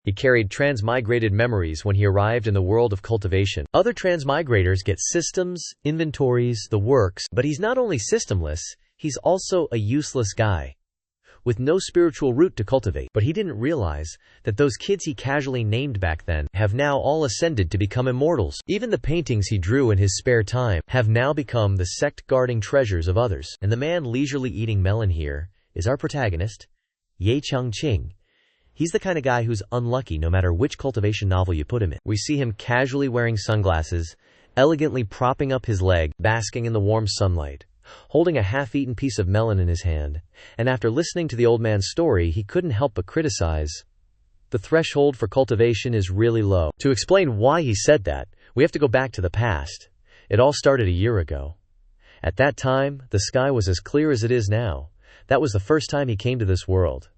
He carried transmigrated memories when he arrived in the world of cultivation. Other transmigrators get systems, inventories, the works, but he's not only systemless, he's also a useless guy with no spiritual root to cultivate. But he didn't realize that those kids he casually named back then have now all ascended to become immortals. Even the paintings he drew in his spare time have now become the sect-guarding treasures of others. And the man leisurely eating melon here is our protagonist, Chang Qing. He's the kind of guy who's unlucky no matter which cultivation novel you put him in. We see him casually wearing sunglasses, elegantly propping up his leg, basking in the warm sunlight, holding a half-eaten piece of melon in his hand, and after listening to the old man's story, he couldn't help but criticize. The threshold for cultivation is really low. To explain why he said that, we have to go back to the past. It all started a year ago. At that time, the sky was as clear as it is now. That was the first time he came to this world.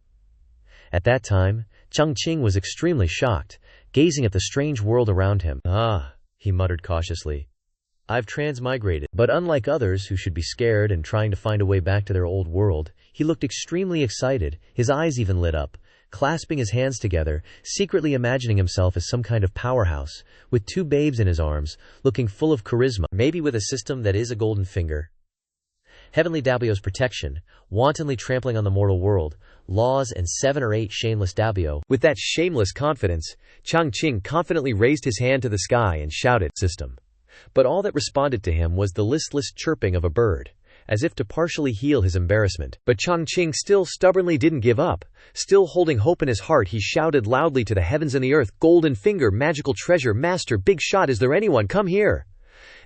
At that time, Chang Qing was extremely shocked, gazing at the strange world around him. "Ah," he muttered cautiously. "I've transmigrated." But unlike others who should be scared and trying to find a way back to their old world, he looked extremely excited, his eyes even lit up, clasping his hands together, secretly imagining himself as some kind of powerhouse, with two babes in his arms, looking full of charisma, maybe with a system that is a golden finger. Heavenly Dabio's protection, wantonly trampling on the mortal world, laws and 7 or 8 shameless Dabio. With that shameless confidence, Chang Qing confidently raised his hand to the sky and shouted, "System." But all that responded to him was the listless chirping of a bird, as if to partially heal his embarrassment. But Chang Qing still stubbornly didn't give up. Still holding hope in his heart, he shouted loudly to the heavens and the earth, "Golden finger, magical treasure, master, big shot, is there anyone? Come here!"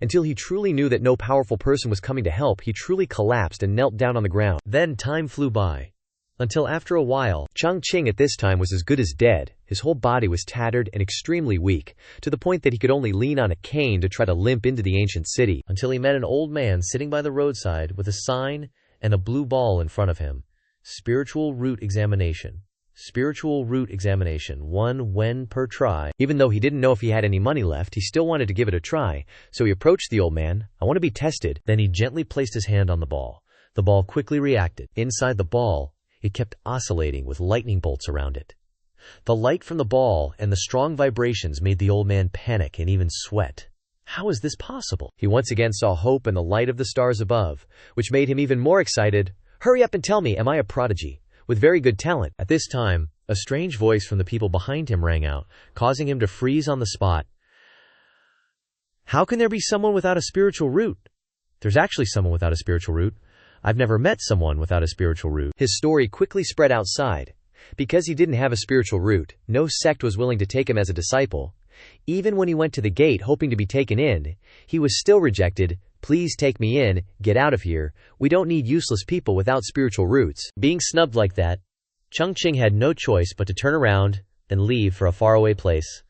Until he truly knew that no powerful person was coming to help, he truly collapsed and knelt down on the ground. Then time flew by. Until after a while, Chang Qing at this time was as good as dead. His whole body was tattered and extremely weak, to the point that he could only lean on a cane to try to limp into the ancient city, until he met an old man sitting by the roadside with a sign and a blue ball in front of him. Spiritual root examination. Spiritual root examination, 1 wen per try. Even though he didn't know if he had any money left, he still wanted to give it a try, so he approached the old man. "I want to be tested." Then he gently placed his hand on the ball. The ball quickly reacted. Inside the ball, it kept oscillating with lightning bolts around it. The light from the ball and the strong vibrations made the old man panic and even sweat. How is this possible? He once again saw hope in the light of the stars above, which made him even more excited. "Hurry up and tell me, am I a prodigy with very good talent?" At this time, a strange voice from the people behind him rang out, causing him to freeze on the spot. "How can there be someone without a spiritual root?" "There's actually someone without a spiritual root. I've never met someone without a spiritual root." His story quickly spread outside. Because he didn't have a spiritual root, no sect was willing to take him as a disciple. Even when he went to the gate hoping to be taken in, he was still rejected. "Please take me in, get out of here. We don't need useless people without spiritual roots." Being snubbed like that, Chang Qing had no choice but to turn around and leave for a faraway place.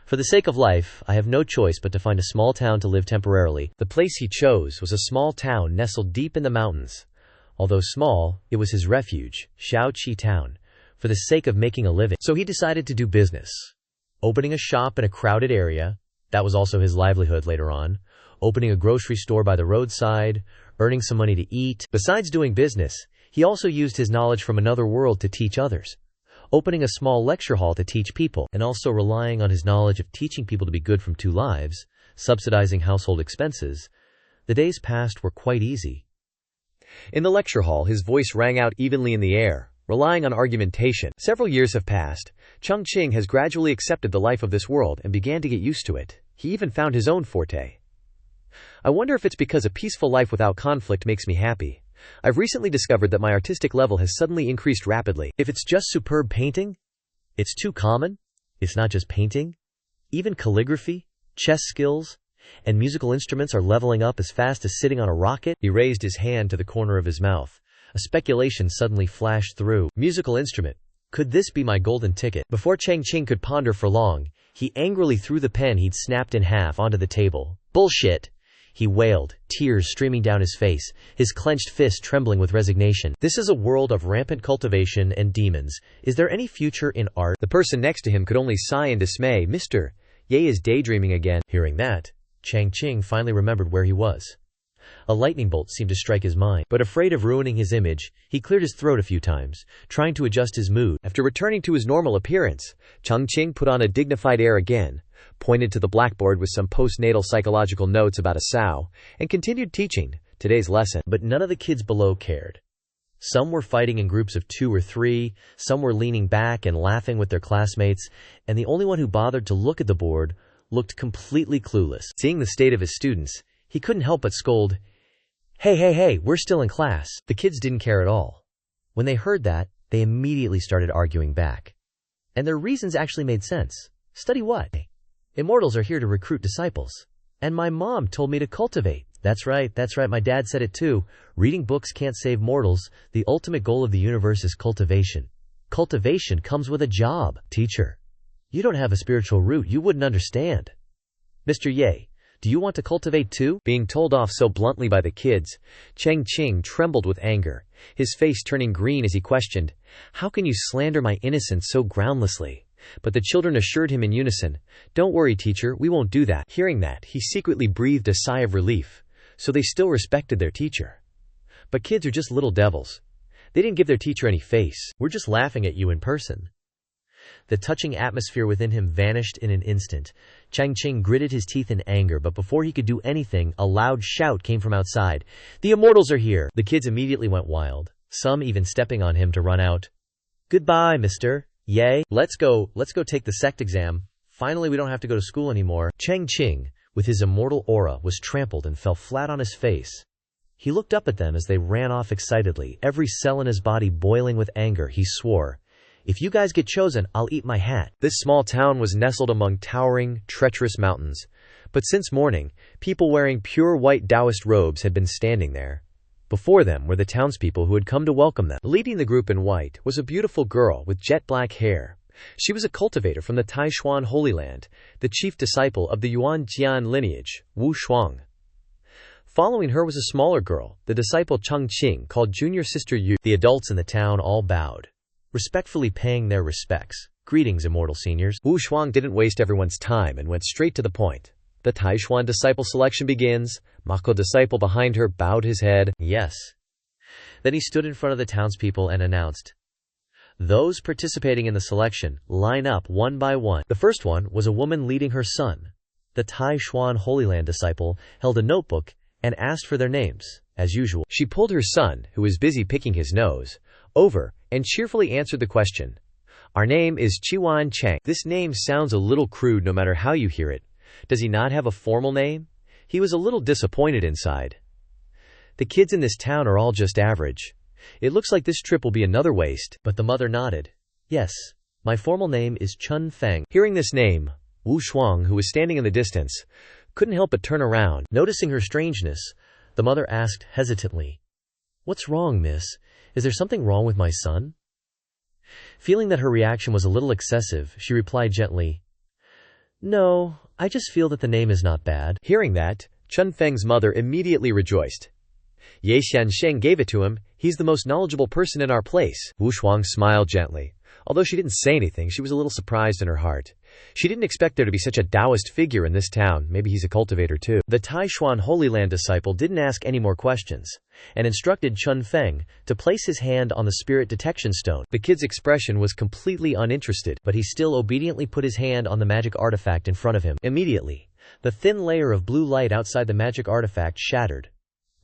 "For the sake of life, I have no choice but to find a small town to live temporarily." The place he chose was a small town nestled deep in the mountains. Although small, it was his refuge, Shaoqi town, for the sake of making a living. So he decided to do business. Opening a shop in a crowded area, that was also his livelihood later on. Opening a grocery store by the roadside, earning some money to eat. Besides doing business, he also used his knowledge from another world to teach others. Opening a small lecture hall to teach people, and also relying on his knowledge of teaching people to be good from 2 lives, subsidizing household expenses. The days past were quite easy. In the lecture hall, his voice rang out evenly in the air, relying on argumentation. Several years have passed. Chang Qing has gradually accepted the life of this world and began to get used to it. He even found his own forte. "I wonder if it's because a peaceful life without conflict makes me happy. I've recently discovered that my artistic level has suddenly increased rapidly. If it's just superb painting, it's too common. It's not just painting. Even calligraphy, chess skills, and musical instruments are leveling up as fast as sitting on a rocket." He raised his hand to the corner of his mouth. A speculation suddenly flashed through. Musical instrument. Could this be my golden ticket? Before Chang Qing could ponder for long, he angrily threw the pen he'd snapped in half onto the table. "Bullshit!" he wailed, tears streaming down his face, his clenched fist trembling with resignation. "This is a world of rampant cultivation and demons. Is there any future in art?" The person next to him could only sigh in dismay. "Mr. Ye is daydreaming again." Hearing that, Chang Qing finally remembered where he was. A lightning bolt seemed to strike his mind, but afraid of ruining his image, he cleared his throat a few times, trying to adjust his mood. After returning to his normal appearance, Chang Qing put on a dignified air again, pointed to the blackboard with some postnatal psychological notes about a sow, and continued teaching today's lesson. But none of the kids below cared. Some were fighting in groups of 2 or 3, some were leaning back and laughing with their classmates, and the only one who bothered to look at the board looked completely clueless. Seeing the state of his students, he couldn't help but scold, Hey, we're still in class." The kids didn't care at all. When they heard that, they immediately started arguing back. And their reasons actually made sense. Study what? Immortals are here to recruit disciples. And my mom told me to cultivate. That's right, my dad said it too. Reading books can't save mortals. The ultimate goal of the universe is cultivation. Cultivation comes with a job. Teacher, you don't have a spiritual root, you wouldn't understand. Mr. Ye, do you want to cultivate too? Being told off so bluntly by the kids, Chang Qing trembled with anger, his face turning green as he questioned, "How can you slander my innocence so groundlessly?" But the children assured him in unison, "Don't worry, teacher, we won't do that." Hearing that, he secretly breathed a sigh of relief, so they still respected their teacher. But kids are just little devils. They didn't give their teacher any face. "We're just laughing at you in person." The touching atmosphere within him vanished in an instant. Chang Qing gritted his teeth in anger, but before he could do anything, a loud shout came from outside. "The immortals are here!" The kids immediately went wild, some even stepping on him to run out. "Goodbye, mister. Yay, let's go take the sect exam. Finally, we don't have to go to school anymore." Chang Qing, with his immortal aura, was trampled and fell flat on his face. He looked up at them as they ran off excitedly, every cell in his body boiling with anger. He swore, "If you guys get chosen, I'll eat my hat." This small town was nestled among towering, treacherous mountains. But since morning, people wearing pure white Taoist robes had been standing there. Before them were the townspeople who had come to welcome them. Leading the group in white was a beautiful girl with jet-black hair. She was a cultivator from the Taishuan Holy Land, the chief disciple of the Yuan Jian lineage, Wu Shuang. Following her was a smaller girl, the disciple Chang Qing, called Junior Sister Yu. The adults in the town all bowed, respectfully paying their respects. "Greetings, immortal seniors." Wu Shuang didn't waste everyone's time and went straight to the point. "The Taishuan disciple selection begins." Mako disciple behind her bowed his head. "Yes." Then he stood in front of the townspeople and announced, "Those participating in the selection, line up one by one." The first one was a woman leading her son. The Taishuan Holy Land disciple held a notebook and asked for their names. As usual, she pulled her son, who was busy picking his nose, over and cheerfully answered the question. "Our name is Chiwan Chang." This name sounds a little crude no matter how you hear it. Does he not have a formal name? He was a little disappointed inside. The kids in this town are all just average. It looks like this trip will be another waste. But the mother nodded. "Yes, my formal name is Chun Feng." Hearing this name, Wu Shuang, who was standing in the distance, couldn't help but turn around. Noticing her strangeness, the mother asked hesitantly, "What's wrong, miss? Is there something wrong with my son?" Feeling that her reaction was a little excessive, she replied gently, "No, I just feel that the name is not bad." Hearing that, Chun Feng's mother immediately rejoiced. "Ye Xiansheng gave it to him. He's the most knowledgeable person in our place." Wu Shuang smiled gently. Although she didn't say anything, she was a little surprised in her heart. She didn't expect there to be such a Taoist figure in this town. Maybe he's a cultivator too. The Taishuan Holy Land disciple didn't ask any more questions, and instructed Chun Feng to place his hand on the spirit detection stone. The kid's expression was completely uninterested, but he still obediently put his hand on the magic artifact in front of him. Immediately, the thin layer of blue light outside the magic artifact shattered,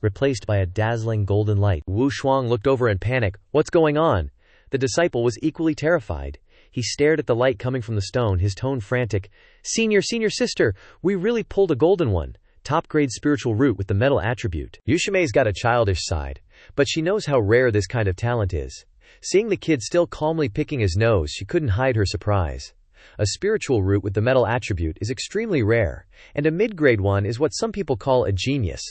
replaced by a dazzling golden light. Wu Shuang looked over in panic. "What's going on?" The disciple was equally terrified. He stared at the light coming from the stone, his tone frantic. Senior sister, we really pulled a golden one. Top-grade spiritual root with the metal attribute." Yushime's got a childish side, but she knows how rare this kind of talent is. Seeing the kid still calmly picking his nose, she couldn't hide her surprise. A spiritual root with the metal attribute is extremely rare, and a mid-grade one is what some people call a genius.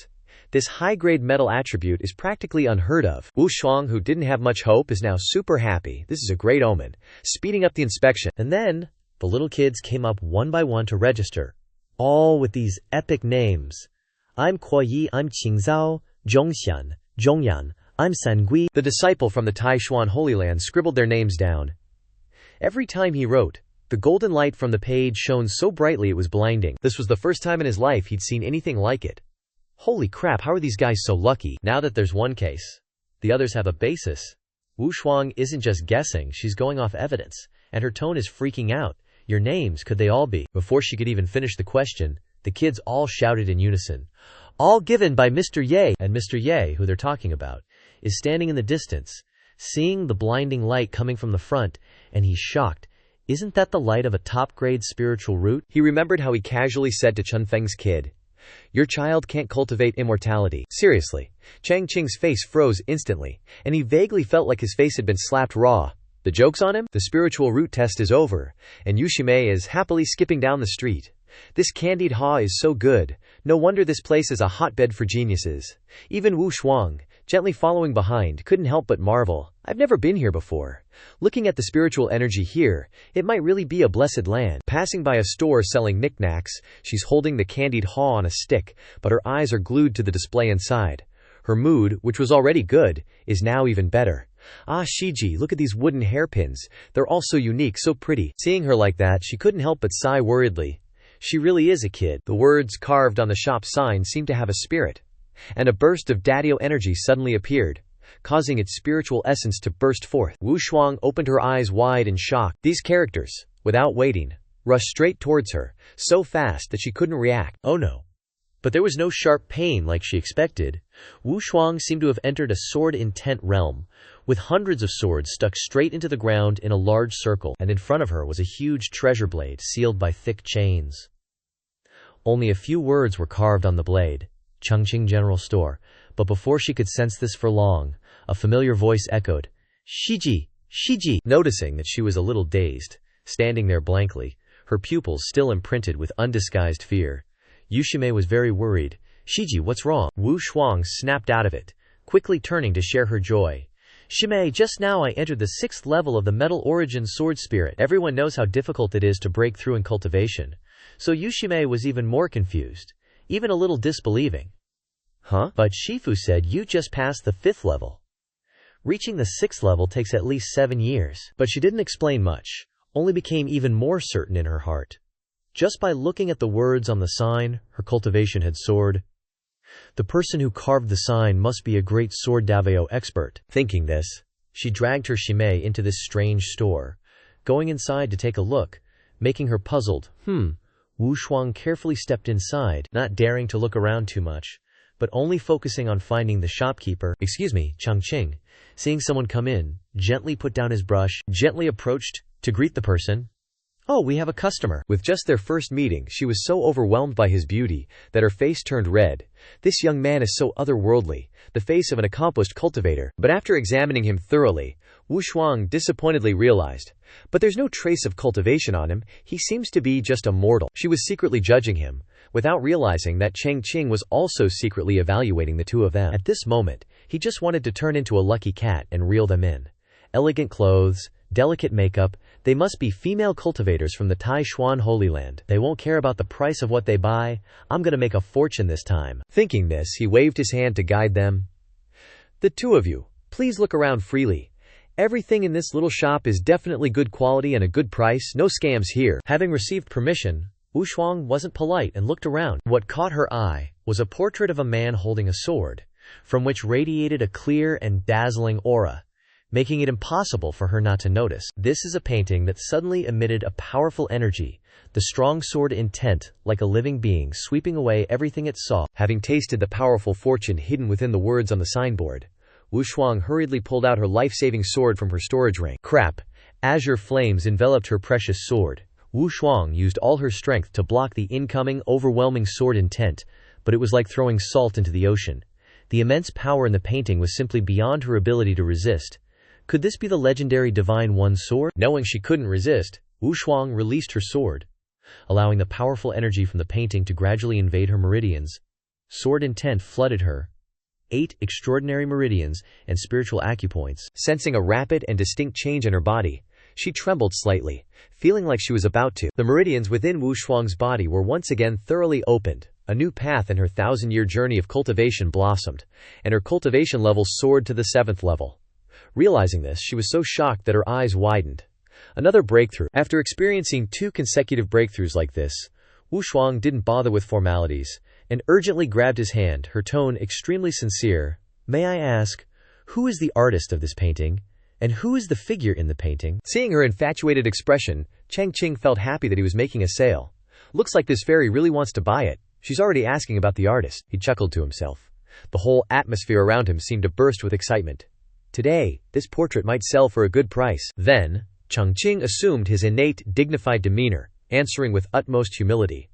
This high-grade metal attribute is practically unheard of. Wu Shuang, who didn't have much hope, is now super happy. This is a great omen. Speeding up the inspection. And then, the little kids came up one by one to register, all with these epic names. "I'm Kuo-yi, I'm Qingzao, Zhongxian, Zhongyan, I'm Sangui." The disciple from the Taishuan Holy Land scribbled their names down. Every time he wrote, the golden light from the page shone so brightly it was blinding. This was the first time in his life he'd seen anything like it. Holy crap, how are these guys so lucky? Now that there's one case, the others have a basis. Wu Shuang isn't just guessing, she's going off evidence, and her tone is freaking out. Your names, could they all be? Before she could even finish the question, the kids all shouted in unison. All given by Mr. Ye, and Mr. Ye, who they're talking about, is standing in the distance, seeing the blinding light coming from the front, and he's shocked. Isn't that the light of a top-grade spiritual root? He remembered how he casually said to Chun Feng's kid, your child can't cultivate immortality. Seriously, Chang Qing's face froze instantly, and he vaguely felt like his face had been slapped raw. The joke's on him? The spiritual root test is over, and Yushime is happily skipping down the street. This candied ha is so good. No wonder this place is a hotbed for geniuses. Even Wu Shuang, gently following behind, couldn't help but marvel. I've never been here before. Looking at the spiritual energy here, it might really be a blessed land. Passing by a store selling knickknacks, she's holding the candied ha on a stick, but her eyes are glued to the display inside. Her mood, which was already good, is now even better. Ah, Shiji, look at these wooden hairpins. They're all so unique, so pretty. Seeing her like that, she couldn't help but sigh worriedly. She really is a kid. The words carved on the shop sign seemed to have a spirit. And a burst of Daddio energy suddenly appeared, causing its spiritual essence to burst forth. Wu Shuang opened her eyes wide in shock. These characters, without waiting, rushed straight towards her, so fast that she couldn't react. Oh no. But there was no sharp pain like she expected. Wu Shuang seemed to have entered a sword-intent realm, with hundreds of swords stuck straight into the ground in a large circle, and in front of her was a huge treasure blade sealed by thick chains. Only a few words were carved on the blade. Chang Qing General Store. But before she could sense this for long, a familiar voice echoed, Shiji, Shiji. Noticing that she was a little dazed, standing there blankly, her pupils still imprinted with undisguised fear, Yushime was very worried. Shiji, what's wrong? Wu Shuang snapped out of it, quickly turning to share her joy. Shime, just now I entered the 6th level of the Metal Origin Sword Spirit. Everyone knows how difficult it is to break through in cultivation. So Yushime was even more confused, even a little disbelieving. Huh? But Shifu said you just passed the 5th level. Reaching the 6th level takes at least 7 years. But she didn't explain much, only became even more certain in her heart. Just by looking at the words on the sign, her cultivation had soared. The person who carved the sign must be a great sword daveo expert. Thinking this, she dragged her Shime into this strange store, going inside to take a look, making her puzzled. Wu Shuang carefully stepped inside, not daring to look around too much, but only focusing on finding the shopkeeper. Excuse me, Chang Qing. Seeing someone come in, gently put down his brush, gently approached to greet the person. Oh, we have a customer. With just their first meeting, she was so overwhelmed by his beauty that her face turned red. This young man is so otherworldly, the face of an accomplished cultivator. But after examining him thoroughly, Wu Shuang disappointedly realized, but there's no trace of cultivation on him, he seems to be just a mortal. She was secretly judging him, without realizing that Chang Qing was also secretly evaluating the two of them. At this moment, he just wanted to turn into a lucky cat and reel them in. Elegant clothes, delicate makeup, they must be female cultivators from the Tai Xuan Holy Land. They won't care about the price of what they buy. I'm gonna make a fortune this time. Thinking this, he waved his hand to guide them. The two of you, please look around freely. Everything in this little shop is definitely good quality and a good price, no scams here. Having received permission, Wu Shuang wasn't polite and looked around. What caught her eye was a portrait of a man holding a sword, from which radiated a clear and dazzling aura, making it impossible for her not to notice. This is a painting that suddenly emitted a powerful energy, the strong sword intent, like a living being sweeping away everything it saw. Having tasted the powerful fortune hidden within the words on the signboard, Wu Shuang hurriedly pulled out her life-saving sword from her storage ring. Crap! Azure flames enveloped her precious sword. Wu Shuang used all her strength to block the incoming, overwhelming sword intent, but it was like throwing salt into the ocean. The immense power in the painting was simply beyond her ability to resist. Could this be the legendary Divine One sword? Knowing she couldn't resist, Wu Shuang released her sword, allowing the powerful energy from the painting to gradually invade her meridians. Sword intent flooded her. 8 extraordinary meridians and spiritual acupoints. Sensing a rapid and distinct change in her body, she trembled slightly, feeling like she was about to. The meridians within Wu Shuang's body were once again thoroughly opened. A new path in her 1,000-year journey of cultivation blossomed, and her cultivation level soared to the 7th level. Realizing this, she was so shocked that her eyes widened. Another breakthrough. After experiencing 2 consecutive breakthroughs like this, Wu Shuang didn't bother with formalities, and urgently grabbed his hand, her tone extremely sincere. "May I ask, who is the artist of this painting? And who is the figure in the painting?" Seeing her infatuated expression, Chang Qing felt happy that he was making a sale. "Looks like this fairy really wants to buy it. She's already asking about the artist," he chuckled to himself. The whole atmosphere around him seemed to burst with excitement. Today, this portrait might sell for a good price. Then, Chang Qing assumed his innate, dignified demeanor, answering with utmost humility.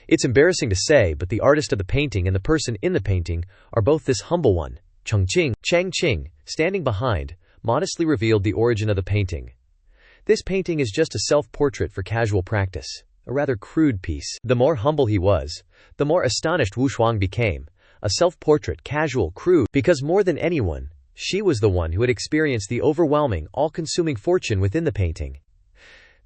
"It's embarrassing to say, but the artist of the painting and the person in the painting are both this humble one." Chang Qing, standing behind, modestly revealed the origin of the painting. "This painting is just a self-portrait for casual practice, a rather crude piece." The more humble he was, the more astonished Wu Shuang became. A self-portrait, casual, crude, because more than anyone, she was the one who had experienced the overwhelming, all-consuming fortune within the painting.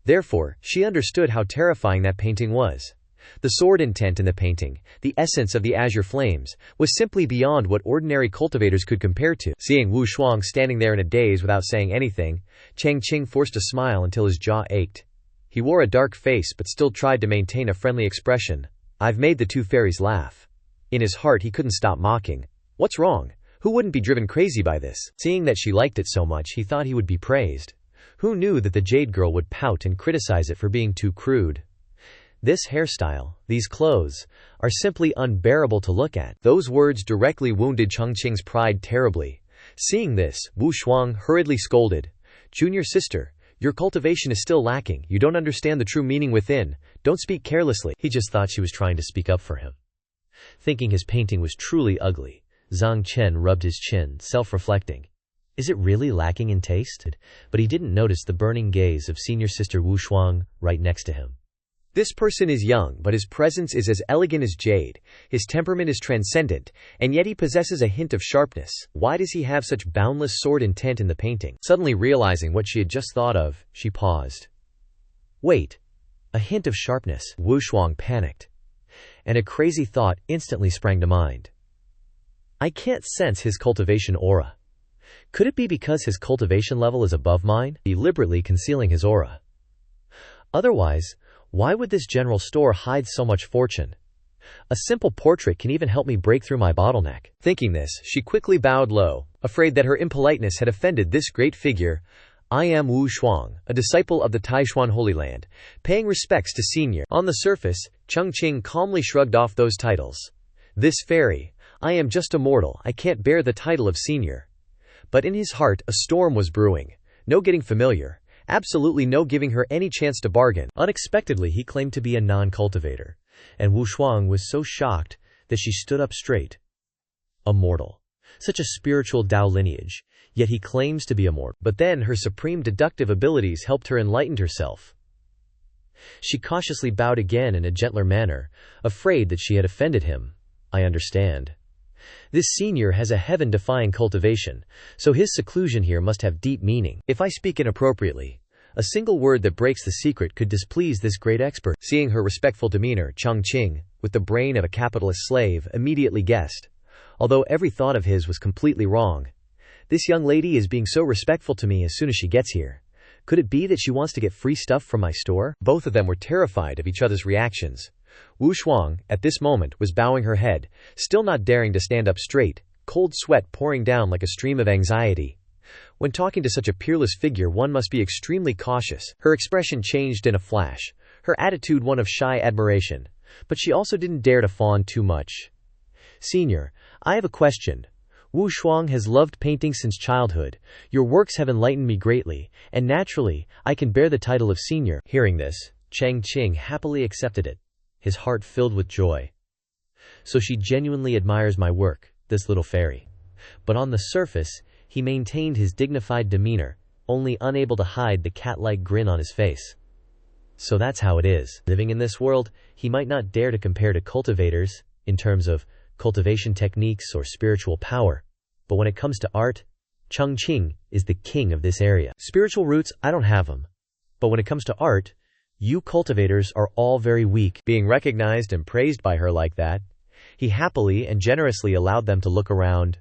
Therefore, she understood how terrifying that painting was. The sword intent in the painting, the essence of the azure flames, was simply beyond what ordinary cultivators could compare to. Seeing Wu Shuang standing there in a daze without saying anything, Chang Qing forced a smile until his jaw ached. He wore a dark face but still tried to maintain a friendly expression. "I've made the two fairies laugh." In his heart he couldn't stop mocking. What's wrong? Who wouldn't be driven crazy by this? Seeing that she liked it so much, he thought he would be praised. Who knew that the Jade Girl would pout and criticize it for being too crude? "This hairstyle, these clothes, are simply unbearable to look at." Those words directly wounded Chang Qing's pride terribly. Seeing this, Wu Shuang hurriedly scolded. "Junior sister, your cultivation is still lacking. You don't understand the true meaning within. Don't speak carelessly." He just thought she was trying to speak up for him. Thinking his painting was truly ugly, Zhang Chen rubbed his chin, self-reflecting. Is it really lacking in taste? But he didn't notice the burning gaze of senior sister Wu Shuang right next to him. This person is young, but his presence is as elegant as jade. His temperament is transcendent, and yet he possesses a hint of sharpness. Why does he have such boundless sword intent in the painting? Suddenly realizing what she had just thought of, she paused. Wait, a hint of sharpness? Wu Shuang panicked, and a crazy thought instantly sprang to mind. I can't sense his cultivation aura. Could it be because his cultivation level is above mine, deliberately concealing his aura? Otherwise, why would this general store hide so much fortune? A simple portrait can even help me break through my bottleneck. Thinking this, she quickly bowed low, afraid that her impoliteness had offended this great figure. I am Wu Shuang, a disciple of the Taishuan Holy Land, paying respects to senior. On the surface, Chang Qing calmly shrugged off those titles. This fairy, I am just a mortal, I can't bear the title of senior. But in his heart, a storm was brewing. No getting familiar. Absolutely no giving her any chance to bargain. Unexpectedly, he claimed to be a non-cultivator, and Wu Shuang was so shocked that she stood up straight. A mortal. Such a spiritual Tao lineage, yet he claims to be a mortal. But then her supreme deductive abilities helped her enlighten herself. She cautiously bowed again in a gentler manner, afraid that she had offended him. I understand. This senior has a heaven-defying cultivation, so his seclusion here must have deep meaning. If I speak inappropriately, a single word that breaks the secret could displease this great expert. Seeing her respectful demeanor, Chang Qing, with the brain of a capitalist slave, immediately guessed. Although every thought of his was completely wrong. This young lady is being so respectful to me as soon as she gets here. Could it be that she wants to get free stuff from my store? Both of them were terrified of each other's reactions. Wu Shuang, at this moment, was bowing her head, still not daring to stand up straight, cold sweat pouring down like a stream of anxiety. When talking to such a peerless figure, one must be extremely cautious. Her expression changed in a flash, her attitude one of shy admiration. But she also didn't dare to fawn too much. Senior, I have a question. Wu Shuang has loved painting since childhood. Your works have enlightened me greatly, and naturally, I can bear the title of senior. Hearing this, Chang Qing happily accepted it, his heart filled with joy. So she genuinely admires my work, this little fairy. But on the surface, he maintained his dignified demeanor, only unable to hide the cat-like grin on his face. So that's how it is. Living in this world, he might not dare to compare to cultivators, in terms of cultivation techniques or spiritual power. But when it comes to art, Chang Qing is the king of this area. Spiritual roots, I don't have them. But when it comes to art, you cultivators are all very weak. Being recognized and praised by her like that, he happily and generously allowed them to look around.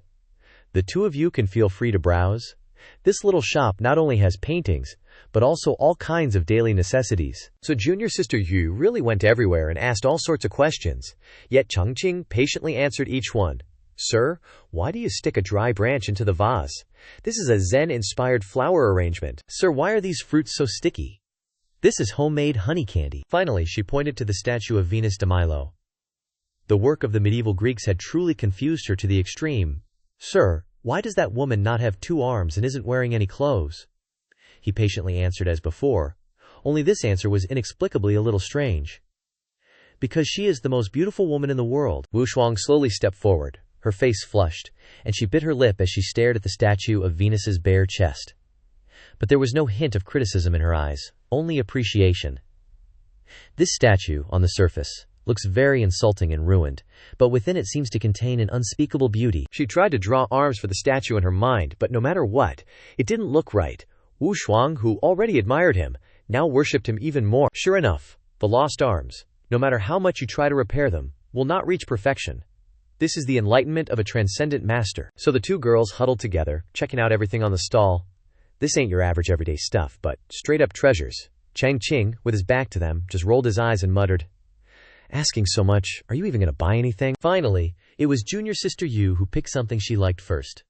The two of you can feel free to browse. This little shop not only has paintings, but also all kinds of daily necessities. So junior sister Yu really went everywhere and asked all sorts of questions. Yet Chang Qing patiently answered each one. Sir, why do you stick a dry branch into the vase? This is a Zen-inspired flower arrangement. Sir, why are these fruits so sticky? This is homemade honey candy. Finally, she pointed to the statue of Venus de Milo. The work of the medieval Greeks had truly confused her to the extreme. Sir, why does that woman not have 2 arms and isn't wearing any clothes? He patiently answered as before, only this answer was inexplicably a little strange. Because she is the most beautiful woman in the world. Wu Shuang slowly stepped forward, her face flushed, and she bit her lip as she stared at the statue of Venus's bare chest. But there was no hint of criticism in her eyes, only appreciation. This statue, on the surface, looks very insulting and ruined, but within it seems to contain an unspeakable beauty. She tried to draw arms for the statue in her mind, but no matter what, it didn't look right. Wu Shuang, who already admired him, now worshipped him even more. Sure enough, the lost arms, no matter how much you try to repair them, will not reach perfection. This is the enlightenment of a transcendent master. So the 2 girls huddled together, checking out everything on the stall. This ain't your average everyday stuff, but straight-up treasures. Chang Qing, with his back to them, just rolled his eyes and muttered, asking so much, are you even going to buy anything? Finally, it was junior sister Yu who picked something she liked first.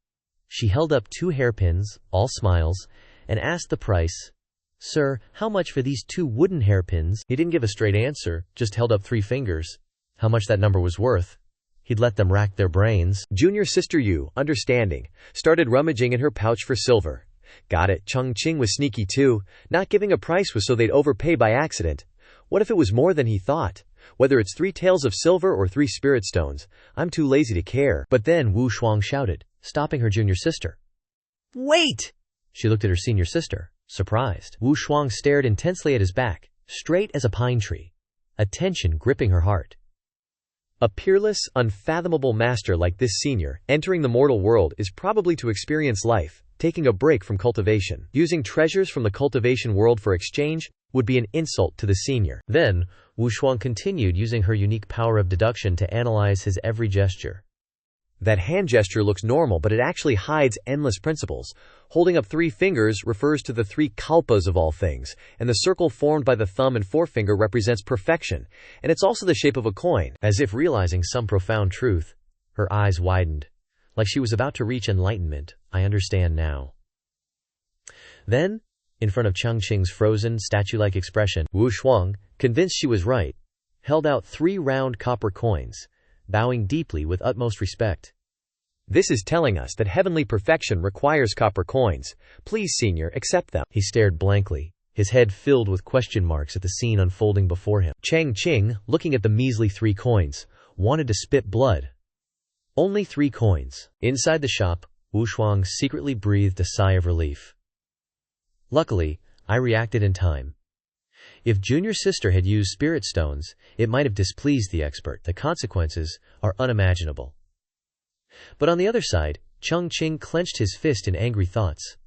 She held up 2 hairpins, all smiles, and asked the price. Sir, how much for these 2 wooden hairpins? He didn't give a straight answer, just held up 3 fingers. How much that number was worth? He'd let them rack their brains. Junior sister Yu, understanding, started rummaging in her pouch for silver. Got it, Chang Qing was sneaky too. Not giving a price was so they'd overpay by accident. What if it was more than he thought? Whether it's 3 taels of silver or 3 spirit stones, I'm too lazy to care. But then Wu Shuang shouted, stopping her junior sister. Wait! She looked at her senior sister, surprised. Wu Shuang stared intensely at his back, straight as a pine tree, a tension gripping her heart. A peerless, unfathomable master like this senior, entering the mortal world, is probably to experience life, taking a break from cultivation. Using treasures from the cultivation world for exchange would be an insult to the senior. Then, Wu Shuang continued using her unique power of deduction to analyze his every gesture. That hand gesture looks normal, but it actually hides endless principles. Holding up 3 fingers refers to the 3 kalpas of all things, and the circle formed by the thumb and forefinger represents perfection, and it's also the shape of a coin. As if realizing some profound truth, her eyes widened, like she was about to reach enlightenment. I understand now. Then, in front of Chang Qing's frozen, statue-like expression, Wu Shuang, convinced she was right, held out 3 round copper coins, bowing deeply with utmost respect. This is telling us that heavenly perfection requires copper coins. Please, senior, accept them. He stared blankly, his head filled with question marks at the scene unfolding before him. Chang Qing, looking at the measly 3 coins, wanted to spit blood. Only 3 coins. Inside the shop, Wu Shuang secretly breathed a sigh of relief. Luckily, I reacted in time. If junior sister had used spirit stones, it might have displeased the expert. The consequences are unimaginable. But on the other side, Chang Qing clenched his fist in angry thoughts.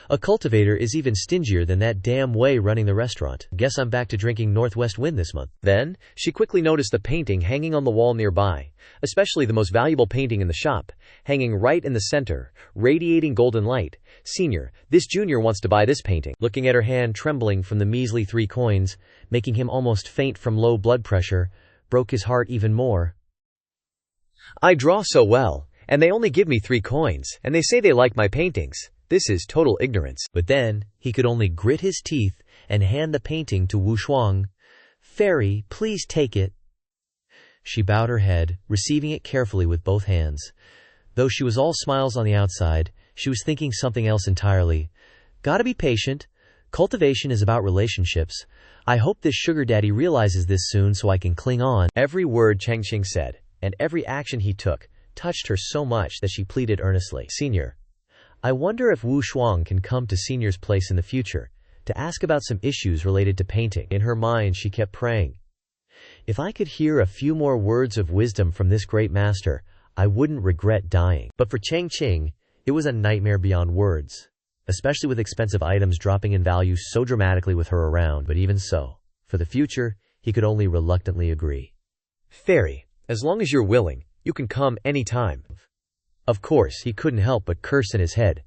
A cultivator is even stingier than that damn way running the restaurant. Guess I'm back to drinking Northwest Wind this month. Then, she quickly noticed the painting hanging on the wall nearby, especially the most valuable painting in the shop, hanging right in the center, radiating golden light. Senior, this junior wants to buy this painting. Looking at her hand trembling from the measly 3 coins, making him almost faint from low blood pressure, broke his heart even more. I draw so well, and they only give me 3 coins, and they say they like my paintings. This is total ignorance. But then, he could only grit his teeth and hand the painting to Wu Shuang. Fairy, please take it. She bowed her head, receiving it carefully with both hands. Though she was all smiles on the outside, she was thinking something else entirely. Gotta be patient. Cultivation is about relationships. I hope this sugar daddy realizes this soon so I can cling on. Every word Chang Qing said, and every action he took, touched her so much that she pleaded earnestly. Senior, I wonder if Wu Shuang can come to Senior's place in the future, to ask about some issues related to painting. In her mind she kept praying, if I could hear a few more words of wisdom from this great master, I wouldn't regret dying. But for Chang Qing, it was a nightmare beyond words, especially with expensive items dropping in value so dramatically with her around. But even so, for the future, he could only reluctantly agree. Fairy, as long as you're willing, you can come any time. Of course, he couldn't help but curse in his head.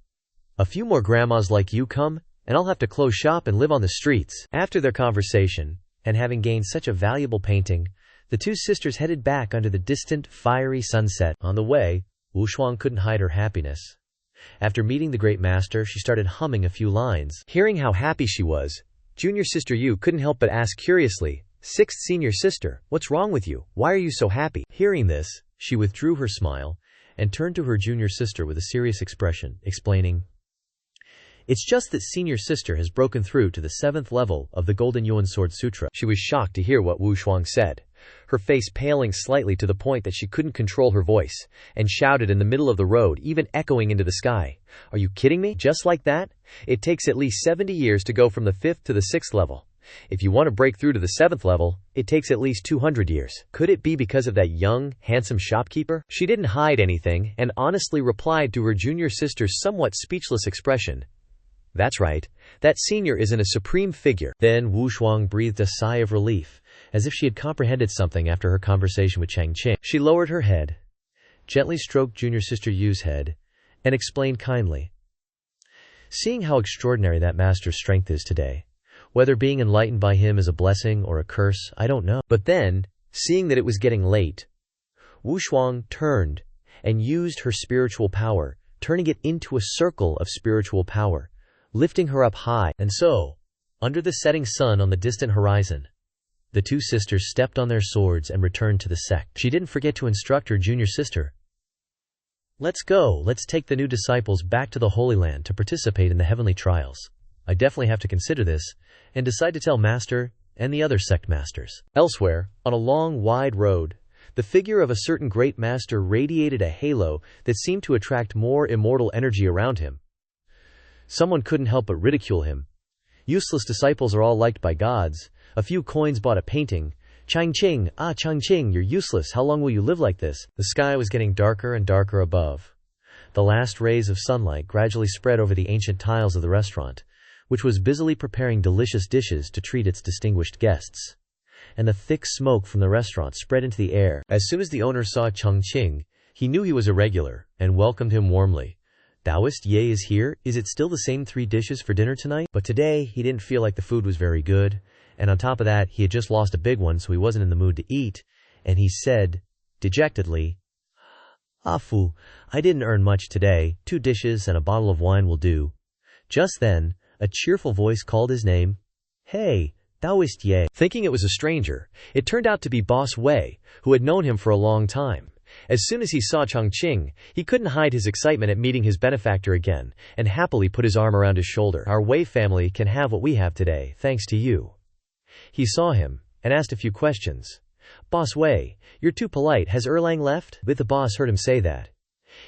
A few more grandmas like you come, and I'll have to close shop and live on the streets." After their conversation, and having gained such a valuable painting, the two sisters headed back under the distant, fiery sunset. On the way, Wu Shuang couldn't hide her happiness. After meeting the great master, she started humming a few lines. Hearing how happy she was, junior sister Yu couldn't help but ask curiously, "Sixth senior sister, what's wrong with you? Why are you so happy?" Hearing this, she withdrew her smile and turned to her junior sister with a serious expression, explaining, "It's just that senior sister has broken through to the 7th level of the Golden Yuan Sword Sutra." She was shocked to hear what Wu Shuang said, her face paling slightly to the point that she couldn't control her voice, and shouted in the middle of the road, even echoing into the sky, "Are you kidding me? Just like that? It takes at least 70 years to go from the 5th to the 6th level. If you want to break through to the 7th level, it takes at least 200 years. Could it be because of that young, handsome shopkeeper?" She didn't hide anything and honestly replied to her junior sister's somewhat speechless expression, "That's right. That senior isn't a supreme figure." Then Wu Shuang breathed a sigh of relief, as if she had comprehended something after her conversation with Chang Qing. She lowered her head, gently stroked junior sister Yu's head, and explained kindly, "Seeing how extraordinary that master's strength is today, whether being enlightened by him is a blessing or a curse, I don't know." But then, seeing that it was getting late, Wu Shuang turned and used her spiritual power, turning it into a circle of spiritual power, lifting her up high. And so, under the setting sun on the distant horizon, the two sisters stepped on their swords and returned to the sect. She didn't forget to instruct her junior sister, "Let's go, let's take the new disciples back to the Holy Land to participate in the heavenly trials. I definitely have to consider this, and decide to tell Master and the other sect masters." Elsewhere, on a long, wide road, the figure of a certain great master radiated a halo that seemed to attract more immortal energy around him. Someone couldn't help but ridicule him. "Useless disciples are all liked by gods. A few coins bought a painting. Chang Qing, Chang Qing, you're useless. How long will you live like this?" The sky was getting darker and darker above. The last rays of sunlight gradually spread over the ancient tiles of the restaurant, which was busily preparing delicious dishes to treat its distinguished guests. And the thick smoke from the restaurant spread into the air. As soon as the owner saw Chang Qing, he knew he was a regular, and welcomed him warmly. "Taoist Ye is here. Is it still the same 3 dishes for dinner tonight?" But today, he didn't feel like the food was very good, and on top of that, he had just lost a big one, so he wasn't in the mood to eat, and he said, dejectedly, "Fu, I didn't earn much today. 2 dishes and a bottle of wine will do." Just then, a cheerful voice called his name. "Hey, Taoist Ye." Thinking it was a stranger, it turned out to be Boss Wei, who had known him for a long time. As soon as he saw Chang Qing, he couldn't hide his excitement at meeting his benefactor again, and happily put his arm around his shoulder. "Our Wei family can have what we have today, thanks to you." He saw him, and asked a few questions. "Boss Wei, you're too polite. Has Erlang left?" But the boss heard him say that.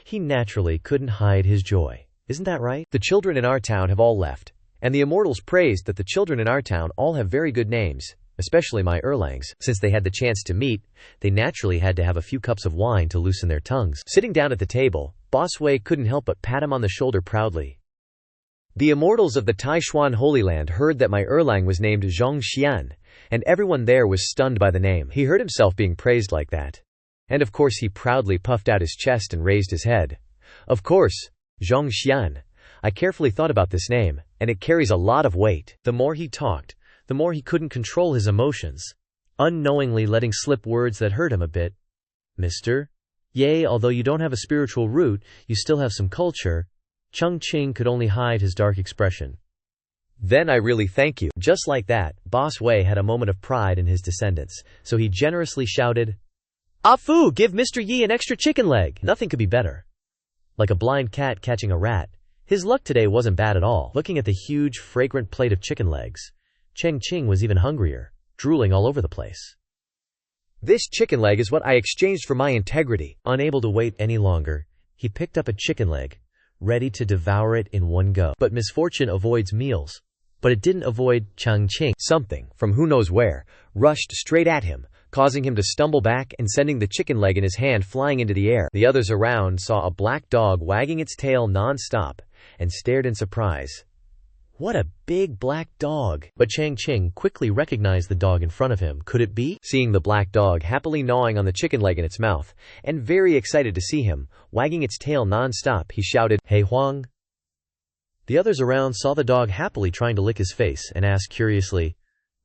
He naturally couldn't hide his joy. "Isn't that right? The children in our town have all left, and the immortals praised that the children in our town all have very good names, especially my Erlangs. Since they had the chance to meet, they naturally had to have a few cups of wine to loosen their tongues." Sitting down at the table, Boss Wei couldn't help but pat him on the shoulder proudly. "The immortals of the Taishuan Holy Land heard that my Erlang was named Zhong Xian, and everyone there was stunned by the name." He heard himself being praised like that. And of course he proudly puffed out his chest and raised his head. "Of course, Zhong Xian. I carefully thought about this name, and it carries a lot of weight." The more he talked, the more he couldn't control his emotions, unknowingly letting slip words that hurt him a bit. "Mr. Ye, although you don't have a spiritual root, you still have some culture." Chang Qing could only hide his dark expression. "Then I really thank you." Just like that, Boss Wei had a moment of pride in his descendants, so he generously shouted, "Fu, give Mr. Yi an extra chicken leg." Nothing could be better. Like a blind cat catching a rat, his luck today wasn't bad at all. Looking at the huge, fragrant plate of chicken legs, Chang Qing was even hungrier, drooling all over the place. "This chicken leg is what I exchanged for my integrity." Unable to wait any longer, he picked up a chicken leg, ready to devour it in one go. But misfortune avoids meals. But it didn't avoid Chang Qing. Something, from who knows where, rushed straight at him, causing him to stumble back and sending the chicken leg in his hand flying into the air. The others around saw a black dog wagging its tail non-stop, and stared in surprise. What a big black dog! But Chang Qing quickly recognized the dog in front of him. Could it be? Seeing the black dog happily gnawing on the chicken leg in its mouth, and very excited to see him, wagging its tail non-stop, he shouted, "Hey Huang! The others around saw the dog happily trying to lick his face and asked curiously,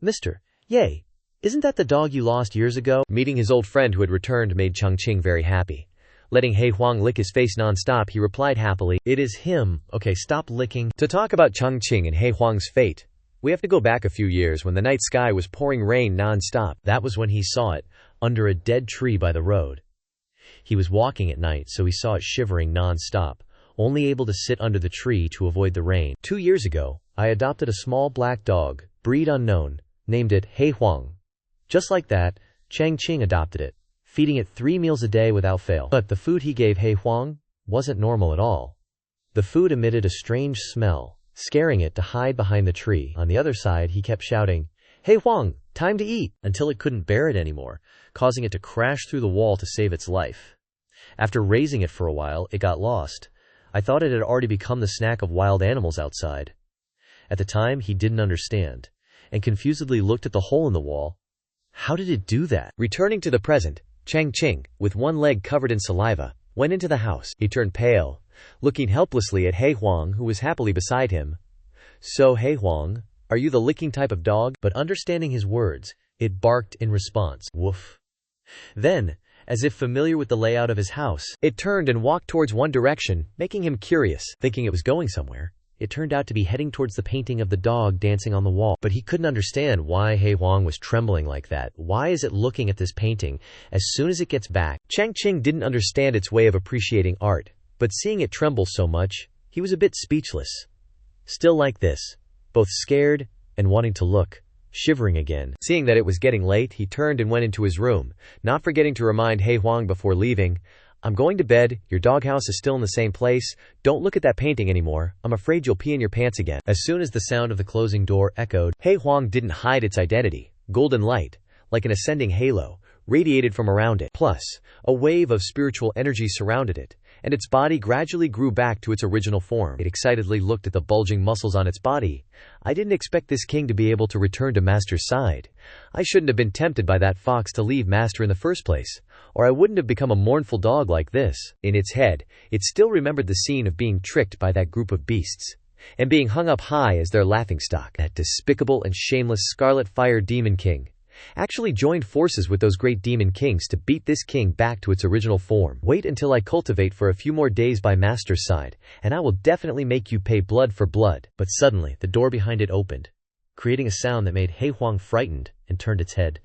"Mister, yay, isn't that the dog you lost years ago?" Meeting his old friend who had returned made Chang Qing very happy. Letting He Huang lick his face non-stop, he replied happily, "It is him. Okay, stop licking." To talk about Chang Qing and He Huang's fate, we have to go back a few years when the night sky was pouring rain non-stop. That was when he saw it, under a dead tree by the road. He was walking at night, so he saw it shivering non-stop, only able to sit under the tree to avoid the rain. 2 years ago, I adopted a small black dog, breed unknown, named it He Huang. Just like that, Chang Qing adopted it, feeding it 3 meals a day without fail. But the food he gave He Huang wasn't normal at all. The food emitted a strange smell, scaring it to hide behind the tree. On the other side, he kept shouting, "He Huang, time to eat," until it couldn't bear it anymore, causing it to crash through the wall to save its life. After raising it for a while, it got lost. I thought it had already become the snack of wild animals outside. At the time, he didn't understand, and confusedly looked at the hole in the wall. How did it do that? Returning to the present, Chang Qing, with one leg covered in saliva, went into the house. He turned pale, looking helplessly at He Huang, who was happily beside him. "So, He Huang, are you the licking type of dog?" But understanding his words, it barked in response, "Woof." Then, as if familiar with the layout of his house, it turned and walked towards one direction, making him curious. Thinking it was going somewhere, it turned out to be heading towards the painting of the dog dancing on the wall. But he couldn't understand why He Huang was trembling like that. Why is it looking at this painting as soon as it gets back? Chang Qing didn't understand its way of appreciating art, but seeing it tremble so much, he was a bit speechless. Still like this, both scared and wanting to look, shivering again. Seeing that it was getting late, he turned and went into his room, not forgetting to remind He Huang before leaving, "I'm going to bed, your doghouse is still in the same place, don't look at that painting anymore, I'm afraid you'll pee in your pants again." As soon as the sound of the closing door echoed, He Huang didn't hide its identity. Golden light, like an ascending halo, radiated from around it. Plus, a wave of spiritual energy surrounded it, and its body gradually grew back to its original form. It excitedly looked at the bulging muscles on its body. "I didn't expect this king to be able to return to Master's side. I shouldn't have been tempted by that fox to leave Master in the first place, or I wouldn't have become a mournful dog like this." In its head, it still remembered the scene of being tricked by that group of beasts, and being hung up high as their laughingstock. That despicable and shameless Scarlet Fire Demon King actually joined forces with those great demon kings to beat this king back to its original form. "Wait until I cultivate for a few more days by Master's side, and I will definitely make you pay blood for blood." But suddenly, the door behind it opened, creating a sound that made He Huang frightened and turned its head.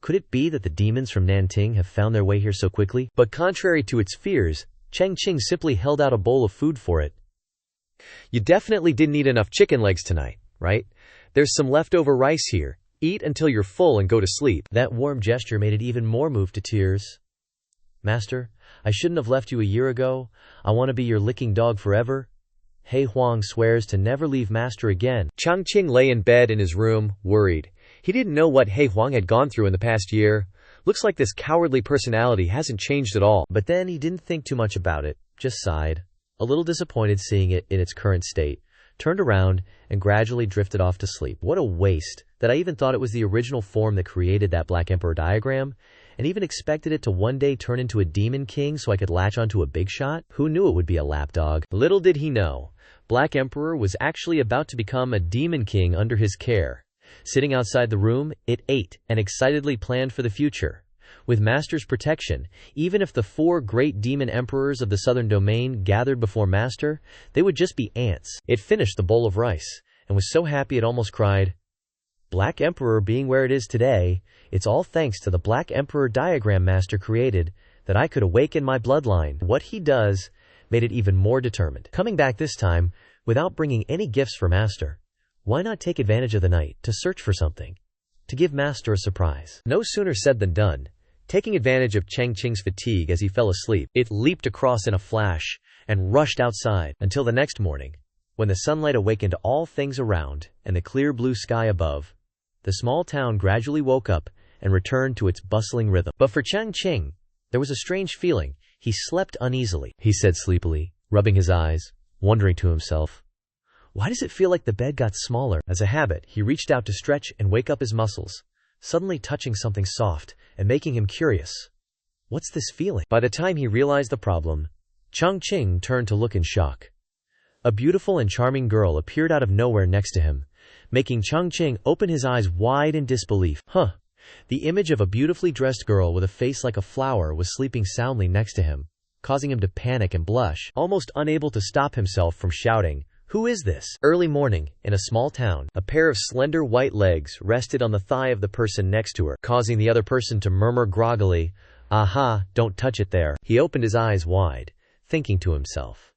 Could it be that the demons from Nanting have found their way here so quickly? But contrary to its fears, Chang Qing simply held out a bowl of food for it. "You definitely didn't eat enough chicken legs tonight, right? There's some leftover rice here. Eat until you're full and go to sleep." That warm gesture made it even more moved to tears. "Master, I shouldn't have left you a year ago. I want to be your licking dog forever." He Huang swears to never leave Master again. Chang Qing lay in bed in his room, worried. He didn't know what He Huang had gone through in the past year. Looks like this cowardly personality hasn't changed at all. But then he didn't think too much about it, just sighed, a little disappointed seeing it in its current state, turned around, and gradually drifted off to sleep. What a waste that I even thought it was the original form that created that Black Emperor diagram, and even expected it to one day turn into a demon king so I could latch onto a big shot. Who knew it would be a lapdog? Little did he know, Black Emperor was actually about to become a demon king under his care. Sitting outside the room, it ate and excitedly planned for the future. With Master's protection, even if the 4 great demon emperors of the southern domain gathered before Master, they would just be ants. It finished the bowl of rice, and was so happy it almost cried. Black Emperor being where it is today, it's all thanks to the Black Emperor diagram Master created, that I could awaken my bloodline. What he does made it even more determined. Coming back this time, without bringing any gifts for Master. Why not take advantage of the night to search for something? To give Master a surprise. No sooner said than done. Taking advantage of Chang Qing's fatigue as he fell asleep, it leaped across in a flash and rushed outside until the next morning, when the sunlight awakened all things around and the clear blue sky above. The small town gradually woke up and returned to its bustling rhythm. But for Chang Qing, there was a strange feeling. He slept uneasily, he said sleepily, rubbing his eyes, wondering to himself, why does it feel like the bed got smaller? As a habit, he reached out to stretch and wake up his muscles, suddenly touching something soft and making him curious. What's this feeling? By the time he realized the problem, Chang Qing turned to look in shock. A beautiful and charming girl appeared out of nowhere next to him, making Chang Qing open his eyes wide in disbelief. The image of a beautifully dressed girl with a face like a flower was sleeping soundly next to him, causing him to panic and blush, almost unable to stop himself from shouting, "Who is this?" Early morning, in a small town, a pair of slender white legs rested on the thigh of the person next to her, causing the other person to murmur groggily, "Aha, don't touch it there." He opened his eyes wide, thinking to himself,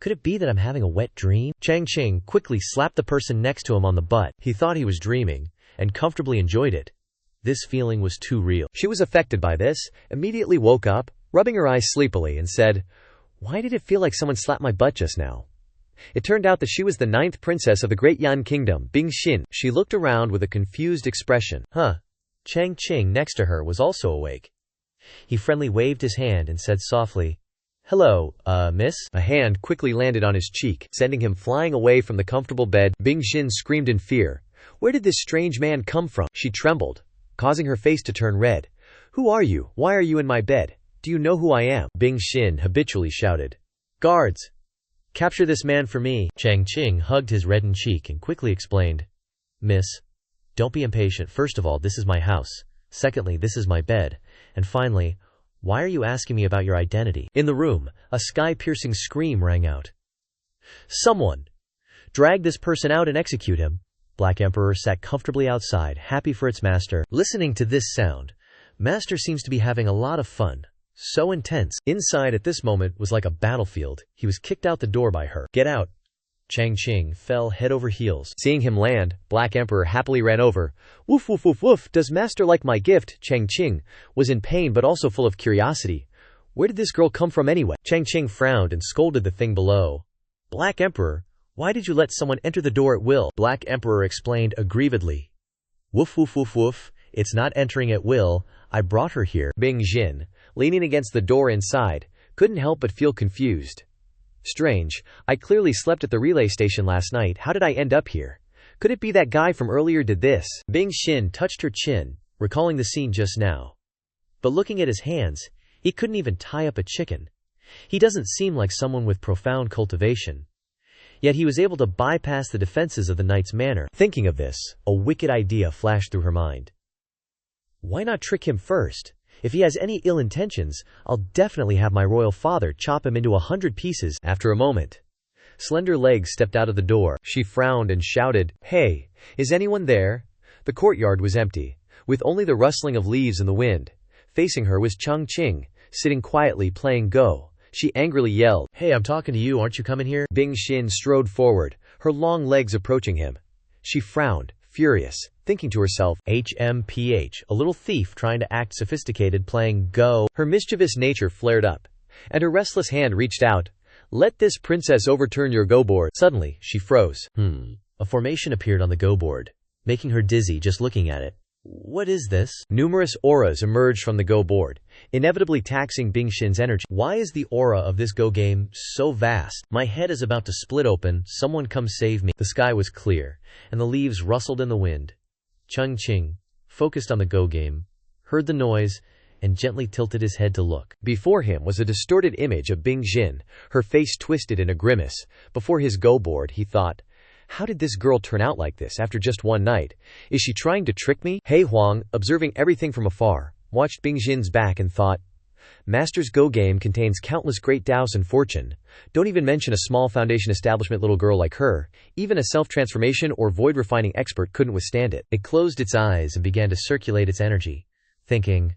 "Could it be that I'm having a wet dream?" Chang Qing quickly slapped the person next to him on the butt. He thought he was dreaming, and comfortably enjoyed it. This feeling was too real. She was affected by this, immediately woke up, rubbing her eyes sleepily, and said, "Why did it feel like someone slapped my butt just now?" It turned out that she was the 9th princess of the Great Yan Kingdom, Bing Xin. She looked around with a confused expression. Chang Qing next to her was also awake. He friendly waved his hand and said softly, "Hello, miss?" A hand quickly landed on his cheek, sending him flying away from the comfortable bed. Bing Xin screamed in fear. Where did this strange man come from? She trembled, causing her face to turn red. "Who are you? Why are you in my bed? Do you know who I am?" Bing Xin habitually shouted. "Guards! Capture this man for me." Chang Qing hugged his reddened cheek and quickly explained, "Miss, don't be impatient. First of all, this is my house. Secondly, this is my bed. And finally, why are you asking me about your identity?" In the room, a sky-piercing scream rang out. "Someone! Drag this person out and execute him." Black Emperor sat comfortably outside, happy for its master. Listening to this sound, Master seems to be having a lot of fun. So intense. Inside at this moment was like a battlefield. He was kicked out the door by her. "Get out." Chang Qing fell head over heels. Seeing him land, Black Emperor happily ran over. "Woof woof woof woof, does Master like my gift?" Chang Qing was in pain but also full of curiosity. Where did this girl come from anyway? Chang Qing frowned and scolded the thing below. "Black Emperor, why did you let someone enter the door at will?" Black Emperor explained aggrievedly. "Woof woof woof woof, it's not entering at will. I brought her here." Bing Xin, leaning against the door inside, couldn't help but feel confused. "Strange, I clearly slept at the relay station last night. How did I end up here? Could it be that guy from earlier did this?" Bing Xin touched her chin, recalling the scene just now. But looking at his hands, he couldn't even tie up a chicken. He doesn't seem like someone with profound cultivation. Yet he was able to bypass the defenses of the knight's manor. Thinking of this, a wicked idea flashed through her mind. Why not trick him first? If he has any ill intentions, I'll definitely have my royal father chop him into 100 pieces. After a moment, slender legs stepped out of the door. She frowned and shouted, "Hey, is anyone there?" The courtyard was empty, with only the rustling of leaves in the wind. Facing her was Chang Qing, sitting quietly playing Go. She angrily yelled, "Hey, I'm talking to you, aren't you coming here?" Bing Xin strode forward, her long legs approaching him. She frowned, furious, thinking to herself, HMPH, a little thief trying to act sophisticated playing Go. Her mischievous nature flared up, and her restless hand reached out. "Let this princess overturn your Go board." Suddenly, she froze. A formation appeared on the Go board, making her dizzy just looking at it. What is this? Numerous auras emerged from the Go board, inevitably taxing Bing Xin's energy. Why is the aura of this Go game so vast? My head is about to split open. Someone come save me. The sky was clear, and the leaves rustled in the wind. Chang Qing, focused on the Go game, heard the noise and gently tilted his head to look. Before him was a distorted image of Bing Xin, her face twisted in a grimace. Before his Go board, he thought, how did this girl turn out like this after just one night? Is she trying to trick me? He Huang, observing everything from afar, watched Bing Xin's back and thought, Master's Go game contains countless great doubts and fortune. Don't even mention a small foundation establishment little girl like her. Even a self-transformation or void-refining expert couldn't withstand it. It closed its eyes and began to circulate its energy, thinking,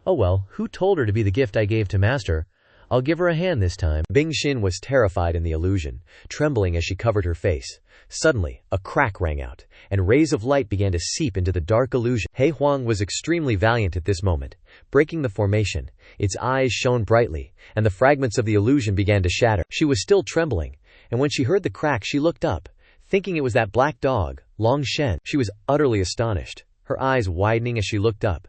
oh well, who told her to be the gift I gave to Master? I'll give her a hand this time. Bing Xin was terrified in the illusion, trembling as she covered her face. Suddenly, a crack rang out, and rays of light began to seep into the dark illusion. He Huang was extremely valiant at this moment, breaking the formation. Its eyes shone brightly, and the fragments of the illusion began to shatter. She was still trembling, and when she heard the crack she looked up, thinking it was that black dog, Long Shen. She was utterly astonished, her eyes widening as she looked up.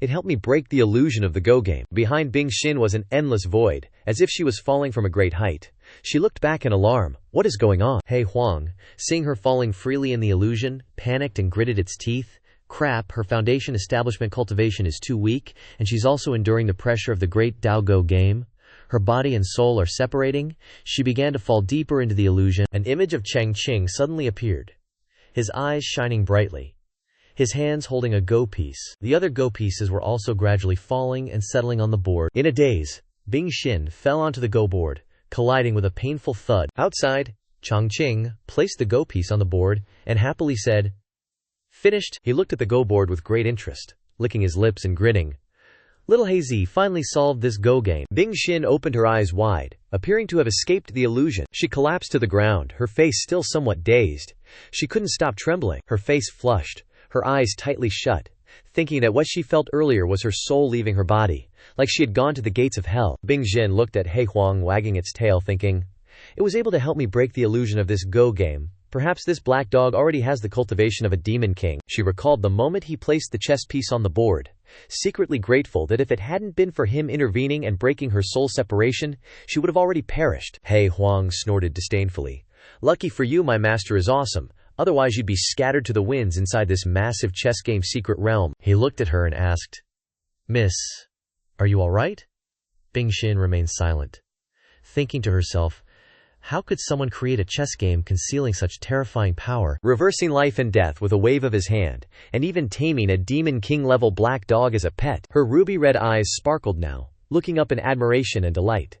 It helped me break the illusion of the Go game. Behind Bing Xin was an endless void, as if she was falling from a great height. She looked back in alarm. What is going on? He Huang, seeing her falling freely in the illusion, panicked and gritted its teeth. Crap, her foundation establishment cultivation is too weak, and she's also enduring the pressure of the great Dao Go game. Her body and soul are separating. She began to fall deeper into the illusion. An image of Chang Qing suddenly appeared, his eyes shining brightly, his hands holding a go piece. The other go pieces were also gradually falling and settling on the board. In a daze, Bing Xin fell onto the go board, colliding with a painful thud. Outside, Chang Qing placed the go piece on the board and happily said, "Finished." He looked at the go board with great interest, licking his lips and grinning. Little Hazy finally solved this go game. Bing Xin opened her eyes wide, appearing to have escaped the illusion. She collapsed to the ground, her face still somewhat dazed. She couldn't stop trembling, her face flushed, her eyes tightly shut, thinking that what she felt earlier was her soul leaving her body, like she had gone to the gates of hell. Bing Xin looked at He Huang wagging its tail, thinking, "It was able to help me break the illusion of this go game. Perhaps this black dog already has the cultivation of a demon king." She recalled the moment he placed the chess piece on the board, secretly grateful that if it hadn't been for him intervening and breaking her soul separation, she would have already perished. He Huang snorted disdainfully. "Lucky for you, my master is awesome. Otherwise you'd be scattered to the winds inside this massive chess game secret realm." He looked at her and asked, "Miss, are you all right?" Bing Xin remained silent, thinking to herself, how could someone create a chess game concealing such terrifying power, reversing life and death with a wave of his hand, and even taming a demon king-level black dog as a pet? Her ruby-red eyes sparkled now, looking up in admiration and delight.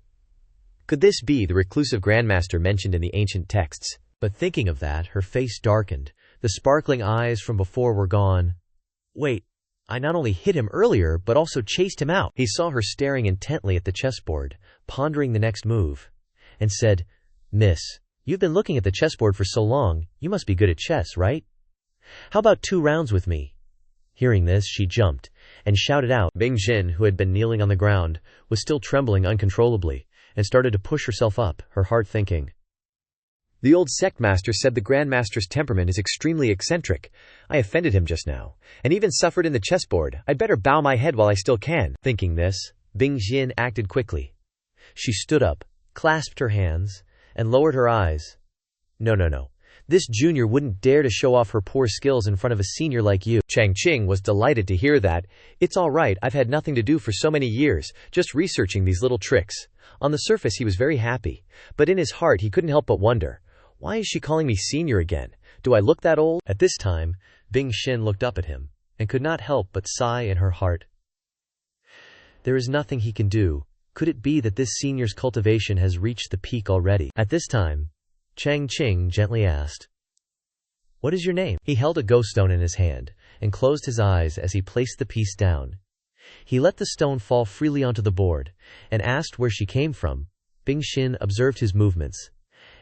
Could this be the reclusive grandmaster mentioned in the ancient texts? But thinking of that, her face darkened. The sparkling eyes from before were gone. "Wait, I not only hit him earlier, but also chased him out." He saw her staring intently at the chessboard, pondering the next move, and said, "Miss, you've been looking at the chessboard for so long, you must be good at chess, right? How about 2 rounds with me?" Hearing this, she jumped and shouted out. Bing Xin, who had been kneeling on the ground, was still trembling uncontrollably, and started to push herself up, her heart thinking, "The old sect master said the grandmaster's temperament is extremely eccentric. I offended him just now, and even suffered in the chessboard. I'd better bow my head while I still can." Thinking this, Bing Xin acted quickly. She stood up, clasped her hands, and lowered her eyes. No. This junior wouldn't dare to show off her poor skills in front of a senior like you." Chang Qing was delighted to hear that. "It's all right, I've had nothing to do for so many years, just researching these little tricks." On the surface he was very happy, but in his heart he couldn't help but wonder, why is she calling me senior again? Do I look that old? At this time, Bing Xin looked up at him, and could not help but sigh in her heart. There is nothing he can do. Could it be that this senior's cultivation has reached the peak already? At this time, Chang Qing gently asked, "What is your name?" He held a ghost stone in his hand, and closed his eyes as he placed the piece down. He let the stone fall freely onto the board, and asked where she came from. Bing Xin observed his movements,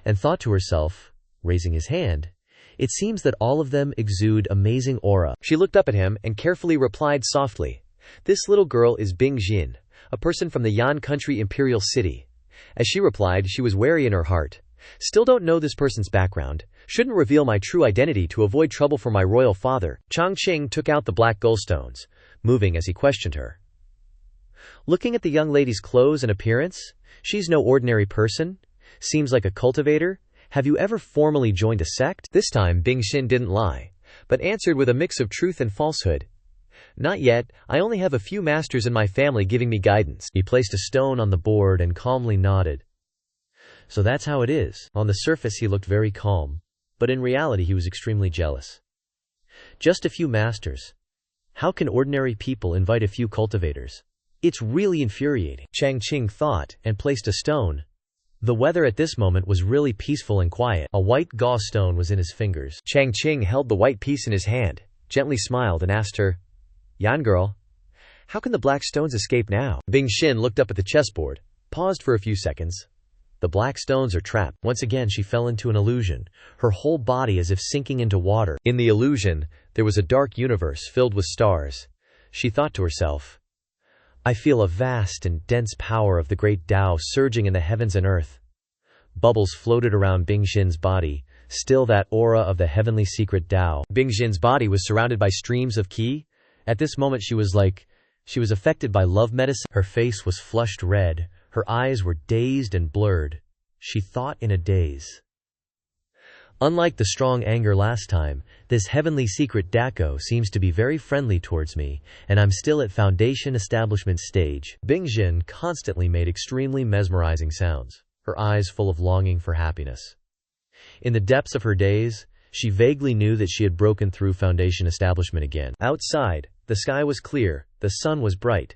and thought to herself, raising his hand, "It seems that all of them exude amazing aura." She looked up at him and carefully replied softly, "This little girl is Bing Xin, a person from the Yan country imperial city." As she replied, she was wary in her heart. "Still don't know this person's background. Shouldn't reveal my true identity to avoid trouble for my royal father." Chang Qing took out the black gallstones, moving as he questioned her. "Looking at the young lady's clothes and appearance, she's no ordinary person. Seems like a cultivator. Have you ever formally joined a sect?" This time Bing Xin didn't lie, but answered with a mix of truth and falsehood. "Not yet, I only have a few masters in my family giving me guidance." He placed a stone on the board and calmly nodded. "So that's how it is." On the surface he looked very calm, but in reality he was extremely jealous. Just a few masters. How can ordinary people invite a few cultivators? It's really infuriating, Chang Qing thought, and placed a stone. The weather at this moment was really peaceful and quiet. A white gauze stone was in his fingers. Chang Qing held the white piece in his hand, gently smiled and asked her, "Yan girl, how can the black stones escape now?" Bing Xin looked up at the chessboard, paused for a few seconds. "The black stones are trapped." Once again she fell into an illusion, her whole body as if sinking into water. In the illusion, there was a dark universe filled with stars. She thought to herself, "I feel a vast and dense power of the great Tao surging in the heavens and earth." Bubbles floated around Bing Xin's body, still that aura of the heavenly secret Tao. Bing Xin's body was surrounded by streams of qi. At this moment she was affected by love medicine. Her face was flushed red, her eyes were dazed and blurred. She thought in a daze. Unlike the strong anger last time, This heavenly secret Dako seems to be very friendly towards me, and I'm still at foundation establishment stage. Bingjin constantly made extremely mesmerizing sounds, her eyes full of longing for happiness. In the depths of her daze, she vaguely knew that she had broken through foundation establishment again. Outside, the sky was clear, the sun was bright,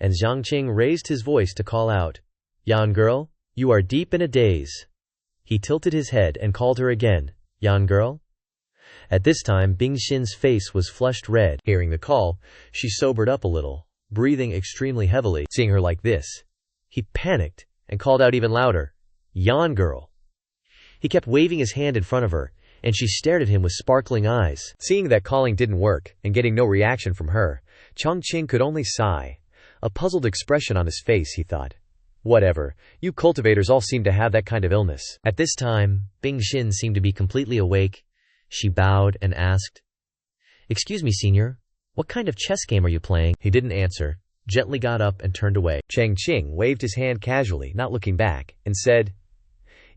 and Chang Qing raised his voice to call out, "Yan girl, you are deep in a daze." He tilted his head and called her again, "Yan girl?" At this time Bingxin's face was flushed red. Hearing the call, she sobered up a little, breathing extremely heavily. Seeing her like this, he panicked and called out even louder, "Yan girl." He kept waving his hand in front of her, and she stared at him with sparkling eyes. Seeing that calling didn't work, and getting no reaction from her, Chang Qing could only sigh. A puzzled expression on his face, he thought. Whatever, you cultivators all seem to have that kind of illness. At this time, Bingxin seemed to be completely awake. She bowed and asked, "Excuse me, senior, what kind of chess game are you playing?" He didn't answer, gently got up and turned away. Chang Qing waved his hand casually, not looking back, and said,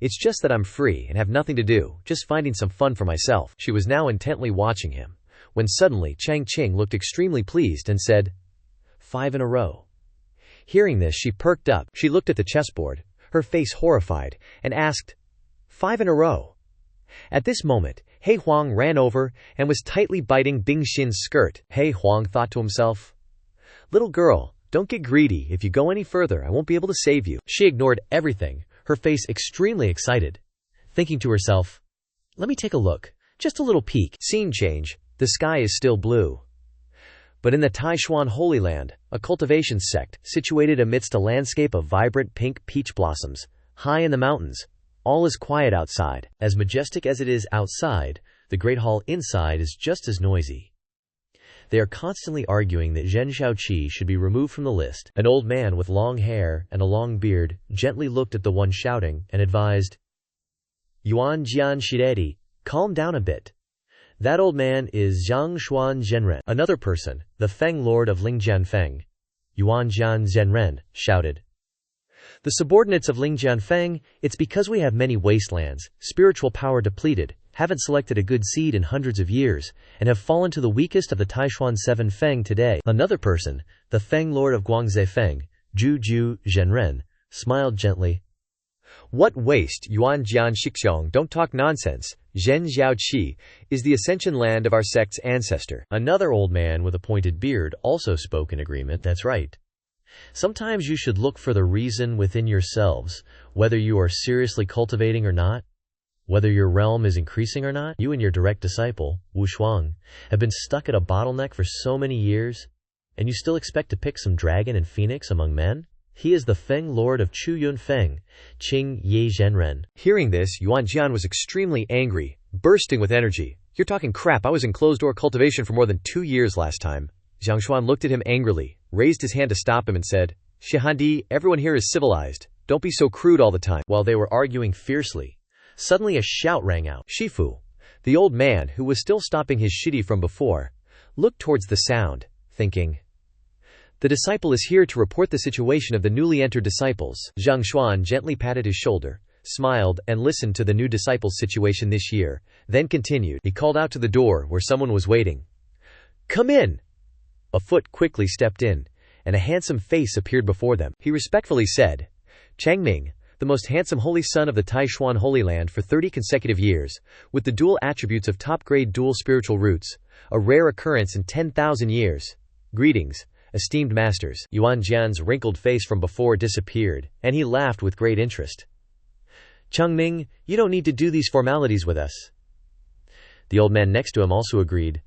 "It's just that I'm free and have nothing to do, just finding some fun for myself." She was now intently watching him, when suddenly Chang Qing looked extremely pleased and said, "5 in a row." Hearing this, she perked up. She looked at the chessboard, her face horrified, and asked, "5 in a row?" At this moment, He Huang ran over and was tightly biting Bingxin's skirt. He Huang thought to himself, "Little girl, don't get greedy. If you go any further, I won't be able to save you." She ignored everything, her face extremely excited, thinking to herself, "Let me take a look, just a little peek." Scene change, the sky is still blue. But in the Taishuan Holy Land, a cultivation sect, situated amidst a landscape of vibrant pink peach blossoms, high in the mountains, all is quiet outside. As majestic as it is outside, the great hall inside is just as noisy. They are constantly arguing that Zhen Xiaoqi should be removed from the list. An old man with long hair and a long beard gently looked at the one shouting and advised, "Yuan Jian Shidedi, calm down a bit. That old man is Zhang Xuan Zhenren." Another person, the Feng Lord of Lingjianfeng, Yuan Jian Zhenren, shouted, "The subordinates of Lingjianfeng, it's because we have many wastelands, spiritual power depleted, haven't selected a good seed in hundreds of years, and have fallen to the weakest of the Taishuan 7 Feng today." Another person, the Feng Lord of Guangzifeng, Ju Zhenren, smiled gently. "What waste, Yuan Jian Shixiong, don't talk nonsense. Zhen Xiaoqi is the ascension land of our sect's ancestor." Another old man with a pointed beard also spoke in agreement. "That's right. Sometimes you should look for the reason within yourselves, whether you are seriously cultivating or not, whether your realm is increasing or not. You and your direct disciple, Wu Shuang, have been stuck at a bottleneck for so many years, and you still expect to pick some dragon and phoenix among men? He is the Feng Lord of Chu Yunfeng, Qing Ye Zhenren." Hearing this, Yuan Jian was extremely angry, bursting with energy. "You're talking crap. I was in closed-door cultivation for more than 2 years last time." Zhang Xuan looked at him angrily, raised his hand to stop him and said, "Shihandi, everyone here is civilized. Don't be so crude all the time." While they were arguing fiercely, suddenly a shout rang out. Shifu, the old man who was still stopping his shidi from before, looked towards the sound, thinking, "The disciple is here to report the situation of the newly entered disciples." Zhang Xuan gently patted his shoulder, smiled, and listened to the new disciple's situation this year, then continued. He called out to the door where someone was waiting, "Come in!" A foot quickly stepped in, and a handsome face appeared before them. He respectfully said, "Changming, the most handsome holy son of the Taishuan Holy Land for 30 consecutive years, with the dual attributes of top-grade dual spiritual roots, a rare occurrence in 10,000 years. Greetings, esteemed masters." Yuan Jian's wrinkled face from before disappeared, and he laughed with great interest. "Changming, you don't need to do these formalities with us." The old man next to him also agreed.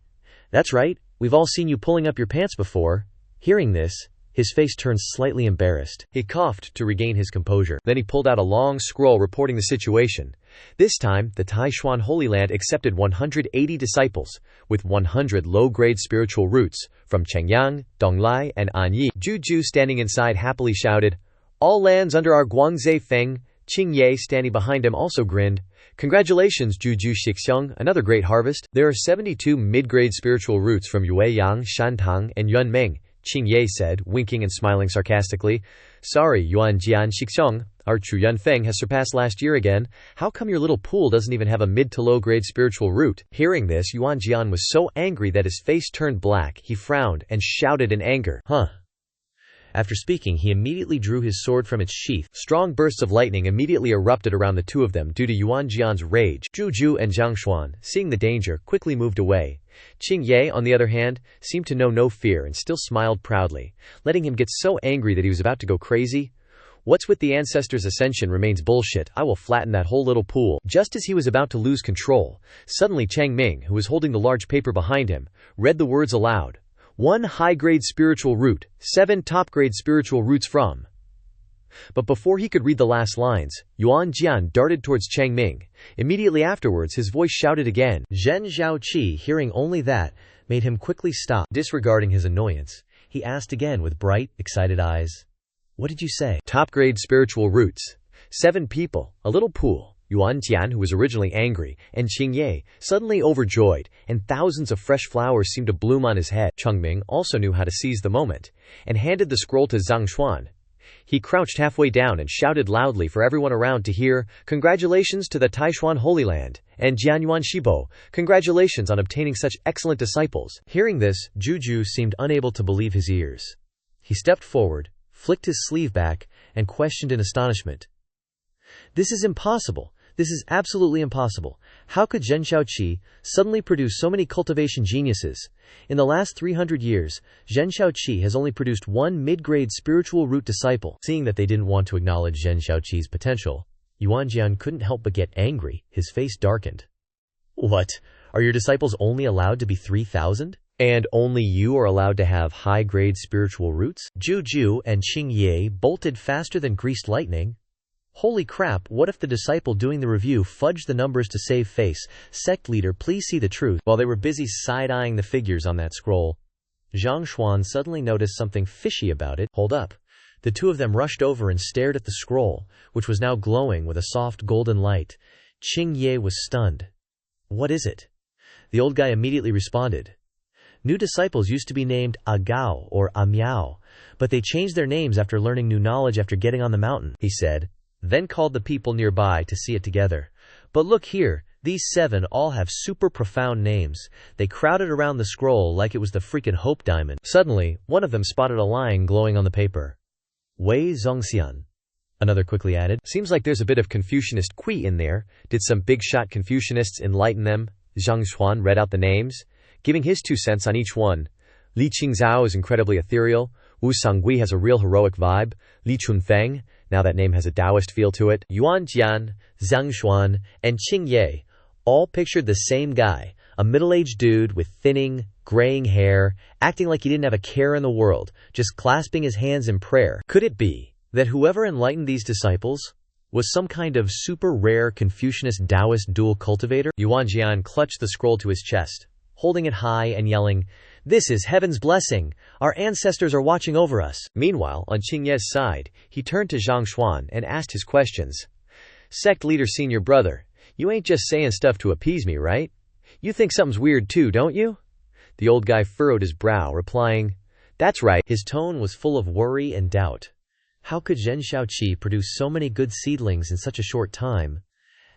"That's right, we've all seen you pulling up your pants before." Hearing this, his face turned slightly embarrassed. He coughed to regain his composure. Then he pulled out a long scroll reporting the situation. This time, the Taishuan Holy Land accepted 180 disciples, with 100 low-grade spiritual roots, from Chengyang, Donglai, and Anyi. Ju standing inside happily shouted, "All lands under our Guangzai Feng." Qingye standing behind him also grinned. "Congratulations, Juju Shixiang, another great harvest." "There are 72 mid-grade spiritual roots from Yueyang, Shantang, and Yunmeng," Qingye said, winking and smiling sarcastically. "Sorry, Yuan Jian Shixiang, Our Chu Yunfeng has surpassed last year again. How come your little pool doesn't even have a mid to low grade spiritual root? Hearing this, Yuan Jian was so angry that his face turned black. He frowned and shouted in anger, "Huh." After speaking, he immediately drew his sword from its sheath. Strong bursts of lightning immediately erupted around the two of them due to Yuan Jian's rage. Zhu Ju and Zhang Xuan, seeing the danger, quickly moved away. Qing Ye, on the other hand, seemed to know no fear and still smiled proudly, letting him get so angry that he was about to go crazy. What's with the ancestors' ascension remains bullshit. I will flatten that whole little pool. Just as he was about to lose control, suddenly Chang Ming, who was holding the large paper behind him, read the words aloud. 1 high-grade spiritual root, 7 top-grade spiritual roots from. But before he could read the last lines, Yuan Jian darted towards Chang Ming. Immediately afterwards his voice shouted again. Zhen Zhaoqi, hearing only that, made him quickly stop. Disregarding his annoyance, he asked again with bright, excited eyes. What did you say? Top-grade spiritual roots. 7 people, a little pool. Yuan Jian, who was originally angry, and Qing Ye, suddenly overjoyed, and thousands of fresh flowers seemed to bloom on his head. Cheng Ming also knew how to seize the moment, and handed the scroll to Zhang Xuan. He crouched halfway down and shouted loudly for everyone around to hear, "Congratulations to the Taishuan Holy Land, and Jianyuan Shibo, congratulations on obtaining such excellent disciples." Hearing this, Juju seemed unable to believe his ears. He stepped forward, flicked his sleeve back, and questioned in astonishment. "This is impossible. This is absolutely impossible. How could Zhen Xiaoqi suddenly produce so many cultivation geniuses? In the last 300 years, Zhen Xiaoqi has only produced 1 mid-grade spiritual root disciple." Seeing that they didn't want to acknowledge Zhen Xiaoqi's potential, Yuan Jian couldn't help but get angry. His face darkened. "What? Are your disciples only allowed to be 3,000? And only you are allowed to have high-grade spiritual roots?" Juju and Qing Ye bolted faster than greased lightning. Holy crap, what if the disciple doing the review fudged the numbers to save face? Sect leader, please see the truth. While they were busy side-eyeing the figures on that scroll, Zhang Xuan suddenly noticed something fishy about it. Hold up. The two of them rushed over and stared at the scroll, which was now glowing with a soft golden light. Qing Ye was stunned. What is it? The old guy immediately responded. New disciples used to be named Agao or Amiao, but they changed their names after learning new knowledge after getting on the mountain, he said. Then called the people nearby to see it together. But look here, these 7 all have super profound names. They crowded around the scroll like it was the freaking Hope Diamond. Suddenly, one of them spotted a line glowing on the paper. Wei Zongxian. Another quickly added. Seems like there's a bit of Confucianist qui in there. Did some big shot Confucianists enlighten them? Zhang Xuan read out the names, giving his 2 cents on each one. Li Qingzhao is incredibly ethereal. Wu Sangui has a real heroic vibe. Li Chunfeng, now that name has a Taoist feel to it. Yuan Jian, Zhang Xuan, and Qing Ye all pictured the same guy, a middle-aged dude with thinning, graying hair, acting like he didn't have a care in the world, just clasping his hands in prayer. Could it be that whoever enlightened these disciples was some kind of super rare Confucianist Taoist dual cultivator? Yuan Jian clutched the scroll to his chest, holding it high and yelling, "This is heaven's blessing! Our ancestors are watching over us." Meanwhile, on Qing Ye's side, he turned to Zhang Xuan and asked his questions. "Sect leader senior brother, you ain't just saying stuff to appease me, right? You think something's weird too, don't you?" The old guy furrowed his brow, replying, "That's right." His tone was full of worry and doubt. How could Zhen Xiaoqi produce so many good seedlings in such a short time?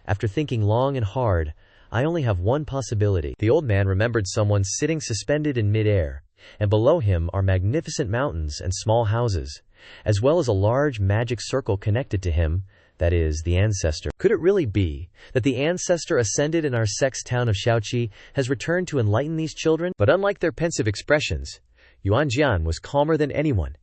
After thinking long and hard, I only have one possibility. The old man remembered someone sitting suspended in mid-air, and below him are magnificent mountains and small houses, as well as a large magic circle connected to him, that is, the ancestor. Could it really be that the ancestor ascended in our sect's town of Xiaoqi has returned to enlighten these children? But unlike their pensive expressions, Yuan Jian was calmer than anyone.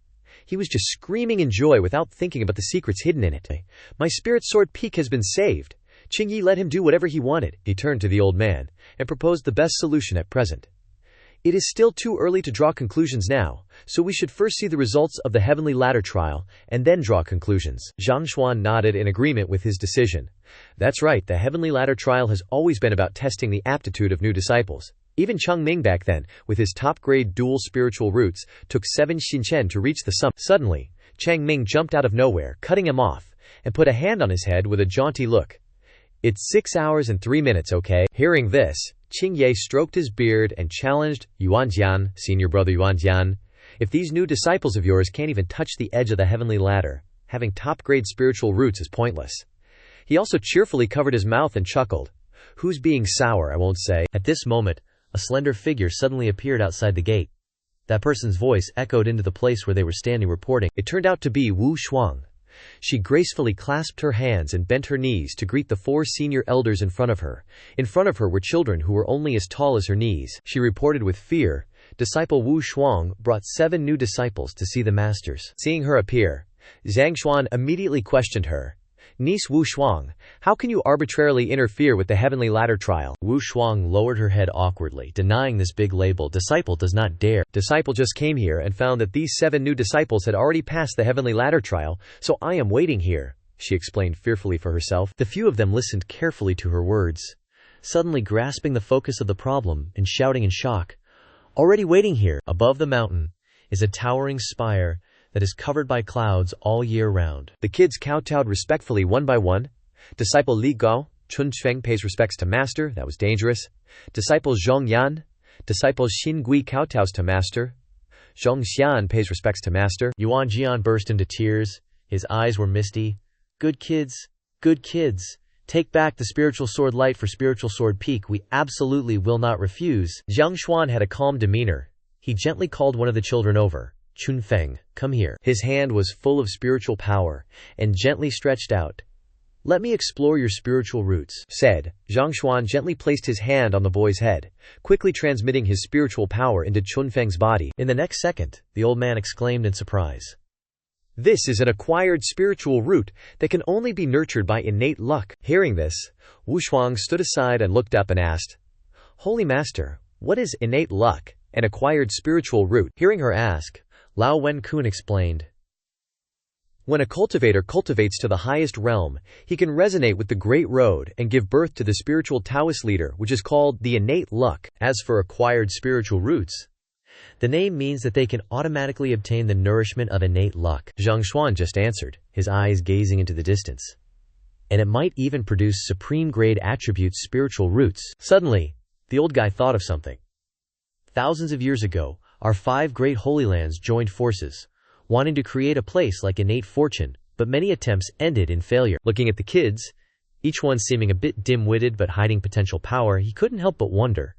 He was just screaming in joy without thinking about the secrets hidden in it. "My spirit sword peak has been saved. Qing Yi let him do whatever he wanted." He turned to the old man and proposed the best solution at present. "It is still too early to draw conclusions now, so we should first see the results of the heavenly ladder trial and then draw conclusions." Zhang Xuan nodded in agreement with his decision. That's right, the heavenly ladder trial has always been about testing the aptitude of new disciples. Even Cheng Ming back then, with his top-grade dual spiritual roots, took 7 Xinchen to reach the summit. Suddenly, Cheng Ming jumped out of nowhere, cutting him off, and put a hand on his head with a jaunty look. "It's 6 hours and 3 minutes, okay?" Hearing this, Qing Ye stroked his beard and challenged, "Yuan Jian, senior brother Yuan Jian, if these new disciples of yours can't even touch the edge of the heavenly ladder, having top-grade spiritual roots is pointless. He also cheerfully covered his mouth and chuckled. Who's being sour, I won't say. At this moment, a slender figure suddenly appeared outside the gate. That person's voice echoed into the place where they were standing reporting. It turned out to be Wu Shuang. She gracefully clasped her hands and bent her knees to greet the 4 senior elders in front of her. In front of her were children who were only as tall as her knees. She reported with fear, disciple Wu Shuang brought 7 new disciples to see the masters. Seeing her appear, Zhang Xuan immediately questioned her. Niece Wu Shuang, how can you arbitrarily interfere with the heavenly ladder trial? Wu Shuang lowered her head awkwardly, denying this big label. Disciple does not dare. Disciple just came here and found that these 7 new disciples had already passed the heavenly ladder trial, so I am waiting here, she explained fearfully for herself. The few of them listened carefully to her words, suddenly grasping the focus of the problem and shouting in shock. Already waiting here, above the mountain, is a towering spire that is covered by clouds all year round. The kids kowtowed respectfully one by one. Disciple Li Gao, Chun Feng pays respects to master, that was dangerous. Disciple Zhong Yan. Disciple Xin Gui kowtows to master. Zhong Xian pays respects to master. Yuan Jian burst into tears. His eyes were misty. Good kids, take back the spiritual sword light for spiritual sword peak. We absolutely will not refuse. Jiang Xuan had a calm demeanor. He gently called one of the children over. Chun Feng, come here. His hand was full of spiritual power and gently stretched out. Let me explore your spiritual roots, said. Zhang Xuan gently placed his hand on the boy's head, quickly transmitting his spiritual power into Chun Feng's body. In the next second, the old man exclaimed in surprise. This is an acquired spiritual root that can only be nurtured by innate luck. Hearing this, Wu Shuang stood aside and looked up and asked, Holy Master, what is innate luck, an acquired spiritual root? Hearing her ask, Lao Wen Kun explained, when a cultivator cultivates to the highest realm, he can resonate with the Great Road and give birth to the spiritual Taoist leader, which is called the innate luck. As for acquired spiritual roots, the name means that they can automatically obtain the nourishment of innate luck. Zhang Xuan just answered, his eyes gazing into the distance. And it might even produce supreme grade attributes spiritual roots. Suddenly, the old guy thought of something. Thousands of years ago, our 5 great holy lands joined forces, wanting to create a place like innate fortune, but many attempts ended in failure. Looking at the kids, each one seeming a bit dim-witted but hiding potential power, he couldn't help but wonder,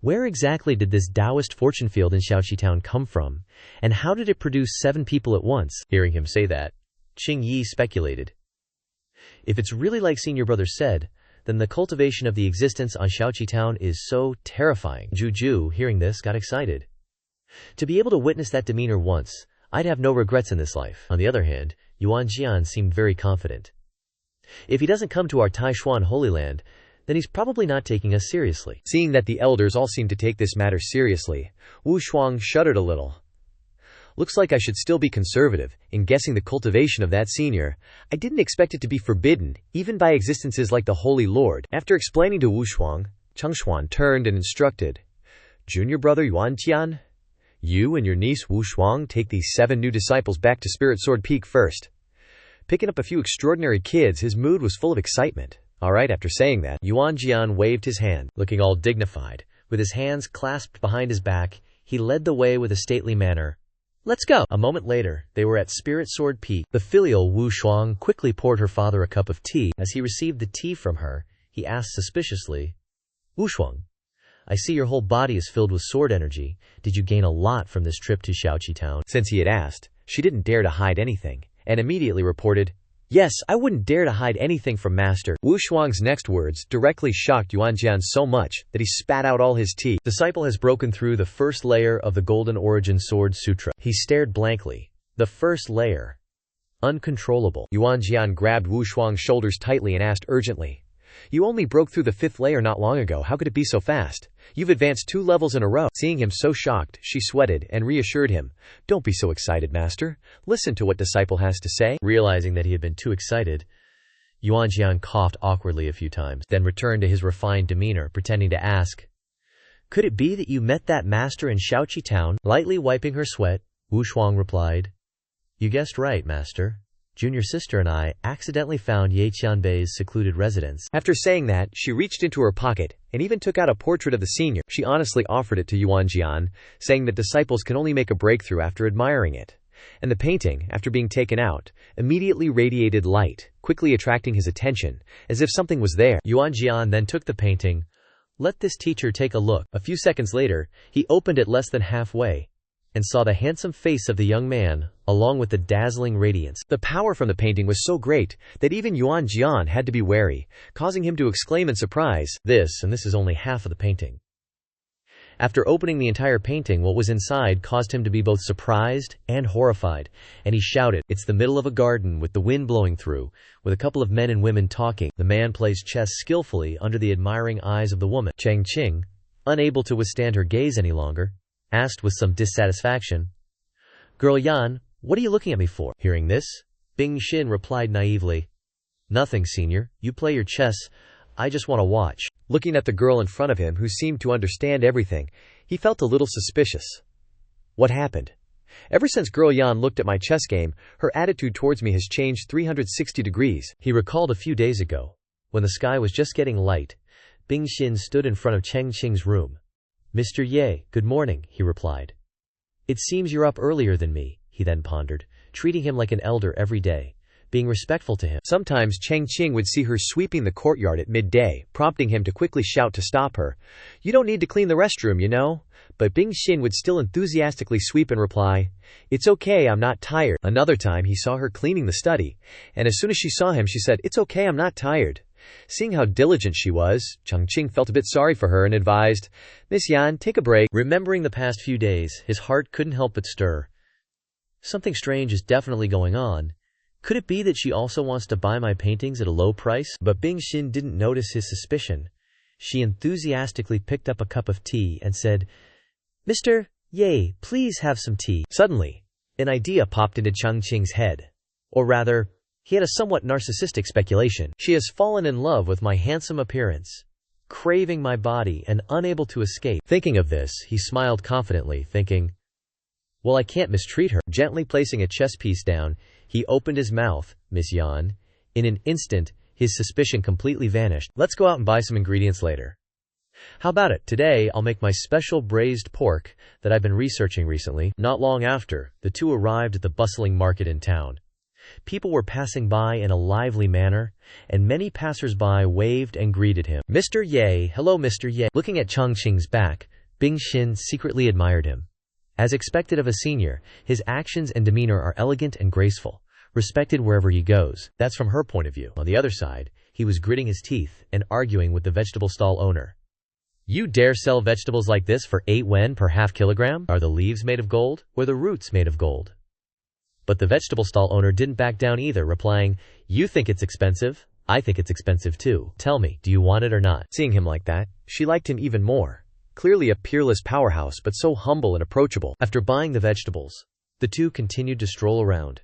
where exactly did this Taoist fortune field in Shaoqi Town come from, and how did it produce 7 people at once? Hearing him say that, Qing Yi speculated. If it's really like senior brother said, then the cultivation of the existence on Shaoqi Town is so terrifying. Juju, hearing this, got excited. To be able to witness that demeanor once, I'd have no regrets in this life. On the other hand, Yuan Jian seemed very confident. If he doesn't come to our Taishuan Holy Land, then he's probably not taking us seriously. Seeing that the elders all seemed to take this matter seriously, Wu Shuang shuddered a little. Looks like I should still be conservative in guessing the cultivation of that senior. I didn't expect it to be forbidden, even by existences like the Holy Lord. After explaining to Wu Shuang, Chang Xuan turned and instructed, Junior brother Yuan Jian, you and your niece Wu Shuang take these 7 new disciples back to Spirit Sword Peak first. Picking up a few extraordinary kids, his mood was full of excitement. Alright, after saying that, Yuan Jian waved his hand, looking all dignified. With his hands clasped behind his back, he led the way with a stately manner. Let's go! A moment later, they were at Spirit Sword Peak. The filial Wu Shuang quickly poured her father a cup of tea. As he received the tea from her, he asked suspiciously, Wu Shuang, I see your whole body is filled with sword energy. Did you gain a lot from this trip to Shaoqi Town? Since he had asked, she didn't dare to hide anything, and immediately reported, Yes, I wouldn't dare to hide anything from Master. Wu Shuang's next words directly shocked Yuan Jian so much that he spat out all his tea. Disciple has broken through the first layer of the Golden Origin Sword Sutra. He stared blankly. The first layer. Uncontrollable. Yuan Jian grabbed Wu Shuang's shoulders tightly and asked urgently, You only broke through the 5th layer not long ago. How could it be so fast? You've advanced 2 levels in a row. Seeing him so shocked, she sweated and reassured him. Don't be so excited, Master. Listen to what disciple has to say. Realizing that he had been too excited, Yuan Jian coughed awkwardly a few times, then returned to his refined demeanor, pretending to ask, Could it be that you met that master in Shaoqi Town? Lightly wiping her sweat, Wu Shuang replied, You guessed right, Master. Junior sister and I accidentally found Ye Qianbei's secluded residence. After saying that, she reached into her pocket and even took out a portrait of the senior. She honestly offered it to Yuan Jian, saying that disciples can only make a breakthrough after admiring it. and the painting, after being taken out, immediately radiated light, quickly attracting his attention, as if something was there. Yuan Jian then took the painting. Let this teacher take a look. A few seconds later, he opened it less than halfway, and saw the handsome face of the young man, along with the dazzling radiance. The power from the painting was so great that even Yuan Jian had to be wary, causing him to exclaim in surprise, "This, and this is only half of the painting." After opening the entire painting, what was inside caused him to be both surprised and horrified, and he shouted, "It's the middle of a garden with the wind blowing through, with a couple of men and women talking. The man plays chess skillfully under the admiring eyes of the woman." Chang Qing, unable to withstand her gaze any longer, asked with some dissatisfaction, "Girl Yan, what are you looking at me for?" Hearing this, Bing Xin replied naively, "Nothing, senior. You play your chess. I just want to watch." Looking at the girl in front of him, who seemed to understand everything, he felt a little suspicious. What happened? Ever since Girl Yan looked at my chess game, her attitude towards me has changed 360 degrees. He recalled a few days ago, when the sky was just getting light, Bing Xin stood in front of Chang Qing's room. "Mr. Ye, good morning," he replied. "It seems you're up earlier than me," he then pondered, treating him like an elder every day, being respectful to him. Sometimes Chang Qing would see her sweeping the courtyard at midday, prompting him to quickly shout to stop her, "You don't need to clean the restroom, you know." But Bing Xin would still enthusiastically sweep and reply, "It's okay, I'm not tired." Another time he saw her cleaning the study, and as soon as she saw him she said, "It's okay, I'm not tired." Seeing how diligent she was, Chang Qing felt a bit sorry for her and advised, "Miss Yan, take a break." Remembering the past few days, his heart couldn't help but stir. Something strange is definitely going on. Could it be that she also wants to buy my paintings at a low price? But Bing Xin didn't notice his suspicion. She enthusiastically picked up a cup of tea and said, "Mr. Ye, please have some tea." Suddenly, an idea popped into Chang Qing's head. Or rather, he had a somewhat narcissistic speculation. She has fallen in love with my handsome appearance, craving my body and unable to escape. Thinking of this, he smiled confidently, thinking, "Well, I can't mistreat her." Gently placing a chess piece down, he opened his mouth. "Miss Yan." In an instant, his suspicion completely vanished. "Let's go out and buy some ingredients later. How about it? Today, I'll make my special braised pork that I've been researching recently." Not long after, the two arrived at the bustling market in town. People were passing by in a lively manner, and many passers-by waved and greeted him. "Mr. Ye, hello Mr. Ye." Looking at Chang Qing's back, Bing Xin secretly admired him. As expected of a senior, his actions and demeanor are elegant and graceful, respected wherever he goes. That's from her point of view. On the other side, he was gritting his teeth and arguing with the vegetable stall owner. "You dare sell vegetables like this for 8 yuan per half kilogram? Are the leaves made of gold, or the roots made of gold?" But the vegetable stall owner didn't back down either, replying, "You think it's expensive? I think it's expensive too. Tell me, do you want it or not?" Seeing him like that, she liked him even more. Clearly a peerless powerhouse, but so humble and approachable. After buying the vegetables, the two continued to stroll around.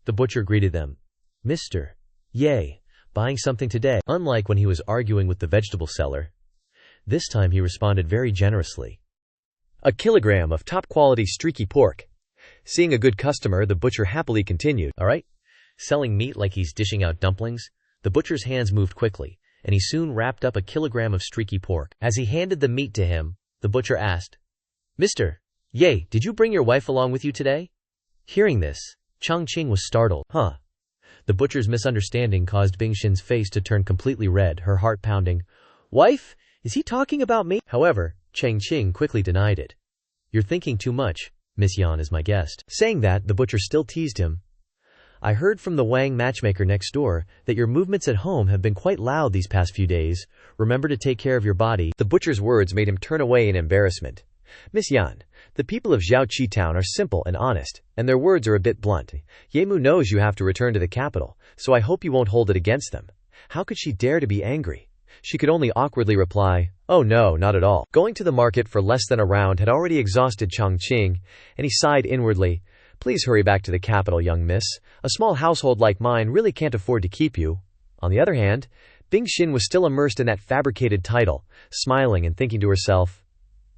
The butcher greeted them. "Mr. Ye, buying something today?" Unlike when he was arguing with the vegetable seller, this time he responded very generously. "A kilogram of top-quality streaky pork." Seeing a good customer, the butcher happily continued, "All right?" Selling meat like he's dishing out dumplings, the butcher's hands moved quickly, and he soon wrapped up a kilogram of streaky pork. As he handed the meat to him, the butcher asked, "Mr. Ye, did you bring your wife along with you today?" Hearing this, Chang Qing was startled. "Huh?" The butcher's misunderstanding caused Bing Xin's face to turn completely red, her heart pounding. "Wife? Is he talking about me?" However, Chang Qing quickly denied it. "You're thinking too much. Miss Yan is my guest." Saying that, the butcher still teased him. "I heard from the Wang matchmaker next door that your movements at home have been quite loud these past few days. Remember to take care of your body." The butcher's words made him turn away in embarrassment. "Miss Yan, the people of Zhaoqi town are simple and honest, and their words are a bit blunt. Yemu knows you have to return to the capital, so I hope you won't hold it against them." How could she dare to be angry? She could only awkwardly reply, "Oh no, not at all." Going to the market for less than a round had already exhausted Chang Qing, and he sighed inwardly. "Please hurry back to the capital, young miss. A small household like mine really can't afford to keep you." On the other hand, Bing Xin was still immersed in that fabricated title, smiling and thinking to herself,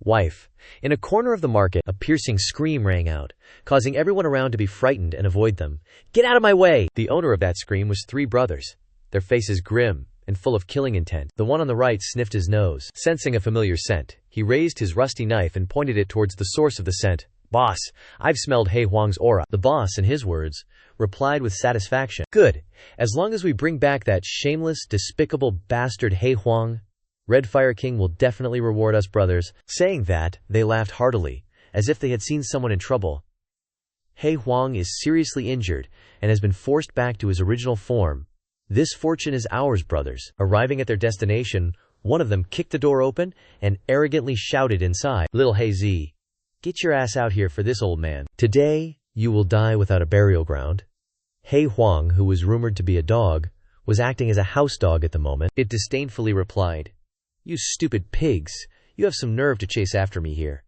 "Wife." In a corner of the market, a piercing scream rang out, causing everyone around to be frightened and avoid them. "Get out of my way!" The owner of that scream was 3 brothers, their faces grim and full of killing intent. The one on the right sniffed his nose. Sensing a familiar scent, he raised his rusty knife and pointed it towards the source of the scent. "Boss, I've smelled He Huang's aura." The boss, in his words, replied with satisfaction. "Good. As long as we bring back that shameless, despicable bastard He Huang, Red Fire King will definitely reward us brothers." Saying that, they laughed heartily, as if they had seen someone in trouble. He Huang is seriously injured and has been forced back to his original form. This fortune is ours, brothers. Arriving at their destination, one of them kicked the door open and arrogantly shouted inside, "Little Hazy, get your ass out here for this old man. Today, you will die without a burial ground." He Huang, who was rumored to be a dog, was acting as a house dog at the moment. It disdainfully replied, "You stupid pigs, you have some nerve to chase after me here."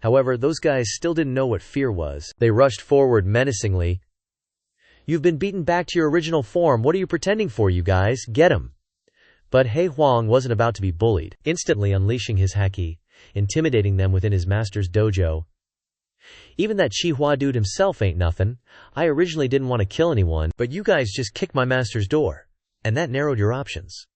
However, those guys still didn't know what fear was. They rushed forward menacingly. "You've been beaten back to your original form. What are you pretending for, you guys? Get him." But He Huang wasn't about to be bullied, instantly unleashing his haki, intimidating them within his master's dojo. "Even that Chihua dude himself ain't nothing. I originally didn't want to kill anyone, but you guys just kicked my master's door, and that narrowed your options."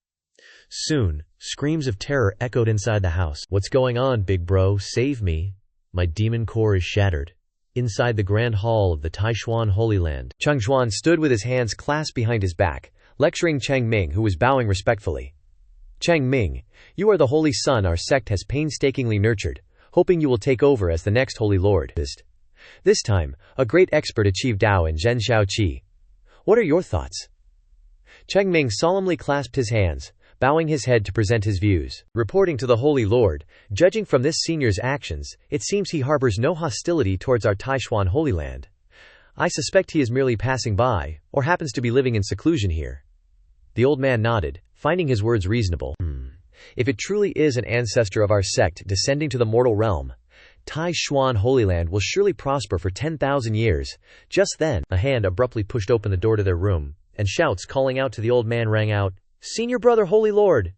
Soon, screams of terror echoed inside the house. "What's going on, big bro? Save me. My demon core is shattered." Inside the grand hall of the Taishuan Holy Land, Chang Qing stood with his hands clasped behind his back, lecturing Chang Ming, who was bowing respectfully. "Chang Ming, you are the holy son our sect has painstakingly nurtured, hoping you will take over as the next holy lord. This time, a great expert achieved Dao in Zhenxiao Qi. What are your thoughts?" Chang Ming solemnly clasped his hands, bowing his head to present his views. Reporting to the Holy Lord, "Judging from this senior's actions, it seems he harbors no hostility towards our Taishuan Holy Land. I suspect he is merely passing by, or happens to be living in seclusion here." The old man nodded, finding his words reasonable. If it truly is an ancestor of our sect descending to the mortal realm, Taishuan Holy Land will surely prosper for 10,000 years. Just then, a hand abruptly pushed open the door to their room, and shouts calling out to the old man rang out, "Senior brother, Holy Lord!"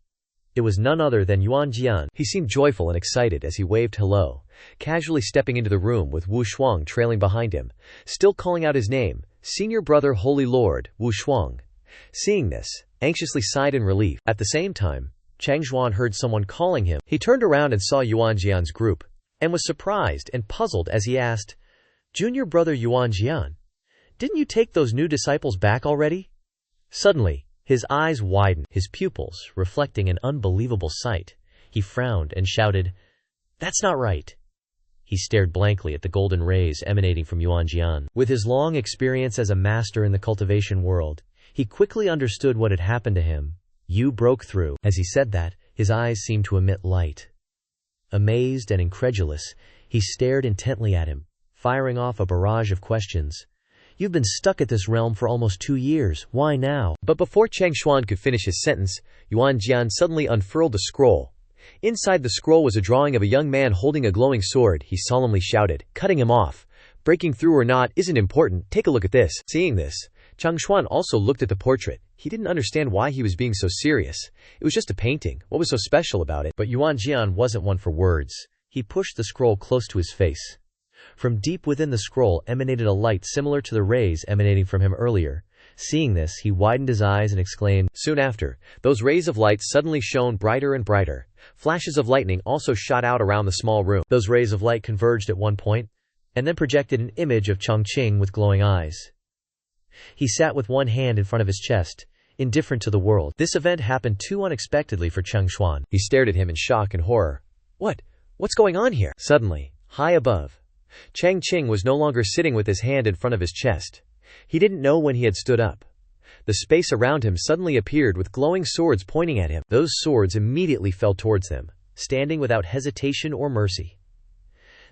It was none other than Yuan Jian. He seemed joyful and excited as he waved hello, casually stepping into the room with Wu Shuang trailing behind him, still calling out his name, "Senior brother, Holy Lord, Wu Shuang." Seeing this, anxiously sighed in relief. At the same time, Chang Xuan heard someone calling him. He turned around and saw Yuan Jian's group, and was surprised and puzzled as he asked, "Junior brother Yuan Jian, didn't you take those new disciples back already?" Suddenly, his eyes widened, his pupils reflecting an unbelievable sight. He frowned and shouted, "That's not right." He stared blankly at the golden rays emanating from Yuan Jian. With his long experience as a master in the cultivation world, he quickly understood what had happened to him. Yu broke through. As he said that, his eyes seemed to emit light. Amazed and incredulous, he stared intently at him, firing off a barrage of questions. "You've been stuck at this realm for almost 2 years. Why now?" But before Chang Xuan could finish his sentence, Yuan Jian suddenly unfurled a scroll. Inside the scroll was a drawing of a young man holding a glowing sword. He solemnly shouted, cutting him off, "Breaking through or not isn't important. Take a look at this." Seeing this, Chang Xuan also looked at the portrait. He didn't understand why he was being so serious. It was just a painting. What was so special about it? But Yuan Jian wasn't one for words. He pushed the scroll close to his face. From deep within the scroll emanated a light similar to the rays emanating from him earlier. Seeing this, he widened his eyes and exclaimed. Soon after, those rays of light suddenly shone brighter and brighter. Flashes of lightning also shot out around the small room. Those rays of light converged at one point, and then projected an image of Chang Qing with glowing eyes. He sat with one hand in front of his chest, indifferent to the world. This event happened too unexpectedly for Chang Xuan. He stared at him in shock and horror. What's going on here?" Suddenly, high above, Chang Qing was no longer sitting with his hand in front of his chest. He didn't know when he had stood up. The space around him suddenly appeared with glowing swords pointing at him. Those swords immediately fell towards them, standing without hesitation or mercy.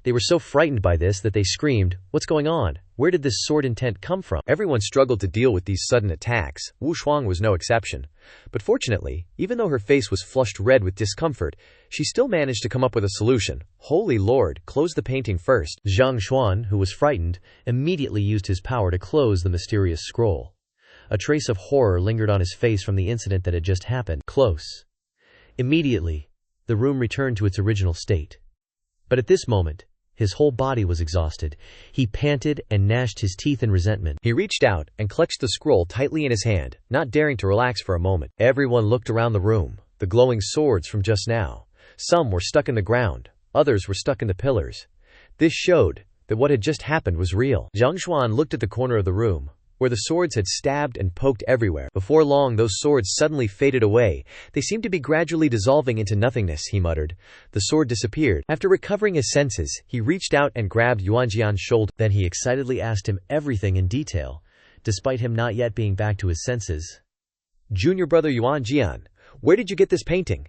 They were so frightened by this that they screamed, "What's going on? Where did this sword intent come from?" Everyone struggled to deal with these sudden attacks. Wu Shuang was no exception. But fortunately, even though her face was flushed red with discomfort, she still managed to come up with a solution. "Holy Lord, close the painting first." Zhang Xuan, who was frightened, immediately used his power to close the mysterious scroll. A trace of horror lingered on his face from the incident that had just happened. Close. Immediately, the room returned to its original state. But at this moment, his whole body was exhausted. He panted and gnashed his teeth in resentment. He reached out and clutched the scroll tightly in his hand, not daring to relax for a moment. Everyone looked around the room. The glowing swords from just now. Some were stuck in the ground. Others were stuck in the pillars. This showed that what had just happened was real. Zhang Xuan looked at the corner of the room, where the swords had stabbed and poked everywhere. Before long, those swords suddenly faded away. They seemed to be gradually dissolving into nothingness, he muttered. The sword disappeared. After recovering his senses, he reached out and grabbed Yuanjian's shoulder. Then he excitedly asked him everything in detail, despite him not yet being back to his senses. Junior brother Yuanjian, where did you get this painting?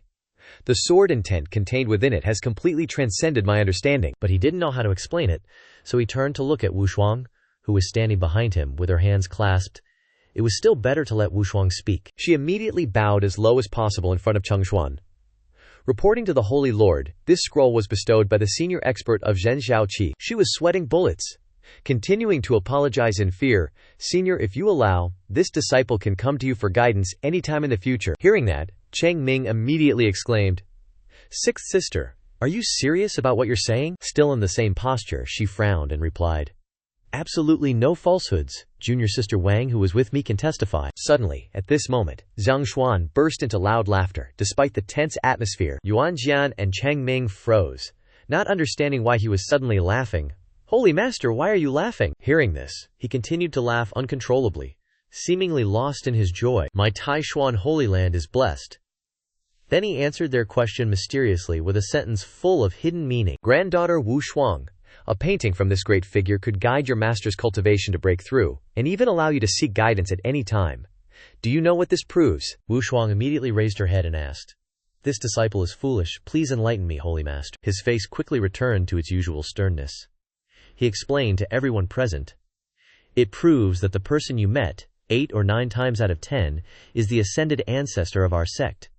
The sword intent contained within it has completely transcended my understanding. But he didn't know how to explain it, so he turned to look at Wu Shuang, who was standing behind him with her hands clasped. It was still better to let Wu Shuang speak. She immediately bowed as low as possible in front of Chang Xuan. Reporting to the Holy Lord, this scroll was bestowed by the senior expert of Zhen Xiaoqi. She was sweating bullets. Continuing to apologize in fear, Senior, if you allow, this disciple can come to you for guidance anytime in the future. Hearing that, Chang Ming immediately exclaimed, Sixth sister, are you serious about what you're saying? Still in the same posture, she frowned and replied, Absolutely no falsehoods. Junior sister Wang, who was with me, can testify. Suddenly, at this moment, Zhang Xuan burst into loud laughter. Despite the tense atmosphere, Yuanjian and Chang Ming froze, not understanding why he was suddenly laughing. Holy Master, why are you laughing? Hearing this, he continued to laugh uncontrollably, seemingly lost in his joy. My Taishuan Holy Land is blessed. Then he answered their question mysteriously with a sentence full of hidden meaning. Granddaughter Wu Shuang, a painting from this great figure could guide your master's cultivation to break through, and even allow you to seek guidance at any time. Do you know what this proves? Wu Shuang immediately raised her head and asked, This disciple is foolish. Please enlighten me, Holy Master. His face quickly returned to its usual sternness. He explained to everyone present, It proves that the person you met, 8 or 9 times out of 10, is the ascended ancestor of our sect.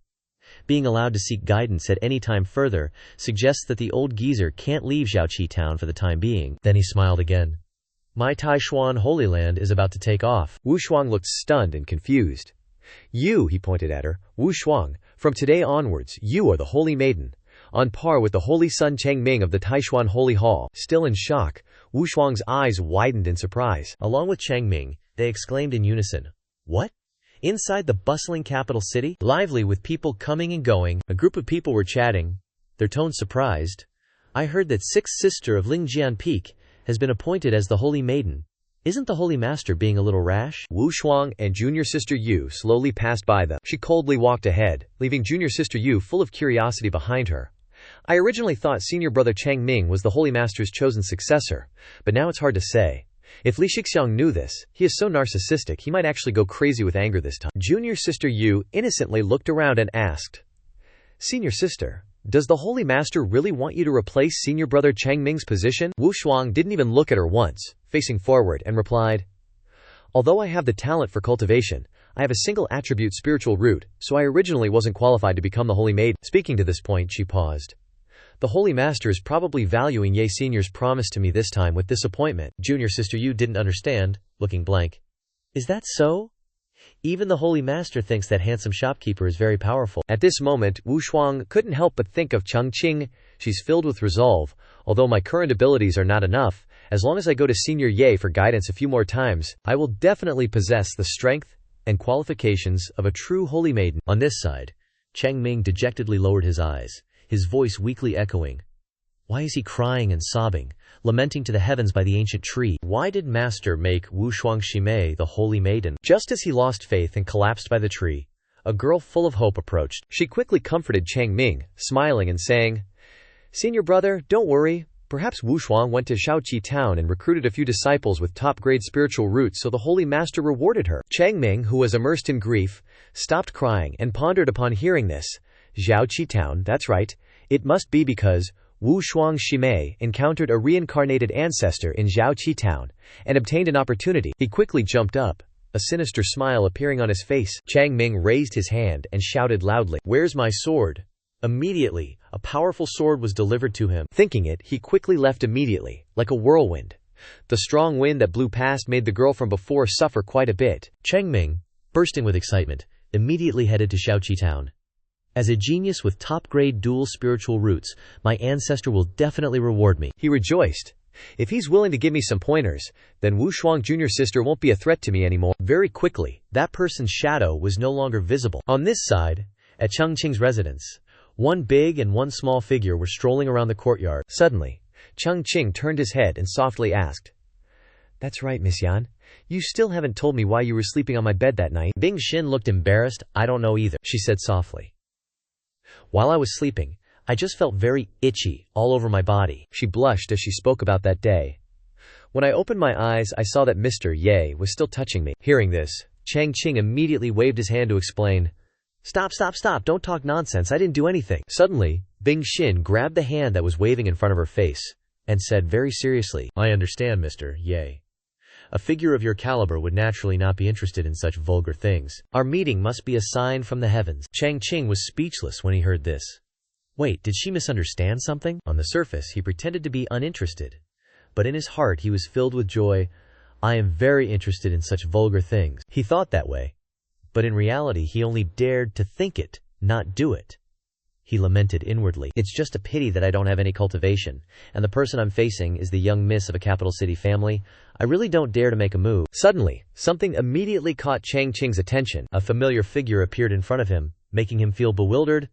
Being allowed to seek guidance at any time further suggests that the old geezer can't leave Xiaoqi town for the time being. Then he smiled again. My Taishuan Holy Land is about to take off. Wu Shuang looked stunned and confused. You, he pointed at her, Wu Shuang, from today onwards, you are the Holy Maiden, on par with the Holy Son Chang Ming of the Taishuan Holy Hall. Still in shock, Wu Shuang's eyes widened in surprise. Along with Chang Ming, they exclaimed in unison, What? Inside the bustling capital city, lively with people coming and going, a group of people were chatting, their tones surprised. I heard that Sixth Sister of Lingjian Peak has been appointed as the Holy Maiden. Isn't the Holy Master being a little rash? Wu Shuang and Junior Sister Yu slowly passed by them. She coldly walked ahead, leaving Junior Sister Yu full of curiosity behind her. I originally thought Senior Brother Chang Ming was the Holy Master's chosen successor, but now it's hard to say. If Li Shixiang knew this, he is so narcissistic he might actually go crazy with anger this time. Junior Sister Yu innocently looked around and asked, Senior Sister, does the Holy Master really want you to replace Senior Brother Chang Ming's position? Wu Shuang didn't even look at her once, facing forward, and replied, Although I have the talent for cultivation, I have a single attribute spiritual root, so I originally wasn't qualified to become the Holy Maiden. Speaking to this point, she paused. The Holy Master is probably valuing Ye Senior's promise to me this time with this appointment. Junior Sister Yu didn't understand, looking blank. Is that so? Even the Holy Master thinks that handsome shopkeeper is very powerful. At this moment, Wu Shuang couldn't help but think of Chang Qing. She's filled with resolve. Although my current abilities are not enough, as long as I go to Senior Ye for guidance a few more times, I will definitely possess the strength and qualifications of a true Holy Maiden. On this side, Chang Ming dejectedly lowered his eyes, his voice weakly echoing. Why is he crying and sobbing, lamenting to the heavens by the ancient tree? Why did Master make Wu Shuang Shimei the Holy Maiden? Just as he lost faith and collapsed by the tree, a girl full of hope approached. She quickly comforted Chang Ming, smiling and saying, Senior brother, don't worry. Perhaps Wu Shuang went to Xiaoqi town and recruited a few disciples with top-grade spiritual roots, so the Holy Master rewarded her. Chang Ming, who was immersed in grief, stopped crying and pondered upon hearing this. Xiaoqi town, that's right. It must be because Wu Shuang Shimei encountered a reincarnated ancestor in Xiaoqi town and obtained an opportunity. He quickly jumped up, a sinister smile appearing on his face. Chang Ming raised his hand and shouted loudly, Where's my sword? Immediately, a powerful sword was delivered to him. Thinking it, he quickly left immediately, like a whirlwind. The strong wind that blew past made the girl from before suffer quite a bit. Chang Ming, bursting with excitement, immediately headed to Xiaoqi town. As a genius with top-grade dual spiritual roots, my ancestor will definitely reward me. He rejoiced. If he's willing to give me some pointers, then Wu Shuang Junior Sister won't be a threat to me anymore. Very quickly, that person's shadow was no longer visible. On this side, at Chang Qing's residence, one big and one small figure were strolling around the courtyard. Suddenly, Chang Qing turned his head and softly asked, "That's right, Miss Yan. You still haven't told me why you were sleeping on my bed that night." Bing Xin looked embarrassed. "I don't know either," she said softly. "While I was sleeping, I just felt very itchy all over my body." She blushed as she spoke about that day. "When I opened my eyes, I saw that Mr. Ye was still touching me." Hearing this, Chang Qing immediately waved his hand to explain. Stop, don't talk nonsense, I didn't do anything." Suddenly, Bing Xin grabbed the hand that was waving in front of her face and said very seriously, "I understand, Mr. Ye. A figure of your caliber would naturally not be interested in such vulgar things. Our meeting must be a sign from the heavens." Chang Qing was speechless when he heard this. Wait, did she misunderstand something? On the surface, he pretended to be uninterested, but in his heart he was filled with joy. "I am very interested in such vulgar things." He thought that way, but in reality he only dared to think it, not do it. He lamented inwardly. "It's just a pity that I don't have any cultivation, and the person I'm facing is the young miss of a capital city family. I really don't dare to make a move." Suddenly, something immediately caught Chang Qing's attention. A familiar figure appeared in front of him, making him feel bewildered.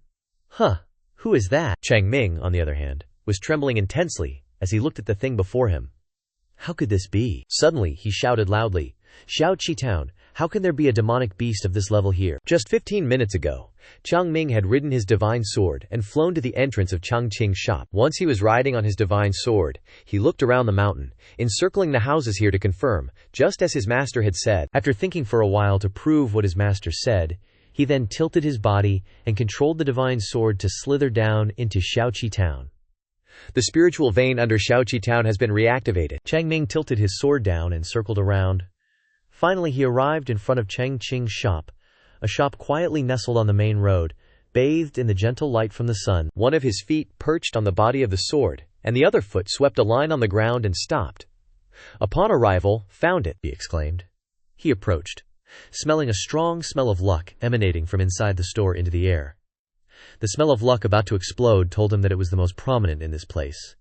Who is that? Chang Ming, on the other hand, was trembling intensely as he looked at the thing before him. How could this be? Suddenly, he shouted loudly, "Xiao Qi Town, how can there be a demonic beast of this level here?" Just 15 minutes ago, Chang Ming had ridden his divine sword and flown to the entrance of Chang Qing's shop. Once he was riding on his divine sword, he looked around the mountain, encircling the houses here to confirm, just as his master had said. After thinking for a while to prove what his master said, he then tilted his body and controlled the divine sword to slither down into Xiaoqi Town. The spiritual vein under Xiaoqi Town has been reactivated. Chang Ming tilted his sword down and circled around. Finally, he arrived in front of Chang Qing's shop, a shop quietly nestled on the main road, bathed in the gentle light from the sun. One of his feet perched on the body of the sword, and the other foot swept a line on the ground and stopped. Upon arrival, "Found it," he exclaimed. He approached, smelling a strong smell of luck emanating from inside the store into the air. The smell of luck about to explode told him that it was the most prominent in this place.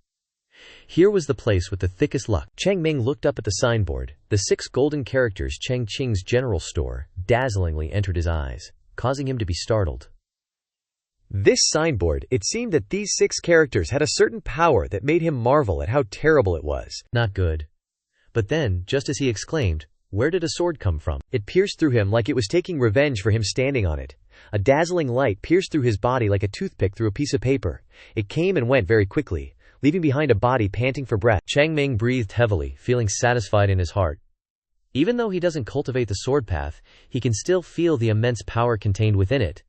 Here was the place with the thickest luck. Chang Ming looked up at the signboard. The 6 golden characters Chang Qing's general store dazzlingly entered his eyes, causing him to be startled. This signboard, it seemed that these 6 characters had a certain power that made him marvel at how terrible it was. Not good. But then, just as he exclaimed, "Where did a sword come from?" it pierced through him like it was taking revenge for him standing on it. A dazzling light pierced through his body like a toothpick through a piece of paper. It came and went very quickly, leaving behind a body panting for breath. Chang Ming breathed heavily, feeling satisfied in his heart. Even though he doesn't cultivate the sword path, he can still feel the immense power contained within it.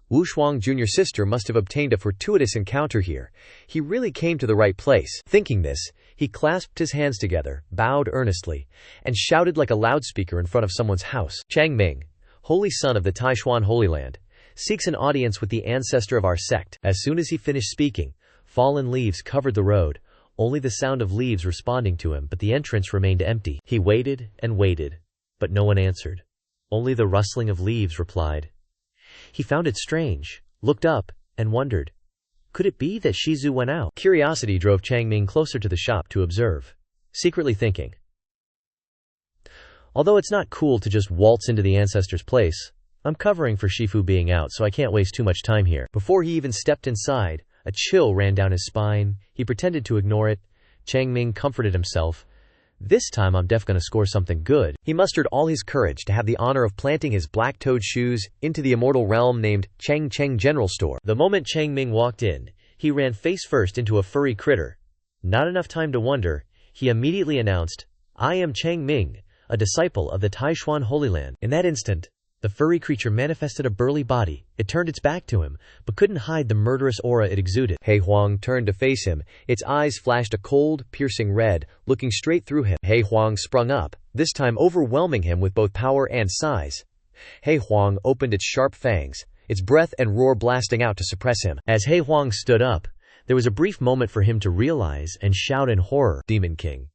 Wu Shuang Jr.'s sister must have obtained a fortuitous encounter here. He really came to the right place. Thinking this, he clasped his hands together, bowed earnestly, and shouted like a loudspeaker in front of someone's house. "Chang Ming, holy son of the Taishuan Holy Land, seeks an audience with the ancestor of our sect." As soon as he finished speaking, fallen leaves covered the road, only the sound of leaves responding to him, but the entrance remained empty. He waited and waited, but no one answered. Only the rustling of leaves replied. He found it strange, looked up, and wondered. Could it be that Shizu went out? Curiosity drove Chang Ming closer to the shop to observe, secretly thinking, although it's not cool to just waltz into the ancestor's place, I'm covering for Shifu being out, so I can't waste too much time here. Before he even stepped inside, a chill ran down his spine. He pretended to ignore it. Chang Ming comforted himself. This time I'm def gonna score something good. He mustered all his courage to have the honor of planting his black-toed shoes into the immortal realm named Chang Qing General Store. The moment Chang Ming walked in, he ran face first into a furry critter. Not enough time to wonder, he immediately announced, "I am Chang Ming, a disciple of the Taishuan Holy Land." In that instant, the furry creature manifested a burly body. It turned its back to him, but couldn't hide the murderous aura it exuded. He Huang turned to face him. Its eyes flashed a cold, piercing red, looking straight through him. He Huang sprung up, this time overwhelming him with both power and size. He Huang opened its sharp fangs, its breath and roar blasting out to suppress him. As He Huang stood up, there was a brief moment for him to realize and shout in horror, "Demon King."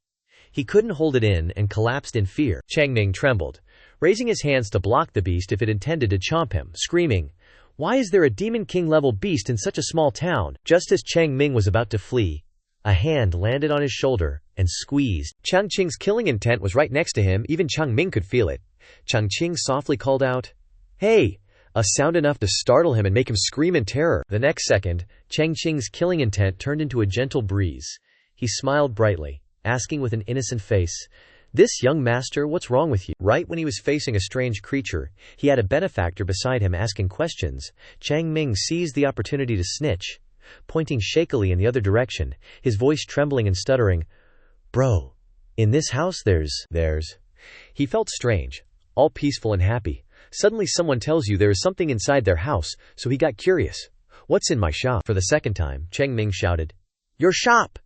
He couldn't hold it in and collapsed in fear. Chang Ming trembled, raising his hands to block the beast if it intended to chomp him, screaming, "Why is there a Demon King-level beast in such a small town?" Just as Chang Ming was about to flee, a hand landed on his shoulder and squeezed. Chang Qing's killing intent was right next to him. Even Chang Ming could feel it. Chang Qing softly called out, "Hey!" a sound enough to startle him and make him scream in terror. The next second, Chang Qing's killing intent turned into a gentle breeze. He smiled brightly, asking with an innocent face, "This young master, what's wrong with you?" Right when he was facing a strange creature, he had a benefactor beside him asking questions. Chang Qing seized the opportunity to snitch, pointing shakily in the other direction, his voice trembling and stuttering, "Bro, in this house there's. He felt strange, all peaceful and happy. Suddenly someone tells you there is something inside their house, so he got curious. "What's in my shop?" For the second time, Chang Qing shouted, "Your shop!"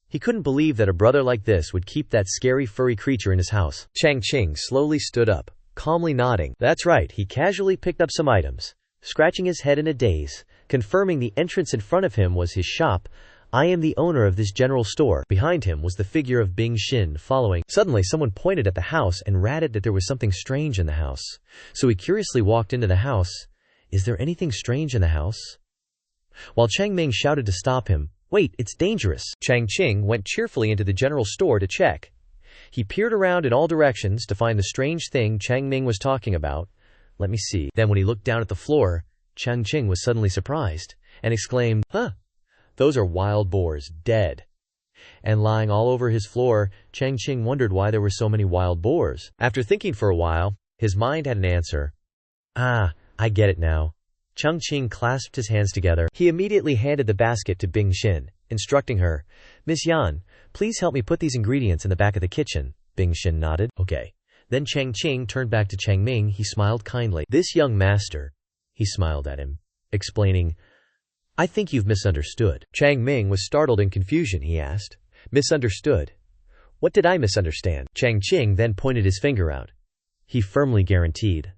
He couldn't believe that a brother like this would keep that scary furry creature in his house. Chang Qing slowly stood up, calmly nodding. That's right, he casually picked up some items, scratching his head in a daze, confirming the entrance in front of him was his shop. "I am the owner of this general store." Behind him was the figure of Bing Xin following. Suddenly someone pointed at the house and ratted that there was something strange in the house. So he curiously walked into the house. Is there anything strange in the house? While Chang Qing shouted to stop him, "Wait, it's dangerous." Chang Qing went cheerfully into the general store to check. He peered around in all directions to find the strange thing Chang Qing was talking about. Let me see. Then when he looked down at the floor, Chang Qing was suddenly surprised and exclaimed, "Huh! Those are wild boars, dead." And lying all over his floor, Chang Qing wondered why there were so many wild boars. After thinking for a while, his mind had an answer. "Ah, I get it now." Chang Qing clasped his hands together. He immediately handed the basket to Bing Xin, instructing her, "Miss Yan, please help me put these ingredients in the back of the kitchen." Bing Xin nodded. "Okay." Then Chang Qing turned back to Chang Qing. He smiled kindly. "This young master," he smiled at him, explaining, "I think you've misunderstood." Chang Qing was startled in confusion. He asked, "Misunderstood? What did I misunderstand?" Chang Qing then pointed his finger out. He firmly guaranteed,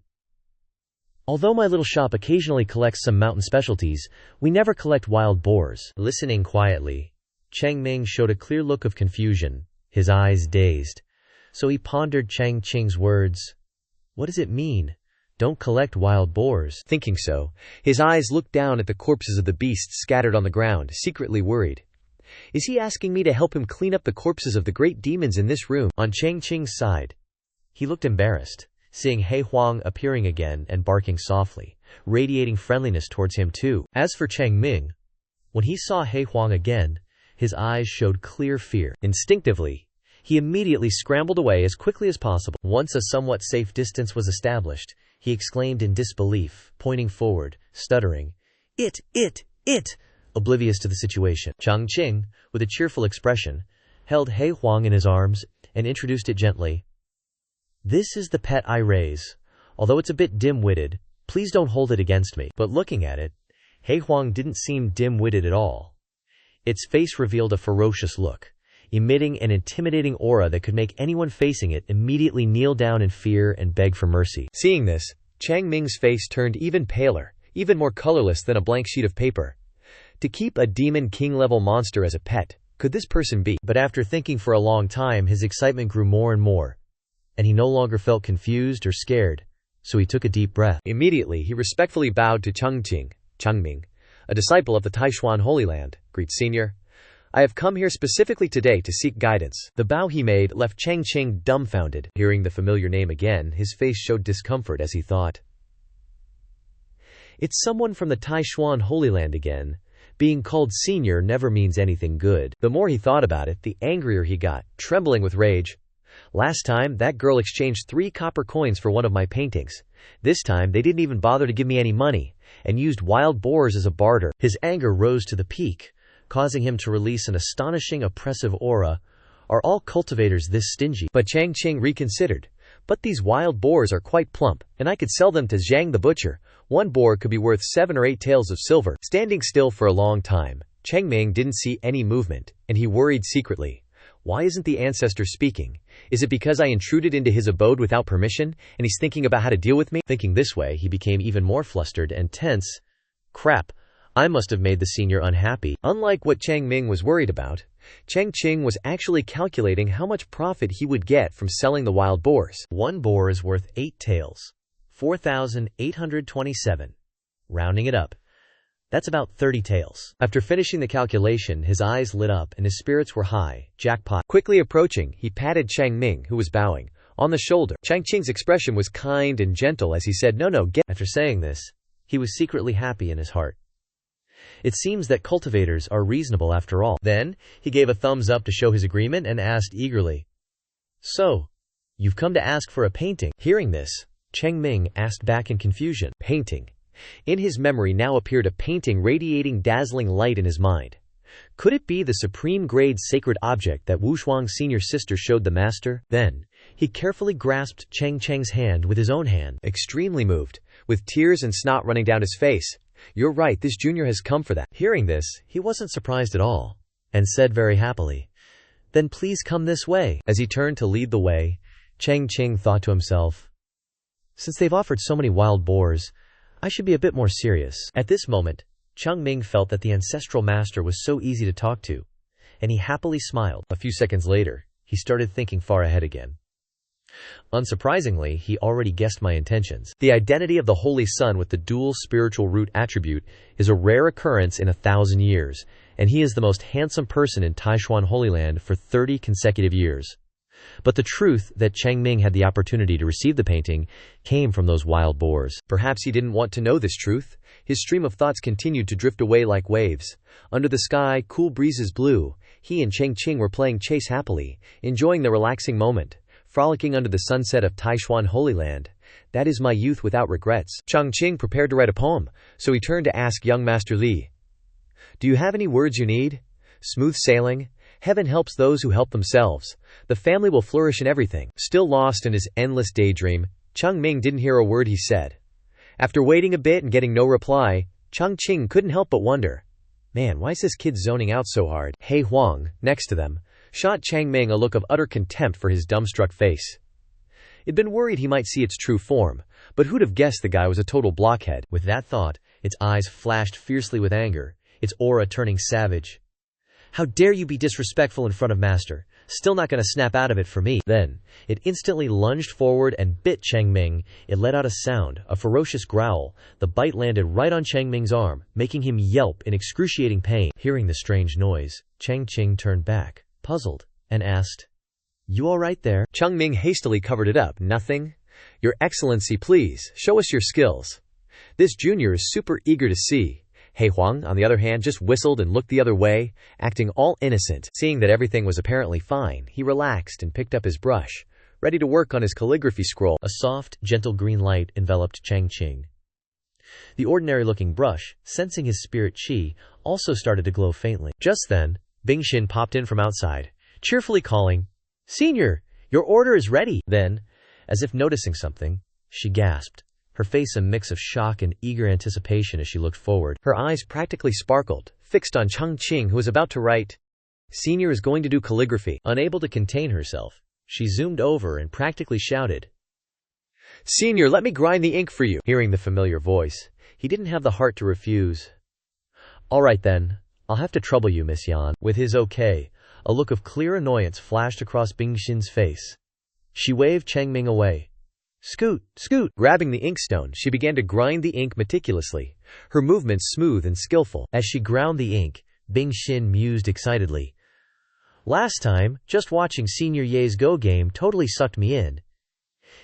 "Although my little shop occasionally collects some mountain specialties, we never collect wild boars." Listening quietly, Chang Qing showed a clear look of confusion, his eyes dazed. So he pondered Chang Qing's words. What does it mean? Don't collect wild boars. Thinking so, his eyes looked down at the corpses of the beasts scattered on the ground, secretly worried. Is he asking me to help him clean up the corpses of the great demons in this room? On Chang Qing's side, he looked embarrassed, seeing He Huang appearing again and barking softly, radiating friendliness towards him too. As for Chang Qing, when he saw He Huang again, his eyes showed clear fear. Instinctively, he immediately scrambled away as quickly as possible. Once a somewhat safe distance was established, he exclaimed in disbelief, pointing forward, stuttering, It, oblivious to the situation. Chang Qing, with a cheerful expression, held He Huang in his arms and introduced it gently. "This is the pet I raise. Although it's a bit dim-witted, please don't hold it against me." But looking at it, He Huang didn't seem dim-witted at all. Its face revealed a ferocious look, emitting an intimidating aura that could make anyone facing it immediately kneel down in fear and beg for mercy. Seeing this, Chang Qing's face turned even paler, even more colorless than a blank sheet of paper. To keep a demon king-level monster as a pet, could this person be? But after thinking for a long time, his excitement grew more and more, and he no longer felt confused or scared, so he took a deep breath. Immediately, he respectfully bowed to Chang Qing, a disciple of the Taishuan Holy Land. "Great Senior, I have come here specifically today to seek guidance." The bow he made left Chang Qing dumbfounded. Hearing the familiar name again, his face showed discomfort as he thought, "It's someone from the Taishuan Holy Land again. Being called senior never means anything good." The more he thought about it, the angrier he got, trembling with rage. "Last time, that girl exchanged 3 copper coins for one of my paintings. This time, they didn't even bother to give me any money, and used wild boars as a barter." His anger rose to the peak, causing him to release an astonishing oppressive aura. Are all cultivators this stingy? But Chang Qing reconsidered. "But these wild boars are quite plump, and I could sell them to Zhang the butcher. One boar could be worth 7 or 8 taels of silver." Standing still for a long time, Chang Qing didn't see any movement, and he worried secretly. Why isn't the ancestor speaking? Is it because I intruded into his abode without permission, and he's thinking about how to deal with me? Thinking this way, he became even more flustered and tense. Crap, I must have made the senior unhappy. Unlike what Chang Qing was worried about, Chang Qing was actually calculating how much profit he would get from selling the wild boars. One boar is worth 8 taels, 4,827. Rounding it up, that's about 30 taels. After finishing the calculation, his eyes lit up and his spirits were high. Jackpot. Quickly approaching, he patted Chang Qing, who was bowing, on the shoulder. Chang Qing's expression was kind and gentle as he said, No, get. After saying this, he was secretly happy in his heart. It seems that cultivators are reasonable after all. Then, he gave a thumbs up to show his agreement and asked eagerly, "So, you've come to ask for a painting?" Hearing this, Chang Qing asked back in confusion. Painting. In his memory now appeared a painting radiating dazzling light in his mind. Could it be the supreme-grade sacred object that Wu Shuang's senior sister showed the master? Then, he carefully grasped Chang Qing's hand with his own hand, extremely moved, with tears and snot running down his face. "You're right, this junior has come for that." Hearing this, he wasn't surprised at all, and said very happily, "Then please come this way." As he turned to lead the way, Chang Qing thought to himself, "Since they've offered so many wild boars, I should be a bit more serious." At this moment, Chang Qing felt that the ancestral master was so easy to talk to, and he happily smiled. A few seconds later, he started thinking far ahead again. Unsurprisingly, he already guessed my intentions. The identity of the Holy Sun with the dual spiritual root attribute is a rare occurrence in 1,000 years, and he is the most handsome person in Taishuan Holy Land for 30 consecutive years. But the truth that Chang Qing had the opportunity to receive the painting came from those wild boars. Perhaps he didn't want to know this truth. His stream of thoughts continued to drift away like waves. Under the sky, cool breezes blew. He and Chang Qing were playing chase happily, enjoying the relaxing moment, frolicking under the sunset of Taishuan Holy Land. That is my youth without regrets. Chang Qing prepared to write a poem, so he turned to ask young Master Li, "Do you have any words you need? Smooth sailing? Heaven helps those who help themselves. The family will flourish in everything." Still lost in his endless daydream, Chang Qing didn't hear a word he said. After waiting a bit and getting no reply, Chang Qing couldn't help but wonder, "Man, why is this kid zoning out so hard?" He Huang, next to them, shot Chang Qing a look of utter contempt for his dumbstruck face. It'd been worried he might see its true form, but who'd have guessed the guy was a total blockhead? With that thought, its eyes flashed fiercely with anger, its aura turning savage. "How dare you be disrespectful in front of Master? Still not gonna snap out of it for me." Then, it instantly lunged forward and bit Chang Qing. It let out a sound, a ferocious growl. The bite landed right on Chang Qing's arm, making him yelp in excruciating pain. Hearing the strange noise, Chang Qing turned back, puzzled, and asked, "You all right there?" Chang Qing hastily covered it up. "Nothing. Your Excellency, please, show us your skills. This junior is super eager to see." He Huang, on the other hand, just whistled and looked the other way, acting all innocent. Seeing that everything was apparently fine, he relaxed and picked up his brush, ready to work on his calligraphy scroll. A soft, gentle green light enveloped Chang Qing. The ordinary-looking brush, sensing his spirit qi, also started to glow faintly. Just then, Bingxin popped in from outside, cheerfully calling, "Senior, your order is ready." Then, as if noticing something, she gasped, her face a mix of shock and eager anticipation as she looked forward. Her eyes practically sparkled, fixed on Chang Qing, who was about to write, "Senior is going to do calligraphy." Unable to contain herself, she zoomed over and practically shouted, "Senior, let me grind the ink for you." Hearing the familiar voice, he didn't have the heart to refuse. "All right then, I'll have to trouble you, Miss Yan." With his okay, a look of clear annoyance flashed across Bingxin's face. She waved Chang Qing away. "Scoot, scoot!" Grabbing the inkstone, she began to grind the ink meticulously, her movements smooth and skillful. As she ground the ink, Bingxin mused excitedly. "Last time, just watching Senior Ye's Go game totally sucked me in.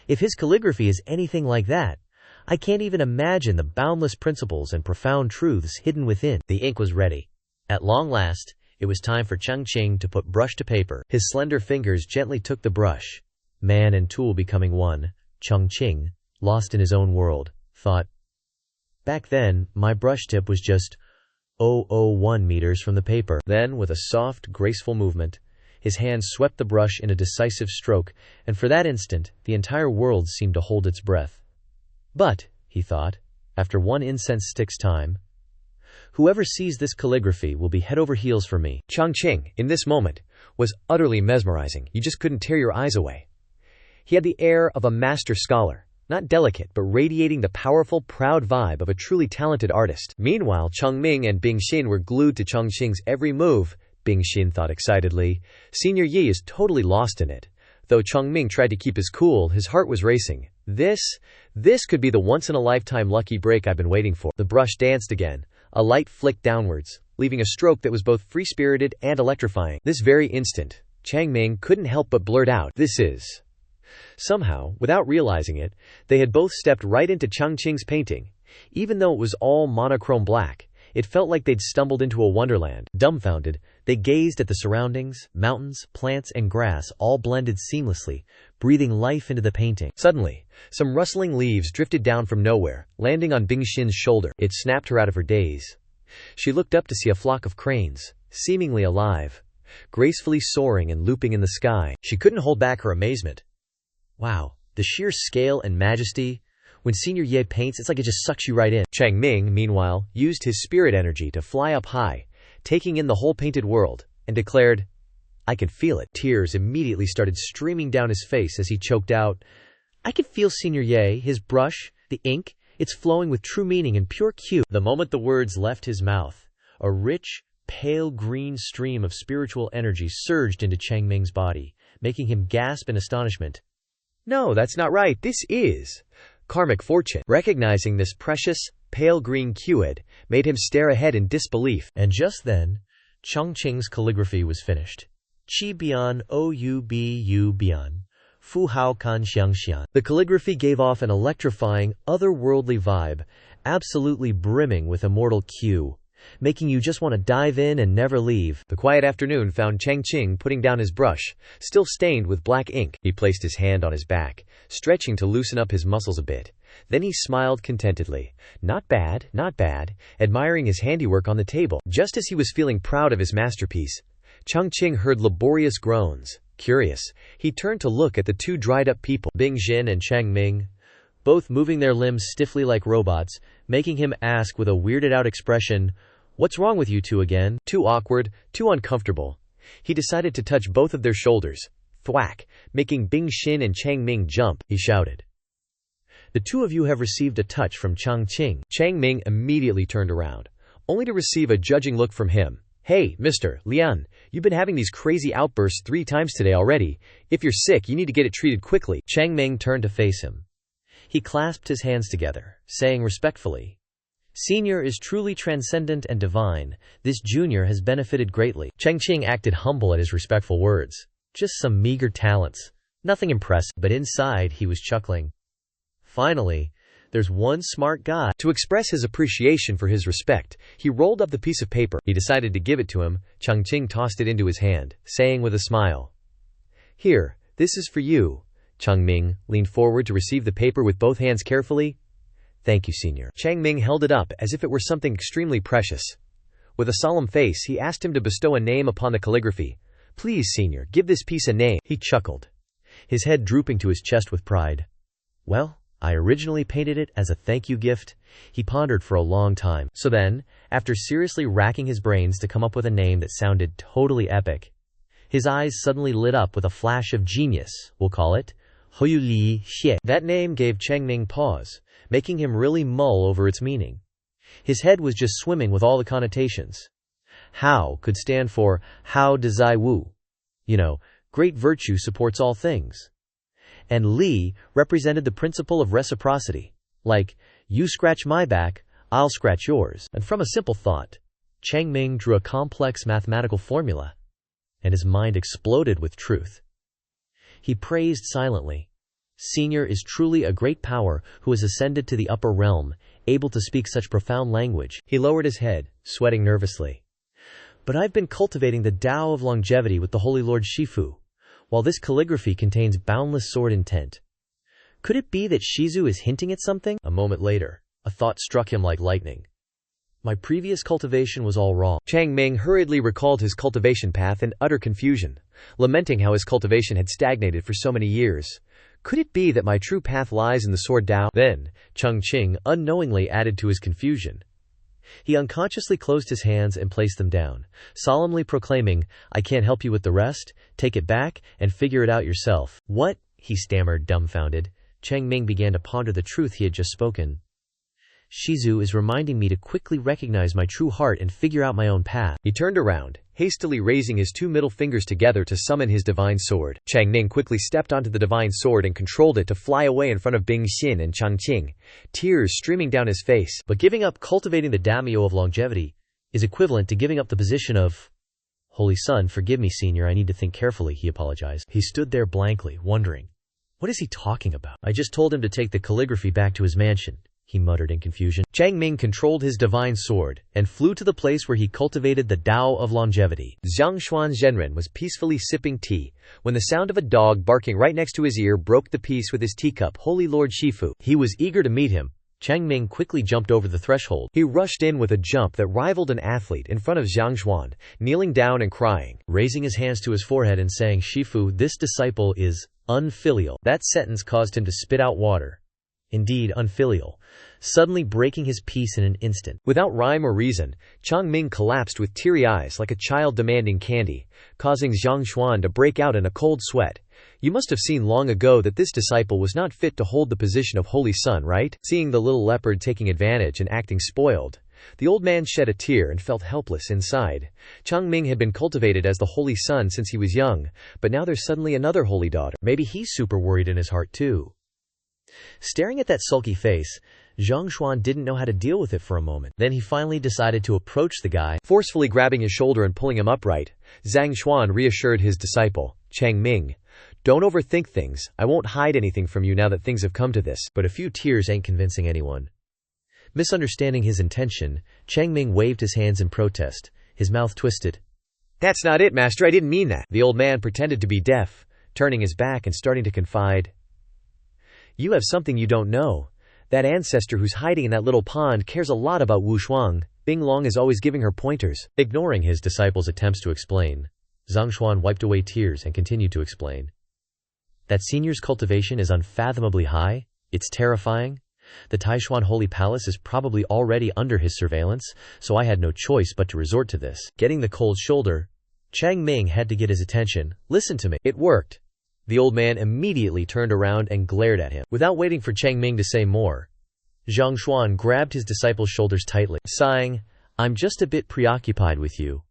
If his calligraphy is anything like that, I can't even imagine the boundless principles and profound truths hidden within." The ink was ready. At long last, it was time for Chang Qing to put brush to paper. His slender fingers gently took the brush, man and tool becoming one. Chang Qing, lost in his own world, thought, "Back then, my brush tip was just 0.001 meters from the paper." Then, with a soft, graceful movement, his hand swept the brush in a decisive stroke, and for that instant, the entire world seemed to hold its breath. "But," he thought, after one incense stick's time, "whoever sees this calligraphy will be head over heels for me." Chang Qing, in this moment, was utterly mesmerizing. You just couldn't tear your eyes away. He had the air of a master scholar, not delicate but radiating the powerful, proud vibe of a truly talented artist. Meanwhile, Chang Qing and Bingxin were glued to Chang Qing's every move. Bingxin thought excitedly, "Senior Yi is totally lost in it." Though Chang Qing tried to keep his cool, his heart was racing. This could be the once-in-a-lifetime lucky break I've been waiting for." The brush danced again, a light flick downwards, leaving a stroke that was both free-spirited and electrifying. This very instant, Chang Qing couldn't help but blurt out, "This is..." Somehow, without realizing it, they had both stepped right into Chang Qing's painting. Even though it was all monochrome black, It felt like they'd stumbled into a wonderland. Dumbfounded, they gazed at the surroundings, mountains, plants, and grass all blended seamlessly, breathing life into the painting. Suddenly, some rustling leaves drifted down from nowhere, landing on Bingxin's shoulder. It snapped her out of her daze. She looked up to see a flock of cranes, seemingly alive, gracefully soaring and looping in the sky. She couldn't hold back her amazement. Wow, the sheer scale and majesty. When Senior Ye paints, it's like it just sucks you right in. Chang Qing, meanwhile, used his spirit energy to fly up high, taking in the whole painted world, and declared, "I can feel it." Tears immediately started streaming down his face as he choked out, "I can feel Senior Ye, his brush, the ink, it's flowing with true meaning and pure Q." The moment the words left his mouth, a rich, pale green stream of spiritual energy surged into Chang Qing's body, making him gasp in astonishment. "No, that's not right. This is karmic fortune." Recognizing this precious, pale green QED made him stare ahead in disbelief. And just then, Chang Qing's calligraphy was finished. Qi bian ou bu bian, fu hao kan xiang xian. The calligraphy gave off an electrifying, otherworldly vibe, absolutely brimming with immortal Q, making you just want to dive in and never leave. The quiet afternoon found Chang Qing putting down his brush, still stained with black ink. He placed his hand on his back, stretching to loosen up his muscles a bit. Then he smiled contentedly. Not bad, not bad, admiring his handiwork on the table. Just as he was feeling proud of his masterpiece, Chang Qing heard laborious groans. Curious, he turned to look at the two dried-up people, Bingxin and Chang Qing, both moving their limbs stiffly like robots, making him ask with a weirded-out expression, "What's wrong with you two again?" Too awkward, too uncomfortable. He decided to touch both of their shoulders. Thwack, making Bingxin and Chang Qing jump, he shouted. "The two of you have received a touch from Chang Qing." Chang Qing immediately turned around, only to receive a judging look from him. "Hey, Mr. Lian, you've been having these crazy outbursts 3 times today already. If you're sick, you need to get it treated quickly." Chang Qing turned to face him. He clasped his hands together, saying respectfully, "Senior is truly transcendent and divine. This junior has benefited greatly." Chang Qing acted humble at his respectful words. Just some meager talents. Nothing impressive, but inside he was chuckling. Finally, there's one smart guy. To express his appreciation for his respect, he rolled up the piece of paper. He decided to give it to him. Chang Qing tossed it into his hand, saying with a smile, "Here, this is for you." Chang Qing leaned forward to receive the paper with both hands carefully. "Thank you, Senior." Chang Qing held it up as if it were something extremely precious. With a solemn face, he asked him to bestow a name upon the calligraphy. "Please, Senior, give this piece a name." He chuckled, his head drooping to his chest with pride. "Well, I originally painted it as a thank you gift." He pondered for a long time. So then, after seriously racking his brains to come up with a name that sounded totally epic, his eyes suddenly lit up with a flash of genius. We'll call it Hoyu Li Xie. That name gave Chang Qing pause, making him really mull over its meaning. His head was just swimming with all the connotations. Hao could stand for Hao de Zai Wu. Great virtue supports all things. And Li represented the principle of reciprocity. Like, you scratch my back, I'll scratch yours. And from a simple thought, Chang Qing drew a complex mathematical formula, and his mind exploded with truth. He praised silently. Senior is truly a great power who has ascended to the upper realm, able to speak such profound language. He lowered his head, sweating nervously. But I've been cultivating the Tao of longevity with the Holy Lord Shifu, while this calligraphy contains boundless sword intent. Could it be that Shizu is hinting at something? A moment later, a thought struck him like lightning. My previous cultivation was all wrong. Chang Qing hurriedly recalled his cultivation path in utter confusion, lamenting how his cultivation had stagnated for so many years. Could it be that my true path lies in the sword Tao? Then, Chang Qing unknowingly added to his confusion. He unconsciously closed his hands and placed them down, solemnly proclaiming, "I can't help you with the rest. Take it back and figure it out yourself." "What?" he stammered, dumbfounded. Chang Qing began to ponder the truth he had just spoken. "Shizu is reminding me to quickly recognize my true heart and figure out my own path." He turned around, hastily raising his 2 middle fingers together to summon his divine sword. Chang Qing quickly stepped onto the divine sword and controlled it to fly away in front of Bingxin and Chang Qing, tears streaming down his face. But giving up cultivating the daimyo of longevity is equivalent to giving up the position of Holy Son. "Forgive me, Senior, I need to think carefully," he apologized. He stood there blankly, wondering, what is he talking about? I just told him to take the calligraphy back to his mansion. he muttered in confusion. Chang Qing controlled his divine sword, and flew to the place where he cultivated the Tao of longevity. Zhang Xuan Zhenren was peacefully sipping tea, when the sound of a dog barking right next to his ear broke the peace with his teacup. Holy Lord Shifu. He was eager to meet him. Chang Qing quickly jumped over the threshold. He rushed in with a jump that rivaled an athlete in front of Zhang Xuan, kneeling down and crying, raising his hands to his forehead and saying, "Shifu, this disciple is unfilial." That sentence caused him to spit out water. Indeed, unfilial, suddenly breaking his peace in an instant. Without rhyme or reason, Chang Qing collapsed with teary eyes like a child demanding candy, causing Zhang Xuan to break out in a cold sweat. You must have seen long ago that this disciple was not fit to hold the position of Holy Son, right? Seeing the little leopard taking advantage and acting spoiled, the old man shed a tear and felt helpless inside. Chang Qing had been cultivated as the Holy Son since he was young, but now there's suddenly another holy daughter. Maybe he's super worried in his heart too. Staring at that sulky face, Zhang Xuan didn't know how to deal with it for a moment. Then he finally decided to approach the guy, forcefully grabbing his shoulder and pulling him upright. Zhang Xuan reassured his disciple, Chang Qing, "Don't overthink things. I won't hide anything from you now that things have come to this." But a few tears ain't convincing anyone. Misunderstanding his intention, Chang Qing waved his hands in protest, his mouth twisted. "That's not it, master. I didn't mean that." The old man pretended to be deaf, turning his back and starting to confide. "You have something you don't know. That ancestor who's hiding in that little pond cares a lot about Wu Shuang. Bing Long is always giving her pointers." Ignoring his disciple's attempts to explain, Zhang Xuan wiped away tears and continued to explain. "That senior's cultivation is unfathomably high. It's terrifying. The Taishuan Holy Palace is probably already under his surveillance, so I had no choice but to resort to this." Getting the cold shoulder, Chang Qing had to get his attention. "Listen to me." It worked. The old man immediately turned around and glared at him. Without waiting for Chang Qing to say more, Zhang Xuan grabbed his disciple's shoulders tightly, sighing, "I'm just a bit preoccupied with you,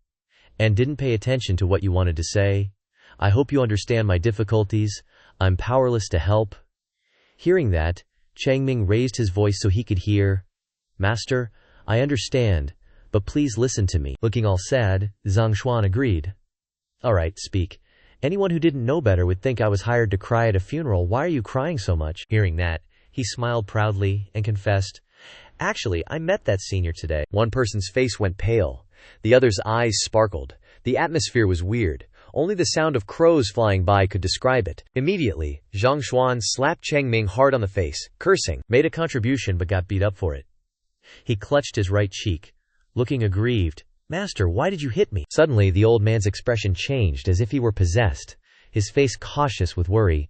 and didn't pay attention to what you wanted to say. I hope you understand my difficulties. I'm powerless to help." Hearing that, Chang Qing raised his voice so he could hear. "Master, I understand, but please listen to me." Looking all sad, Zhang Xuan agreed. "All right, speak. Anyone who didn't know better would think I was hired to cry at a funeral. Why are you crying so much?" Hearing that, he smiled proudly and confessed, "Actually, I met that senior today." One person's face went pale. The other's eyes sparkled. The atmosphere was weird. Only the sound of crows flying by could describe it. Immediately, Zhang Xuan slapped Chang Qing hard on the face, cursing, made a contribution but got beat up for it. He clutched his right cheek, looking aggrieved. "Master, why did you hit me?" Suddenly, the old man's expression changed as if he were possessed, his face cautious with worry.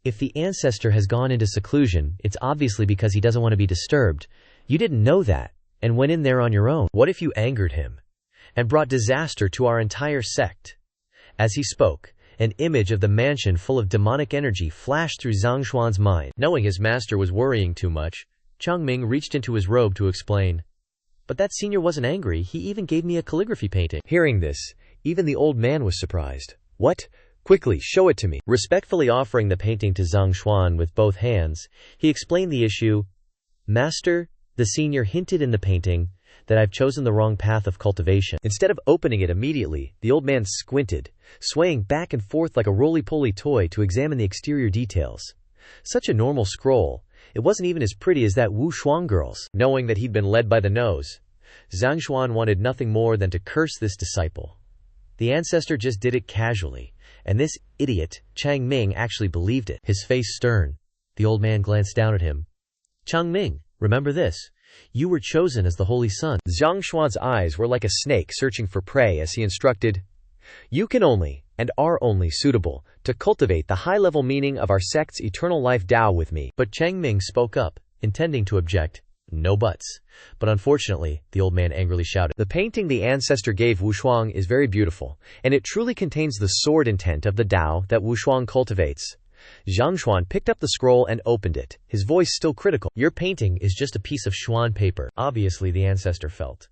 "If the ancestor has gone into seclusion, it's obviously because he doesn't want to be disturbed. You didn't know that, and went in there on your own. What if you angered him, and brought disaster to our entire sect?" As he spoke, an image of the mansion full of demonic energy flashed through Zhang Xuan's mind. Knowing his master was worrying too much, Chang Qing reached into his robe to explain. "But that senior wasn't angry. He even gave me a calligraphy painting." Hearing this, even the old man was surprised. "What? Quickly, show it to me." Respectfully offering the painting to Zhang Xuan with both hands, he explained the issue. "Master, the senior hinted in the painting that I've chosen the wrong path of cultivation." Instead of opening it immediately, the old man squinted, swaying back and forth like a roly-poly toy to examine the exterior details. Such a normal scroll. It wasn't even as pretty as that Wu Shuang girl's. Knowing that he'd been led by the nose, Zhang Xuan wanted nothing more than to curse this disciple. The ancestor just did it casually, and this idiot, Chang Qing, actually believed it. His face stern, the old man glanced down at him. "Chang Qing, remember this. You were chosen as the Holy Son." Zhang Xuan's eyes were like a snake searching for prey as he instructed, "You can only, and are only suitable, to cultivate the high-level meaning of our sect's eternal life Tao with me." But Chang Qing spoke up, intending to object. "No buts." But unfortunately, the old man angrily shouted, "The painting the ancestor gave Wu Shuang is very beautiful, and it truly contains the sword intent of the Tao that Wu Shuang cultivates." Zhang Xuan picked up the scroll and opened it, his voice still critical. "Your painting is just a piece of Xuan paper." Obviously, the ancestor felt.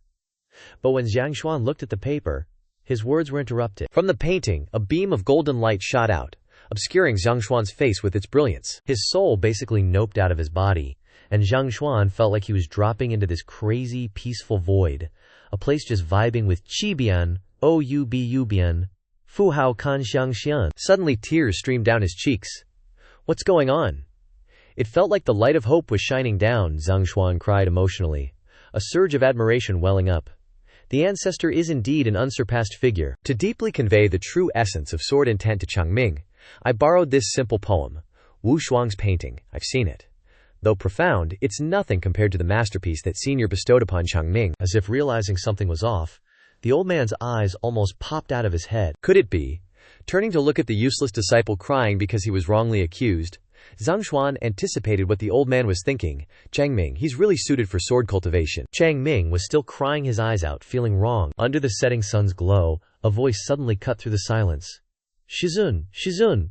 But when Zhang Xuan looked at the paper, his words were interrupted. From the painting, a beam of golden light shot out, obscuring Zhang Xuan's face with its brilliance. His soul basically noped out of his body, and Zhang Xuan felt like he was dropping into this crazy, peaceful void, a place just vibing with Qibian, Oububian, Fuhao Kan Xiang Xian. Suddenly tears streamed down his cheeks. "What's going on?" It felt like the light of hope was shining down, Zhang Xuan cried emotionally, a surge of admiration welling up. The ancestor is indeed an unsurpassed figure. To deeply convey the true essence of sword intent to Chang Qing, I borrowed this simple poem, Wu Shuang's painting. I've seen it. Though profound, it's nothing compared to the masterpiece that senior bestowed upon Chang Qing. As if realizing something was off, the old man's eyes almost popped out of his head. Could it be? Turning to look at the useless disciple crying because he was wrongly accused, Zhang Xuan anticipated what the old man was thinking. Chang Qing, he's really suited for sword cultivation. Chang Qing was still crying his eyes out, feeling wrong. Under the setting sun's glow, a voice suddenly cut through the silence. Shizun, Shizun.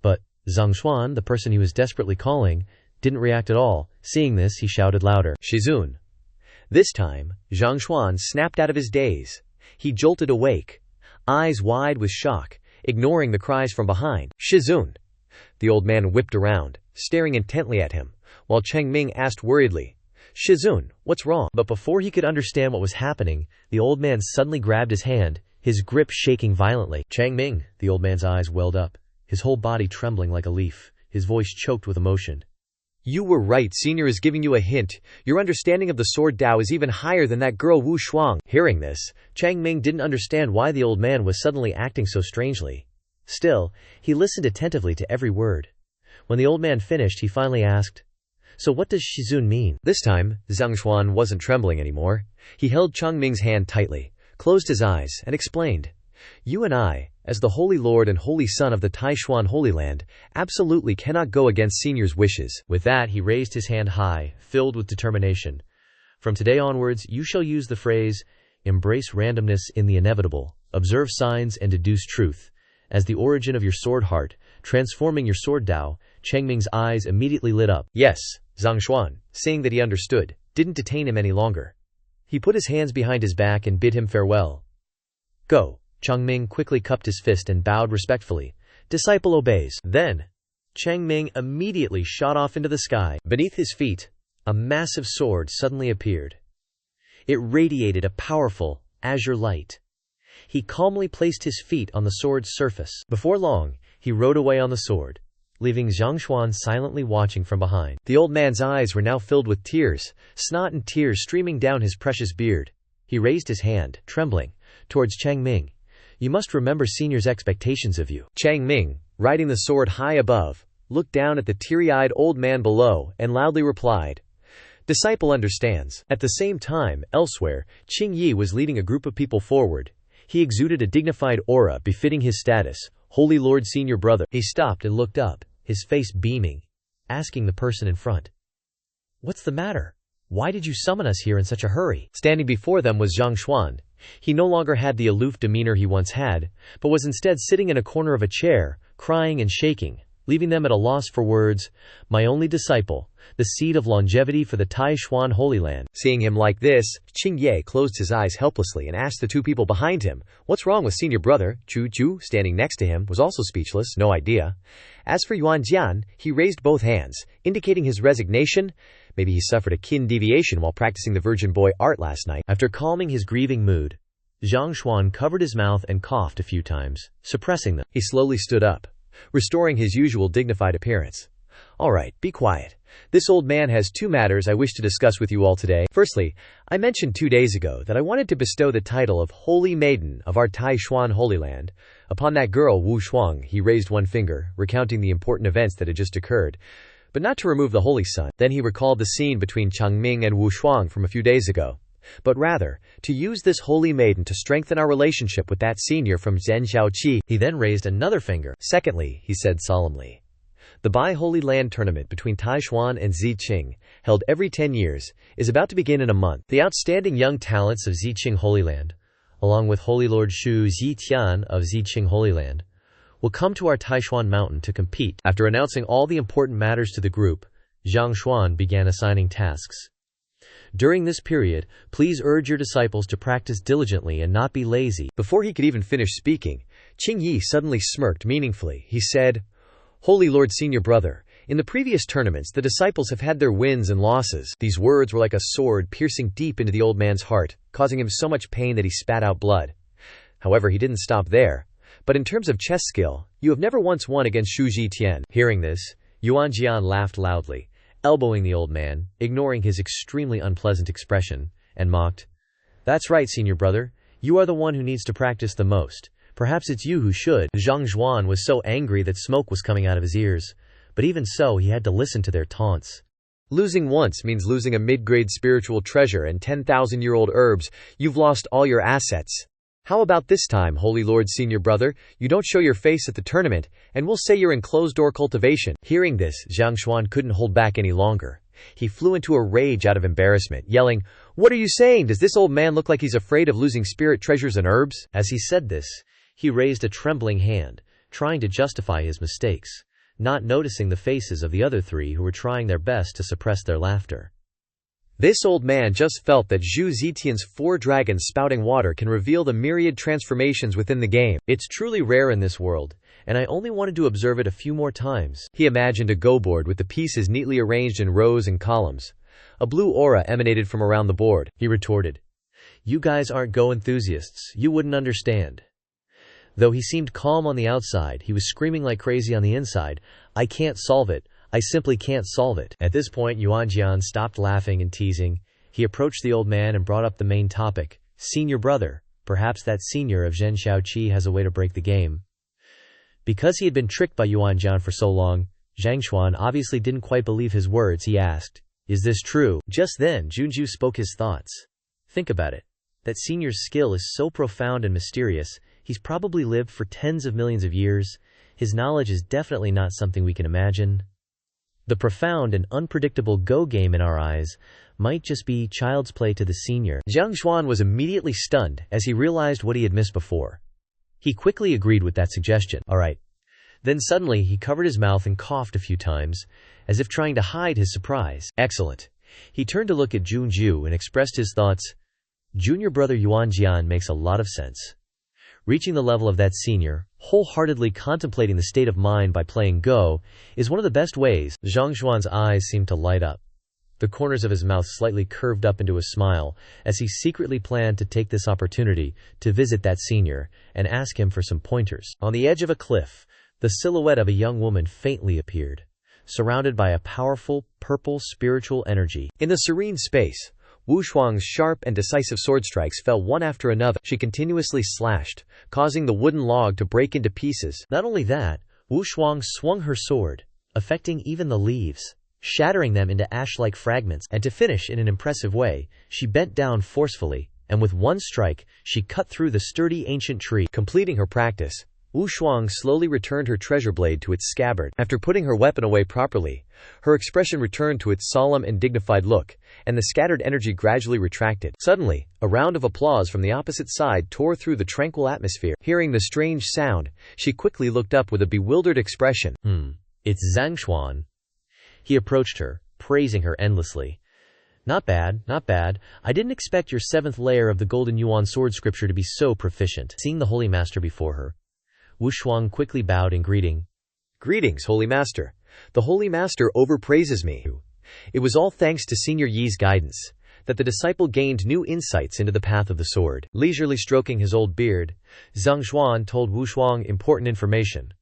But Zhang Xuan, the person he was desperately calling, didn't react at all. Seeing this, he shouted louder, Shizun. This time, Zhang Xuan snapped out of his daze. He jolted awake, eyes wide with shock, ignoring the cries from behind. Shizun. The old man whipped around, staring intently at him, while Chang Qing asked worriedly, Shizun, what's wrong? But before he could understand what was happening, the old man suddenly grabbed his hand, his grip shaking violently. Chang Qing, the old man's eyes welled up, his whole body trembling like a leaf, his voice choked with emotion. You were right, senior is giving you a hint. Your understanding of the sword Dao is even higher than that girl Wu Shuang. Hearing this, Chang Qing didn't understand why the old man was suddenly acting so strangely. Still, he listened attentively to every word. When the old man finished, he finally asked, So what does Shizun mean? This time, Zhang Xuan wasn't trembling anymore. He held Chang Ming's hand tightly, closed his eyes, and explained, You and I, as the Holy Lord and Holy Son of the Taishuan Holy Land, absolutely cannot go against senior's wishes. With that, he raised his hand high, filled with determination. From today onwards, you shall use the phrase, Embrace randomness in the inevitable, observe signs and deduce truth, as the origin of your sword heart, transforming your sword Dao. Chang Ming's eyes immediately lit up. Yes, Zhang Xuan, seeing that he understood, didn't detain him any longer. He put his hands behind his back and bid him farewell. Go. Chang Qing quickly cupped his fist and bowed respectfully. Disciple obeys. Then, Chang Qing immediately shot off into the sky. Beneath his feet, a massive sword suddenly appeared. It radiated a powerful, azure light. He calmly placed his feet on the sword's surface. Before long, he rode away on the sword, leaving Zhang Xuan silently watching from behind. The old man's eyes were now filled with tears, snot and tears streaming down his precious beard. He raised his hand, trembling, towards Chang Qing. You must remember senior's expectations of you. Chang Qing, riding the sword high above, looked down at the teary-eyed old man below and loudly replied, Disciple understands. At the same time, elsewhere, Qing Yi was leading a group of people forward. He exuded a dignified aura befitting his status. Holy Lord Senior Brother. He stopped and looked up, his face beaming, asking the person in front, What's the matter? Why did you summon us here in such a hurry? Standing before them was Zhang Xuan. He no longer had the aloof demeanor he once had, but was instead sitting in a corner of a chair, crying and shaking, leaving them at a loss for words. My only disciple, the seed of longevity for the Taishuan Holy Land. Seeing him like this, Qing Ye closed his eyes helplessly and asked the two people behind him, What's wrong with senior brother? Chu Chu, standing next to him, was also speechless, no idea. As for Yuan Jian, he raised both hands, indicating his resignation. Maybe he suffered a kin deviation while practicing the virgin boy art last night. After calming his grieving mood, Zhang Xuan covered his mouth and coughed a few times, suppressing them. He slowly stood up, restoring his usual dignified appearance. All right, be quiet. This old man has two matters I wish to discuss with you all today. Firstly, I mentioned 2 days ago that I wanted to bestow the title of Holy Maiden of our Taishuan Holy Land upon that girl Wu Shuang. He raised one finger, recounting the important events that had just occurred, but not to remove the Holy Sun. Then he recalled the scene between Chang Qing and Wu Shuang from a few days ago, but rather, to use this holy maiden to strengthen our relationship with that senior from Zhenxiaoqi. He then raised another finger. Secondly, he said solemnly, the Bi-Holy Land tournament between Taishuan and Ziqing, held every 10 years, is about to begin in a month. The outstanding young talents of Ziqing Holy Land, along with Holy Lord Shu Zitian of Ziqing Holy Land, will come to our Taishuan mountain to compete. After announcing all the important matters to the group, Zhang Xuan began assigning tasks. During this period, please urge your disciples to practice diligently and not be lazy. Before he could even finish speaking, Qing Yi suddenly smirked meaningfully. He said, Holy Lord Senior Brother, in the previous tournaments the disciples have had their wins and losses. These words were like a sword piercing deep into the old man's heart, causing him so much pain that he spat out blood. However, he didn't stop there. But in terms of chess skill, you have never once won against Shu Zitian. Hearing this, Yuan Jian laughed loudly, elbowing the old man, ignoring his extremely unpleasant expression, and mocked. That's right, senior brother. You are the one who needs to practice the most. Perhaps it's you who should. Zhang Zhuan was so angry that smoke was coming out of his ears, but even so he had to listen to their taunts. Losing once means losing a mid-grade spiritual treasure and 10,000-year-old herbs. You've lost all your assets. How about this time, Holy Lord senior brother, you don't show your face at the tournament, and we'll say you're in closed-door cultivation. Hearing this, Zhang Xuan couldn't hold back any longer. He flew into a rage out of embarrassment, yelling, "What are you saying? Does this old man look like he's afraid of losing spirit treasures and herbs?" As he said this, he raised a trembling hand, trying to justify his mistakes, not noticing the faces of the other three who were trying their best to suppress their laughter. This old man just felt that Zhu Zetian's 4 dragons spouting water can reveal the myriad transformations within the game. It's truly rare in this world, and I only wanted to observe it a few more times. He imagined a go board with the pieces neatly arranged in rows and columns. A blue aura emanated from around the board. He retorted, "You guys aren't Go enthusiasts, you wouldn't understand." Though he seemed calm on the outside, he was screaming like crazy on the inside, "I can't solve it. I simply can't solve it." At this point, Yuan Jian stopped laughing and teasing. He approached the old man and brought up the main topic. "Senior brother, perhaps that senior of Zhen Xiaoqi has a way to break the game." Because he had been tricked by Yuan Jian for so long, Zhang Xuan obviously didn't quite believe his words. He asked, "Is this true?" Just then, Junju spoke his thoughts. "Think about it. That senior's skill is so profound and mysterious. He's probably lived for tens of millions of years. His knowledge is definitely not something we can imagine. The profound and unpredictable Go game in our eyes might just be child's play to the senior." Zhang Xuan was immediately stunned as he realized what he had missed before. He quickly agreed with that suggestion. "All right." Then suddenly he covered his mouth and coughed a few times, as if trying to hide his surprise. "Excellent." He turned to look at Junju and expressed his thoughts. "Junior brother Yuan Jian makes a lot of sense. Reaching the level of that senior, wholeheartedly contemplating the state of mind by playing Go, is one of the best ways." Zhang Xuan's eyes seemed to light up. The corners of his mouth slightly curved up into a smile, as he secretly planned to take this opportunity to visit that senior and ask him for some pointers. On the edge of a cliff, the silhouette of a young woman faintly appeared, surrounded by a powerful, purple spiritual energy. In the serene space, Wu Shuang's sharp and decisive sword strikes fell one after another. She continuously slashed, causing the wooden log to break into pieces. Not only that, Wu Shuang swung her sword, affecting even the leaves, shattering them into ash-like fragments. And to finish in an impressive way, she bent down forcefully, and with one strike, she cut through the sturdy ancient tree. Completing her practice, Wu Shuang slowly returned her treasure blade to its scabbard. After putting her weapon away properly, her expression returned to its solemn and dignified look, and the scattered energy gradually retracted. Suddenly, a round of applause from the opposite side tore through the tranquil atmosphere. Hearing the strange sound, she quickly looked up with a bewildered expression. It's Zhang Xuan." He approached her, praising her endlessly. Not bad. I didn't expect your 7th layer of the Golden Yuan sword scripture to be so proficient." Seeing the Holy Master before her, Wu Shuang quickly bowed in greeting. "Greetings, Holy Master. The Holy Master overpraises me. It was all thanks to Senior Yi's guidance that the disciple gained new insights into the path of the sword." Leisurely stroking his old beard, Zhang Xuan told Wu Shuang important information.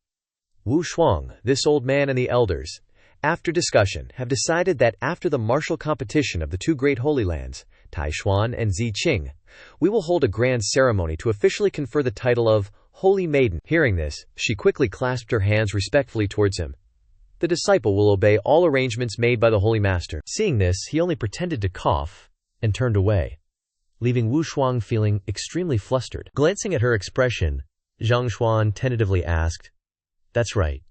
"Wu Shuang, this old man and the elders, after discussion, have decided that after the martial competition of the 2 great holy lands, Taishuan and Ziqing, we will hold a grand ceremony to officially confer the title of Holy Maiden." Hearing this, she quickly clasped her hands respectfully towards him. "The disciple will obey all arrangements made by the Holy Master." Seeing this, he only pretended to cough and turned away, leaving Wu Shuang feeling extremely flustered. Glancing at her expression, Zhang Xuan tentatively asked, "That's right.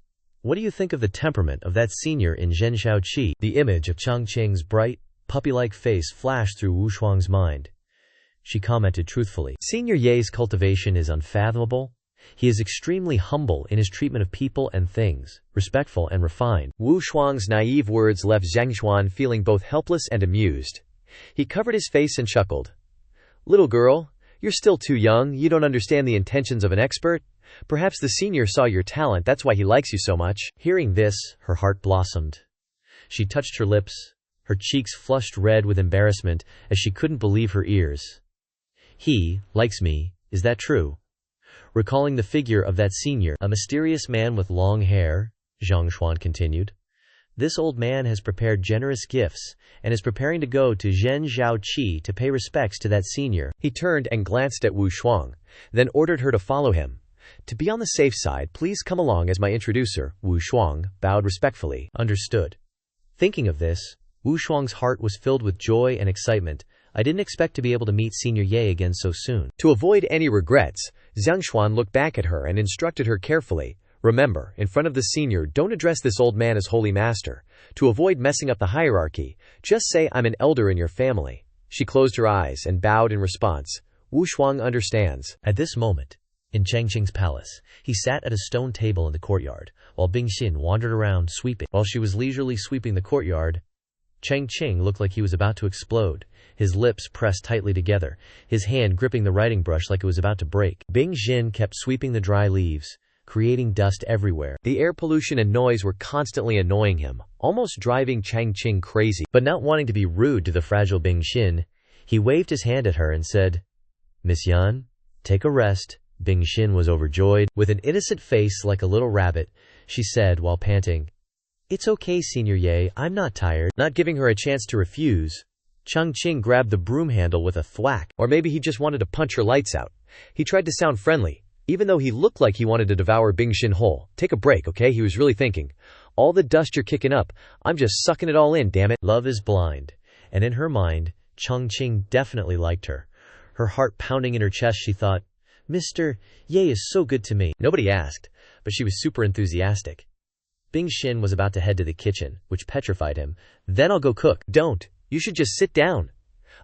What do you think of the temperament of that senior in Zhen Xiaoqi?" The image of Chang Qing's bright, puppy-like face flashed through Wu Shuang's mind. She commented truthfully, "Senior Ye's cultivation is unfathomable. He is extremely humble in his treatment of people and things, respectful and refined." Wu Shuang's naive words left Zhang Xuan feeling both helpless and amused. He covered his face and chuckled. "Little girl, you're still too young, you don't understand the intentions of an expert. Perhaps the senior saw your talent, that's why he likes you so much." Hearing this, her heart blossomed. She touched her lips, her cheeks flushed red with embarrassment as she couldn't believe her ears. "He likes me, is that true?" Recalling the figure of that senior, a mysterious man with long hair, Zhang Xuan continued. This old man has prepared generous gifts, and is preparing to go to Zhen Zhaoqi to pay respects to that senior. He turned and glanced at Wu Shuang, then ordered her to follow him. To be on the safe side, please come along as my introducer. Wu Shuang bowed respectfully. Understood. Thinking of this, Wu Shuang's heart was filled with joy and excitement. I didn't expect to be able to meet Senior Ye again so soon. To avoid any regrets, Zhang Xuan looked back at her and instructed her carefully. Remember, in front of the senior, don't address this old man as holy master. To avoid messing up the hierarchy, just say I'm an elder in your family. She closed her eyes and bowed in response. Wu Shuang understands. At this moment, in Chang Qing's palace, he sat at a stone table in the courtyard, while Bing Xin wandered around sweeping. While she was leisurely sweeping the courtyard, Chang Qing looked like he was about to explode, his lips pressed tightly together, his hand gripping the writing brush like it was about to break. Bing Xin kept sweeping the dry leaves, creating dust everywhere. The air pollution and noise were constantly annoying him, almost driving Chang Qing crazy. But not wanting to be rude to the fragile Bing Xin, he waved his hand at her and said, Miss Yan, take a rest. Bing Xin was overjoyed. With an innocent face like a little rabbit, she said while panting, It's okay, Senior Ye, I'm not tired. Not giving her a chance to refuse, Chang Qing grabbed the broom handle with a thwack. Or maybe he just wanted to punch her lights out. He tried to sound friendly, even though he looked like he wanted to devour Bing Xin whole. Take a break, okay? He was really thinking. All the dust you're kicking up, I'm just sucking it all in, damn it. Love is blind. And in her mind, Chang Qing definitely liked her. Her heart pounding in her chest, she thought, Mr. Ye is so good to me. Nobody asked, but she was super enthusiastic. Bing Xin was about to head to the kitchen, which petrified him. Then I'll go cook. Don't. You should just sit down.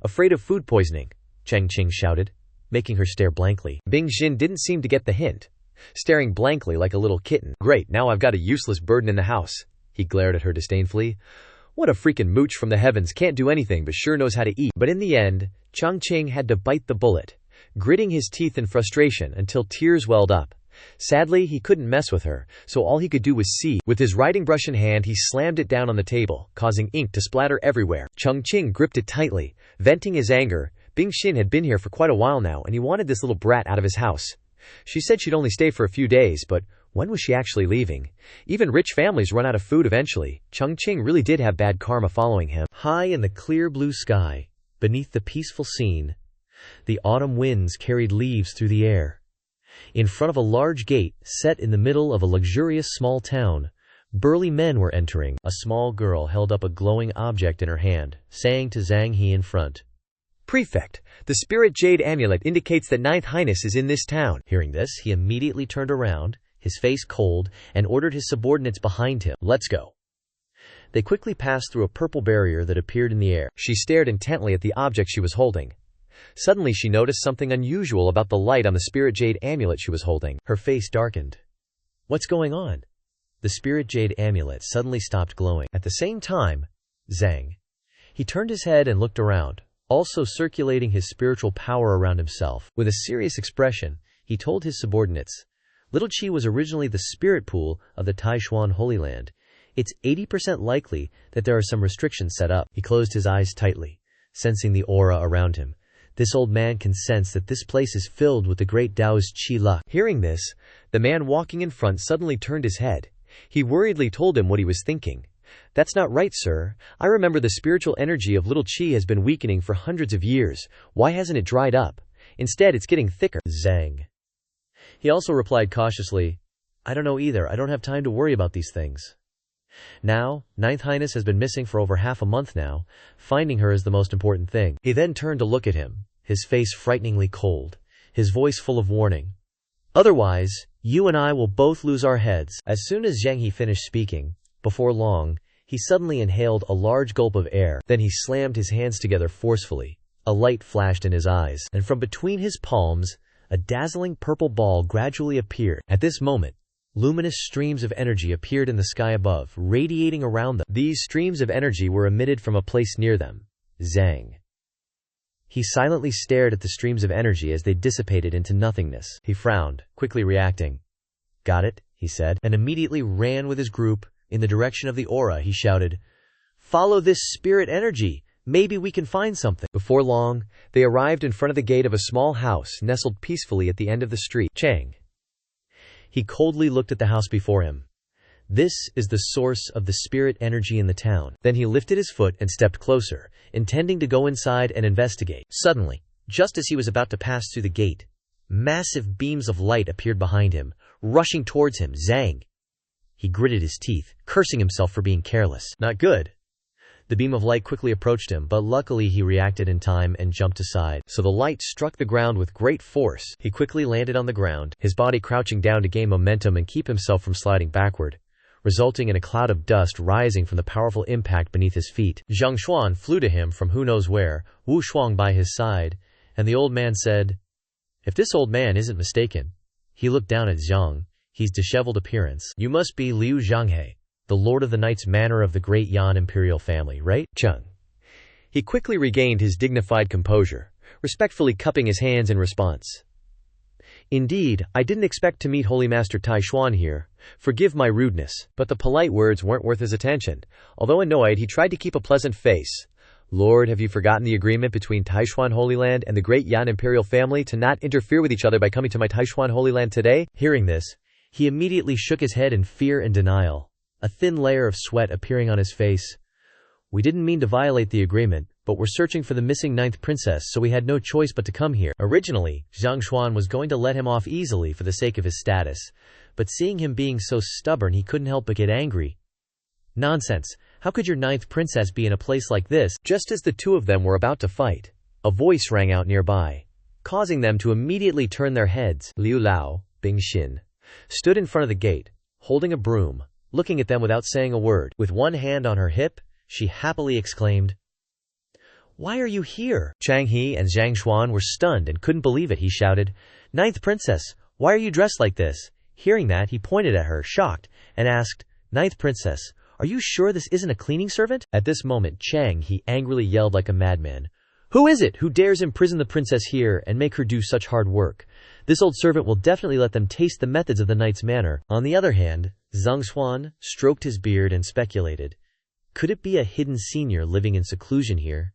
Afraid of food poisoning, Chang Qing shouted, making her stare blankly. Bing Xin didn't seem to get the hint, staring blankly like a little kitten. Great, now I've got a useless burden in the house. He glared at her disdainfully. What a freaking mooch from the heavens, can't do anything but sure knows how to eat. But in the end, Chang Qing had to bite the bullet, gritting his teeth in frustration until tears welled up. Sadly, he couldn't mess with her, so all he could do was see. With his writing brush in hand, he slammed it down on the table, causing ink to splatter everywhere. Chang Qing gripped it tightly, venting his anger. Bing Xin had been here for quite a while now, and he wanted this little brat out of his house. She said she'd only stay for a few days, but when was she actually leaving? Even rich families run out of food eventually. Chang Qing really did have bad karma following him. High in the clear blue sky, beneath the peaceful scene, the autumn winds carried leaves through the air. In front of a large gate set in the middle of a luxurious small town, burly men were entering. A small girl held up a glowing object in her hand, saying to Zhang He in front, Prefect, the spirit jade amulet indicates that Ninth Highness is in this town. Hearing this, he immediately turned around, his face cold, and ordered his subordinates behind him. Let's go. They quickly passed through a purple barrier that appeared in the air. She stared intently at the object she was holding. Suddenly she noticed something unusual about the light on the spirit jade amulet she was holding. Her face darkened. What's going on? The spirit jade amulet suddenly stopped glowing. At the same time, Zhang. He turned his head and looked around, also circulating his spiritual power around himself. With a serious expression, he told his subordinates, Little Qi was originally the spirit pool of the Taishuan Holy Land. It's 80% likely that there are some restrictions set up. He closed his eyes tightly, sensing the aura around him. This old man can sense that this place is filled with the great Taoist Qi luck. Hearing this, the man walking in front suddenly turned his head. He worriedly told him what he was thinking. That's not right, sir. I remember the spiritual energy of little Qi has been weakening for hundreds of years. Why hasn't it dried up? Instead, it's getting thicker. Zhang. He also replied cautiously, I don't know either. I don't have time to worry about these things. Now, Ninth Highness has been missing for over half a month now. Finding her is the most important thing. He then turned to look at him, his face frighteningly cold, his voice full of warning. Otherwise, you and I will both lose our heads. As soon as Zhang He finished speaking, before long, he suddenly inhaled a large gulp of air. Then he slammed his hands together forcefully. A light flashed in his eyes, and from between his palms, a dazzling purple ball gradually appeared. At this moment, luminous streams of energy appeared in the sky above, radiating around them. These streams of energy were emitted from a place near them. Zhang. He silently stared at the streams of energy as they dissipated into nothingness. He frowned, quickly reacting. Got it, he said, and immediately ran with his group in the direction of the aura. He shouted, Follow this spirit energy. Maybe we can find something. Before long, they arrived in front of the gate of a small house nestled peacefully at the end of the street. Chang. He coldly looked at the house before him. This is the source of the spirit energy in the town. Then he lifted his foot and stepped closer, intending to go inside and investigate. Suddenly, just as he was about to pass through the gate, massive beams of light appeared behind him, rushing towards him. Zhang! He gritted his teeth, cursing himself for being careless. Not good. The beam of light quickly approached him, but luckily he reacted in time and jumped aside. So the light struck the ground with great force. He quickly landed on the ground, his body crouching down to gain momentum and keep himself from sliding backward, resulting in a cloud of dust rising from the powerful impact beneath his feet. Zhang Xuan flew to him from who knows where, Wu Shuang by his side, and the old man said, "If this old man isn't mistaken," he looked down at Zhang, "he's disheveled appearance. You must be Liu Zhanghe, the lord of the Knights Manor of the Great Yan imperial family, right?" Cheng. He quickly regained his dignified composure, respectfully cupping his hands in response. "Indeed, I didn't expect to meet Holy Master Tai Xuan here. Forgive my rudeness." But the polite words weren't worth his attention. Although annoyed, he tried to keep a pleasant face. "Lord, have you forgotten the agreement between Taishuan Holy Land and the Great Yan imperial family to not interfere with each other by coming to my Taishuan Holy Land today?" Hearing this, he immediately shook his head in fear and denial, a thin layer of sweat appearing on his face. "We didn't mean to violate the agreement, but we're searching for the missing 9th princess, so we had no choice but to come here." Originally, Zhang Xuan was going to let him off easily for the sake of his status, but seeing him being so stubborn, he couldn't help but get angry. "Nonsense! How could your 9th princess be in a place like this?" Just as the two of them were about to fight, a voice rang out nearby, causing them to immediately turn their heads. Liu Lao, Bingxin, stood in front of the gate, holding a broom, looking at them without saying a word. With one hand on her hip, she happily exclaimed, "Why are you here?" Chang He and Zhang Xuan were stunned and couldn't believe it. He shouted, "9th princess, why are you dressed like this?" Hearing that, he pointed at her, shocked, and asked, "9th princess, are you sure this isn't a cleaning servant?" At this moment, Chang He angrily yelled like a madman, "Who is it who dares imprison the princess here and make her do such hard work? This old servant will definitely let them taste the methods of the knight's manor." On the other hand, Zhang Xuan stroked his beard and speculated, could it be a hidden senior living in seclusion here?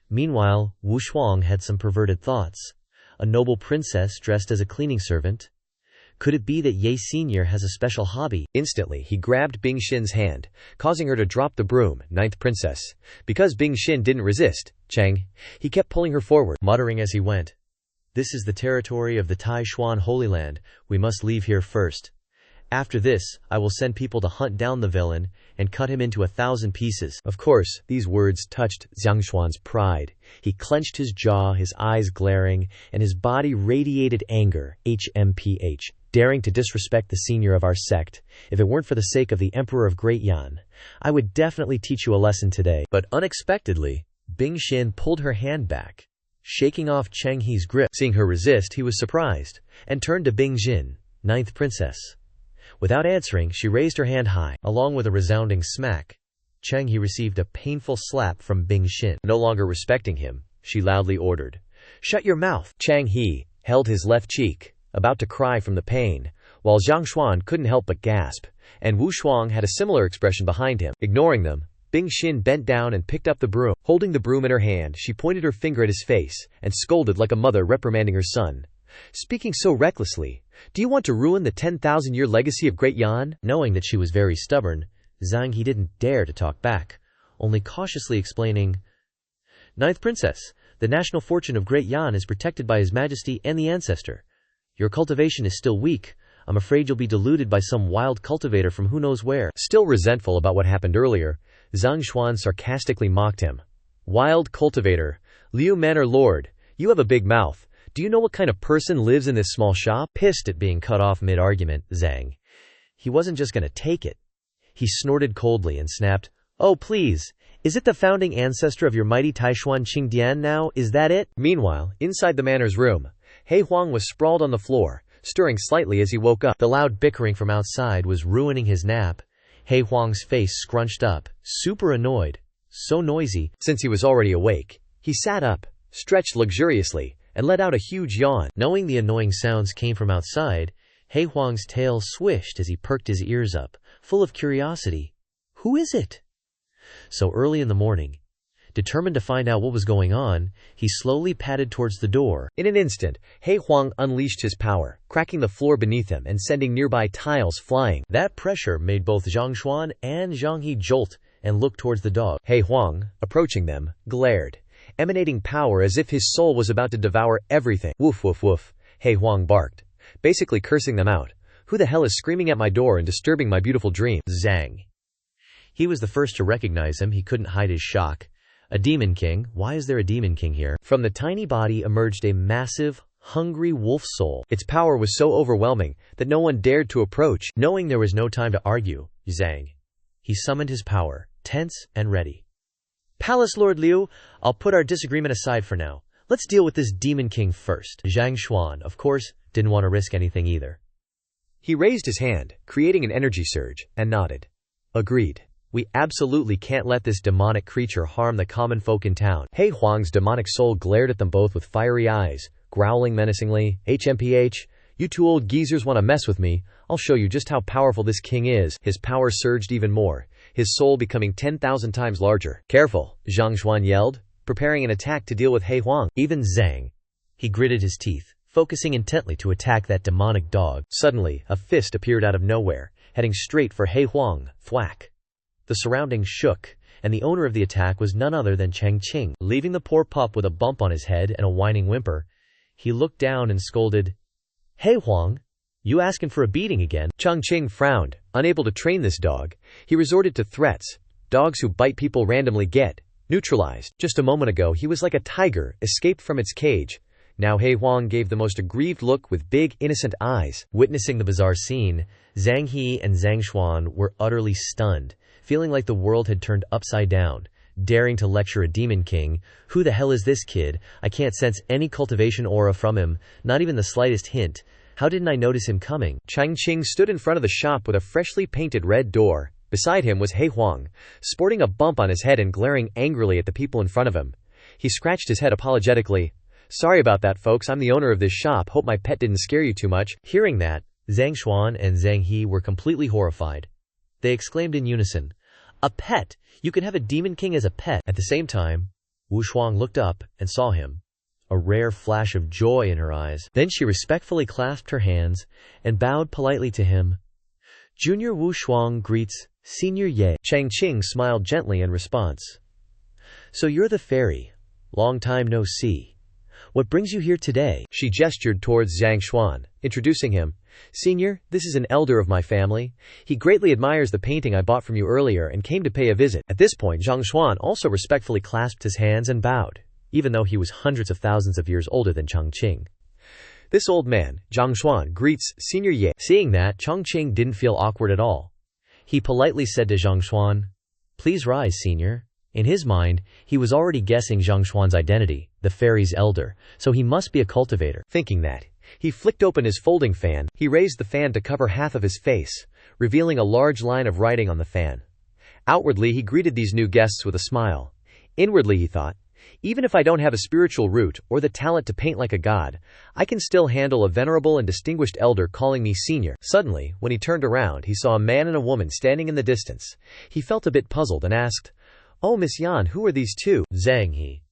Meanwhile, Wu Shuang had some perverted thoughts. A noble princess dressed as a cleaning servant? Could it be that Ye Senior has a special hobby? Instantly, he grabbed Bing Xin's hand, causing her to drop the broom. 9th princess. Because Bing Xin didn't resist, Chang, he kept pulling her forward, muttering as he went, "This is the territory of the Tai Xuan Holy Land. We must leave here first. After this, I will send people to hunt down the villain and cut him into 1,000 pieces." Of course, these words touched Zhang Xuan's pride. He clenched his jaw, his eyes glaring, and his body radiated anger. HMPH. Daring to disrespect the senior of our sect. If it weren't for the sake of the Emperor of Great Yan, I would definitely teach you a lesson today. But unexpectedly, Bing Xin pulled her hand back, shaking off Chang He's grip. Seeing her resist, he was surprised, and turned to Bing Xin, 9th princess. Without answering, she raised her hand high, along with a resounding smack. Chang He received a painful slap from Bing Xin. No longer respecting him, she loudly ordered, "Shut your mouth!" Chang He held his left cheek, about to cry from the pain, while Zhang Xuan couldn't help but gasp, and Wu Shuang had a similar expression behind him. Ignoring them, Bing Xin bent down and picked up the broom. Holding the broom in her hand, she pointed her finger at his face, and scolded like a mother reprimanding her son. "Speaking so recklessly, do you want to ruin the 10,000-year legacy of Great Yan?" Knowing that she was very stubborn, Zhang He didn't dare to talk back, only cautiously explaining, "9th princess, the national fortune of Great Yan is protected by His Majesty and the ancestor. Your cultivation is still weak. I'm afraid you'll be deluded by some wild cultivator from who knows where." Still resentful about what happened earlier, Zhang Xuan sarcastically mocked him. "Wild cultivator, Liu Manor Lord, you have a big mouth. Do you know what kind of person lives in this small shop?" Pissed at being cut off mid-argument, Zhang, he wasn't just going to take it. He snorted coldly and snapped, "Oh please, is it the founding ancestor of your mighty Taishuan Qingdian now? Is that it?" Meanwhile, inside the manor's room, He Huang was sprawled on the floor, stirring slightly as he woke up. The loud bickering from outside was ruining his nap. He Huang's face scrunched up, super annoyed. So noisy. Since he was already awake, he sat up, stretched luxuriously, and let out a huge yawn. Knowing the annoying sounds came from outside, He Huang's tail swished as he perked his ears up, full of curiosity. Who is it? So early in the morning, Determined to find out what was going on, he slowly padded towards the door. In an instant, He Huang unleashed his power, cracking the floor beneath him and sending nearby tiles flying. That pressure made both Zhang Xuan and Zhang He jolt and look towards the dog. He Huang, approaching them, glared, emanating power as if his soul was about to devour everything. Woof woof woof, He Huang barked, basically cursing them out. Who the hell is screaming at my door and disturbing my beautiful dream? Zhang. He was the first to recognize him. He couldn't hide his shock. A demon king? Why is there a demon king here? From the tiny body emerged a massive, hungry wolf soul. Its power was so overwhelming that no one dared to approach. Knowing there was no time to argue, Zhang. He summoned his power, tense and ready. Palace Lord Liu, I'll put our disagreement aside for now. Let's deal with this demon king first. Zhang Xuan, of course, didn't want to risk anything either. He raised his hand, creating an energy surge, and nodded. Agreed. We absolutely can't let this demonic creature harm the common folk in town. He Huang's demonic soul glared at them both with fiery eyes, growling menacingly. HMPH, you two old geezers want to mess with me? I'll show you just how powerful this king is. His power surged even more, his soul becoming 10,000 times larger. Careful, Zhang Xuan yelled, preparing an attack to deal with He Huang. Even Zhang. He gritted his teeth, focusing intently to attack that demonic dog. Suddenly, a fist appeared out of nowhere, heading straight for He Huang. Thwack. The surroundings shook, and the owner of the attack was none other than Chang Qing. Leaving the poor pup with a bump on his head and a whining whimper, he looked down and scolded, He Huang, you asking for a beating again? Chang Qing frowned, unable to train this dog. He resorted to threats. Dogs who bite people randomly get neutralized. Just a moment ago he was like a tiger, escaped from its cage. Now He Huang gave the most aggrieved look with big, innocent eyes. Witnessing the bizarre scene, Zhang He and Zhang Xuan were utterly stunned, feeling like the world had turned upside down. Daring to lecture a demon king? Who the hell is this kid? I can't sense any cultivation aura from him, not even the slightest hint. How didn't I notice him coming? Chang Qing stood in front of the shop with a freshly painted red door. Beside him was He Huang, sporting a bump on his head and glaring angrily at the people in front of him. He scratched his head apologetically. Sorry about that, folks. I'm the owner of this shop. Hope my pet didn't scare you too much. Hearing that, Zhang Xuan and Zhang He were completely horrified. They exclaimed in unison, A pet! You can have a demon king as a pet! At the same time, Wu Shuang looked up and saw him, a rare flash of joy in her eyes. Then she respectfully clasped her hands and bowed politely to him. Junior Wu Shuang greets Senior Ye. Chang Qing smiled gently in response. So you're the fairy. Long time no see. What brings you here today? She gestured towards Zhang Xuan, introducing him. Senior, this is an elder of my family. He greatly admires the painting I bought from you earlier and came to pay a visit. At this point, Zhang Xuan also respectfully clasped his hands and bowed, even though he was hundreds of thousands of years older than Chang Qing. This old man, Zhang Xuan, greets Senior Ye. Seeing that, Chang Qing didn't feel awkward at all. He politely said to Zhang Xuan, Please rise, Senior. In his mind, he was already guessing Zhang Xuan's identity, the fairy's elder, so he must be a cultivator. Thinking that, he flicked open his folding fan. He raised the fan to cover half of his face, revealing a large line of writing on the fan. Outwardly, he greeted these new guests with a smile. Inwardly, he thought, even if I don't have a spiritual root or the talent to paint like a god, I can still handle a venerable and distinguished elder calling me senior. Suddenly, when he turned around, he saw a man and a woman standing in the distance. He felt a bit puzzled and asked, Oh, Miss Yan, who are these two? Zhang He,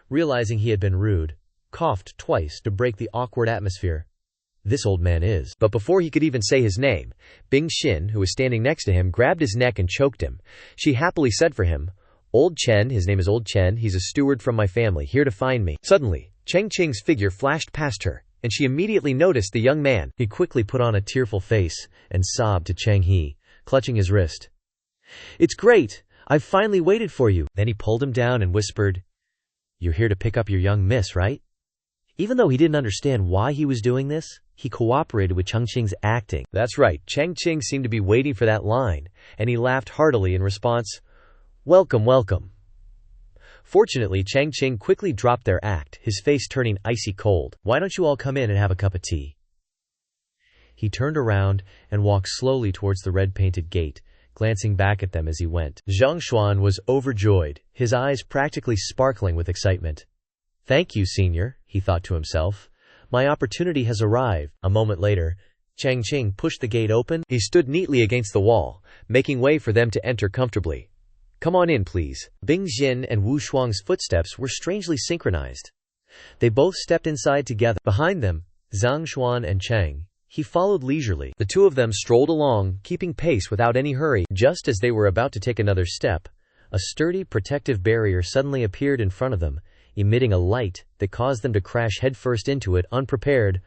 realizing he had been rude, coughed twice to break the awkward atmosphere. This old man is. But before he could even say his name, Bing Xin, who was standing next to him, grabbed his neck and choked him. She happily said for him, Old Chen, his name is Old Chen, he's a steward from my family, here to find me. Suddenly, Chang Qing's figure flashed past her, and she immediately noticed the young man. He quickly put on a tearful face and sobbed to Chang He, clutching his wrist. It's great! I've finally waited for you. Then he pulled him down and whispered, You're here to pick up your young miss, right? Even though he didn't understand why he was doing this, he cooperated with Chang Qing's acting. That's right, Chang Qing seemed to be waiting for that line, and he laughed heartily in response. Welcome, welcome. Fortunately, Chang Qing quickly dropped their act, his face turning icy cold. Why don't you all come in and have a cup of tea? He turned around and walked slowly towards the red-painted gate, glancing back at them as he went. Zhang Xuan was overjoyed, his eyes practically sparkling with excitement. Thank you, Senior, he thought to himself. My opportunity has arrived. A moment later, Chang Qing pushed the gate open. He stood neatly against the wall, making way for them to enter comfortably. Come on in, please. Bing Xin and Wu Shuang's footsteps were strangely synchronized. They both stepped inside together. Behind them, Zhang Xuan and Chang. He followed leisurely. The two of them strolled along, keeping pace without any hurry. Just as they were about to take another step, a sturdy, protective barrier suddenly appeared in front of them, emitting a light that caused them to crash headfirst into it, unprepared.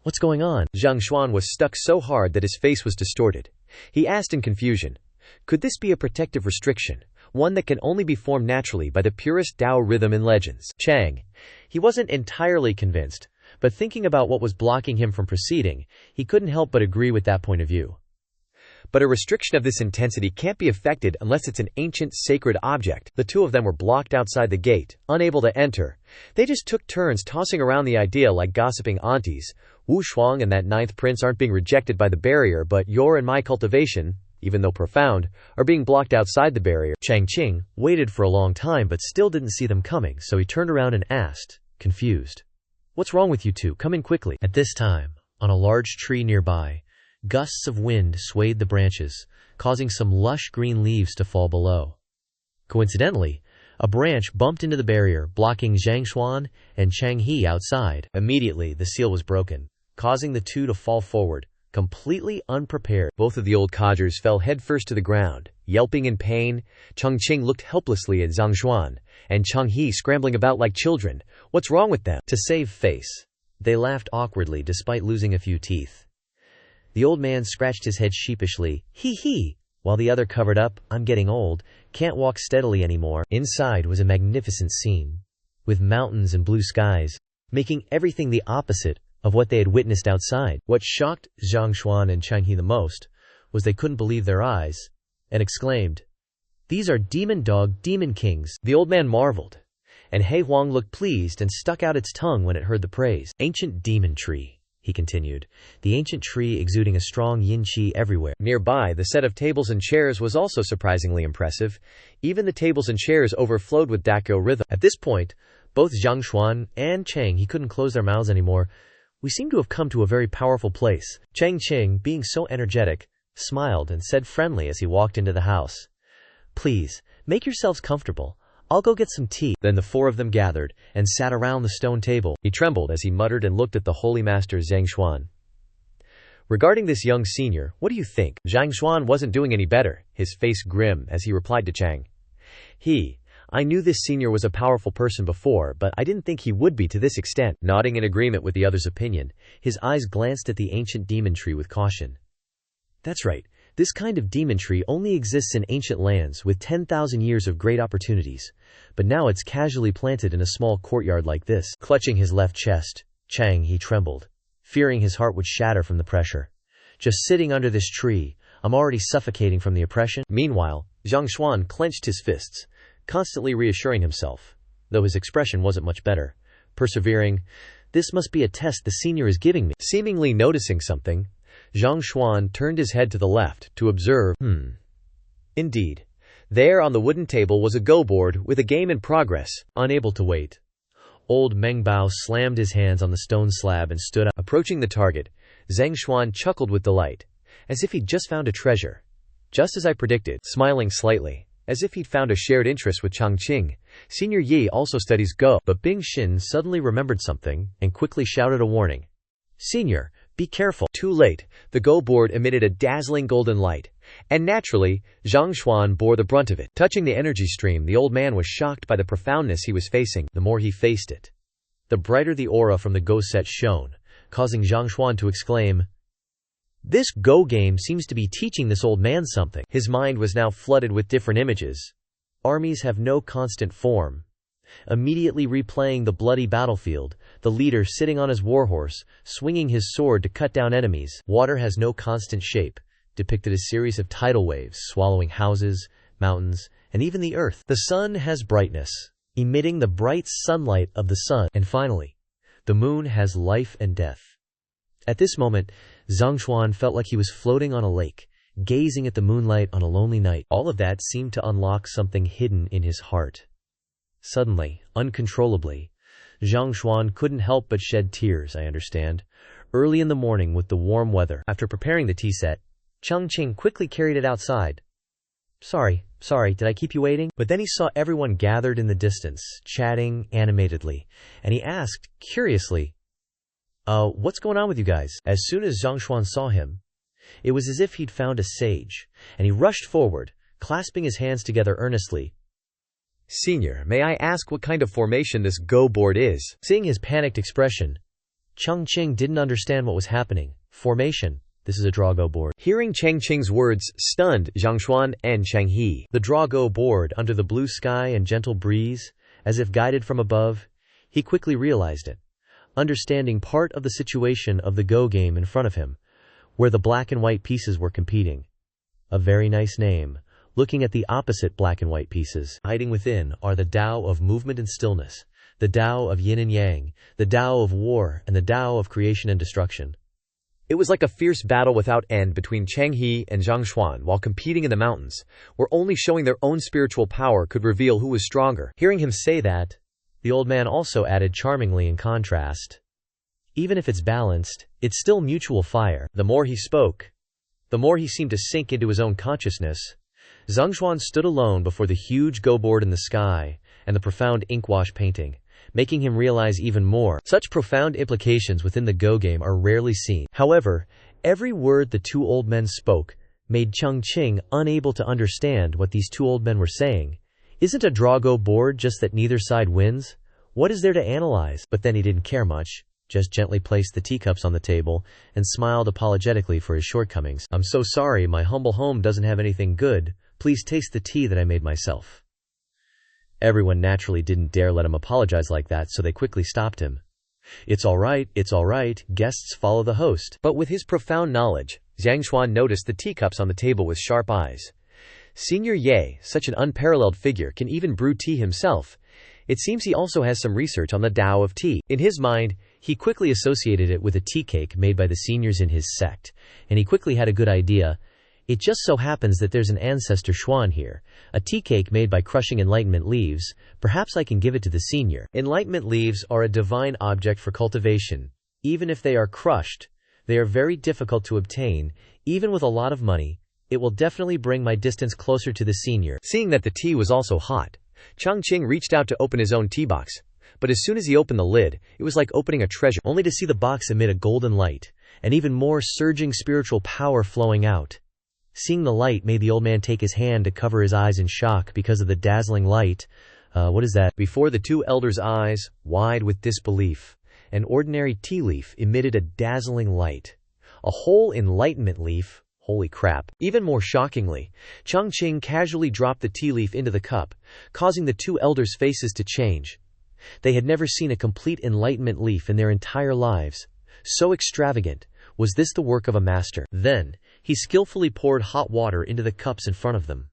What's going on? Zhang Xuan was stuck so hard that his face was distorted. He asked in confusion, could this be a protective restriction, one that can only be formed naturally by the purest Tao rhythm in legends? Chang. He wasn't entirely convinced, but thinking about what was blocking him from proceeding, he couldn't help but agree with that point of view. But a restriction of this intensity can't be effected unless it's an ancient, sacred object. The two of them were blocked outside the gate, unable to enter. They just took turns tossing around the idea like gossiping aunties. Wu Shuang and that ninth prince aren't being rejected by the barrier, but your and my cultivation, even though profound, are being blocked outside the barrier. Chang Qing waited for a long time but still didn't see them coming, so he turned around and asked, confused. What's wrong with you two? Come in quickly. At this time, on a large tree nearby, gusts of wind swayed the branches, causing some lush green leaves to fall below. Coincidentally, a branch bumped into the barrier, blocking Zhang Xuan and Chang He outside. Immediately, the seal was broken, causing the two to fall forward, completely unprepared. Both of the old codgers fell headfirst to the ground, yelping in pain. Chang Qing looked helplessly at Zhang Xuan, and Chang He scrambling about like children. What's wrong with them? To save face, they laughed awkwardly despite losing a few teeth. The old man scratched his head sheepishly, hee, while the other covered up, I'm getting old, can't walk steadily anymore. Inside was a magnificent scene, with mountains and blue skies, making everything the opposite of what they had witnessed outside. What shocked Zhang Xuan and Chang He the most was they couldn't believe their eyes, and exclaimed, these are demon kings. The old man marveled, and He Huang looked pleased and stuck out its tongue when it heard the praise. Ancient demon tree, he continued, the ancient tree exuding a strong yin-qi everywhere. Nearby, the set of tables and chairs was also surprisingly impressive. Even the tables and chairs overflowed with Dakyo rhythm. At this point, both Zhang Xuan and Chang He couldn't close their mouths anymore. We seem to have come to a very powerful place. Chang Qing, being so energetic, smiled and said friendly as he walked into the house. Please, make yourselves comfortable. I'll go get some tea. Then the four of them gathered and sat around the stone table. He trembled as he muttered and looked at the holy master Zhang Xuan. Regarding this young senior, what do you think? Zhang Xuan wasn't doing any better, his face grim as he replied to Chang. I knew this senior was a powerful person before, but I didn't think he would be to this extent. Nodding in agreement with the other's opinion, his eyes glanced at the ancient demon tree with caution. That's right. This kind of demon tree only exists in ancient lands with 10,000 years of great opportunities, but now it's casually planted in a small courtyard like this. Clutching his left chest, Chang He trembled, fearing his heart would shatter from the pressure. Just sitting under this tree, I'm already suffocating from the oppression. Meanwhile, Zhang Xuan clenched his fists, constantly reassuring himself, though his expression wasn't much better. Persevering, this must be a test the senior is giving me. Seemingly noticing something, Zhang Xuan turned his head to the left to observe. Indeed. There on the wooden table was a go board with a game in progress. Unable to wait, old Meng Bao slammed his hands on the stone slab and stood up. Approaching the target, Zhang Xuan chuckled with delight, as if he'd just found a treasure. Just as I predicted, smiling slightly, as if he'd found a shared interest with Chang Qing. Senior Yi also studies Go, but Bing Xin suddenly remembered something and quickly shouted a warning. Senior, be careful. Too late, the Go board emitted a dazzling golden light, and naturally, Zhang Xuan bore the brunt of it. Touching the energy stream, the old man was shocked by the profoundness he was facing. The more he faced it, the brighter the aura from the Go set shone, causing Zhang Xuan to exclaim, this Go game seems to be teaching this old man something. His mind was now flooded with different images. Armies have no constant form. Immediately replaying the bloody battlefield, the leader sitting on his warhorse, swinging his sword to cut down enemies. Water has no constant shape, depicted a series of tidal waves swallowing houses, mountains, and even the earth. The sun has brightness, emitting the bright sunlight of the sun. And finally, the moon has life and death. At this moment, Zhang Xuan felt like he was floating on a lake, gazing at the moonlight on a lonely night. All of that seemed to unlock something hidden in his heart. Suddenly, uncontrollably, Zhang Xuan couldn't help but shed tears, I understand. Early in the morning with the warm weather, after preparing the tea set, Chang Qing quickly carried it outside. Sorry Sorry, did I keep you waiting?" But then he saw everyone gathered in the distance, chatting animatedly, and he asked, curiously, what's going on with you guys?" As soon as Zhang Xuan saw him, it was as if he'd found a sage, and he rushed forward, clasping his hands together earnestly. "Senior, may I ask what kind of formation this Go board is?" Seeing his panicked expression, Chang Qing didn't understand what was happening. "Formation. This is a Drago board." Hearing Chang Qing's words stunned Zhang Xuan and Chang He. The Drago board, under the blue sky and gentle breeze, as if guided from above, he quickly realized it, understanding part of the situation of the Go game in front of him, where the black and white pieces were competing. A very nice name. Looking at the opposite black and white pieces, hiding within are the Tao of movement and stillness, the Tao of yin and yang, the Tao of war, and the Tao of creation and destruction. It was like a fierce battle without end between Chang He and Zhang Xuan while competing in the mountains, where only showing their own spiritual power could reveal who was stronger. Hearing him say that, the old man also added charmingly in contrast, "Even if it's balanced, it's still mutual fire." The more he spoke, the more he seemed to sink into his own consciousness. Zhang Xuan stood alone before the huge Go board in the sky and the profound inkwash painting, making him realize even more. Such profound implications within the Go game are rarely seen. However, every word the two old men spoke made Chang Qing unable to understand what these two old men were saying. Isn't a Drago board just that neither side wins? What is there to analyze? But then he didn't care much, just gently placed the teacups on the table and smiled apologetically for his shortcomings. "I'm so sorry, my humble home doesn't have anything good. Please taste the tea that I made myself." Everyone naturally didn't dare let him apologize like that, so they quickly stopped him. It's all right, guests follow the host." But with his profound knowledge, Zhang Xuan noticed the teacups on the table with sharp eyes. Senior Ye, such an unparalleled figure, can even brew tea himself. It seems he also has some research on the Tao of tea. In his mind, he quickly associated it with a tea cake made by the seniors in his sect, and he quickly had a good idea. It just so happens that there's an ancestor Xuan here, a tea cake made by crushing enlightenment leaves. Perhaps I can give it to the senior. Enlightenment leaves are a divine object for cultivation. Even if they are crushed, they are very difficult to obtain. Even with a lot of money, it will definitely bring my distance closer to the senior. Seeing that the tea was also hot, Chang Qing reached out to open his own tea box. But as soon as he opened the lid, it was like opening a treasure, only to see the box emit a golden light, and even more surging spiritual power flowing out. Seeing the light made the old man take his hand to cover his eyes in shock because of the dazzling light. What is that? Before the two elders' eyes, wide with disbelief, an ordinary tea leaf emitted a dazzling light. A whole enlightenment leaf. Holy crap. Even more shockingly, Chang Qing casually dropped the tea leaf into the cup, causing the two elders' faces to change. They had never seen a complete enlightenment leaf in their entire lives. So extravagant. Was this the work of a master? Then, he skillfully poured hot water into the cups in front of them.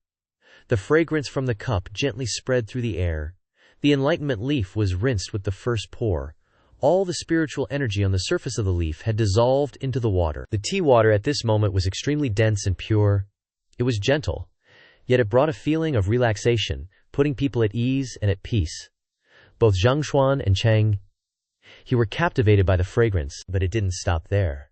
The fragrance from the cup gently spread through the air. The enlightenment leaf was rinsed with the first pour. All the spiritual energy on the surface of the leaf had dissolved into the water. The tea water at this moment was extremely dense and pure. It was gentle, yet it brought a feeling of relaxation, putting people at ease and at peace. Both Zhang Xuan and Chang He were captivated by the fragrance, but it didn't stop there.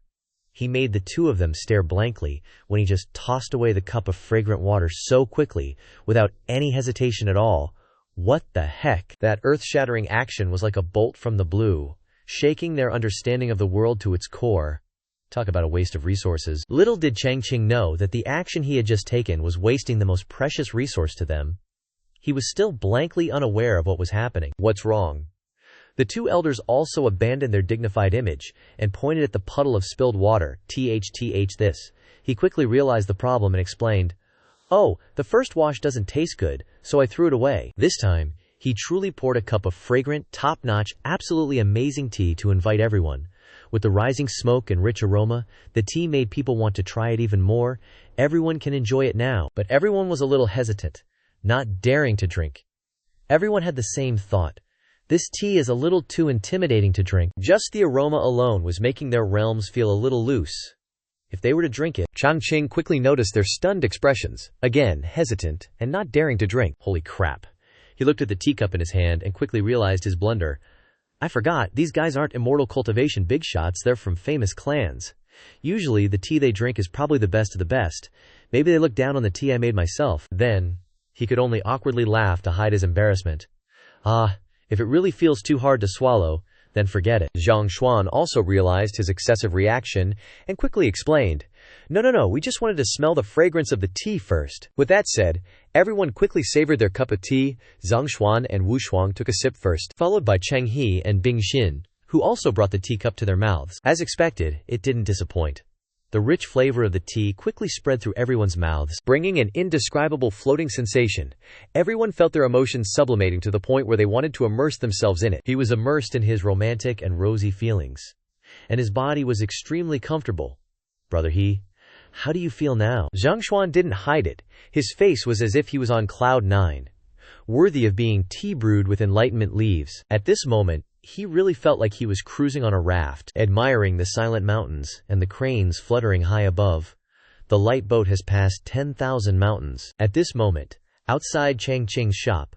He made the two of them stare blankly when he just tossed away the cup of fragrant water so quickly, without any hesitation at all. What the heck? That earth-shattering action was like a bolt from the blue, shaking their understanding of the world to its core. Talk about a waste of resources. Little did Chang Qing know that the action he had just taken was wasting the most precious resource to them. He was still blankly unaware of what was happening. What's wrong? The two elders also abandoned their dignified image and pointed at the puddle of spilled water. This. He quickly realized the problem and explained, "Oh, the first wash doesn't taste good, so I threw it away." This time, he truly poured a cup of fragrant, top-notch, absolutely amazing tea to invite everyone. With the rising smoke and rich aroma, the tea made people want to try it even more. Everyone can enjoy it now, but everyone was a little hesitant, not daring to drink. Everyone had the same thought. This tea is a little too intimidating to drink. Just the aroma alone was making their realms feel a little loose. If they were to drink it, Chang Qing quickly noticed their stunned expressions, again hesitant and not daring to drink. Holy crap. He looked at the teacup in his hand and quickly realized his blunder. I forgot, these guys aren't immortal cultivation big shots, they're from famous clans. Usually the tea they drink is probably the best of the best. Maybe they look down on the tea I made myself. Then, he could only awkwardly laugh to hide his embarrassment. Ah, if it really feels too hard to swallow, then forget it. Zhang Xuan also realized his excessive reaction and quickly explained, No, we just wanted to smell the fragrance of the tea first. With that said, everyone quickly savored their cup of tea. Zhang Xuan and Wu Shuang took a sip first, followed by Cheng He and Bing Xin, who also brought the teacup to their mouths. As expected, it didn't disappoint. The rich flavor of the tea quickly spread through everyone's mouths, bringing an indescribable floating sensation. Everyone felt their emotions sublimating to the point where they wanted to immerse themselves in it. He was immersed in his romantic and rosy feelings, and his body was extremely comfortable. Brother He, how do you feel now? Zhang Xuan didn't hide it. His face was as if he was on cloud 9, worthy of being tea brewed with enlightenment leaves. At this moment, he really felt like he was cruising on a raft, admiring the silent mountains and the cranes fluttering high above. The light boat has passed 10,000 mountains. At this moment, outside Chang Qing's shop,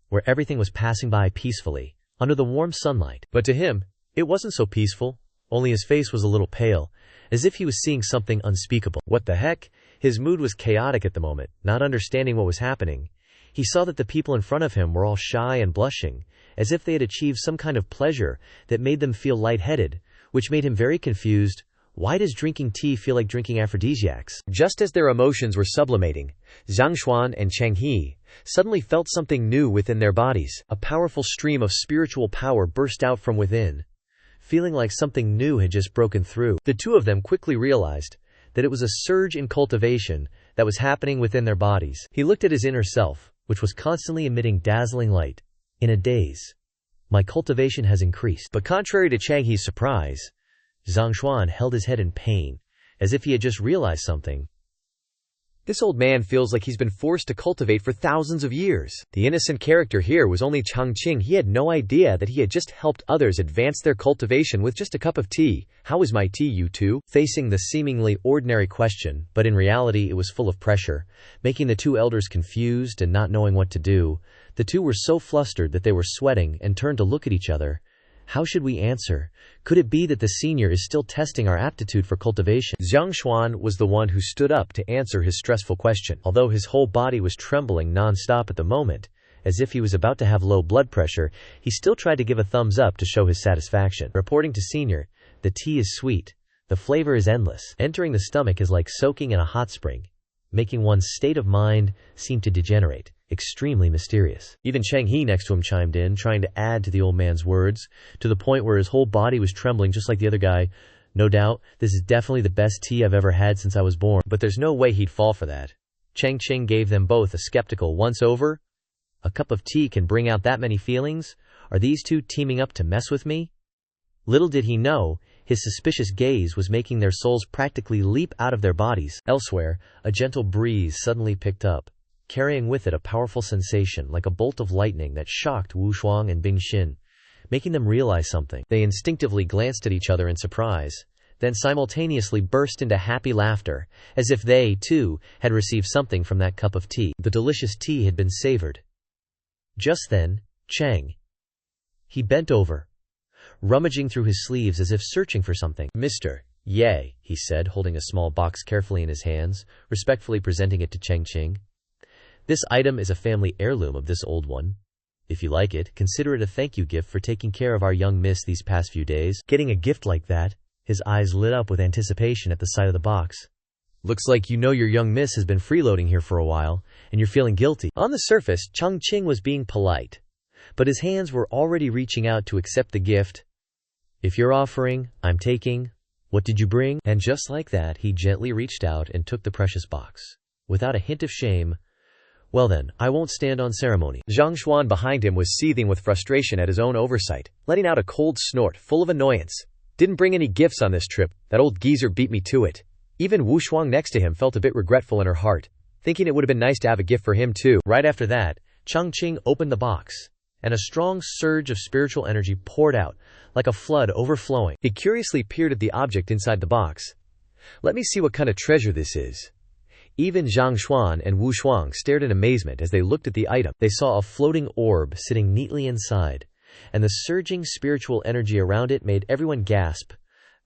where everything was passing by peacefully, under the warm sunlight. But to him, it wasn't so peaceful, only his face was a little pale, as if he was seeing something unspeakable. What the heck? His mood was chaotic at the moment, not understanding what was happening. He saw that the people in front of him were all shy and blushing, as if they had achieved some kind of pleasure that made them feel lightheaded, which made him very confused. Why does drinking tea feel like drinking aphrodisiacs? Just as their emotions were sublimating, Zhang Xuan and Cheng He suddenly felt something new within their bodies. A powerful stream of spiritual power burst out from within, feeling like something new had just broken through. The two of them quickly realized that it was a surge in cultivation that was happening within their bodies. He looked at his inner self, which was constantly emitting dazzling light. In a daze, my cultivation has increased. But contrary to Chang He's surprise, Zhang Xuan held his head in pain, as if he had just realized something. This old man feels like he's been forced to cultivate for thousands of years. The innocent character here was only Chang Qing. He had no idea that he had just helped others advance their cultivation with just a cup of tea. How is my tea, you two? Facing the seemingly ordinary question, but in reality it was full of pressure, making the two elders confused and not knowing what to do. The two were so flustered that they were sweating and turned to look at each other. How should we answer? Could it be that the senior is still testing our aptitude for cultivation? Zhang Xuan was the one who stood up to answer his stressful question. Although his whole body was trembling non-stop at the moment, as if he was about to have low blood pressure, he still tried to give a thumbs up to show his satisfaction. Reporting to senior, the tea is sweet. The flavor is endless. Entering the stomach is like soaking in a hot spring, making one's state of mind seem to degenerate. Extremely mysterious. Even Cheng He next to him chimed in, trying to add to the old man's words, to the point where his whole body was trembling just like the other guy. No doubt, this is definitely the best tea I've ever had since I was born, but there's no way he'd fall for that. Chang Qing gave them both a skeptical once-over. A cup of tea can bring out that many feelings? Are these two teaming up to mess with me? Little did he know, his suspicious gaze was making their souls practically leap out of their bodies. Elsewhere, a gentle breeze suddenly picked up, carrying with it a powerful sensation like a bolt of lightning that shocked Wu Shuang and Bing Xin, making them realize something. They instinctively glanced at each other in surprise, then simultaneously burst into happy laughter, as if they, too, had received something from that cup of tea. The delicious tea had been savored. Just then, Chang He bent over, rummaging through his sleeves as if searching for something. Mr. Ye, he said, holding a small box carefully in his hands, respectfully presenting it to Cheng Qing. This item is a family heirloom of this old one. If you like it, consider it a thank you gift for taking care of our young miss these past few days. Getting a gift like that, his eyes lit up with anticipation at the sight of the box. Looks like you know your young miss has been freeloading here for a while, and you're feeling guilty. On the surface, Chang Qing was being polite, but his hands were already reaching out to accept the gift. If you're offering, I'm taking. What did you bring? And just like that, he gently reached out and took the precious box. Without a hint of shame, well then, I won't stand on ceremony. Zhang Xuan behind him was seething with frustration at his own oversight, letting out a cold snort full of annoyance. Didn't bring any gifts on this trip. That old geezer beat me to it. Even Wu Shuang next to him felt a bit regretful in her heart, thinking it would have been nice to have a gift for him too. Right after that, Chang Qing opened the box, and a strong surge of spiritual energy poured out, like a flood overflowing. He curiously peered at the object inside the box. Let me see what kind of treasure this is. Even Zhang Xuan and Wu Shuang stared in amazement as they looked at the item. They saw a floating orb sitting neatly inside, and the surging spiritual energy around it made everyone gasp.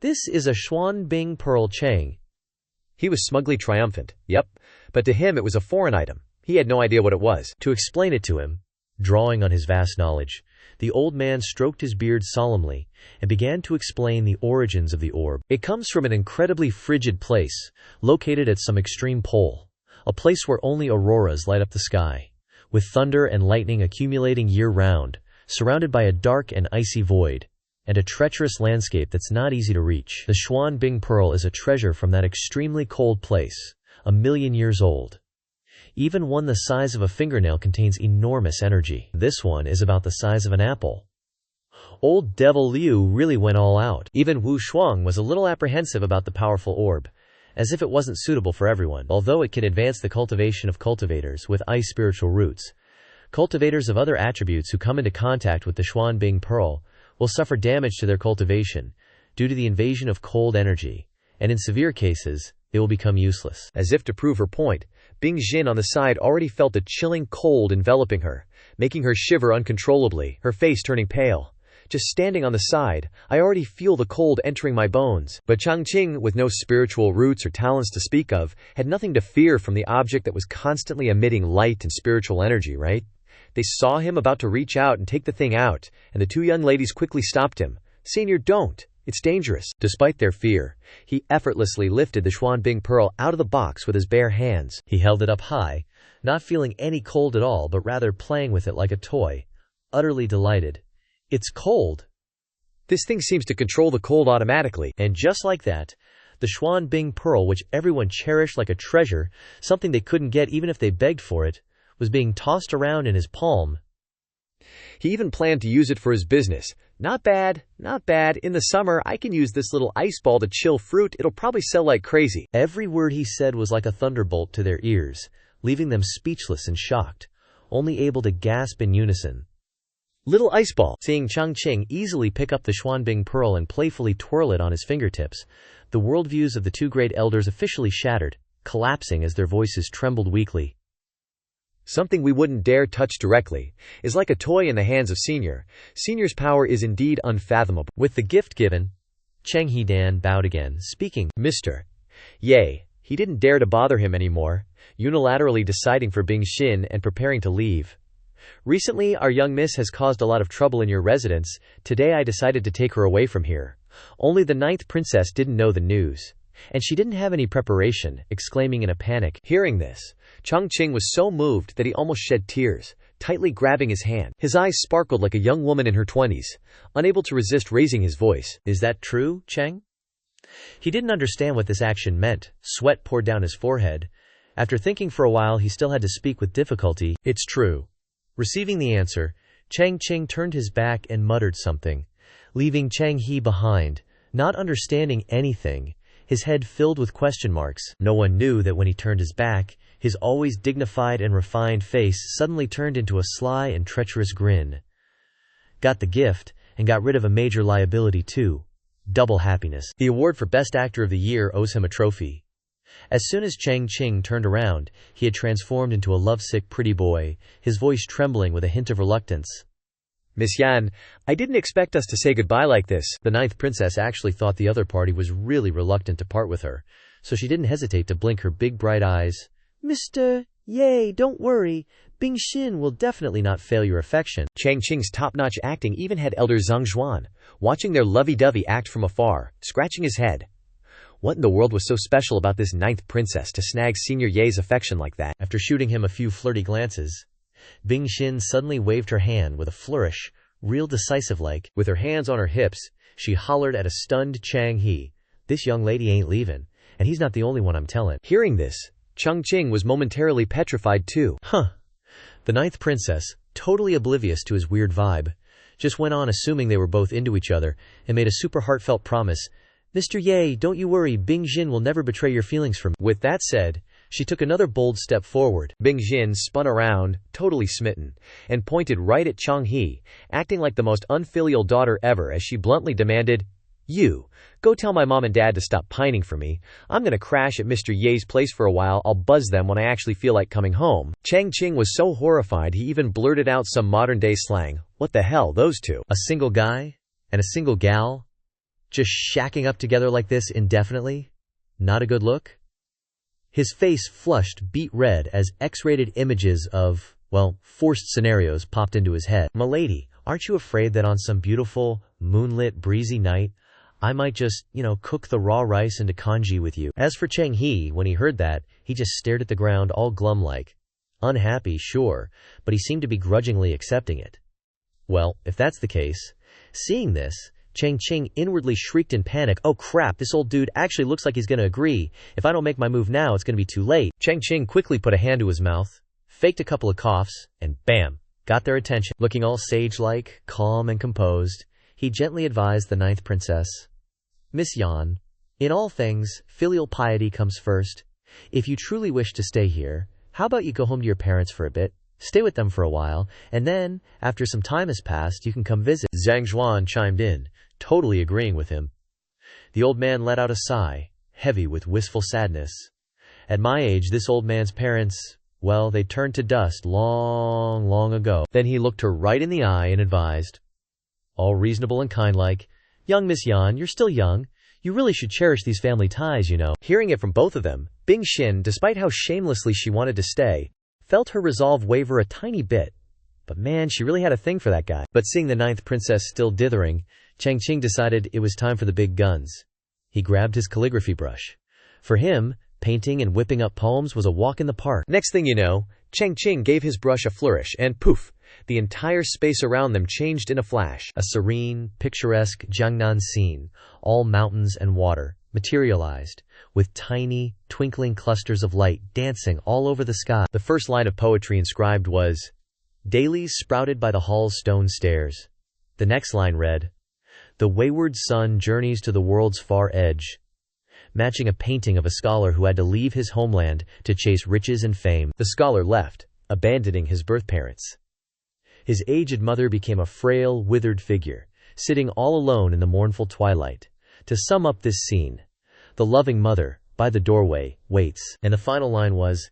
This is a Xuan Bing Pearl Chang. He was smugly triumphant. Yep, but to him it was a foreign item. He had no idea what it was. To explain it to him, drawing on his vast knowledge, the old man stroked his beard solemnly and began to explain the origins of the orb. It comes from an incredibly frigid place, located at some extreme pole, a place where only auroras light up the sky, with thunder and lightning accumulating year-round, surrounded by a dark and icy void, and a treacherous landscape that's not easy to reach. The Xuan Bing Pearl is a treasure from that extremely cold place, 1,000,000 years old. Even one the size of a fingernail contains enormous energy. This one is about the size of an apple. Old Devil Liu really went all out. Even Wu Shuang was a little apprehensive about the powerful orb, as if it wasn't suitable for everyone. Although it can advance the cultivation of cultivators with ice spiritual roots, cultivators of other attributes who come into contact with the Xuan Bing Pearl will suffer damage to their cultivation due to the invasion of cold energy, and in severe cases, they will become useless. As if to prove her point, Bing Xin on the side already felt a chilling cold enveloping her, making her shiver uncontrollably, her face turning pale. Just standing on the side, I already feel the cold entering my bones. But Chang Qing, with no spiritual roots or talents to speak of, had nothing to fear from the object that was constantly emitting light and spiritual energy, right? They saw him about to reach out and take the thing out, and the two young ladies quickly stopped him. "Senior, don't. It's dangerous." Despite their fear, he effortlessly lifted the Xuan Bing Pearl out of the box with his bare hands. He held it up high, not feeling any cold at all, but rather playing with it like a toy, utterly delighted. "It's cold. This thing seems to control the cold automatically." And just like that, the Xuan Bing Pearl, which everyone cherished like a treasure, something they couldn't get even if they begged for it, was being tossed around in his palm. He even planned to use it for his business. "Not bad, not bad. In the summer, I can use this little ice ball to chill fruit. It'll probably sell like crazy." Every word he said was like a thunderbolt to their ears, leaving them speechless and shocked, only able to gasp in unison. "Little ice ball." Seeing Chang Qing easily pick up the Xuan Bing Pearl and playfully twirl it on his fingertips, the worldviews of the two great elders officially shattered, collapsing as their voices trembled weakly. "Something we wouldn't dare touch directly is like a toy in the hands of Senior. Senior's power is indeed unfathomable." With the gift given, Cheng He-dan bowed again, speaking. Mr. Ye, he didn't dare to bother him anymore, unilaterally deciding for Bing Xin and preparing to leave. "Recently, our young miss has caused a lot of trouble in your residence. Today I decided to take her away from here. Only the 9th princess didn't know the news, and she didn't have any preparation," exclaiming in a panic. Hearing this, Chang Qing was so moved that he almost shed tears, tightly grabbing his hand. His eyes sparkled like a young woman in her 20s, unable to resist raising his voice. "Is that true, Cheng?" He didn't understand what this action meant. Sweat poured down his forehead. After thinking for a while, he still had to speak with difficulty. "It's true." Receiving the answer, Chang Qing turned his back and muttered something, leaving Chang He behind, not understanding anything, his head filled with question marks. No one knew that when he turned his back, his always dignified and refined face suddenly turned into a sly and treacherous grin. Got the gift, and got rid of a major liability too. Double happiness. The award for Best Actor of the Year owes him a trophy. As soon as Chang Qing turned around, he had transformed into a lovesick pretty boy, his voice trembling with a hint of reluctance. "Miss Yan, I didn't expect us to say goodbye like this." The 9th princess actually thought the other party was really reluctant to part with her, so she didn't hesitate to blink her big bright eyes. "Mr. Ye, don't worry. Bing Xin will definitely not fail your affection." Chang Qing's top-notch acting even had Elder Zhang Zhuan watching their lovey-dovey act from afar, scratching his head. What in the world was so special about this 9th princess to snag Senior Ye's affection like that? After shooting him a few flirty glances, Bing Xin suddenly waved her hand with a flourish, real decisive-like. With her hands on her hips, she hollered at a stunned Chang He, "This young lady ain't leaving, and he's not the only one I'm telling." Hearing this, Chang Qing was momentarily petrified too. The 9th princess, totally oblivious to his weird vibe, just went on assuming they were both into each other and made a super heartfelt promise. "Mr. Ye, don't you worry, Bing Xin will never betray your feelings for me." With that said, she took another bold step forward. Bing Xin spun around, totally smitten, and pointed right at Chang He, acting like the most unfilial daughter ever as she bluntly demanded, "You, go tell my mom and dad to stop pining for me. I'm gonna crash at Mr. Ye's place for a while. I'll buzz them when I actually feel like coming home." Chang Qing was so horrified he even blurted out some modern-day slang. What the hell, those two? A single guy and a single gal? Just shacking up together like this indefinitely? Not a good look? His face flushed beet red as X-rated images of, well, forced scenarios popped into his head. "Milady, aren't you afraid that on some beautiful, moonlit, breezy night, I might just, cook the raw rice into congee with you?" As for Chang He, when he heard that, he just stared at the ground all glum-like. Unhappy, sure, but he seemed to be grudgingly accepting it. Well, if that's the case, seeing this, Chang Qing inwardly shrieked in panic, "Oh crap, this old dude actually looks like he's gonna agree. If I don't make my move now, it's gonna be too late." Chang Qing quickly put a hand to his mouth, faked a couple of coughs, and bam, got their attention. Looking all sage-like, calm and composed, he gently advised the ninth princess, "Miss Yan, in all things, filial piety comes first. If you truly wish to stay here, how about you go home to your parents for a bit, stay with them for a while, and then, after some time has passed, you can come visit." Zhang Zhuan chimed in, totally agreeing with him. The old man let out a sigh, heavy with wistful sadness. At my age, this old man's parents, well, they turned to dust long, long ago. Then he looked her right in the eye and advised, all reasonable and kind-like, "Young Miss Yan, you're still young. You really should cherish these family ties, you know." Hearing it from both of them, Bing Xin, despite how shamelessly she wanted to stay, felt her resolve waver a tiny bit. But man, she really had a thing for that guy. But seeing the ninth princess still dithering, Chang Qing decided it was time for the big guns. He grabbed his calligraphy brush. For him, painting and whipping up poems was a walk in the park. Next thing you know, Chang Qing gave his brush a flourish and poof, the entire space around them changed in a flash. A serene, picturesque Jiangnan scene, all mountains and water, materialized, with tiny, twinkling clusters of light dancing all over the sky. The first line of poetry inscribed was, "Dailies sprouted by the hall's stone stairs." The next line read, "The wayward sun journeys to the world's far edge," matching a painting of a scholar who had to leave his homeland to chase riches and fame. The scholar left, abandoning his birth parents. His aged mother became a frail, withered figure, sitting all alone in the mournful twilight. To sum up this scene, the loving mother, by the doorway, waits. And the final line was,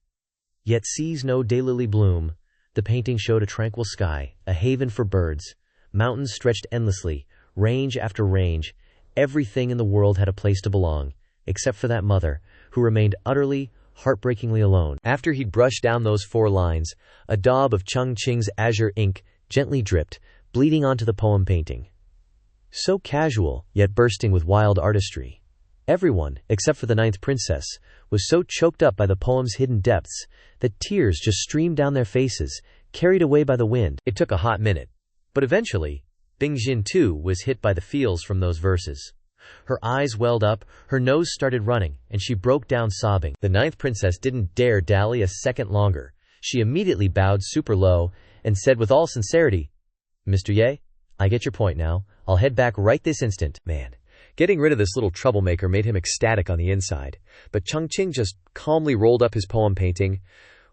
"Yet sees no daylily bloom." The painting showed a tranquil sky, a haven for birds. Mountains stretched endlessly, range after range. Everything in the world had a place to belong, except for that mother, who remained utterly, heartbreakingly alone. After he'd brushed down those 4 lines, a daub of Chang Qing's azure ink gently dripped, bleeding onto the poem painting. So casual, yet bursting with wild artistry. Everyone, except for the ninth princess, was so choked up by the poem's hidden depths that tears just streamed down their faces, carried away by the wind. It took a hot minute, but eventually, Bing Xin too was hit by the feels from those verses. Her eyes welled up, her nose started running, and she broke down sobbing. The ninth princess didn't dare dally a second longer. She immediately bowed super low and said with all sincerity, "Mr. Ye, I get your point now. I'll head back right this instant." Man, getting rid of this little troublemaker made him ecstatic on the inside. But Chang Qing just calmly rolled up his poem painting.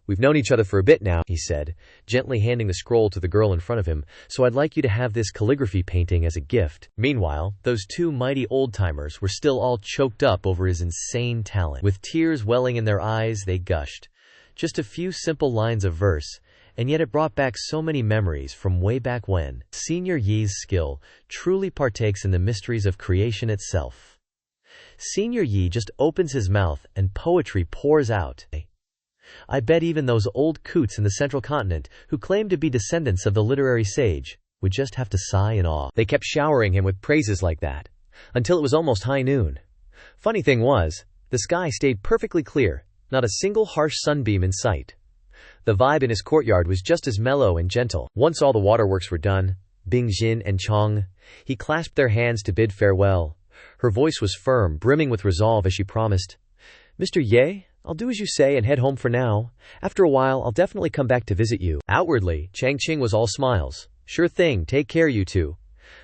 "We've known each other for a bit now," he said, gently handing the scroll to the girl in front of him, "so I'd like you to have this calligraphy painting as a gift." Meanwhile, those 2 mighty old-timers were still all choked up over his insane talent. With tears welling in their eyes, they gushed. Just a few simple lines of verse, and yet it brought back so many memories from way back when. Senior Yi's skill truly partakes in the mysteries of creation itself. Senior Yi just opens his mouth and poetry pours out. I bet even those old coots in the central continent, who claim to be descendants of the literary sage, would just have to sigh in awe. They kept showering him with praises like that, until it was almost high noon. Funny thing was, the sky stayed perfectly clear, not a single harsh sunbeam in sight. The vibe in his courtyard was just as mellow and gentle. Once all the waterworks were done, Bing Xin and Chang, he clasped their hands to bid farewell. Her voice was firm, brimming with resolve as she promised, "Mr. Ye, I'll do as you say and head home for now. After a while, I'll definitely come back to visit you." Outwardly, Chang Qing was all smiles. "Sure thing, take care you two."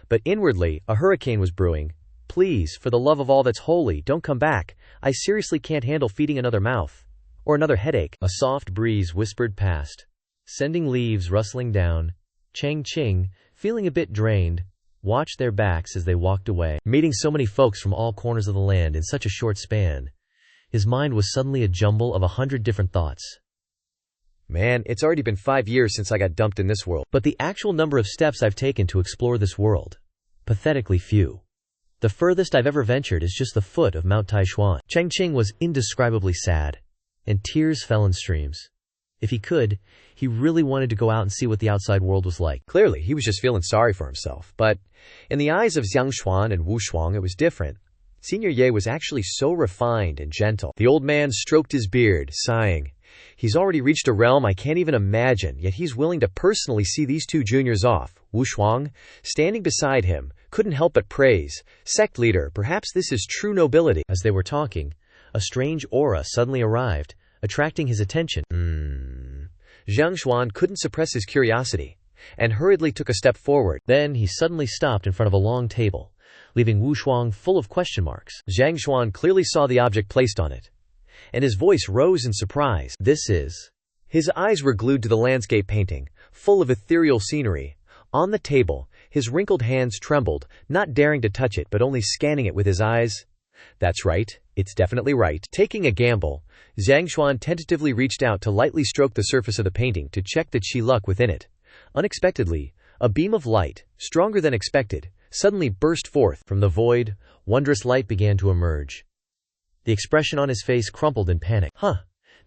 But inwardly, a hurricane was brewing. "Please, for the love of all that's holy, don't come back. I seriously can't handle feeding another mouth. Or another headache." A soft breeze whispered past, sending leaves rustling down. Chang Qing, feeling a bit drained, watched their backs as they walked away. Meeting so many folks from all corners of the land in such a short span, his mind was suddenly a jumble of 100 different thoughts. Man, it's already been 5 years since I got dumped in this world. But the actual number of steps I've taken to explore this world, pathetically few. The furthest I've ever ventured is just the foot of Mount Taishuan. Chang Qing was indescribably sad. and tears fell in streams. If he could, he really wanted to go out and see what the outside world was like. Clearly, he was just feeling sorry for himself. But in the eyes of Xiang Xuan and Wu Shuang, it was different. Senior Ye was actually so refined and gentle. The old man stroked his beard, sighing. He's already reached a realm I can't even imagine, yet he's willing to personally see these two juniors off. Wu Shuang, standing beside him, couldn't help but praise. Sect leader, perhaps this is true nobility. As they were talking, a strange aura suddenly arrived, attracting his attention. Zhang Xuan couldn't suppress his curiosity, and hurriedly took a step forward. Then he suddenly stopped in front of a long table, leaving Wu Shuang full of question marks. Zhang Xuan clearly saw the object placed on it, and his voice rose in surprise. This is... His eyes were glued to the landscape painting, full of ethereal scenery. On the table, his wrinkled hands trembled, not daring to touch it but only scanning it with his eyes. That's right, it's definitely right. Taking a gamble, Zhang Xuan tentatively reached out to lightly stroke the surface of the painting to check the qi luck within it. Unexpectedly, a beam of light, stronger than expected, suddenly burst forth. From the void, wondrous light began to emerge. The expression on his face crumpled in panic.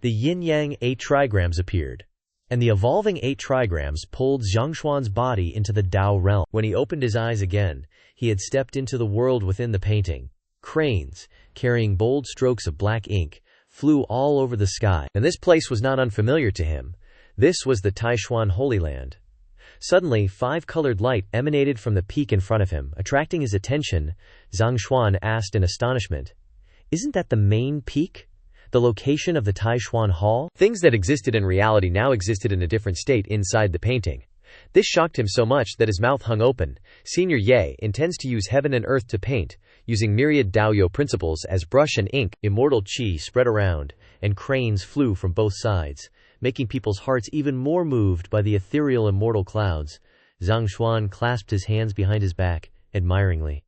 The yin-yang 8 trigrams appeared, and the evolving 8 trigrams pulled Zhang Xuan's body into the Tao realm. When he opened his eyes again, he had stepped into the world within the painting. Cranes, carrying bold strokes of black ink, flew all over the sky, and this place was not unfamiliar to him. This was the Taishuan Holy Land. Suddenly, 5-colored light emanated from the peak in front of him, attracting his attention. Zhang Xuan asked in astonishment, "Isn't that the main peak? The location of the Taishuan Hall?" Things that existed in reality now existed in a different state inside the painting. This shocked him so much that his mouth hung open. Senior Ye intends to use heaven and earth to paint, using myriad Daoyo principles as brush and ink. Immortal qi spread around, and cranes flew from both sides, making people's hearts even more moved by the ethereal immortal clouds. Zhang Xuan clasped his hands behind his back, admiringly.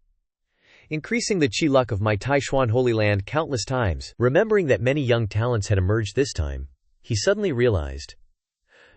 Increasing the qi luck of my Taishuan Holy Land countless times. Remembering that many young talents had emerged this time, he suddenly realized,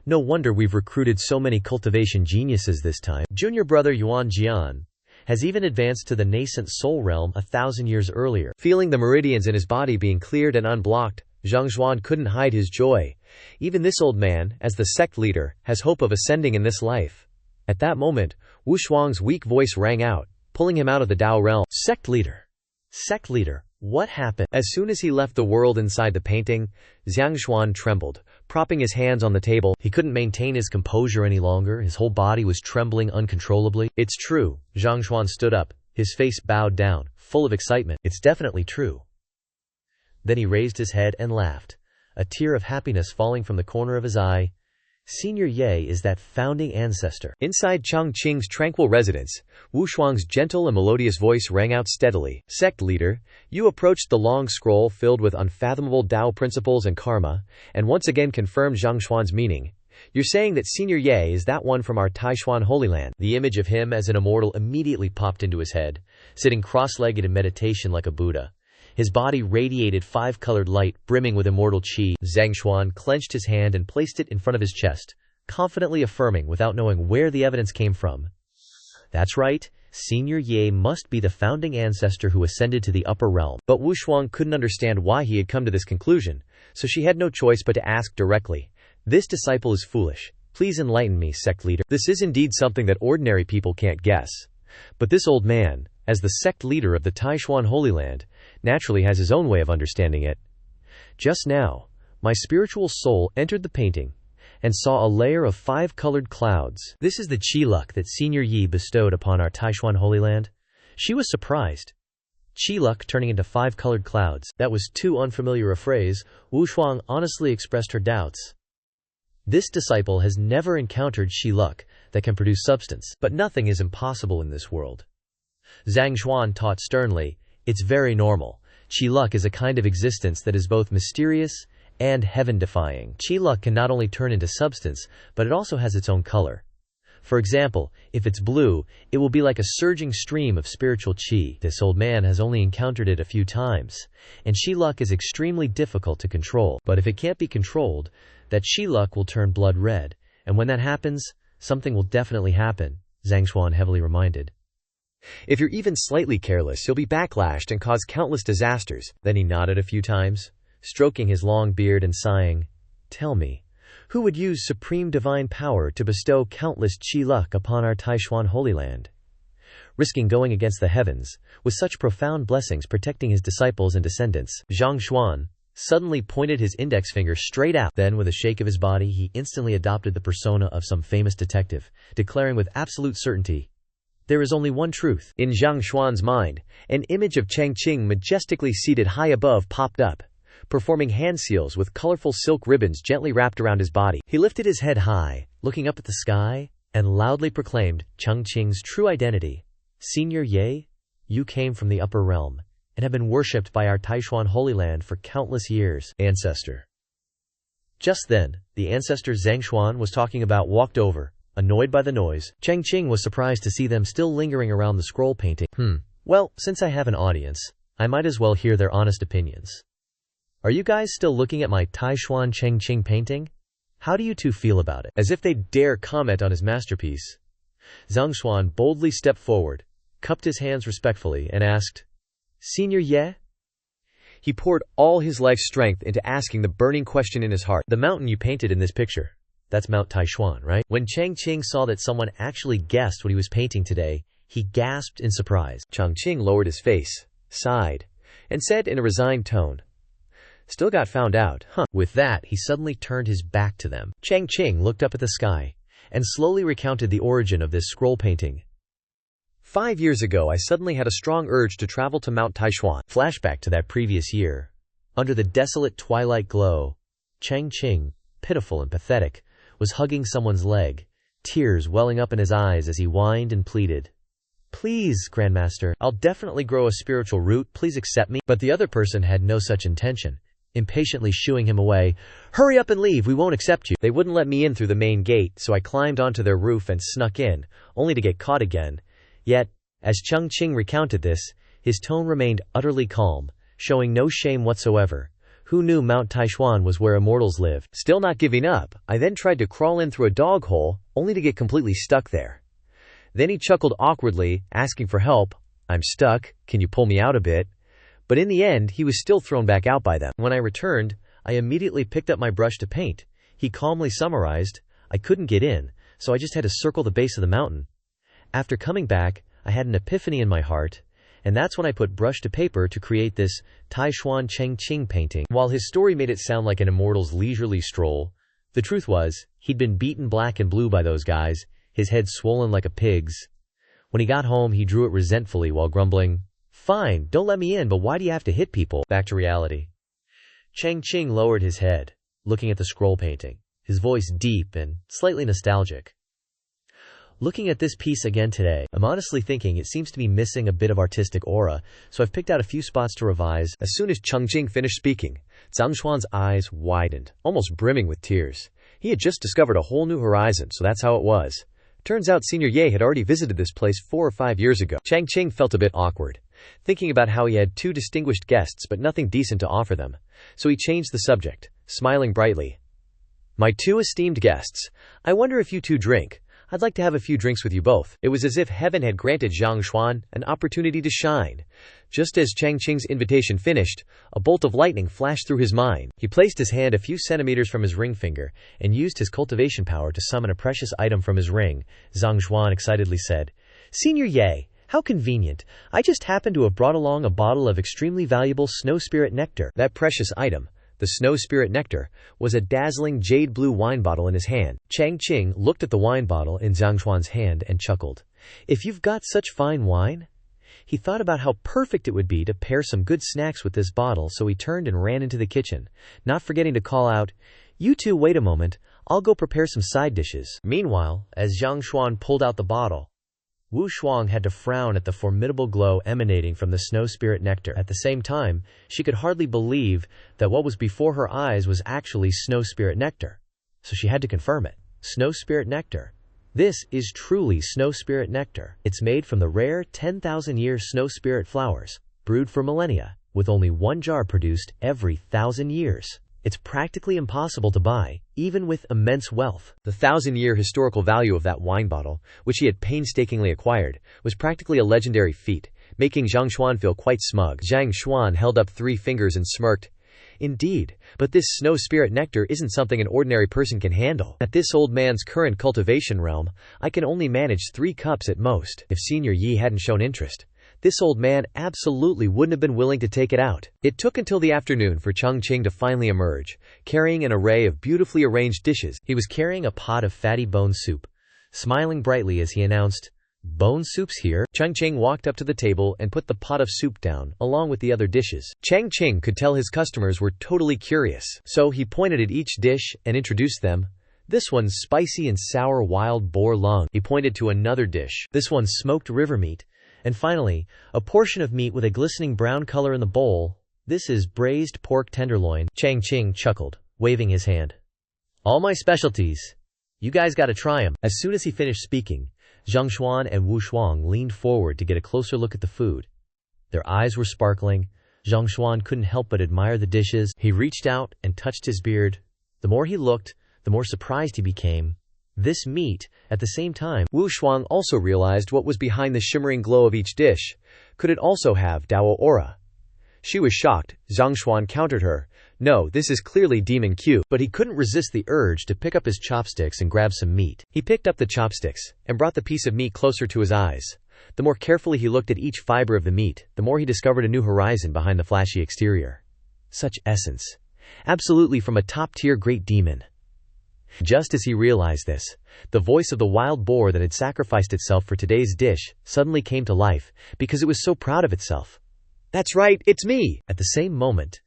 no wonder we've recruited so many cultivation geniuses this time. Junior brother Yuan Jian has even advanced to the nascent soul realm 1,000 years earlier. Feeling the meridians in his body being cleared and unblocked, Zhang Xuan couldn't hide his joy. Even this old man, as the sect leader, has hope of ascending in this life. At that moment, Wu Shuang's weak voice rang out, pulling him out of the Tao realm. Sect leader! Sect leader! What happened? As soon as he left the world inside the painting, Zhang Xuan trembled, propping his hands on the table. He couldn't maintain his composure any longer. His whole body was trembling uncontrollably. It's true. Zhang Xuan stood up, his face bowed down, full of excitement. It's definitely true. Then he raised his head and laughed, a tear of happiness falling from the corner of his eye. Senior Ye is that founding ancestor. Inside Chang Qing's tranquil residence, Wu Shuang's gentle and melodious voice rang out steadily. Sect leader, you approached the long scroll filled with unfathomable Tao principles and karma, and once again confirmed Zhang Xuan's meaning. You're saying that Senior Ye is that one from our Taishuan Holy Land. The image of him as an immortal immediately popped into his head, sitting cross-legged in meditation like a Buddha. His body radiated 5-colored light, brimming with immortal qi. Zhang Xuan clenched his hand and placed it in front of his chest, confidently affirming without knowing where the evidence came from. That's right, Senior Ye must be the founding ancestor who ascended to the upper realm. But Wu Shuang couldn't understand why he had come to this conclusion, so she had no choice but to ask directly. This disciple is foolish. Please enlighten me, sect leader. This is indeed something that ordinary people can't guess. But this old man, as the sect leader of the Taishuan Holy Land, naturally has his own way of understanding it. Just now, my spiritual soul entered the painting and saw a layer of 5-colored clouds. This is the qi luck that Senior Yi bestowed upon our Taishuan Holy Land. She was surprised. Qi luck turning into 5-colored clouds. That was too unfamiliar a phrase. Wu Shuang honestly expressed her doubts. This disciple has never encountered qi luck that can produce substance, but nothing is impossible in this world. Zhang Xuan taught sternly, it's very normal. Qi luck is a kind of existence that is both mysterious and heaven-defying. Qi luck can not only turn into substance, but it also has its own color. For example, if it's blue, it will be like a surging stream of spiritual qi. This old man has only encountered it a few times, and qi luck is extremely difficult to control. But if it can't be controlled, that qi luck will turn blood red, and when that happens, something will definitely happen, Zhang Xuan heavily reminded. If you're even slightly careless, you'll be backlashed and cause countless disasters. Then he nodded a few times, stroking his long beard and sighing. "Tell me, who would use supreme divine power to bestow countless chi luck upon our Taishuan Holy Land, risking going against the heavens, with such profound blessings protecting his disciples and descendants?" Zhang Xuan suddenly pointed his index finger straight out. Then, with a shake of his body, he instantly adopted the persona of some famous detective, declaring with absolute certainty, "There is only one truth." In Zhang Xuan's mind, an image of Chang Qing majestically seated high above popped up, performing hand seals with colorful silk ribbons gently wrapped around his body. He lifted his head high, looking up at the sky, and loudly proclaimed Chang Qing's true identity. "Senior Ye, you came from the upper realm, and have been worshipped by our Taishuan Holy Land for countless years." Ancestor. Just then, the ancestor Zhang Xuan was talking about walked over, annoyed by the noise. Chang Qing was surprised to see them still lingering around the scroll painting. Well, since I have an audience, I might as well hear their honest opinions. Are you guys still looking at my Taishuan Chang Qing painting? How do you two feel about it? As if they dare comment on his masterpiece, Zhang Xuan boldly stepped forward, cupped his hands respectfully, and asked, "Senior Ye?" He poured all his life's strength into asking the burning question in his heart. "The mountain you painted in this picture, that's Mount Taishuan, right?" When Chang Qing saw that someone actually guessed what he was painting today, he gasped in surprise. Chang Qing lowered his face, sighed, and said in a resigned tone, "Still got found out, huh?" With that, he suddenly turned his back to them. Chang Qing looked up at the sky and slowly recounted the origin of this scroll painting. 5 years ago, I suddenly had a strong urge to travel to Mount Taishuan. Flashback to that previous year. Under the desolate twilight glow, Chang Qing, pitiful and pathetic, was hugging someone's leg, tears welling up in his eyes as he whined and pleaded. "Please, Grandmaster, I'll definitely grow a spiritual root, please accept me." But the other person had no such intention, impatiently shooing him away. "Hurry up and leave, we won't accept you." They wouldn't let me in through the main gate, so I climbed onto their roof and snuck in, only to get caught again. Yet, as Chang Qing recounted this, his tone remained utterly calm, showing no shame whatsoever. Who knew Mount Taishuan was where immortals live? Still not giving up, I then tried to crawl in through a dog hole, only to get completely stuck there. Then he chuckled awkwardly, asking for help. "I'm stuck, can you pull me out a bit?" But in the end, he was still thrown back out by them. When I returned, I immediately picked up my brush to paint. He calmly summarized, "I couldn't get in, so I just had to circle the base of the mountain. After coming back, I had an epiphany in my heart, and that's when I put brush to paper to create this Taishuan Chang Qing painting." While his story made it sound like an immortal's leisurely stroll, the truth was, he'd been beaten black and blue by those guys, his head swollen like a pig's. When he got home, he drew it resentfully while grumbling, "Fine, don't let me in, but why do you have to hit people?" Back to reality. Chang Qing lowered his head, looking at the scroll painting, his voice deep and slightly nostalgic. "Looking at this piece again today, I'm honestly thinking it seems to be missing a bit of artistic aura, so I've picked out a few spots to revise." As soon as Chang Qing finished speaking, Zhang Xuan's eyes widened, almost brimming with tears. He had just discovered a whole new horizon, so that's how it was. Turns out Senior Ye had already visited this place 4 or 5 years ago. Chang Qing felt a bit awkward, thinking about how he had 2 distinguished guests but nothing decent to offer them, so he changed the subject, smiling brightly. "My 2 esteemed guests, I wonder if you 2 drink. I'd like to have a few drinks with you both." It was as if heaven had granted Zhang Xuan an opportunity to shine. Just as Chang Qing's invitation finished, a bolt of lightning flashed through his mind. He placed his hand a few centimeters from his ring finger and used his cultivation power to summon a precious item from his ring. Zhang Xuan excitedly said, "Senior Ye, how convenient. I just happened to have brought along a bottle of extremely valuable snow spirit nectar." That precious item, the snow spirit nectar, was a dazzling jade blue wine bottle in his hand. Chang Qing looked at the wine bottle in Zhang Xuan's hand and chuckled. "If you've got such fine wine?" He thought about how perfect it would be to pair some good snacks with this bottle, so he turned and ran into the kitchen, not forgetting to call out, "You 2 wait a moment, I'll go prepare some side dishes." Meanwhile, as Zhang Xuan pulled out the bottle, Wu Shuang had to frown at the formidable glow emanating from the snow spirit nectar. At the same time, she could hardly believe that what was before her eyes was actually snow spirit nectar. So she had to confirm it. Snow spirit nectar. This is truly snow spirit nectar. It's made from the rare 10,000-year snow spirit flowers, brewed for millennia, with only 1 jar produced every 1,000 years. It's practically impossible to buy, even with immense wealth. The 1,000-year historical value of that wine bottle, which he had painstakingly acquired, was practically a legendary feat, making Zhang Xuan feel quite smug. Zhang Xuan held up 3 fingers and smirked. Indeed, but this snow spirit nectar isn't something an ordinary person can handle. At this old man's current cultivation realm, I can only manage 3 cups at most. If Senior Yi hadn't shown interest, this old man absolutely wouldn't have been willing to take it out. It took until the afternoon for Chang Qing to finally emerge, carrying an array of beautifully arranged dishes. He was carrying a pot of fatty bone soup, smiling brightly as he announced, "Bone soup's here." Chang Qing walked up to the table and put the pot of soup down, along with the other dishes. Chang Qing could tell his customers were totally curious, so he pointed at each dish and introduced them. "This one's spicy and sour wild boar lung." He pointed to another dish. "This one's smoked river meat. And finally, a portion of meat with a glistening brown color in the bowl. This is braised pork tenderloin." Chang Qing chuckled, waving his hand. "All my specialties. You guys gotta try 'em." As soon as he finished speaking, Zhang Xuan and Wu Shuang leaned forward to get a closer look at the food. Their eyes were sparkling. Zhang Xuan couldn't help but admire the dishes. He reached out and touched his beard. The more he looked, the more surprised he became. This meat, at the same time, Wu Shuang also realized what was behind the shimmering glow of each dish. Could it also have Dao aura? She was shocked. Zhang Xuan countered her. "No, this is clearly demon Q." But he couldn't resist the urge to pick up his chopsticks and grab some meat. He picked up the chopsticks and brought the piece of meat closer to his eyes. The more carefully he looked at each fiber of the meat, the more he discovered a new horizon behind the flashy exterior. Such essence. Absolutely from a top-tier great demon. Just as he realized this, the voice of the wild boar that had sacrificed itself for today's dish suddenly came to life because it was so proud of itself. "That's right, it's me!" At the same moment,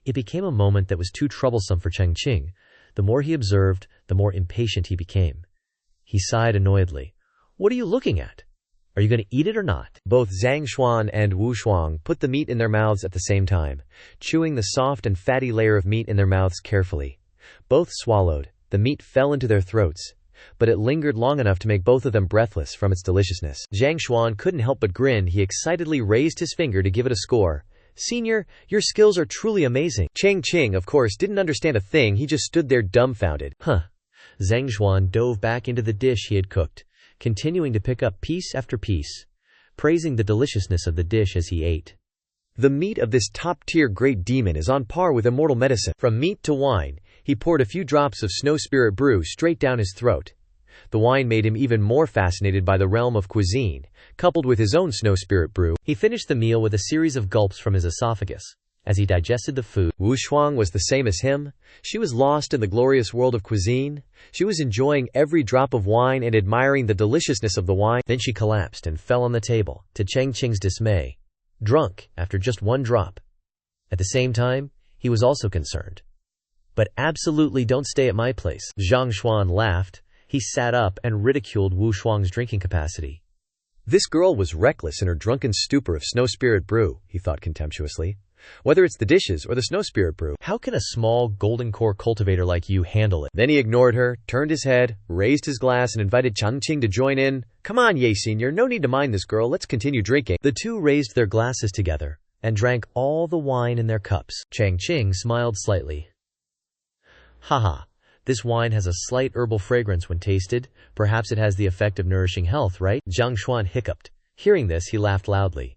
it became a moment that was too troublesome for Chang Qing. The more he observed, the more impatient he became. He sighed annoyedly. "What are you looking at? Are you going to eat it or not?" Both Zhang Xuan and Wu Shuang put the meat in their mouths at the same time, chewing the soft and fatty layer of meat in their mouths carefully. Both swallowed. The meat fell into their throats, but it lingered long enough to make both of them breathless from its deliciousness. Zhang Xuan couldn't help but grin. He excitedly raised his finger to give it a score. "Senior, your skills are truly amazing." Chang Qing, of course, didn't understand a thing. He just stood there dumbfounded. Zhang Xuan dove back into the dish he had cooked, continuing to pick up piece after piece, praising the deliciousness of the dish as he ate. "The meat of this top-tier great demon is on par with immortal medicine." From meat to wine, he poured a few drops of snow spirit brew straight down his throat. The wine made him even more fascinated by the realm of cuisine, coupled with his own snow spirit brew. He finished the meal with a series of gulps from his esophagus. As he digested the food, Wu Shuang was the same as him. She was lost in the glorious world of cuisine. She was enjoying every drop of wine and admiring the deliciousness of the wine. Then she collapsed and fell on the table, to Chang Qing's dismay, drunk after just one drop. At the same time, he was also concerned. "But absolutely don't stay at my place." Zhang Xuan laughed. He sat up and ridiculed Wu Shuang's drinking capacity. "This girl was reckless in her drunken stupor of snow spirit brew," he thought contemptuously. "Whether it's the dishes or the snow spirit brew, how can a small golden core cultivator like you handle it?" Then he ignored her, turned his head, raised his glass and invited Chang Qing to join in. "Come on, Ye Senior, no need to mind this girl, let's continue drinking." The two raised their glasses together and drank all the wine in their cups. Chang Qing smiled slightly. "Haha, this wine has a slight herbal fragrance when tasted. Perhaps it has the effect of nourishing health, right?" Zhang Xuan hiccuped. Hearing this, he laughed loudly.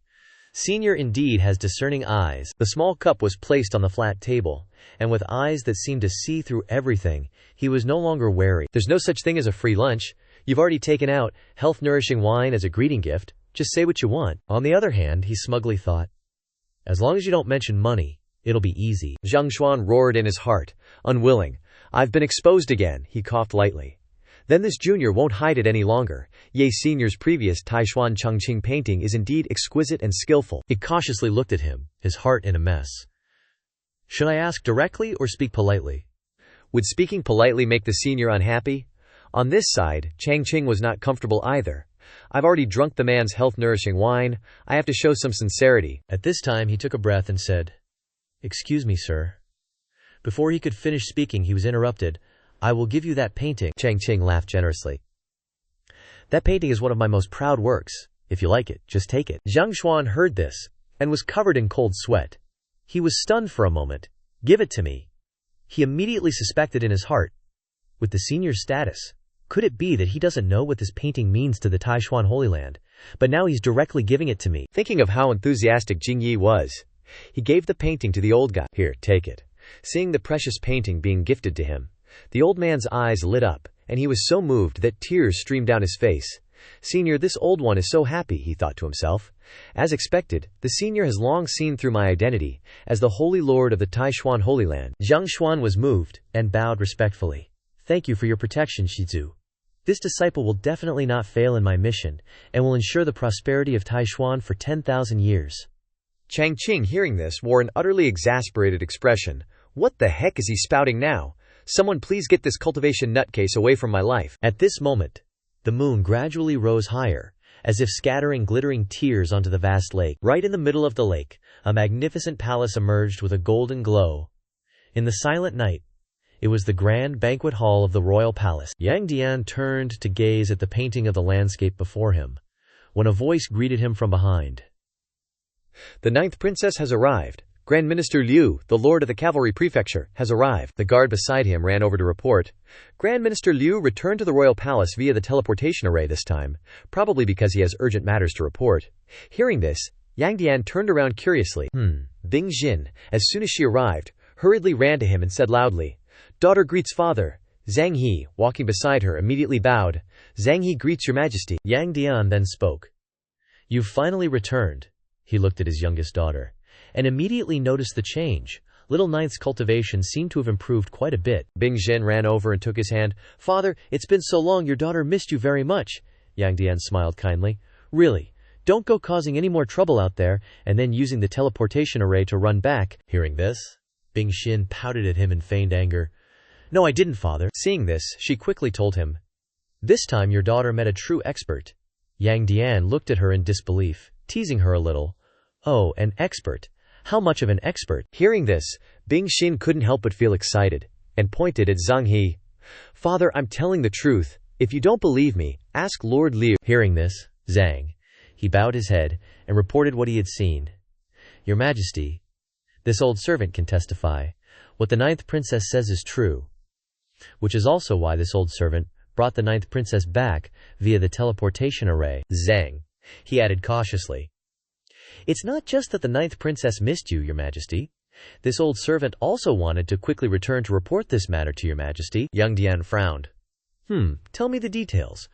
"Senior indeed has discerning eyes." The small cup was placed on the flat table, and with eyes that seemed to see through everything, he was no longer wary. "There's no such thing as a free lunch. You've already taken out health-nourishing wine as a greeting gift. Just say what you want." On the other hand, he smugly thought, "As long as you don't mention money, it'll be easy." Zhang Xuan roared in his heart, unwilling. "I've been exposed again," he coughed lightly. "Then this junior won't hide it any longer. Ye Senior's previous Taishuan Chang Qing painting is indeed exquisite and skillful." He cautiously looked at him, his heart in a mess. "Should I ask directly or speak politely?" Would speaking politely make the senior unhappy? On this side, Chang Qing was not comfortable either. "I've already drunk the man's health-nourishing wine. I have to show some sincerity." At this time he took a breath and said, "Excuse me, sir." Before he could finish speaking, he was interrupted. "I will give you that painting." Chang Qing laughed generously. "That painting is one of my most proud works. If you like it, just take it." Zhang Xuan heard this, and was covered in cold sweat. He was stunned for a moment. "Give it to me." He immediately suspected in his heart, with the senior's status, could it be that he doesn't know what this painting means to the Taishuan Holy Land? But now he's directly giving it to me. Thinking of how enthusiastic Jing Yi was, he gave the painting to the old guy. "Here, take it. Seeing the precious painting being gifted to him, the old man's eyes lit up, and he was so moved that tears streamed down his face. "Senior, this old one is so happy," he thought to himself. "As expected, the senior has long seen through my identity as the Holy Lord of the Taishuan Holy Land." Zhang Xuan was moved and bowed respectfully. "Thank you for your protection, Shizu. This disciple will definitely not fail in my mission, and will ensure the prosperity of Taishuan for 10,000 years." Chang Qing, hearing this, wore an utterly exasperated expression. What the heck is he spouting now? Someone please get this cultivation nutcase away from my life. At this moment, the moon gradually rose higher, as if scattering glittering tears onto the vast lake. Right in the middle of the lake, a magnificent palace emerged with a golden glow. In the silent night, it was the grand banquet hall of the royal palace. Yang Dian turned to gaze at the painting of the landscape before him, when a voice greeted him from behind. "The 9th princess has arrived. Grand Minister Liu, the lord of the cavalry prefecture, has arrived." The guard beside him ran over to report. Grand Minister Liu returned to the royal palace via the teleportation array this time, probably because he has urgent matters to report. Hearing this, Yang Dian turned around curiously. Bing Xin, as soon as she arrived, hurriedly ran to him and said loudly, "Daughter greets father." Zhang He, walking beside her, immediately bowed. "Zhang He greets your majesty." Yang Dian then spoke. "You've finally returned." He looked at his youngest daughter, and immediately noticed the change. Little Ninth's cultivation seemed to have improved quite a bit. Bing Xin ran over and took his hand. "Father, it's been so long, your daughter missed you very much." Yang Dian smiled kindly. "Really, don't go causing any more trouble out there, and then using the teleportation array to run back." Hearing this, Bing Xin pouted at him in feigned anger. "No, I didn't, father." Seeing this, she quickly told him, "This time your daughter met a true expert." Yang Dian looked at her in disbelief, teasing her a little. "Oh, an expert? How much of an expert?" Hearing this, Bing Xin couldn't help but feel excited, and pointed at Zhang He. "Father, I'm telling the truth. If you don't believe me, ask Lord Liu." Hearing this, Zhang, he bowed his head and reported what he had seen. "Your Majesty, this old servant can testify. What the 9th princess says is true. Which is also why this old servant brought the 9th princess back via the teleportation array." Zhang, he added cautiously. "It's not just that the 9th princess missed you, your Majesty. This old servant also wanted to quickly return to report this matter to your Majesty." Yang Dian frowned. Tell me the details.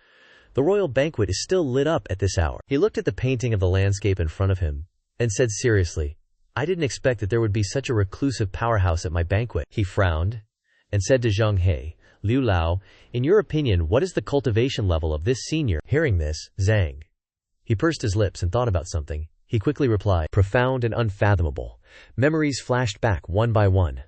The royal banquet is still lit up at this hour." He looked at the painting of the landscape in front of him, and said seriously, "I didn't expect that there would be such a reclusive powerhouse at my banquet." He frowned, and said to Zhang He, "Liu Lao, in your opinion, what is the cultivation level of this senior?" Hearing this, Zhang, he pursed his lips and thought about something. He quickly replied, "Profound and unfathomable." Memories flashed back one by one.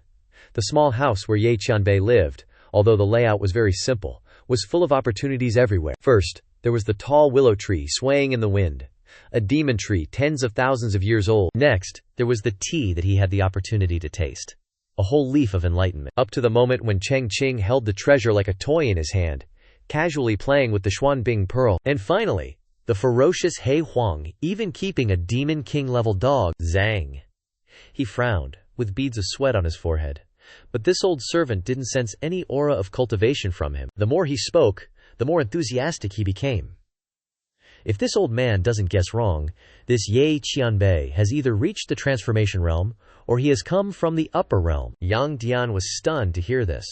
The small house where Ye Qianbei lived, although the layout was very simple, was full of opportunities everywhere. First, there was the tall willow tree swaying in the wind, a demon tree tens of thousands of years old. Next, there was the tea that he had the opportunity to taste, a whole leaf of enlightenment. Up to the moment when Chang Qing held the treasure like a toy in his hand, casually playing with the Xuanbing pearl. And finally, the ferocious He Huang, even keeping a demon king-level dog. Zhang, he frowned, with beads of sweat on his forehead. But this old servant didn't sense any aura of cultivation from him. The more he spoke, the more enthusiastic he became. If this old man doesn't guess wrong, this Ye Qianbei has either reached the transformation realm, or he has come from the upper realm. Yang Dian was stunned to hear this.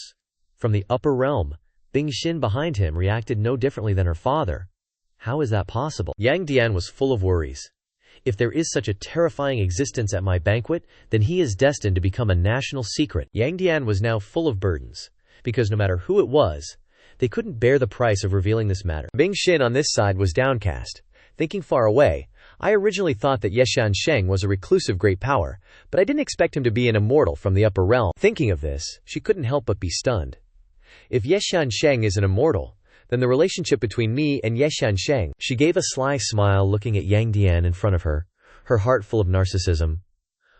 From the upper realm, Bing Xin behind him reacted no differently than her father. How is that possible? Yang Dian was full of worries. If there is such a terrifying existence at my banquet, then he is destined to become a national secret. Yang Dian was now full of burdens, because no matter who it was, they couldn't bear the price of revealing this matter. Bing Xin on this side was downcast, thinking far away. I originally thought that Yeshan Sheng was a reclusive great power, but I didn't expect him to be an immortal from the upper realm. Thinking of this, she couldn't help but be stunned. If Yeshan Sheng is an immortal, then the relationship between me and Yeshan Sheng. She gave a sly smile looking at Yang Dian in front of her, her heart full of narcissism.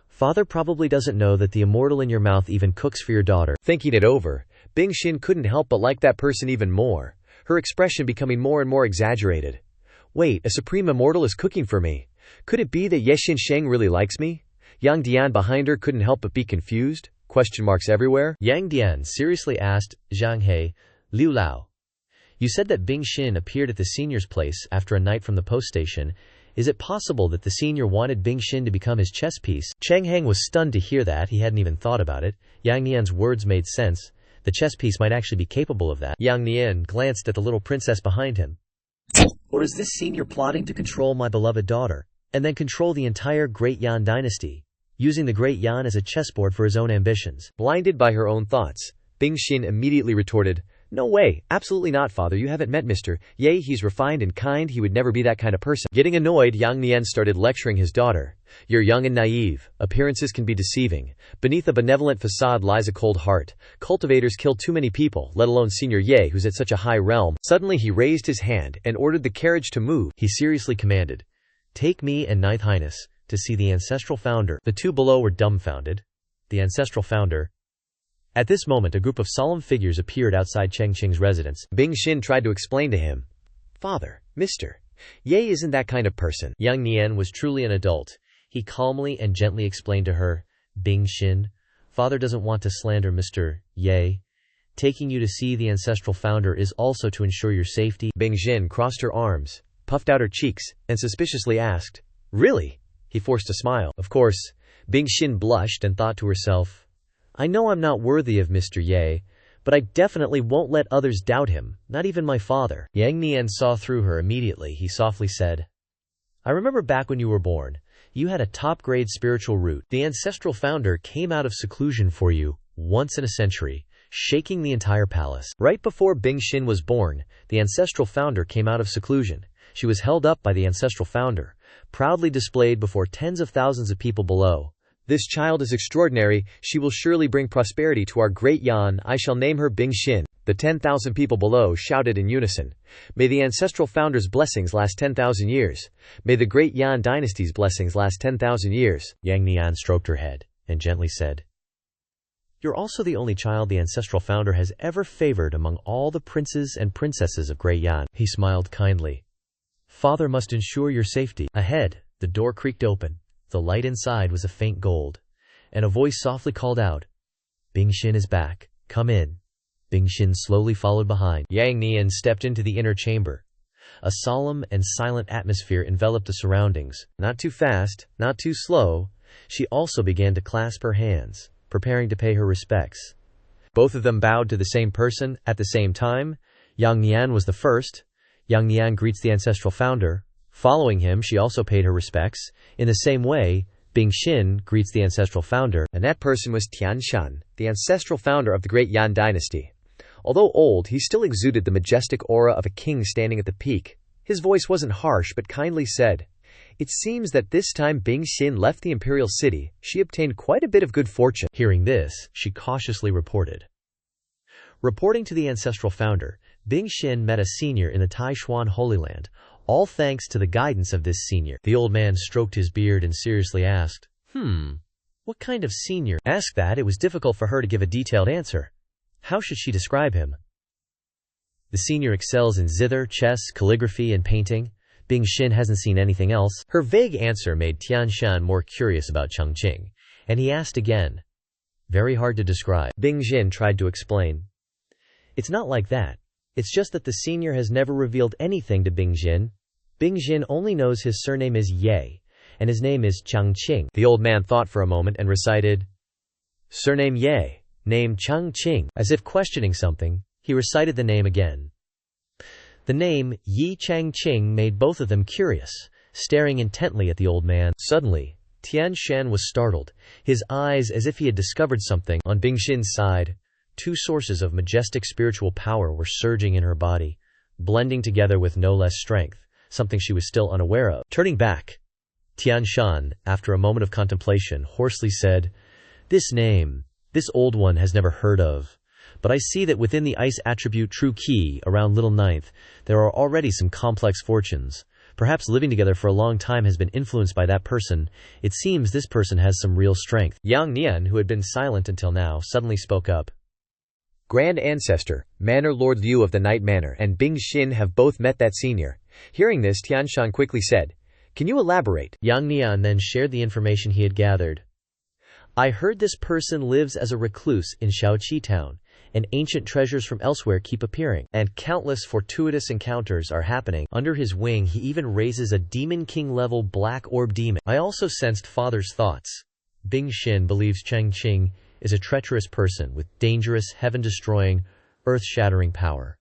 Father probably doesn't know that the immortal in your mouth even cooks for your daughter. Thinking it over, Bing Xin couldn't help but like that person even more, her expression becoming more and more exaggerated. Wait, a supreme immortal is cooking for me. Could it be that Yeshan Sheng really likes me? Yang Dian behind her couldn't help but be confused, question marks everywhere. Yang Dian seriously asked Zhang He, "Liu Lao, you said that Bing Xin appeared at the senior's place after a night from the post station, Is it possible that the senior wanted Bing Xin to become his chess piece? Chang Hang was stunned to hear that. He hadn't even thought about it. Yang Nian's words made sense. The chess piece might actually be capable of that. Yang Nian glanced at the little princess behind him. Or is this senior plotting to control my beloved daughter, and then control the entire Great Yan dynasty, using the Great Yan as a chessboard for his own ambitions? Blinded by her own thoughts, Bing Xin immediately retorted, "No way, absolutely not, father. You haven't met Mr. Ye. He's refined and kind. He would never be that kind of person." Getting annoyed, Yang Nian started lecturing his daughter. "You're young and naive. Appearances can be deceiving. Beneath a benevolent facade lies a cold heart. Cultivators kill too many people, let alone Senior Ye, who's at such a high realm." Suddenly he raised his hand and ordered the carriage to move. He seriously commanded, "Take me and Ninth Highness to see the ancestral founder." The two below were dumbfounded. The ancestral founder. At this moment, a group of solemn figures appeared outside Chang Qing's residence. Bing Xin tried to explain to him, "Father, Mr. Ye isn't that kind of person." Yang Nian was truly an adult. He calmly and gently explained to her, "Bing Xin, father doesn't want to slander Mr. Ye. Taking you to see the ancestral founder is also to ensure your safety." Bing Xin crossed her arms, puffed out her cheeks, and suspiciously asked, "Really?" He forced a smile. Of course, Bing Xin blushed and thought to herself, "I know I'm not worthy of Mr. Ye, but I definitely won't let others doubt him, not even my father." Yang Nian saw through her immediately. He softly said, "I remember back when you were born, you had a top-grade spiritual root. The ancestral founder came out of seclusion for you, once in a century, shaking the entire palace." Right before Bing Xin was born, the ancestral founder came out of seclusion. She was held up by the ancestral founder, proudly displayed before tens of thousands of people below. "This child is extraordinary. She will surely bring prosperity to our Great Yan. I shall name her Bing Xin." The 10,000 people below shouted in unison, "May the ancestral founder's blessings last 10,000 years. May the Great Yan dynasty's blessings last 10,000 years." Yang Nian stroked her head and gently said, "You're also the only child the ancestral founder has ever favored among all the princes and princesses of Great Yan." He smiled kindly. "Father must ensure your safety." Ahead, the door creaked open. The light inside was a faint gold, and a voice softly called out, "Bing Xin is back. Come in." Bing Xin slowly followed behind. Yang Nian stepped into the inner chamber. A solemn and silent atmosphere enveloped the surroundings. Not too fast, not too slow. She also began to clasp her hands, preparing to pay her respects. Both of them bowed to the same person at the same time. Yang Nian was the first. Yang Nian greets the ancestral founder. Following him, she also paid her respects. In the same way, Bing Xin greets the ancestral founder. And that person was Tian Shan, the ancestral founder of the Great Yan dynasty. Although old, he still exuded the majestic aura of a king standing at the peak. His voice wasn't harsh but kindly said, "It seems that this time Bing Xin left the imperial city. She obtained quite a bit of good fortune." Hearing this, she cautiously reported. Reporting to the ancestral founder, Bing Xin met a senior in the Taishuan Holy Land. All thanks to the guidance of this senior. The old man stroked his beard and seriously asked, What kind of senior?" Asked that, it was difficult for her to give a detailed answer. How should she describe him? The senior excels in zither, chess, calligraphy, and painting. Bing Xin hasn't seen anything else. Her vague answer made Tian Shan more curious about Chang Qing, and he asked again. Very hard to describe. Bing Xin tried to explain. It's not like that. It's just that the senior has never revealed anything to Bing Xin. Bing Xin only knows his surname is Ye, and his name is Chang Qing. The old man thought for a moment and recited, "Surname Ye, name Chang Qing." As if questioning something, he recited the name again. The name Yi Chang Qing made both of them curious, staring intently at the old man. Suddenly, Tian Shan was startled, his eyes as if he had discovered something. On Bing Xin's side, two sources of majestic spiritual power were surging in her body, blending together with no less strength, something she was still unaware of. Turning back, Tian Shan, after a moment of contemplation, hoarsely said, "This name, this old one has never heard of. But I see that within the ice attribute True Key, around Little Ninth, there are already some complex fortunes. Perhaps living together for a long time has been influenced by that person. It seems this person has some real strength." Yang Nian, who had been silent until now, suddenly spoke up. "Grand Ancestor, Manor Lord Liu of the Night Manor, and Bing Xin have both met that senior." Hearing this, Tian Shan quickly said, "Can you elaborate?" Yang Nian then shared the information he had gathered. "I heard this person lives as a recluse in Shaoqi town, and ancient treasures from elsewhere keep appearing, and countless fortuitous encounters are happening. Under his wing he even raises a Demon King-level black orb demon. I also sensed father's thoughts. Bing Xin believes Chang Qing is a treacherous person with dangerous, heaven-destroying, earth-shattering power.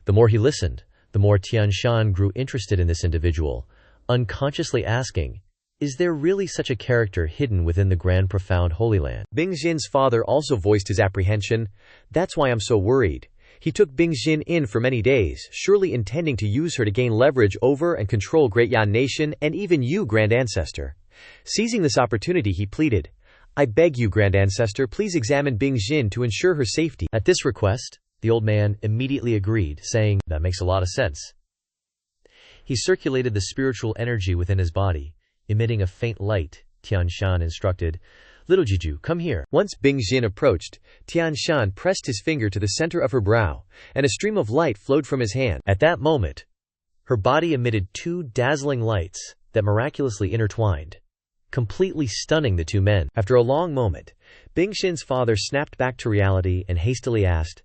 The more he listened, the more Tian Shan grew interested in this individual, unconsciously asking, is there really such a character hidden within the grand profound Holy Land? Bing Xin's father also voiced his apprehension. That's why I'm so worried. He took Bing Xin in for many days, surely intending to use her to gain leverage over and control Great Yan Nation and even you, Grand Ancestor. Seizing this opportunity, he pleaded, I beg you, Grand Ancestor, please examine Bing Xin to ensure her safety. At this request, the old man immediately agreed, saying, that makes a lot of sense. He circulated the spiritual energy within his body, emitting a faint light. Tian Shan instructed, Little Jiju, come here. Once Bing Xin approached, Tian Shan pressed his finger to the center of her brow, and a stream of light flowed from his hand. At that moment, her body emitted two dazzling lights that miraculously intertwined, completely stunning the two men. After a long moment, Bing Xin's father snapped back to reality and hastily asked,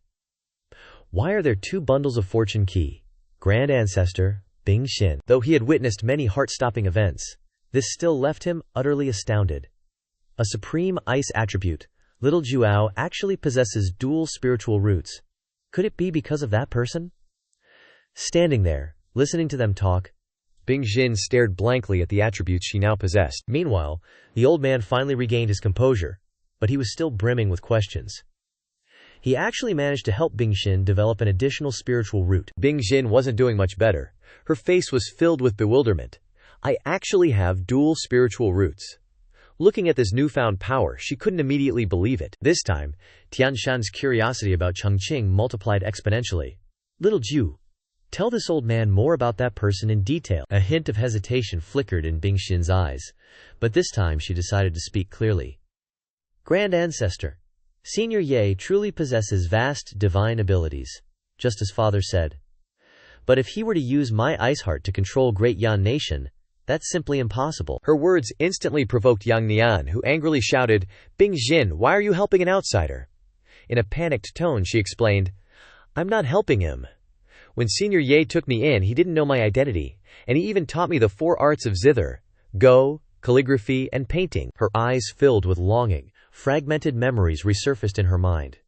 Why are there two bundles of fortune key? Grand Ancestor, Bing Xin. Though he had witnessed many heart-stopping events, this still left him utterly astounded. A supreme ice attribute, Little Juao, actually possesses dual spiritual roots. Could it be because of that person? Standing there, listening to them talk, Bing Xin stared blankly at the attributes she now possessed. Meanwhile, the old man finally regained his composure, but he was still brimming with questions. He actually managed to help Bing Xin develop an additional spiritual root. Bing Xin wasn't doing much better. Her face was filled with bewilderment. I actually have dual spiritual roots. Looking at this newfound power, she couldn't immediately believe it. This time, Tian Shan's curiosity about Chang Qing multiplied exponentially. Little Ju, tell this old man more about that person in detail. A hint of hesitation flickered in Bing Xin's eyes, but this time she decided to speak clearly. Grand Ancestor, Senior Ye truly possesses vast divine abilities, just as father said. But if he were to use my ice heart to control Great Yan Nation, that's simply impossible. Her words instantly provoked Yang Nian, who angrily shouted, Bing Xin, why are you helping an outsider? In a panicked tone, she explained, I'm not helping him. When Senior Ye took me in, he didn't know my identity, and he even taught me the 4 arts of zither, go, calligraphy, and painting. Her eyes filled with longing, fragmented memories resurfaced in her mind.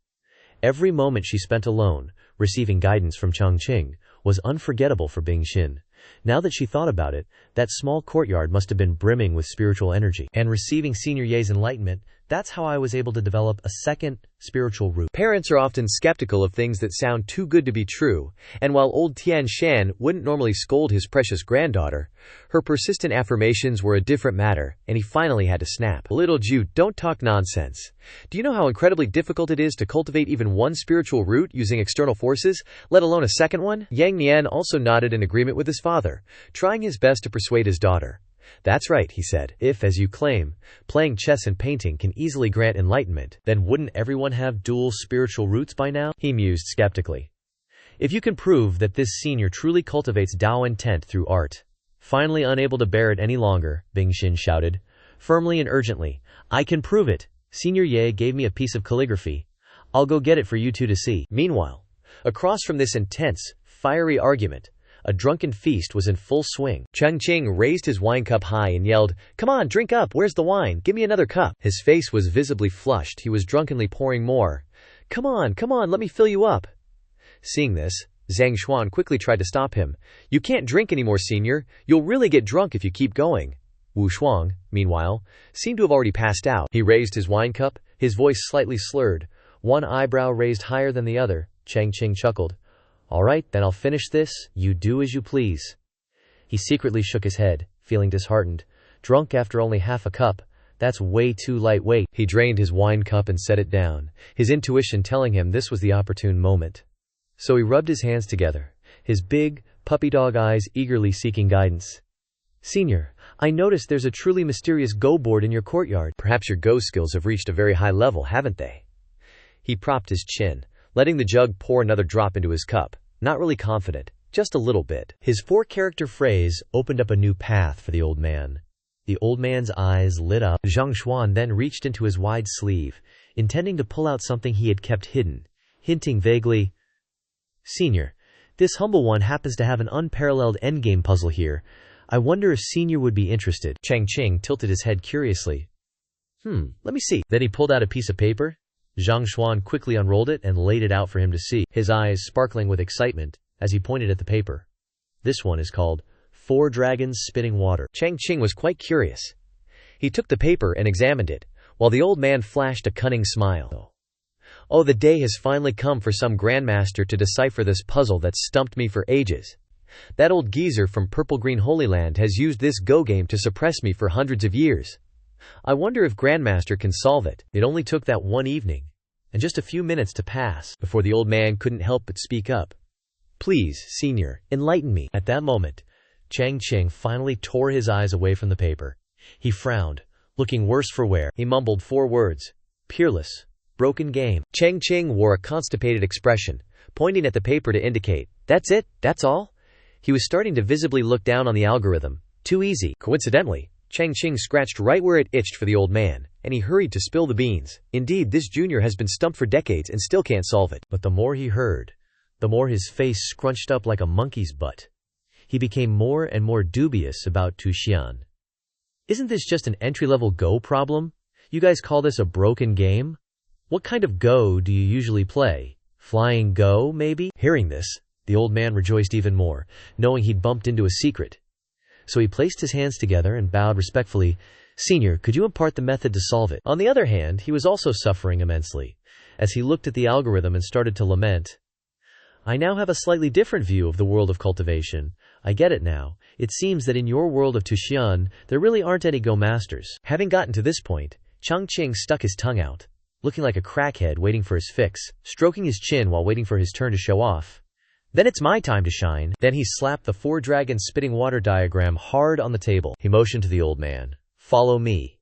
Every moment she spent alone, receiving guidance from Chang Qing, was unforgettable for Bing Xin. Now that she thought about it, that small courtyard must have been brimming with spiritual energy. And receiving Senior Ye's enlightenment, that's how I was able to develop a second spiritual root. Parents are often skeptical of things that sound too good to be true, and while old Tian Shan wouldn't normally scold his precious granddaughter, her persistent affirmations were a different matter, and he finally had to snap. Little Ju, don't talk nonsense. Do you know how incredibly difficult it is to cultivate even one spiritual root using external forces, let alone a second one? Yang Nian also nodded in agreement with his father, trying his best to persuade his daughter. That's right, he said. If, as you claim, playing chess and painting can easily grant enlightenment, then wouldn't everyone have dual spiritual roots by now? He mused skeptically. If you can prove that this senior truly cultivates Dao intent through art. Finally unable to bear it any longer, Bing Xin shouted, firmly and urgently, I can prove it. Senior Ye gave me a piece of calligraphy. I'll go get it for you two to see. Meanwhile, across from this intense, fiery argument, a drunken feast was in full swing. Chang Qing raised his wine cup high and yelled, Come on, drink up, where's the wine? Give me another cup. His face was visibly flushed, he was drunkenly pouring more. Come on, let me fill you up. Seeing this, Zhang Xuan quickly tried to stop him. You can't drink anymore, senior. You'll really get drunk if you keep going. Wu Shuang, meanwhile, seemed to have already passed out. He raised his wine cup, his voice slightly slurred, one eyebrow raised higher than the other. Chang Qing chuckled. All right, then I'll finish this. You do as you please. He secretly shook his head, feeling disheartened. Drunk after only half a cup. That's way too lightweight. He drained his wine cup and set it down, his intuition telling him this was the opportune moment. So he rubbed his hands together, his big, puppy dog eyes eagerly seeking guidance. Senior, I noticed there's a truly mysterious Go board in your courtyard. Perhaps your Go skills have reached a very high level, haven't they? He propped his chin, letting the jug pour another drop into his cup. Not really confident, just a little bit. His 4-character phrase opened up a new path for the old man. The old man's eyes lit up. Zhang Xuan then reached into his wide sleeve, intending to pull out something he had kept hidden. hinting vaguely, "Senior, this humble one happens to have an unparalleled endgame puzzle here. I wonder if Senior would be interested." Chang Qing tilted his head curiously. Let me see." Then he pulled out a piece of paper. Zhang Xuan quickly unrolled it and laid it out for him to see, his eyes sparkling with excitement as he pointed at the paper. "This one is called 4 Dragons Spitting Water." Chang Qing was quite curious. He took the paper and examined it, while the old man flashed a cunning smile. "Oh, the day has finally come for some grandmaster to decipher this puzzle that's stumped me for ages. That old geezer from Purple Green Holy Land has used this Go game to suppress me for hundreds of years. I wonder if Grandmaster can solve it." It only took that one evening, and just a few minutes to pass, before the old man couldn't help but speak up. "Please, Senior, enlighten me." At that moment, Chang Qing finally tore his eyes away from the paper. He frowned, looking worse for wear. He mumbled 4 words. "Peerless. Broken game." Chang Qing wore a constipated expression, pointing at the paper to indicate, "That's it? That's all?" He was starting to visibly look down on the algorithm. Too easy. Coincidentally, Chang Qing scratched right where it itched for the old man, and he hurried to spill the beans. Indeed, this junior has been stumped for decades and still can't solve it. But the more he heard, the more his face scrunched up like a monkey's butt. He became more and more dubious about Tuxian. "Isn't this just an entry-level Go problem? You guys call this a broken game? What kind of Go do you usually play? Flying Go, maybe?" Hearing this, the old man rejoiced even more, knowing he'd bumped into a secret. So he placed his hands together and bowed respectfully. "Senior, could you impart the method to solve it?" On the other hand, he was also suffering immensely, as he looked at the algorithm and started to lament. "I now have a slightly different view of the world of cultivation. I get it now. It seems that in your world of Tuxian, there really aren't any Go masters." Having gotten to this point, Chang Qing stuck his tongue out, looking like a crackhead waiting for his fix, stroking his chin while waiting for his turn to show off. "Then it's my time to shine." Then he slapped the 4 dragons spitting water diagram hard on the table. He motioned to the old man, "Follow me,"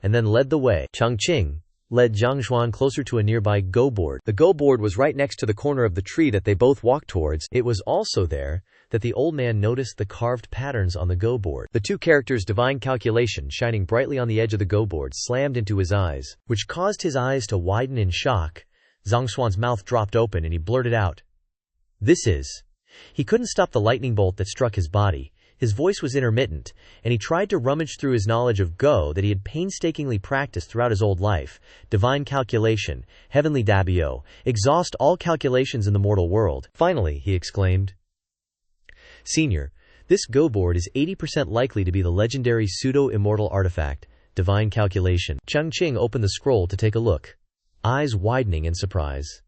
and then led the way. Chang Qing led Zhang Xuan closer to a nearby Go board. The Go board was right next to the corner of the tree that they both walked towards. It was also there that the old man noticed the carved patterns on the Go board. The 2 characters Divine Calculation shining brightly on the edge of the Go board slammed into his eyes, which caused his eyes to widen in shock. Zhang Xuan's mouth dropped open and he blurted out, "This is..." He couldn't stop the lightning bolt that struck his body. His voice was intermittent, and he tried to rummage through his knowledge of Go that he had painstakingly practiced throughout his old life. Divine Calculation, Heavenly Dabio, exhaust all calculations in the mortal world. Finally, he exclaimed, "Senior, this Go board is 80% likely to be the legendary pseudo-immortal artifact, Divine Calculation." Chang Qing opened the scroll to take a look, eyes widening in surprise.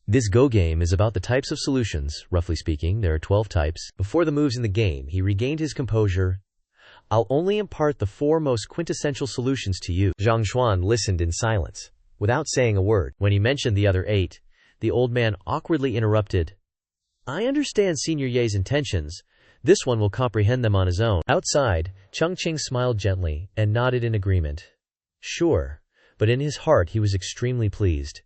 This Go game is about the types of solutions. Roughly speaking, there are 12 types. Before the moves in the game, he regained his composure. "I'll only impart the 4 most quintessential solutions to you." Zhang Xuan listened in silence, without saying a word. When he mentioned the other 8, the old man awkwardly interrupted. "I understand Senior Ye's intentions. This one will comprehend them on his own." Outside, Chang Qing smiled gently and nodded in agreement. Sure, but in his heart he was extremely pleased.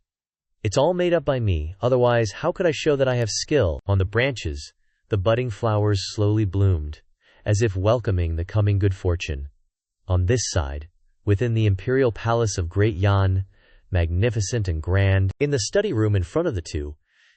"It's all made up by me, otherwise how could I show that I have skill?" On the branches, the budding flowers slowly bloomed, as if welcoming the coming good fortune. On this side, within the imperial palace of Great Yan, magnificent and grand, in the study room in front of the 2,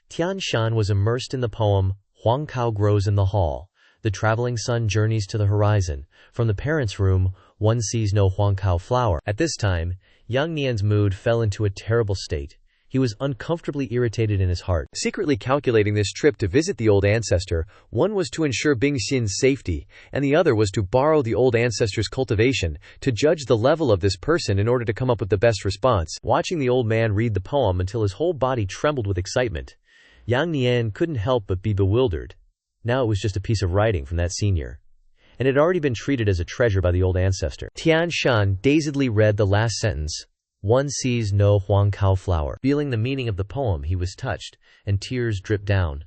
Tian Shan was immersed in the poem, "Huang Kao grows in the hall. The traveling sun journeys to the horizon. From the parents' room, one sees no Huang Kao flower." At this time, Yang Nian's mood fell into a terrible state. He was uncomfortably irritated in his heart. Secretly calculating this trip to visit the old ancestor, one was to ensure Bing Xin's safety, and the other was to borrow the old ancestor's cultivation, to judge the level of this person in order to come up with the best response. Watching the old man read the poem until his whole body trembled with excitement, Yang Nian couldn't help but be bewildered. Now it was just a piece of writing from that senior, and it had already been treated as a treasure by the old ancestor. Tian Shan dazedly read the last sentence. "One sees no Huang Kao flower." Feeling the meaning of the poem, he was touched, and tears dripped down.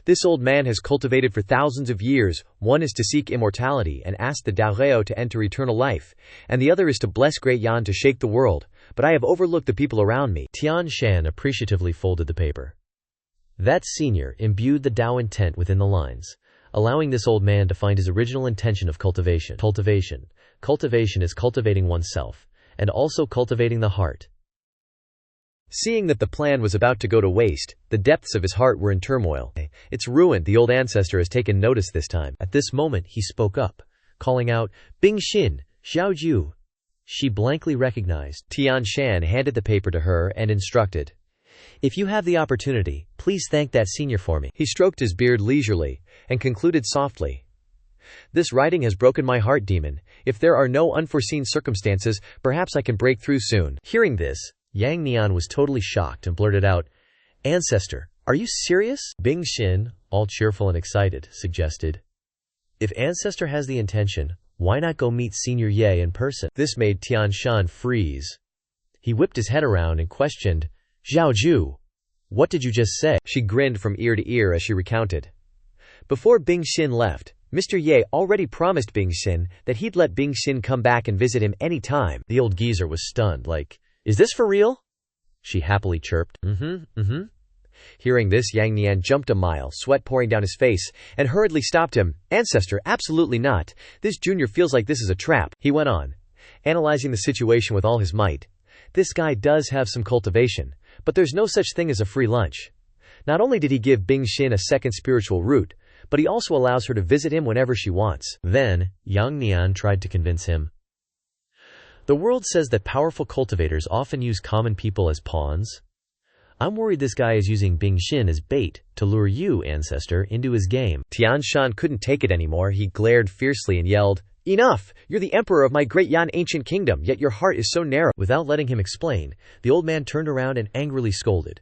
"This old man has cultivated for thousands of years. One is to seek immortality and ask the Daoreo to enter eternal life, and the other is to bless Great Yan to shake the world. But I have overlooked the people around me." Tian Shan appreciatively folded the paper. That senior imbued the Tao intent within the lines, allowing this old man to find his original intention of cultivation. Cultivation is cultivating oneself, and also cultivating the heart. Seeing that the plan was about to go to waste, the depths of his heart were in turmoil. It's ruined, the old ancestor has taken notice this time. At this moment he spoke up, calling out, Bing Xin, Xiaoju. She blankly recognized. Tian Shan handed the paper to her and instructed, If you have the opportunity, please thank that senior for me. He stroked his beard leisurely and concluded softly, This writing has broken my heart, demon. If there are no unforeseen circumstances, perhaps I can break through soon. Hearing this, Yang Nian was totally shocked and blurted out, Ancestor, are you serious? Bing Xin, all cheerful and excited, suggested, If Ancestor has the intention, why not go meet Senior Ye in person? This made Tian Shan freeze. He whipped his head around and questioned, Zhaoju, what did you just say? She grinned from ear to ear as she recounted. Before Bing Xin left, Mr. Ye already promised Bing Xin that he'd let Bing Xin come back and visit him any time. The old geezer was stunned, like, Is this for real? She happily chirped, Hearing this, Yang Nian jumped a mile, sweat pouring down his face, and hurriedly stopped him. Ancestor, absolutely not. This junior feels like this is a trap, he went on, analyzing the situation with all his might. This guy does have some cultivation, but there's no such thing as a free lunch. Not only did he give Bing Xin a second spiritual root, but he also allows her to visit him whenever she wants. Then, Yang Nian tried to convince him. The world says that powerful cultivators often use common people as pawns. I'm worried this guy is using Bing Xin as bait to lure you, Ancestor, into his game. Tian Shan couldn't take it anymore. He glared fiercely and yelled, Enough! You're the emperor of my great Yan ancient kingdom, yet your heart is so narrow. Without letting him explain, the old man turned around and angrily scolded.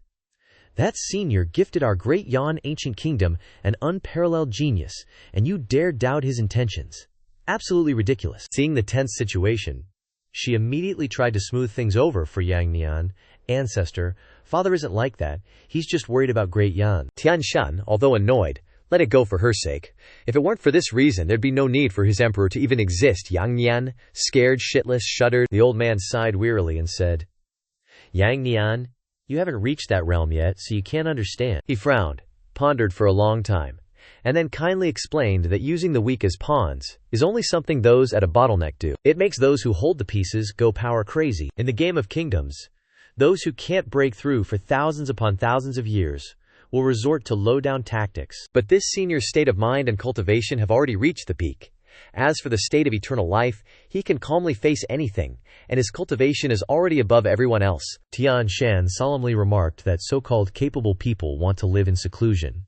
That senior gifted our great Yan ancient kingdom an unparalleled genius, and you dare doubt his intentions. Absolutely ridiculous. Seeing the tense situation, she immediately tried to smooth things over for Yang Nian. Ancestor, father isn't like that. He's just worried about great Yan. Tian Shan, although annoyed, let it go for her sake. If it weren't for this reason, there'd be no need for his emperor to even exist. Yang Nian, scared, shitless, shuddered. The old man sighed wearily and said, Yang Nian, you haven't reached that realm yet, so you can't understand. He frowned, pondered for a long time, and then kindly explained that using the weak as pawns is only something those at a bottleneck do. It makes those who hold the pieces go power crazy. In the game of kingdoms, those who can't break through for thousands upon thousands of years will resort to low-down tactics. But this senior's state of mind and cultivation have already reached the peak. As for the state of eternal life, he can calmly face anything, and his cultivation is already above everyone else. Tian Shan solemnly remarked that so-called capable people want to live in seclusion.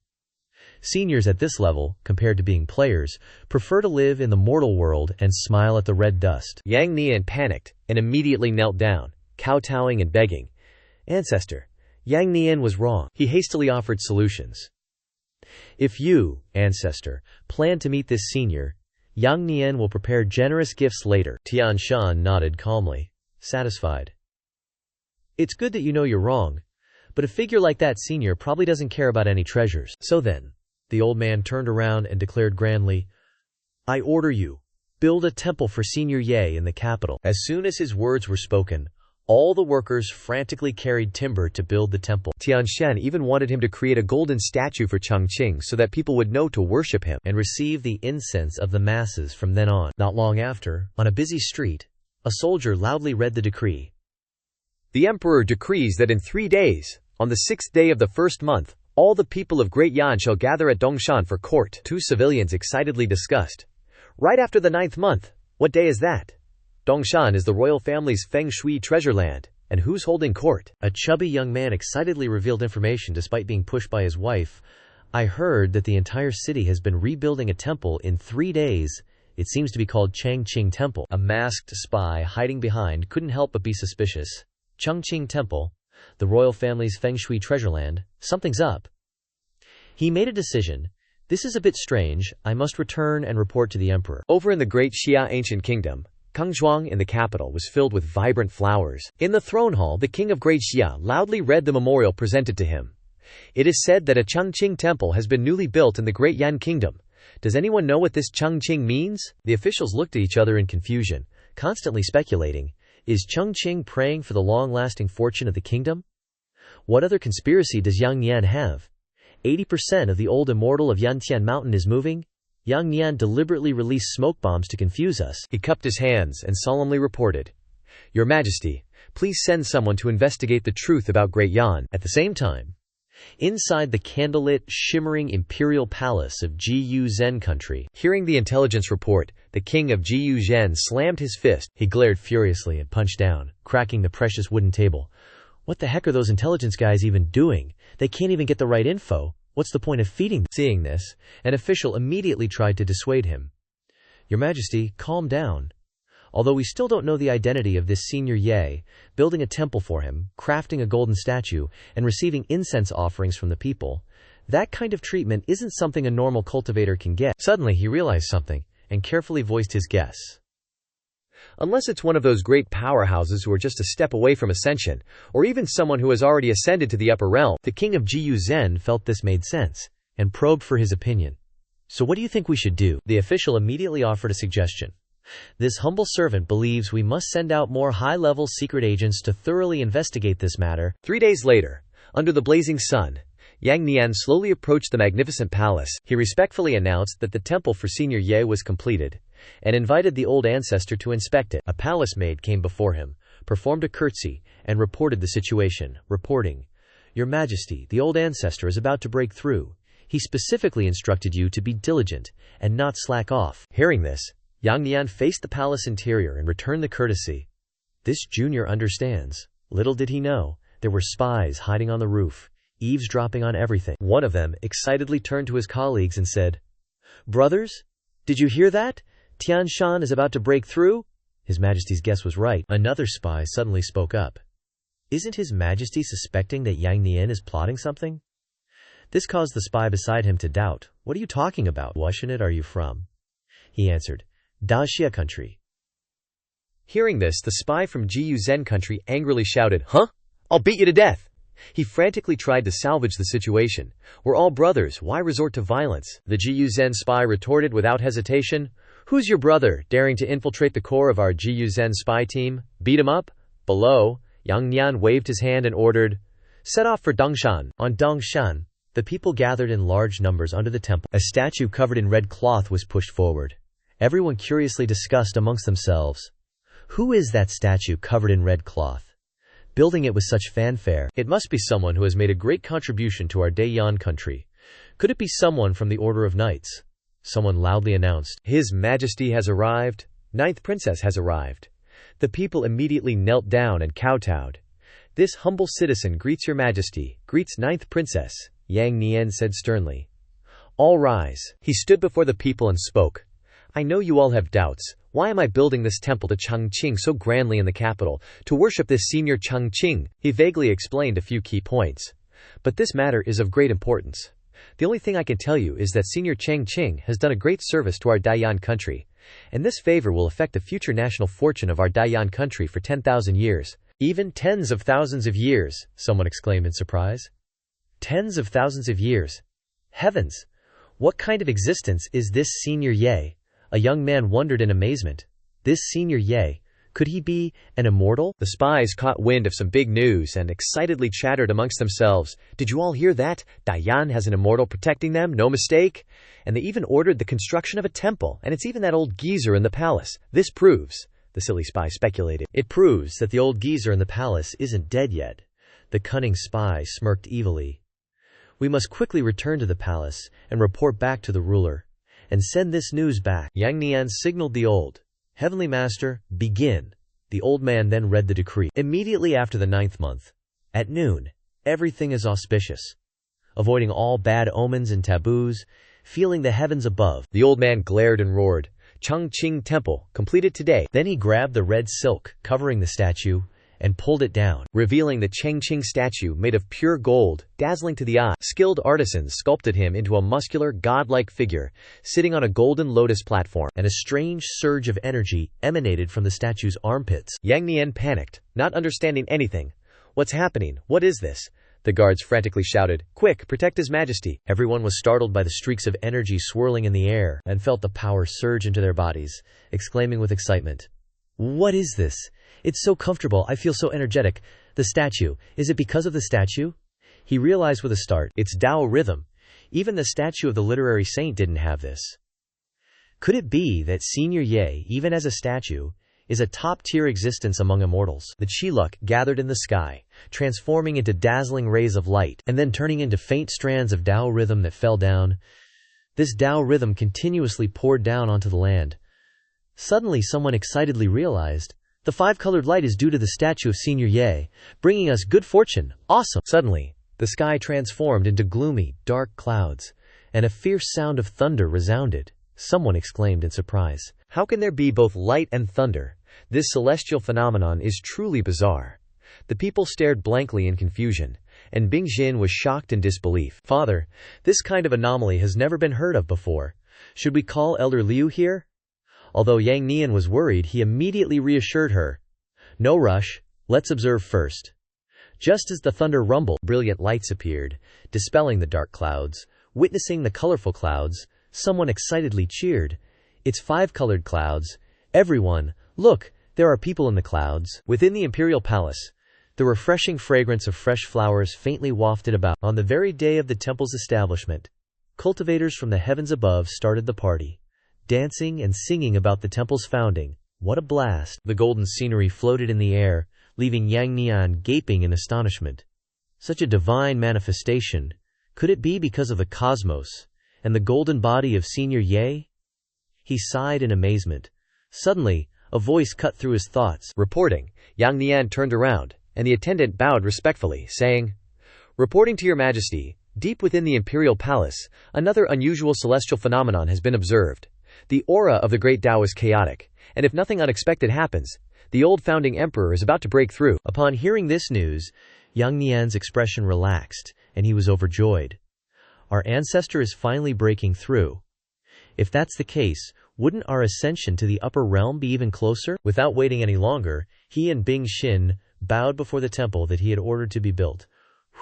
Seniors at this level, compared to being players, prefer to live in the mortal world and smile at the red dust. Yang Nian panicked and immediately knelt down, kowtowing and begging. Ancestor, Yang Nian was wrong. He hastily offered solutions. If you, Ancestor, plan to meet this senior, Yang Nian will prepare generous gifts later. Tian Shan nodded calmly, satisfied. It's good that you know you're wrong, but a figure like that senior probably doesn't care about any treasures. So then, the old man turned around and declared grandly, I order you, build a temple for Senior Ye in the capital. As soon as his words were spoken, all the workers frantically carried timber to build the temple. Tian Shan even wanted him to create a golden statue for Chang Qing so that people would know to worship him and receive the incense of the masses from then on. Not long after, on a busy street, a soldier loudly read the decree. The emperor decrees that in 3 days, on the 6th day of the 1st month, all the people of Great Yan shall gather at Dongshan for court. 2 civilians excitedly discussed. Right after the 9th month. What day is that? Dongshan is the royal family's feng shui treasure land. And who's holding court? A chubby young man excitedly revealed information despite being pushed by his wife. I heard that the entire city has been rebuilding a temple in 3 days. It seems to be called Chang Qing Temple. A masked spy hiding behind couldn't help but be suspicious. Chang Qing Temple, the royal family's feng shui treasure land. Something's up. He made a decision. This is a bit strange. I must return and report to the emperor. Over in the great Xia ancient kingdom, Kangzhuang in the capital was filled with vibrant flowers. In the throne hall, the king of Great Xia loudly read the memorial presented to him. It is said that a Changqing temple has been newly built in the Great Yan kingdom. Does anyone know what this Changqing means? The officials looked at each other in confusion, constantly speculating. Is Changqing praying for the long-lasting fortune of the kingdom? What other conspiracy does Yang Nian have? 80% of the old immortal of Yantian Mountain is moving? Yang Nian deliberately released smoke bombs to confuse us. He cupped his hands and solemnly reported, Your Majesty, Please send someone to investigate the truth about Great Yan. At the same time, inside the candlelit, shimmering imperial palace of Jiyu Zhen country, hearing the intelligence report, the king of Jiyu Zhen slammed his fist. He glared furiously and punched down, cracking the precious wooden table. What the heck are those intelligence guys even doing? They can't even get the right info. What's the point of feeding them? Seeing this, an official immediately tried to dissuade him. Your Majesty, calm down. Although we still don't know the identity of this Senior Ye, building a temple for him, crafting a golden statue, and receiving incense offerings from the people, that kind of treatment isn't something a normal cultivator can get. Suddenly he realized something, and carefully voiced his guess. Unless it's one of those great powerhouses who are just a step away from ascension, or even someone who has already ascended to the upper realm. The king of Jiyu Zhen felt this made sense, and probed for his opinion. So what do you think we should do? The official immediately offered a suggestion. This humble servant believes we must send out more high-level secret agents to thoroughly investigate this matter. 3 days later, under the blazing sun, Yang Nian slowly approached the magnificent palace. He respectfully announced that the temple for Senior Ye was completed, and invited the old ancestor to inspect it. A palace maid came before him, performed a curtsy, and reported the situation, reporting, Your Majesty, the old ancestor is about to break through. He specifically instructed you to be diligent, and not slack off. Hearing this, Yang Nian faced the palace interior and returned the courtesy. This junior understands. Little did he know, there were spies hiding on the roof, eavesdropping on everything. One of them excitedly turned to his colleagues and said, Brothers, did you hear that? Tian Shan is about to break through? His Majesty's guess was right. Another spy suddenly spoke up. Isn't His Majesty suspecting that Yang Nian is plotting something? This caused the spy beside him to doubt. What are you talking about? What unit are you from? He answered, Daxia country. Hearing this, the spy from Jiyu Zhen country angrily shouted, Huh? I'll beat you to death! He frantically tried to salvage the situation. We're all brothers, why resort to violence? The Jiyu Zhen spy retorted without hesitation, Who's your brother, daring to infiltrate the core of our Jiyu Zhen spy team? Beat him up? Below, Yang Nian waved his hand and ordered, Set off for Dongshan. On Dongshan, the people gathered in large numbers under the temple. A statue covered in red cloth was pushed forward. Everyone curiously discussed amongst themselves, Who is that statue covered in red cloth? Building it with such fanfare. It must be someone who has made a great contribution to our Dayan country. Could it be someone from the Order of Knights? Someone loudly announced, His Majesty has arrived. Ninth Princess has arrived. The people immediately knelt down and kowtowed. This humble citizen greets Your Majesty, greets Ninth Princess, Yang Nian said sternly. All rise. He stood before the people and spoke. I know you all have doubts. Why am I building this temple to Chang Qing so grandly in the capital, to worship this senior Chang Qing? He vaguely explained a few key points. But this matter is of great importance. The only thing I can tell you is that Senior Chang Qing has done a great service to our Dayan country, and this favor will affect the future national fortune of our Dayan country for 10,000 years. Even tens of thousands of years, someone exclaimed in surprise. Tens of thousands of years. Heavens! What kind of existence is this Senior Ye? A young man wondered in amazement. This Senior Ye, could he be an immortal? The spies caught wind of some big news and excitedly chattered amongst themselves. Did you all hear that? Dayan has an immortal protecting them, no mistake? And they even ordered the construction of a temple, and it's even that old geezer in the palace. This proves, the silly spy speculated. It proves that the old geezer in the palace isn't dead yet. The cunning spy smirked evilly. We must quickly return to the palace and report back to the ruler, and send this news back. Yang Nian signaled the old Heavenly Master, begin. The old man then read the decree. Immediately after the 9th month, at noon, everything is auspicious. Avoiding all bad omens and taboos, feeling the heavens above. The old man glared and roared, Chang Qing Temple, completed today. Then he grabbed the red silk covering the statue and pulled it down, revealing the Chang Qing statue made of pure gold, dazzling to the eye. Skilled artisans sculpted him into a muscular, godlike figure, sitting on a golden lotus platform, and a strange surge of energy emanated from the statue's armpits. Yang Nian panicked, not understanding anything. What's happening? What is this? The guards frantically shouted, Quick, protect His Majesty. Everyone was startled by the streaks of energy swirling in the air and felt the power surge into their bodies, exclaiming with excitement, What is this? It's so comfortable, I feel so energetic. The statue, is it because of the statue? He realized with a start, it's Tao rhythm. Even the statue of the literary saint didn't have this. Could it be that Senior Ye, even as a statue, is a top-tier existence among immortals. The Chiluk gathered in the sky, transforming into dazzling rays of light, and then turning into faint strands of Tao rhythm that fell down. This Tao rhythm continuously poured down onto the land. Suddenly someone excitedly realized, the five-colored light is due to the statue of Senior Ye, bringing us good fortune. Awesome! Suddenly, the sky transformed into gloomy, dark clouds, and a fierce sound of thunder resounded. Someone exclaimed in surprise, "How can there be both light and thunder? This celestial phenomenon is truly bizarre." The people stared blankly in confusion, and Bing Xin was shocked in disbelief. "Father, this kind of anomaly has never been heard of before. Should we call Elder Liu here?" Although Yang Nian was worried, he immediately reassured her. "No rush, let's observe first." Just as the thunder rumbled, brilliant lights appeared, dispelling the dark clouds. Witnessing the colorful clouds, someone excitedly cheered, "It's five-colored clouds. Everyone, look, there are people in the clouds." Within the imperial palace, the refreshing fragrance of fresh flowers faintly wafted about. On the very day of the temple's establishment, cultivators from the heavens above started the party, dancing and singing about the temple's founding. What a blast! The golden scenery floated in the air, leaving Yang Nian gaping in astonishment. Such a divine manifestation. Could it be because of the cosmos and the golden body of Senior Ye? He sighed in amazement. Suddenly, a voice cut through his thoughts. Reporting. Yang Nian turned around, and the attendant bowed respectfully, saying, "Reporting to your majesty, deep within the imperial palace, another unusual celestial phenomenon has been observed. The aura of the great Tao is chaotic, and if nothing unexpected happens, the old founding emperor is about to break through." Upon hearing this news, Yang Nian's expression relaxed, and he was overjoyed. Our ancestor is finally breaking through. If that's the case, wouldn't our ascension to the upper realm be even closer? Without waiting any longer, he and Bing Xin bowed before the temple that he had ordered to be built.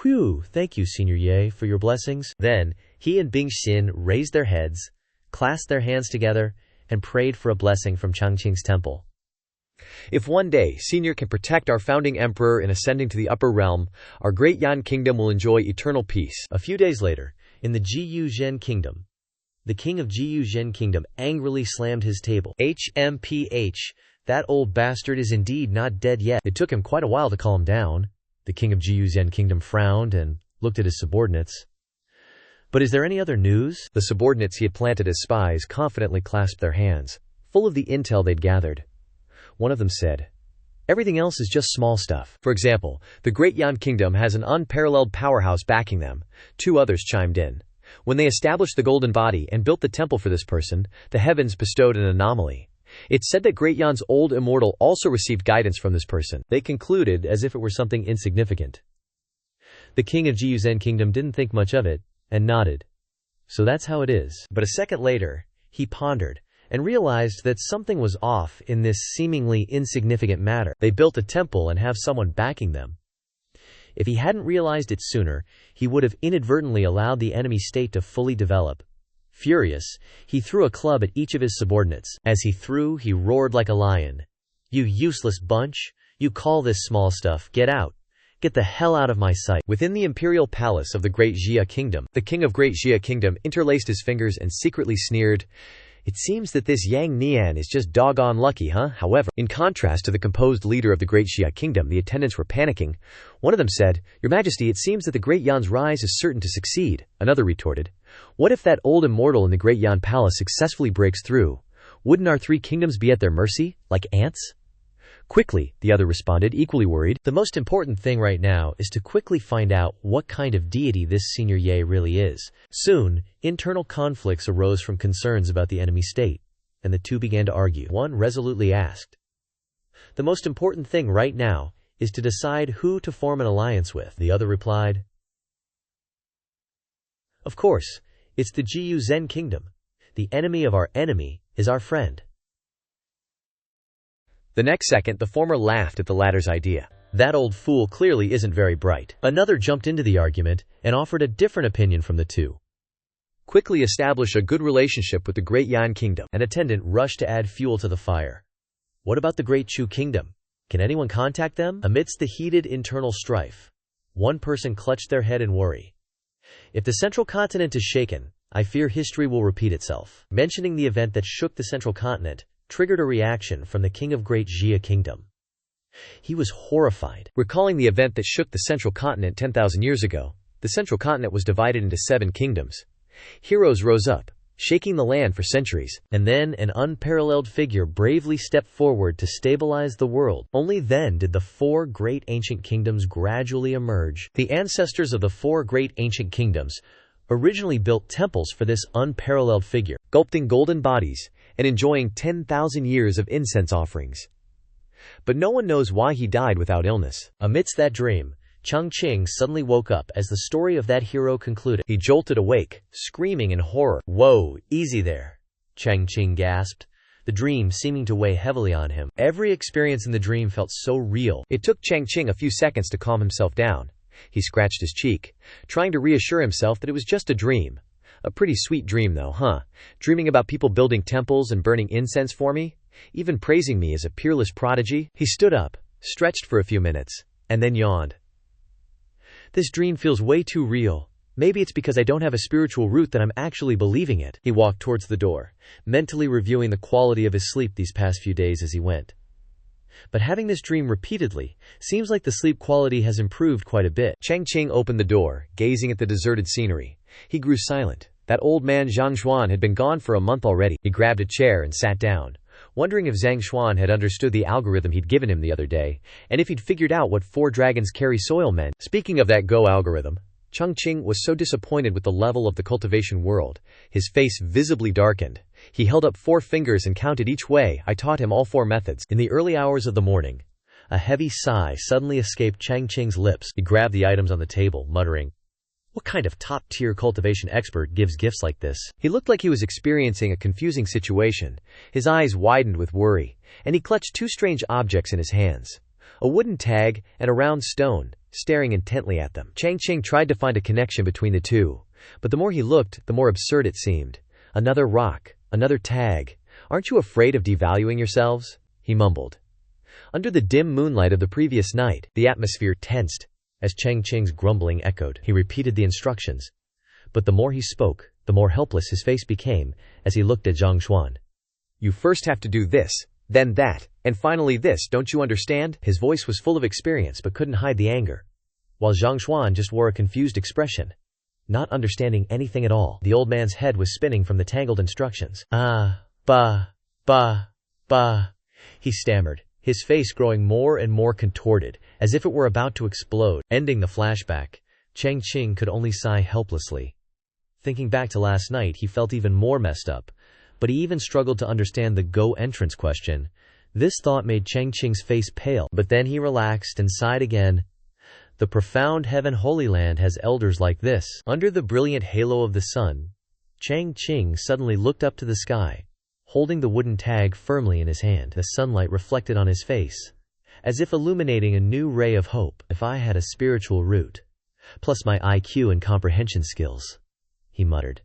"Whew, thank you, Senior Ye, for your blessings." Then, he and Bing Xin raised their heads, clasped their hands together, and prayed for a blessing from Chang Qing's temple. "If one day Senior can protect our founding emperor in ascending to the upper realm, our great Yan kingdom will enjoy eternal peace." A few days later, in the Jiyu Zhen kingdom, the king of Jiyu Zhen kingdom angrily slammed his table. "HMPH, that old bastard is indeed not dead yet." It took him quite a while to calm down. The king of Jiyu Zhen kingdom frowned and looked at his subordinates. "But is there any other news?" The subordinates he had planted as spies confidently clasped their hands, full of the intel they'd gathered. One of them said, "Everything else is just small stuff. For example, the Great Yan Kingdom has an unparalleled powerhouse backing them." Two others chimed in. "When they established the Golden Body and built the temple for this person, the heavens bestowed an anomaly. It's said that Great Yan's old immortal also received guidance from this person." They concluded as if it were something insignificant. The king of Jiyu Zhen Kingdom didn't think much of it, and nodded. "So that's how it is." But a second later, he pondered, and realized that something was off in this seemingly insignificant matter. They built a temple and have someone backing them. If he hadn't realized it sooner, he would have inadvertently allowed the enemy state to fully develop. Furious, he threw a club at each of his subordinates. As he threw, he roared like a lion. "You useless bunch! You call this small stuff? Get out! Get the hell out of my sight!" Within the imperial palace of the Great Jia Kingdom, the king of Great Jia Kingdom interlaced his fingers and secretly sneered, "It seems that this Yang Nian is just doggone lucky, huh?" However, in contrast to the composed leader of the Great Jia Kingdom, the attendants were panicking. One of them said, "Your Majesty, it seems that the Great Yan's rise is certain to succeed." Another retorted, "What if that old immortal in the Great Yan Palace successfully breaks through? Wouldn't our three kingdoms be at their mercy, like ants?" "Quickly," the other responded, equally worried. "The most important thing right now is to quickly find out what kind of deity this Senior Ye really is." Soon, internal conflicts arose from concerns about the enemy state, and the two began to argue. One resolutely asked, "The most important thing right now is to decide who to form an alliance with." The other replied, "Of course, it's the Jiyu Zhen Kingdom. The enemy of our enemy is our friend." The next second, the former laughed at the latter's idea. "That old fool clearly isn't very bright." Another jumped into the argument and offered a different opinion from the two. "Quickly establish a good relationship with the Great Yan Kingdom." An attendant rushed to add fuel to the fire. "What about the Great Chu Kingdom? Can anyone contact them?" Amidst the heated internal strife, one person clutched their head in worry. "If the central continent is shaken, I fear history will repeat itself." Mentioning the event that shook the central continent, triggered a reaction from the king of Great Jia Kingdom. He was horrified. Recalling the event that shook the central continent 10,000 years ago, the central continent was divided into 7 kingdoms. Heroes rose up, shaking the land for centuries. And then an unparalleled figure bravely stepped forward to stabilize the world. Only then did the 4 great ancient kingdoms gradually emerge. The ancestors of the 4 great ancient kingdoms originally built temples for this unparalleled figure, sculpting golden bodies and enjoying 10,000 years of incense offerings. But no one knows why he died without illness. Amidst that dream, Chang Qing suddenly woke up as the story of that hero concluded. He jolted awake, screaming in horror. "Whoa, easy there," Chang Qing gasped, the dream seeming to weigh heavily on him. Every experience in the dream felt so real. It took Chang Qing a few seconds to calm himself down. He scratched his cheek, trying to reassure himself that it was just a dream. A pretty sweet dream though, huh? Dreaming about people building temples and burning incense for me? Even praising me as a peerless prodigy? He stood up, stretched for a few minutes, and then yawned. This dream feels way too real. Maybe it's because I don't have a spiritual root that I'm actually believing it. He walked towards the door, mentally reviewing the quality of his sleep these past few days as he went. But having this dream repeatedly, seems like the sleep quality has improved quite a bit. Chang Qing opened the door, gazing at the deserted scenery. He grew silent. That old man Zhang Xuan had been gone for a month already. He grabbed a chair and sat down, wondering if Zhang Xuan had understood the algorithm he'd given him the other day, and if he'd figured out what 4 dragons carry soil meant. Speaking of that Go algorithm, Chang Qing was so disappointed with the level of the cultivation world. His face visibly darkened. He held up 4 fingers and counted each way. I taught him all 4 methods. In the early hours of the morning, a heavy sigh suddenly escaped Chang Qing's lips. He grabbed the items on the table, muttering, "What kind of top-tier cultivation expert gives gifts like this?" He looked like he was experiencing a confusing situation. His eyes widened with worry, and he clutched 2 strange objects in his hands. A wooden tag and a round stone, staring intently at them. Chang Qing tried to find a connection between the 2, but the more he looked, the more absurd it seemed. Another rock, another tag. "Aren't you afraid of devaluing yourselves?" he mumbled. Under the dim moonlight of the previous night, the atmosphere tensed. As Chang Qing's grumbling echoed, he repeated the instructions. But the more he spoke, the more helpless his face became as he looked at Zhang Xuan. "You first have to do this, then that, and finally this, don't you understand?" His voice was full of experience but couldn't hide the anger, while Zhang Xuan just wore a confused expression, not understanding anything at all. The old man's head was spinning from the tangled instructions. "Ba, ba, he stammered, his face growing more and more contorted, as if it were about to explode. Ending the flashback, Chang Qing could only sigh helplessly. Thinking back to last night, he felt even more messed up, but he even struggled to understand the Go entrance question. This thought made Chang Qing's face pale, but then he relaxed and sighed again. The profound heaven Holy Land has elders like this. Under the brilliant halo of the sun, Chang Qing suddenly looked up to the sky, holding the wooden tag firmly in his hand. The sunlight reflected on his face, as if illuminating a new ray of hope. "If I had a spiritual root, plus my IQ and comprehension skills," he muttered,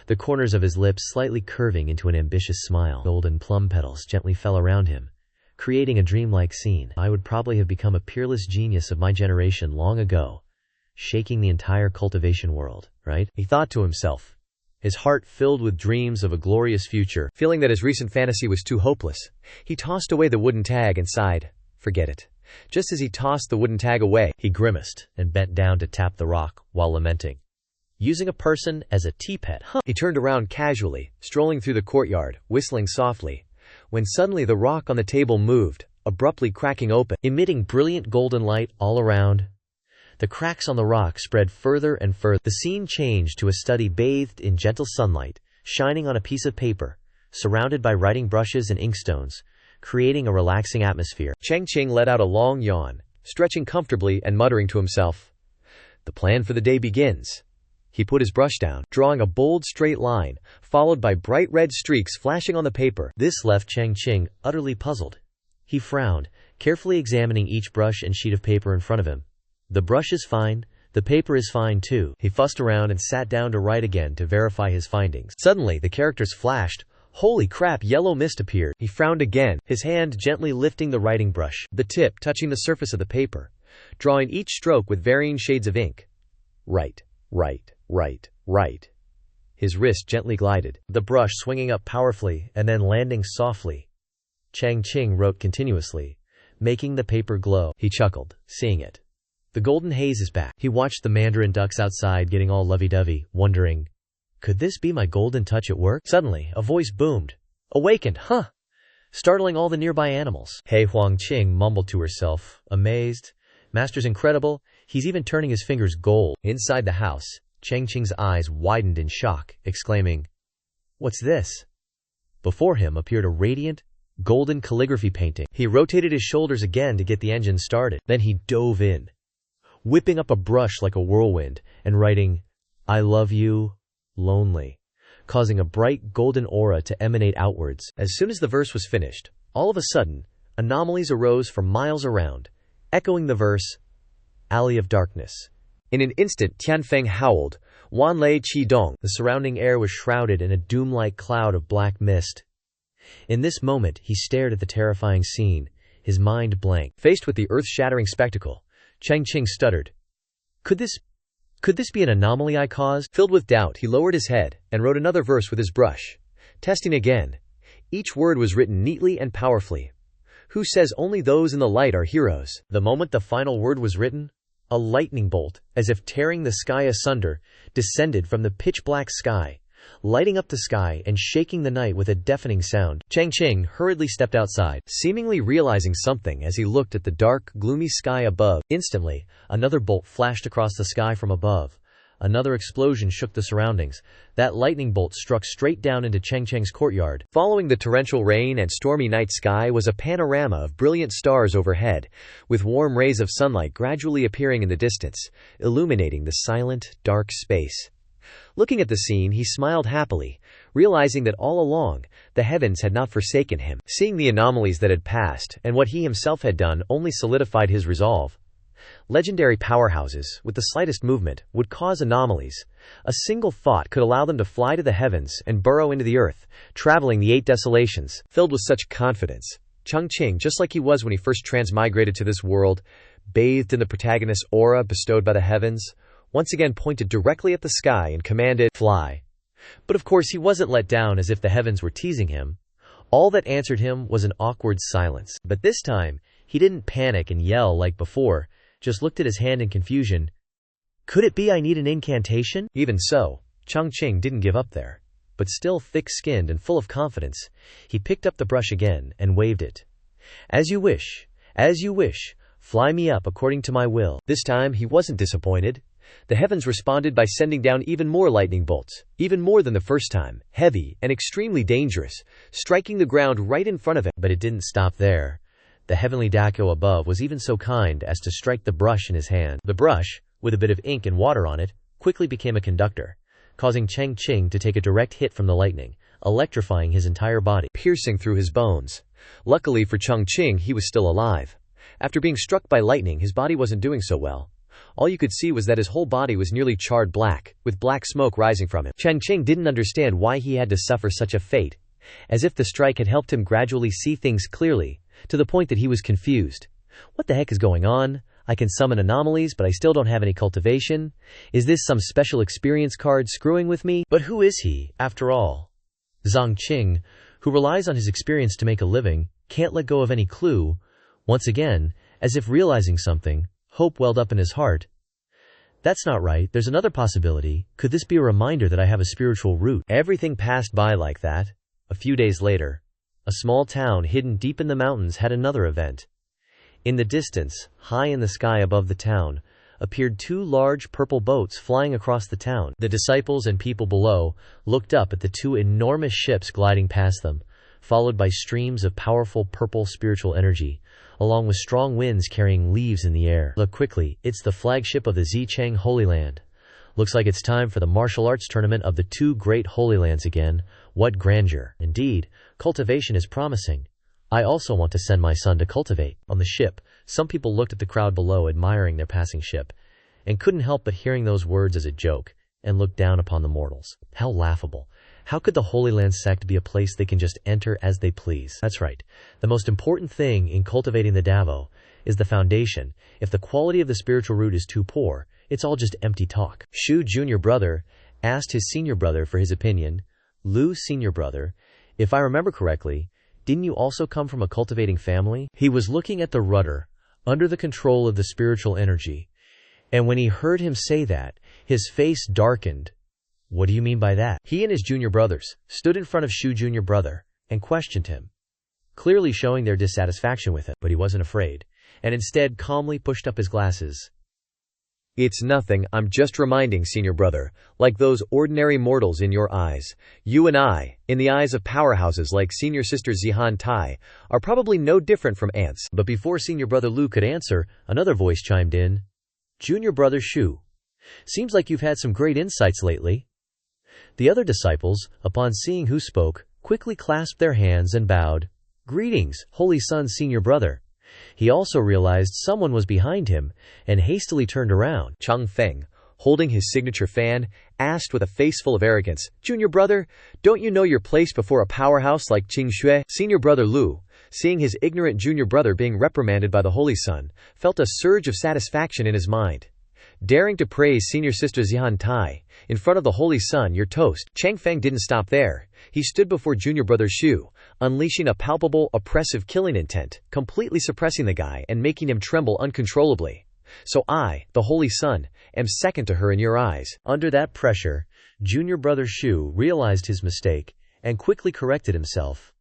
the corners of his lips slightly curving into an ambitious smile. Golden plum petals gently fell around him, creating a dreamlike scene. "I would probably have become a peerless genius of my generation long ago, shaking the entire cultivation world, right?" he thought to himself, his heart filled with dreams of a glorious future. Feeling that his recent fantasy was too hopeless, he tossed away the wooden tag and sighed, "Forget it." Just as he tossed the wooden tag away, he grimaced and bent down to tap the rock while lamenting. "Using a person as a teapot, huh?" He turned around casually, strolling through the courtyard, whistling softly, when suddenly the rock on the table moved, abruptly cracking open, emitting brilliant golden light all around. The cracks on the rock spread further and further. The scene changed to a study bathed in gentle sunlight, shining on a piece of paper, surrounded by writing brushes and inkstones, creating a relaxing atmosphere. Chang Qing let out a long yawn, stretching comfortably and muttering to himself, "The plan for the day begins." He put his brush down, drawing a bold straight line, followed by bright red streaks flashing on the paper. This left Chang Qing utterly puzzled. He frowned, carefully examining each brush and sheet of paper in front of him. "The brush is fine, the paper is fine too." He fussed around and sat down to write again to verify his findings. Suddenly, the characters flashed. Holy crap, yellow mist appeared. He frowned again, his hand gently lifting the writing brush, the tip touching the surface of the paper, drawing each stroke with varying shades of ink. Right. His wrist gently glided, the brush swinging up powerfully and then landing softly, Chang Qing wrote continuously, making the paper glow. He chuckled, seeing it. The golden haze is back. He watched the mandarin ducks outside getting all lovey-dovey, wondering, could this be my golden touch at work? Suddenly, a voice boomed. Awakened, huh? Startling all the nearby animals. Hey, Huang Qing mumbled to herself, amazed. Master's incredible. He's even turning his fingers gold. Inside the house, Chang Qing's eyes widened in shock, exclaiming, what's this? Before him appeared a radiant, golden calligraphy painting. He rotated his shoulders again to get the engine started. Then he dove in, whipping up a brush like a whirlwind and writing, I love you, lonely, causing a bright golden aura to emanate outwards. As soon as the verse was finished, all of a sudden, anomalies arose for miles around, echoing the verse, Alley of Darkness. In an instant, Tianfeng howled, Wan Lei Qi Dong. The surrounding air was shrouded in a doom-like cloud of black mist. In this moment, he stared at the terrifying scene, his mind blank. Faced with the earth-shattering spectacle, Chang Qing stuttered, Could this be an anomaly I caused? Filled with doubt, he lowered his head and wrote another verse with his brush. Testing again. Each word was written neatly and powerfully. Who says only those in the light are heroes? The moment the final word was written, a lightning bolt, as if tearing the sky asunder, descended from the pitch-black sky, lighting up the sky and shaking the night with a deafening sound. Chang Qing hurriedly stepped outside, seemingly realizing something as he looked at the dark, gloomy sky above. Instantly, another bolt flashed across the sky from above. Another explosion shook the surroundings. That lightning bolt struck straight down into Chang Qing's courtyard. Following the torrential rain and stormy night sky was a panorama of brilliant stars overhead, with warm rays of sunlight gradually appearing in the distance, illuminating the silent, dark space. Looking at the scene, he smiled happily, realizing that all along, the heavens had not forsaken him. Seeing the anomalies that had passed, and what he himself had done, only solidified his resolve. Legendary powerhouses, with the slightest movement, would cause anomalies. A single thought could allow them to fly to the heavens and burrow into the earth, traveling the 8 desolations. Filled with such confidence, Chang Qing, just like he was when he first transmigrated to this world, bathed in the protagonist's aura bestowed by the heavens, once again pointed directly at the sky and commanded, fly. But of course he wasn't let down as if the heavens were teasing him. All that answered him was an awkward silence. But this time, he didn't panic and yell like before, just looked at his hand in confusion. Could it be I need an incantation? Even so, Chang Qing didn't give up there. But still thick-skinned and full of confidence, he picked up the brush again and waved it. As you wish, fly me up according to my will. This time he wasn't disappointed. The heavens responded by sending down even more lightning bolts, even more than the first time, heavy and extremely dangerous, striking the ground right in front of him. But it didn't stop there. The heavenly Daco above was even so kind as to strike the brush in his hand. The brush, with a bit of ink and water on it, quickly became a conductor, causing Chang Qing to take a direct hit from the lightning, electrifying his entire body, piercing through his bones. Luckily for Chang Qing, he was still alive. After being struck by lightning, his body wasn't doing so well. All you could see was that his whole body was nearly charred black, with black smoke rising from him. Chang Qing didn't understand why he had to suffer such a fate, as if the strike had helped him gradually see things clearly, to the point that he was confused. What the heck is going on? I can summon anomalies, but I still don't have any cultivation. Is this some special experience card screwing with me? But who is he, after all? Zhang Qing, who relies on his experience to make a living, can't let go of any clue. Once again, as if realizing something, hope welled up in his heart. That's not right. There's another possibility. Could this be a reminder that I have a spiritual root? Everything passed by like that. A few days later, a small town hidden deep in the mountains had another event. In the distance, high in the sky above the town, appeared 2 large purple boats flying across the town. The disciples and people below looked up at the 2 enormous ships gliding past them, followed by streams of powerful purple spiritual energy, along with strong winds carrying leaves in the air. Look quickly, it's the flagship of the Xicheng Holy Land. Looks like it's time for the martial arts tournament of the 2 great Holy Lands again. What grandeur. Indeed, cultivation is promising. I also want to send my son to cultivate. On the ship, some people looked at the crowd below admiring their passing ship, and couldn't help but hearing those words as a joke, and looked down upon the mortals. How laughable. How could the Holy Land sect be a place they can just enter as they please? That's right. The most important thing in cultivating the Davo is the foundation. If the quality of the spiritual root is too poor, it's all just empty talk. Shu junior brother asked his senior brother for his opinion. Lu senior brother, if I remember correctly, Didn't you also come from a cultivating family? He was looking at the rudder, under the control of the spiritual energy. And when he heard him say that, his face darkened. What do you mean by that? He and his junior brothers stood in front of Shu's junior brother and questioned him, clearly showing their dissatisfaction with him. But he wasn't afraid, and instead calmly pushed up his glasses. It's nothing, I'm just reminding, senior brother, like those ordinary mortals in your eyes. You and I, in the eyes of powerhouses like senior sister Zihan Tai, are probably no different from ants. But before senior brother Lu could answer, another voice chimed in. Junior brother Shu, seems like you've had some great insights lately. The other disciples, upon seeing who spoke, quickly clasped their hands and bowed. Greetings, holy son senior brother. He also realized someone was behind him and hastily turned around. Chang Qing, holding his signature fan, asked with a face full of arrogance, Junior brother, don't you know your place before a powerhouse like Qing Shui? Senior brother Lu, seeing his ignorant junior brother being reprimanded by the Holy Son, felt a surge of satisfaction in his mind. Daring to praise senior sister Zihan Tai, in front of the Holy Son, your toast. Chang Qing didn't stop there. He stood before junior brother Shu, unleashing a palpable, oppressive killing intent, completely suppressing the guy and making him tremble uncontrollably. So I, the Holy Son, am second to her in your eyes. Under that pressure, junior brother Shu realized his mistake and quickly corrected himself.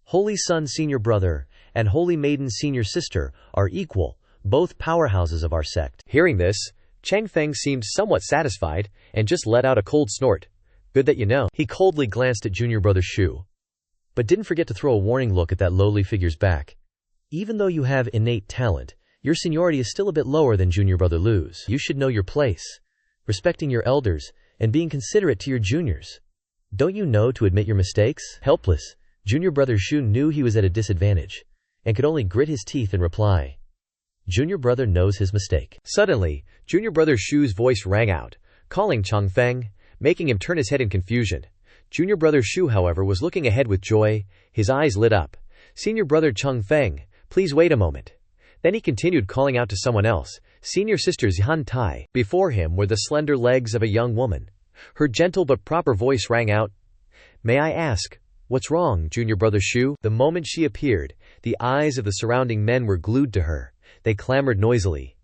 Holy Son senior brother and Holy Maiden senior sister are equal, both powerhouses of our sect. Hearing this, Chang Qing seemed somewhat satisfied and just let out a cold snort. Good that you know. He coldly glanced at junior brother Shu, but didn't forget to throw a warning look at that lowly figure's back. Even though you have innate talent, your seniority is still a bit lower than junior brother Lu's. You should know your place, respecting your elders, and being considerate to your juniors. Don't you know to admit your mistakes? Helpless, junior brother Shu knew he was at a disadvantage, and could only grit his teeth and reply. Junior brother knows his mistake. Suddenly, junior brother Shu's voice rang out, calling Chang Qing, making him turn his head in confusion. Junior brother Shu, however, was looking ahead with joy. His eyes lit up. Senior brother Chang Qing, please wait a moment. Then he continued, calling out to someone else, senior sister Zihan Tai. Before him were the slender legs of a young woman. Her gentle but proper voice rang out, may I ask, what's wrong, junior brother Shu? The moment she appeared, the eyes of the surrounding men were glued to her. They clamored noisily.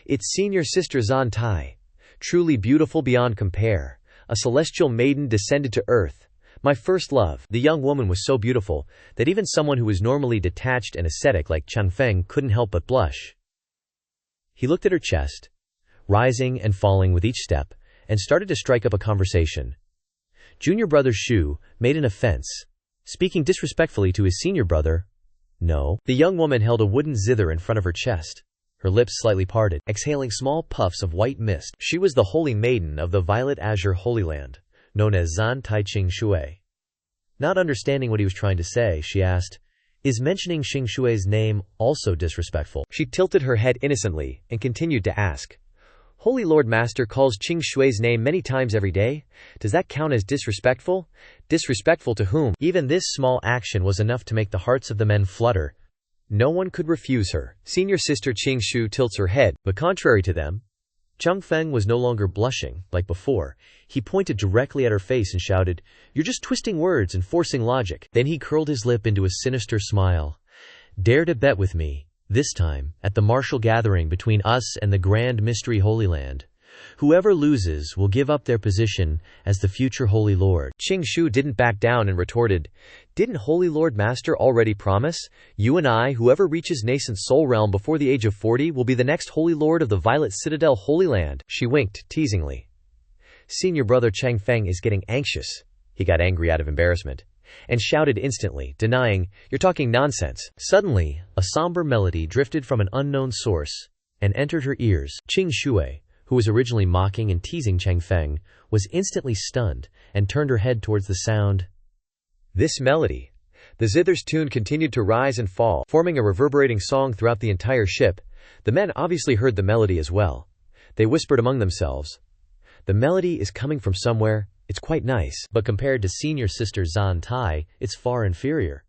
It's senior sister Zhan Tai, truly beautiful beyond compare, a celestial maiden descended to earth, my first love. The young woman was so beautiful that even someone who was normally detached and ascetic like Chang Qing couldn't help but blush. He looked at her chest, rising and falling with each step, and started to strike up a conversation. Junior brother Shu made an offense, speaking disrespectfully to his senior brother. No. The young woman held a wooden zither in front of her chest, her lips slightly parted, exhaling small puffs of white mist. She was the holy maiden of the Violet Azure Holy Land, known as Zhan Tai Qing Shui. Not understanding what he was trying to say, she asked, is mentioning Qing Shui's name also disrespectful? She tilted her head innocently and continued to ask, Holy Lord Master calls Qing Shui's name many times every day. Does that count as disrespectful? Disrespectful to whom? Even this small action was enough to make the hearts of the men flutter. No one could refuse her. Senior sister Qing Shu tilts her head, but contrary to them, Chang Qing was no longer blushing, like before. He pointed directly at her face and shouted, you're just twisting words and forcing logic. Then he curled his lip into a sinister smile. Dare to bet with me, this time, at the martial gathering between us and the Grand Mystery Holy Land. Whoever loses will give up their position as the future Holy Lord. Qing Shu didn't back down and retorted, didn't Holy Lord Master already promise? You and I, whoever reaches nascent soul realm before the age of 40 will be the next Holy Lord of the Violet Citadel Holy Land. She winked, teasingly. Senior brother Chang Qing is getting anxious. He got angry out of embarrassment, and shouted instantly, denying, you're talking nonsense. Suddenly, a somber melody drifted from an unknown source and entered her ears. Qing Shui, who was originally mocking and teasing Chang Qing, was instantly stunned and turned her head towards the sound. This melody. The zither's tune continued to rise and fall, forming a reverberating song throughout the entire ship. The men obviously heard the melody as well. They whispered among themselves, the melody is coming from somewhere, it's quite nice. But compared to senior sister Zhan Tai, it's far inferior.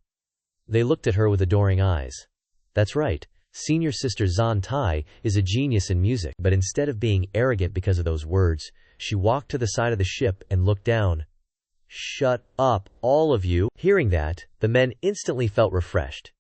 They looked at her with adoring eyes. That's right. Senior sister Zhan Tai is a genius in music, but instead of being arrogant because of those words, she walked to the side of the ship and looked down. Shut up, all of you. Hearing that, the men instantly felt refreshed.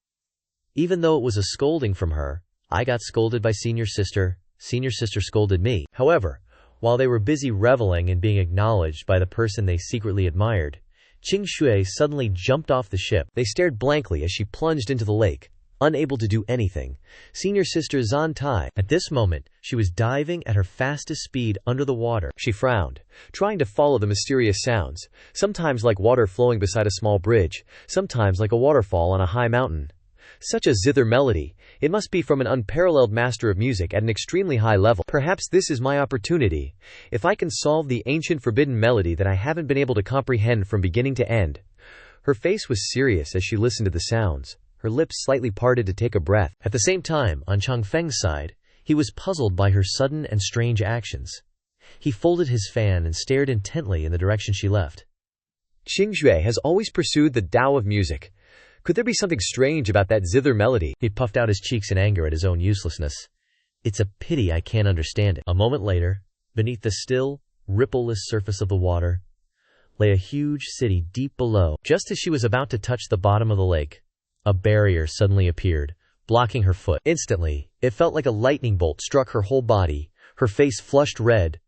Even though it was a scolding from her, I got scolded by senior sister scolded me. However, while they were busy reveling and being acknowledged by the person they secretly admired, Qing Shui suddenly jumped off the ship. They stared blankly as she plunged into the lake, unable to do anything. Senior sister Zan Tai. At this moment, she was diving at her fastest speed under the water. She frowned, trying to follow the mysterious sounds, sometimes like water flowing beside a small bridge, sometimes like a waterfall on a high mountain. Such a zither melody. It must be from an unparalleled master of music at an extremely high level. Perhaps this is my opportunity. If I can solve the ancient forbidden melody that I haven't been able to comprehend from beginning to end. Her face was serious as she listened to the sounds, her lips slightly parted to take a breath. At the same time, on Chang Feng's side, he was puzzled by her sudden and strange actions. He folded his fan and stared intently in the direction she left. Qing Shui has always pursued the Tao of music. Could there be something strange about that zither melody? He puffed out his cheeks in anger at his own uselessness. It's a pity I can't understand it. A moment later, beneath the still, rippleless surface of the water, lay a huge city deep below. Just as she was about to touch the bottom of the lake, a barrier suddenly appeared, blocking her foot. Instantly, it felt like a lightning bolt struck her whole body. Her face flushed red.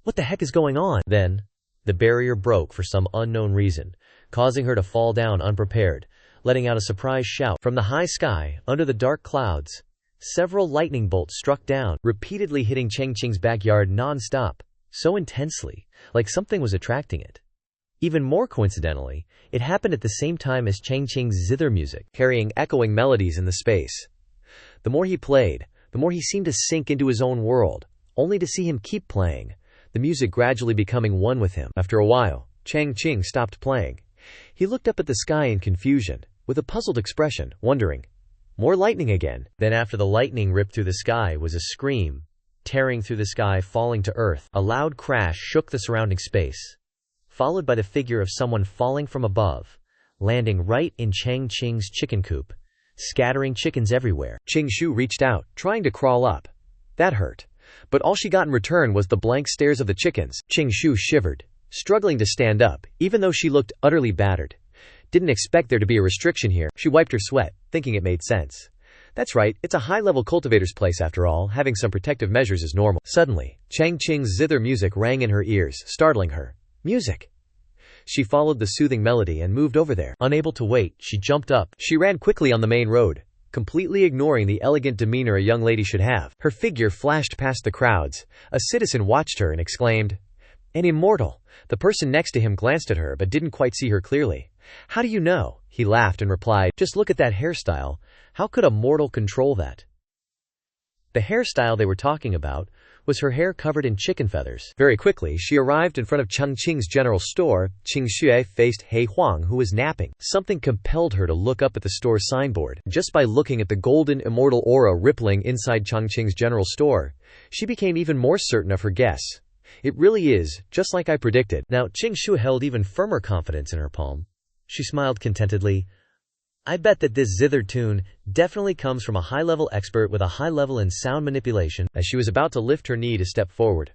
What the heck is going on? Then, the barrier broke for some unknown reason, causing her to fall down unprepared, letting out a surprise shout. From the high sky, under the dark clouds, several lightning bolts struck down, repeatedly hitting Chang Qing's backyard non-stop, so intensely, like something was attracting it. Even more coincidentally, it happened at the same time as Chang Qing's zither music, carrying echoing melodies in the space. The more he played, the more he seemed to sink into his own world, only to see him keep playing, the music gradually becoming one with him. After a while, Chang Qing stopped playing. He looked up at the sky in confusion, with a puzzled expression, wondering, more lightning again. Then after the lightning ripped through the sky was a scream, tearing through the sky, falling to earth. A loud crash shook the surrounding space, followed by the figure of someone falling from above, landing right in Chang Qing's chicken coop, scattering chickens everywhere. Qing Shu reached out, trying to crawl up. That hurt. But all she got in return was the blank stares of the chickens. Qing Shu shivered, struggling to stand up, even though she looked utterly battered. Didn't expect there to be a restriction here. She wiped her sweat, thinking it made sense. That's right, it's a high-level cultivator's place after all, having some protective measures is normal. Suddenly, Chang Qing's zither music rang in her ears, startling her. Music! She followed the soothing melody and moved over there. Unable to wait, she jumped up. She ran quickly on the main road, completely ignoring the elegant demeanor a young lady should have. Her figure flashed past the crowds. A citizen watched her and exclaimed, "An immortal!" The person next to him glanced at her but didn't quite see her clearly. "How do you know?" He laughed and replied, "Just look at that hairstyle. How could a mortal control that?" The hairstyle they were talking about was her hair covered in chicken feathers. Very quickly, she arrived in front of Chang Qing's general store. Qing Shui faced He Huang, who was napping. Something compelled her to look up at the store's signboard. Just by looking at the golden immortal aura rippling inside Chang Qing's general store, she became even more certain of her guess. It really is, just like I predicted. Now, Qing Shui held even firmer confidence in her palm. She smiled contentedly. I bet that this zither tune definitely comes from a high-level expert with a high level in sound manipulation. As she was about to lift her knee to step forward,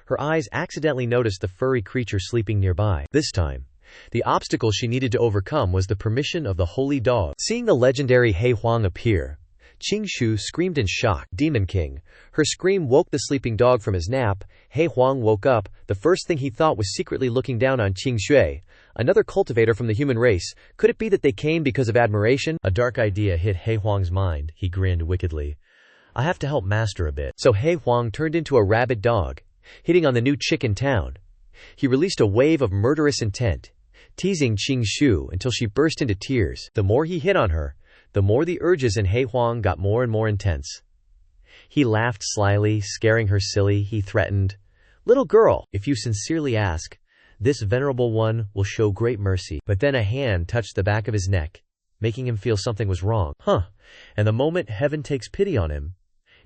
her eyes accidentally noticed the furry creature sleeping nearby. This time, the obstacle she needed to overcome was the permission of the holy dog. Seeing the legendary He Huang appear, Qing Shu screamed in shock. Demon King. Her scream woke the sleeping dog from his nap. He Huang woke up. The first thing he thought was secretly looking down on Qing Shui, another cultivator from the human race. Could it be that they came because of admiration? A dark idea hit He Huang's mind. He grinned wickedly. I have to help master a bit. So He Huang turned into a rabid dog, hitting on the new chicken town. He released a wave of murderous intent, teasing Qing Shu until she burst into tears. The more he hit on her, the more the urges in He Huang got more and more intense. He laughed slyly, scaring her silly. He threatened, "Little girl, if you sincerely ask, this venerable one will show great mercy." But then a hand touched the back of his neck, making him feel something was wrong. And the moment heaven takes pity on him,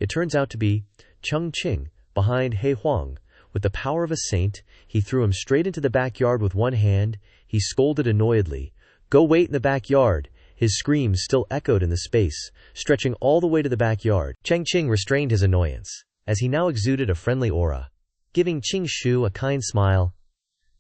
it turns out to be Chang Qing behind He Huang. With the power of a saint, he threw him straight into the backyard with one hand. He scolded annoyedly, "Go wait in the backyard." His screams still echoed in the space, stretching all the way to the backyard. Chang Qing restrained his annoyance, as he now exuded a friendly aura, giving Qing Shu a kind smile.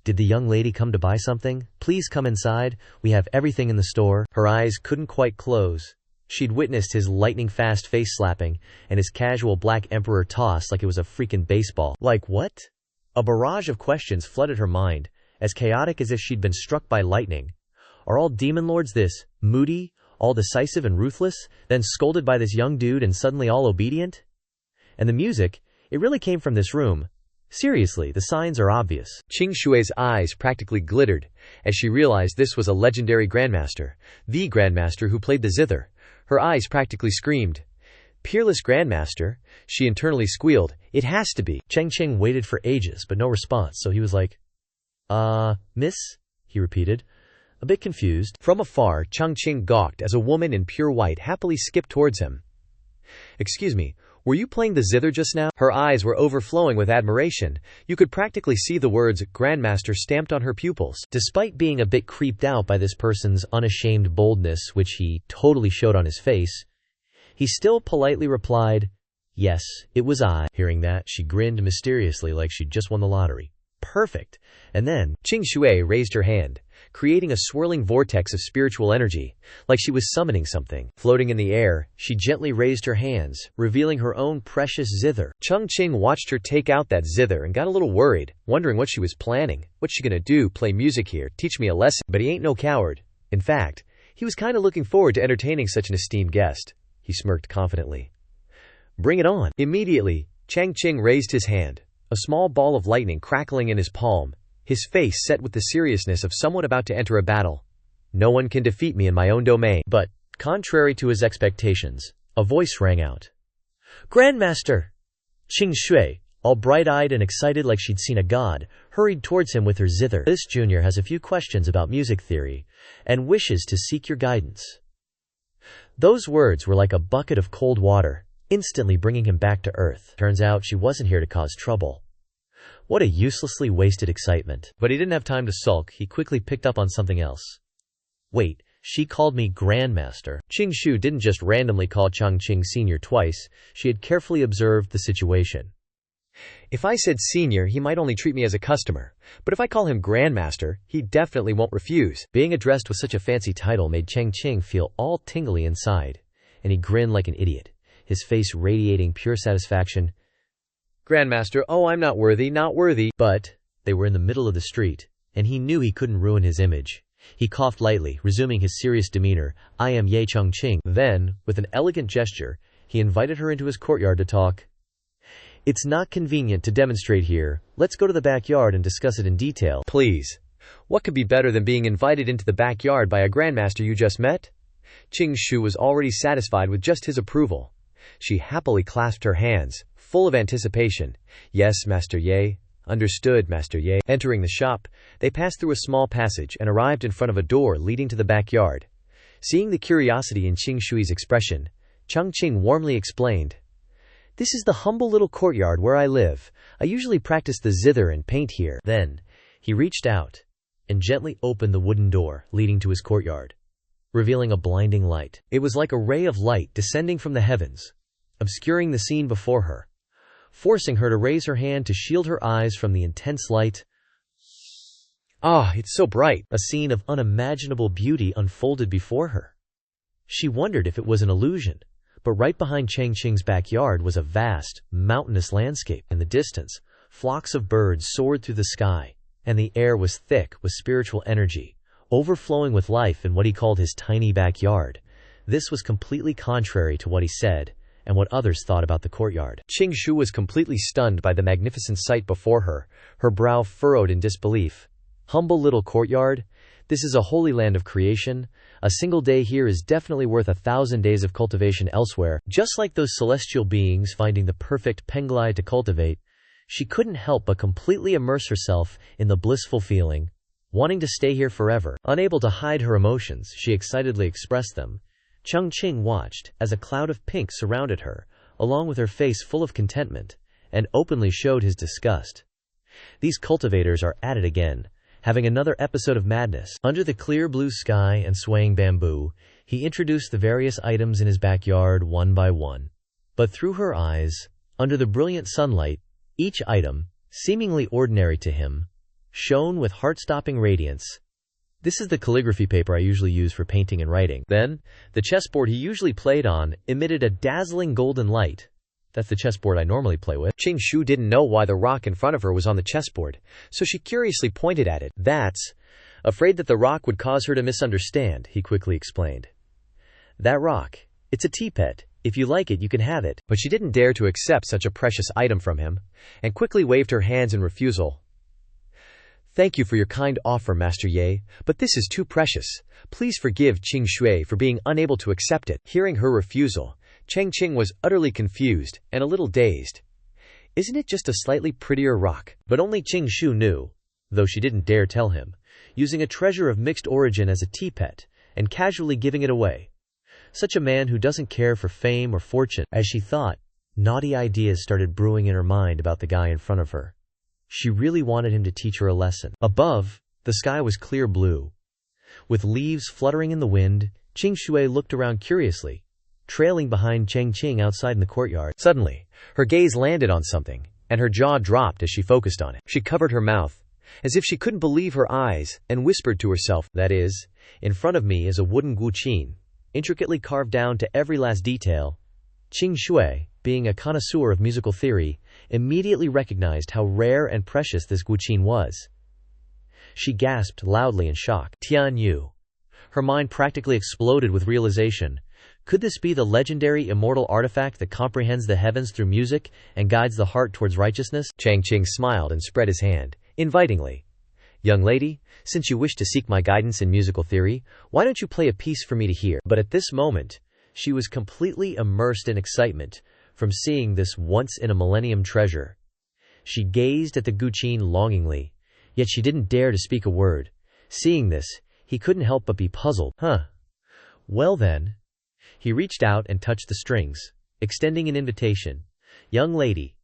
"Did the young lady come to buy something? Please come inside. We have everything in the store." Her eyes couldn't quite close. She'd witnessed his lightning-fast face slapping and his casual black emperor toss like it was a freaking baseball. Like what? A barrage of questions flooded her mind, as chaotic as if she'd been struck by lightning. Are all demon lords this moody, all decisive and ruthless, then scolded by this young dude and suddenly all obedient? And the music, it really came from this room. Seriously, the signs are obvious. Qing Shui's eyes practically glittered as she realized this was a legendary grandmaster, the grandmaster who played the zither. Her eyes practically screamed. "Peerless grandmaster," she internally squealed. "It has to be." Chang Qing waited for ages, but no response, so he was like, miss?" he repeated, a bit confused. From afar, Chang Qing gawked as a woman in pure white happily skipped towards him. "Excuse me, were you playing the zither just now?" Her eyes were overflowing with admiration. You could practically see the words "Grandmaster" stamped on her pupils. Despite being a bit creeped out by this person's unashamed boldness, which he totally showed on his face, he still politely replied, "Yes, it was I." Hearing that, she grinned mysteriously like she'd just won the lottery. "Perfect." And then, Qing Shui raised her hand, creating a swirling vortex of spiritual energy, like she was summoning something. Floating in the air, she gently raised her hands, revealing her own precious zither. Chang Qing watched her take out that zither and got a little worried, wondering what she was planning. What's she gonna do, play music here, teach me a lesson? But he ain't no coward. In fact, he was kinda looking forward to entertaining such an esteemed guest. He smirked confidently. "Bring it on." Immediately, Chang Qing raised his hand, a small ball of lightning crackling in his palm, his face set with the seriousness of someone about to enter a battle. "No one can defeat me in my own domain." But, contrary to his expectations, a voice rang out. "Grandmaster!" Qing Shui, all bright-eyed and excited like she'd seen a god, hurried towards him with her zither. "This junior has a few questions about music theory, and wishes to seek your guidance." Those words were like a bucket of cold water, instantly bringing him back to earth. Turns out she wasn't here to cause trouble. What a uselessly wasted excitement. But he didn't have time to sulk. He quickly picked up on something else. "Wait, she called me Grandmaster." Qing Shu didn't just randomly call Chang Qing Senior twice. She had carefully observed the situation. "If I said senior, he might only treat me as a customer. But if I call him Grandmaster, he definitely won't refuse." Being addressed with such a fancy title made Chang Qing feel all tingly inside, and he grinned like an idiot, his face radiating pure satisfaction. "Grandmaster, oh, I'm not worthy, not worthy." But they were in the middle of the street, and he knew he couldn't ruin his image. He coughed lightly, resuming his serious demeanor. "I am Ye Chang Qing." Then, with an elegant gesture, he invited her into his courtyard to talk. "It's not convenient to demonstrate here. Let's go to the backyard and discuss it in detail." "Please. What could be better than being invited into the backyard by a grandmaster you just met?" Qing Shu was already satisfied with just his approval. She happily clasped her hands, full of anticipation. "Yes, Master Ye." "Understood, Master Ye." Entering the shop, they passed through a small passage and arrived in front of a door leading to the backyard. Seeing the curiosity in Qing Shui's expression, Chang Qing warmly explained, "This is the humble little courtyard where I live. I usually practice the zither and paint here." Then, he reached out and gently opened the wooden door leading to his courtyard, revealing a blinding light. It was like a ray of light descending from the heavens, obscuring the scene before her, forcing her to raise her hand to shield her eyes from the intense light. "Ah, it's so bright." A scene of unimaginable beauty unfolded before her. She wondered if it was an illusion, but right behind Chang Qing's backyard was a vast, mountainous landscape. In the distance, flocks of birds soared through the sky, and the air was thick with spiritual energy, overflowing with life in what he called his tiny backyard. This was completely contrary to what he said and what others thought about the courtyard. Qing Shu was completely stunned by the magnificent sight before her, her brow furrowed in disbelief. Humble little courtyard? This is a holy land of creation. A single day here is definitely worth 1,000 days of cultivation elsewhere. Just like those celestial beings finding the perfect penglai to cultivate, she couldn't help but completely immerse herself in the blissful feeling, wanting to stay here forever. Unable to hide her emotions, she excitedly expressed them. Chang Qing watched as a cloud of pink surrounded her, along with her face full of contentment, and openly showed his disgust. These cultivators are at it again, having another episode of madness. Under the clear blue sky and swaying bamboo, he introduced the various items in his backyard one by one. But through her eyes, under the brilliant sunlight, each item, seemingly ordinary to him, shone with heart-stopping radiance. This is the calligraphy paper I usually use for painting and writing. Then, the chessboard he usually played on emitted a dazzling golden light. That's the chessboard I normally play with. Qing Shu didn't know why the rock in front of her was on the chessboard, so she curiously pointed at it. That's, afraid that the rock would cause her to misunderstand, he quickly explained. That rock, it's a teapot. If you like it, you can have it. But she didn't dare to accept such a precious item from him, and quickly waved her hands in refusal. Thank you for your kind offer, Master Ye, but this is too precious. Please forgive Qing Shui for being unable to accept it. Hearing her refusal, Chang Qing was utterly confused and a little dazed. Isn't it just a slightly prettier rock? But only Qing Shu knew, though she didn't dare tell him, using a treasure of mixed origin as a teapot, and casually giving it away. Such a man who doesn't care for fame or fortune. As she thought, naughty ideas started brewing in her mind about the guy in front of her. She really wanted him to teach her a lesson. Above, the sky was clear blue. With leaves fluttering in the wind, Qing Shui looked around curiously, trailing behind Chang Qing outside in the courtyard. Suddenly, her gaze landed on something, and her jaw dropped as she focused on it. She covered her mouth, as if she couldn't believe her eyes, and whispered to herself, that is, in front of me is a wooden guqin, intricately carved down to every last detail. Qing Shui, being a connoisseur of musical theory, immediately recognized how rare and precious this guqin was. She gasped loudly in shock. Tian Yu. Her mind practically exploded with realization. Could this be the legendary immortal artifact that comprehends the heavens through music and guides the heart towards righteousness? Chang Qing smiled and spread his hand, invitingly. Young lady, since you wish to seek my guidance in musical theory, why don't you play a piece for me to hear? But at this moment, she was completely immersed in excitement from seeing this once-in-a-millennium treasure. She gazed at the guqin longingly, yet she didn't dare to speak a word. Seeing this, he couldn't help but be puzzled. Well then. He reached out and touched the strings, extending an invitation. Young lady,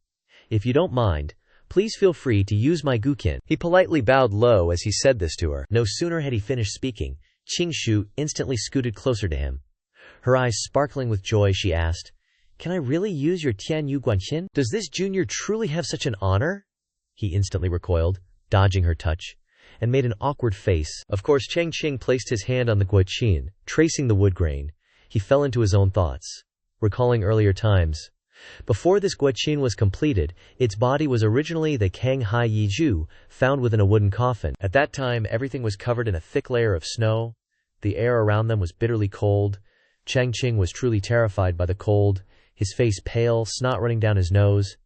if you don't mind, please feel free to use my guqin. He politely bowed low as he said this to her. No sooner had he finished speaking, Qing Shu instantly scooted closer to him. Her eyes sparkling with joy, she asked, Can I really use your Tianyu Guanqin? Does this junior truly have such an honor? He instantly recoiled, dodging her touch, and made an awkward face. Of course, Chang Qing placed his hand on the guqin, tracing the wood grain. He fell into his own thoughts, recalling earlier times. Before this guqin was completed, its body was originally the Kang Hai Yi Zhu, found within a wooden coffin. At that time, everything was covered in a thick layer of snow. The air around them was bitterly cold. Chang Qing was truly terrified by the cold, his face pale, snot running down his nose.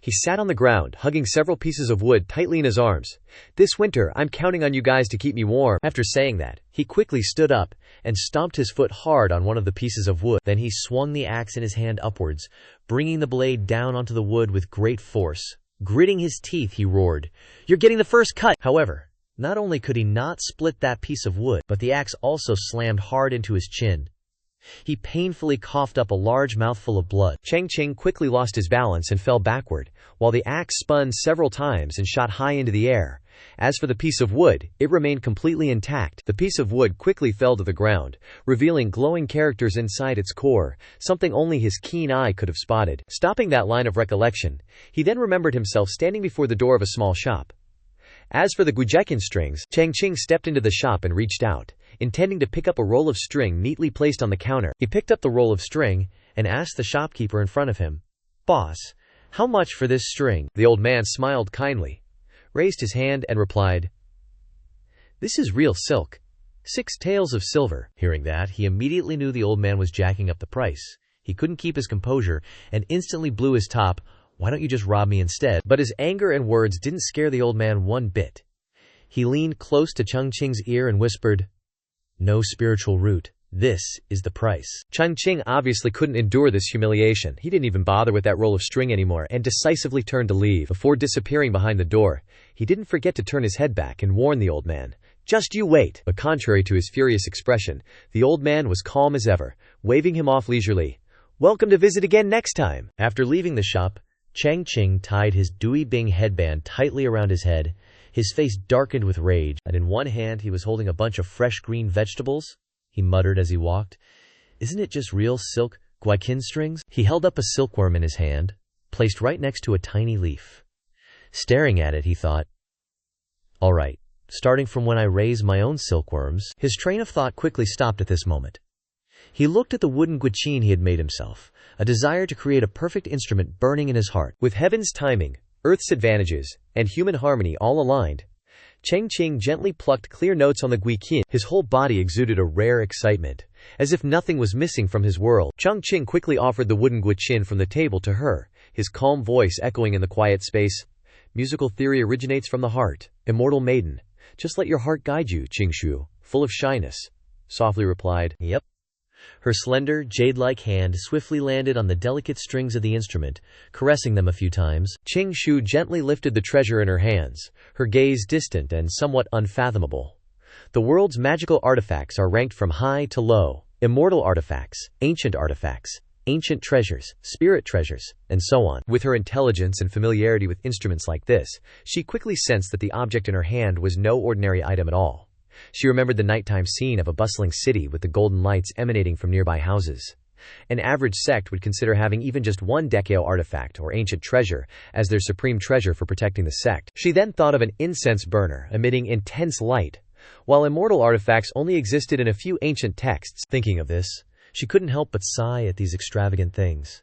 He sat on the ground, hugging several pieces of wood tightly in his arms. This winter, I'm counting on you guys to keep me warm. After saying that, he quickly stood up and stomped his foot hard on one of the pieces of wood. Then he swung the axe in his hand upwards, bringing the blade down onto the wood with great force. Gritting his teeth, he roared, You're getting the first cut! However, not only could he not split that piece of wood, but the axe also slammed hard into his chin. He painfully coughed up a large mouthful of blood. Chang Qing quickly lost his balance and fell backward, while the axe spun several times and shot high into the air. As for the piece of wood, it remained completely intact. The piece of wood quickly fell to the ground, revealing glowing characters inside its core, something only his keen eye could have spotted. Stopping that line of recollection, he then remembered himself standing before the door of a small shop. As for the guqin strings, Chang Qing stepped into the shop and reached out, intending to pick up a roll of string neatly placed on the counter. He picked up the roll of string and asked the shopkeeper in front of him, Boss, how much for this string? The old man smiled kindly, raised his hand and replied, This is real silk. 6 taels of silver. Hearing that, he immediately knew the old man was jacking up the price. He couldn't keep his composure and instantly blew his top. Why don't you just rob me instead? But his anger and words didn't scare the old man one bit. He leaned close to Chang Qing's ear and whispered, No spiritual root. This is the price. Chang Qing obviously couldn't endure this humiliation. He didn't even bother with that roll of string anymore and decisively turned to leave. Before disappearing behind the door, he didn't forget to turn his head back and warn the old man, Just you wait. But contrary to his furious expression, the old man was calm as ever, waving him off leisurely. Welcome to visit again next time. After leaving the shop, Chang Qing tied his Dui Bing headband tightly around his head. His face darkened with rage, and in one hand he was holding a bunch of fresh green vegetables. He muttered as he walked, Isn't it just real silk guqin strings? He held up a silkworm in his hand, placed right next to a tiny leaf. Staring at it, he thought, Alright, starting from when I raise my own silkworms. His train of thought quickly stopped at this moment. He looked at the wooden guqin he had made himself, a desire to create a perfect instrument burning in his heart. With heaven's timing, earth's advantages, and human harmony all aligned, Chang Qing gently plucked clear notes on the guqin. His whole body exuded a rare excitement, as if nothing was missing from his world. Chang Qing quickly offered the wooden guqin from the table to her, his calm voice echoing in the quiet space. Musical theory originates from the heart, immortal maiden. Just let your heart guide you, Qingshu, full of shyness, softly replied. Yep. Her slender, jade-like hand swiftly landed on the delicate strings of the instrument, caressing them a few times. Qingshu gently lifted the treasure in her hands, her gaze distant and somewhat unfathomable. The world's magical artifacts are ranked from high to low: immortal artifacts, ancient treasures, spirit treasures, and so on. With her intelligence and familiarity with instruments like this, she quickly sensed that the object in her hand was no ordinary item at all. She remembered the nighttime scene of a bustling city with the golden lights emanating from nearby houses. An average sect would consider having even just one Dekao artifact or ancient treasure as their supreme treasure for protecting the sect. She then thought of an incense burner emitting intense light, while immortal artifacts only existed in a few ancient texts. Thinking of this, she couldn't help but sigh at these extravagant things.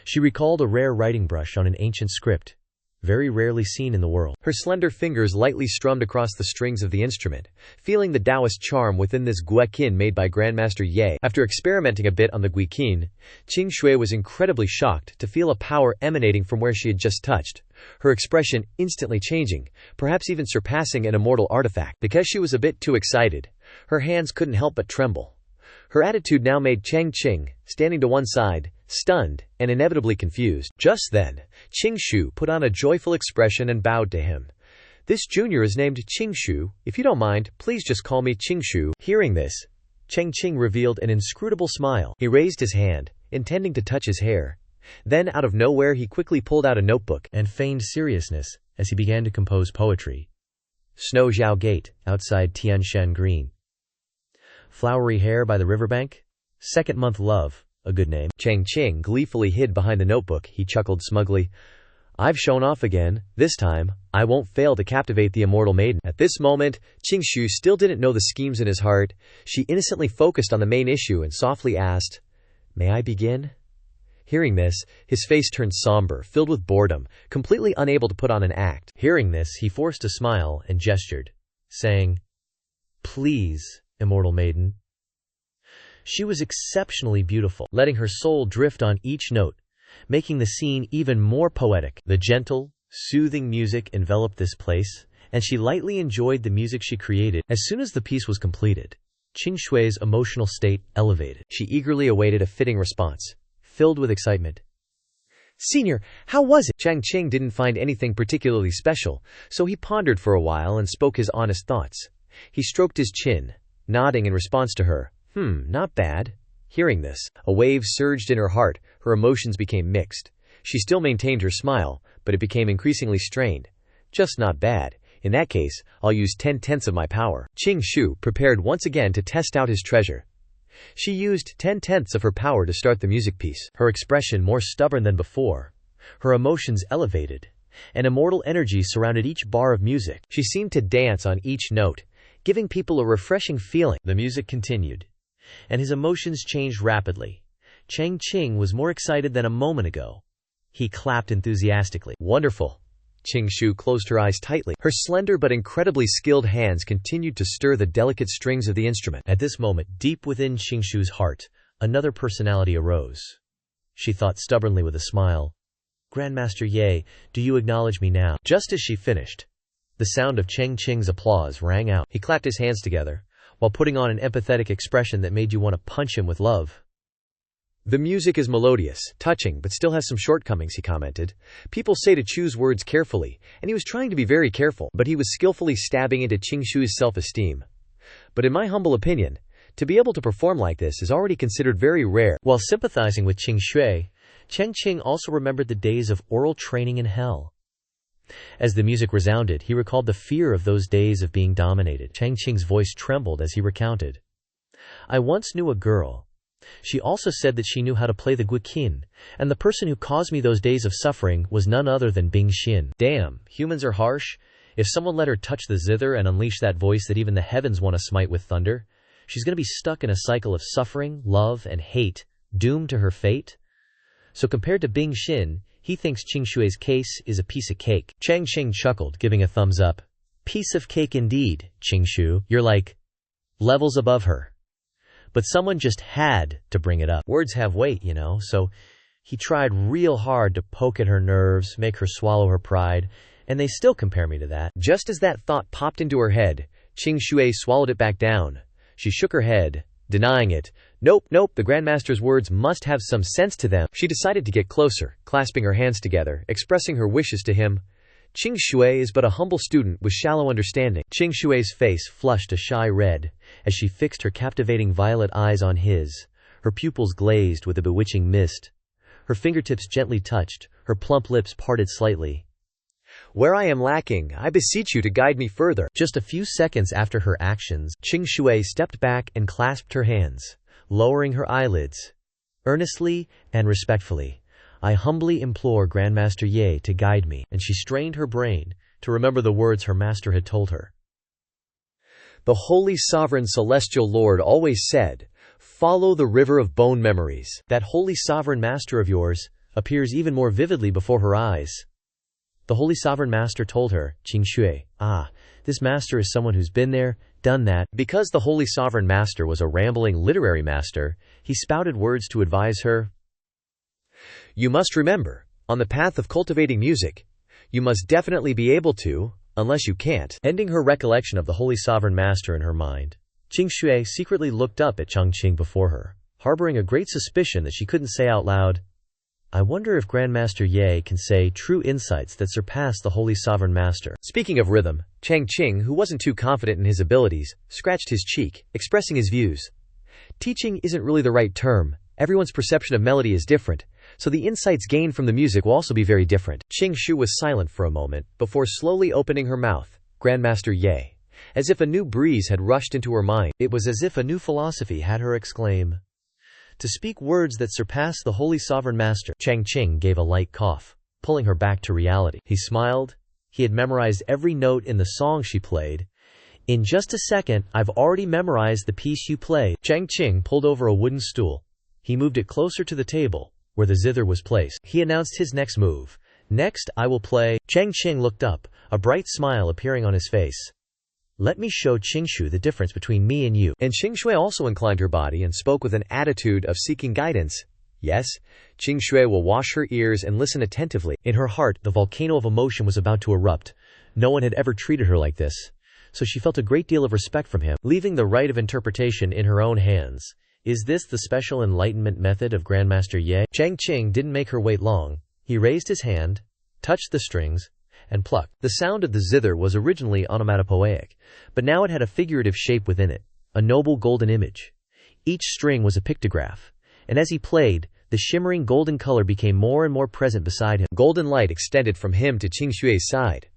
She recalled a rare writing brush on an ancient script, very rarely seen in the world. Her slender fingers lightly strummed across the strings of the instrument, feeling the Taoist charm within this guqin made by Grandmaster Ye. After experimenting a bit on the guqin, Qing Shui was incredibly shocked to feel a power emanating from where she had just touched, her expression instantly changing, perhaps even surpassing an immortal artifact. Because she was a bit too excited, her hands couldn't help but tremble. Her attitude now made Chang Qing, standing to one side, stunned and inevitably confused. Just then, Qingshu put on a joyful expression and bowed to him. This junior is named Qingshu. If you don't mind, please just call me Qingshu. Hearing this, Chang Qing revealed an inscrutable smile. He raised his hand, intending to touch his hair. Then, out of nowhere, he quickly pulled out a notebook and feigned seriousness as he began to compose poetry. Snow Zhao Gate, outside Tianshan Green. Flowery hair by the riverbank. Second month love, a good name. Chang Qing gleefully hid behind the notebook. He chuckled smugly. I've shown off again. This time, I won't fail to captivate the immortal maiden. At this moment, Qingshu still didn't know the schemes in his heart. She innocently focused on the main issue and softly asked, "May I begin?" Hearing this, his face turned somber, filled with boredom, completely unable to put on an act. Hearing this, he forced a smile and gestured, saying, "Please, immortal maiden." She was exceptionally beautiful, letting her soul drift on each note, making the scene even more poetic. The gentle, soothing music enveloped this place, and she lightly enjoyed the music she created. As soon as the piece was completed, Qing Shui's emotional state elevated. She eagerly awaited a fitting response, filled with excitement. "Senior, how was it?" Chang Qing didn't find anything particularly special, so he pondered for a while and spoke his honest thoughts. He stroked his chin, nodding in response to her. Not bad." Hearing this, a wave surged in her heart, her emotions became mixed. She still maintained her smile, but it became increasingly strained. "Just not bad. In that case, I'll use 10/10 of my power." Qing Shu prepared once again to test out his treasure. She used 10/10 of her power to start the music piece. Her expression more stubborn than before, her emotions elevated, an immortal energy surrounded each bar of music. She seemed to dance on each note, giving people a refreshing feeling. The music continued, and his emotions changed rapidly. Chang Qing was more excited than a moment ago. He clapped enthusiastically. "Wonderful." Qing Shu closed her eyes tightly. Her slender but incredibly skilled hands continued to stir the delicate strings of the instrument. At this moment, deep within Qing Shu's heart, another personality arose. She thought stubbornly with a smile, "Grandmaster Ye, do you acknowledge me now?" Just as she finished, the sound of Chang Qing's applause rang out. He clapped his hands together, while putting on an empathetic expression that made you want to punch him with love. "The music is melodious, touching, but still has some shortcomings," he commented. "People say to choose words carefully, and he was trying to be very careful, but he was skillfully stabbing into Qing Shu's self-esteem. But in my humble opinion, to be able to perform like this is already considered very rare." While sympathizing with Qing Shui, Chang Qing also remembered the days of oral training in hell. As the music resounded, he recalled the fear of those days of being dominated. Chang Qing's voice trembled as he recounted, "I once knew a girl. She also said that she knew how to play the guqin, and the person who caused me those days of suffering was none other than Bing Xin." Damn, humans are harsh. If someone let her touch the zither and unleash that voice that even the heavens want to smite with thunder, she's going to be stuck in a cycle of suffering, love, and hate, doomed to her fate. So compared to Bing Xin, he thinks Qing Shui's case is a piece of cake. Chang Qing chuckled, giving a thumbs up. Piece of cake indeed, Qing Shu. You're like levels above her. But someone just had to bring it up. Words have weight, so he tried real hard to poke at her nerves, make her swallow her pride, and they still compare me to that. Just as that thought popped into her head, Qing Shui swallowed it back down. She shook her head, denying it. Nope, the Grandmaster's words must have some sense to them. She decided to get closer, clasping her hands together, expressing her wishes to him. Qing Shui is but a humble student with shallow understanding. Qing Shui's face flushed a shy red as she fixed her captivating violet eyes on his. Her pupils glazed with a bewitching mist. Her fingertips gently touched, her plump lips parted slightly. Where I am lacking, I beseech you to guide me further. Just a few seconds after her actions, Qing Shui stepped back and clasped her hands, lowering her eyelids. Earnestly and respectfully, I humbly implore Grandmaster Ye to guide me. And she strained her brain to remember the words her master had told her. The Holy Sovereign Celestial Lord always said, follow the river of bone memories. That Holy Sovereign Master of yours appears even more vividly before her eyes. The Holy Sovereign Master told her, Qing Shui, this master is someone who's been there, done that. Because the Holy Sovereign Master was a rambling literary master, he spouted words to advise her. You must remember, on the path of cultivating music, you must definitely be able to, unless you can't. Ending her recollection of the Holy Sovereign Master in her mind, Qing Shui secretly looked up at Chang Qing before her, harboring a great suspicion that she couldn't say out loud. I wonder if Grandmaster Ye can say true insights that surpass the Holy Sovereign Master. Speaking of rhythm, Chang Qing, who wasn't too confident in his abilities, scratched his cheek, expressing his views. Teaching isn't really the right term. Everyone's perception of melody is different, so the insights gained from the music will also be very different. Qing Shu was silent for a moment, before slowly opening her mouth. Grandmaster Ye. As if a new breeze had rushed into her mind. It was as if a new philosophy had her exclaim. To speak words that surpass the Holy Sovereign Master. Chang Qing gave a light cough, pulling her back to reality. He smiled. He had memorized every note in the song she played. In just a second, I've already memorized the piece you played. Chang Qing pulled over a wooden stool. He moved it closer to the table, where the zither was placed. He announced his next move. Next, I will play. Chang Qing looked up, a bright smile appearing on his face. Let me show Qing Shu the difference between me and you. And Qing Shui also inclined her body and spoke with an attitude of seeking guidance. Yes, Qing Shui will wash her ears and listen attentively. In her heart, the volcano of emotion was about to erupt. No one had ever treated her like this, so she felt a great deal of respect from him. Leaving the right of interpretation in her own hands. Is this the special enlightenment method of Grandmaster Ye? Chang Qing didn't make her wait long. He raised his hand, touched the strings, and plucked. The sound of the zither was originally onomatopoeic, but now it had a figurative shape within it, a noble golden image. Each string was a pictograph, and as he played, the shimmering golden color became more and more present beside him. Golden light extended from him to Qing Shui's side.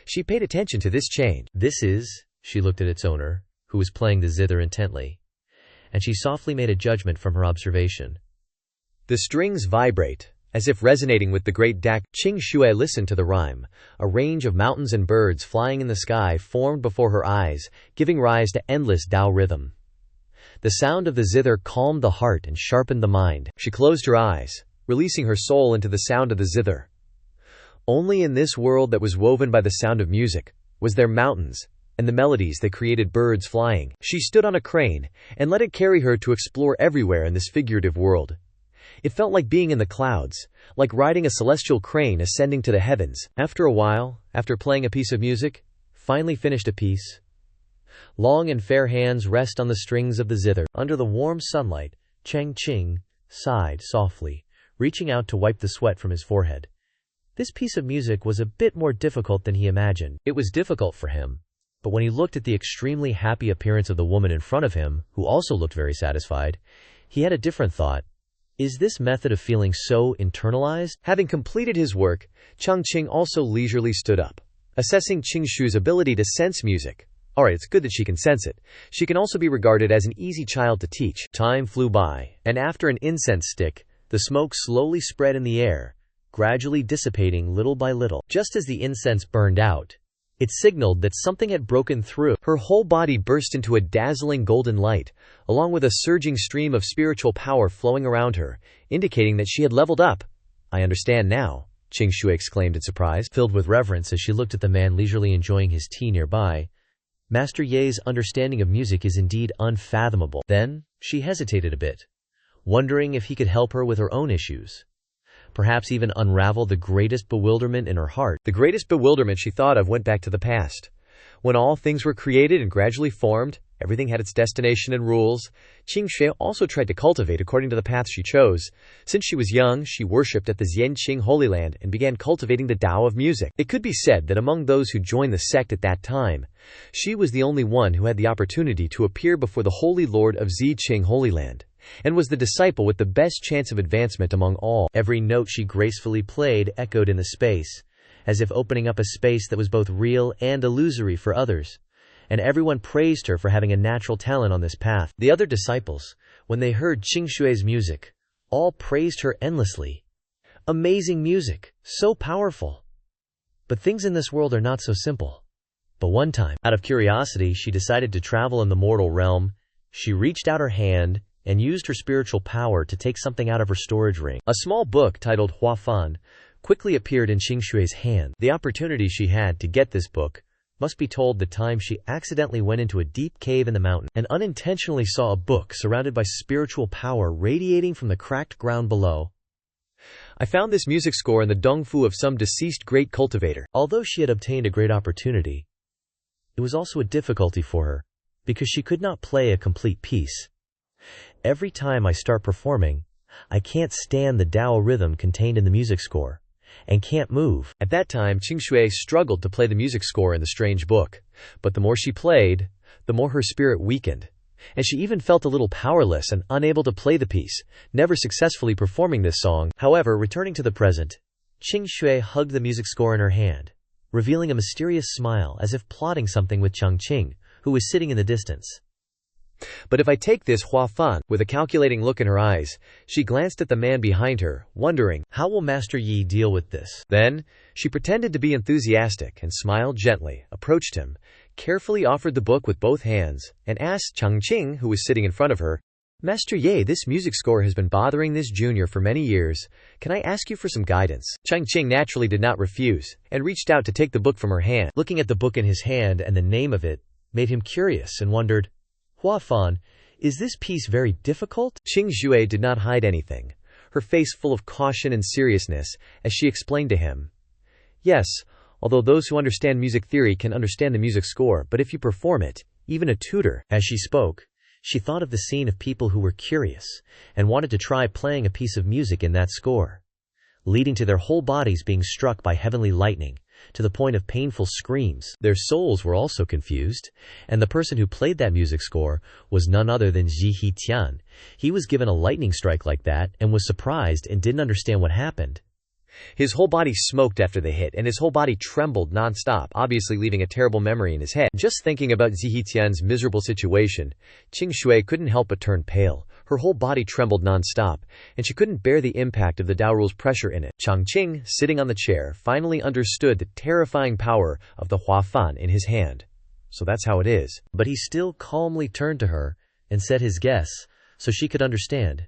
She paid attention to this change. This is, she looked at its owner, who was playing the zither intently, and she softly made a judgment from her observation. The strings vibrate, as if resonating with the great dak. Qing Shui listened to the rhyme. A range of mountains and birds flying in the sky formed before her eyes, giving rise to endless Tao rhythm. The sound of the zither calmed the heart and sharpened the mind. She closed her eyes, releasing her soul into the sound of the zither. Only in this world that was woven by the sound of music was there mountains, and the melodies that created birds flying. She stood on a crane, and let it carry her to explore everywhere in this figurative world. It felt like being in the clouds, like riding a celestial crane ascending to the heavens. After a while, after playing a piece of music, finally finished a piece. Long and fair hands rest on the strings of the zither. Under the warm sunlight, Chang Qing sighed softly, reaching out to wipe the sweat from his forehead. This piece of music was a bit more difficult than he imagined. It was difficult for him. But when he looked at the extremely happy appearance of the woman in front of him, who also looked very satisfied, he had a different thought. Is this method of feeling so internalized? Having completed his work, Chang Qing also leisurely stood up, assessing Qing Shu's ability to sense music. Alright, it's good that she can sense it. She can also be regarded as an easy child to teach. Time flew by, and after an incense stick, the smoke slowly spread in the air, gradually dissipating little by little. Just as the incense burned out, It signaled that something had broken through. Her whole body burst into a dazzling golden light, along with a surging stream of spiritual power flowing around her, indicating that she had leveled up. "I understand now," Qing Shui exclaimed in surprise, filled with reverence as she looked at the man leisurely enjoying his tea nearby. Master Ye's understanding of music is indeed unfathomable. Then, she hesitated a bit, wondering if he could help her with her own issues. Perhaps even unravel the greatest bewilderment in her heart. The greatest bewilderment she thought of went back to the past. When all things were created and gradually formed, everything had its destination and rules. Qing Shui also tried to cultivate according to the path she chose. Since she was young, she worshipped at the Xianqing Holy Land and began cultivating the Tao of music. It could be said that among those who joined the sect at that time, she was the only one who had the opportunity to appear before the Holy Lord of Xiqing Holy Land, and was the disciple with the best chance of advancement among all. Every note she gracefully played echoed in the space, as if opening up a space that was both real and illusory for others, and everyone praised her for having a natural talent on this path. The other disciples, when they heard Qing Shui's music, all praised her endlessly. Amazing music, so powerful. But things in this world are not so simple. But one time, out of curiosity, she decided to travel in the mortal realm. She reached out her hand and used her spiritual power to take something out of her storage ring. A small book titled Hua Fan quickly appeared in Qing Shui's hand. The opportunity she had to get this book must be told the time she accidentally went into a deep cave in the mountain and unintentionally saw a book surrounded by spiritual power radiating from the cracked ground below. "I found this music score in the dongfu of some deceased great cultivator." Although she had obtained a great opportunity, it was also a difficulty for her, because she could not play a complete piece. "Every time I start performing, I can't stand the Tao rhythm contained in the music score, and can't move." At that time, Qing Shui struggled to play the music score in the strange book, but the more she played, the more her spirit weakened, and she even felt a little powerless and unable to play the piece, never successfully performing this song. However, returning to the present, Qing Shui hugged the music score in her hand, revealing a mysterious smile as if plotting something with Chang Qing, who was sitting in the distance. "But if I take this Hua Fan," with a calculating look in her eyes, she glanced at the man behind her, wondering, how will Master Yi deal with this? Then, she pretended to be enthusiastic and smiled gently, approached him, carefully offered the book with both hands, and asked Chang Qing, who was sitting in front of her, "Master Ye, this music score has been bothering this junior for many years. Can I ask you for some guidance?" Chang Qing naturally did not refuse, and reached out to take the book from her hand. Looking at the book in his hand and the name of it made him curious and wondered, "Hua Fan, is this piece very difficult?" Qing Shui did not hide anything, her face full of caution and seriousness, as she explained to him, "Yes, although those who understand music theory can understand the music score, but if you perform it, even a tutor." As she spoke, she thought of the scene of people who were curious and wanted to try playing a piece of music in that score, leading to their whole bodies being struck by heavenly lightning, to the point of painful screams. Their souls were also confused, and the person who played that music score was none other than Ji Tian. He was given a lightning strike like that and was surprised and didn't understand what happened. His whole body smoked after the hit, and his whole body trembled non-stop, obviously leaving a terrible memory in his head. Just thinking about Zihitian's miserable situation, Qing Shui couldn't help but turn pale. Her whole body trembled non-stop, and she couldn't bear the impact of the Tao rule's pressure in it. Chang Qing, sitting on the chair, finally understood the terrifying power of the Hua Fan in his hand. So that's how it is. But he still calmly turned to her and said his guess, so she could understand.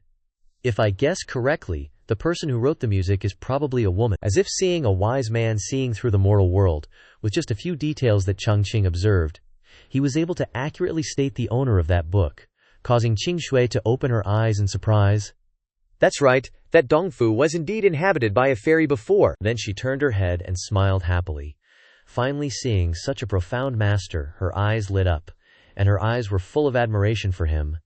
"If I guess correctly, the person who wrote the music is probably a woman." As if seeing a wise man seeing through the mortal world, with just a few details that Chang Qing observed, he was able to accurately state the owner of that book, causing Qing Shui to open her eyes in surprise. "That's right, that Dongfu was indeed inhabited by a fairy before." Then she turned her head and smiled happily. Finally seeing such a profound master, her eyes lit up, and her eyes were full of admiration for him.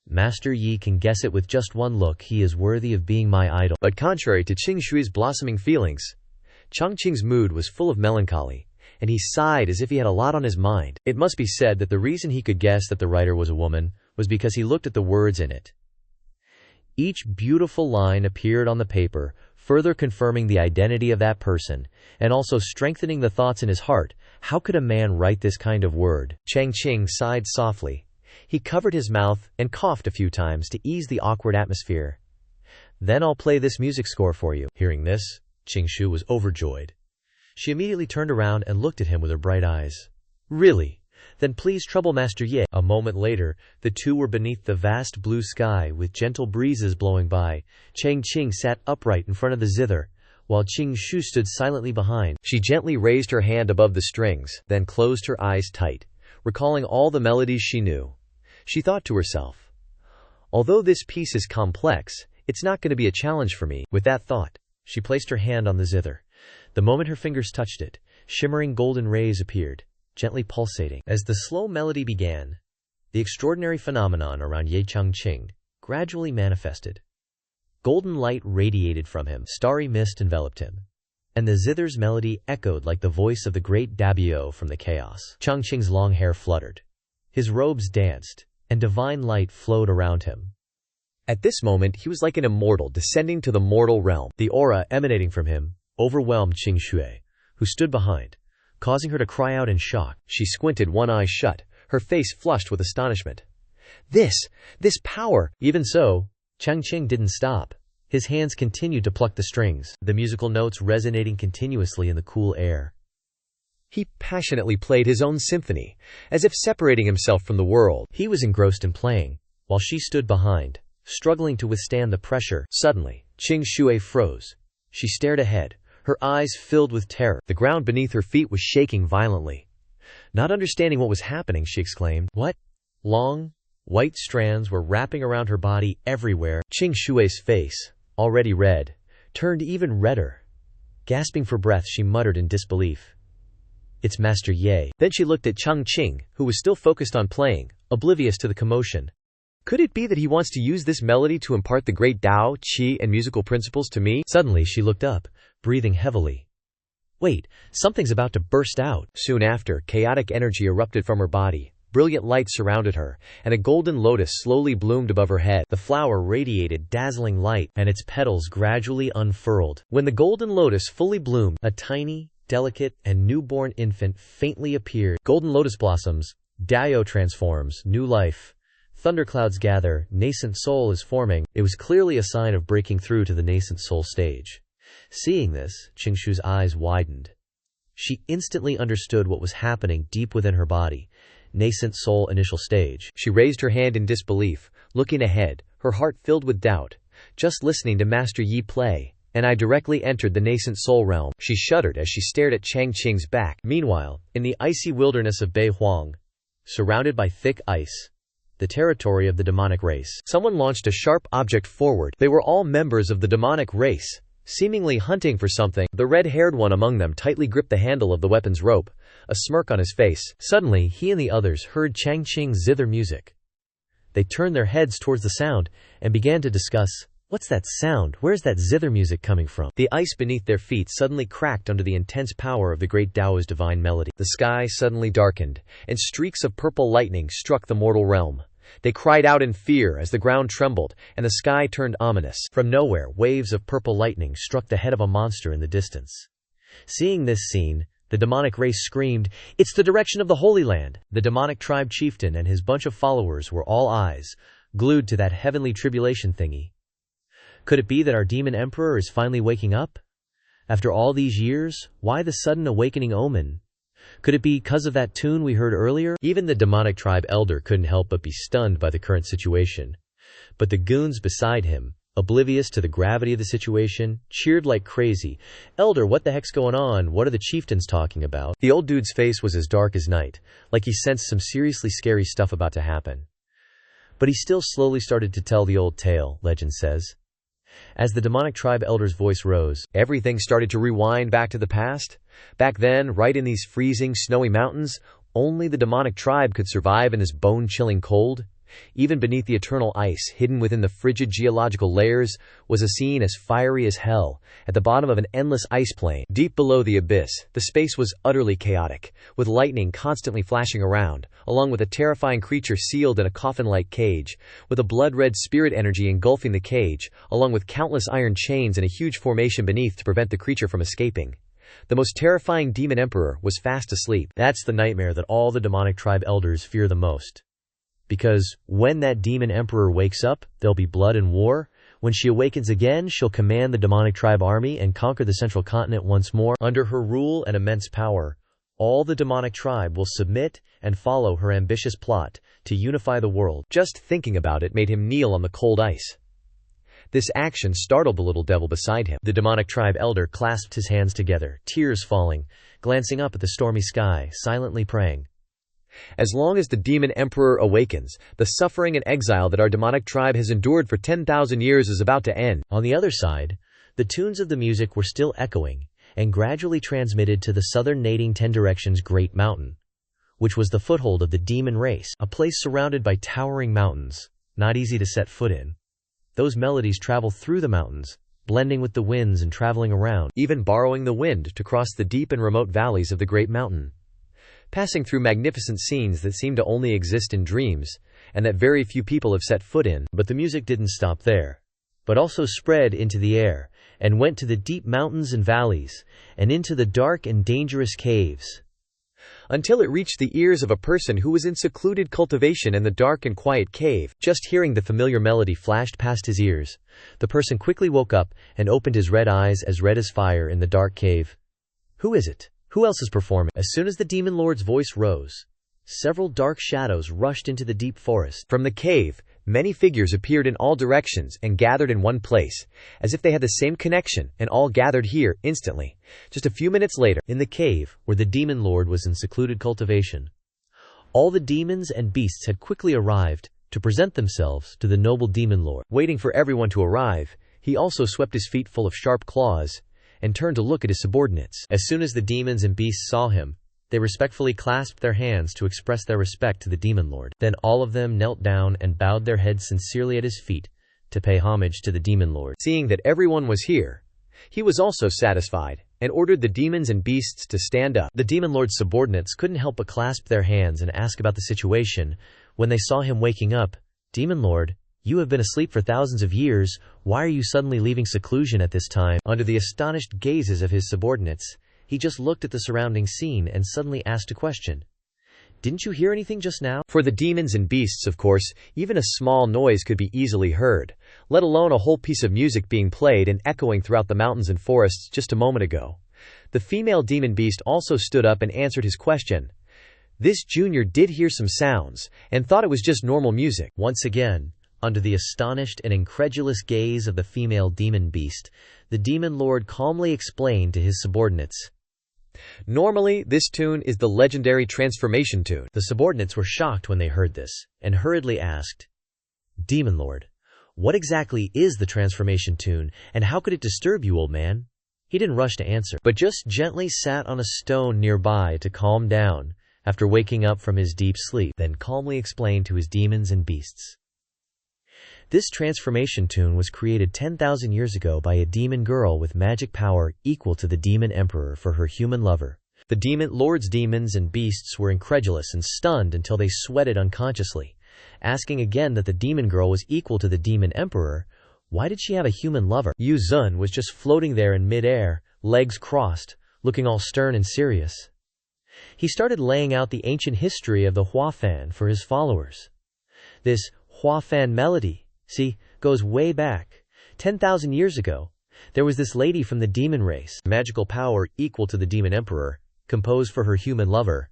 "Master Yi can guess it with just one look. He is worthy of being my idol." But contrary to Qing Shui's blossoming feelings, Chang Qing's mood was full of melancholy, and he sighed as if he had a lot on his mind. It must be said that the reason he could guess that the writer was a woman was because he looked at the words in it. Each beautiful line appeared on the paper, further confirming the identity of that person, and also strengthening the thoughts in his heart. How could a man write this kind of word? Chang Qing sighed softly. He covered his mouth and coughed a few times to ease the awkward atmosphere. "Then I'll play this music score for you." Hearing this, Qing Shu was overjoyed. She immediately turned around and looked at him with her bright eyes. Really? Then please trouble Master Ye. A moment later, the two were beneath the vast blue sky with gentle breezes blowing by. Chang Qing sat upright in front of the zither, while Qing Shu stood silently behind. She gently raised her hand above the strings, then closed her eyes tight, recalling all the melodies she knew. She thought to herself, although this piece is complex, it's not going to be a challenge for me. With that thought, she placed her hand on the zither. The moment her fingers touched it, shimmering golden rays appeared, gently pulsating. As the slow melody began, the extraordinary phenomenon around Ye Chang Qing gradually manifested. Golden light radiated from him, starry mist enveloped him, and the zither's melody echoed like the voice of the great Dabio from the chaos. Chang Qing's long hair fluttered. His robes danced, and divine light flowed around him. At this moment, he was like an immortal descending to the mortal realm. The aura emanating from him overwhelmed Qing Shui, who stood behind, causing her to cry out in shock. She squinted, one eye shut, her face flushed with astonishment. This power! Even so, Chang Qing didn't stop. His hands continued to pluck the strings, the musical notes resonating continuously in the cool air. He passionately played his own symphony, as if separating himself from the world. He was engrossed in playing, while she stood behind, struggling to withstand the pressure. Suddenly, Qing Shui froze. She stared ahead, her eyes filled with terror. The ground beneath her feet was shaking violently. Not understanding what was happening, she exclaimed, "What?" Long, white strands were wrapping around her body everywhere. Qing Shui's face, already red, turned even redder. Gasping for breath, she muttered in disbelief, "It's Master Ye." Then she looked at Chang Qing, who was still focused on playing, oblivious to the commotion. Could it be that he wants to use this melody to impart the great Tao, Qi, and musical principles to me? Suddenly she looked up, breathing heavily. Wait, something's about to burst out. Soon after, chaotic energy erupted from her body. Brilliant light surrounded her, and a golden lotus slowly bloomed above her head. The flower radiated dazzling light, and its petals gradually unfurled. When the golden lotus fully bloomed, a tiny, delicate, and newborn infant faintly appeared. Golden lotus blossoms, Dao transforms, new life. Thunderclouds gather, nascent soul is forming. It was clearly a sign of breaking through to the nascent soul stage. Seeing this, Qing Shu's eyes widened. She instantly understood what was happening deep within her body. Nascent soul initial stage. She raised her hand in disbelief, looking ahead, her heart filled with doubt. Just listening to Master Yi play, and I directly entered the nascent soul realm. She shuddered as she stared at Chang Qing's back. Meanwhile, in the icy wilderness of Bei Huang, surrounded by thick ice, the territory of the demonic race, someone launched a sharp object forward. They were all members of the demonic race, seemingly hunting for something. The red-haired one among them tightly gripped the handle of the weapon's rope, a smirk on his face. Suddenly, he and the others heard Chang Qing's zither music. They turned their heads towards the sound and began to discuss, "What's that sound? Where's that zither music coming from?" The ice beneath their feet suddenly cracked under the intense power of the great Tao's divine melody. The sky suddenly darkened, and streaks of purple lightning struck the mortal realm. They cried out in fear as the ground trembled, and the sky turned ominous. From nowhere, waves of purple lightning struck the head of a monster in the distance. Seeing this scene, the demonic race screamed, "It's the direction of the Holy Land!" The demonic tribe chieftain and his bunch of followers were all eyes, glued to that heavenly tribulation thingy. Could it be that our demon emperor is finally waking up? After all these years, why the sudden awakening omen? Could it be because of that tune we heard earlier? Even the demonic tribe elder couldn't help but be stunned by the current situation. But the goons beside him, oblivious to the gravity of the situation, cheered like crazy. "Elder, what the heck's going on? What are the chieftains talking about?" The old dude's face was as dark as night, like he sensed some seriously scary stuff about to happen. But he still slowly started to tell the old tale, legend says. As the demonic tribe elder's voice rose, everything started to rewind back to the past. Back then, right in these freezing, snowy mountains, only the demonic tribe could survive in this bone-chilling cold. Even beneath the eternal ice, hidden within the frigid geological layers, was a scene as fiery as hell. At the bottom of an endless ice plain, deep below the abyss, the space was utterly chaotic, with lightning constantly flashing around, along with a terrifying creature sealed in a coffin-like cage, with a blood-red spirit energy engulfing the cage, along with countless iron chains and a huge formation beneath to prevent the creature from escaping. The most terrifying demon emperor was fast asleep. That's the nightmare that all the demonic tribe elders fear the most. Because when that demon emperor wakes up, there'll be blood and war. When she awakens again, she'll command the demonic tribe army and conquer the central continent once more. Under her rule and immense power, all the demonic tribe will submit and follow her ambitious plot to unify the world. Just thinking about it made him kneel on the cold ice. This action startled the little devil beside him. The demonic tribe elder clasped his hands together, tears falling, glancing up at the stormy sky, silently praying. As long as the demon emperor awakens, the suffering and exile that our demonic tribe has endured for 10,000 years is about to end. On the other side, the tunes of the music were still echoing, and gradually transmitted to the southern Nading 10 Directions Great Mountain, which was the foothold of the demon race, a place surrounded by towering mountains, not easy to set foot in. Those melodies travel through the mountains, blending with the winds and traveling around, even borrowing the wind to cross the deep and remote valleys of the great mountain, passing through magnificent scenes that seem to only exist in dreams, and that very few people have set foot in. But the music didn't stop there, but also spread into the air, and went to the deep mountains and valleys, and into the dark and dangerous caves, until it reached the ears of a person who was in secluded cultivation in the dark and quiet cave. Just hearing the familiar melody flashed past his ears, the person quickly woke up and opened his red eyes as red as fire in the dark cave. Who is it? Who else is performing? As soon as the demon lord's voice rose, several dark shadows rushed into the deep forest. From the cave, many figures appeared in all directions and gathered in one place, as if they had the same connection, and all gathered here instantly. Just a few minutes later, in the cave, where the demon lord was in secluded cultivation, all the demons and beasts had quickly arrived to present themselves to the noble demon lord. Waiting for everyone to arrive, he also swept his feet full of sharp claws and turned to look at his subordinates. As soon as the demons and beasts saw him, they respectfully clasped their hands to express their respect to the demon lord. Then all of them knelt down and bowed their heads sincerely at his feet to pay homage to the demon lord. Seeing that everyone was here, he was also satisfied and ordered the demons and beasts to stand up. The demon lord's subordinates couldn't help but clasp their hands and ask about the situation when they saw him waking up. Demon lord, you have been asleep for thousands of years. Why are you suddenly leaving seclusion at this time? Under the astonished gazes of his subordinates, he just looked at the surrounding scene and suddenly asked a question. Didn't you hear anything just now? For the demons and beasts, of course, even a small noise could be easily heard, let alone a whole piece of music being played and echoing throughout the mountains and forests just a moment ago. The female demon beast also stood up and answered his question. This junior did hear some sounds and thought it was just normal music. Once again, under the astonished and incredulous gaze of the female demon beast, the demon lord calmly explained to his subordinates. Normally, this tune is the legendary transformation tune. The subordinates were shocked when they heard this, and hurriedly asked, Demon lord, what exactly is the transformation tune, and how could it disturb you, old man? He didn't rush to answer, but just gently sat on a stone nearby to calm down after waking up from his deep sleep, then calmly explained to his demons and beasts. This transformation tune was created 10,000 years ago by a demon girl with magic power equal to the demon emperor for her human lover. The demon lord's demons and beasts were incredulous and stunned until they sweated unconsciously, asking again that the demon girl was equal to the demon emperor. Why did she have a human lover? Yu Zun was just floating there in mid-air, legs crossed, looking all stern and serious. He started laying out the ancient history of the Huafan for his followers. This Huafan melody, see, goes way back. 10,000 years ago, there was this lady from the demon race, magical power equal to the demon emperor, composed for her human lover.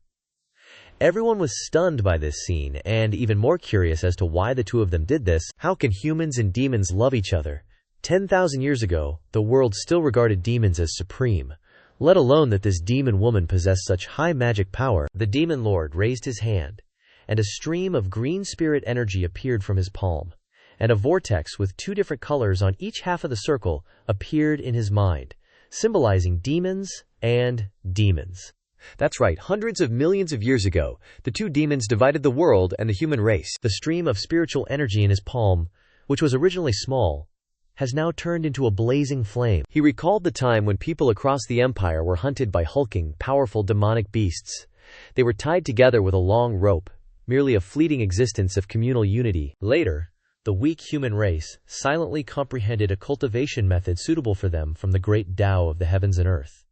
Everyone was stunned by this scene and even more curious as to why the two of them did this. How can humans and demons love each other? 10,000 years ago, the world still regarded demons as supreme, let alone that this demon woman possessed such high magic power. The demon lord raised his hand, and a stream of green spirit energy appeared from his palm, and a vortex with two different colors on each half of the circle appeared in his mind, symbolizing demons and demons. That's right, hundreds of millions of years ago, the two demons divided the world and the human race. The stream of spiritual energy in his palm, which was originally small, has now turned into a blazing flame. He recalled the time when people across the empire were hunted by hulking, powerful demonic beasts. They were tied together with a long rope, merely a fleeting existence of communal unity. Later, the weak human race silently comprehended a cultivation method suitable for them from the great Tao of the heavens and earth.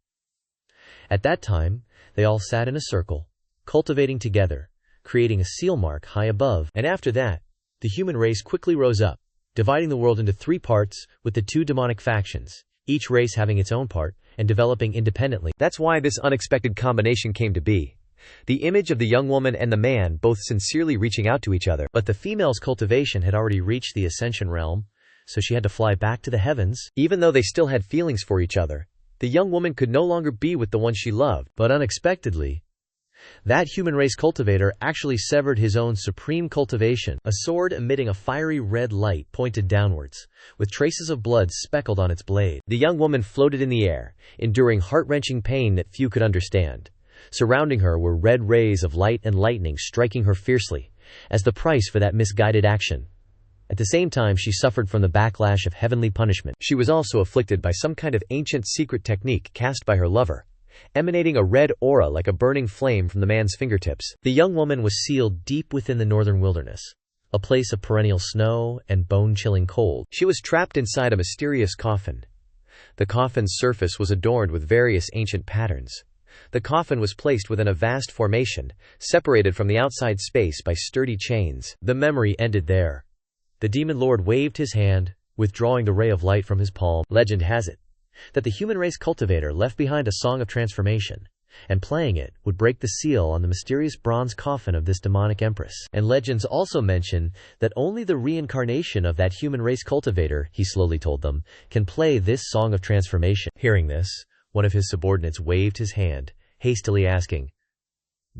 At that time, they all sat in a circle, cultivating together, creating a seal mark high above, and after that, the human race quickly rose up, dividing the world into 3 parts, with the 2 demonic factions, each race having its own part, and developing independently. That's why this unexpected combination came to be. The image of the young woman and the man both sincerely reaching out to each other. But the female's cultivation had already reached the ascension realm, so she had to fly back to the heavens. Even though they still had feelings for each other, the young woman could no longer be with the one she loved. But unexpectedly, that human race cultivator actually severed his own supreme cultivation, a sword emitting a fiery red light pointed downwards, with traces of blood speckled on its blade. The young woman floated in the air, enduring heart-wrenching pain that few could understand. Surrounding her were red rays of light and lightning striking her fiercely, as the price for that misguided action. At the same time, she suffered from the backlash of heavenly punishment. She was also afflicted by some kind of ancient secret technique cast by her lover, emanating a red aura like a burning flame from the man's fingertips. The young woman was sealed deep within the northern wilderness, a place of perennial snow and bone-chilling cold. She was trapped inside a mysterious coffin. The coffin's surface was adorned with various ancient patterns. The coffin was placed within a vast formation, separated from the outside space by sturdy chains. The memory ended there. The demon lord waved his hand, withdrawing the ray of light from his palm. Legend has it that the human race cultivator left behind a song of transformation, and playing it would break the seal on the mysterious bronze coffin of this demonic empress. And legends also mention that only the reincarnation of that human race cultivator, he slowly told them, can play this song of transformation. Hearing this, one of his subordinates waved his hand, hastily asking,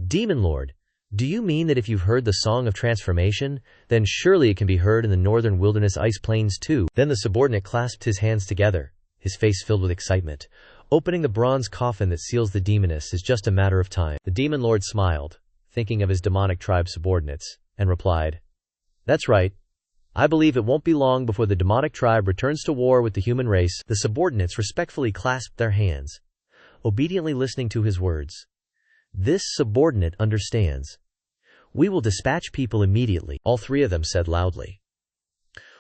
"Demon Lord, do you mean that if you've heard the Song of Transformation, then surely it can be heard in the northern wilderness ice plains too?" Then the subordinate clasped his hands together, his face filled with excitement. "Opening the bronze coffin that seals the demoness is just a matter of time." The demon lord smiled, thinking of his demonic tribe subordinates, and replied, "That's right. I believe it won't be long before the demonic tribe returns to war with the human race." The subordinates respectfully clasped their hands, obediently listening to his words. "This subordinate understands. We will dispatch people immediately," all 3 of them said loudly.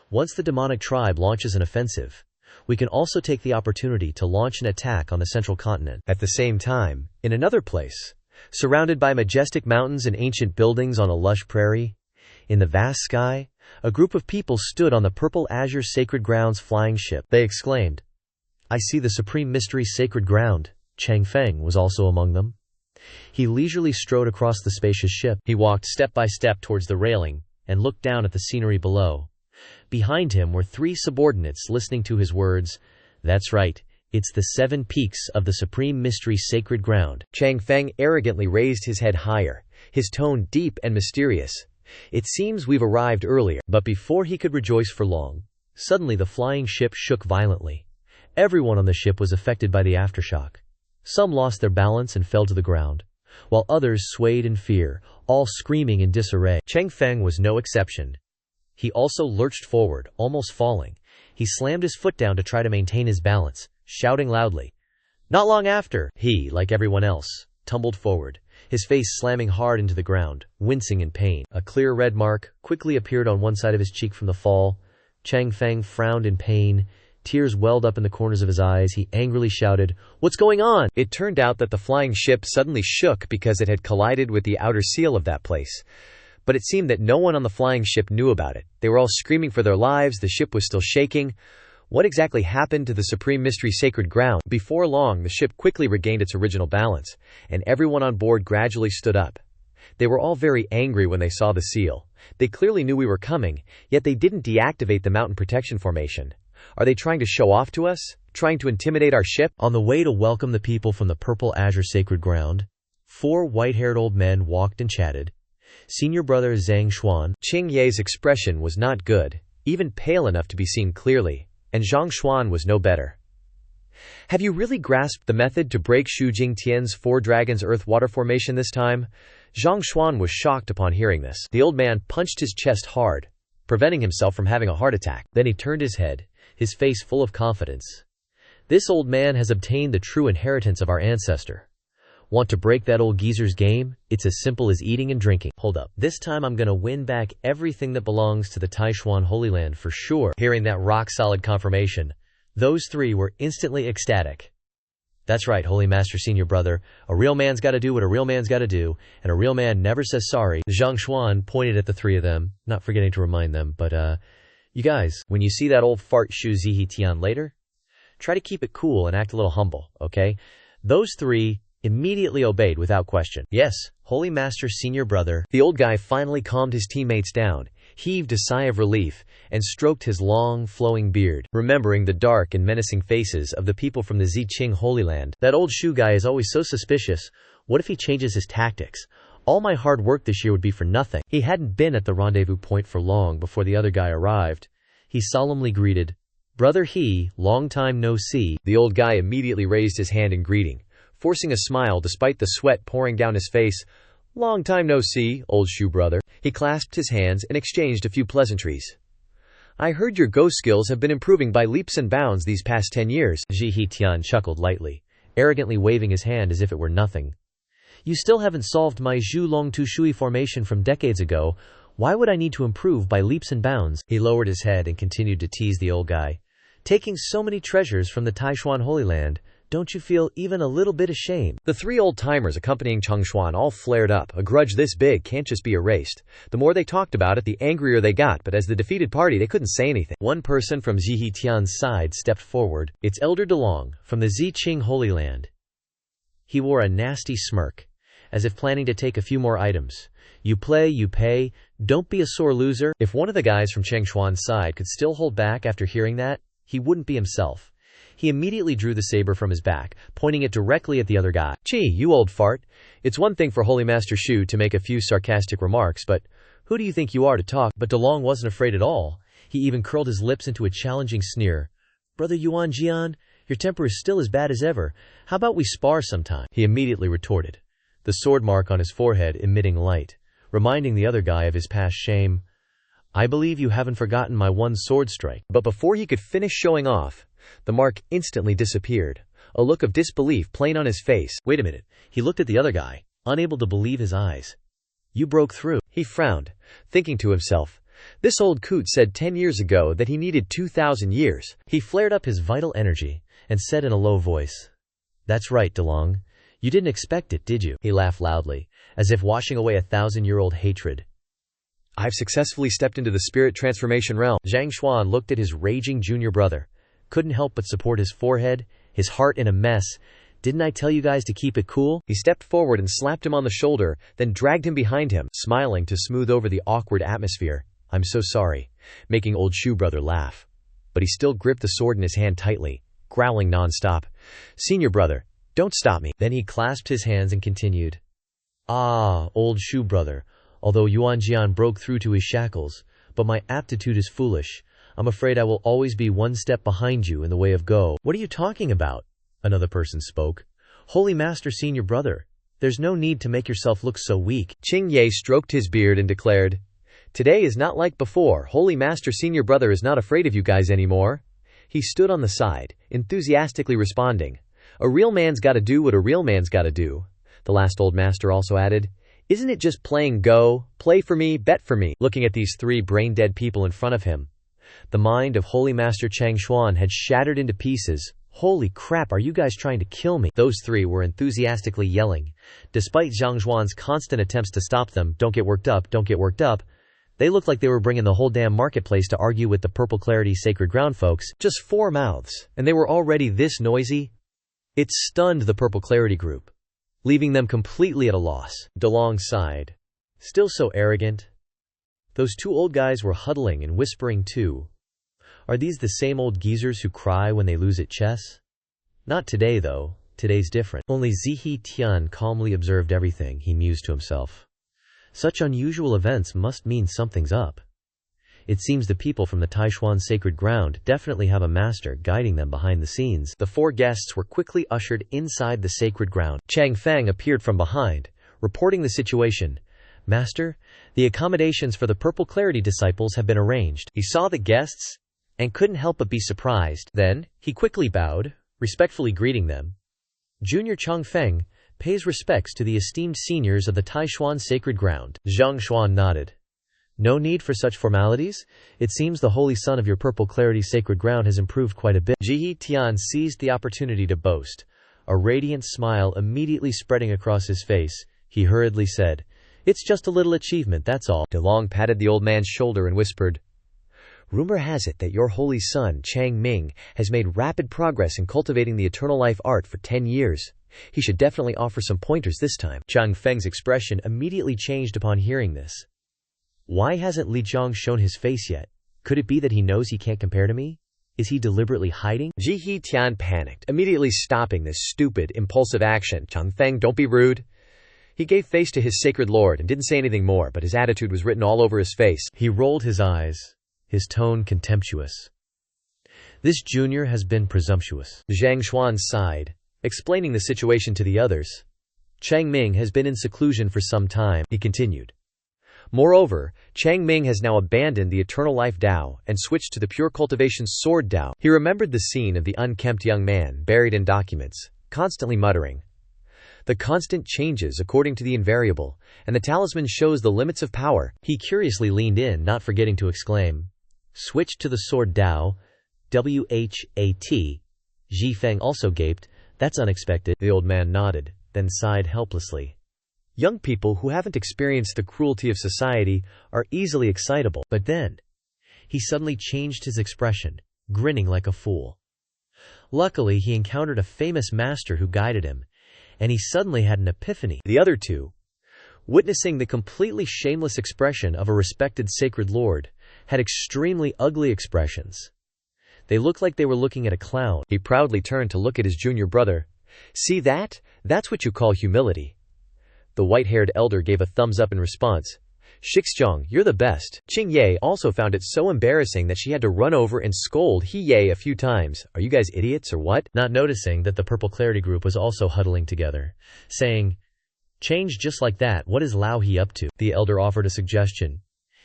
"Once the demonic tribe launches an offensive, we can also take the opportunity to launch an attack on the central continent." At the same time, in another place, surrounded by majestic mountains and ancient buildings on a lush prairie, in the vast sky, a group of people stood on the purple azure sacred ground's flying ship. They exclaimed, "I see the supreme mystery sacred ground." Chang Qing was also among them. He leisurely strode across the spacious ship. He walked step by step towards the railing, and looked down at the scenery below. Behind him were 3 subordinates listening to his words. "That's right. It's the 7 peaks of the supreme mystery sacred ground." Chang Qing arrogantly raised his head higher, his tone deep and mysterious. "It seems we've arrived earlier." But before he could rejoice for long, suddenly the flying ship shook violently. Everyone on the ship was affected by the aftershock. Some lost their balance and fell to the ground, while others swayed in fear, all screaming in disarray. Chang Qing was no exception. He also lurched forward, almost falling. He slammed his foot down to try to maintain his balance, shouting loudly. Not long after, he, like everyone else, tumbled forward, his face slamming hard into the ground, wincing in pain. A clear red mark quickly appeared on one side of his cheek from the fall. Chang Qing frowned in pain. Tears welled up in the corners of his eyes. He angrily shouted, "What's going on?" It turned out that the flying ship suddenly shook because it had collided with the outer seal of that place. But it seemed that no one on the flying ship knew about it. They were all screaming for their lives. The ship was still shaking. What exactly happened to the Supreme Mystery Sacred Ground? Before long, the ship quickly regained its original balance, and everyone on board gradually stood up. They were all very angry when they saw the seal. They clearly knew we were coming, yet they didn't deactivate the mountain protection formation. Are they trying to show off to us? Trying to intimidate our ship? On the way to welcome the people from the purple azure sacred ground, 4 white-haired old men walked and chatted. Senior brother Zhang Xuan. Qing Ye's expression was not good, even pale enough to be seen clearly, and Zhang Xuan was no better. Have you really grasped the method to break Xu Jingtian's 4 dragons earth-water formation this time? Zhang Xuan was shocked upon hearing this. The old man punched his chest hard, preventing himself from having a heart attack. Then he turned his head, his face full of confidence. "This old man has obtained the true inheritance of our ancestor. Want to break that old geezer's game? It's as simple as eating and drinking. Hold up. This time I'm gonna win back everything that belongs to the Taishuan Holy Land for sure." Hearing that rock-solid confirmation, those 3 were instantly ecstatic. "That's right, Holy Master Senior Brother. A real man's gotta do what a real man's gotta do, and a real man never says sorry." Zhang Xuan pointed at the 3 of them, not forgetting to remind them, "But, You guys, when you see that old fart Shu Zihi Tian later, try to keep it cool and act a little humble, okay? Those three immediately obeyed without question. Yes, Holy Master Senior Brother. The old guy finally calmed his teammates down, heaved a sigh of relief, and stroked his long, flowing beard, remembering the dark and menacing faces of the people from the Ziqing Holy Land. That old Shu guy is always so suspicious. What if he changes his tactics? All my hard work this year would be for nothing. He hadn't been at the rendezvous point for long before the other guy arrived. He solemnly greeted, "Brother He, long time no see." The old guy immediately raised his hand in greeting, forcing a smile despite the sweat pouring down his face. "Long time no see, old Shu brother." He clasped his hands and exchanged a few pleasantries. "I heard your Go skills have been improving by leaps and bounds these past 10 years. Zihi Tian chuckled lightly, arrogantly waving his hand as if it were nothing. "You still haven't solved my Zhu Long Tu Shui formation from decades ago. Why would I need to improve by leaps and bounds?" He lowered his head and continued to tease the old guy. "Taking so many treasures from the Taishuan Holy Land, don't you feel even a little bit ashamed?" The three old-timers accompanying Changshuan all flared up. A grudge this big can't just be erased. The more they talked about it, the angrier they got, but as the defeated party, they couldn't say anything. One person from Zihi Tian's side stepped forward. It's Elder DeLong, from the Ziqing Holy Land. He wore a nasty smirk, as if planning to take a few more items. "You play, you pay. Don't be a sore loser." If one of the guys from Changshuan's side could still hold back after hearing that, he wouldn't be himself. He immediately drew the saber from his back, pointing it directly at the other guy. "Gee, you old fart. It's one thing for Holy Master Shu to make a few sarcastic remarks, but who do you think you are to talk?" But DeLong wasn't afraid at all. He even curled his lips into a challenging sneer. "Brother Yuan Jian, your temper is still as bad as ever. How about we spar sometime?" He immediately retorted, the sword mark on his forehead emitting light, reminding the other guy of his past shame. "I believe you haven't forgotten my one sword strike." But before he could finish showing off, the mark instantly disappeared, a look of disbelief plain on his face. "Wait a minute." He looked at the other guy, unable to believe his eyes. "You broke through." He frowned, thinking to himself, this old coot said 10 years ago that he needed 2,000 years. He flared up his vital energy and said in a low voice, "That's right, DeLong. You didn't expect it, did you?" He laughed loudly, as if washing away 1,000-year-old hatred. "I've successfully stepped into the spirit transformation realm." Zhang Xuan looked at his raging junior brother, couldn't help but support his forehead, his heart in a mess. "Didn't I tell you guys to keep it cool?" He stepped forward and slapped him on the shoulder, then dragged him behind him, smiling to smooth over the awkward atmosphere. "I'm so sorry," making old Shu brother laugh. But he still gripped the sword in his hand tightly, growling non-stop. "Senior brother, don't stop me." Then he clasped his hands and continued. "Ah, old Shu brother, although Yuan Jian broke through to his shackles, but my aptitude is foolish. I'm afraid I will always be one step behind you in the way of Go." "What are you talking about?" Another person spoke. "Holy Master Senior Brother, there's no need to make yourself look so weak." Qing Ye stroked his beard and declared, "Today is not like before. Holy Master Senior Brother is not afraid of you guys anymore." He stood on the side, enthusiastically responding, "A real man's gotta do what a real man's gotta do." The last old master also added, "Isn't it just playing Go? Play for me, bet for me." Looking at these three brain-dead people in front of him, the mind of Holy Master Chang Xuan had shattered into pieces. "Holy crap, are you guys trying to kill me?" Those three were enthusiastically yelling, despite Zhang Xuan's constant attempts to stop them. "Don't get worked up, don't get worked up." They looked like they were bringing the whole damn marketplace to argue with the Purple Clarity Sacred Ground folks. Just 4 mouths, and they were already this noisy? It stunned the Purple Clarity group, leaving them completely at a loss. DeLong sighed. "Still so arrogant." Those 2 old guys were huddling and whispering too. Are these the same old geezers who cry when they lose at chess? Not today, though. Today's different. Only Zihi Tian calmly observed everything, he mused to himself. Such unusual events must mean something's up. It seems the people from the Taishuan Sacred Ground definitely have a master guiding them behind the scenes. The 4 guests were quickly ushered inside the sacred ground. Chang Feng appeared from behind, reporting the situation. "Master, the accommodations for the Purple Clarity disciples have been arranged." He saw the guests and couldn't help but be surprised. Then, he quickly bowed, respectfully greeting them. "Junior Chang Feng pays respects to the esteemed seniors of the Taishuan Sacred Ground." Zhang Xuan nodded. "No need for such formalities. It seems the holy son of your Purple Clarity Sacred Ground has improved quite a bit." Zihi Tian seized the opportunity to boast, a radiant smile immediately spreading across his face. He hurriedly said, "It's just a little achievement, that's all." DeLong patted the old man's shoulder and whispered, Rumor has it that your holy son, Chang Qing, has made rapid progress in cultivating the eternal life art for 10 years. He should definitely offer some pointers this time. Chang Feng's expression immediately changed upon hearing this. Why hasn't Li Zhang shown his face yet? Could it be that he knows he can't compare to me? Is he deliberately hiding? Ji Tian panicked, immediately stopping this stupid, impulsive action. Chang Feng, don't be rude. He gave face to his sacred lord and didn't say anything more, but his attitude was written all over his face. He rolled his eyes, his tone contemptuous. This junior has been presumptuous. Zhang Xuan sighed, explaining the situation to the others. Chang Qing has been in seclusion for some time, he continued. Moreover, Chang Qing has now abandoned the eternal life Tao and switched to the pure cultivation sword Tao. He remembered the scene of the unkempt young man buried in documents, constantly muttering. The constant changes according to the invariable, and the talisman shows the limits of power. He curiously leaned in, not forgetting to exclaim, "Switch to the sword Tao, W-H-A-T. Ji Feng also gaped. That's unexpected. The old man nodded, then sighed helplessly. Young people who haven't experienced the cruelty of society are easily excitable. But then, he suddenly changed his expression, grinning like a fool. Luckily, he encountered a famous master who guided him, and he suddenly had an epiphany. The other two, witnessing the completely shameless expression of a respected sacred lord, had extremely ugly expressions. They looked like they were looking at a clown. He proudly turned to look at his junior brother. See that? That's what you call humility. The white-haired elder gave a thumbs up in response. Shixjiang, you're the best. Qing Ye also found it so embarrassing that she had to run over and scold He Ye a few times. Are you guys idiots or what? Not noticing that the Purple Clarity group was also huddling together, saying, "Change just like that, what is Lao He up to?" The elder offered a suggestion.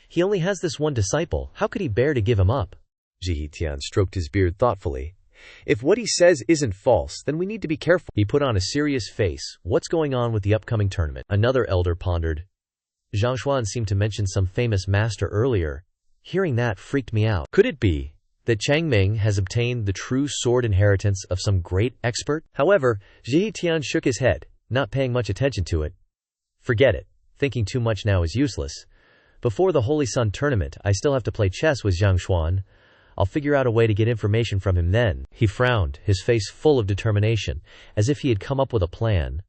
"He only has this one disciple, how could he bear to give him up?" Ji Tian stroked his beard thoughtfully. If what he says isn't false, then we need to be careful. He put on a serious face. What's going on with the upcoming tournament? Another elder pondered. Zhang Xuan seemed to mention some famous master earlier. Hearing that freaked me out. Could it be that Chang Qing has obtained the true sword inheritance of some great expert? However, Ji Tian shook his head, not paying much attention to it. Forget it. Thinking too much now is useless. Before the Holy Sun tournament, I still have to play chess with Zhang Xuan. I'll figure out a way to get information from him then. He frowned, his face full of determination, as if he had come up with a plan.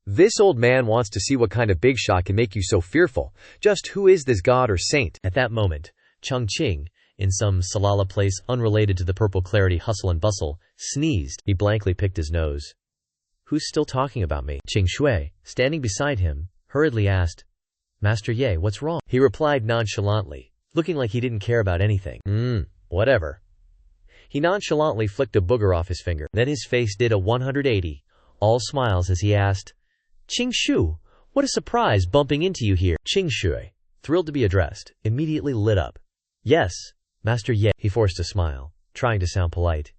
This old man wants to see what kind of big shot can make you so fearful. Just who is this god or saint? At that moment, Chang Qing, in some Salala place unrelated to the Purple Clarity hustle and bustle, sneezed. He blankly picked his nose. Who's still talking about me? Qing Shui, standing beside him, hurriedly asked, "Master Ye, what's wrong?" He replied nonchalantly, looking like he didn't care about anything. Whatever. He nonchalantly flicked a booger off his finger. Then his face did a 180, all smiles as he asked, "Qing Shu, what a surprise bumping into you here." Qing Shui, thrilled to be addressed, immediately lit up. "Yes, Master Ye." He forced a smile, trying to sound polite.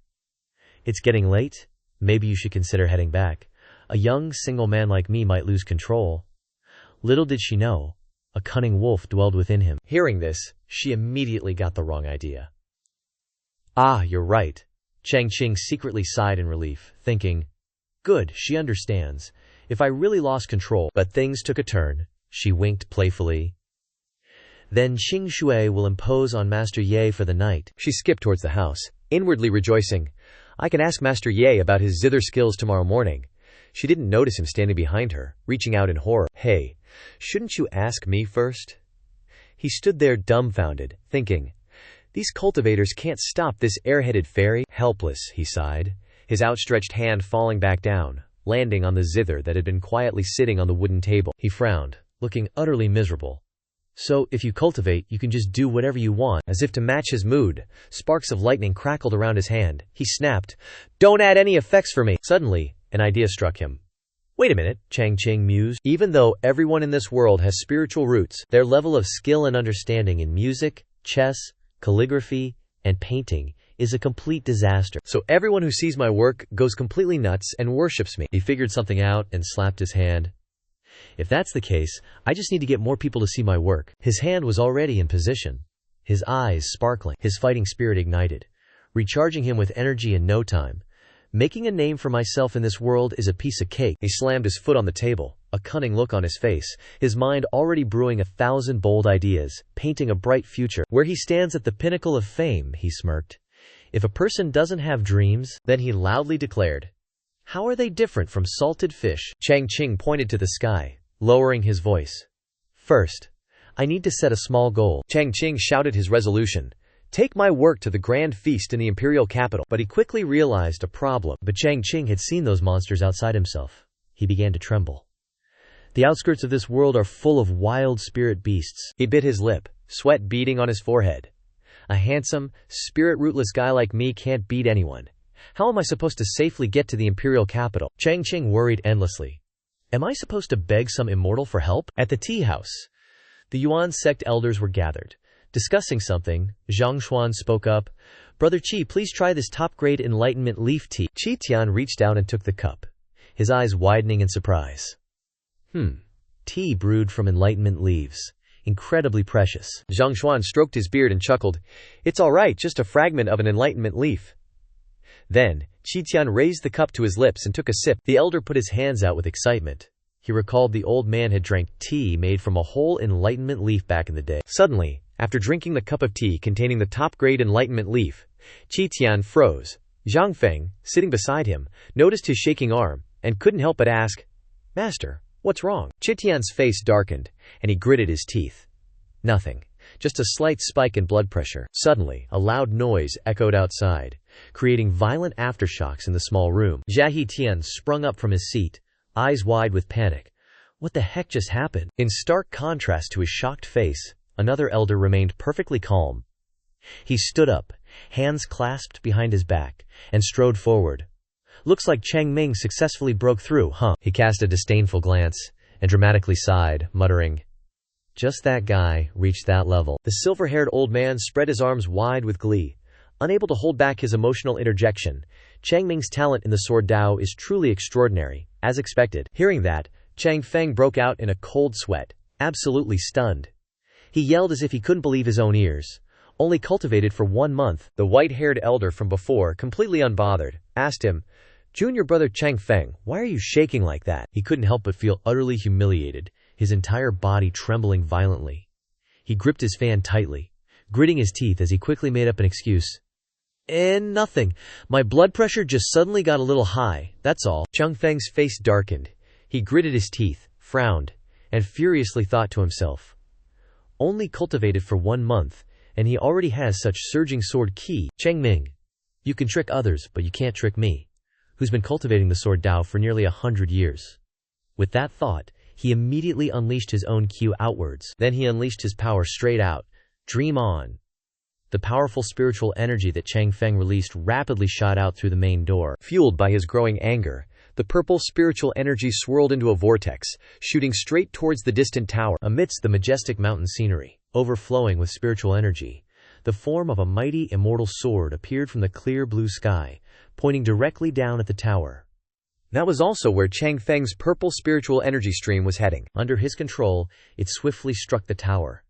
"It's getting late. Maybe you should consider heading back. A young, single man like me might lose control." Little did she know, a cunning wolf dwelled within him. Hearing this, she immediately got the wrong idea. "Ah, you're right." Chang Qing secretly sighed in relief, thinking, "Good, she understands. If I really lost control." But things took a turn. She winked playfully. "Then Qing Shui will impose on Master Ye for the night." She skipped towards the house, inwardly rejoicing. I can ask Master Ye about his zither skills tomorrow morning. She didn't notice him standing behind her, reaching out in horror. Hey, shouldn't you ask me first? He stood there dumbfounded, thinking, these cultivators can't stop this airheaded fairy. Helpless, he sighed, his outstretched hand falling back down, landing on the zither that had been quietly sitting on the wooden table. He frowned, looking utterly miserable. "So, if you cultivate, you can just do whatever you want." As if to match his mood, sparks of lightning crackled around his hand. He snapped, "Don't add any effects for me." Suddenly, an idea struck him. Wait a minute, Chang Qing mused. Even though everyone in this world has spiritual roots, their level of skill and understanding in music, chess, calligraphy, and painting is a complete disaster. So everyone who sees my work goes completely nuts and worships me. He figured something out and slapped his hand. "If that's the case, I just need to get more people to see my work." His hand was already in position, his eyes sparkling, his fighting spirit ignited, recharging him with energy in no time. "Making a name for myself in this world is a piece of cake." He slammed his foot on the table, a cunning look on his face, his mind already brewing 1,000 bold ideas, painting a bright future. Where he stands at the pinnacle of fame, he smirked. If a person doesn't have dreams, then he loudly declared, how are they different from salted fish? Chang Qing pointed to the sky, lowering his voice. First, I need to set a small goal. Chang Qing shouted his resolution. Take my work to the grand feast in the imperial capital. But he quickly realized a problem. But Chang Qing had seen those monsters outside himself. He began to tremble. The outskirts of this world are full of wild spirit beasts. He bit his lip, sweat beading on his forehead. A handsome, spirit-rootless guy like me can't beat anyone. How am I supposed to safely get to the imperial capital? Chang Qing worried endlessly. Am I supposed to beg some immortal for help? At the tea house, the Yuan sect elders were gathered. Discussing something, Zhang Xuan spoke up. Brother Qi, please try this top-grade enlightenment leaf tea. Qi Tian reached down and took the cup, his eyes widening in surprise. Tea brewed from enlightenment leaves. Incredibly precious. Zhang Xuan stroked his beard and chuckled. It's all right, just a fragment of an enlightenment leaf. Then, Qi Tian raised the cup to his lips and took a sip. The elder put his hands out with excitement. He recalled the old man had drank tea made from a whole enlightenment leaf back in the day. Suddenly, after drinking the cup of tea containing the top-grade enlightenment leaf, Qi Tian froze. Zhang Feng, sitting beside him, noticed his shaking arm, and couldn't help but ask, Master, what's wrong? Qi Tian's face darkened, and he gritted his teeth. Nothing. Just a slight spike in blood pressure. Suddenly, a loud noise echoed outside, creating violent aftershocks in the small room. Zhahe Tian sprung up from his seat, eyes wide with panic. What the heck just happened? In stark contrast to his shocked face, another elder remained perfectly calm. He stood up, hands clasped behind his back, and strode forward. Looks like Chang Ming successfully broke through, huh? He cast a disdainful glance, and dramatically sighed, muttering, just that guy reached that level. The silver-haired old man spread his arms wide with glee, unable to hold back his emotional interjection. Chang Ming's talent in the sword Dao is truly extraordinary, as expected. Hearing that, Chang Feng broke out in a cold sweat, absolutely stunned. He yelled as if he couldn't believe his own ears. Only cultivated for 1 month, the white-haired elder from before, completely unbothered, asked him, Junior brother Chang Feng, why are you shaking like that? He couldn't help but feel utterly humiliated, his entire body trembling violently. He gripped his fan tightly, gritting his teeth as he quickly made up an excuse. Nothing. My blood pressure just suddenly got a little high, that's all. Chang Feng's face darkened. He gritted his teeth, frowned, and furiously thought to himself, only cultivated for 1 month, and he already has such surging sword ki. Chang Ming, you can trick others, but you can't trick me, who's been cultivating the sword Dao for nearly 100 years. With that thought, he immediately unleashed his own Q outwards. Then he unleashed his power straight out. Dream on. The powerful spiritual energy that Chang Feng released rapidly shot out through the main door. Fueled by his growing anger, the purple spiritual energy swirled into a vortex, shooting straight towards the distant tower. Amidst the majestic mountain scenery, overflowing with spiritual energy, the form of a mighty immortal sword appeared from the clear blue sky, pointing directly down at the tower. That was also where Chang Feng's purple spiritual energy stream was heading. Under his control, it swiftly struck the tower.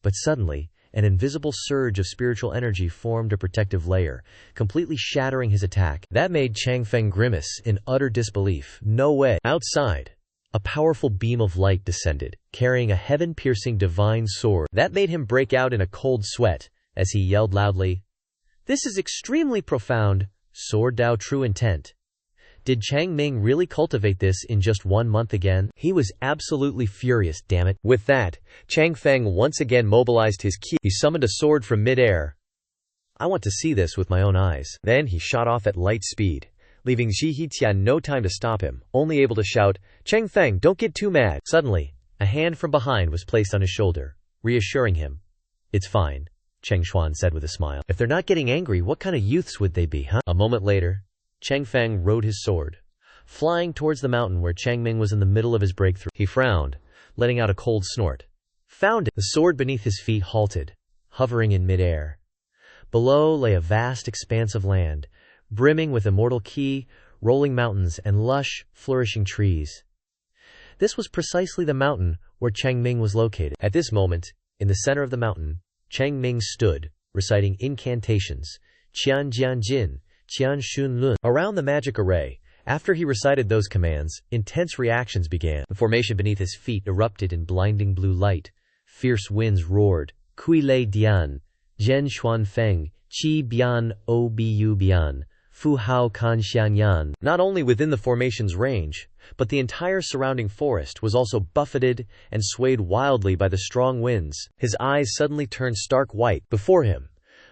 But suddenly, an invisible surge of spiritual energy formed a protective layer, completely shattering his attack. That made Chang Feng grimace in utter disbelief. No way. Outside, a powerful beam of light descended, carrying a heaven-piercing divine sword. That made him break out in a cold sweat, as he yelled loudly, This is extremely profound. Sword Dao true intent. Did Chang Ming really cultivate this in just 1 month again? He was absolutely furious, damn it. With that, Chang Feng once again mobilized his ki. He summoned a sword from mid-air. I want to see this with my own eyes. Then he shot off at light speed, leaving Zhahe Tian no time to stop him, only able to shout, Chang Feng, don't get too mad. Suddenly, a hand from behind was placed on his shoulder, reassuring him. It's fine, Cheng Xuan said with a smile. If they're not getting angry, what kind of youths would they be, huh? A moment later, Chang Feng rode his sword, flying towards the mountain where Chang Ming was in the middle of his breakthrough. He frowned, letting out a cold snort. Found it! The sword beneath his feet halted, hovering in mid-air. Below lay a vast expanse of land, brimming with immortal ki, rolling mountains, and lush, flourishing trees. This was precisely the mountain where Chang Ming was located. At this moment, in the center of the mountain, Chang Ming stood, reciting incantations, Qian Jian Jin, Qian Shun Lun. Around the magic array, After he recited those commands, intense reactions began. The formation beneath his feet erupted in blinding blue light. Fierce winds roared. Kui Lei Dian, Zhen Xuan Feng, Qi Bian O Bu Bian, Fu Hao Kan Xian Yan. Not only within the formation's range, but the entire surrounding forest was also buffeted and swayed wildly by the strong winds. His eyes suddenly turned stark white. Before him,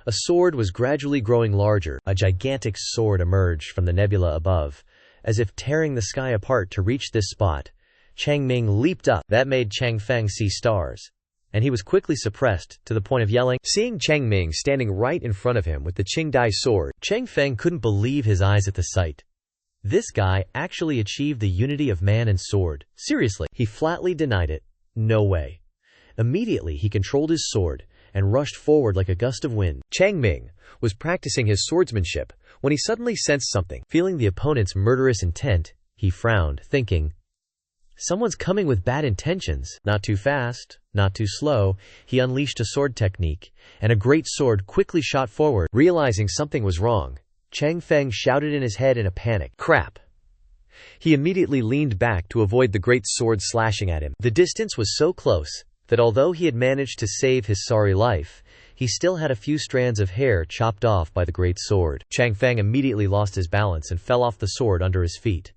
a sword was gradually growing larger. A gigantic sword emerged from the nebula above, as if tearing the sky apart to reach this spot. Chang Ming leaped up. That made Chang Feng see stars, and he was quickly suppressed, to the point of yelling. Seeing Chang Ming standing right in front of him with the Qingdai sword, Chang Feng couldn't believe his eyes at the sight. This guy actually achieved the unity of man and sword. Seriously, he flatly denied it. No way. Immediately he controlled his sword and rushed forward like a gust of wind. Chang Ming was practicing his swordsmanship when he suddenly sensed something. Feeling the opponent's murderous intent, he frowned, thinking, someone's coming with bad intentions. Not too fast, not too slow, he unleashed a sword technique, and a great sword quickly shot forward. Realizing something was wrong, Chang Feng shouted in his head in a panic, "Crap!" He immediately leaned back to avoid the great sword slashing at him. The distance was so close that although he had managed to save his sorry life, he still had a few strands of hair chopped off by the great sword. Chang Feng immediately lost his balance and fell off the sword under his feet.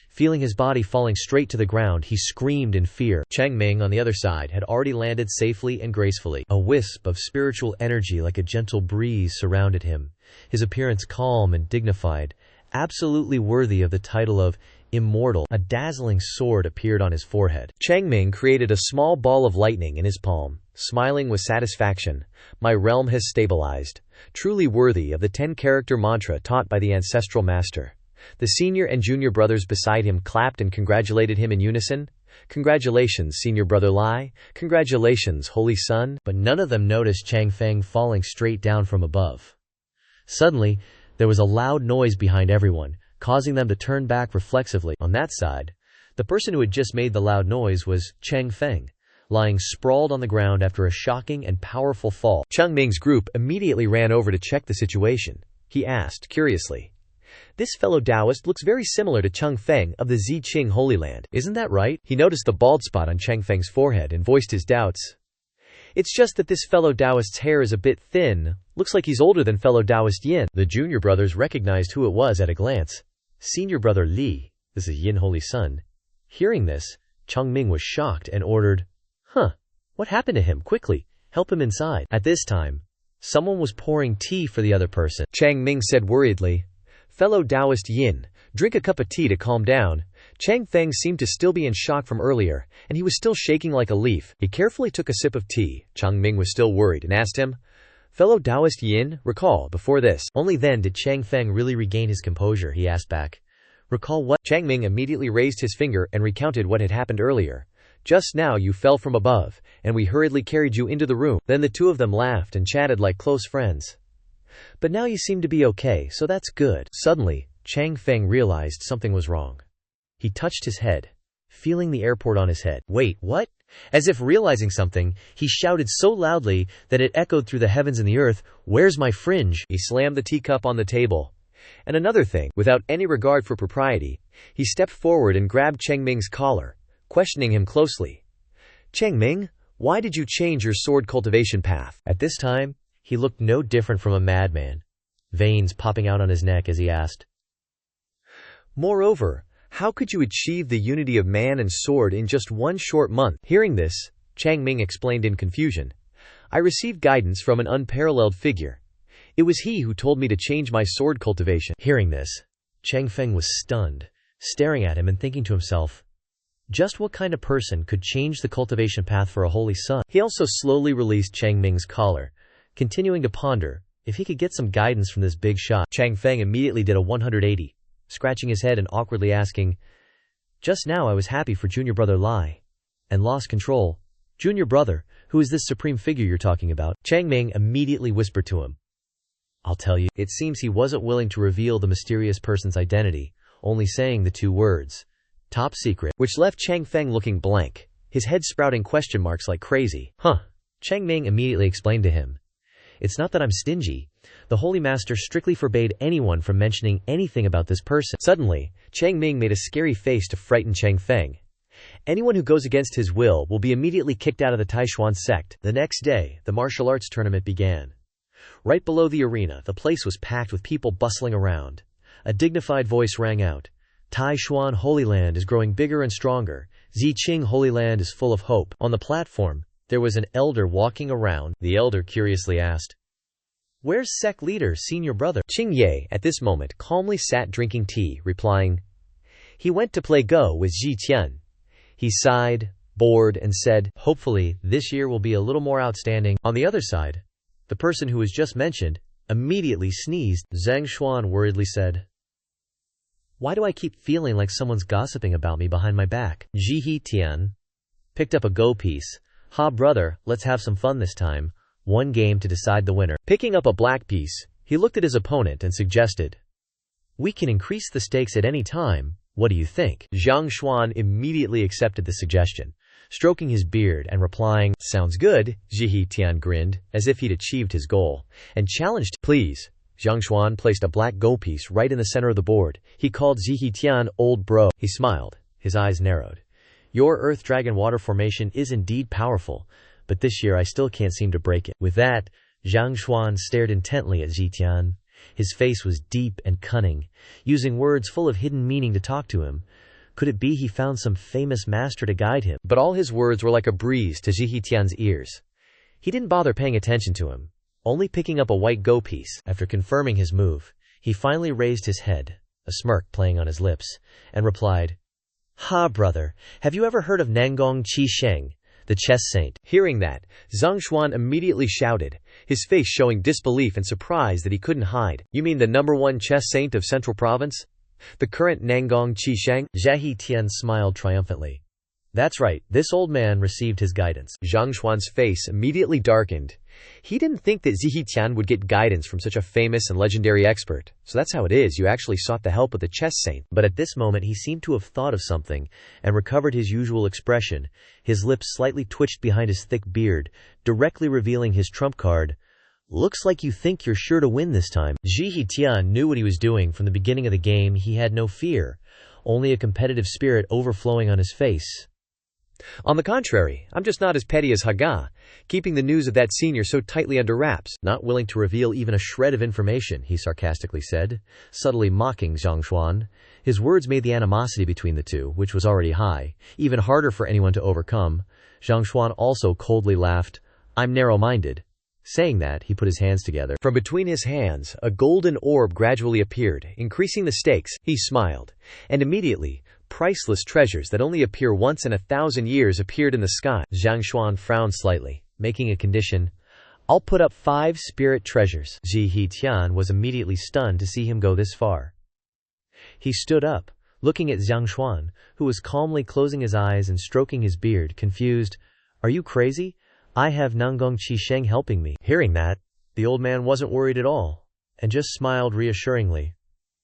Feeling his body falling straight to the ground, he screamed in fear. Chang Ming, on the other side, had already landed safely and gracefully. A wisp of spiritual energy like a gentle breeze surrounded him, his appearance calm and dignified, absolutely worthy of the title of immortal. A dazzling sword appeared on his forehead. Chang Ming created a small ball of lightning in his palm, smiling with satisfaction. My realm has stabilized, truly worthy of the 10-character mantra taught by the ancestral master. The senior and junior brothers beside him clapped and congratulated him in unison. Congratulations, senior brother Lai. Congratulations, holy son. But none of them noticed Chang Feng falling straight down from above. Suddenly, there was a loud noise behind everyone, causing them to turn back reflexively. On that side, the person who had just made the loud noise was Chang Feng, lying sprawled on the ground after a shocking and powerful fall. Chang Ming's group immediately ran over to check the situation. He asked, curiously, "This fellow Taoist looks very similar to Chang Feng of the Ziqing Holy Land. Isn't that right?" He noticed the bald spot on Chang Feng's forehead and voiced his doubts. "It's just that this fellow Taoist's hair is a bit thin. Looks like he's older than fellow Taoist Yin." The junior brothers recognized who it was at a glance. Senior brother Li, this is Yin Holy Son. Hearing this, Chang Ming was shocked and ordered, What happened to him? Quickly, help him inside." At this time, someone was pouring tea for the other person. Chang Ming said worriedly, "Fellow Taoist Yin, drink a cup of tea to calm down." Chang Feng seemed to still be in shock from earlier, and he was still shaking like a leaf. He carefully took a sip of tea. Chang Ming was still worried and asked him, "Fellow Taoist Yin, recall, before this." Only then did Chang Feng really regain his composure. He asked back, "Recall what?" Chang Ming immediately raised his finger and recounted what had happened earlier. "Just now you fell from above, and we hurriedly carried you into the room." Then the two of them laughed and chatted like close friends. "But now you seem to be okay, so that's good." Suddenly, Chang Feng realized something was wrong. He touched his head, feeling the airport on his head. "Wait, what?" As if realizing something, he shouted so loudly that it echoed through the heavens and the earth, "Where's my fringe?" He slammed the teacup on the table. And another thing, without any regard for propriety, he stepped forward and grabbed Chang Ming's collar, questioning him closely. "Chang Ming, why did you change your sword cultivation path?" At this time, he looked no different from a madman, veins popping out on his neck as he asked. "Moreover, how could you achieve the unity of man and sword in just one short month?" Hearing this, Chang Ming explained in confusion, "I received guidance from an unparalleled figure. It was he who told me to change my sword cultivation." Hearing this, Chang Feng was stunned, staring at him and thinking to himself, just what kind of person could change the cultivation path for a holy son? He also slowly released Chang Ming's collar, continuing to ponder if he could get some guidance from this big shot. Chang Feng immediately did a 180, scratching his head and awkwardly asking, "Just now I was happy for junior brother Lai, and lost control. Junior brother, who is this supreme figure you're talking about?" Chang Ming immediately whispered to him, "I'll tell you." It seems he wasn't willing to reveal the mysterious person's identity, only saying the two words, "Top secret," which left Chang Feng looking blank, his head sprouting question marks like crazy. Chang Ming immediately explained to him, "It's not that I'm stingy, The Holy Master strictly forbade anyone from mentioning anything about this person. Suddenly, Chang Ming made a scary face to frighten Chang Feng. Anyone who goes against his will be immediately kicked out of the Taishuan sect. The next day, the martial arts tournament began. Right below the arena, the place was packed with people bustling around. A dignified voice rang out. Taishuan Holy Land is growing bigger and stronger. Ziqing Holy Land is full of hope. On the platform, there was an elder walking around. The elder curiously asked, "Where's sect leader, senior brother?" Qing Ye, at this moment, calmly sat drinking tea, replying, "He went to play Go with Ji Tian." He sighed, bored, and said, "Hopefully, this year will be a little more outstanding." On the other side, the person who was just mentioned immediately sneezed. Zhang Xuan worriedly said, "Why do I keep feeling like someone's gossiping about me behind my back?" Ji Tian picked up a Go piece. "Ha brother, let's have some fun this time. One game to decide the winner." Picking up a black piece, he looked at his opponent and suggested, "We can increase the stakes at any time. What do you think?" Zhang Xuan immediately accepted the suggestion, stroking his beard and replying, "Sounds good." Ji Tian grinned, as if he'd achieved his goal, and challenged, "Please." Zhang Xuan placed a black Go piece right in the center of the board. He called Ji Tian old bro. He smiled, his eyes narrowed. "Your Earth Dragon water formation is indeed powerful, but this year I still can't seem to break it." With that, Zhang Xuan stared intently at Ji Tian. His face was deep and cunning, using words full of hidden meaning to talk to him. Could it be he found some famous master to guide him? But all his words were like a breeze to Ji Tian's ears. He didn't bother paying attention to him, only picking up a white Go piece. After confirming his move, he finally raised his head, a smirk playing on his lips, and replied, "Ha brother, have you ever heard of Nangong Qi Sheng, the chess saint?" Hearing that, Zhang Xuan immediately shouted, his face showing disbelief and surprise that he couldn't hide. "You mean the #1 chess saint of Central Province? The current Nangong Qi Sheng?" Ji Tian smiled triumphantly. "That's right, this old man received his guidance." Zhang Xuan's face immediately darkened. He didn't think that Ji Tian would get guidance from such a famous and legendary expert. "So that's how it is, you actually sought the help of the chess saint." But at this moment he seemed to have thought of something, and recovered his usual expression. His lips slightly twitched behind his thick beard, directly revealing his trump card. "Looks like you think you're sure to win this time." Ji Tian knew what he was doing from the beginning of the game. He had no fear, only a competitive spirit overflowing on his face. "On the contrary, I'm just not as petty as Haga, keeping the news of that senior so tightly under wraps, not willing to reveal even a shred of information," he sarcastically said, subtly mocking Zhang Xuan. His words made the animosity between the two, which was already high, even harder for anyone to overcome. Zhang Xuan also coldly laughed. "I'm narrow-minded." Saying that, he put his hands together. From between his hands, a golden orb gradually appeared, increasing the stakes. He smiled, and immediately, priceless treasures that only appear once in 1,000 years appeared in the sky. Zhang Xuan frowned slightly, making a condition. "I'll put up 5 spirit treasures." Ji Tian was immediately stunned to see him go this far. He stood up, looking at Zhang Xuan, who was calmly closing his eyes and stroking his beard, confused. "Are you crazy? I have Nangong Qi Sheng helping me." Hearing that, the old man wasn't worried at all, and just smiled reassuringly.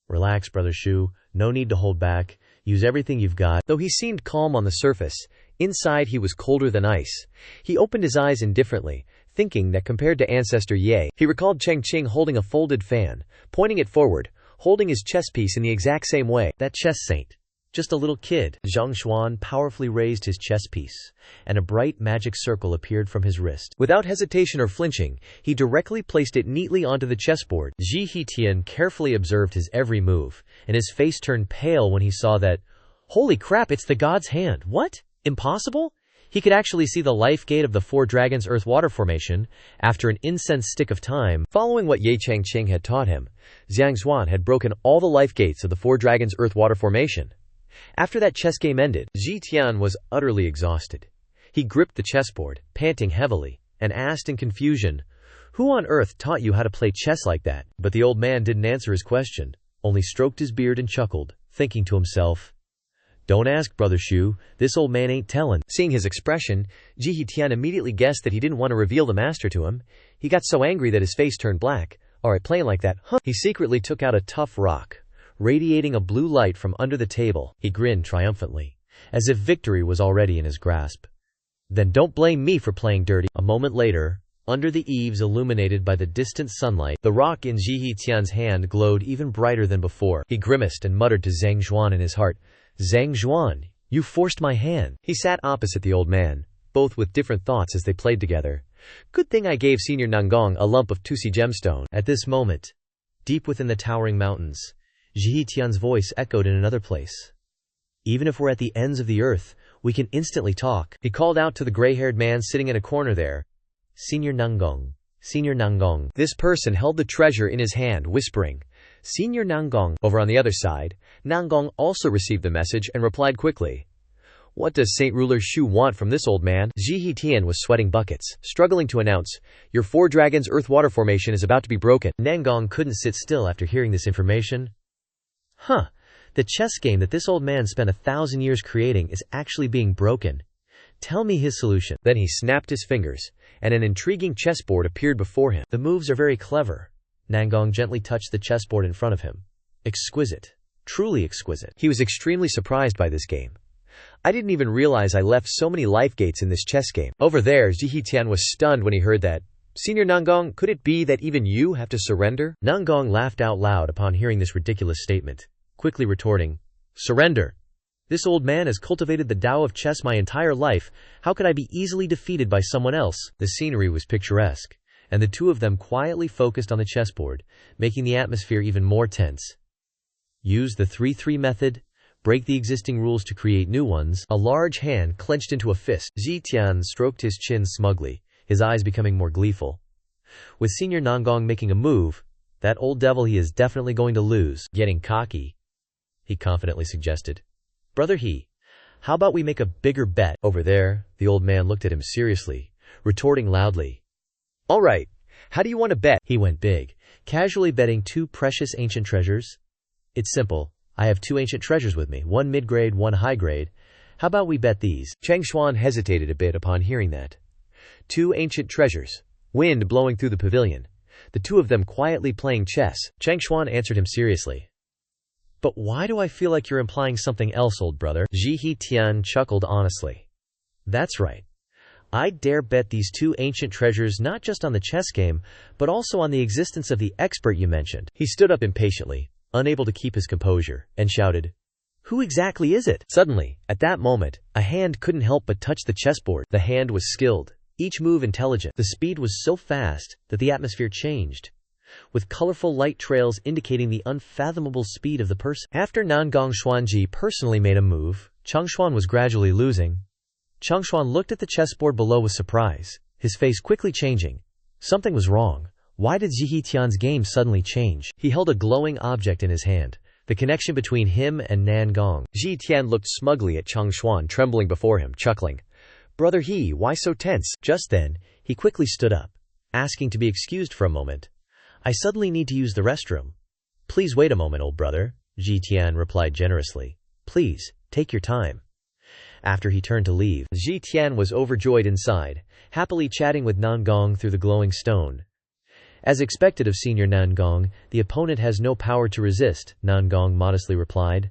"Relax, Brother Shu, no need to hold back. Use everything you've got." Though he seemed calm on the surface, inside he was colder than ice. He opened his eyes indifferently, thinking that compared to Ancestor Ye, he recalled Chang Qing holding a folded fan, pointing it forward, holding his chess piece in the exact same way. That chess saint. Just a little kid. Zhang Xuan powerfully raised his chess piece, and a bright magic circle appeared from his wrist. Without hesitation or flinching, he directly placed it neatly onto the chessboard. Ji Tian carefully observed his every move, and his face turned pale when he saw that, "Holy crap, it's the god's hand. What? Impossible?" He could actually see the life gate of the 4 dragons earth-water formation. After an incense stick of time, following what Chang Qing had taught him, Zhang Xuan had broken all the life gates of the 4 dragons earth-water formation. After that chess game ended, Ji Tian was utterly exhausted. He gripped the chessboard, panting heavily, and asked in confusion, "Who on earth taught you how to play chess like that?" But the old man didn't answer his question, only stroked his beard and chuckled, thinking to himself, "Don't ask, Brother Shu, this old man ain't tellin'." Seeing his expression, Ji Tian immediately guessed that he didn't want to reveal the master to him. He got so angry that his face turned black. "Alright, playing like that, huh?" He secretly took out a tough rock, radiating a blue light from under the table. He grinned triumphantly, as if victory was already in his grasp. "Then don't blame me for playing dirty." A moment later, Under the eaves illuminated by the distant sunlight, the rock in Ji Tian's hand glowed even brighter than before. He grimaced and muttered to Zhang Zhuan in his heart, "Zhang Zhuan, you forced my hand." He sat opposite the old man, both with different thoughts as they played together. Good thing I gave Senior Nangong a lump of Tusi gemstone. At this moment, deep within the towering mountains, Ji Tian's voice echoed in another place. "Even if we're at the ends of the earth, we can instantly talk." He called out to the gray-haired man sitting in a corner there, "Senior Nangong, Senior Nangong." This person held the treasure in his hand, whispering, "Senior Nangong." Over on the other side, Nangong also received the message and replied quickly, "What does Saint Ruler Shu want from this old man?" Ji Tian was sweating buckets, struggling to announce, "Your Four Dragons Earth-Water Formation is about to be broken." Nangong couldn't sit still after hearing this information. The chess game that this old man spent 1,000 years creating is actually being broken. Tell me his solution. Then he snapped his fingers, and an intriguing chessboard appeared before him. The moves are very clever. Nangong gently touched the chessboard in front of him. Exquisite. Truly exquisite. He was extremely surprised by this game. "I didn't even realize I left so many life gates in this chess game." Over there, Ji Tian was stunned when he heard that. "Senior Nangong, could it be that even you have to surrender?" Nangong laughed out loud upon hearing this ridiculous statement, quickly retorting, "Surrender? This old man has cultivated the Tao of chess my entire life. How could I be easily defeated by someone else?" The scenery was picturesque, and the two of them quietly focused on the chessboard, making the atmosphere even more tense. Use the 3-3 method. Break the existing rules to create new ones. A large hand clenched into a fist. Ji Tian stroked his chin smugly, his eyes becoming more gleeful. With Senior Nangong making a move, that old devil he is definitely going to lose. Getting cocky, he confidently suggested, "Brother how about we make a bigger bet?" Over there, the old man looked at him seriously, retorting loudly, "All right, how do you want to bet?" He went big, casually betting 2 precious ancient treasures. "It's simple. I have 2 ancient treasures with me, 1 mid-grade, 1 high-grade. How about we bet these?" Chang Xuan hesitated a bit upon hearing that. 2 ancient treasures. Wind blowing through the pavilion. The two of them quietly playing chess. Chang Xuan answered him seriously. "But why do I feel like you're implying something else, old brother?" Ji Tian chuckled honestly. "That's right. I dare bet these 2 ancient treasures not just on the chess game, but also on the existence of the expert you mentioned." He stood up impatiently, unable to keep his composure, and shouted, "Who exactly is it?" Suddenly, at that moment, a hand couldn't help but touch the chessboard. The hand was skilled, each move intelligent. The speed was so fast that the atmosphere changed, with colorful light trails indicating the unfathomable speed of the person. After Nangong Xuanji personally made a move, Chang Xuan was gradually losing. Chang Xuan looked at the chessboard below with surprise, his face quickly changing. Something was wrong. Why did Ji Tian's game suddenly change? He held a glowing object in his hand, the connection between him and Nangong. Ji Tian looked smugly at Chang Xuan, trembling before him, chuckling, "Brother why so tense?" Just then, he quickly stood up, asking to be excused for a moment. "I suddenly need to use the restroom." "Please wait a moment, old brother," Ji Tian replied generously. "Please, take your time." After he turned to leave, Ji Tian was overjoyed inside, happily chatting with Nangong through the glowing stone. "As expected of Senior Nangong, the opponent has no power to resist," Nangong modestly replied.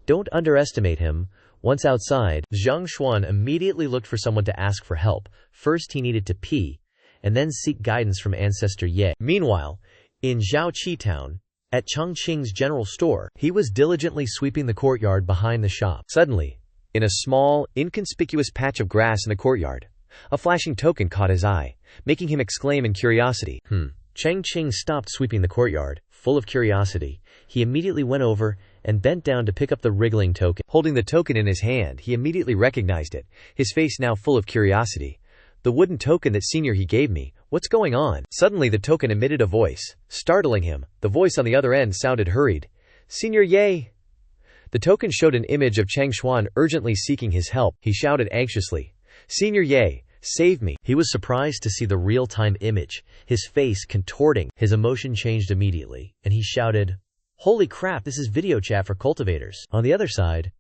"Don't underestimate him." Once outside, Zhang Xuan immediately looked for someone to ask for help. First he needed to pee, and then seek guidance from Ancestor Ye. Meanwhile, in Zhaoqi town, at Chang Qing's general store, he was diligently sweeping the courtyard behind the shop. Suddenly, in a small, inconspicuous patch of grass in the courtyard, a flashing token caught his eye, making him exclaim in curiosity. Chang Qing stopped sweeping the courtyard, full of curiosity. He immediately went over and bent down to pick up the wriggling token. Holding the token in his hand, he immediately recognized it, his face now full of curiosity. "The wooden token that Senior he gave me. What's going on?" Suddenly the token emitted a voice, startling him. The voice on the other end sounded hurried. "Senior Ye!" The token showed an image of Chang Xuan urgently seeking his help. He shouted anxiously, "Senior Ye, save me!" He was surprised to see the real-time image, his face contorting. His emotion changed immediately, and he shouted, "Holy crap, this is video chat for cultivators." On the other side,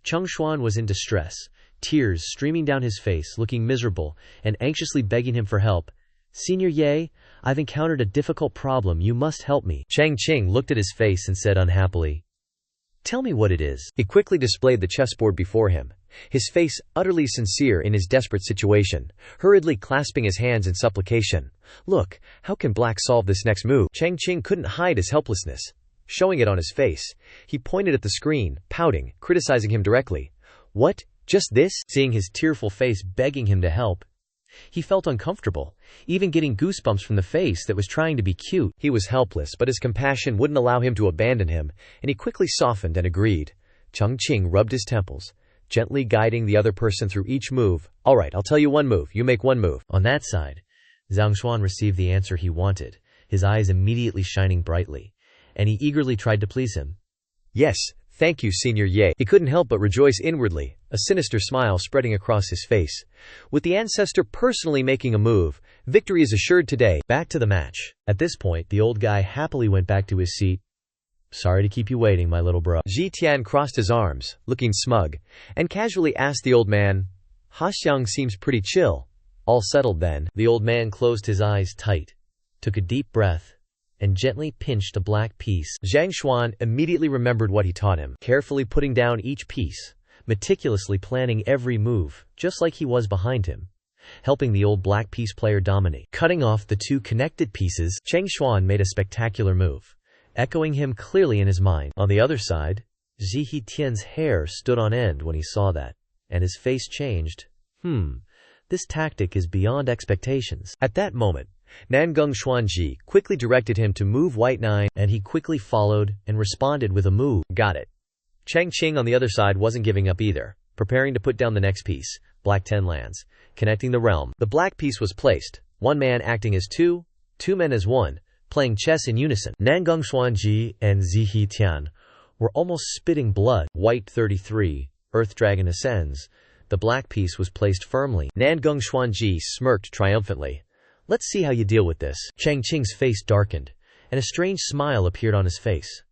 Chang Xuan was in distress, tears streaming down his face, looking miserable, and anxiously begging him for help. "Senior Ye, I've encountered a difficult problem, you must help me." Chang Qing looked at his face and said unhappily, Tell me what it is. He quickly displayed the chessboard before him, his face utterly sincere in his desperate situation, hurriedly clasping his hands in supplication. Look, how can black solve this next move? Chang Qing couldn't hide his helplessness, showing it on his face. He pointed at the screen, pouting, criticizing him directly. What? Just this? Seeing his tearful face begging him to help, he felt uncomfortable, even getting goosebumps from the face that was trying to be cute. He was helpless, but his compassion wouldn't allow him to abandon him, and he quickly softened and agreed. Chang Qing rubbed his temples, gently guiding the other person through each move. All right, I'll tell you one move. You make one move. On that side, Zhang Xuan received the answer he wanted, his eyes immediately shining brightly, and he eagerly tried to please him. Yes, thank you, Senior Ye. He couldn't help but rejoice inwardly, a sinister smile spreading across his face. With the ancestor personally making a move, victory is assured today. Back to the match. At this point, the old guy happily went back to his seat. Sorry to keep you waiting, my little bro. Ji Tian crossed his arms, looking smug, and casually asked the old man, Xiang seems pretty chill. All settled then. The old man closed his eyes tight, took a deep breath, and gently pinched a black piece. Zhang Xuan immediately remembered what he taught him, carefully putting down each piece, meticulously planning every move, just like he was behind him, helping the old black piece player dominate. Cutting off the two connected pieces, Chang Xuan made a spectacular move, echoing him clearly in his mind. On the other side, Zihi Tian's hair stood on end when he saw that, and his face changed. This tactic is beyond expectations. At that moment, Nangung Xuanji quickly directed him to move white 9, and he quickly followed and responded with a move. Got it. Chang Qing on the other side wasn't giving up either, preparing to put down the next piece. Black 10 lands, connecting the realm. The black piece was placed, one man acting as two men as one, playing chess in unison. Nangung Xuanji and Zihi Tian were almost spitting blood. White 33, Earth Dragon ascends. The black piece was placed firmly. Nangung Xuanji smirked triumphantly. Let's see how you deal with this. Chang Qing's face darkened, and a strange smile appeared on his face.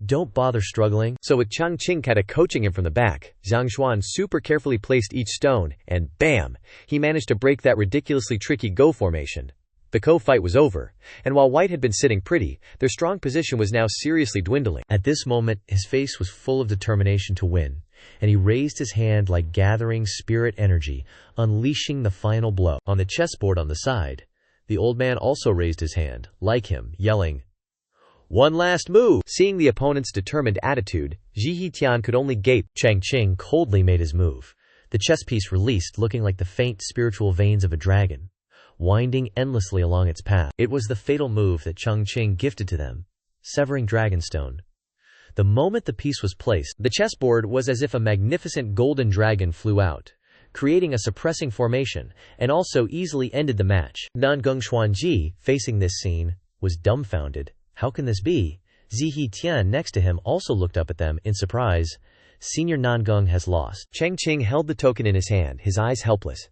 Don't bother struggling. So with Chang Qing kinda coaching him from the back, Zhang Xuan super carefully placed each stone, and bam! He managed to break that ridiculously tricky go formation. The Ko fight was over, and while white had been sitting pretty, their strong position was now seriously dwindling. At this moment, his face was full of determination to win, and he raised his hand like gathering spirit energy, unleashing the final blow. On the chessboard on the side, the old man also raised his hand, like him, yelling, "One last move!" Seeing the opponent's determined attitude, Zihi Tian could only gape. Chang Qing coldly made his move, the chess piece released looking like the faint spiritual veins of a dragon, winding endlessly along its path. It was the fatal move that Chang Qing gifted to them, severing Dragonstone. The moment the piece was placed, the chessboard was as if a magnificent golden dragon flew out, creating a suppressing formation, and also easily ended the match. Nangung Xuanji, facing this scene, was dumbfounded. How can this be? Zihi Tian next to him also looked up at them in surprise. Senior Nangung has lost. Chang Qing held the token in his hand, his eyes helpless.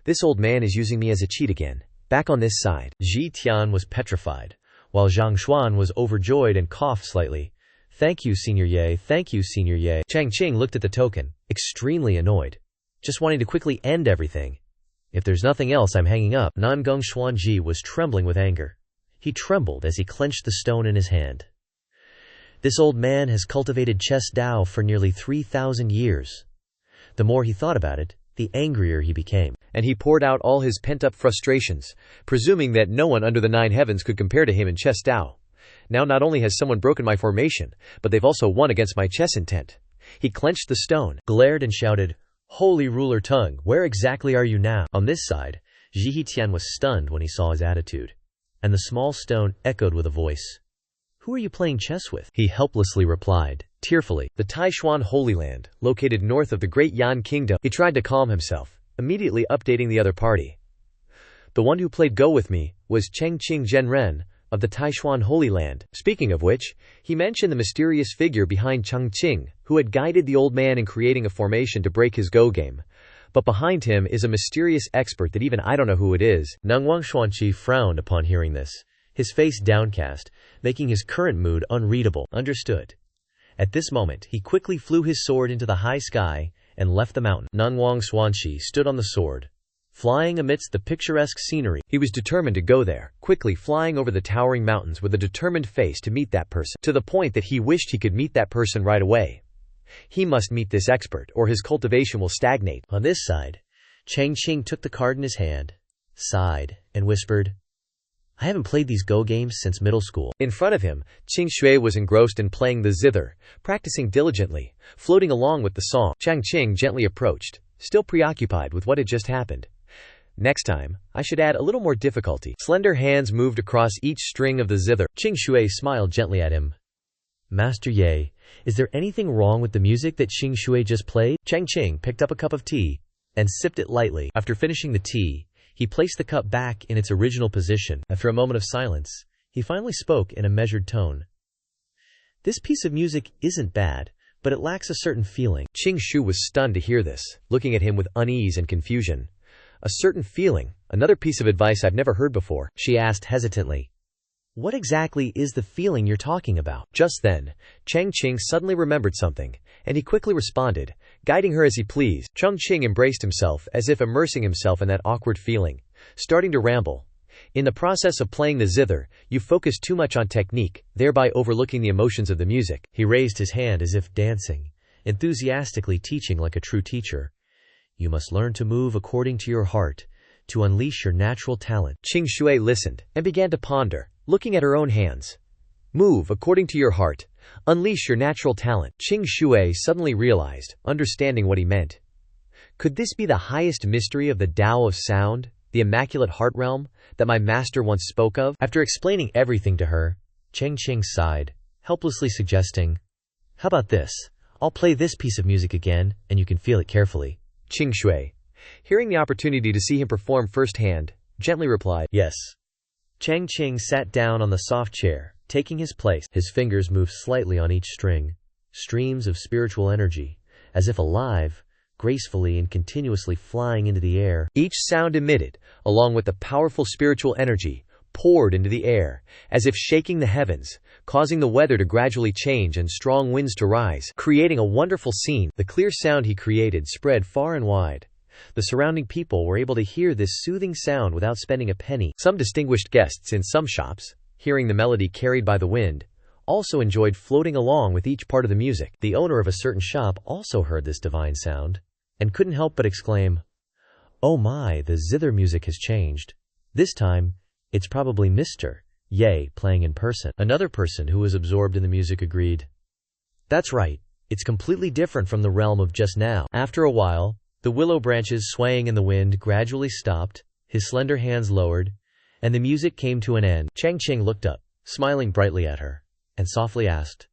This old man is using me as a cheat again. Back on this side. Ji Tian was petrified, while Zhang Xuan was overjoyed and coughed slightly. Thank you, Senior Ye. Thank you, Senior Ye. Chang Qing looked at the token, extremely annoyed, just wanting to quickly end everything. If there's nothing else, I'm hanging up. Nangung Xuanji was trembling with anger. He trembled as he clenched the stone in his hand. This old man has cultivated chess Dao for nearly 3,000 years. The more he thought about it, the angrier he became. And he poured out all his pent-up frustrations, presuming that no one under the 9 heavens could compare to him in chess Dao. Now not only has someone broken my formation, but they've also won against my chess intent. He clenched the stone, glared and shouted, "Holy ruler tongue, where exactly are you now?" On this side, Zihi Tian was stunned when he saw his attitude, and the small stone echoed with a voice. "Who are you playing chess with?" He helplessly replied, tearfully, "The Taishuan Holy Land, located north of the Great Yan Kingdom." He tried to calm himself, immediately updating the other party. The one who played Go with me was Cheng Qing Zhenren of the Taishuan Holy Land. Speaking of which, he mentioned the mysterious figure behind Chang Qing, who had guided the old man in creating a formation to break his Go game. But behind him is a mysterious expert that even I don't know who it is. Nangung Xuanji frowned upon hearing this, his face downcast, making his current mood unreadable. Understood. At this moment, he quickly flew his sword into the high sky and left the mountain. Nangung Xuanji stood on the sword, flying amidst the picturesque scenery. He was determined to go there, quickly flying over the towering mountains with a determined face to meet that person, to the point that he wished he could meet that person right away. He must meet this expert, or his cultivation will stagnate. On this side, Chang Qing took the card in his hand, sighed, and whispered, "I haven't played these Go games since middle school." In front of him, Qing Shui was engrossed in playing the zither, practicing diligently, floating along with the song. Chang Qing gently approached, still preoccupied with what had just happened. "Next time, I should add a little more difficulty." Slender hands moved across each string of the zither. Qing Shui smiled gently at him. "Master Ye, is there anything wrong with the music that Qing Shui just played?" Chang Qing picked up a cup of tea and sipped it lightly. After finishing the tea, he placed the cup back in its original position. After a moment of silence, he finally spoke in a measured tone. "This piece of music isn't bad, but it lacks a certain feeling." Qing Shu was stunned to hear this, looking at him with unease and confusion. "A certain feeling? Another piece of advice I've never heard before," she asked hesitantly. "What exactly is the feeling you're talking about?" Just then, Chang Qing suddenly remembered something, and he quickly responded, guiding her as he pleased. Chang Qing embraced himself, as if immersing himself in that awkward feeling, starting to ramble. "In the process of playing the zither, you focus too much on technique, thereby overlooking the emotions of the music." He raised his hand as if dancing, enthusiastically teaching like a true teacher. "You must learn to move according to your heart, to unleash your natural talent." Qing Shui listened, and began to ponder, looking at her own hands. "Move according to your heart. Unleash your natural talent." Qing Shui suddenly realized, understanding what he meant. Could this be the highest mystery of the Tao of sound, the immaculate heart realm, that my master once spoke of? After explaining everything to her, Chang Qing sighed, helplessly suggesting, "How about this? I'll play this piece of music again, and you can feel it carefully." Qing Shui, hearing the opportunity to see him perform firsthand, gently replied, "Yes." Chang Qing sat down on the soft chair, taking his place. His fingers moved slightly on each string, streams of spiritual energy, as if alive, gracefully and continuously flying into the air. Each sound emitted, along with the powerful spiritual energy, poured into the air, as if shaking the heavens, causing the weather to gradually change and strong winds to rise, creating a wonderful scene. The clear sound he created spread far and wide. The surrounding people were able to hear this soothing sound without spending a penny. Some distinguished guests in some shops, hearing the melody carried by the wind, also enjoyed floating along with each part of the music. The owner of a certain shop also heard this divine sound, and couldn't help but exclaim, "Oh my, the zither music has changed. This time, it's probably Mr. Ye playing in person." Another person who was absorbed in the music agreed, "That's right, it's completely different from the realm of just now." After a while, the willow branches swaying in the wind gradually stopped, his slender hands lowered, and the music came to an end. Chang Qing looked up, smiling brightly at her, and softly asked,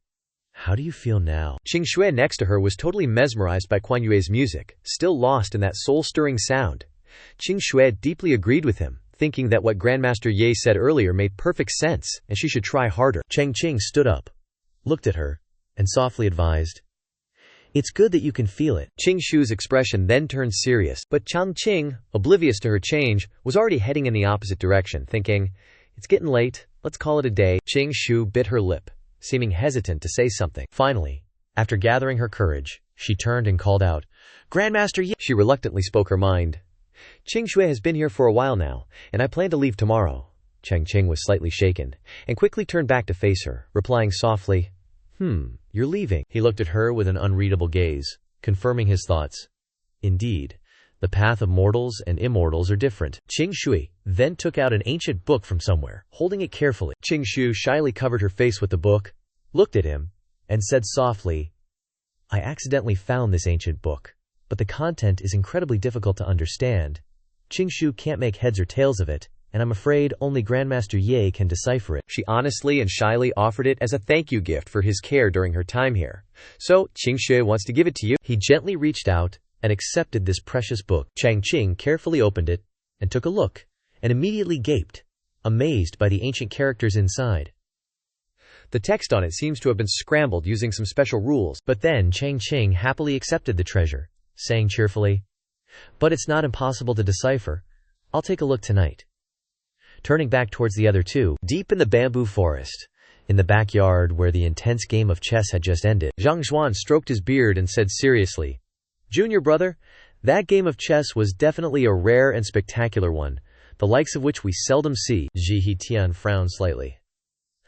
"How do you feel now?" Qing Shui next to her was totally mesmerized by Kuan Yue's music, still lost in that soul-stirring sound. Qing Shui deeply agreed with him, thinking that what Grandmaster Ye said earlier made perfect sense, and she should try harder. Chang Qing stood up, looked at her, and softly advised, "It's good that you can feel it." Qing Shu's expression then turned serious, but Chang Qing, oblivious to her change, was already heading in the opposite direction, thinking, "It's getting late, let's call it a day." Qing Shu bit her lip, seeming hesitant to say something. Finally, after gathering her courage, she turned and called out, "Grandmaster Ye!" She reluctantly spoke her mind. "Qing Shui has been here for a while now, and I plan to leave tomorrow." Chang Qing was slightly shaken, and quickly turned back to face her, replying softly, You're leaving." He looked at her with an unreadable gaze, confirming his thoughts. Indeed, the path of mortals and immortals are different. Qing Shui then took out an ancient book from somewhere, holding it carefully. Qing Shu shyly covered her face with the book, looked at him, and said softly, "I accidentally found this ancient book, but the content is incredibly difficult to understand. Qing Shu can't make heads or tails of it, and I'm afraid only Grandmaster Ye can decipher it." She honestly and shyly offered it as a thank you gift for his care during her time here. "So, Qing Shui wants to give it to you." He gently reached out and accepted this precious book. Chang Qing carefully opened it and took a look, and immediately gaped, amazed by the ancient characters inside. The text on it seems to have been scrambled using some special rules. But then Chang Qing happily accepted the treasure, saying cheerfully, "But it's not impossible to decipher. I'll take a look tonight." Turning back towards the other two, deep in the bamboo forest, in the backyard where the intense game of chess had just ended, Zhang Xuan stroked his beard and said seriously, "Junior brother, That game of chess was definitely a rare and spectacular one, the likes of which we seldom see. Ji Tian frowned slightly.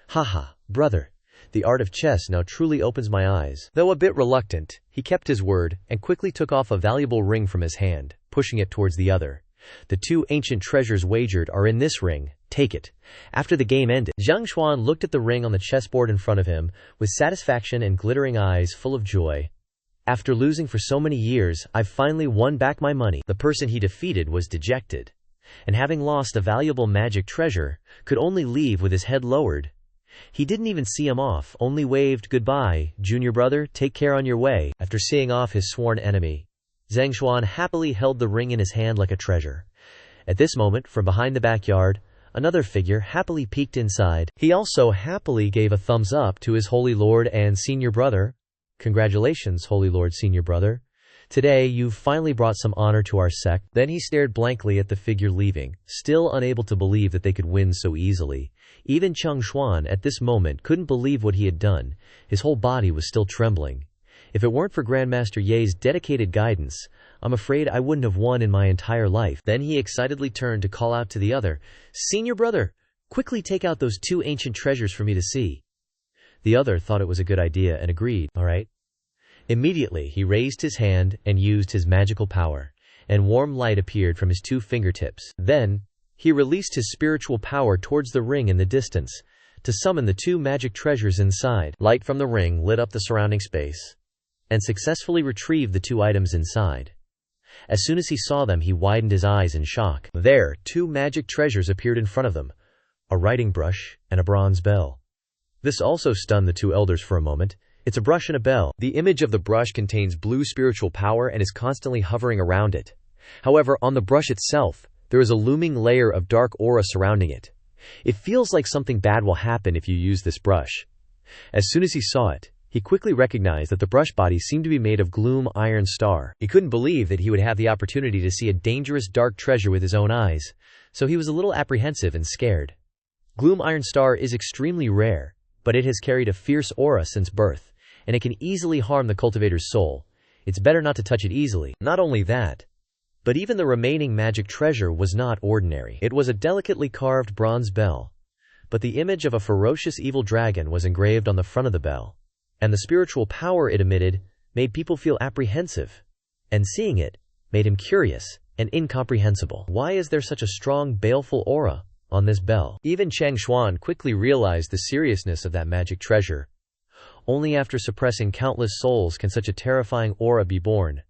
Haha, brother. The art of chess now truly opens my eyes. Though a bit reluctant, he kept his word, and quickly took off a valuable ring from his hand, pushing it towards the other. The 2 ancient treasures wagered are in this ring. Take it. After the game ended, Zhang Xuan looked at the ring on the chessboard in front of him, with satisfaction and glittering eyes full of joy. After losing for so many years, I've finally won back my money. The person he defeated was dejected, and having lost a valuable magic treasure, could only leave with his head lowered. He didn't even see him off, only waved goodbye. Junior brother, take care on your way. After seeing off his sworn enemy, Zhang Xuan happily held the ring in his hand like a treasure. At this moment, from behind the backyard, another figure happily peeked inside. He also happily gave a thumbs up to his holy lord and senior brother. Congratulations, holy lord senior brother. Today you've finally brought some honor to our sect. Then he stared blankly at the figure leaving, still unable to believe that they could win so easily. Even Chang Xuan at this moment couldn't believe what he had done. His whole body was still trembling. If it weren't for Grandmaster Ye's dedicated guidance, I'm afraid I wouldn't have won in my entire life. Then he excitedly turned to call out to the other, Senior brother, quickly take out those 2 ancient treasures for me to see. The other thought it was a good idea and agreed. All right. Immediately he raised his hand and used his magical power, and warm light appeared from his 2 fingertips. Then he released his spiritual power towards the ring in the distance, to summon the 2 magic treasures inside. Light from the ring lit up the surrounding space, and successfully retrieved the 2 items inside. As soon as he saw them, he widened his eyes in shock. There, 2 magic treasures appeared in front of them, a writing brush and a bronze bell. This also stunned the 2 elders for a moment. It's a brush and a bell. The image of the brush contains blue spiritual power and is constantly hovering around it. However, on the brush itself, there is a looming layer of dark aura surrounding it. It feels like something bad will happen if you use this brush. As soon as he saw it, he quickly recognized that the brush body seemed to be made of gloom iron star. He couldn't believe that he would have the opportunity to see a dangerous dark treasure with his own eyes, so he was a little apprehensive and scared. Gloom iron star is extremely rare, but it has carried a fierce aura since birth, and it can easily harm the cultivator's soul. It's better not to touch it easily. Not only that, but even the remaining magic treasure was not ordinary. It was a delicately carved bronze bell, but the image of a ferocious evil dragon was engraved on the front of the bell, and the spiritual power it emitted made people feel apprehensive, and seeing it made him curious and incomprehensible. Why is there such a strong, baleful aura on this bell? Even Chang Xuan quickly realized the seriousness of that magic treasure. Only after suppressing countless souls can such a terrifying aura be born.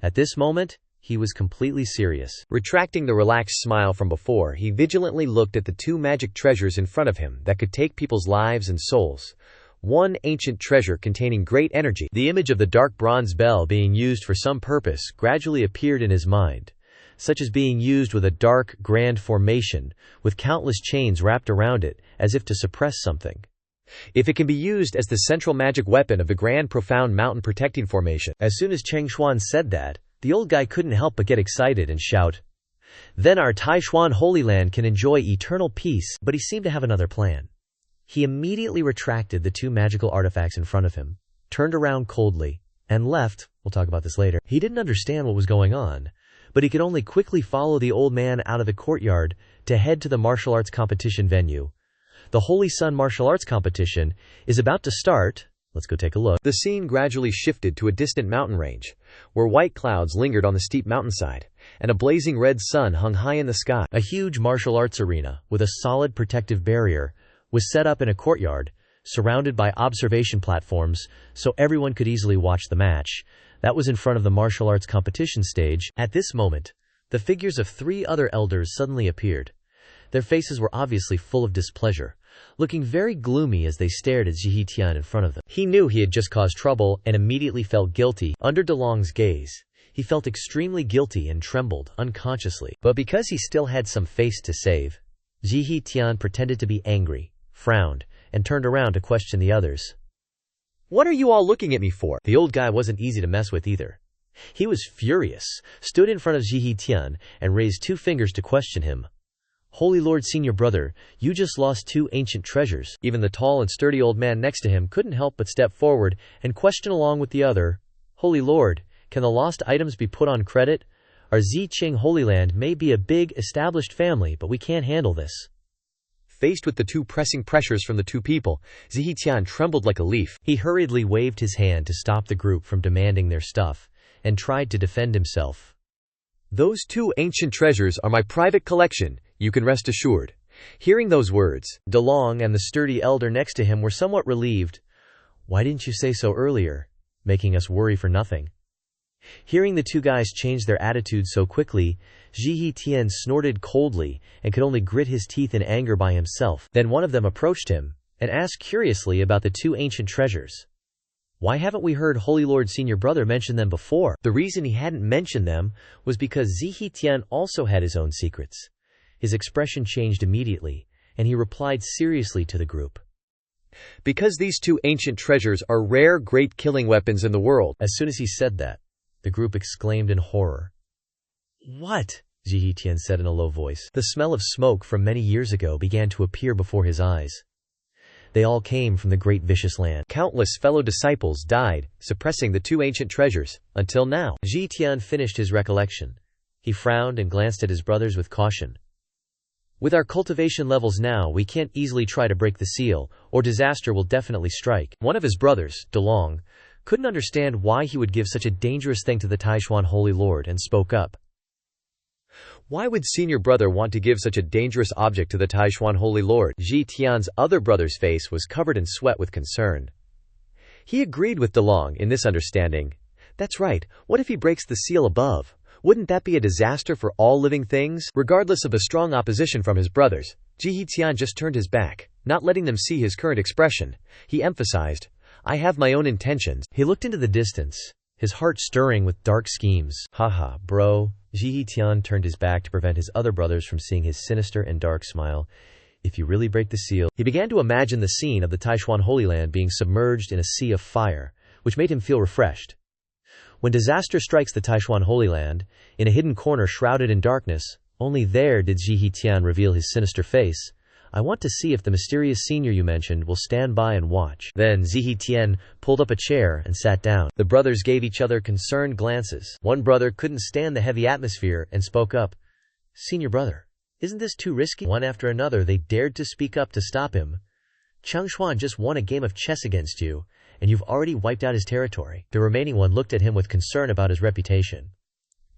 At this moment, he was completely serious. Retracting the relaxed smile from before, he vigilantly looked at the 2 magic treasures in front of him that could take people's lives and souls. One ancient treasure containing great energy. The image of the dark bronze bell being used for some purpose gradually appeared in his mind, such as being used with a dark, grand formation, with countless chains wrapped around it, as if to suppress something. If it can be used as the central magic weapon of the grand profound mountain protecting formation. As soon as Chang Xuan said that, the old guy couldn't help but get excited and shout, Then our Taishuan Holy Land can enjoy eternal peace. But he seemed to have another plan. He immediately retracted the 2 magical artifacts in front of him, turned around coldly, and left. We'll talk about this later. He didn't understand what was going on, but he could only quickly follow the old man out of the courtyard to head to the martial arts competition venue. The Holy Sun martial arts competition is about to start. Let's go take a look. The scene gradually shifted to a distant mountain range, where white clouds lingered on the steep mountainside, and a blazing red sun hung high in the sky. A huge martial arts arena, with a solid protective barrier, was set up in a courtyard, surrounded by observation platforms, so everyone could easily watch the match. That was in front of the martial arts competition stage. At this moment, the figures of 3 other elders suddenly appeared. Their faces were obviously full of displeasure, looking very gloomy as they stared at Ji Tian in front of them. He knew he had just caused trouble and immediately felt guilty. Under DeLong's gaze, he felt extremely guilty and trembled unconsciously. But because he still had some face to save, Ji Tian pretended to be angry, frowned, and turned around to question the others. What are you all looking at me for? The old guy wasn't easy to mess with either. He was furious, stood in front of Ji Tian, and raised 2 fingers to question him. Holy Lord Senior Brother, you just lost 2 ancient treasures. Even the tall and sturdy old man next to him couldn't help but step forward and question along with the other. Holy Lord, Can the lost items be put on credit? Our Ziqing Holy Land may be a big, established family, but we can't handle this. Faced with the two pressing pressures from the two people, Zihitian trembled like a leaf. He hurriedly waved his hand to stop the group from demanding their stuff, and tried to defend himself. Those two ancient treasures are my private collection, you can rest assured. Hearing those words, DeLong and the sturdy elder next to him were somewhat relieved. Why didn't you say so earlier, making us worry for nothing? Hearing the two guys change their attitudes so quickly, Zihitian snorted coldly and could only grit his teeth in anger by himself. Then one of them approached him and asked curiously about the two ancient treasures. Why haven't we heard Holy Lord Senior Brother mention them before? The reason he hadn't mentioned them was because Zihitian also had his own secrets. His expression changed immediately, and he replied seriously to the group. Because these two ancient treasures are rare great killing weapons in the world. As soon as he said that, the group exclaimed in horror. What? Zihitian said in a low voice. The smell of smoke from many years ago began to appear before his eyes. They all came from the great vicious land. Countless fellow disciples died, suppressing the two ancient treasures, until now. Zihitian finished his recollection. He frowned and glanced at his brothers with caution. With our cultivation levels now, we can't easily try to break the seal, or disaster will definitely strike. One of his brothers, DeLong, couldn't understand why he would give such a dangerous thing to the Taishuan Holy Lord and spoke up. Why would Senior Brother want to give such a dangerous object to the Taishuan Holy Lord? Ji Tian's other brother's face was covered in sweat with concern. He agreed with DeLong in this understanding. That's right, what if he breaks the seal above? Wouldn't that be a disaster for all living things? Regardless of the strong opposition from his brothers, Ji Tian just turned his back, not letting them see his current expression. He emphasized, I have my own intentions. He looked into the distance, his heart stirring with dark schemes. Haha, bro. Zihitian turned his back to prevent his other brothers from seeing his sinister and dark smile. If you really break the seal... He began to imagine the scene of the Taishuan Holy Land being submerged in a sea of fire, which made him feel refreshed. When disaster strikes the Taishuan Holy Land, in a hidden corner shrouded in darkness, only there did Zihitian reveal his sinister face. I want to see if the mysterious senior you mentioned will stand by and watch. Then Zihitian pulled up a chair and sat down. The brothers gave each other concerned glances. One brother couldn't stand the heavy atmosphere and spoke up. Senior brother, isn't this too risky? One after another they dared to speak up to stop him. Changshuan just won a game of chess against you, and you've already wiped out his territory. The remaining one looked at him with concern about his reputation.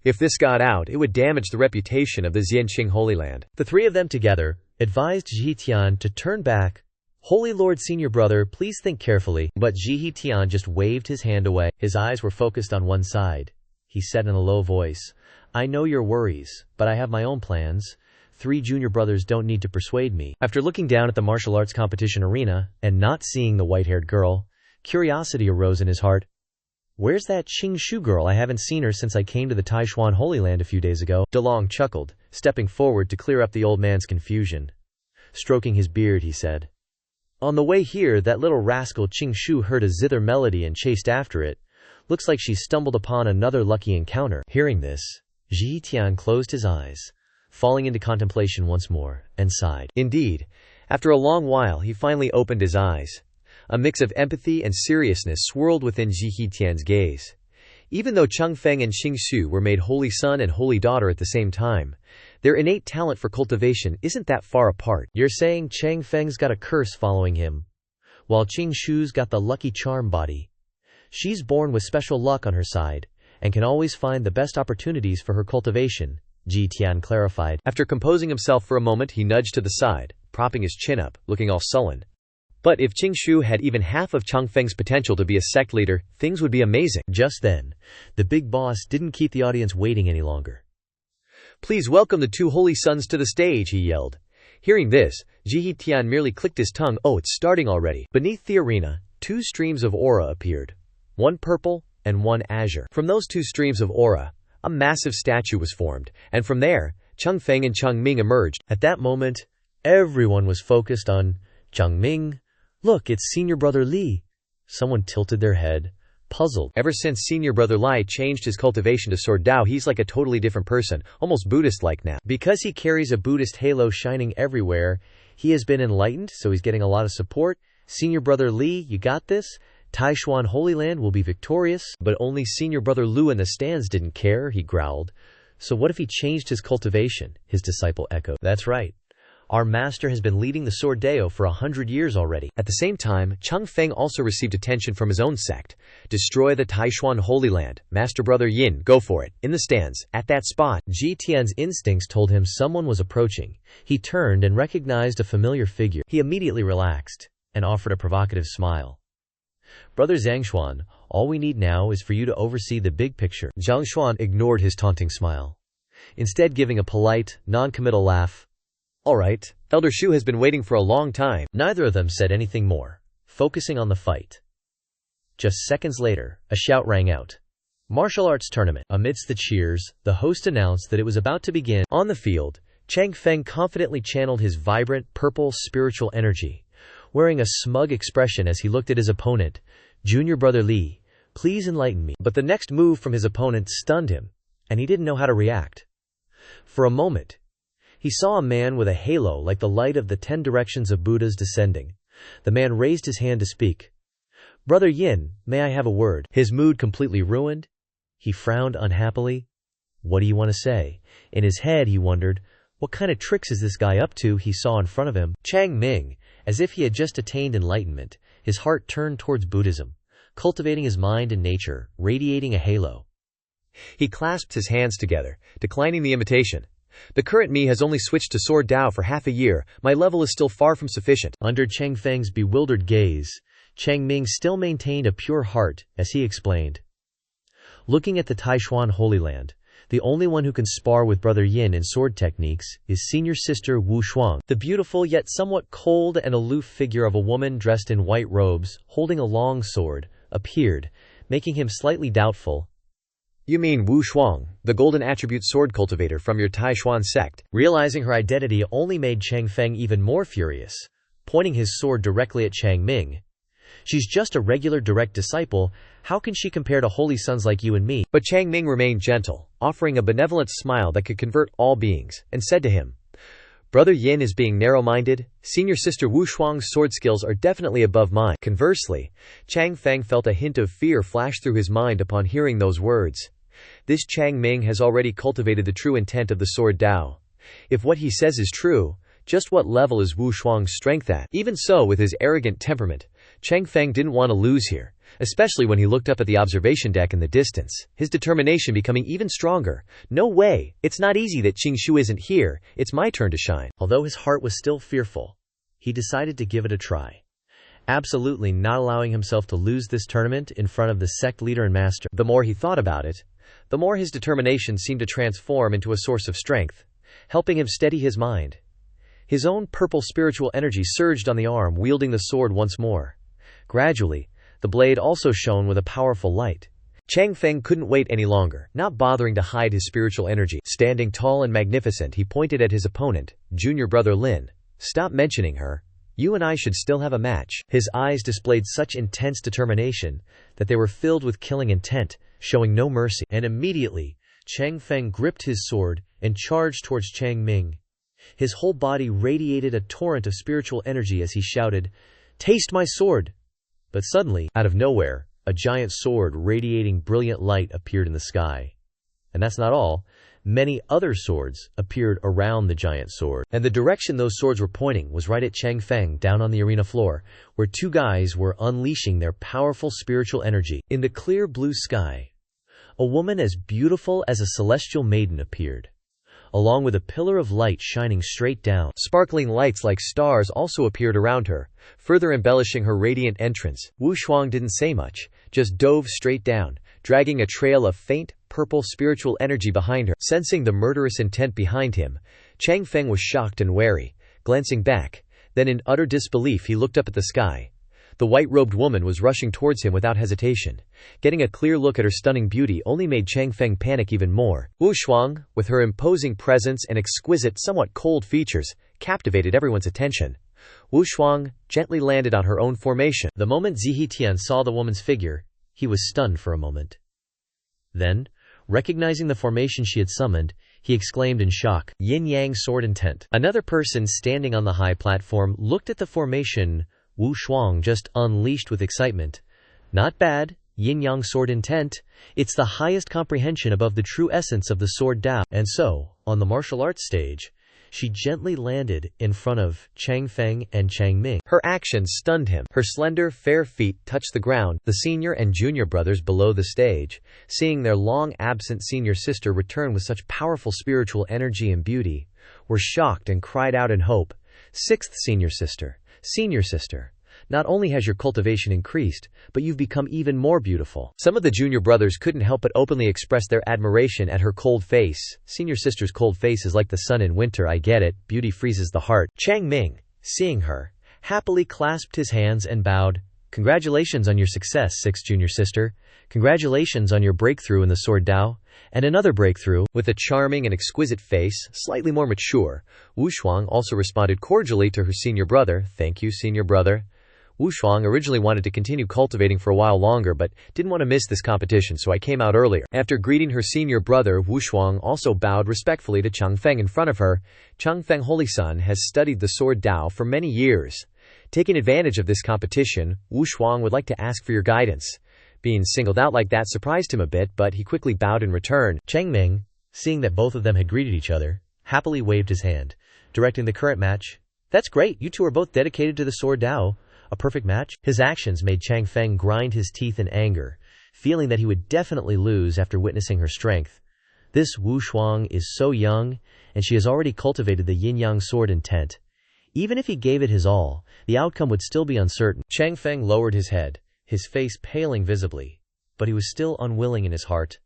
If this got out, it would damage the reputation of the Xianqing Holy Land. The three of them together advised Zihitian to turn back. Holy Lord Senior Brother, please think carefully. But Zihitian just waved his hand away. His eyes were focused on one side. He said in a low voice, I know your worries, but I have my own plans. 3 junior brothers don't need to persuade me. After looking down at the martial arts competition arena, and not seeing the white-haired girl, curiosity arose in his heart. Where's that Qing Shu girl? I haven't seen her since I came to the Taishuan Holy Land a few days ago. DeLong chuckled, stepping forward to clear up the old man's confusion. Stroking his beard, he said, On the way here, that little rascal Qing Shu heard a zither melody and chased after it. Looks like she stumbled upon another lucky encounter. Hearing this, Zihitian closed his eyes, falling into contemplation once more, and sighed. Indeed, after a long while he finally opened his eyes. A mix of empathy and seriousness swirled within Zihitian's gaze. Even though Chang Feng and Xing Xu were made holy son and holy daughter at the same time, their innate talent for cultivation isn't that far apart. You're saying Chang Feng's got a curse following him, while Qing Shu's got the lucky charm body. She's born with special luck on her side, and can always find the best opportunities for her cultivation, Ji Tian clarified. After composing himself for a moment, he nudged to the side, propping his chin up, looking all sullen. But if Qing Shu had even half of Chang Feng's potential to be a sect leader, things would be amazing. Just then, the big boss didn't keep the audience waiting any longer. Please welcome the 2 holy sons to the stage, he yelled. Hearing this, Zihitian merely clicked his tongue. Oh, it's starting already. Beneath the arena, 2 streams of aura appeared. One purple and one azure. From those 2 streams of aura, a massive statue was formed, and from there, Chang Feng and Chang Ming emerged. At that moment, everyone was focused on Chang Ming. Look, it's Senior Brother Li. Someone tilted their head, puzzled. Ever since Senior Brother Li changed his cultivation to Sword Dao, he's like a totally different person, almost Buddhist-like now. Because he carries a Buddhist halo shining everywhere, he has been enlightened, so he's getting a lot of support. Senior Brother Li, you got this? Taishuan Holy Land will be victorious. But only senior brother Lu in the stands didn't care, he growled. So what if he changed his cultivation? His disciple echoed. That's right. Our master has been leading the sword Dao for 100 years already. At the same time, Chang Feng also received attention from his own sect. Destroy the Taishuan Holy Land. Master Brother Yin, go for it. In the stands. At that spot, Ji Tian's instincts told him someone was approaching. He turned and recognized a familiar figure. He immediately relaxed and offered a provocative smile. Brother Zhangxuan, all we need now is for you to oversee the big picture. Zhangxuan ignored his taunting smile, instead giving a polite, non-committal laugh. All right, Elder Shu has been waiting for a long time. Neither of them said anything more, focusing on the fight. Just seconds later, a shout rang out. Martial arts tournament. Amidst the cheers, the host announced that it was about to begin. On the field, Chang Feng confidently channeled his vibrant, purple spiritual energy, wearing a smug expression as he looked at his opponent. Junior brother Li, please enlighten me. But the next move from his opponent stunned him, and he didn't know how to react. For a moment, he saw a man with a halo like the light of the 10 directions of Buddha's descending. The man raised his hand to speak. Brother Yin, may I have a word? His mood completely ruined. He frowned unhappily. What do you want to say? In his head, he wondered, what kind of tricks is this guy up to? He saw in front of him Chang Ming, as if he had just attained enlightenment. His heart turned towards Buddhism, cultivating his mind and nature, radiating a halo. He clasped his hands together, declining the invitation. The current me has only switched to sword Dao for half a year. My level is still far from sufficient. Under Chang Feng's bewildered gaze, Chang Ming still maintained a pure heart, as he explained. Looking at the Taishuan Holy Land, the only one who can spar with Brother Yin in sword techniques is senior sister Wu Shuang. The beautiful yet somewhat cold and aloof figure of a woman dressed in white robes, holding a long sword, appeared, making him slightly doubtful. You mean Wu Shuang, the golden attribute sword cultivator from your Taishuan sect? Realizing her identity only made Chang Feng even more furious, pointing his sword directly at Chang Ming. She's just a regular direct disciple. How can she compare to holy sons like you and me? But Chang Ming remained gentle, offering a benevolent smile that could convert all beings, and said to him, Brother Yin is being narrow-minded. Senior sister Wu Shuang's sword skills are definitely above mine. Conversely, Chang Feng felt a hint of fear flash through his mind upon hearing those words. This Chang Ming has already cultivated the true intent of the sword Dao. If what he says is true, just what level is Wu Shuang's strength at? Even so, with his arrogant temperament, Chang Feng didn't want to lose here, especially when he looked up at the observation deck in the distance, his determination becoming even stronger. No way, it's not easy that Qingshu isn't here, it's my turn to shine. Although his heart was still fearful, he decided to give it a try. Absolutely not allowing himself to lose this tournament in front of the sect leader and master. The more he thought about it, the more his determination seemed to transform into a source of strength, helping him steady his mind. His own purple spiritual energy surged on the arm wielding the sword once more. Gradually, the blade also shone with a powerful light. Chang Feng couldn't wait any longer, not bothering to hide his spiritual energy. Standing tall and magnificent, he pointed at his opponent, junior brother Lin. Stop mentioning her. You and I should still have a match. His eyes displayed such intense determination that they were filled with killing intent, showing no mercy. And immediately, Chang Feng gripped his sword and charged towards Chang Ming. His whole body radiated a torrent of spiritual energy as he shouted, "Taste my sword!" But suddenly, out of nowhere, a giant sword radiating brilliant light appeared in the sky. And that's not all. Many other swords appeared around the giant sword. And the direction those swords were pointing was right at Chang Feng down on the arena floor, where two guys were unleashing their powerful spiritual energy. In the clear blue sky, a woman as beautiful as a celestial maiden appeared, along with a pillar of light shining straight down. Sparkling lights like stars also appeared around her, further embellishing her radiant entrance. Wu Shuang didn't say much, just dove straight down, dragging a trail of faint, purple spiritual energy behind her. Sensing the murderous intent behind him, Chang Feng was shocked and wary, glancing back. Then in utter disbelief he looked up at the sky. The white-robed woman was rushing towards him without hesitation. Getting a clear look at her stunning beauty only made Chang Feng panic even more. Wu Shuang, with her imposing presence and exquisite, somewhat cold features, captivated everyone's attention. Wu Shuang gently landed on her own formation. The moment Zihi Tian saw the woman's figure, he was stunned for a moment. Then, recognizing the formation she had summoned, he exclaimed in shock, "Yin-yang sword intent." Another person standing on the high platform looked at the formation Wu Shuang just unleashed with excitement. Not bad. Yin-yang sword intent. It's the highest comprehension above the true essence of the sword Tao. And so, on the martial arts stage, she gently landed in front of Chang Feng and Chang Ming. Her actions stunned him. Her slender, fair feet touched the ground. The senior and junior brothers below the stage, seeing their long-absent senior sister return with such powerful spiritual energy and beauty, were shocked and cried out in hope, "Sixth senior sister, senior sister, not only has your cultivation increased, but you've become even more beautiful." Some of the junior brothers couldn't help but openly express their admiration at her cold face. Senior sister's cold face is like the sun in winter, I get it, beauty freezes the heart. Chang Ming, seeing her, happily clasped his hands and bowed. Congratulations on your success, sixth junior sister. Congratulations on your breakthrough in the sword Dao. And another breakthrough. With a charming and exquisite face, slightly more mature, Wu Shuang also responded cordially to her senior brother. Thank you, senior brother. Wu Shuang originally wanted to continue cultivating for a while longer but didn't want to miss this competition, so I came out earlier. After greeting her senior brother, Wu Shuang also bowed respectfully to Chang Feng in front of her. Chang Feng Holy Son has studied the sword Dao for many years. Taking advantage of this competition, Wu Shuang would like to ask for your guidance. Being singled out like that surprised him a bit, but he quickly bowed in return. Chang Ming, seeing that both of them had greeted each other, happily waved his hand, directing the current match. That's great, you two are both dedicated to the sword Dao. A perfect match? His actions made Chang Feng grind his teeth in anger, feeling that he would definitely lose after witnessing her strength. This Wu Shuang is so young, and she has already cultivated the yin-yang sword intent. Even if he gave it his all, the outcome would still be uncertain. Chang Feng lowered his head, his face paling visibly, but he was still unwilling in his heart.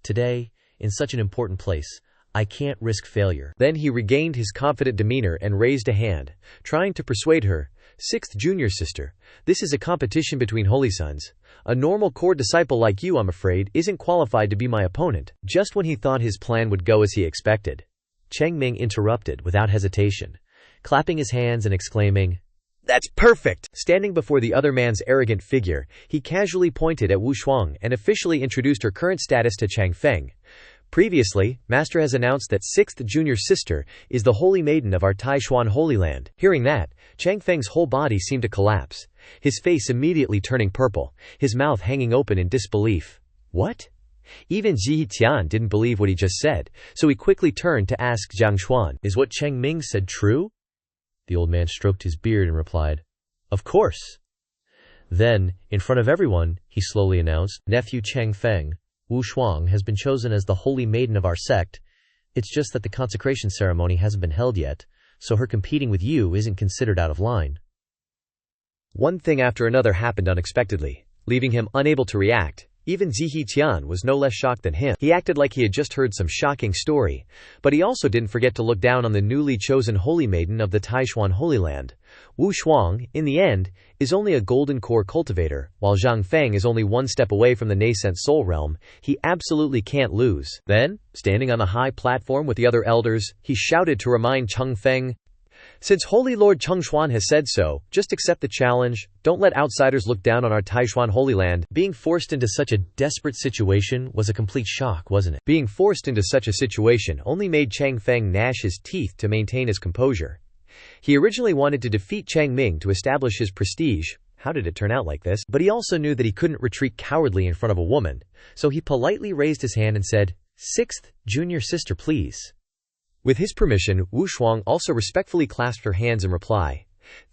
Today, in such an important place, I can't risk failure. Then he regained his confident demeanor and raised a hand, trying to persuade her. Sixth junior sister, this is a competition between holy sons. A normal core disciple like you, I'm afraid, isn't qualified to be my opponent. Just when he thought his plan would go as he expected, Chang Ming interrupted without hesitation, clapping his hands and exclaiming, "That's perfect!" Standing before the other man's arrogant figure, he casually pointed at Wu Shuang and officially introduced her current status to Chang Feng. Previously, Master has announced that sixth junior sister is the holy maiden of our Taishuan Holy Land. Hearing that, Chang Feng's whole body seemed to collapse, his face immediately turning purple, his mouth hanging open in disbelief. What? Even Ji Tian didn't believe what he just said, so he quickly turned to ask Jiang Xuan, "Is what Chang Ming said true?" The old man stroked his beard and replied, "Of course." Then, in front of everyone, he slowly announced, "Nephew Chang Feng, Wu Shuang has been chosen as the holy maiden of our sect. It's just that the consecration ceremony hasn't been held yet, so her competing with you isn't considered out of line." One thing after another happened unexpectedly, leaving him unable to react. Even Zihi Tian was no less shocked than him. He acted like he had just heard some shocking story, but he also didn't forget to look down on the newly chosen holy maiden of the Taishuan Holy Land. Wu Shuang, in the end, is only a golden core cultivator, while Zhang Feng is only one step away from the nascent soul realm. He absolutely can't lose. Then, standing on the high platform with the other elders, he shouted to remind Chang Feng, "Since Holy Lord Cheng Xuan has said so, just accept the challenge. Don't let outsiders look down on our Taishuan Holy Land." Being forced into such a desperate situation was a complete shock, wasn't it? Being forced into such a situation only made Chang Feng gnash his teeth to maintain his composure. He originally wanted to defeat Chang Ming to establish his prestige. How did it turn out like this? But he also knew that he couldn't retreat cowardly in front of a woman, so he politely raised his hand and said, "Sixth junior sister, please." With his permission, Wu Shuang also respectfully clasped her hands in reply.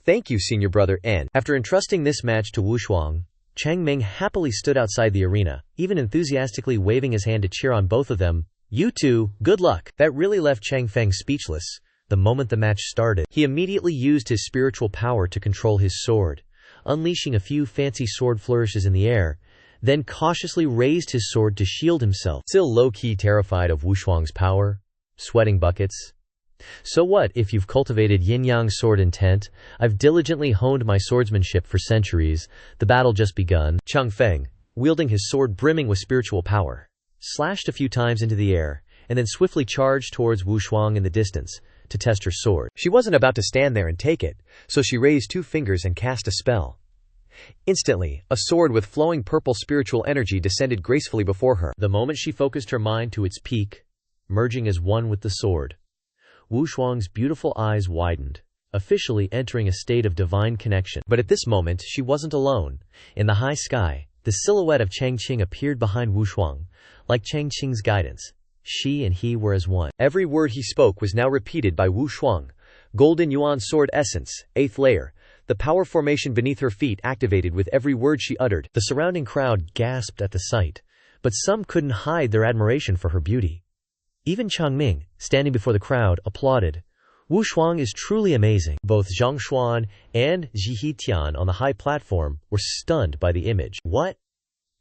"Thank you, senior brother N." After entrusting this match to Wu Shuang, Chang Ming happily stood outside the arena, even enthusiastically waving his hand to cheer on both of them. "You two, good luck." That really left Chang Feng speechless. The moment the match started, he immediately used his spiritual power to control his sword, unleashing a few fancy sword flourishes in the air, then cautiously raised his sword to shield himself. Still low-key terrified of Wu Shuang's power, sweating buckets. "So what if you've cultivated yin-yang sword intent? I've diligently honed my swordsmanship for centuries. The battle just begun." Chang Feng, wielding his sword brimming with spiritual power, slashed a few times into the air, and then swiftly charged towards Wu Shuang in the distance to test her sword. She wasn't about to stand there and take it, so she raised two fingers and cast a spell. Instantly, a sword with flowing purple spiritual energy descended gracefully before her. The moment she focused her mind to its peak, merging as one with the sword, Wu Shuang's beautiful eyes widened, officially entering a state of divine connection. But at this moment, she wasn't alone. In the high sky, The silhouette of Chang Qing appeared behind Wu Shuang, like Chang Qing's guidance. She and he were as one. Every word he spoke was now repeated by Wu Shuang. Golden Yuan Sword Essence, 8th layer. The power formation beneath her feet activated with every word she uttered. The surrounding crowd gasped at the sight, but some couldn't hide their admiration for her beauty. Even Chang Ming, standing before the crowd, applauded. Wu Shuang is truly amazing. Both Zhang Xuan and Ji Hitian on the high platform were stunned by the image. What?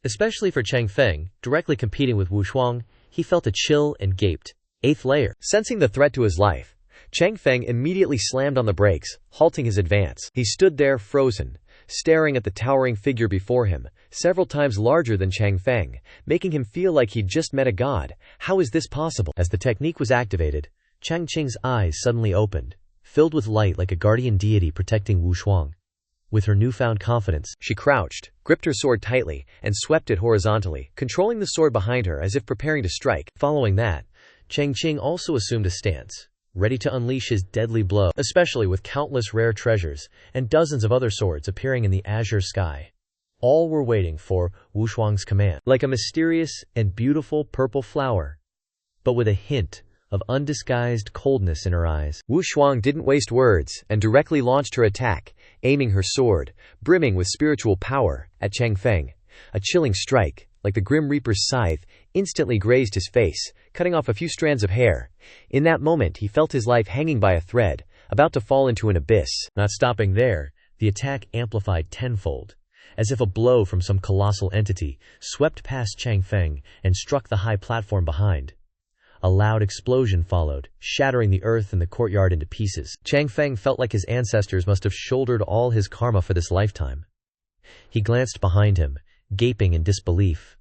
Especially for Chang Feng, directly competing with Wu Shuang, he felt a chill and gaped. 8th layer. Sensing the threat to his life, Chang Feng immediately slammed on the brakes, halting his advance. He stood there frozen, staring at the towering figure before him, several times larger than Chang Feng, making him feel like he'd just met a god. How is this possible? As the technique was activated, Chang Qing's eyes suddenly opened, filled with light like a guardian deity protecting Wu Shuang. With her newfound confidence, she crouched, gripped her sword tightly, and swept it horizontally, controlling the sword behind her as if preparing to strike. Following that, Chang Qing also assumed a stance, ready to unleash his deadly blow, especially with countless rare treasures and dozens of other swords appearing in the azure sky. All were waiting for Wu Shuang's command, like a mysterious and beautiful purple flower, but with a hint of undisguised coldness in her eyes. Wu Shuang didn't waste words and directly launched her attack, aiming her sword, brimming with spiritual power, at Chang Feng. A chilling strike, like the Grim Reaper's scythe, instantly grazed his face, cutting off a few strands of hair. In that moment he felt his life hanging by a thread, about to fall into an abyss. Not stopping there, the attack amplified tenfold, as if a blow from some colossal entity swept past Chang Feng and struck the high platform behind. A loud explosion followed, shattering the earth and the courtyard into pieces. Chang Feng felt like his ancestors must have shouldered all his karma for this lifetime. He glanced behind him, gaping in disbelief.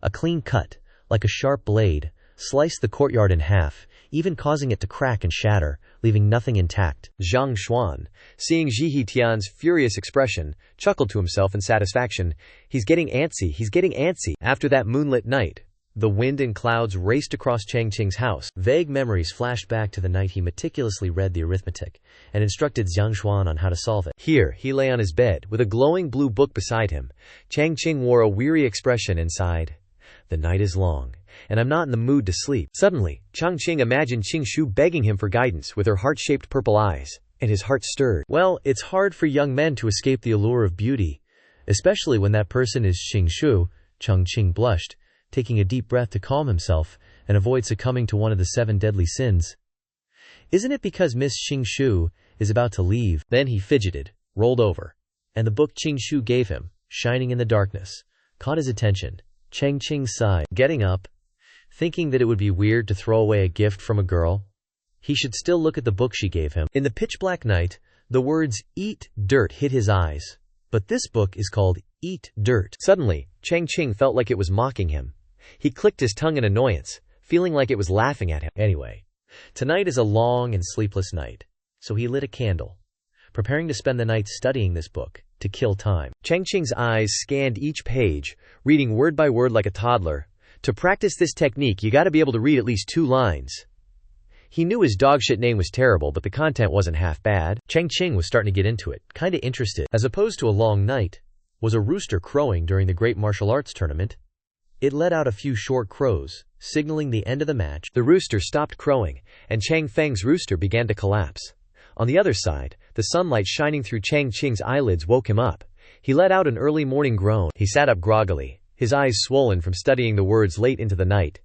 A clean cut, like a sharp blade, sliced the courtyard in half, even causing it to crack and shatter, leaving nothing intact. Zhang Xuan, seeing Ji Hitian's furious expression, chuckled to himself in satisfaction. He's getting antsy, he's getting antsy. After that moonlit night, the wind and clouds raced across Chang Qing's house. Vague memories flashed back to the night he meticulously read the arithmetic and instructed Zhang Xuan on how to solve it. Here, he lay on his bed, with a glowing blue book beside him. Chang Qing wore a weary expression and sighed. The night is long, and I'm not in the mood to sleep. Suddenly, Chang Qing imagined Qing Shu begging him for guidance with her heart-shaped purple eyes, and his heart stirred. Well, it's hard for young men to escape the allure of beauty, especially when that person is Qing Shu. Chang Qing blushed, taking a deep breath to calm himself and avoid succumbing to one of the 7 deadly sins. Isn't it because Miss Qing Shu is about to leave? Then he fidgeted, rolled over, and the book Qing Shu gave him, shining in the darkness, caught his attention. Chang Qing sighed, getting up, thinking that it would be weird to throw away a gift from a girl. He should still look at the book she gave him. In the pitch-black night, the words "eat dirt" hit his eyes, but this book is called "Eat Dirt." Suddenly, Chang Qing felt like it was mocking him. He clicked his tongue in annoyance, feeling like it was laughing at him. Anyway, tonight is a long and sleepless night, so he lit a candle, preparing to spend the night studying this book, to kill time. Chang Qing's eyes scanned each page, reading word by word like a toddler. To practice this technique, you gotta be able to read at least 2 lines. He knew his dogshit name was terrible, but the content wasn't half bad. Chang Qing was starting to get into it, kinda interested. As opposed to a long night, was a rooster crowing during the great martial arts tournament. It let out a few short crows, signaling the end of the match. The rooster stopped crowing, and Chang Feng's rooster began to collapse. On the other side, the sunlight shining through Chang Qing's eyelids woke him up. He let out an early morning groan. He sat up groggily, his eyes swollen from studying the words late into the night.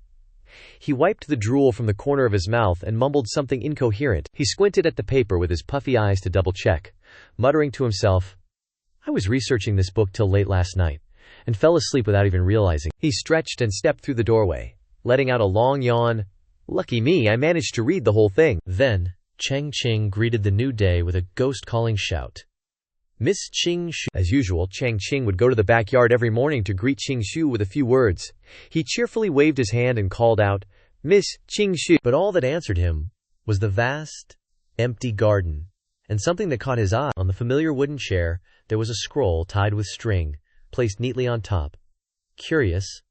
He wiped the drool from the corner of his mouth and mumbled something incoherent. He squinted at the paper with his puffy eyes to double-check, muttering to himself, "I was researching this book till late last night, and fell asleep without even realizing." He stretched and stepped through the doorway, letting out a long yawn. "Lucky me, I managed to read the whole thing." Then, Chang Qing greeted the new day with a ghost-calling shout. "Miss Qing Shu." As usual, Chang Qing would go to the backyard every morning to greet Qing Shu with a few words. He cheerfully waved his hand and called out, "Miss Qing Shu." But all that answered him was the vast, empty garden, and something that caught his eye. On the familiar wooden chair, there was a scroll tied with string, placed neatly on top. Curious,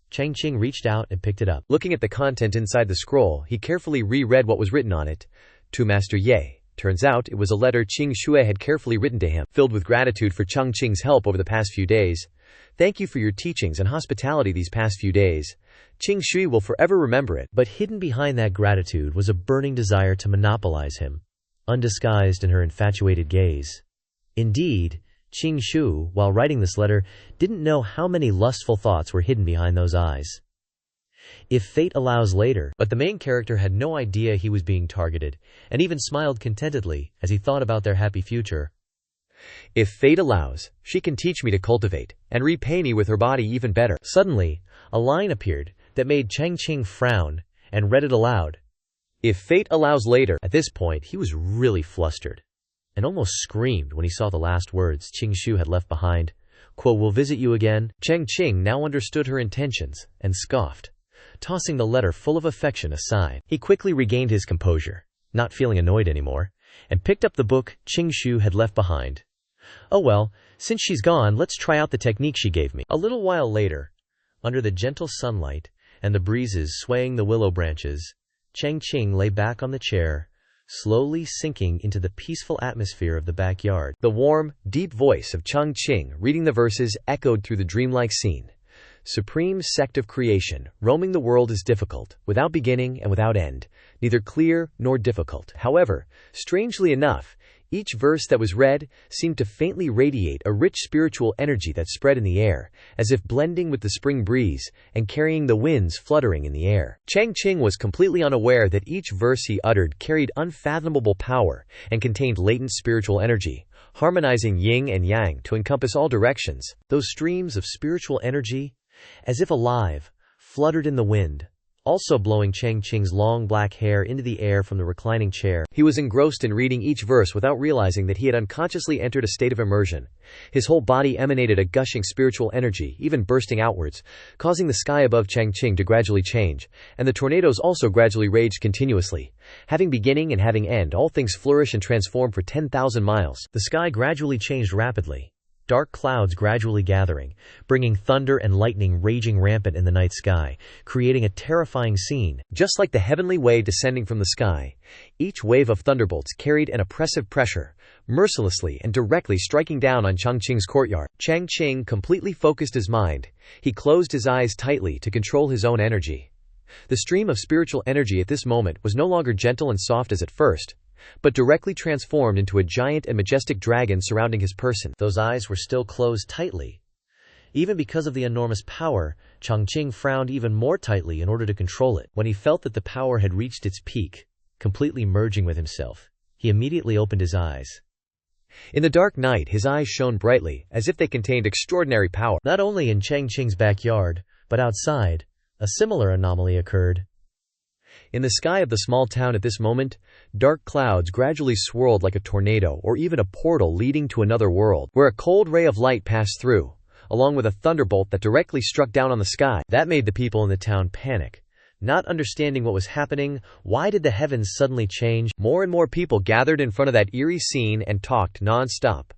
Chang Qing reached out and picked it up. Looking at the content inside the scroll, he carefully reread what was written on it. To Master Ye, Turns out, it was a letter Qing Shui had carefully written to him, filled with gratitude for Chang Qing's help over the past few days. Thank you for your teachings and hospitality these past few days. Qing Shui will forever remember it. But hidden behind that gratitude was a burning desire to monopolize him, undisguised in her infatuated gaze. Indeed, Qing Shu, while writing this letter, didn't know how many lustful thoughts were hidden behind those eyes. If fate allows later, but the main character had no idea he was being targeted, and even smiled contentedly as he thought about their happy future. If fate allows, she can teach me to cultivate, and repay me with her body even better. Suddenly, a line appeared that made Chang Qing frown, and read it aloud. If fate allows later. At this point, he was really flustered, and almost screamed when he saw the last words Qing Shu had left behind. Quote, "Will visit you again." Chang Qing now understood her intentions, and scoffed, tossing the letter full of affection aside. He quickly regained his composure, not feeling annoyed anymore, and picked up the book Qing Shu had left behind. Oh well, since she's gone, let's try out the technique she gave me. A little while later, under the gentle sunlight and the breezes swaying the willow branches, Chang Qing lay back on the chair, slowly sinking into the peaceful atmosphere of the backyard. The warm, deep voice of Chang Qing reading the verses echoed through the dreamlike scene. Supreme sect of creation, roaming the world is difficult, without beginning and without end, neither clear nor difficult. However, strangely enough, each verse that was read seemed to faintly radiate a rich spiritual energy that spread in the air, as if blending with the spring breeze and carrying the winds fluttering in the air. Chang Qing was completely unaware that each verse he uttered carried unfathomable power and contained latent spiritual energy, harmonizing yin and yang to encompass all directions. Those streams of spiritual energy, as if alive, fluttered in the wind, also blowing Chang Qing's long black hair into the air from the reclining chair. He was engrossed in reading each verse without realizing that he had unconsciously entered a state of immersion. His whole body emanated a gushing spiritual energy, even bursting outwards, causing the sky above Chang Qing to gradually change, and the tornadoes also gradually raged continuously. Having beginning and having end, all things flourish and transform for 10,000 miles. The sky gradually changed rapidly, dark clouds gradually gathering, bringing thunder and lightning raging rampant in the night sky, creating a terrifying scene. Just like the heavenly wave descending from the sky, each wave of thunderbolts carried an oppressive pressure, mercilessly and directly striking down on Chang Qing's courtyard. Chang Qing completely focused his mind. He closed his eyes tightly to control his own energy. The stream of spiritual energy at this moment was no longer gentle and soft as at first, but directly transformed into a giant and majestic dragon surrounding his person. Those eyes were still closed tightly. Even because of the enormous power, Chang Qing frowned even more tightly in order to control it. When he felt that the power had reached its peak, completely merging with himself, he immediately opened his eyes. In the dark night, his eyes shone brightly, as if they contained extraordinary power. Not only in Chang Qing's backyard, but outside, a similar anomaly occurred. In the sky of the small town at this moment, dark clouds gradually swirled like a tornado or even a portal leading to another world, where a cold ray of light passed through, along with a thunderbolt that directly struck down on the sky. That made the people in the town panic. Not understanding what was happening, why did the heavens suddenly change? More and more people gathered in front of that eerie scene and talked non-stop.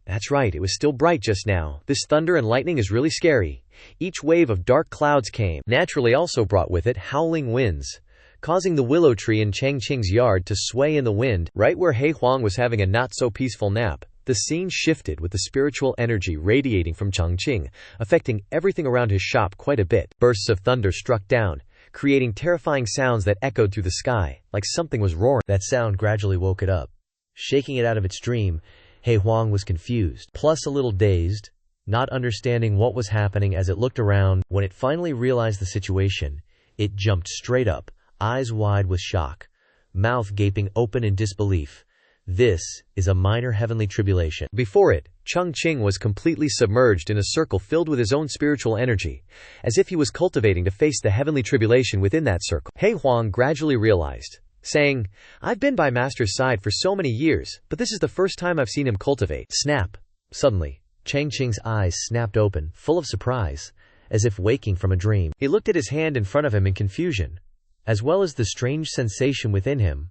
That's right, it was still bright just now. This thunder and lightning is really scary. Each wave of dark clouds came, naturally also brought with it howling winds, causing the willow tree in Chang Qing's yard to sway in the wind. Right where He Huang was having a not-so-peaceful nap, the scene shifted with the spiritual energy radiating from Chang Qing, affecting everything around his shop quite a bit. Bursts of thunder struck down, creating terrifying sounds that echoed through the sky, like something was roaring. That sound gradually woke it up. Shaking it out of its dream, He Huang was confused, plus a little dazed, not understanding what was happening as it looked around. When it finally realized the situation, it jumped straight up, eyes wide with shock, mouth gaping open in disbelief. This is a minor heavenly tribulation. Before it, Chang Qing was completely submerged in a circle filled with his own spiritual energy, as if he was cultivating to face the heavenly tribulation within that circle. He Huang gradually realized, saying, "I've been by Master's side for so many years, but this is the first time I've seen him cultivate." Snap! Suddenly, Chang Qing's eyes snapped open, full of surprise, as if waking from a dream. He looked at his hand in front of him in confusion, as well as the strange sensation within him.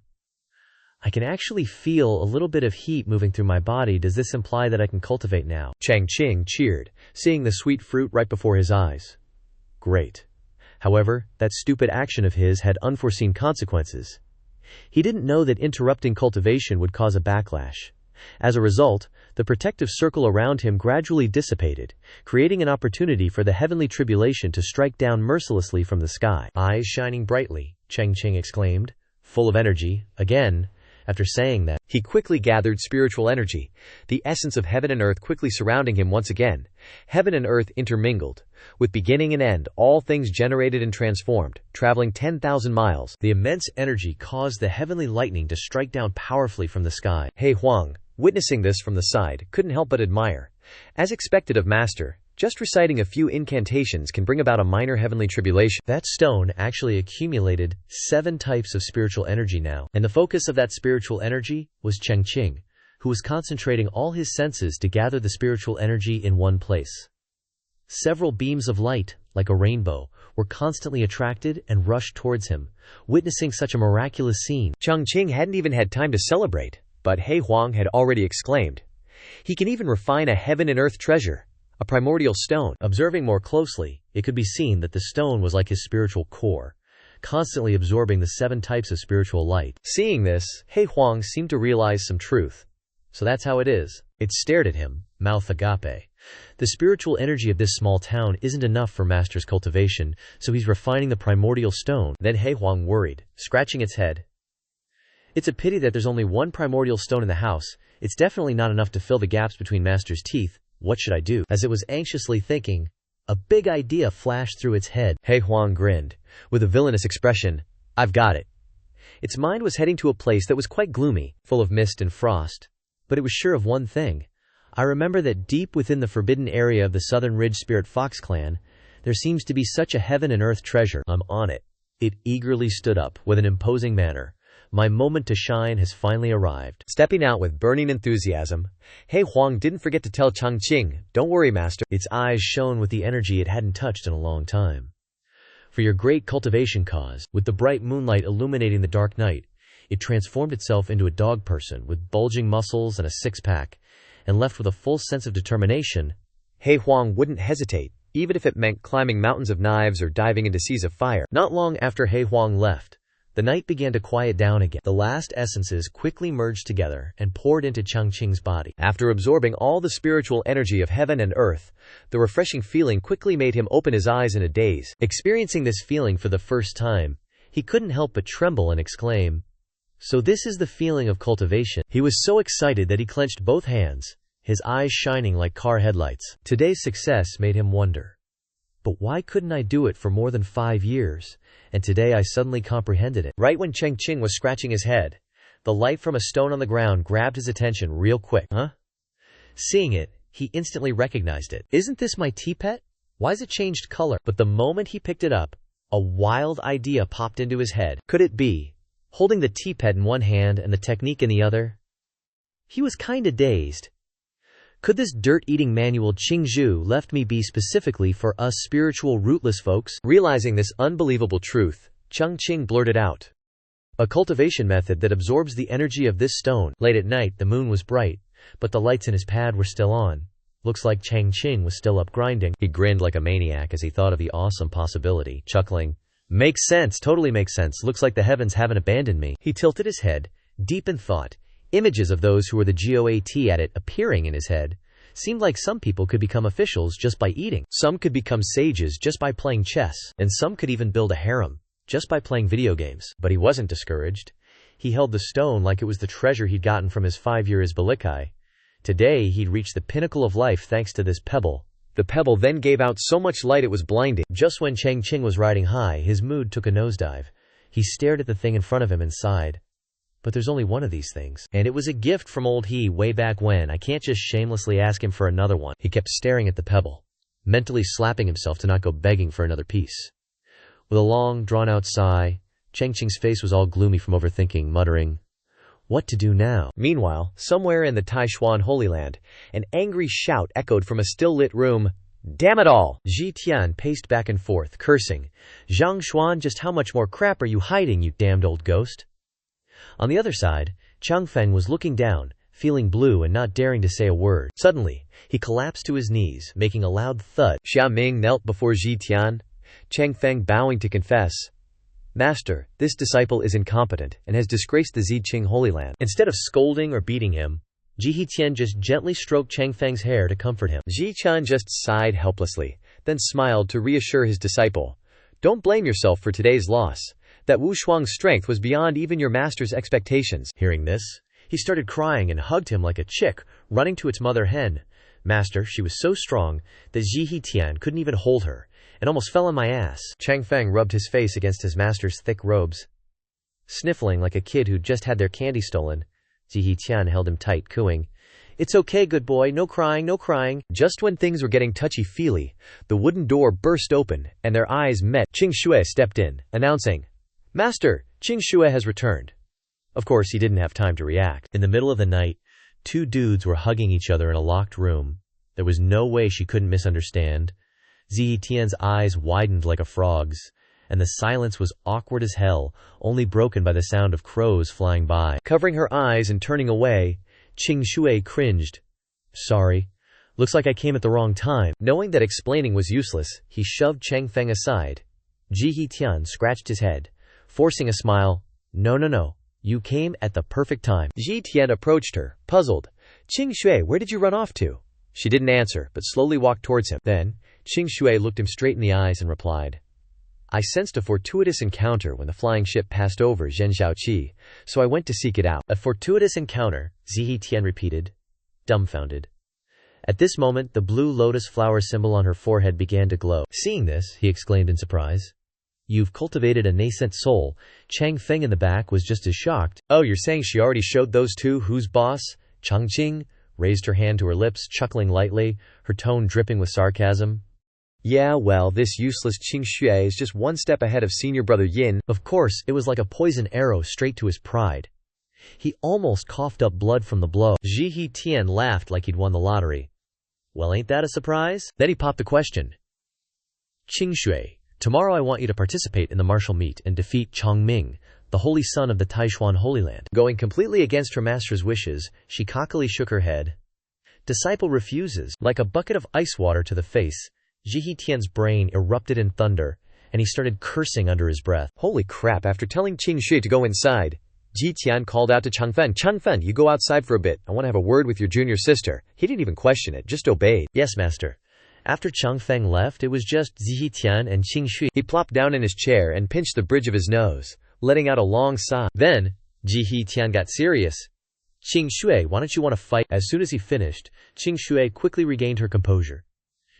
I can actually feel a little bit of heat moving through my body. Does this imply that I can cultivate now? Chang Qing cheered, seeing the sweet fruit right before his eyes. Great. However, that stupid action of his had unforeseen consequences. He didn't know that interrupting cultivation would cause a backlash. As a result, the protective circle around him gradually dissipated, creating an opportunity for the heavenly tribulation to strike down mercilessly from the sky. "Eyes shining brightly," Chang Qing exclaimed, full of energy, again. After saying that, he quickly gathered spiritual energy, the essence of heaven and earth quickly surrounding him once again. Heaven and earth intermingled. With beginning and end, all things generated and transformed, traveling 10,000 miles. The immense energy caused the heavenly lightning to strike down powerfully from the sky. He Huang, witnessing this from the side, couldn't help but admire. As expected of Master, just reciting a few incantations can bring about a minor heavenly tribulation. That stone actually accumulated 7 types of spiritual energy now, and the focus of that spiritual energy was Chang Qing, who was concentrating all his senses to gather the spiritual energy in one place. Several beams of light, like a rainbow, were constantly attracted and rushed towards him. Witnessing such a miraculous scene, Chang Qing hadn't even had time to celebrate, but He Huang had already exclaimed, "He can even refine a heaven and earth treasure, a primordial stone." Observing more closely, it could be seen that the stone was like his spiritual core, constantly absorbing the 7 types of spiritual light. Seeing this, He Huang seemed to realize some truth. So that's how it is. It stared at him, mouth agape. The spiritual energy of this small town isn't enough for Master's cultivation, so he's refining the primordial stone. Then He Huang worried, scratching its head. "It's a pity that there's only one primordial stone in the house. It's definitely not enough to fill the gaps between Master's teeth. What should I do?" As it was anxiously thinking, a big idea flashed through its head. He Huang grinned, with a villainous expression. "I've got it." Its mind was heading to a place that was quite gloomy, full of mist and frost. But it was sure of one thing. "I remember that deep within the forbidden area of the Southern Ridge Spirit Fox clan, there seems to be such a heaven and earth treasure. I'm on it." It eagerly stood up, with an imposing manner. "My moment to shine has finally arrived." Stepping out with burning enthusiasm, He Huang didn't forget to tell Chang Qing, "Don't worry, Master." Its eyes shone with the energy it hadn't touched in a long time. "For your great cultivation cause," with the bright moonlight illuminating the dark night, it transformed itself into a dog person with bulging muscles and a six-pack, and left with a full sense of determination. He Huang wouldn't hesitate, even if it meant climbing mountains of knives or diving into seas of fire. Not long after He Huang left, the night began to quiet down again. The last essences quickly merged together and poured into Chang Qing's body. After absorbing all the spiritual energy of heaven and earth, the refreshing feeling quickly made him open his eyes in a daze. Experiencing this feeling for the first time, he couldn't help but tremble and exclaim, "So this is the feeling of cultivation." He was so excited that he clenched both hands, his eyes shining like car headlights. Today's success made him wonder, "But why couldn't I do it for more than 5 years? And today I suddenly comprehended it." Right when Chang Qing was scratching his head, the light from a stone on the ground grabbed his attention real quick. "Huh?" Seeing it, he instantly recognized it. "Isn't this my teapot? Why's it changed color?" But the moment he picked it up, a wild idea popped into his head. Could it be, holding the teapot in one hand and the technique in the other? He was kinda dazed. Could this dirt-eating manual Qingzhu left me be specifically for us spiritual rootless folks? Realizing this unbelievable truth, Chang Qing blurted out, "A cultivation method that absorbs the energy of this stone." Late at night, the moon was bright, but the lights in his pad were still on. Looks like Chang Qing was still up grinding. He grinned like a maniac as he thought of the awesome possibility, chuckling, "Makes sense, totally makes sense. Looks like the heavens haven't abandoned me." He tilted his head, deep in thought. Images of those who were the GOAT at it appearing in his head. Seemed like some people could become officials just by eating. Some could become sages just by playing chess. And some could even build a harem just by playing video games. But he wasn't discouraged. He held the stone like it was the treasure he'd gotten from his 5-year Izbalikai. Today he'd reached the pinnacle of life thanks to this pebble. The pebble then gave out so much light it was blinding. Just when Chang Qing was riding high, his mood took a nosedive. He stared at the thing in front of him and sighed. "But there's only one of these things. And it was a gift from old he way back when. I can't just shamelessly ask him for another one." He kept staring at the pebble, mentally slapping himself to not go begging for another piece. With a long, drawn-out sigh, Chang Qing's face was all gloomy from overthinking, muttering, "What to do now?" Meanwhile, somewhere in the Taishuan Holy Land, an angry shout echoed from a still-lit room. "Damn it all!" Ji Tian paced back and forth, cursing. "Zhang Xuan, just how much more crap are you hiding, you damned old ghost?" On the other side, Chang Feng was looking down, feeling blue and not daring to say a word. Suddenly, he collapsed to his knees, making a loud thud. Xia Ming knelt before Ji Tian, Chang Feng bowing to confess, "Master, this disciple is incompetent and has disgraced the Ziqing Holy Land." Instead of scolding or beating him, Zhihe just gently stroked Chang Feng's hair to comfort him. Zhiqian just sighed helplessly, then smiled to reassure his disciple. "Don't blame yourself for today's loss. That Wu Shuang's strength was beyond even your master's expectations." Hearing this, he started crying and hugged him like a chick, running to its mother hen. "Master, she was so strong that Zhihe couldn't even hold her, and almost fell on my ass." Chang Feng rubbed his face against his master's thick robes. Sniffling like a kid who'd just had their candy stolen, Zhihe held him tight, cooing, "It's okay, good boy, no crying, no crying." Just when things were getting touchy-feely, the wooden door burst open, and their eyes met. Qing Shui stepped in, announcing, "Master, Qing Shui has returned." Of course, he didn't have time to react. In the middle of the night, two dudes were hugging each other in a locked room. There was no way she couldn't misunderstand. Zihe eyes widened like a frog's, and the silence was awkward as hell, only broken by the sound of crows flying by. Covering her eyes and turning away, Qing Shui cringed. "Sorry. Looks like I came at the wrong time." Knowing that explaining was useless, he shoved Chang Feng aside. Zhihe scratched his head, forcing a smile. No. You came at the perfect time." Ji Tian approached her, puzzled. "Qing Shui, where did you run off to?" She didn't answer, but slowly walked towards him. Then, Qing Shui looked him straight in the eyes and replied, "I sensed a fortuitous encounter when the flying ship passed over Zhenxiaoqi, so I went to seek it out." "A fortuitous encounter," Zihe repeated, dumbfounded. At this moment, the blue lotus flower symbol on her forehead began to glow. Seeing this, he exclaimed in surprise, "You've cultivated a nascent soul." Chang Feng in the back was just as shocked. "Oh, you're saying she already showed those two who's boss?" Chang Qing raised her hand to her lips, chuckling lightly, her tone dripping with sarcasm. "Yeah, well, this useless Qing Shui is just one step ahead of senior brother Yin." Of course, it was like a poison arrow straight to his pride. He almost coughed up blood from the blow. Zhihe laughed like he'd won the lottery. "Well, ain't that a surprise?" Then he popped the question. "Qing Shui, tomorrow I want you to participate in the martial meet and defeat Chang Ming, the holy son of the Taishuan Holy Land." Going completely against her master's wishes, she cockily shook her head. "Disciple refuses." Like a bucket of ice water to the face, Zhihe brain erupted in thunder, and he started cursing under his breath. Holy crap, after telling Qing Shui to go inside, Ji Tian called out to Chang Feng, "Chang Feng, you go outside for a bit. I want to have a word with your junior sister." He didn't even question it, just obeyed. "Yes, master." After Chang Feng left, it was just Zihe and Qing Shui. He plopped down in his chair and pinched the bridge of his nose, letting out a long sigh. Then, Zihe got serious. "Qing Shui, why don't you want to fight?" As soon as he finished, Qing Shui quickly regained her composure.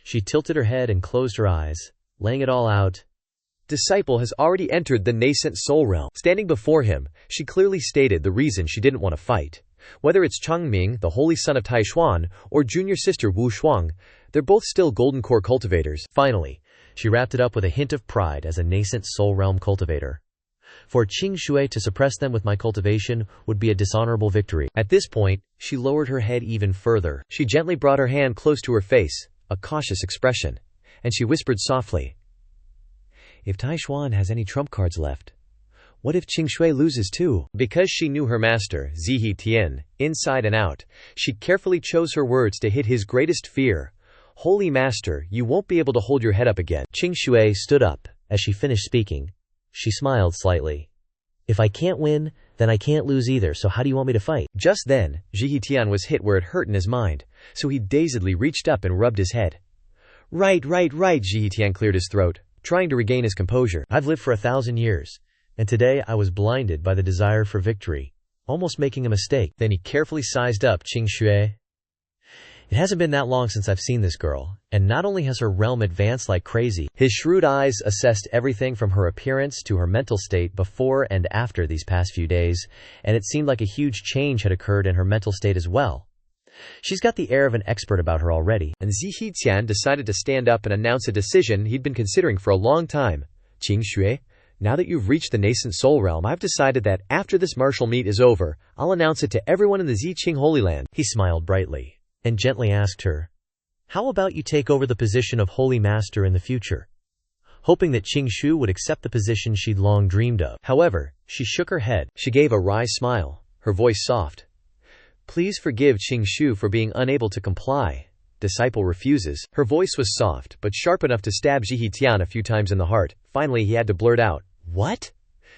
She tilted her head and closed her eyes, laying it all out. Disciple has already entered the nascent soul realm. Standing before him, she clearly stated the reason she didn't want to fight. Whether it's Chang Ming, the holy son of Taishuan, or junior sister Wu Shuang, they're both still golden core cultivators. Finally, she wrapped it up with a hint of pride as a nascent soul realm cultivator. "For Qing Shui to suppress them with my cultivation would be a dishonorable victory." At this point, she lowered her head even further. She gently brought her hand close to her face, a cautious expression, and she whispered softly, "If Taishuan has any trump cards left, what if Qing Shui loses too?" Because she knew her master, Zihe inside and out, she carefully chose her words to hit his greatest fear. "Holy master, you won't be able to hold your head up again." Qing Shui stood up. As she finished speaking, she smiled slightly. "If I can't win, then I can't lose either, so how do you want me to fight?" Just then, Zihe was hit where it hurt in his mind, so he dazedly reached up and rubbed his head. Right, Zihe cleared his throat, trying to regain his composure. "I've lived for 1,000 years, and today I was blinded by the desire for victory, almost making a mistake." Then he carefully sized up Qing Shui. "It hasn't been that long since I've seen this girl, and not only has her realm advanced like crazy." His shrewd eyes assessed everything from her appearance to her mental state before and after these past few days, and it seemed like a huge change had occurred in her mental state as well. She's got the air of an expert about her already. And Zihe decided to stand up and announce a decision he'd been considering for a long time. "Qing Shui, now that you've reached the nascent soul realm, I've decided that after this martial meet is over, I'll announce it to everyone in the Ziqing Holy Land." He smiled brightly and gently asked her, "How about you take over the position of Holy Master in the future?" Hoping that Qing Shui would accept the position she'd long dreamed of. However, she shook her head. She gave a wry smile, her voice soft. "Please forgive Qing Shui for being unable to comply. Disciple refuses." Her voice was soft, but sharp enough to stab Zihe a few times in the heart. Finally he had to blurt out, "What?"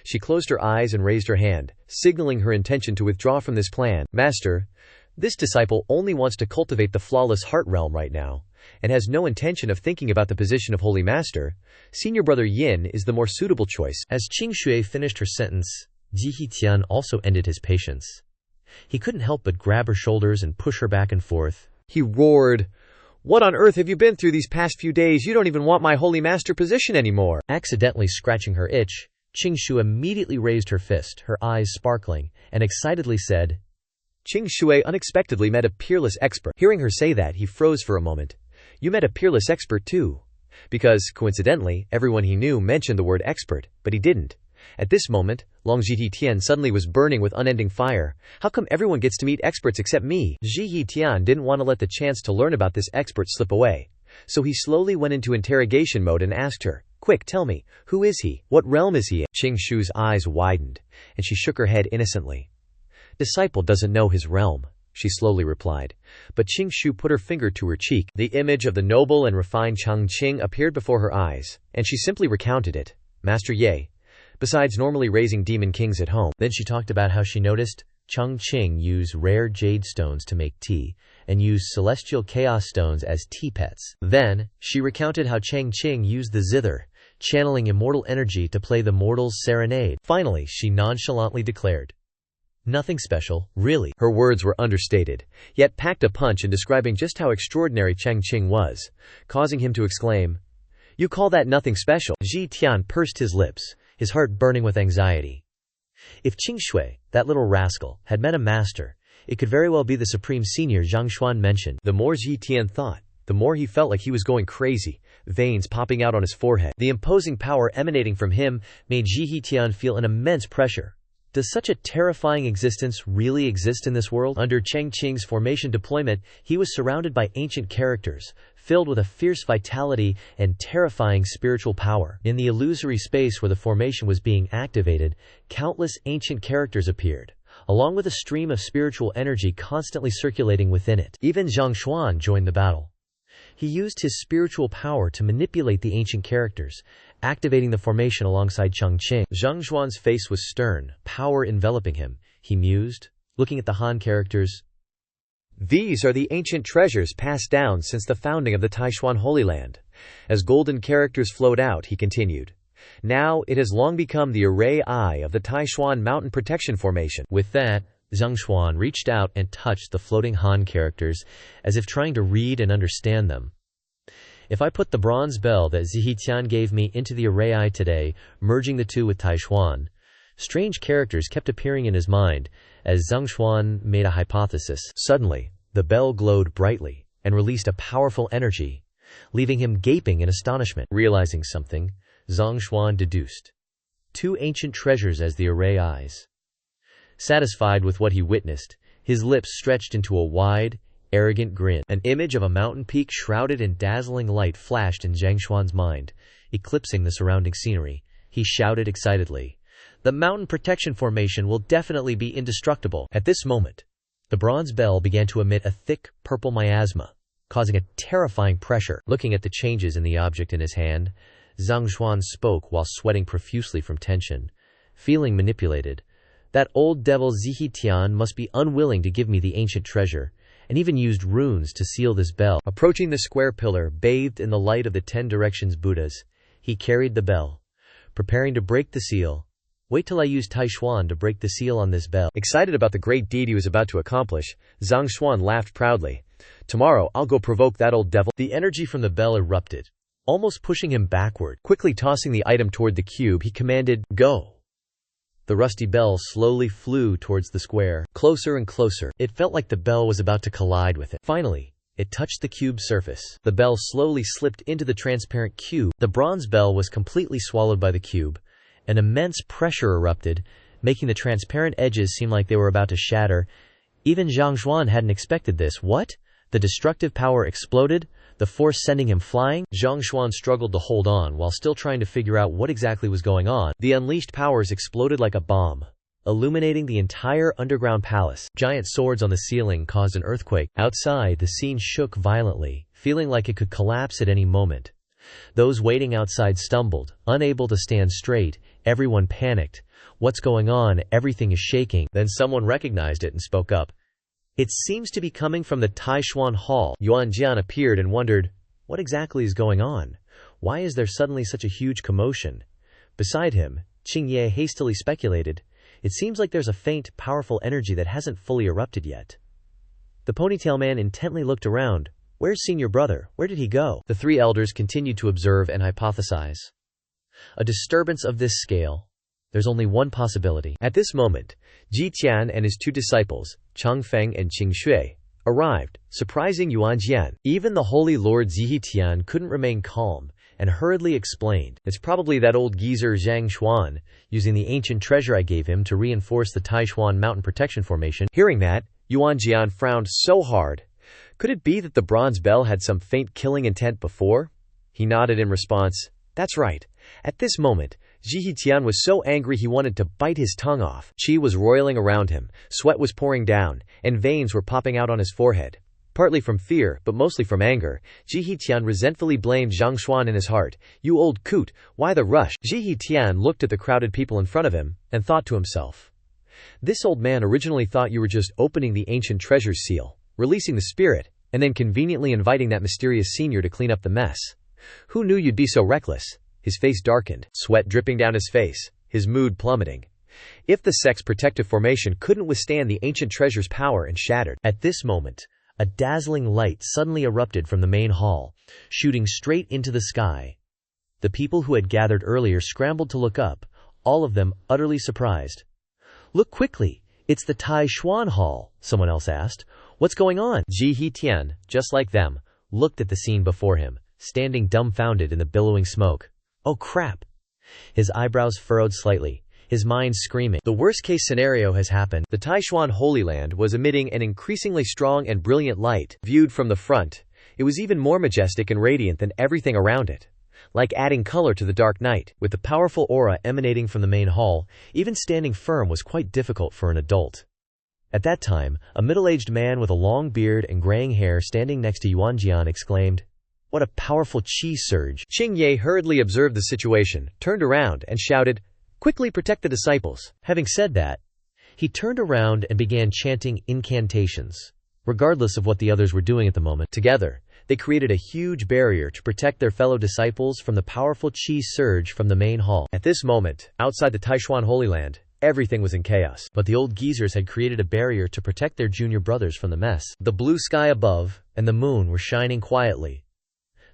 She closed her eyes and raised her hand, signaling her intention to withdraw from this plan. Master, this disciple only wants to cultivate the flawless heart realm right now, and has no intention of thinking about the position of Holy Master. Senior Brother Yin is the more suitable choice. As Qing Shui finished her sentence, Zihi Tian also ended his patience. He couldn't help but grab her shoulders and push her back and forth. He roared, "What on earth have you been through these past few days? You don't even want my Holy Master position anymore." Accidentally scratching her itch, Qing Shui immediately raised her fist, her eyes sparkling, and excitedly said, Qing Shui unexpectedly met a peerless expert. Hearing her say that, he froze for a moment. You met a peerless expert too? Because, coincidentally, everyone he knew mentioned the word expert, but he didn't. At this moment, Long Zhihi Tian suddenly was burning with unending fire. How come everyone gets to meet experts except me? Zhihi Tian didn't want to let the chance to learn about this expert slip away. So he slowly went into interrogation mode and asked her, "Quick, tell me, who is he? What realm is he in?" Qing Shu's eyes widened, and she shook her head innocently. "Disciple doesn't know his realm," she slowly replied. But Qing Shu put her finger to her cheek. The image of the noble and refined Chang Qing appeared before her eyes, and she simply recounted it. Master Ye, besides normally raising demon kings at home. Then she talked about how she noticed Chang Qing use rare jade stones to make tea, and use celestial chaos stones as tea pets. Then, she recounted how Chang Qing used the zither, channeling immortal energy to play the mortal's serenade. Finally, she nonchalantly declared, "Nothing special, really." Her words were understated, yet packed a punch in describing just how extraordinary Chang Qing was, causing him to exclaim, "You call that nothing special?" Zhi Tian pursed his lips, his heart burning with anxiety. If Qing Shui, that little rascal, had met a master, it could very well be the supreme senior Zhang Xuan mentioned. The more Zhi Tian thought, the more he felt like he was going crazy, veins popping out on his forehead. The imposing power emanating from him made Zhi Tian feel an immense pressure. Does such a terrifying existence really exist in this world? Under Chang Qing's formation deployment, he was surrounded by ancient characters, filled with a fierce vitality and terrifying spiritual power. In the illusory space where the formation was being activated, countless ancient characters appeared, along with a stream of spiritual energy constantly circulating within it. Even Zhang Xuan joined the battle. He used his spiritual power to manipulate the ancient characters, activating the formation alongside Chang Qing. Zhang Xuan's face was stern, power enveloping him. He mused, looking at the Han characters. These are the ancient treasures passed down since the founding of the Taishuan Holy Land. As golden characters flowed out, he continued, now it has long become the array eye of the Taishuan Mountain Protection Formation. With that, Zhang Xuan reached out and touched the floating Han characters, as if trying to read and understand them. If I put the bronze bell that Zihi Tian gave me into the array eye today, merging the two with Taishuan, strange characters kept appearing in his mind, as Zhang Xuan made a hypothesis. Suddenly, the bell glowed brightly, and released a powerful energy, leaving him gaping in astonishment. Realizing something, Zhang Xuan deduced two ancient treasures as the array eyes. Satisfied with what he witnessed, his lips stretched into a wide, arrogant grin. An image of a mountain peak shrouded in dazzling light flashed in Zhang Xuan's mind, eclipsing the surrounding scenery. He shouted excitedly, "The mountain protection formation will definitely be indestructible." At this moment, the bronze bell began to emit a thick, purple miasma, causing a terrifying pressure. Looking at the changes in the object in his hand, Zhang Xuan spoke while sweating profusely from tension. Feeling manipulated, that old devil Zihi Tian must be unwilling to give me the ancient treasure, and even used runes to seal this bell. Approaching the square pillar bathed in the light of the 10 directions Buddhas, he carried the bell, preparing to break the seal. Wait till I use Taishuan to break the seal on this bell. Excited about the great deed he was about to accomplish, Zhang Xuan laughed proudly. Tomorrow I'll go provoke that old devil. The energy from the bell erupted, almost pushing him backward. Quickly tossing the item toward the cube, he commanded, "Go." The rusty bell slowly flew towards the square, closer and closer. It felt like the bell was about to collide with it. Finally, it touched the cube's surface. The bell slowly slipped into the transparent cube. The bronze bell was completely swallowed by the cube. An immense pressure erupted, making the transparent edges seem like they were about to shatter. Even Zhang Xuan hadn't expected this. What? The destructive power exploded, the force sending him flying? Zhang Xuan struggled to hold on while still trying to figure out what exactly was going on. The unleashed powers exploded like a bomb, illuminating the entire underground palace. Giant swords on the ceiling caused an earthquake. Outside, the scene shook violently, feeling like it could collapse at any moment. Those waiting outside stumbled, unable to stand straight. Everyone panicked. What's going on? Everything is shaking. Then someone recognized it and spoke up. It seems to be coming from the Taishuan Hall. Yuan Jian appeared and wondered, what exactly is going on? Why is there suddenly such a huge commotion? Beside him, Qing Ye hastily speculated, it seems like there's a faint, powerful energy that hasn't fully erupted yet. The ponytail man intently looked around. Where's senior brother? Where did he go? The three elders continued to observe and hypothesize. A disturbance of this scale. There's only one possibility. At this moment, Ji Tian and his two disciples, Chang Feng and Qing Shui, arrived, surprising Yuan Jian. Even the holy lord Zihi Tian couldn't remain calm, and hurriedly explained, it's probably that old geezer Zhang Xuan, using the ancient treasure I gave him to reinforce the Taishuan mountain protection formation. Hearing that, Yuan Jian frowned so hard. Could it be that the bronze bell had some faint killing intent before? He nodded in response. That's right. At this moment, Zihi Tian was so angry he wanted to bite his tongue off. Qi was roiling around him, sweat was pouring down, and veins were popping out on his forehead. Partly from fear, but mostly from anger, Zihi Tian resentfully blamed Zhang Xuan in his heart. You old coot, why the rush? Zihi Tian looked at the crowded people in front of him, and thought to himself. This old man originally thought you were just opening the ancient treasure's seal, releasing the spirit, and then conveniently inviting that mysterious senior to clean up the mess. Who knew you'd be so reckless? His face darkened, sweat dripping down his face, his mood plummeting. If the sect's protective formation couldn't withstand the ancient treasure's power and shattered. At this moment, a dazzling light suddenly erupted from the main hall, shooting straight into the sky. The people who had gathered earlier scrambled to look up, all of them utterly surprised. Look quickly, it's the Taishuan Hall, someone else asked. What's going on? Zihi Tian, just like them, looked at the scene before him, standing dumbfounded in the billowing smoke. Oh crap! His eyebrows furrowed slightly, his mind screaming. The worst-case scenario has happened. The Taishuan Holy Land was emitting an increasingly strong and brilliant light. Viewed from the front, it was even more majestic and radiant than everything around it. Like adding color to the dark night. With the powerful aura emanating from the main hall, even standing firm was quite difficult for an adult. At that time, a middle-aged man with a long beard and graying hair standing next to Yuan Jian exclaimed, what a powerful qi surge. Qing Ye hurriedly observed the situation, turned around, and shouted, quickly protect the disciples. Having said that, he turned around and began chanting incantations. Regardless of what the others were doing at the moment, together, they created a huge barrier to protect their fellow disciples from the powerful qi surge from the main hall. At this moment, outside the Taishuan Holy Land, everything was in chaos. But the old geezers had created a barrier to protect their junior brothers from the mess. The blue sky above and the moon were shining quietly.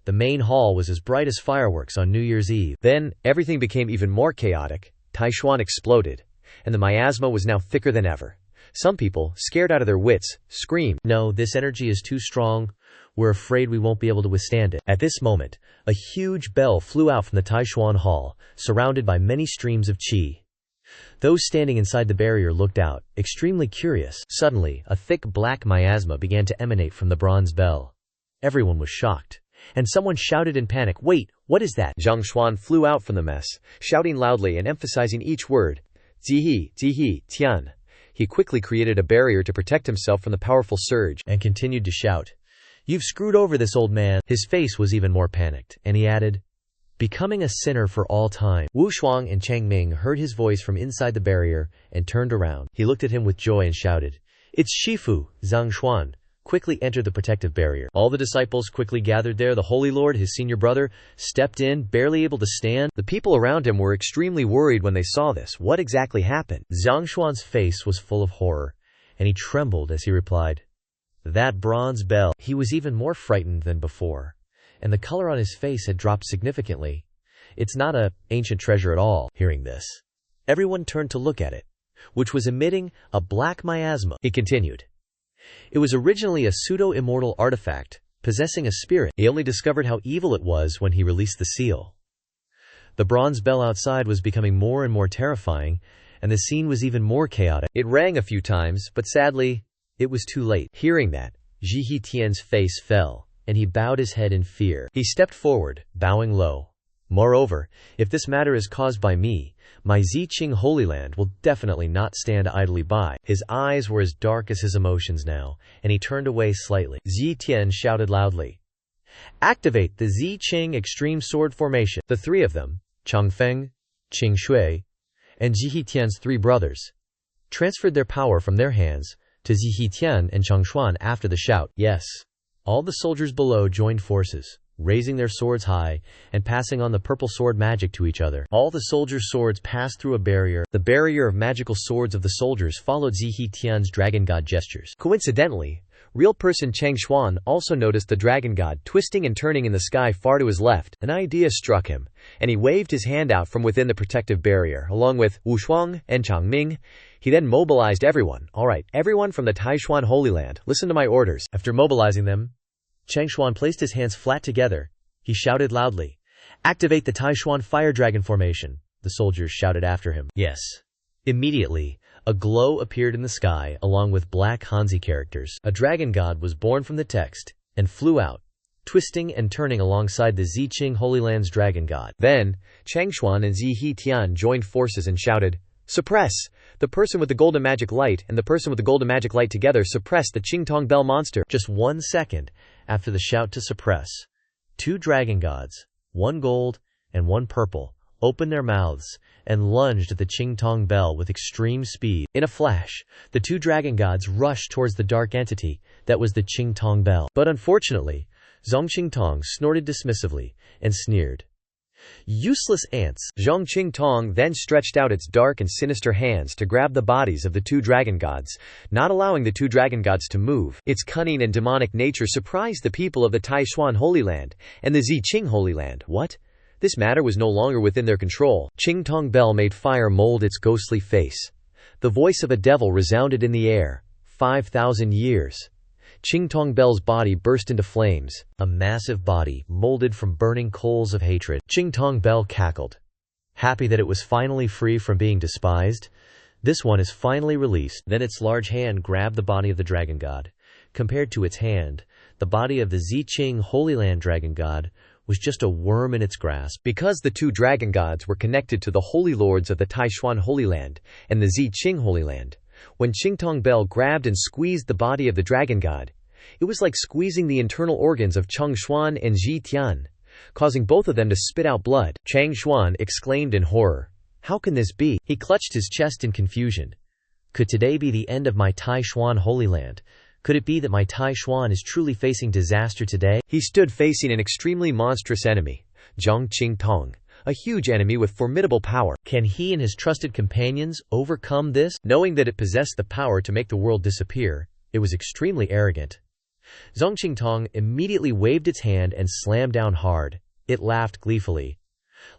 The main hall was as bright as fireworks on New Year's Eve. Then, everything became even more chaotic. Taishuan exploded, and the miasma was now thicker than ever. Some people, scared out of their wits, screamed, no, this energy is too strong. We're afraid we won't be able to withstand it. At this moment, a huge bell flew out from the Taishuan Hall, surrounded by many streams of qi. Those standing inside the barrier looked out, extremely curious. Suddenly, a thick black miasma began to emanate from the bronze bell. Everyone was shocked. And someone shouted in panic, wait, what is that? Zhang Xuan flew out from the mess, shouting loudly and emphasizing each word. Zihi, Zihi, Tian. He quickly created a barrier to protect himself from the powerful surge, and continued to shout, you've screwed over this old man. His face was even more panicked, and he added, becoming a sinner for all time. Wu Shuang and Chang Ming heard his voice from inside the barrier, and turned around. He looked at him with joy and shouted, it's Shifu, Zhang Xuan. Quickly entered the protective barrier. All the disciples quickly gathered there. The Holy Lord, his senior brother, stepped in, barely able to stand. The people around him were extremely worried when they saw this. What exactly happened? Zhang Xuan's face was full of horror, and he trembled as he replied, that bronze bell. He was even more frightened than before, and the color on his face had dropped significantly. It's not an ancient treasure at all. Hearing this, everyone turned to look at it, which was emitting a black miasma. He continued, it was originally a pseudo-immortal artifact, possessing a spirit. He only discovered how evil it was when he released the seal. The bronze bell outside was becoming more and more terrifying, and the scene was even more chaotic. It rang a few times, but sadly, it was too late. Hearing that, Zihi Tian's face fell, and he bowed his head in fear. He stepped forward, bowing low. Moreover, if this matter is caused by me, my Ziqing Holy Land will definitely not stand idly by. His eyes were as dark as his emotions now, and he turned away slightly. Zi Tian shouted loudly, Activate the Zi Qing Extreme Sword Formation. The three of them, Chang Feng, Qing Shui, and Ji Tian's three brothers, transferred their power from their hands to Ji Tian and Chang Xuan after the shout, "Yes!" All the soldiers below joined forces, raising their swords high and passing on the purple sword magic to each other. All the soldiers' swords passed through a barrier. The barrier of magical swords of the soldiers followed Ji Tian's dragon god gestures. Coincidentally, real person Chang Xuan also noticed the dragon god twisting and turning in the sky far to his left. An idea struck him, and he waved his hand out from within the protective barrier, along with Wu Shuang and Chang Ming. He then mobilized everyone. "All right, everyone from the Taishuan Holy Land, listen to my orders." After mobilizing them, Chang Xuan placed his hands flat together. He shouted loudly, "Activate the Taishuan Fire Dragon Formation." The soldiers shouted after him, "Yes." Immediately, a glow appeared in the sky along with black Hanzi characters. A dragon god was born from the text and flew out, twisting and turning alongside the Zi Qing Holy Land's dragon god. Then, Chang Xuan and Ji Tian joined forces and shouted, "Suppress! The person with the golden magic light and the person with the golden magic light together suppress the Qingtong Bell monster." Just 1 second after the shout to suppress, two dragon gods, one gold and one purple, opened their mouths and lunged at the Qingtong Bell with extreme speed. In a flash, the two dragon gods rushed towards the dark entity that was the Qingtong Bell. But unfortunately, Zhong Qingtong snorted dismissively and sneered, "Useless ants." Zhong Qingtong then stretched out its dark and sinister hands to grab the bodies of the two dragon gods, not allowing the two dragon gods to move. Its cunning and demonic nature surprised the people of the Taishuan Holy Land and the Zi Qing Holy Land. What? This matter was no longer within their control. Qingtong Bell made fire mold its ghostly face. The voice of a devil resounded in the air. 5,000 years. Qingtong Bell's body burst into flames, a massive body molded from burning coals of hatred. Qingtong Bell cackled, happy that it was finally free from being despised. This one is finally released. Then its large hand grabbed the body of the dragon god. Compared to its hand, the body of the Zi Qing Holy Land dragon god was just a worm in its grasp. Because the two dragon gods were connected to the holy lords of the Taishuan Holy Land and the Zi Qing Holy Land, when Qingtong Bell grabbed and squeezed the body of the dragon god, it was like squeezing the internal organs of Chang Xuan and Ji Tian, causing both of them to spit out blood. Chang Xuan exclaimed in horror, "How can this be?" He clutched his chest in confusion. Could today be the end of my Taishuan Holy Land? Could it be that my Taishuan is truly facing disaster today? He stood facing an extremely monstrous enemy, Zhong Qingtong, a huge enemy with formidable power. Can he and his trusted companions overcome this? Knowing that it possessed the power to make the world disappear, it was extremely arrogant. Zhong Qingtong immediately waved its hand and slammed down hard. It laughed gleefully.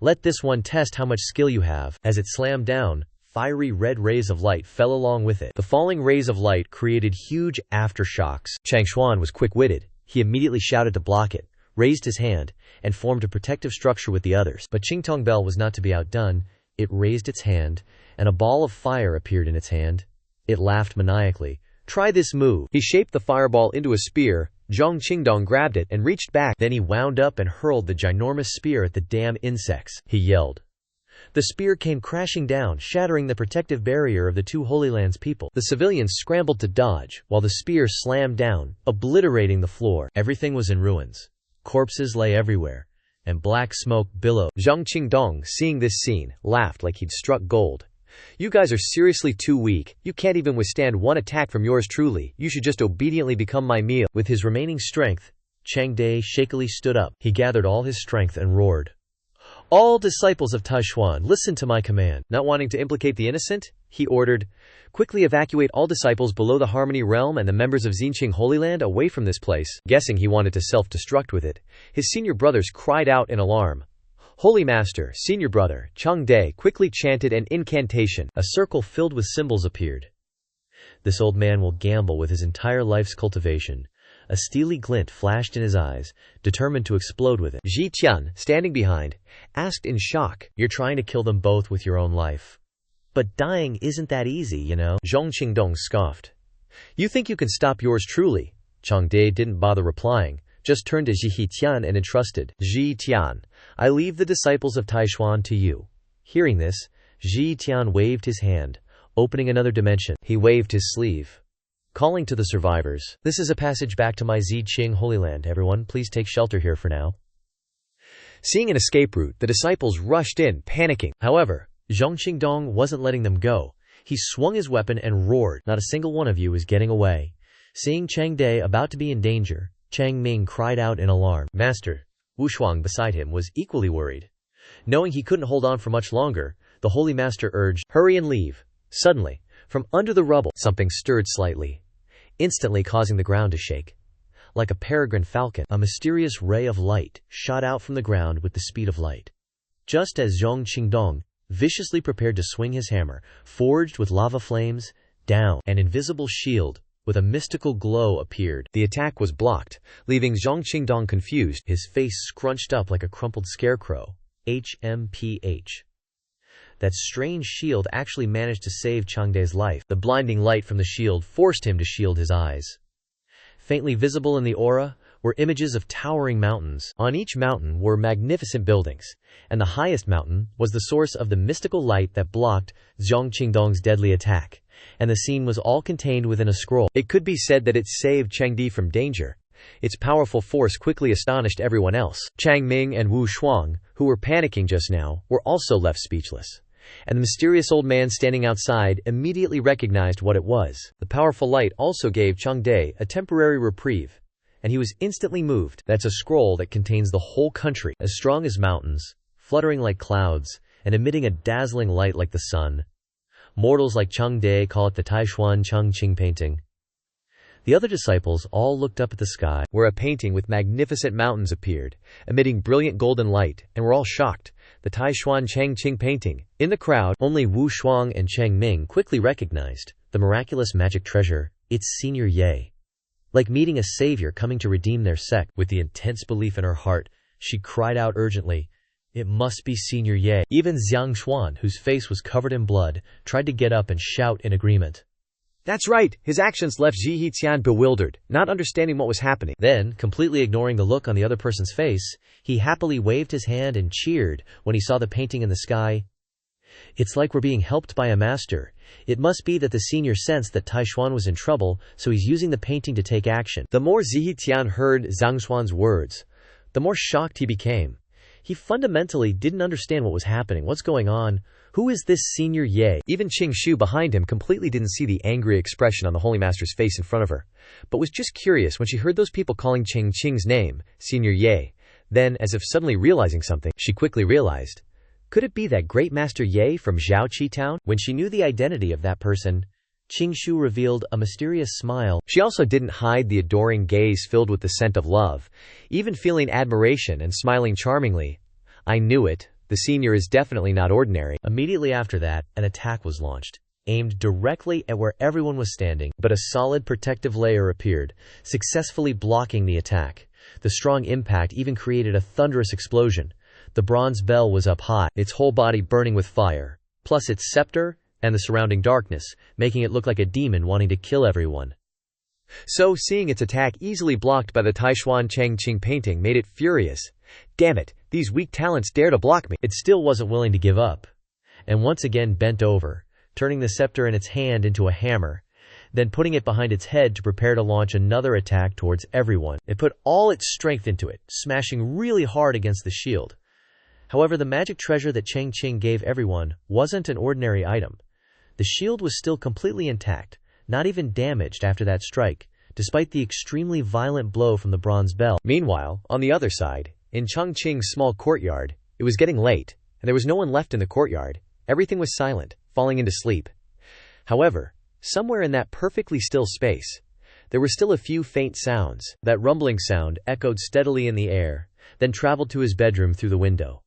"Let this one test how much skill you have." As it slammed down, fiery red rays of light fell along with it. The falling rays of light created huge aftershocks. Chang Xuan was quick-witted. He immediately shouted to block it, raised his hand, and formed a protective structure with the others. But Qingtong Bell was not to be outdone. It raised its hand, and a ball of fire appeared in its hand. It laughed maniacally. "Try this move." He shaped the fireball into a spear. Zhong Qingdong grabbed it and reached back. Then he wound up and hurled the ginormous spear at the damn insects. He yelled. The spear came crashing down, shattering the protective barrier of the two Holy Lands people. The civilians scrambled to dodge, while the spear slammed down, obliterating the floor. Everything was in ruins. Corpses lay everywhere, and black smoke billowed. Zhong Qingdong, seeing this scene, laughed like he'd struck gold. "You guys are seriously too weak. You can't even withstand one attack from yours truly. You should just obediently become my meal." With his remaining strength, Chang Dai shakily stood up. He gathered all his strength and roared, "All disciples of Taishuan, listen to my command." Not wanting to implicate the innocent, he ordered, "Quickly evacuate all disciples below the Harmony Realm and the members of Xinqing Holy Land away from this place." Guessing he wanted to self-destruct with it, his senior brothers cried out in alarm. Holy Master, Senior Brother, Chang Dai quickly chanted an incantation. A circle filled with symbols appeared. "This old man will gamble with his entire life's cultivation." A steely glint flashed in his eyes, determined to explode with it. Ji Tian, standing behind, asked in shock, "You're trying to kill them both with your own life. But dying isn't that easy, you know." Zhong Qingdong scoffed. "You think you can stop yours truly?" Chang Dai didn't bother replying, just turned to Ji Tian and entrusted, "Ji Tian, I leave the disciples of Taishuan to you." Hearing this, Ji Tian waved his hand, opening another dimension. He waved his sleeve. calling to the survivors. This is a passage back to my Qing Holy Land. Everyone, please take shelter here for now. Seeing an escape route, the disciples rushed in, panicking. However, Zhang Qingdong wasn't letting them go. He swung his weapon and roared, "Not a single one of you is getting away." Seeing Chang De about to be in danger, Chang Ming cried out in alarm. Master Wu Shuang beside him was equally worried. Knowing he couldn't hold on for much longer, the Holy Master urged, "Hurry and leave." Suddenly, from under the rubble, something stirred slightly, instantly causing the ground to shake. Like a peregrine falcon, a mysterious ray of light shot out from the ground with the speed of light. Just as Zhang Qingdong viciously prepared to swing his hammer, forged with lava flames, down, an invisible shield with a mystical glow appeared. The attack was blocked, leaving Zhang Qingdong confused, his face scrunched up like a crumpled scarecrow. HMPH. That strange shield actually managed to save Chang De's life. The blinding light from the shield forced him to shield his eyes. Faintly visible in the aura were images of towering mountains. On each mountain were magnificent buildings, and the highest mountain was the source of the mystical light that blocked Zhang Qingdong's deadly attack, and the scene was all contained within a scroll. It could be said that it saved Chang Di from danger. Its powerful force quickly astonished everyone else. Chang Ming and Wu Shuang, who were panicking just now, were also left speechless. And the mysterious old man standing outside immediately recognized what it was. The powerful light also gave Chang De a temporary reprieve, and he was instantly moved. That's a scroll that contains the whole country, as strong as mountains, fluttering like clouds, and emitting a dazzling light like the sun. Mortals like Chang De call it the Taishuan Chang Qing painting. The other disciples all looked up at the sky, where a painting with magnificent mountains appeared, emitting brilliant golden light, and were all shocked. The Taishuan Chang Qing painting. In the crowd, only Wu Shuang and Chang Ming quickly recognized the miraculous magic treasure. It's Senior Ye. Like meeting a savior coming to redeem their sect. With the intense belief in her heart, she cried out urgently, "It must be Senior Ye." Even Xiang Xuan, whose face was covered in blood, tried to get up and shout in agreement. That's right! His actions left Zhi Yiqian bewildered, not understanding what was happening. Then, completely ignoring the look on the other person's face, he happily waved his hand and cheered when he saw the painting in the sky. "It's like we're being helped by a master. It must be that the senior sensed that Taishuan was in trouble, so he's using the painting to take action." The more Zhi Yiqian heard Zhang Xuan's words, the more shocked he became. He fundamentally didn't understand what was happening. What's going on? Who is this Senior Ye? Even Qing Shu behind him completely didn't see the angry expression on the Holy Master's face in front of her, but was just curious when she heard those people calling Chang Qing's name, Senior Ye. Then, as if suddenly realizing something, she quickly realized, could it be that great Master Ye from Zhaoqi Town? When she knew the identity of that person, Qing Shu revealed a mysterious smile. She also didn't hide the adoring gaze filled with the scent of love, even feeling admiration and smiling charmingly. "I knew it. The senior is definitely not ordinary." Immediately after that, an attack was launched, aimed directly at where everyone was standing, but a solid protective layer appeared, successfully blocking the attack. The strong impact even created a thunderous explosion. The bronze bell was up high, its whole body burning with fire, plus its scepter and the surrounding darkness, making it look like a demon wanting to kill everyone. So, seeing its attack easily blocked by the Taishuan Chang Qing painting made it furious. Damn it, these weak talents dare to block me. It still wasn't willing to give up, and once again bent over, turning the scepter in its hand into a hammer, then putting it behind its head to prepare to launch another attack towards everyone. It put all its strength into it, smashing really hard against the shield. However, the magic treasure that Chang Qing gave everyone wasn't an ordinary item. The shield was still completely intact, not even damaged after that strike, despite the extremely violent blow from the bronze bell. Meanwhile, on the other side, in Chang Qing's small courtyard, it was getting late, and there was no one left in the courtyard. Everything was silent, falling into sleep. However, somewhere in that perfectly still space, there were still a few faint sounds. That rumbling sound echoed steadily in the air, then traveled to his bedroom through the window.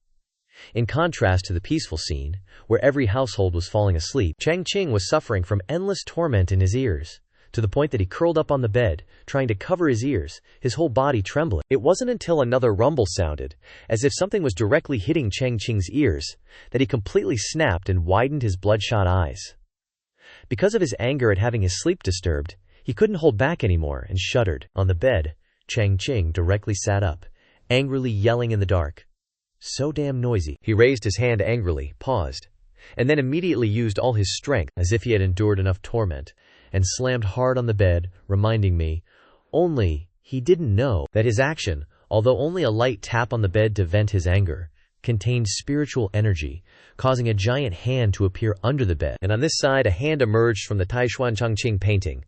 In contrast to the peaceful scene, where every household was falling asleep, Chang Qing was suffering from endless torment in his ears, to the point that he curled up on the bed, trying to cover his ears, his whole body trembling. It wasn't until another rumble sounded, as if something was directly hitting Chang Qing's ears, that he completely snapped and widened his bloodshot eyes. Because of his anger at having his sleep disturbed, he couldn't hold back anymore and shuddered. On the bed, Chang Qing directly sat up, angrily yelling in the dark. "So damn noisy." He raised his hand angrily, paused, and then immediately used all his strength, as if he had endured enough torment, and slammed hard on the bed, reminding me. Only, he didn't know that his action, although only a light tap on the bed to vent his anger, contained spiritual energy, causing a giant hand to appear under the bed. And on this side, a hand emerged from the Taishuan Chang Qing painting.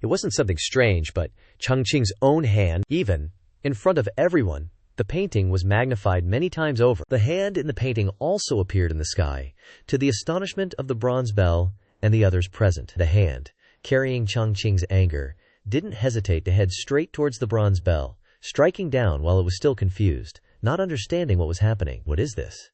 It wasn't something strange, but Chang Qing's own hand, even in front of everyone. The painting was magnified many times over. The hand in the painting also appeared in the sky, to the astonishment of the bronze bell and the others present. The hand, carrying Chang Qing's anger, didn't hesitate to head straight towards the bronze bell, striking down while it was still confused, not understanding what was happening. What is this?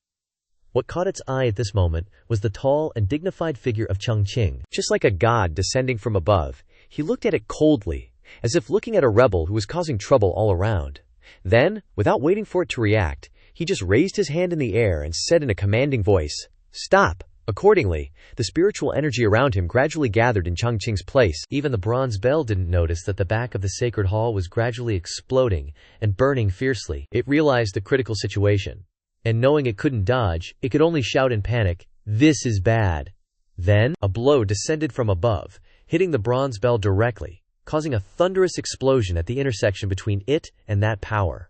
What caught its eye at this moment was the tall and dignified figure of Chang Qing. Just like a god descending from above, he looked at it coldly, as if looking at a rebel who was causing trouble all around. Then, without waiting for it to react, he just raised his hand in the air and said in a commanding voice, "Stop!" Accordingly, the spiritual energy around him gradually gathered in Chang Qing's place. Even the bronze bell didn't notice that the back of the sacred hall was gradually exploding and burning fiercely. It realized the critical situation, and knowing it couldn't dodge, it could only shout in panic, "This is bad." Then, a blow descended from above, hitting the bronze bell directly, causing a thunderous explosion at the intersection between it and that power.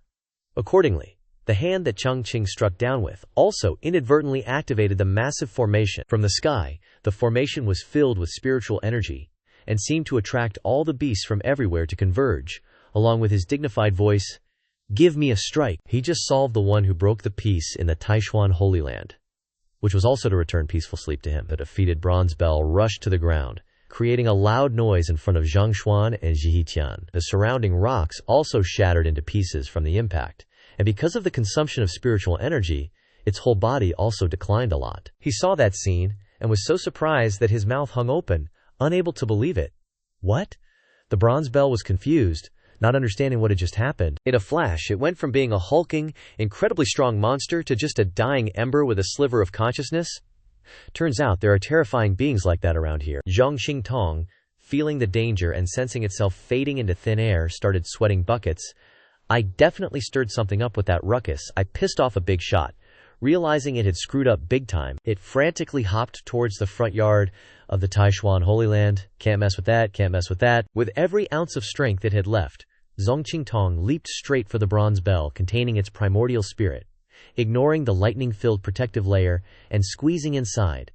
Accordingly, the hand that Chang Qing struck down with also inadvertently activated the massive formation. From the sky, the formation was filled with spiritual energy and seemed to attract all the beasts from everywhere to converge, along with his dignified voice, "Give me a strike." He just solved the one who broke the peace in the Taishuan Holy Land, which was also to return peaceful sleep to him. The defeated bronze bell rushed to the ground, creating a loud noise in front of Zhangshuan and Zhihitian. The surrounding rocks also shattered into pieces from the impact, and because of the consumption of spiritual energy, its whole body also declined a lot. He saw that scene and was so surprised that his mouth hung open, unable to believe it. What? The bronze bell was confused, not understanding what had just happened. In a flash, it went from being a hulking, incredibly strong monster to just a dying ember with a sliver of consciousness. Turns out there are terrifying beings like that around here. Zhang Xingtong, feeling the danger and sensing itself fading into thin air, started sweating buckets. I definitely stirred something up with that ruckus. I pissed off a big shot. Realizing it had screwed up big time, it frantically hopped towards the front yard of the Taishuan Holy Land. Can't mess with that, can't mess with that. With every ounce of strength it had left, Zhang Qingtong leaped straight for the bronze bell containing its primordial spirit, ignoring the lightning-filled protective layer and squeezing inside.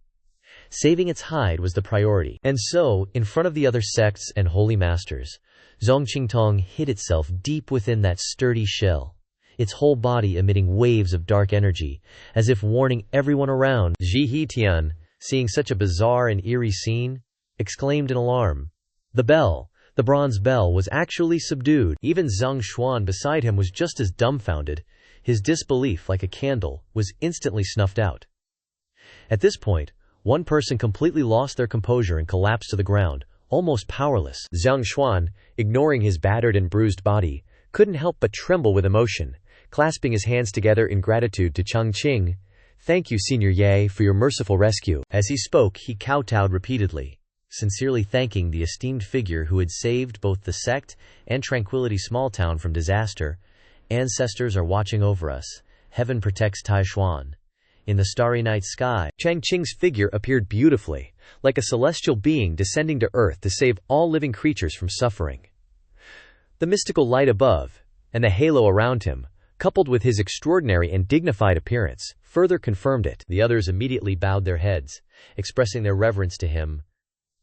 Saving its hide was the priority. And so, in front of the other sects and holy masters, Zhang Qingtong hid itself deep within that sturdy shell, its whole body emitting waves of dark energy, as if warning everyone around. Zhihitian, seeing such a bizarre and eerie scene, exclaimed in alarm. The bronze bell, was actually subdued. Even Zhang Xuan beside him was just as dumbfounded. His disbelief, like a candle, was instantly snuffed out. At this point, one person completely lost their composure and collapsed to the ground, almost powerless. Zhang Xuan, ignoring his battered and bruised body, couldn't help but tremble with emotion, clasping his hands together in gratitude to Chang Qing. "Thank you, Senior Ye, for your merciful rescue." As he spoke, he kowtowed repeatedly, sincerely thanking the esteemed figure who had saved both the sect and Tranquility Small Town from disaster. "Ancestors are watching over us. Heaven protects Taishuan." In the starry night sky, Chang Qing's figure appeared beautifully, like a celestial being descending to earth to save all living creatures from suffering. The mystical light above, and the halo around him, coupled with his extraordinary and dignified appearance, further confirmed it. The others immediately bowed their heads, expressing their reverence to him.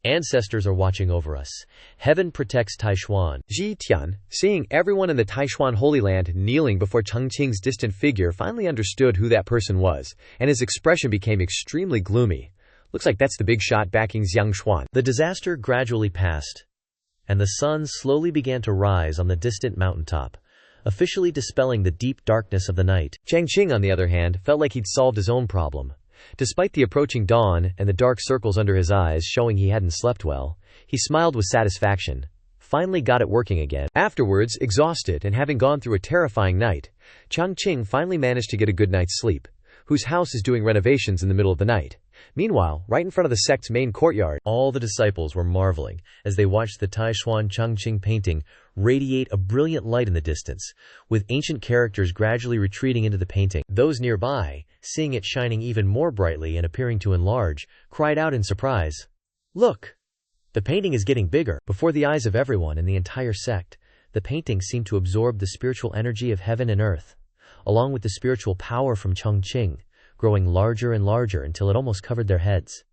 "Ancestors are watching over us. Heaven protects Taishuan." Zhihitian, seeing everyone in the Taishuan Holy Land kneeling before Chang Qing's distant figure, finally understood who that person was, and his expression became extremely gloomy. "Looks like that's the big shot backing Zhang Xuan." The disaster gradually passed, and the sun slowly began to rise on the distant mountaintop, officially dispelling the deep darkness of the night. Chang Qing, on the other hand, felt like he'd solved his own problem. Despite the approaching dawn and the dark circles under his eyes showing he hadn't slept well, he smiled with satisfaction. Finally got it working again. Afterwards, exhausted and having gone through a terrifying night, Chang Qing finally managed to get a good night's sleep. Whose house is doing renovations in the middle of the night? Meanwhile, right in front of the sect's main courtyard, all the disciples were marveling as they watched the Taishuan Chang Qing painting radiate a brilliant light in the distance, with ancient characters gradually retreating into the painting. Those nearby, seeing it shining even more brightly and appearing to enlarge, cried out in surprise, "Look! The painting is getting bigger. Before the eyes of everyone in the entire sect, the painting seemed to absorb the spiritual energy of heaven and earth, along with the spiritual power from Chang Qing, growing larger and larger until it almost covered their heads.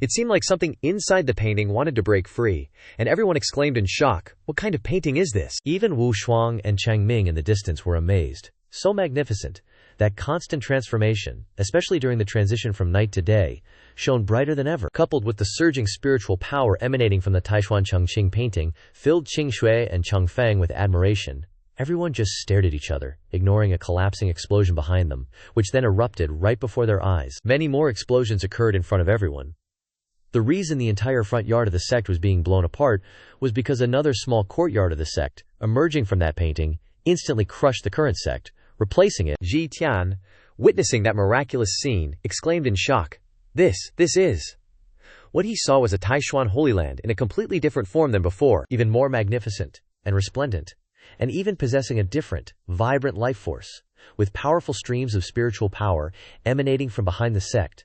It seemed like something inside the painting wanted to break free, and everyone exclaimed in shock, "What kind of painting is this?" Even Wu Shuang and Chang Ming in the distance were amazed. So magnificent, that constant transformation, especially during the transition from night to day, shone brighter than ever. Coupled with the surging spiritual power emanating from the Taishuan Changqing painting, filled Qing and Cheng Feng with admiration. Everyone just stared at each other, ignoring a collapsing explosion behind them, which then erupted right before their eyes. Many more explosions occurred in front of everyone. The reason the entire front yard of the sect was being blown apart was because another small courtyard of the sect, emerging from that painting, instantly crushed the current sect, replacing it. Ji Tian, witnessing that miraculous scene, exclaimed in shock, This is... What he saw was a Taishuan Holy Land in a completely different form than before, even more magnificent and resplendent, and even possessing a different, vibrant life force, with powerful streams of spiritual power emanating from behind the sect.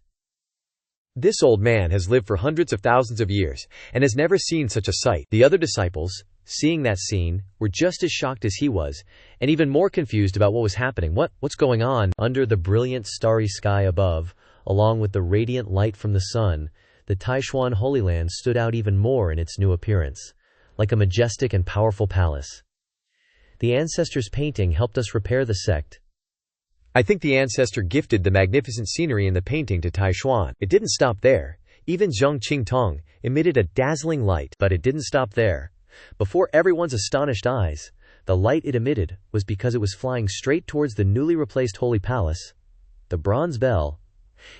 This old man has lived for hundreds of thousands of years, and has never seen such a sight. The other disciples, seeing that scene, were just as shocked as he was, and even more confused about what was happening. What's going on? Under the brilliant starry sky above, along with the radiant light from the sun, the Taishuan Holy Land stood out even more in its new appearance, like a majestic and powerful palace. The ancestors' painting helped us repair the sect. I think the ancestor gifted the magnificent scenery in the painting to Taishuan. It didn't stop there. Even Zhang Qing emitted a dazzling light, but it didn't stop there. Before everyone's astonished eyes, the light it emitted was because it was flying straight towards the newly replaced Holy Palace. The bronze bell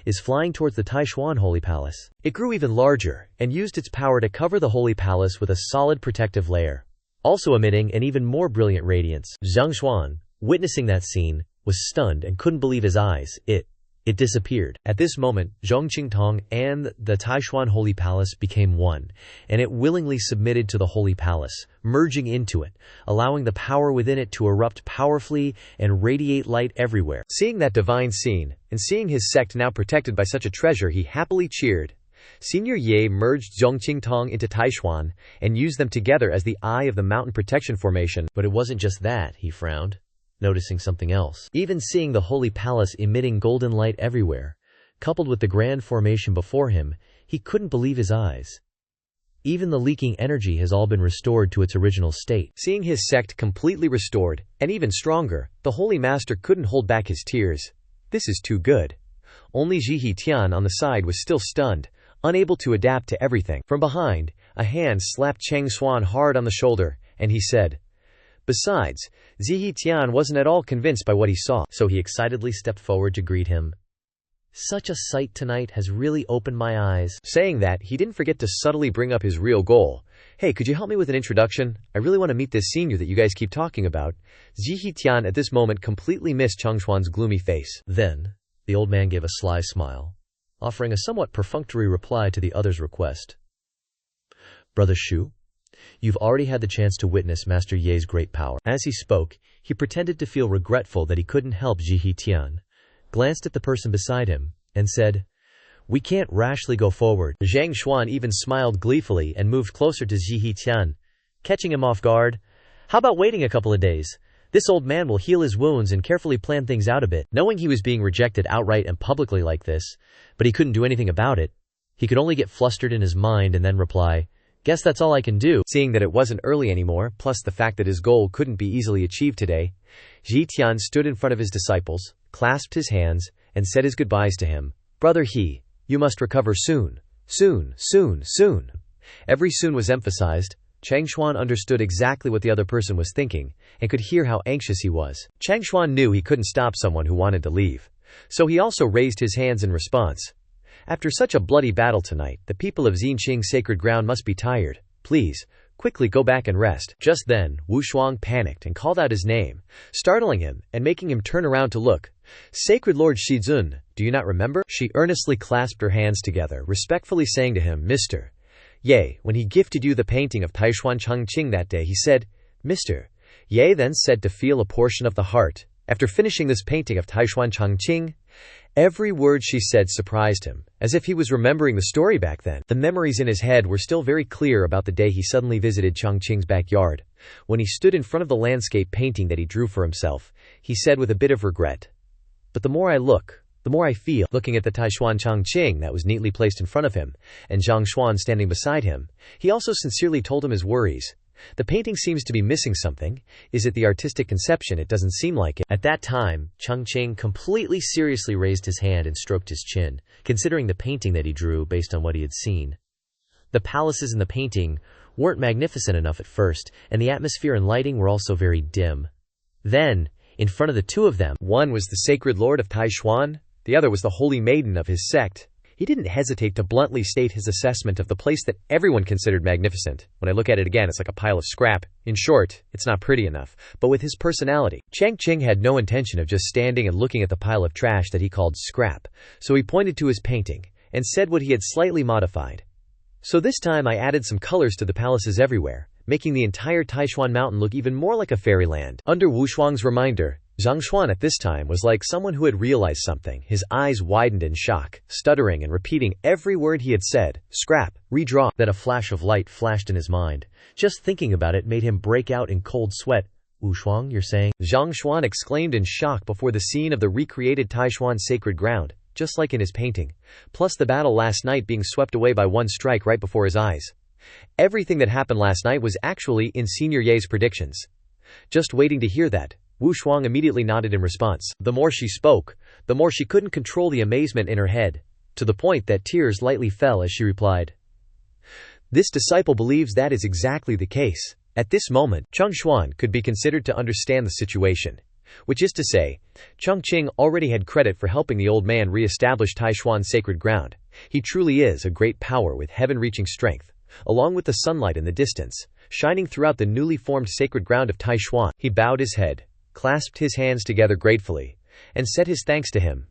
is flying towards the Taishuan Holy Palace. It grew even larger, and used its power to cover the Holy Palace with a solid protective layer, also emitting an even more brilliant radiance. Zhang Xuan, witnessing that scene, was stunned and couldn't believe his eyes. It disappeared. At this moment, Zhong Qingtong and the Taishuan Holy Palace became one, and it willingly submitted to the Holy Palace, merging into it, allowing the power within it to erupt powerfully and radiate light everywhere. Seeing that divine scene, and seeing his sect now protected by such a treasure, he happily cheered. Senior Ye merged Zhong Qingtong into Taishuan, and used them together as the eye of the mountain protection formation. But it wasn't just that, he frowned, noticing something else. Even seeing the Holy Palace emitting golden light everywhere, coupled with the grand formation before him, he couldn't believe his eyes. Even the leaking energy has all been restored to its original state. Seeing his sect completely restored, and even stronger, the Holy Master couldn't hold back his tears. This is too good. Only Ji Tian on the side was still stunned, unable to adapt to everything. From behind, a hand slapped Chang Xuan hard on the shoulder, and he said, Besides, Ziyi Tian wasn't at all convinced by what he saw, so he excitedly stepped forward to greet him. Such a sight tonight has really opened my eyes. Saying that, he didn't forget to subtly bring up his real goal. Hey, could you help me with an introduction? I really want to meet this senior that you guys keep talking about. Ziyi Tian at this moment completely missed Chang Xuan's gloomy face. Then, the old man gave a sly smile, offering a somewhat perfunctory reply to the other's request. Brother Shu, you've already had the chance to witness Master Ye's great power. As he spoke, he pretended to feel regretful that he couldn't help Ji Tian, glanced at the person beside him, and said, We can't rashly go forward. Zhang Xuan even smiled gleefully and moved closer to Ji Tian, catching him off guard. How about waiting a couple of days? This old man will heal his wounds and carefully plan things out a bit. Knowing he was being rejected outright and publicly like this, but he couldn't do anything about it, he could only get flustered in his mind and then reply, Guess that's all I can do. Seeing that it wasn't early anymore, plus the fact that his goal couldn't be easily achieved today, Ji Tian stood in front of his disciples, clasped his hands, and said his goodbyes to him. Brother He, you must recover soon. Soon, soon, soon. Every soon was emphasized. Chang Xuan understood exactly what the other person was thinking, and could hear how anxious he was. Chang Xuan knew he couldn't stop someone who wanted to leave, so he also raised his hands in response. After such a bloody battle tonight, the people of Xinqing's sacred ground must be tired. Please, quickly go back and rest. Just then, Wu Shuang panicked and called out his name, startling him and making him turn around to look. Sacred Lord Shizun, do you not remember? She earnestly clasped her hands together, respectfully saying to him, Mr. Ye, when he gifted you the painting of Taishuan Chang Qing that day, he said, Mr. Ye then said to feel a portion of the heart. After finishing this painting of Taishuan Chang Qing, Every word she said surprised him, as if he was remembering the story back then. The memories in his head were still very clear about the day he suddenly visited Chang Qing's backyard. When he stood in front of the landscape painting that he drew for himself, he said with a bit of regret, "But the more I look, the more I feel," looking at the taishuan Chang Qing that was neatly placed in front of him, and Zhang Xuan standing beside him. He also sincerely told him his worries. "The painting seems to be missing something. Is it the artistic conception? It doesn't seem like it." At that time, Chang Qing completely seriously raised his hand and stroked his chin, considering the painting that he drew based on what he had seen. The palaces in the painting weren't magnificent enough at first, and the atmosphere and lighting were also very dim. Then, in front of the two of them, one was the sacred lord of Taishuan, the other was the holy maiden of his sect. He didn't hesitate to bluntly state his assessment of the place that everyone considered magnificent. "When I look at it again, it's like a pile of scrap. In short, it's not pretty enough." But with his personality, Chang Qing had no intention of just standing and looking at the pile of trash that he called scrap. So he pointed to his painting and said what he had slightly modified. "So this time I added some colors to the palaces everywhere, making the entire Taishuan mountain look even more like a fairyland." Under Wu Shuang's reminder, Zhang Xuan at this time was like someone who had realized something. His eyes widened in shock, stuttering and repeating every word he had said. "Scrap, redraw." Then a flash of light flashed in his mind. Just thinking about it made him break out in cold sweat. "Wu Shuang, you're saying?" Zhang Xuan exclaimed in shock before the scene of the recreated Taishuan sacred ground, just like in his painting. Plus the battle last night being swept away by one strike right before his eyes. Everything that happened last night was actually in Senior Ye's predictions. Just waiting to hear that, Wu Shuang immediately nodded in response. The more she spoke, the more she couldn't control the amazement in her head, to the point that tears lightly fell as she replied, "This disciple believes that is exactly the case." At this moment, Chang Xuan could be considered to understand the situation. Which is to say, Chang Qing already had credit for helping the old man re-establish Taishuan's sacred ground. He truly is a great power with heaven-reaching strength, along with the sunlight in the distance, shining throughout the newly formed sacred ground of Taishuan. He bowed his head, clasped his hands together gratefully, and said his thanks to him.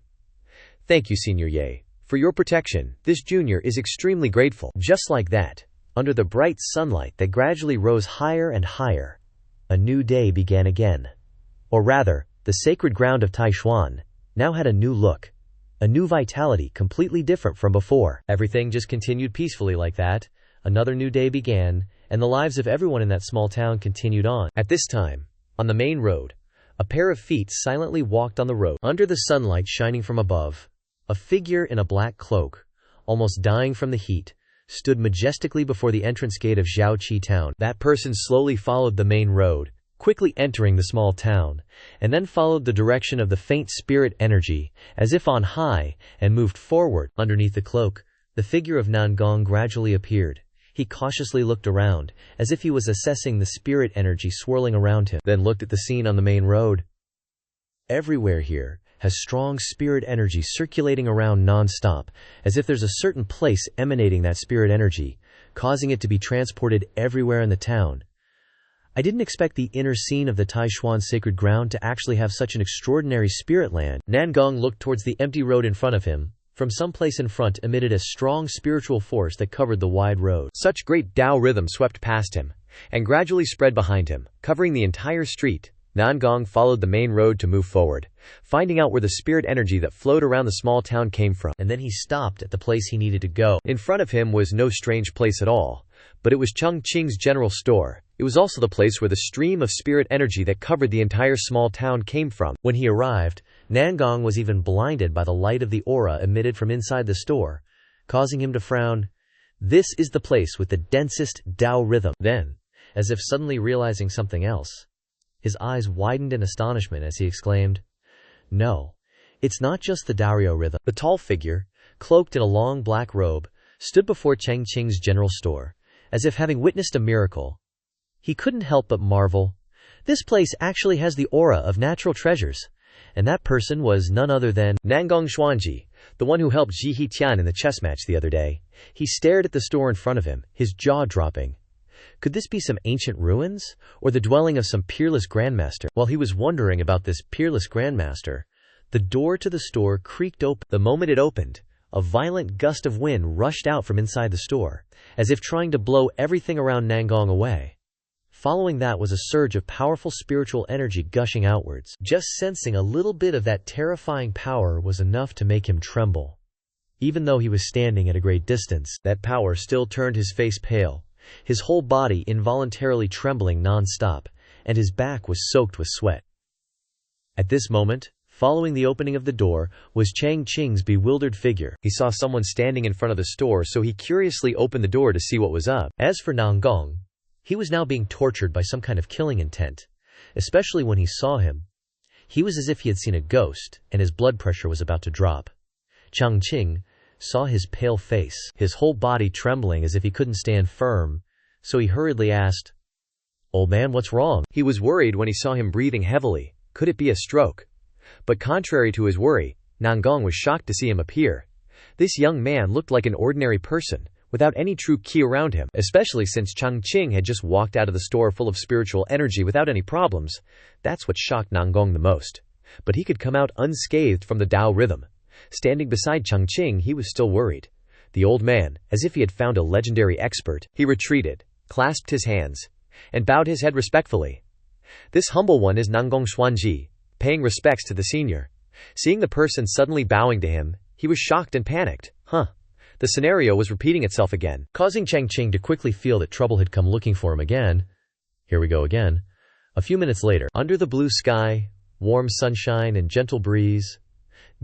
"Thank you, Senior Ye, for your protection. This junior is extremely grateful." Just like that, under the bright sunlight that gradually rose higher and higher, a new day began again. Or rather, the sacred ground of Taishuan now had a new look, a new vitality completely different from before. Everything just continued peacefully like that. Another new day began, and the lives of everyone in that small town continued on. At this time, on the main road, a pair of feet silently walked on the road. Under the sunlight shining from above, a figure in a black cloak, almost dying from the heat, stood majestically before the entrance gate of Zhaoqi town. That person slowly followed the main road, quickly entering the small town, and then followed the direction of the faint spirit energy, as if on high, and moved forward. Underneath the cloak, the figure of Nangong gradually appeared. He cautiously looked around, as if he was assessing the spirit energy swirling around him, then looked at the scene on the main road. Everywhere here has strong spirit energy circulating around non-stop, as if there's a certain place emanating that spirit energy, causing it to be transported everywhere in the town. I didn't expect the inner scene of the Taishuan sacred ground to actually have such an extraordinary spirit land. Nangong looked towards the empty road in front of him. From some place in front emitted a strong spiritual force that covered the wide road. Such great Tao rhythm swept past him, and gradually spread behind him, covering the entire street. Nangong followed the main road to move forward, finding out where the spirit energy that flowed around the small town came from. And then he stopped at the place he needed to go. In front of him was no strange place at all, but it was Chang Qing's general store. It was also the place where the stream of spirit energy that covered the entire small town came from. When he arrived, Nangong was even blinded by the light of the aura emitted from inside the store, causing him to frown. This is the place with the densest Tao rhythm. Then, as if suddenly realizing something else, his eyes widened in astonishment as he exclaimed, "No, it's not just the Dario rhythm." The tall figure, cloaked in a long black robe, stood before Chang Qing's general store, as if having witnessed a miracle. He couldn't help but marvel. This place actually has the aura of natural treasures. And that person was none other than Nangong Xuanji, the one who helped Ji Hitian in the chess match the other day. He stared at the store in front of him, his jaw dropping. Could this be some ancient ruins, or the dwelling of some peerless grandmaster? While he was wondering about this peerless grandmaster, the door to the store creaked open. The moment it opened, a violent gust of wind rushed out from inside the store, as if trying to blow everything around Nangong away. Following that was a surge of powerful spiritual energy gushing outwards. Just sensing a little bit of that terrifying power was enough to make him tremble. Even though he was standing at a great distance, that power still turned his face pale, his whole body involuntarily trembling non-stop, and his back was soaked with sweat. At this moment, following the opening of the door, was Chang Qing's bewildered figure. He saw someone standing in front of the store, so he curiously opened the door to see what was up. As for Nanggong, he was now being tortured by some kind of killing intent. Especially when he saw him, he was as if he had seen a ghost, and his blood pressure was about to drop. Chang Qing saw his pale face, his whole body trembling as if he couldn't stand firm, so he hurriedly asked, "Old man, what's wrong?" He was worried when he saw him breathing heavily. Could it be a stroke? But contrary to his worry, Nanggong was shocked to see him appear. This young man looked like an ordinary person, without any true ki around him, especially since Chang Qing had just walked out of the store full of spiritual energy without any problems. That's what shocked Nanggong the most. But he could come out unscathed from the Tao rhythm. Standing beside Chang Qing, he was still worried. The old man, as if he had found a legendary expert, he retreated, clasped his hands, and bowed his head respectfully. This humble one is Nanggong Xuanji, paying respects to the senior. Seeing the person suddenly bowing to him, he was shocked and panicked. The scenario was repeating itself again, causing Chang Qing to quickly feel that trouble had come looking for him again. Here we go again. A few minutes later, under the blue sky, warm sunshine and gentle breeze,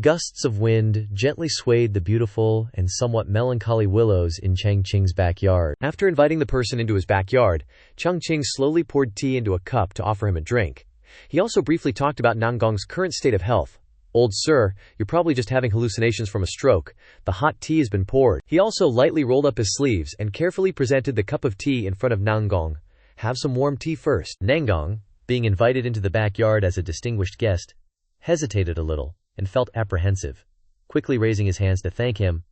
gusts of wind gently swayed the beautiful and somewhat melancholy willows in Chang Qing's backyard. After inviting the person into his backyard, Chang Qing slowly poured tea into a cup to offer him a drink. He also briefly talked about Nanggong's current state of health. "Old sir, you're probably just having hallucinations from a stroke. The hot tea has been poured." He also lightly rolled up his sleeves and carefully presented the cup of tea in front of Nanggong. "Have some warm tea first." Nanggong, being invited into the backyard as a distinguished guest, hesitated a little and felt apprehensive, quickly raising his hands to thank him.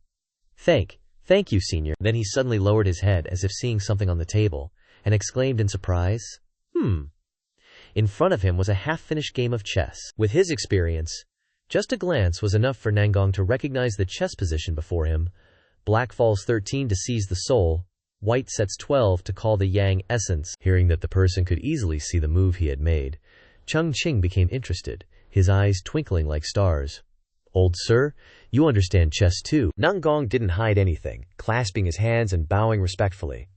Thank you, senior." Then he suddenly lowered his head as if seeing something on the table, and exclaimed in surprise, In front of him was a half-finished game of chess. With his experience, just a glance was enough for Nanggong to recognize the chess position before him. Black falls 13 to seize the soul, white sets 12 to call the yang essence. Hearing that the person could easily see the move he had made, Chang Qing became interested, his eyes twinkling like stars. "Old sir, you understand chess too." Nanggong didn't hide anything, clasping his hands and bowing respectfully.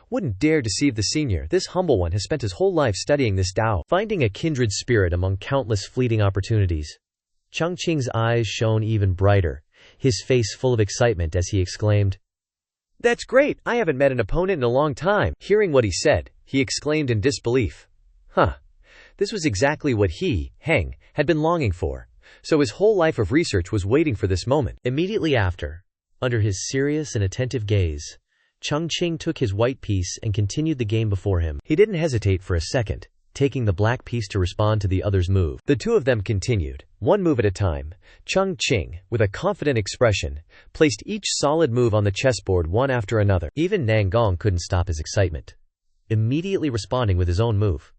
Wouldn't dare deceive the senior. This humble one has spent his whole life studying this Tao, finding a kindred spirit among countless fleeting opportunities. Chang Qing's eyes shone even brighter, his face full of excitement as he exclaimed, "That's great! I haven't met an opponent in a long time." Hearing what he said, he exclaimed in disbelief. This was exactly what he, Heng, had been longing for. So his whole life of research was waiting for this moment. Immediately after, under his serious and attentive gaze, Chang Qing took his white piece and continued the game before him. He didn't hesitate for a second, taking the black piece to respond to the other's move. The two of them continued, one move at a time. Chang Qing, with a confident expression, placed each solid move on the chessboard one after another. Even Nanggong couldn't stop his excitement, immediately responding with his own move.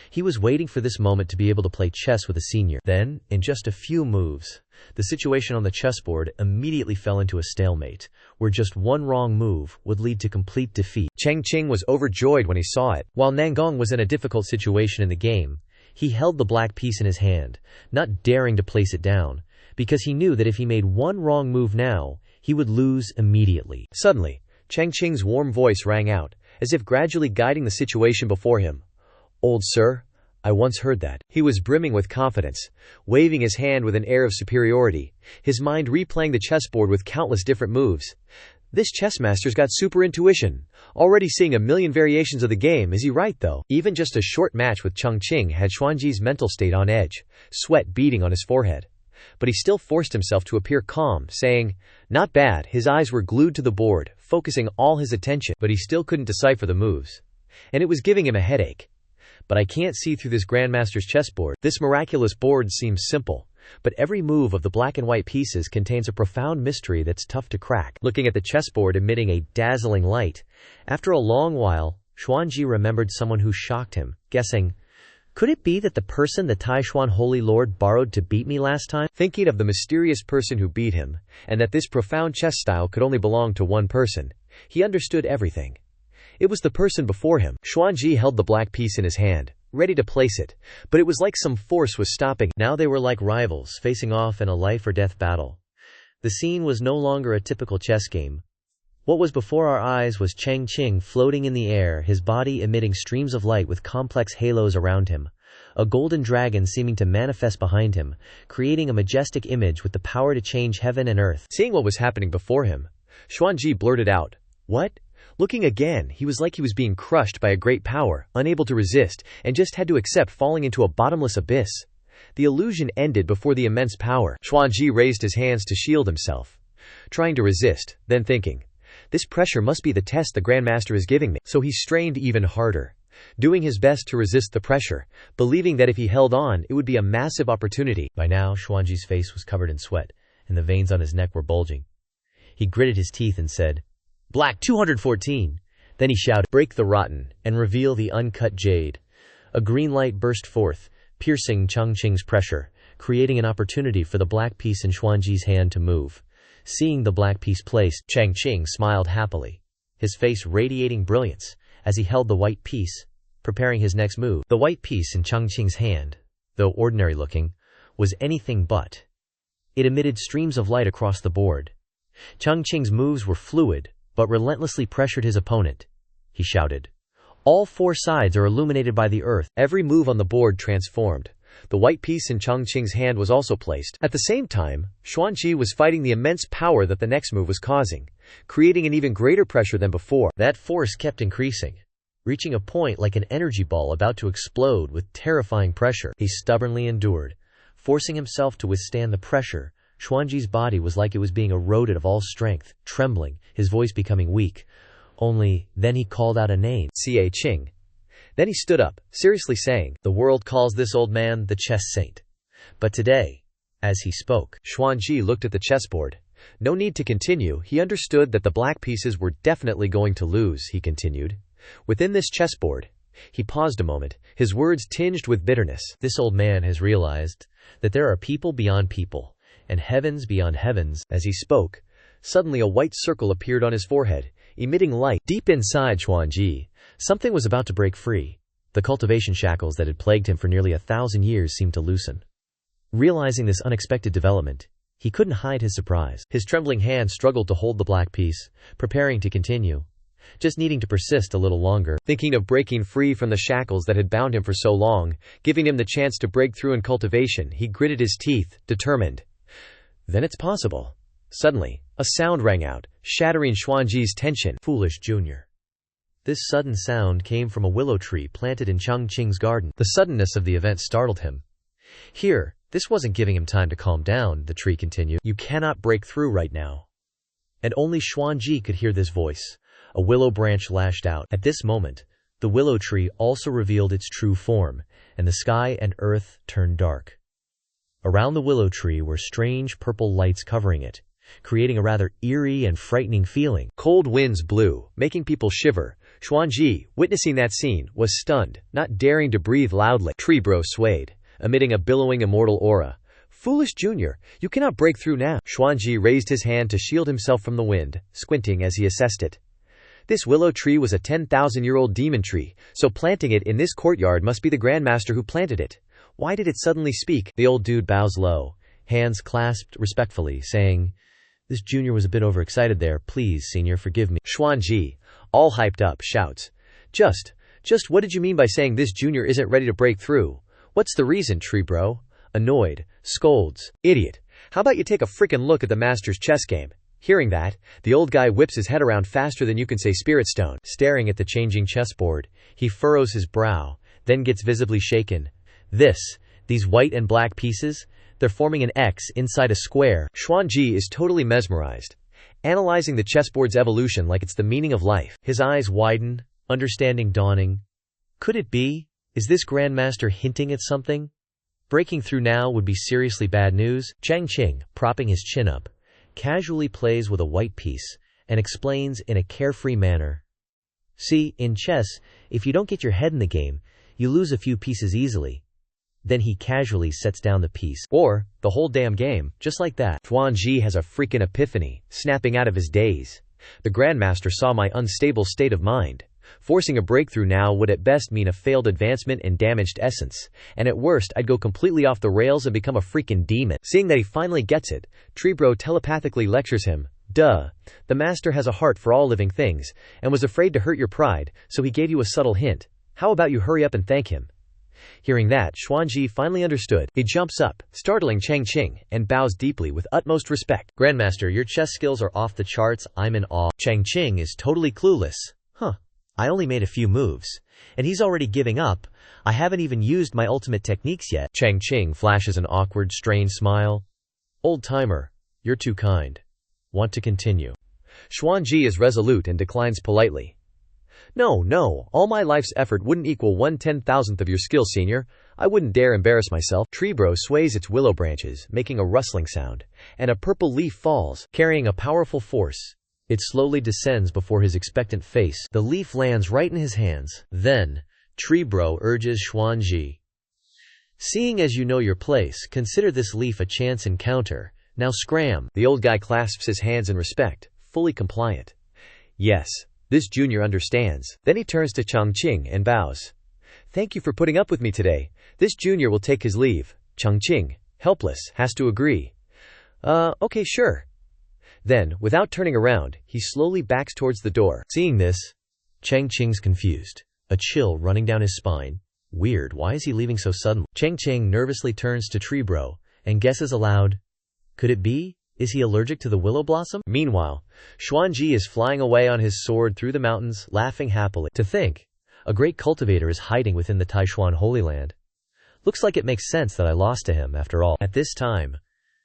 He was waiting for this moment to be able to play chess with a senior. Then, in just a few moves, the situation on the chessboard immediately fell into a stalemate, where just one wrong move would lead to complete defeat. Chang Qing was overjoyed when he saw it. While Nanggong was in a difficult situation in the game, he held the black piece in his hand, not daring to place it down, because he knew that if he made one wrong move now, he would lose immediately. Suddenly, Chang Qing's warm voice rang out, as if gradually guiding the situation before him. "Old sir, I once heard that." He was brimming with confidence, waving his hand with an air of superiority, his mind replaying the chessboard with countless different moves. "This chessmaster's got super intuition, already seeing a million variations of the game. Is he right though?" Even just a short match with Chang Qing had Xuanji's mental state on edge, sweat beading on his forehead. But he still forced himself to appear calm, saying, "Not bad." His eyes were glued to the board, focusing all his attention, but he still couldn't decipher the moves. And it was giving him a headache. "But I can't see through this grandmaster's chessboard. This miraculous board seems simple, but every move of the black and white pieces contains a profound mystery that's tough to crack." Looking at the chessboard emitting a dazzling light, after a long while, Xuanji remembered someone who shocked him, guessing, "Could it be that the person the Taishuan Holy Lord borrowed to beat me last time?" Thinking of the mysterious person who beat him, and that this profound chess style could only belong to one person, he understood everything. It was the person before him. Xuanji held the black piece in his hand, ready to place it, but it was like some force was stopping. Now they were like rivals, facing off in a life-or-death battle. The scene was no longer a typical chess game. What was before our eyes was Chang Qing floating in the air, his body emitting streams of light with complex halos around him. A golden dragon seeming to manifest behind him, creating a majestic image with the power to change heaven and earth. Seeing what was happening before him, Xuanji blurted out, "What?" Looking again, he was like he was being crushed by a great power, unable to resist, and just had to accept falling into a bottomless abyss. The illusion ended before the immense power. Xuanji raised his hands to shield himself, trying to resist, then thinking, "This pressure must be the test the Grandmaster is giving me." So he strained even harder, doing his best to resist the pressure, believing that if he held on, it would be a massive opportunity. By now, Xuanji's face was covered in sweat, and the veins on his neck were bulging. He gritted his teeth and said, "Black 214. Then he shouted, "Break the rotten, and reveal the uncut jade." A green light burst forth, piercing Chang Qing's pressure, creating an opportunity for the black piece in Xuanji's hand to move. Seeing the black piece placed, Chang Qing smiled happily, his face radiating brilliance, as he held the white piece, preparing his next move. The white piece in Chang Qing's hand, though ordinary-looking, was anything but. It emitted streams of light across the board. Chang Qing's moves were fluid, but relentlessly pressured his opponent. He shouted, "All four sides are illuminated by the earth." Every move on the board transformed. The white piece in Chang Qing's hand was also placed. At the same time, Xuanji was fighting the immense power that the next move was causing, creating an even greater pressure than before. That force kept increasing, reaching a point like an energy ball about to explode with terrifying pressure. He stubbornly endured, forcing himself to withstand the pressure. Xuanji's body was like it was being eroded of all strength, trembling, his voice becoming weak. Only then he called out a name, "Ca Qing." Then he stood up, seriously saying, "The world calls this old man the chess saint. But today," as he spoke, Xuanji looked at the chessboard. No need to continue, he understood that the black pieces were definitely going to lose. He continued, "Within this chessboard." He paused a moment, his words tinged with bitterness. "This old man has realized that there are people beyond people, and heavens beyond heavens." As he spoke, suddenly a white circle appeared on his forehead, emitting light. Deep inside Xuanji, something was about to break free. The cultivation shackles that had plagued him for nearly 1,000 years seemed to loosen. Realizing this unexpected development, he couldn't hide his surprise. His trembling hand struggled to hold the black piece, preparing to continue, just needing to persist a little longer. Thinking of breaking free from the shackles that had bound him for so long, giving him the chance to break through in cultivation, he gritted his teeth, determined. Then it's possible. Suddenly, a sound rang out, shattering Xuanji's tension. "Foolish junior." This sudden sound came from a willow tree planted in Chang Qing's garden. The suddenness of the event startled him. Here, this wasn't giving him time to calm down, the tree continued. "You cannot break through right now." And only Xuanji could hear this voice. A willow branch lashed out. At this moment, the willow tree also revealed its true form, and the sky and earth turned dark. Around the willow tree were strange purple lights covering it, creating a rather eerie and frightening feeling. Cold winds blew, making people shiver. Xuanji, witnessing that scene, was stunned, not daring to breathe loudly. Tree bro swayed, emitting a billowing immortal aura. "Foolish junior, you cannot break through now." Xuanji raised his hand to shield himself from the wind, squinting as he assessed it. This willow tree was a 10,000-year-old demon tree, so planting it in this courtyard must be the Grandmaster who planted it. Why did it suddenly speak? The old dude bows low, hands clasped respectfully, saying, "This junior was a bit overexcited there. Please, senior, forgive me." Xuanji, all hyped up, shouts, Just what did you mean by saying this junior isn't ready to break through? What's the reason, tree bro?" Annoyed, scolds, "Idiot. How about you take a frickin' look at the master's chess game?" Hearing that, the old guy whips his head around faster than you can say spirit stone. Staring at the changing chessboard, he furrows his brow, then gets visibly shaken. These white and black pieces, they're forming an X inside a square. Xuanji is totally mesmerized, analyzing the chessboard's evolution like it's the meaning of life. His eyes widen, understanding dawning. Could it be? Is this Grandmaster hinting at something? Breaking through now would be seriously bad news. Chang Qing, propping his chin up, casually plays with a white piece and explains in a carefree manner. "See, in chess, if you don't get your head in the game, you lose a few pieces easily." Then he casually sets down the piece. Or, the whole damn game, just like that. Xuanji has a freaking epiphany, snapping out of his daze. The Grandmaster saw my unstable state of mind. Forcing a breakthrough now would at best mean a failed advancement and damaged essence, and at worst I'd go completely off the rails and become a freaking demon. Seeing that he finally gets it, Treebro telepathically lectures him. Duh. The master has a heart for all living things, and was afraid to hurt your pride, so he gave you a subtle hint. How about you hurry up and thank him? Hearing that, Xuanji finally understood. He jumps up, startling Chang Qing, and bows deeply with utmost respect. Grandmaster, your chess skills are off the charts. I'm in awe. Chang Qing is totally clueless. Huh. I only made a few moves, and he's already giving up. I haven't even used my ultimate techniques yet. Chang Qing flashes an awkward, strained smile. Old timer, you're too kind. Want to continue? Xuanji is resolute and declines politely. No, all my life's effort wouldn't equal 1/10,000th of your skill, senior. I wouldn't dare embarrass myself. Treebro sways its willow branches, making a rustling sound, and a purple leaf falls, carrying a powerful force. It slowly descends before his expectant face. The leaf lands right in his hands. Then, Treebro urges Xuanji. Seeing as you know your place, consider this leaf a chance encounter. Now scram. The old guy clasps his hands in respect, fully compliant. Yes, this junior understands. Then he turns to Chang Qing and bows. Thank you for putting up with me today. This junior will take his leave. Chang Qing, helpless, has to agree. Okay, sure. Then, without turning around, he slowly backs towards the door. Seeing this, Chang Qing's confused, a chill running down his spine. Weird, why is he leaving so suddenly? Chang Qing nervously turns to Treebro and guesses aloud. Could it be? Is he allergic to the willow blossom? Meanwhile, Xuanji is flying away on his sword through the mountains, laughing happily. To think, a great cultivator is hiding within the Taishuan Holy Land. Looks like it makes sense that I lost to him after all. At this time,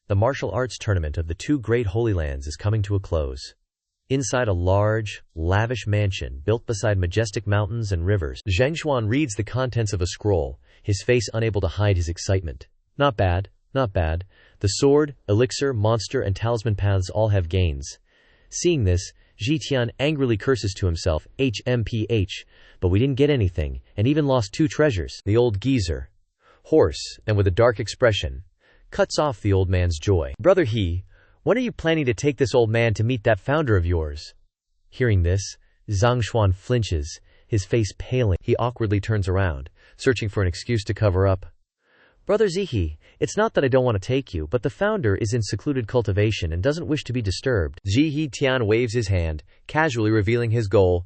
the martial arts tournament of the two great Holy Lands is coming to a close. Inside a large, lavish mansion built beside majestic mountains and rivers, Zhang Xuan reads the contents of a scroll, his face unable to hide his excitement. Not bad. The sword, elixir, monster, and talisman paths all have gains. Seeing this, Ji Tian angrily curses to himself, HMPH, but we didn't get anything, and even lost 2 treasures. The old geezer, hoarse, and with a dark expression, cuts off the old man's joy. Brother He, when are you planning to take this old man to meet that founder of yours? Hearing this, Zhang Xuan flinches, his face paling. He awkwardly turns around, searching for an excuse to cover up. Brother Zihi, it's not that I don't want to take you, but the founder is in secluded cultivation and doesn't wish to be disturbed. Ji Tian waves his hand, casually revealing his goal.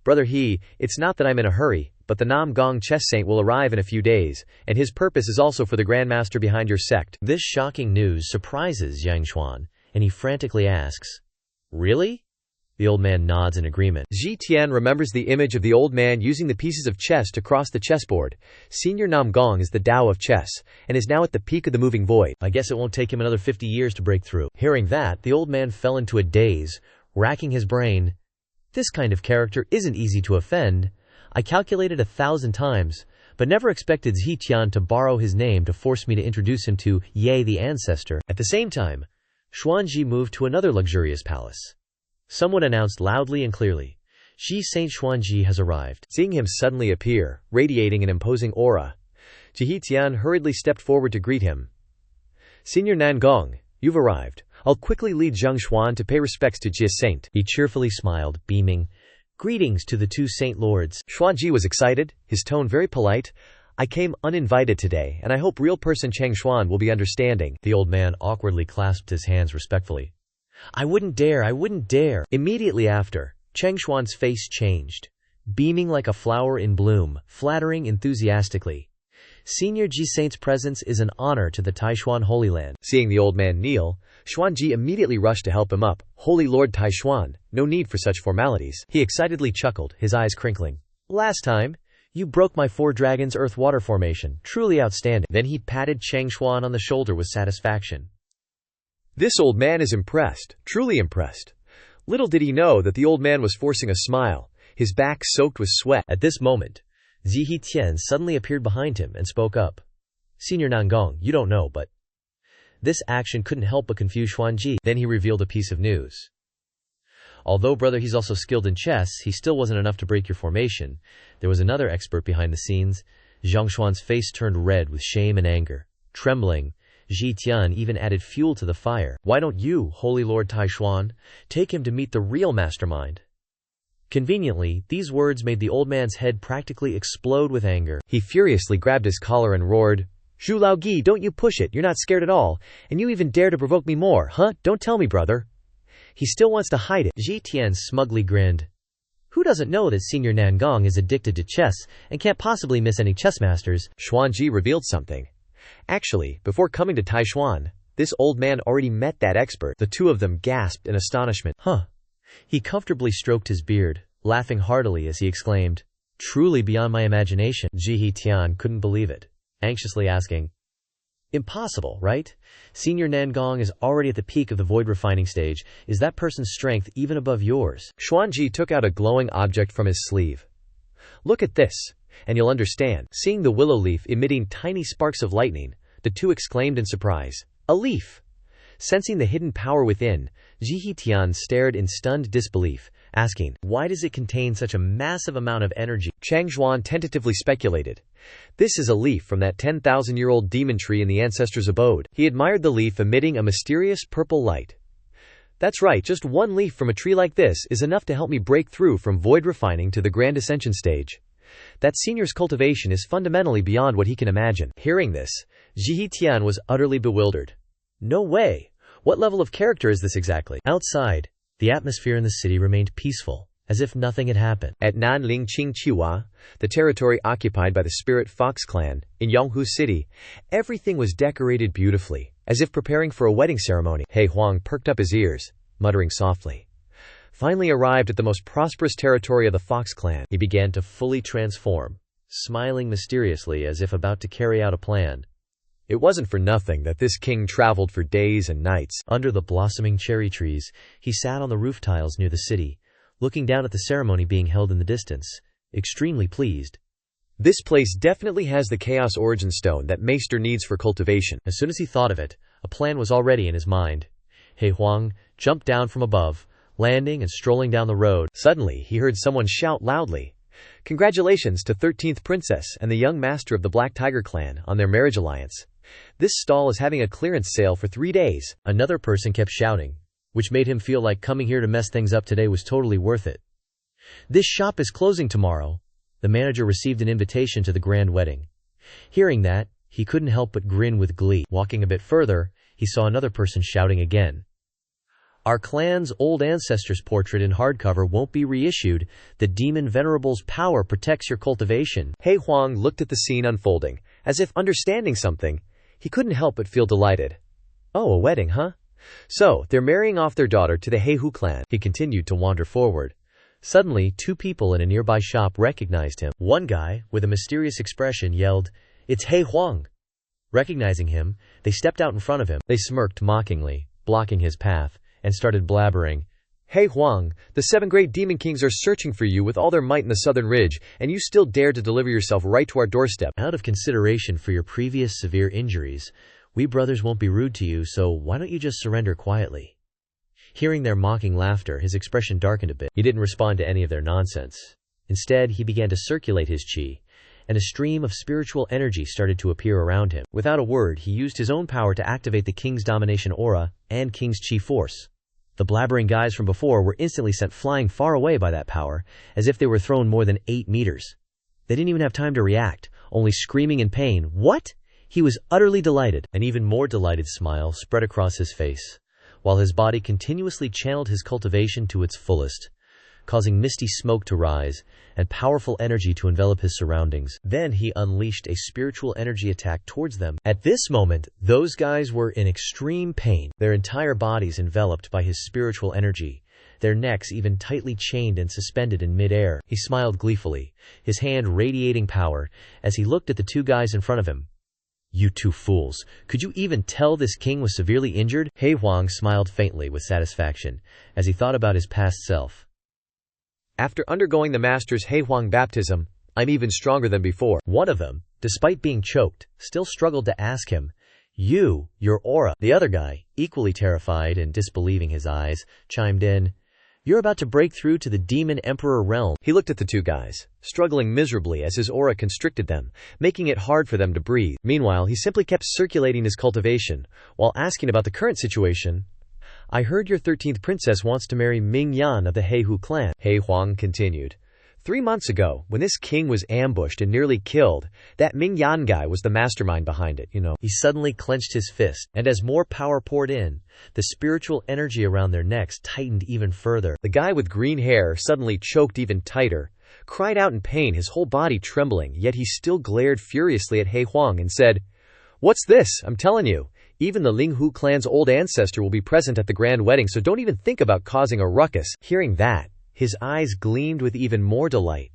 Brother He, it's not that I'm in a hurry, but the Nam Gong chess saint will arrive in a few days, and his purpose is also for the grandmaster behind your sect. This shocking news surprises Yang Xuan, and he frantically asks, Really? The old man nods in agreement. Ji Tian remembers the image of the old man using the pieces of chess to cross the chessboard. Senior Nam Gong is the Tao of chess, and is now at the peak of the moving void. I guess it won't take him another 50 years to break through. Hearing that, the old man fell into a daze, racking his brain. This kind of character isn't easy to offend. I calculated 1,000 times, but never expected Ji Tian to borrow his name to force me to introduce him to Ye the ancestor. At the same time, Xuanji moved to another luxurious palace. Someone announced loudly and clearly, Ji Saint Xuanji has arrived. Seeing him suddenly appear, radiating an imposing aura, Ji Tian hurriedly stepped forward to greet him. Senior Nangong, you've arrived. I'll quickly lead Zhang Xuan to pay respects to Ji Saint. He cheerfully smiled, beaming. Greetings to the 2 saint lords. Xuanji was excited, his tone very polite. I came uninvited today, and I hope real person Chang Xuan will be understanding. The old man awkwardly clasped his hands respectfully. I wouldn't dare. Immediately after, Chang Xuan's face changed, beaming like a flower in bloom, flattering enthusiastically. Senior Ji Saint's presence is an honor to the Taishuan Holy Land. Seeing the old man kneel, Xuanji immediately rushed to help him up. Holy Lord Taishuan, no need for such formalities. He excitedly chuckled, his eyes crinkling. Last time, you broke my 4 dragons earth-water formation. Truly outstanding. Then he patted Chang Xuan on the shoulder with satisfaction. This old man is impressed, truly impressed. Little did he know that the old man was forcing a smile, his back soaked with sweat. At this moment, Zihi Tian suddenly appeared behind him and spoke up. Senior Nangong, you don't know, but this action couldn't help but confuse Xuanji. Then he revealed a piece of news. Although brother he's also skilled in chess, he still wasn't enough to break your formation. There was another expert behind the scenes. Zhang Xuan's face turned red with shame and anger. Trembling, Ji Tian even added fuel to the fire. Why don't you, Holy Lord Taishuan, take him to meet the real mastermind? Conveniently, these words made the old man's head practically explode with anger. He furiously grabbed his collar and roared, "Zhu Laogi, don't you push it, you're not scared at all, and you even dare to provoke me more, huh? Don't tell me, brother." He still wants to hide it. Ji Tian smugly grinned. Who doesn't know that Senior Nangong is addicted to chess and can't possibly miss any chess masters? Xuanji revealed something. Actually, before coming to Taishuan, this old man already met that expert. The two of them gasped in astonishment. Huh. He comfortably stroked his beard, laughing heartily as he exclaimed, "Truly beyond my imagination." Ji Tian couldn't believe it, anxiously asking, "Impossible, right? Senior Nangong is already at the peak of the void refining stage. Is that person's strength even above yours?" Xuanji took out a glowing object from his sleeve. "Look at this, and you'll understand." Seeing the willow leaf emitting tiny sparks of lightning, the two exclaimed in surprise, "A leaf!" Sensing the hidden power within, Ji Tian stared in stunned disbelief, asking, "Why does it contain such a massive amount of energy?" Chang Zhuan tentatively speculated, "This is a leaf from that 10,000-year-old demon tree in the ancestors' abode." He admired the leaf emitting a mysterious purple light. "That's right, just one leaf from a tree like this is enough to help me break through from void refining to the grand ascension stage. That senior's cultivation is fundamentally beyond what he can imagine." Hearing this, Ji Tian was utterly bewildered. "No way! What level of character is this exactly?" Outside, the atmosphere in the city remained peaceful, as if nothing had happened. At Nanling Qingqiwa, the territory occupied by the Spirit Fox clan, in Yonghu City, everything was decorated beautifully, as if preparing for a wedding ceremony. He Huang perked up his ears, muttering softly. Finally arrived at the most prosperous territory of the Fox clan, he began to fully transform, smiling mysteriously as if about to carry out a plan. It wasn't for nothing that this king traveled for days and nights. Under the blossoming cherry trees, he sat on the roof tiles near the city, looking down at the ceremony being held in the distance, extremely pleased. This place definitely has the chaos origin stone that Maester needs for cultivation. As soon as he thought of it, a plan was already in his mind. He Huang jumped down from above, landing and strolling down the road. Suddenly, he heard someone shout loudly, "Congratulations to 13th Princess and the young master of the Black Tiger clan on their marriage alliance. This stall is having a clearance sale for 3 days. Another person kept shouting, which made him feel like coming here to mess things up today was totally worth it. "This shop is closing tomorrow." The manager received an invitation to the grand wedding. Hearing that, he couldn't help but grin with glee. Walking a bit further, he saw another person shouting again. "Our clan's old ancestors' portrait in hardcover won't be reissued. The demon venerable's power protects your cultivation." He Huang looked at the scene unfolding, as if understanding something. He couldn't help but feel delighted. "Oh, a wedding, huh? So, they're marrying off their daughter to the Heihu clan." He continued to wander forward. Suddenly, 2 people in a nearby shop recognized him. One guy, with a mysterious expression, yelled, "It's He Huang!" Recognizing him, they stepped out in front of him. They smirked mockingly, blocking his path, and started blabbering. "He Huang, the 7 great demon kings are searching for you with all their might in the southern ridge, and you still dare to deliver yourself right to our doorstep. Out of consideration for your previous severe injuries, we brothers won't be rude to you, so why don't you just surrender quietly?" Hearing their mocking laughter, his expression darkened a bit. He didn't respond to any of their nonsense. Instead, he began to circulate his qi, and a stream of spiritual energy started to appear around him. Without a word, he used his own power to activate the king's domination aura and king's qi force. The blabbering guys from before were instantly sent flying far away by that power, as if they were thrown more than 8 meters. They didn't even have time to react, only screaming in pain. "What?" He was utterly delighted. An even more delighted smile spread across his face, while his body continuously channeled his cultivation to its fullest, causing misty smoke to rise and powerful energy to envelop his surroundings. Then he unleashed a spiritual energy attack towards them. At this moment, those guys were in extreme pain, their entire bodies enveloped by his spiritual energy, their necks even tightly chained and suspended in mid-air. He smiled gleefully, his hand radiating power, as he looked at the 2 guys in front of him. "You 2 fools, could you even tell this king was severely injured?" He Huang smiled faintly with satisfaction, as he thought about his past self. "After undergoing the master's He Huang baptism, I'm even stronger than before." One of them, despite being choked, still struggled to ask him, Your aura." The other guy, equally terrified and disbelieving his eyes, chimed in, "You're about to break through to the demon emperor realm." He looked at the 2 guys, struggling miserably as his aura constricted them, making it hard for them to breathe. Meanwhile, he simply kept circulating his cultivation, while asking about the current situation. I heard your 13th princess wants to marry Ming Yan of the Heihu clan, He Huang continued. 3 months ago, when this king was ambushed and nearly killed, that Ming Yan guy was the mastermind behind it, He suddenly clenched his fist, and as more power poured in, the spiritual energy around their necks tightened even further. The guy with green hair suddenly choked even tighter, cried out in pain, his whole body trembling, yet he still glared furiously at He Huang and said, "What's this? I'm telling you. Even the Linghu clan's old ancestor will be present at the grand wedding, so don't even think about causing a ruckus." Hearing that, his eyes gleamed with even more delight.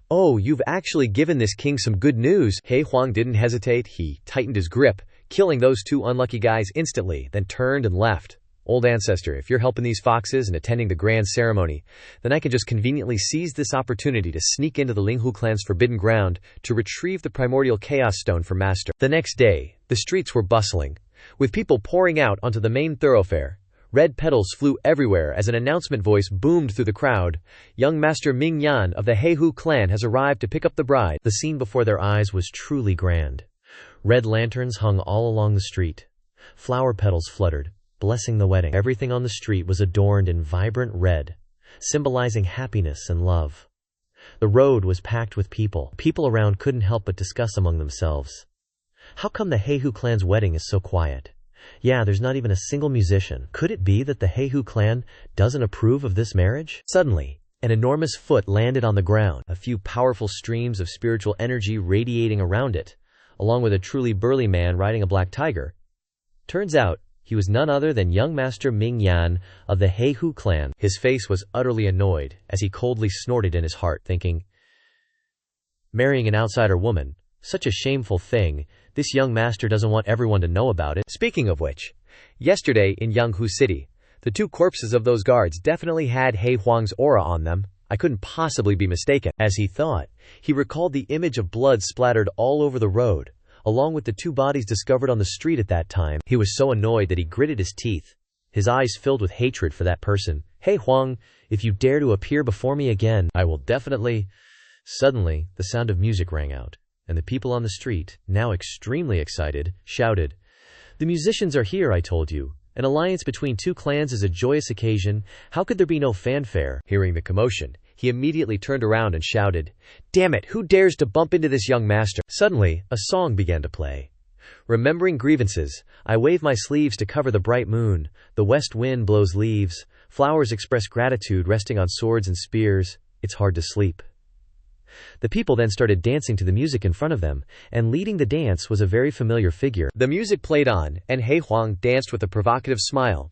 "Oh, you've actually given this king some good news." He Huang didn't hesitate. He tightened his grip, killing those 2 unlucky guys instantly, then turned and left. "Old ancestor, if you're helping these foxes and attending the grand ceremony, then I can just conveniently seize this opportunity to sneak into the Linghu clan's forbidden ground to retrieve the primordial chaos stone for master." The next day, the streets were bustling, with people pouring out onto the main thoroughfare. Red petals flew everywhere as an announcement voice boomed through the crowd. "Young Master Ming Yan of the Heihu clan has arrived to pick up the bride." The scene before their eyes was truly grand. Red lanterns hung all along the street. Flower petals fluttered, blessing the wedding. Everything on the street was adorned in vibrant red, symbolizing happiness and love. The road was packed with people. People around couldn't help but discuss among themselves. How come the Heihu clan's wedding is so quiet? Yeah, there's not even a single musician. Could it be that the Heihu clan doesn't approve of this marriage? Suddenly, an enormous foot landed on the ground, a few powerful streams of spiritual energy radiating around it, along with a truly burly man riding a black tiger. Turns out, he was none other than young Master Ming Yan of the Heihu clan. His face was utterly annoyed as he coldly snorted in his heart, thinking, "Marrying an outsider woman, such a shameful thing. This young master doesn't want everyone to know about it." Speaking of which, yesterday in Yanghu City, the 2 corpses of those guards definitely had He Huang's aura on them. I couldn't possibly be mistaken. As he thought, he recalled the image of blood splattered all over the road, along with the 2 bodies discovered on the street at that time. He was so annoyed that he gritted his teeth, his eyes filled with hatred for that person. "He Huang, if you dare to appear before me again, I will definitely—" Suddenly, the sound of music rang out, and the people on the street, now extremely excited, shouted, "The musicians are here, I told you. An alliance between 2 clans is a joyous occasion. How could there be no fanfare?" Hearing the commotion, he immediately turned around and shouted, "Damn it, who dares to bump into this young master?" Suddenly, a song began to play. "Remembering grievances, I wave my sleeves to cover the bright moon. The west wind blows leaves. Flowers express gratitude resting on swords and spears. It's hard to sleep." The people then started dancing to the music in front of them, and leading the dance was a very familiar figure. The music played on, and He Huang danced with a provocative smile.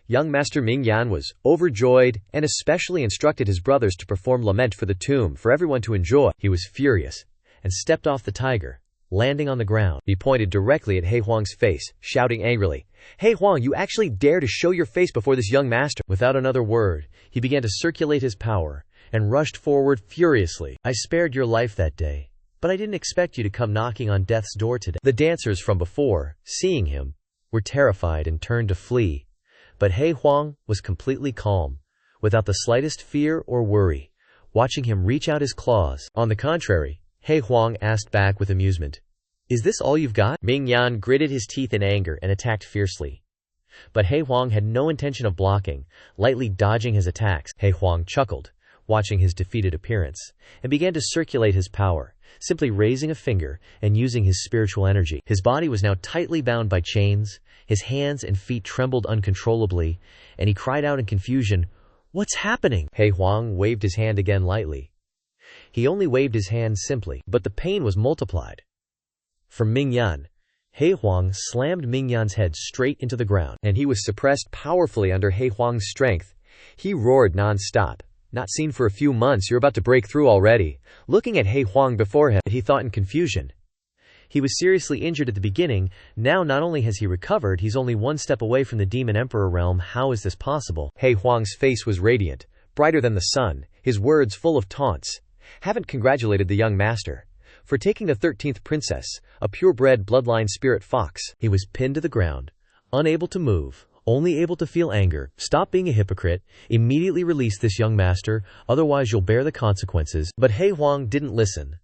Young Master Ming Yan was overjoyed and especially instructed his brothers to perform Lament for the Tomb for everyone to enjoy. He was furious and stepped off the tiger, landing on the ground. He pointed directly at He Huang's face, shouting angrily, "He Huang, you actually dare to show your face before this young master?" Without another word, he began to circulate his power and rushed forward furiously. "I spared your life that day, but I didn't expect you to come knocking on death's door today." The dancers from before, seeing him, were terrified and turned to flee, but He Huang was completely calm, without the slightest fear or worry, watching him reach out his claws. On the contrary, He Huang asked back with amusement, "Is this all you've got?" Ming Yan gritted his teeth in anger and attacked fiercely. But He Huang had no intention of blocking, lightly dodging his attacks. He Huang chuckled, watching his defeated appearance, and began to circulate his power, simply raising a finger and using his spiritual energy. His body was now tightly bound by chains, his hands and feet trembled uncontrollably, and he cried out in confusion, "What's happening?" He Huang waved his hand again lightly. He only waved his hand simply, but the pain was multiplied. From Ming Yan, He Huang slammed Ming Yan's head straight into the ground, and he was suppressed powerfully under He Huang's strength. He roared non-stop. "Not seen for a few months, you're about to break through already." Looking at He Huang before him, he thought in confusion. He was seriously injured at the beginning. Now not only has he recovered, he's only 1 step away from the Demon Emperor realm. How is this possible? He Huang's face was radiant, brighter than the sun, his words full of taunts. Haven't congratulated the young master for taking the 13th princess, a purebred bloodline spirit fox. He was pinned to the ground, unable to move, only able to feel anger. "Stop being a hypocrite. Immediately release this young master, otherwise you'll bear the consequences." But He Huang didn't listen,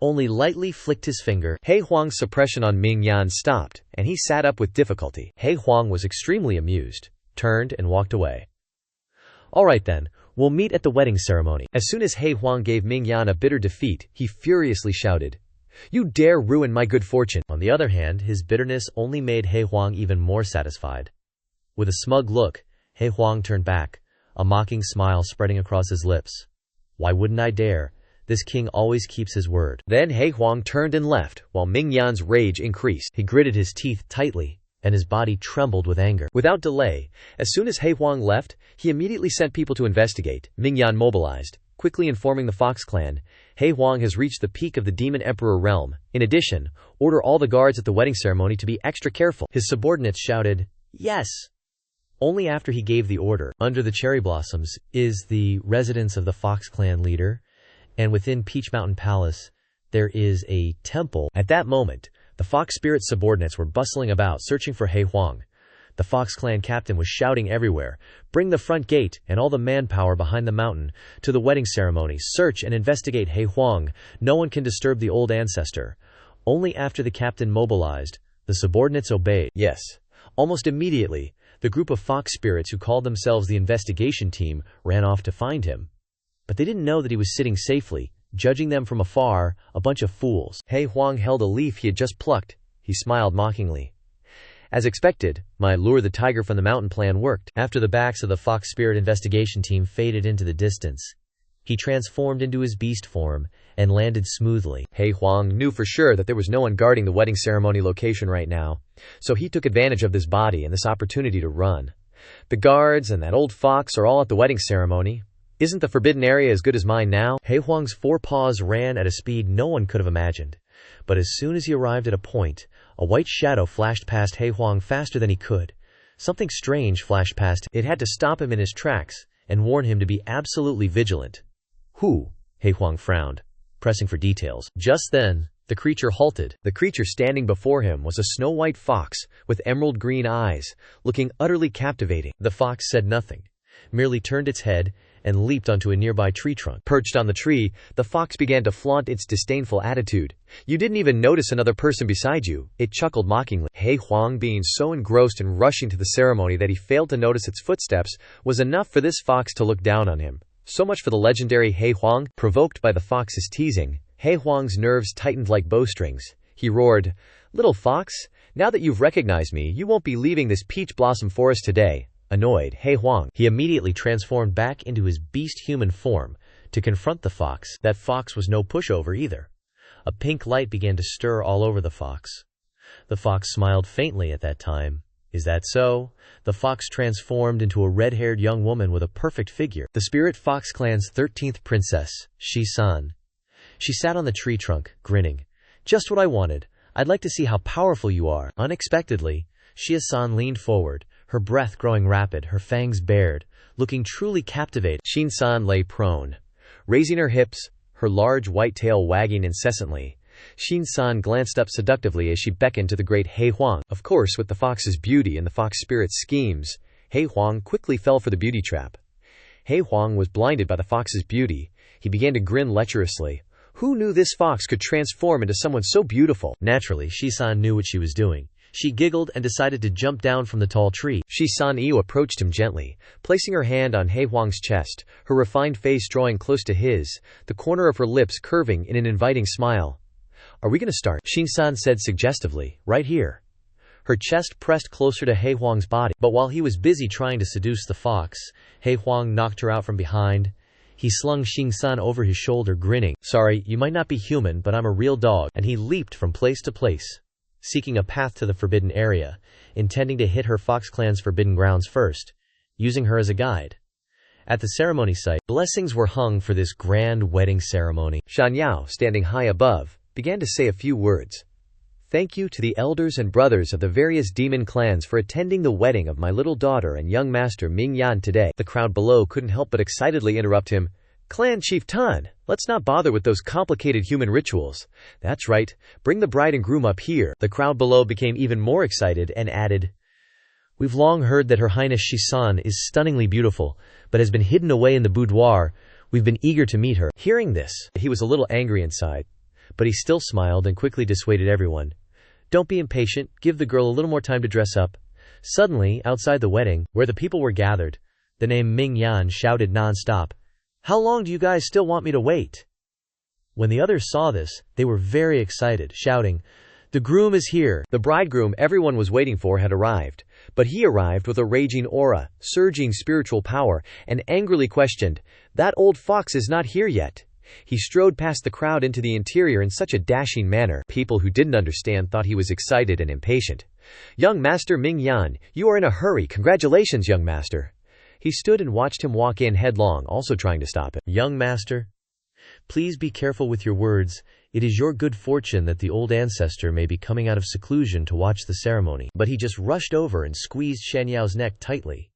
only lightly flicked his finger. He Huang's suppression on Ming Yan stopped, and he sat up with difficulty. He Huang was extremely amused. turned and walked away. "All right then, we'll meet at the wedding ceremony." As soon as He Huang gave Ming Yan a bitter defeat, he furiously shouted, "You dare ruin my good fortune!" On the other hand, his bitterness only made He Huang even more satisfied. With a smug look, He Huang turned back, a mocking smile spreading across his lips. "Why wouldn't I dare? This king always keeps his word." Then He Huang turned and left, while Ming Yan's rage increased. He gritted his teeth tightly, and his body trembled with anger. Without delay, as soon as He Huang left, he immediately sent people to investigate. Ming Yan mobilized, quickly informing the Fox clan, "He Huang has reached the peak of the Demon Emperor realm. In addition, order all the guards at the wedding ceremony to be extra careful." His subordinates shouted, "Yes." Only after he gave the order. Under the cherry blossoms is the residence of the Fox clan leader, and within Peach Mountain Palace there is a temple. At that moment, the Fox Spirit subordinates were bustling about, searching for He Huang. The Fox clan captain was shouting everywhere, "Bring the front gate and all the manpower behind the mountain to the wedding ceremony. Search and investigate He Huang. No one can disturb the old ancestor." Only after the captain mobilized, the subordinates obeyed. Yes, almost immediately, the group of Fox Spirits who called themselves the investigation team ran off to find him. But they didn't know that he was sitting safely, judging them from afar, a bunch of fools. He Huang held a leaf he had just plucked. He smiled mockingly. As expected, my lure the tiger from the mountain plan worked. After the backs of the Fox Spirit investigation team faded into the distance, he transformed into his beast form and landed smoothly. He Huang knew for sure that there was no one guarding the wedding ceremony location right now, so he took advantage of this body and this opportunity to run. The guards and that old fox are all at the wedding ceremony. Isn't the forbidden area as good as mine now? He Huang's four paws ran at a speed no one could have imagined. But as soon as he arrived at a point, a white shadow flashed past He Huang faster than he could. Something strange flashed past him. It had to stop him in his tracks and warn him to be absolutely vigilant. "Who?" He Huang frowned, pressing for details. Just then, the creature halted. The creature standing before him was a snow-white fox with emerald green eyes, looking utterly captivating. The fox said nothing, merely turned its head and leaped onto a nearby tree trunk. Perched on the tree, the fox began to flaunt its disdainful attitude. "You didn't even notice another person beside you," it chuckled mockingly. He Huang, being so engrossed in rushing to the ceremony that he failed to notice its footsteps, was enough for this fox to look down on him. So much for the legendary He Huang. Provoked by the fox's teasing, He Huang's nerves tightened like bowstrings. He roared, "Little fox, now that you've recognized me, you won't be leaving this peach blossom forest today." Annoyed, He Huang, he immediately transformed back into his beast human form to confront the fox. That fox was no pushover either. A pink light began to stir all over the fox. The fox smiled faintly at that time. "Is that so?" The fox transformed into a red-haired young woman with a perfect figure. The Spirit Fox clan's 13th princess, Shi-san. She sat on the tree trunk, grinning. "Just what I wanted. I'd like to see how powerful you are." Unexpectedly, Shi-san leaned forward, her breath growing rapid, her fangs bared, looking truly captivating. Shin-san lay prone, raising her hips, her large white tail wagging incessantly. Shin-san glanced up seductively as she beckoned to the great He Huang. Of course, with the fox's beauty and the fox spirit's schemes, He Huang quickly fell for the beauty trap. He Huang was blinded by the fox's beauty. He began to grin lecherously. Who knew this fox could transform into someone so beautiful? Naturally, Shi-san knew what she was doing. She giggled and decided to jump down from the tall tree. Shi-san Io approached him gently, placing her hand on He Huang's chest, her refined face drawing close to his, the corner of her lips curving in an inviting smile. "Are we going to start?" Shin-san said suggestively. "Right here." Her chest pressed closer to He Huang's body, but while he was busy trying to seduce the fox, He Huang knocked her out from behind. He slung Shin-san over his shoulder, grinning. "Sorry, you might not be human, but I'm a real dog," and he leaped from place to place, seeking a path to the forbidden area, intending to hit her Fox clan's forbidden grounds first, using her as a guide. At the ceremony site, blessings were hung for this grand wedding ceremony. Shan Yao, standing high above, began to say a few words. "Thank you to the elders and brothers of the various demon clans for attending the wedding of my little daughter and young master Ming Yan today." The crowd below couldn't help but excitedly interrupt him. "Clan Chief Tan, let's not bother with those complicated human rituals. That's right, bring the bride and groom up here." The crowd below became even more excited and added, "We've long heard that Her Highness Shi-san is stunningly beautiful, but has been hidden away in the boudoir. We've been eager to meet her." Hearing this, he was a little angry inside, but he still smiled and quickly dissuaded everyone. "Don't be impatient, give the girl a little more time to dress up. Suddenly, outside the wedding, where the people were gathered, the name Ming Yan shouted non-stop, "How long do you guys still want me to wait?" When the others saw this, they were very excited, shouting, "The groom is here!" The bridegroom everyone was waiting for had arrived, but he arrived with a raging aura, surging spiritual power, and angrily questioned, "That old fox is not here yet." He strode past the crowd into the interior in such a dashing manner, people who didn't understand thought he was excited and impatient. "Young Master Ming Yan, you are in a hurry. Congratulations, young master." He stood and watched him walk in headlong, also trying to stop him. "Young master, please be careful with your words. It is your good fortune that the old ancestor may be coming out of seclusion to watch the ceremony." But he just rushed over and squeezed Shan Yao's neck tightly.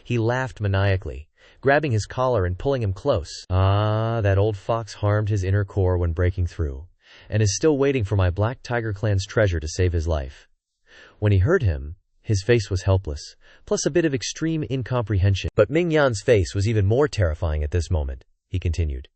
He laughed maniacally, grabbing his collar and pulling him close. "Ah, that old fox harmed his inner core when breaking through, and is still waiting for my Black Tiger clan's treasure to save his life." When he heard him, his face was helpless, plus a bit of extreme incomprehension. But Ming Yan's face was even more terrifying at this moment. He continued,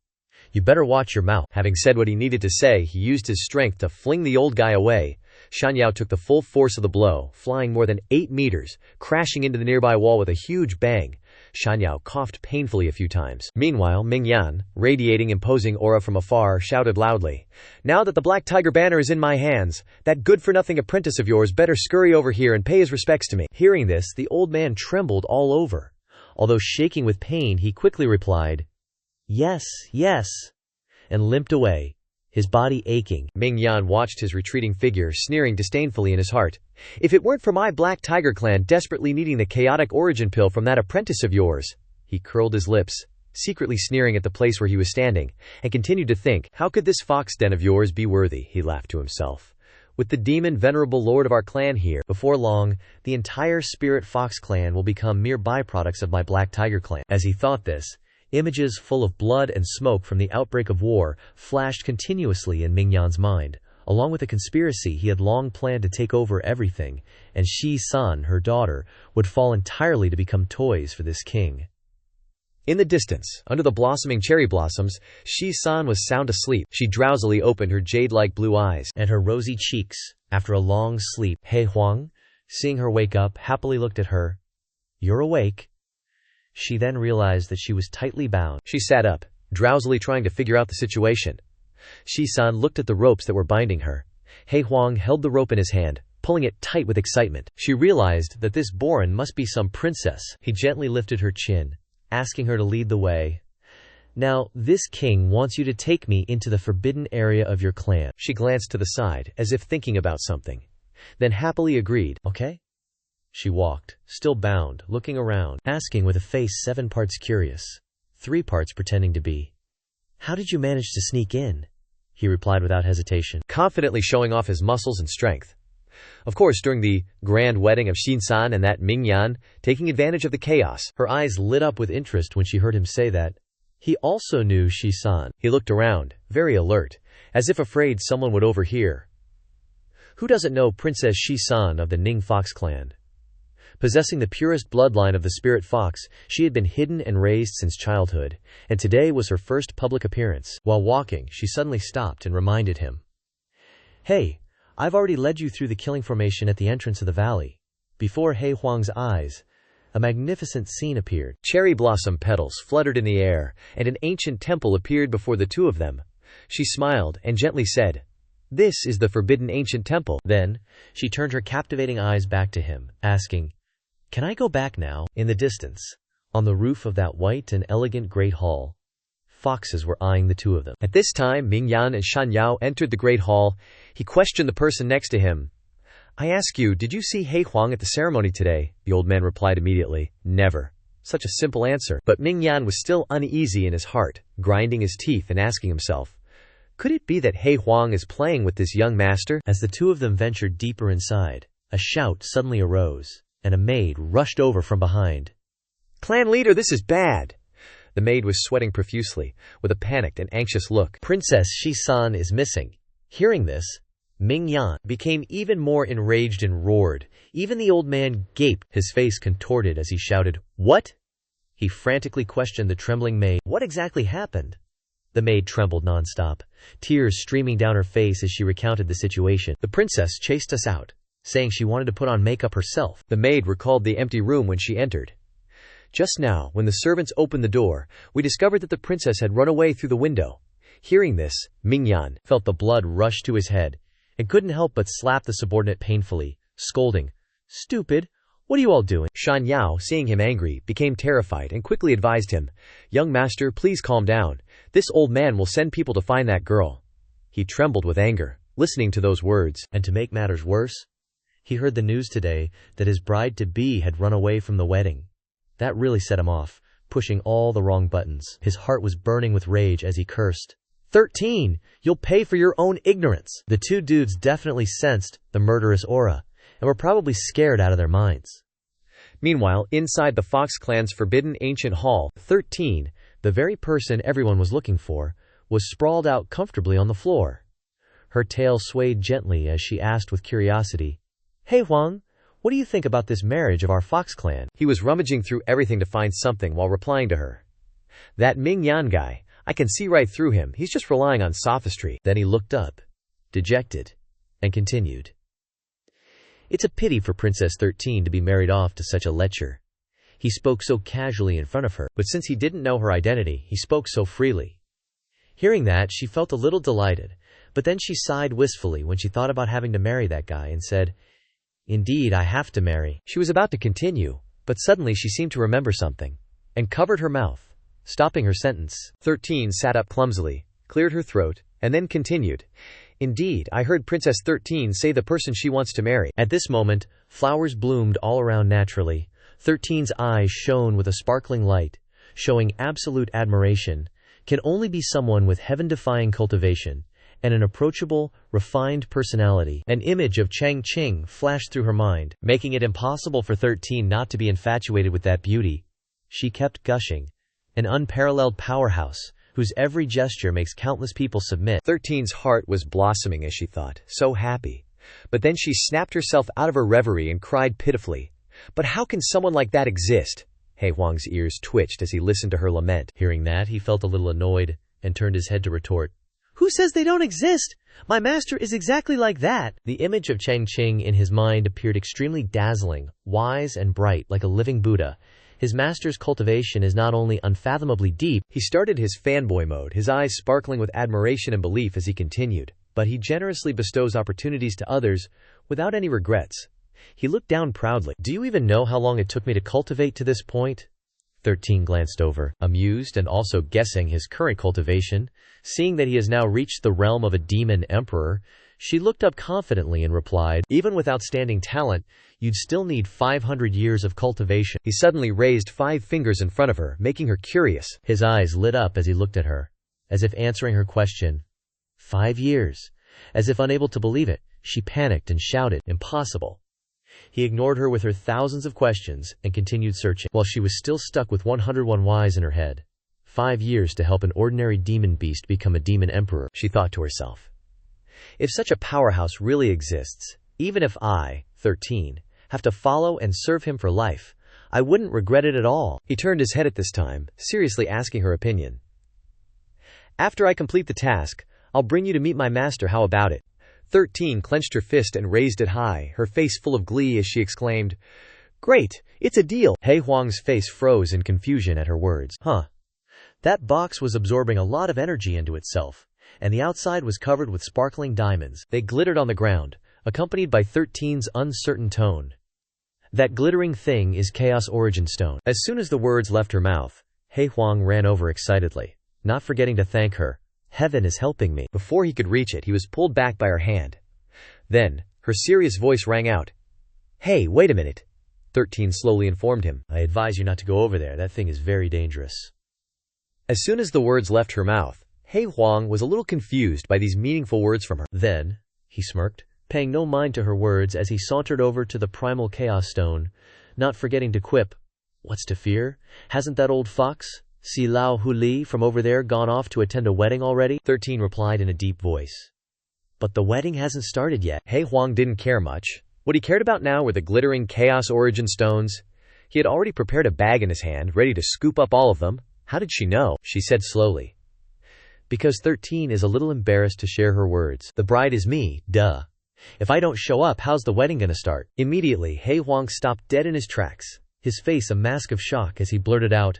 "You better watch your mouth." Having said what he needed to say, he used his strength to fling the old guy away. Shan Yao took the full force of the blow, flying more than 8 meters, crashing into the nearby wall with a huge bang. Shan Yao coughed painfully a few times. Meanwhile, Ming Yan, radiating imposing aura from afar, shouted loudly, "Now that the Black Tiger banner is in my hands, that good-for-nothing apprentice of yours better scurry over here and pay his respects to me." Hearing this, the old man trembled all over. Although shaking with pain, he quickly replied, "Yes, yes," and limped away, his body aching. Ming Yan watched his retreating figure, sneering disdainfully in his heart. "If it weren't for my Black Tiger clan desperately needing the chaotic origin pill from that apprentice of yours," he curled his lips, secretly sneering at the place where he was standing, and continued to think, "How could this fox den of yours be worthy?" He laughed to himself. "With the demon venerable lord of our clan here, before long, the entire spirit fox clan will become mere byproducts of my Black Tiger clan." As he thought this, images full of blood and smoke from the outbreak of war flashed continuously in Ming Yan's mind, along with a conspiracy he had long planned to take over everything, and Shi San, her daughter, would fall entirely to become toys for this king. In the distance, under the blossoming cherry blossoms, Shi San was sound asleep. She drowsily opened her jade-like blue eyes and her rosy cheeks after a long sleep. He Huang, seeing her wake up, happily looked at her. "You're awake." She then realized that she was tightly bound. She sat up, drowsily trying to figure out the situation. Shi-san looked at the ropes that were binding her. He Huang held the rope in his hand, pulling it tight with excitement. She realized that this Boren must be some princess. He gently lifted her chin, asking her to lead the way. "Now, this king wants you to take me into the forbidden area of your clan." She glanced to the side, as if thinking about something, then happily agreed. "Okay?" She walked, still bound, looking around, asking with a face 7 parts curious, 3 parts pretending to be. "How did you manage to sneak in?" He replied without hesitation, confidently showing off his muscles and strength. Of course, during the grand wedding of Xin-san and that Ming Yan, taking advantage of the chaos. Her eyes lit up with interest when she heard him say that. He also knew Shi-san. He looked around, very alert, as if afraid someone would overhear. Who doesn't know Princess Shi-san of the Ning Fox clan? Possessing the purest bloodline of the spirit fox, she had been hidden and raised since childhood, and today was her first public appearance. While walking, she suddenly stopped and reminded him. "Hey, I've already led you through the killing formation at the entrance of the valley." Before He Huang's eyes, a magnificent scene appeared. Cherry blossom petals fluttered in the air, and an ancient temple appeared before the two of them. She smiled and gently said, "This is the forbidden ancient temple." Then, she turned her captivating eyes back to him, asking, "Can I go back now?" In the distance, on the roof of that white and elegant great hall, foxes were eyeing the two of them. At this time, Ming Yan and Shan Yao entered the great hall. He questioned the person next to him. "I ask you, did you see He Huang at the ceremony today?" The old man replied immediately, "Never." Such a simple answer. But Ming Yan was still uneasy in his heart, grinding his teeth and asking himself, could it be that He Huang is playing with this young master? As the two of them ventured deeper inside, a shout suddenly arose, and a maid rushed over from behind. "Clan leader, this is bad." The maid was sweating profusely, with a panicked and anxious look. "Princess Shi-san is missing." Hearing this, Ming Yan became even more enraged and roared. Even the old man gaped, his face contorted as he shouted, "What?" He frantically questioned the trembling maid. "What exactly happened?" The maid trembled nonstop, tears streaming down her face as she recounted the situation. "The princess chased us out. saying she wanted to put on makeup herself. The maid recalled the empty room when she entered. Just now, when the servants opened the door, we discovered that the princess had run away through the window. Hearing this, Mingyan Felt the blood rush to his head and couldn't help but slap the subordinate painfully, scolding, "Stupid! What are you all doing?" Shan Yao, seeing him angry, became terrified and quickly advised him, "Young master, please calm down. This old man will send people to find that girl." He trembled with anger, listening to those words. And to make matters worse, he heard the news today that his bride-to-be had run away from the wedding. That really set him off, pushing all the wrong buttons. His heart was burning with rage as he cursed. 13! You'll pay for your own ignorance! The two dudes definitely sensed the murderous aura, and were probably scared out of their minds. Meanwhile, inside the Fox clan's forbidden ancient hall, 13, the very person everyone was looking for, was sprawled out comfortably on the floor. Her tail swayed gently as she asked with curiosity, "Hey Huang, what do you think about this marriage of our Fox clan?" He was rummaging through everything to find something while replying to her. "That Ming Yan guy, I can see right through him. He's just relying on sophistry." Then he looked up, dejected, and continued. "It's a pity for Princess 13 to be married off to such a lecher." He spoke so casually in front of her, but since he didn't know her identity, he spoke so freely. Hearing that, she felt a little delighted, but then she sighed wistfully when she thought about having to marry that guy and said, "Indeed, I have to marry." She was about to continue, but suddenly she seemed to remember something, and covered her mouth, stopping her sentence. 13 sat up clumsily, cleared her throat, and then continued, "Indeed, I heard Princess 13 say the person she wants to marry." At this moment, flowers bloomed all around naturally. 13's eyes shone with a sparkling light, showing absolute admiration. Can only be someone with heaven-defying cultivation and an approachable, refined personality. An image of Chang Qing flashed through her mind, making it impossible for 13 not to be infatuated with that beauty. She kept gushing. An unparalleled powerhouse, whose every gesture makes countless people submit. 13's heart was blossoming as she thought, so happy. But then she snapped herself out of her reverie and cried pitifully, "But how can someone like that exist?" He Huang's ears twitched as he listened to her lament. Hearing that, he felt a little annoyed and turned his head to retort, "Who says they don't exist? My master is exactly like that." The image of Chang Qing in his mind appeared extremely dazzling, wise and bright like a living Buddha. His master's cultivation is not only unfathomably deep. He started his fanboy mode, his eyes sparkling with admiration and belief as he continued, but he generously bestows opportunities to others without any regrets. He looked down proudly. "Do you even know how long it took me to cultivate to this point?" 13 glanced over, amused and also guessing his current cultivation. Seeing that he has now reached the realm of a demon emperor, she looked up confidently and replied, "Even with outstanding talent, you'd still need 500 years of cultivation." He suddenly raised 5 fingers in front of her, making her curious. His eyes lit up as he looked at her, as if answering her question. 5 years. As if unable to believe it, she panicked and shouted, "Impossible." He ignored her with her thousands of questions and continued searching, while she was still stuck with 101 whys in her head. 5 years to help an ordinary demon beast become a demon emperor, she thought to herself. If such a powerhouse really exists, even if I, 13, have to follow and serve him for life, I wouldn't regret it at all. He turned his head at this time, seriously asking her opinion. "After I complete the task, I'll bring you to meet my master. How about it?" 13 clenched her fist and raised it high, her face full of glee as she exclaimed, "Great, it's a deal." He Huang's face froze in confusion at her words. That box was absorbing a lot of energy into itself, and the outside was covered with sparkling diamonds. They glittered on the ground, accompanied by 13's uncertain tone. "That glittering thing is Chaos Origin Stone." As soon as the words left her mouth, He Huang ran over excitedly, not forgetting to thank her. "Heaven is helping me." Before he could reach it, he was pulled back by her hand. Then, her serious voice rang out. "Hey, wait a minute," 13 slowly informed him. "I advise you not to go over there. That thing is very dangerous." As soon as the words left her mouth, He Huang was a little confused by these meaningful words from her. "Then," he smirked, paying no mind to her words as he sauntered over to the primal chaos stone, not forgetting to quip, "What's to fear? Hasn't that old fox, Si Lao Hu Li, from over there gone off to attend a wedding already?" 13 replied in a deep voice. "But the wedding hasn't started yet." He Huang didn't care much. What he cared about now were the glittering Chaos Origin Stones. He had already prepared a bag in his hand, ready to scoop up all of them. "How did she know?" she said slowly. Because 13 is a little embarrassed to share her words. "The bride is me, duh." If I don't show up, how's the wedding gonna start? Immediately, He Huang stopped dead in his tracks, his face a mask of shock as he blurted out,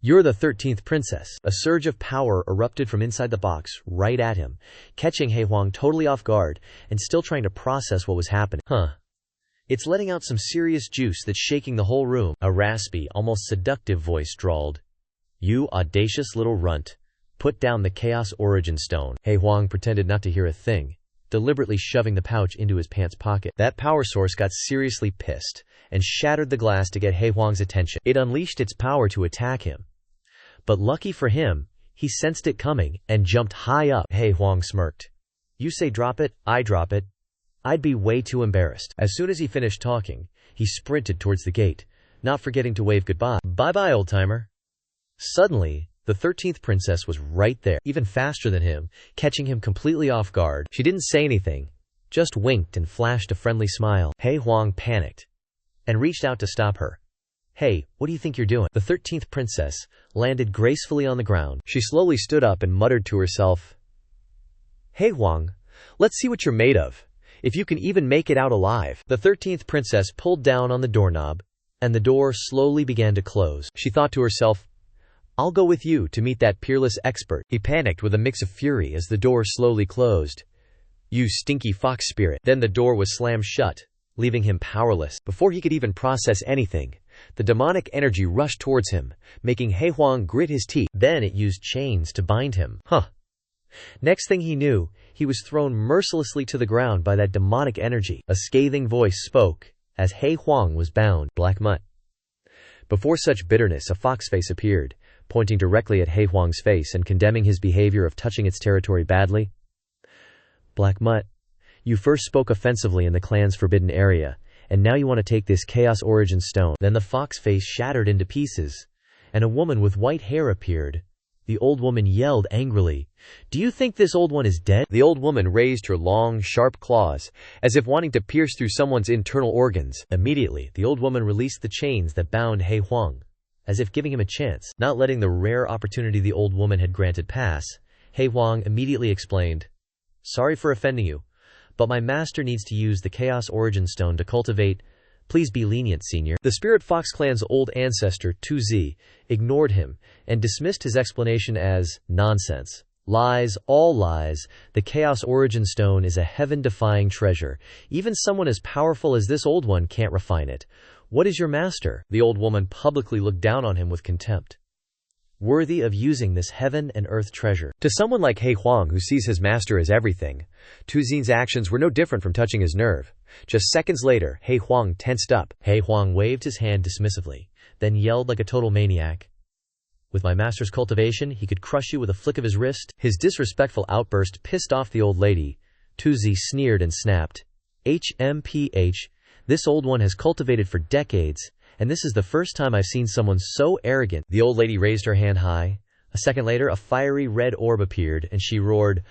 "You're the 13th princess." A surge of power erupted from inside the box, right at him, catching He Huang totally off guard and still trying to process what was happening. It's letting out some serious juice that's shaking the whole room. A raspy, almost seductive voice drawled, "You audacious little runt. Put down the Chaos Origin Stone." He Huang pretended not to hear a thing, deliberately shoving the pouch into his pants pocket. That power source got seriously pissed and shattered the glass to get He Huang's attention. It unleashed its power to attack him. But lucky for him, he sensed it coming and jumped high up. He Huang smirked. "You say drop it, I drop it. I'd be way too embarrassed." As soon as he finished talking, he sprinted towards the gate, not forgetting to wave goodbye. "Bye-bye, old-timer." Suddenly, the 13th princess was right there, even faster than him, catching him completely off guard. She didn't say anything, just winked and flashed a friendly smile. He Huang panicked and reached out to stop her. "Hey, what do you think you're doing?" The 13th princess landed gracefully on the ground. She slowly stood up and muttered to herself, "He Huang, let's see what you're made of. If you can even make it out alive." The 13th princess pulled down on the doorknob, and the door slowly began to close. She thought to herself, "I'll go with you to meet that peerless expert." He panicked with a mix of fury as the door slowly closed. "You stinky fox spirit." Then the door was slammed shut, leaving him powerless. Before he could even process anything, the demonic energy rushed towards him, making He Huang grit his teeth. Then it used chains to bind him. Next thing he knew, he was thrown mercilessly to the ground by that demonic energy. A scathing voice spoke as He Huang was bound. "Black mutt." Before such bitterness, a fox face appeared, pointing directly at He Huang's face and condemning his behavior of touching its territory badly. "Black mutt, you first spoke offensively in the clan's forbidden area, and now you want to take this Chaos Origin Stone." Then the fox face shattered into pieces, and a woman with white hair appeared. The old woman yelled angrily, "Do you think this old one is dead?" The old woman raised her long, sharp claws, as if wanting to pierce through someone's internal organs. Immediately, the old woman released the chains that bound He Huang, as if giving him a chance. Not letting the rare opportunity the old woman had granted pass, He Huang immediately explained, "Sorry for offending you, but my master needs to use the Chaos Origin Stone to cultivate. Please be lenient, senior." The Spirit Fox clan's old ancestor, Tuzi, ignored him and dismissed his explanation as nonsense. "Lies, all lies. The Chaos Origin Stone is a heaven-defying treasure. Even someone as powerful as this old one can't refine it. What is your master?" The old woman publicly looked down on him with contempt. "Worthy of using this heaven and earth treasure." To someone like He Huang, who sees his master as everything, Tuzin's actions were no different from touching his nerve. Just seconds later, He Huang tensed up. He Huang waved his hand dismissively, then yelled like a total maniac, "With my master's cultivation, he could crush you with a flick of his wrist." His disrespectful outburst pissed off the old lady. Tuzi sneered and snapped, "HMPH, this old one has cultivated for decades, and this is the first time I've seen someone so arrogant." The old lady raised her hand high. A second later, a fiery red orb appeared, and she roared,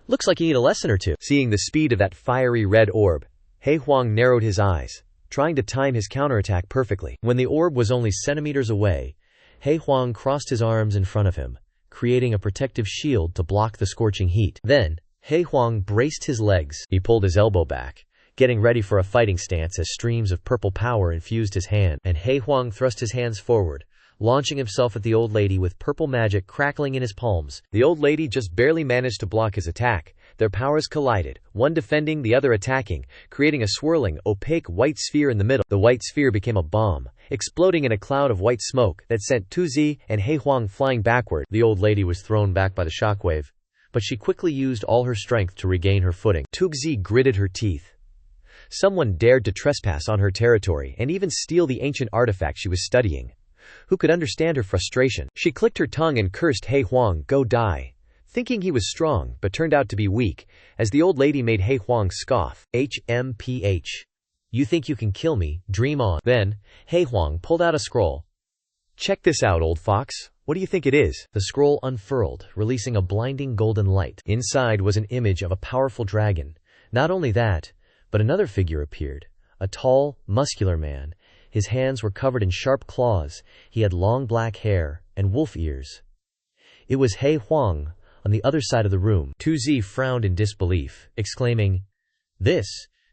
"Looks like you need a lesson or two." Seeing the speed of that fiery red orb, He Huang narrowed his eyes, trying to time his counterattack perfectly. When the orb was only centimeters away, He Huang crossed his arms in front of him, creating a protective shield to block the scorching heat. Then, He Huang braced his legs. He pulled his elbow back, getting ready for a fighting stance as streams of purple power infused his hand. And He Huang thrust his hands forward, launching himself at the old lady with purple magic crackling in his palms. The old lady just barely managed to block his attack. Their powers collided, one defending, the other attacking, creating a swirling, opaque white sphere in the middle. The white sphere became a bomb, exploding in a cloud of white smoke that sent Tuzi and He Huang flying backward. The old lady was thrown back by the shockwave, but she quickly used all her strength to regain her footing. Tuzi gritted her teeth. Someone dared to trespass on her territory and even steal the ancient artifact she was studying. Who could understand her frustration? She clicked her tongue and cursed He Huang, "Go die," thinking he was strong but turned out to be weak, as the old lady made He Huang scoff. "HMPH. You think you can kill me? Dream on." Then, He Huang pulled out a scroll. "Check this out, old fox. What do you think it is?" The scroll unfurled, releasing a blinding golden light. Inside was an image of a powerful dragon. Not only that, but another figure appeared, a tall, muscular man. His hands were covered in sharp claws, he had long black hair, and wolf ears. It was He Huang, on the other side of the room. Tuzi frowned in disbelief, exclaiming,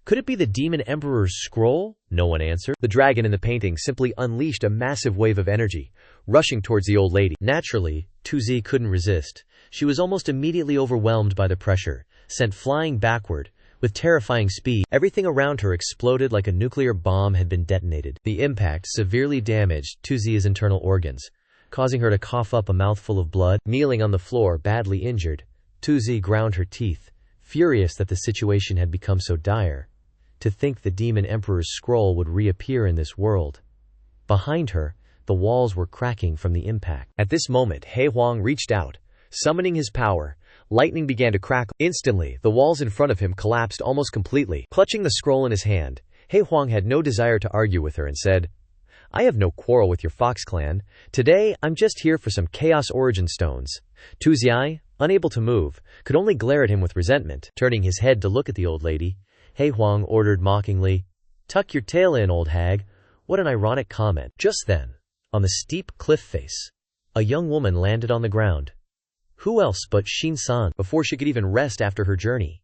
Could it be the Demon Emperor's scroll? No one answered. The dragon in the painting simply unleashed a massive wave of energy, rushing towards the old lady. Naturally, Tuzi couldn't resist. She was almost immediately overwhelmed by the pressure, sent flying backward. With terrifying speed, everything around her exploded like a nuclear bomb had been detonated. The impact severely damaged Tuzi's internal organs, causing her to cough up a mouthful of blood. Kneeling on the floor, badly injured, Tuzi ground her teeth, furious that the situation had become so dire. To think the Demon Emperor's scroll would reappear in this world. Behind her, the walls were cracking from the impact. At this moment, He Huang reached out, summoning his power. Lightning began to crackle. Instantly, the walls in front of him collapsed almost completely. Clutching the scroll in his hand, He Huang had no desire to argue with her and said, "I have no quarrel with your Fox clan. Today, I'm just here for some Chaos Origin Stones." Tu Ziai, unable to move, could only glare at him with resentment. Turning his head to look at the old lady, He Huang ordered mockingly, "Tuck your tail in, old hag." What an ironic comment. Just then, on the steep cliff face, a young woman landed on the ground. Who else but Xin-san? Before she could even rest after her journey,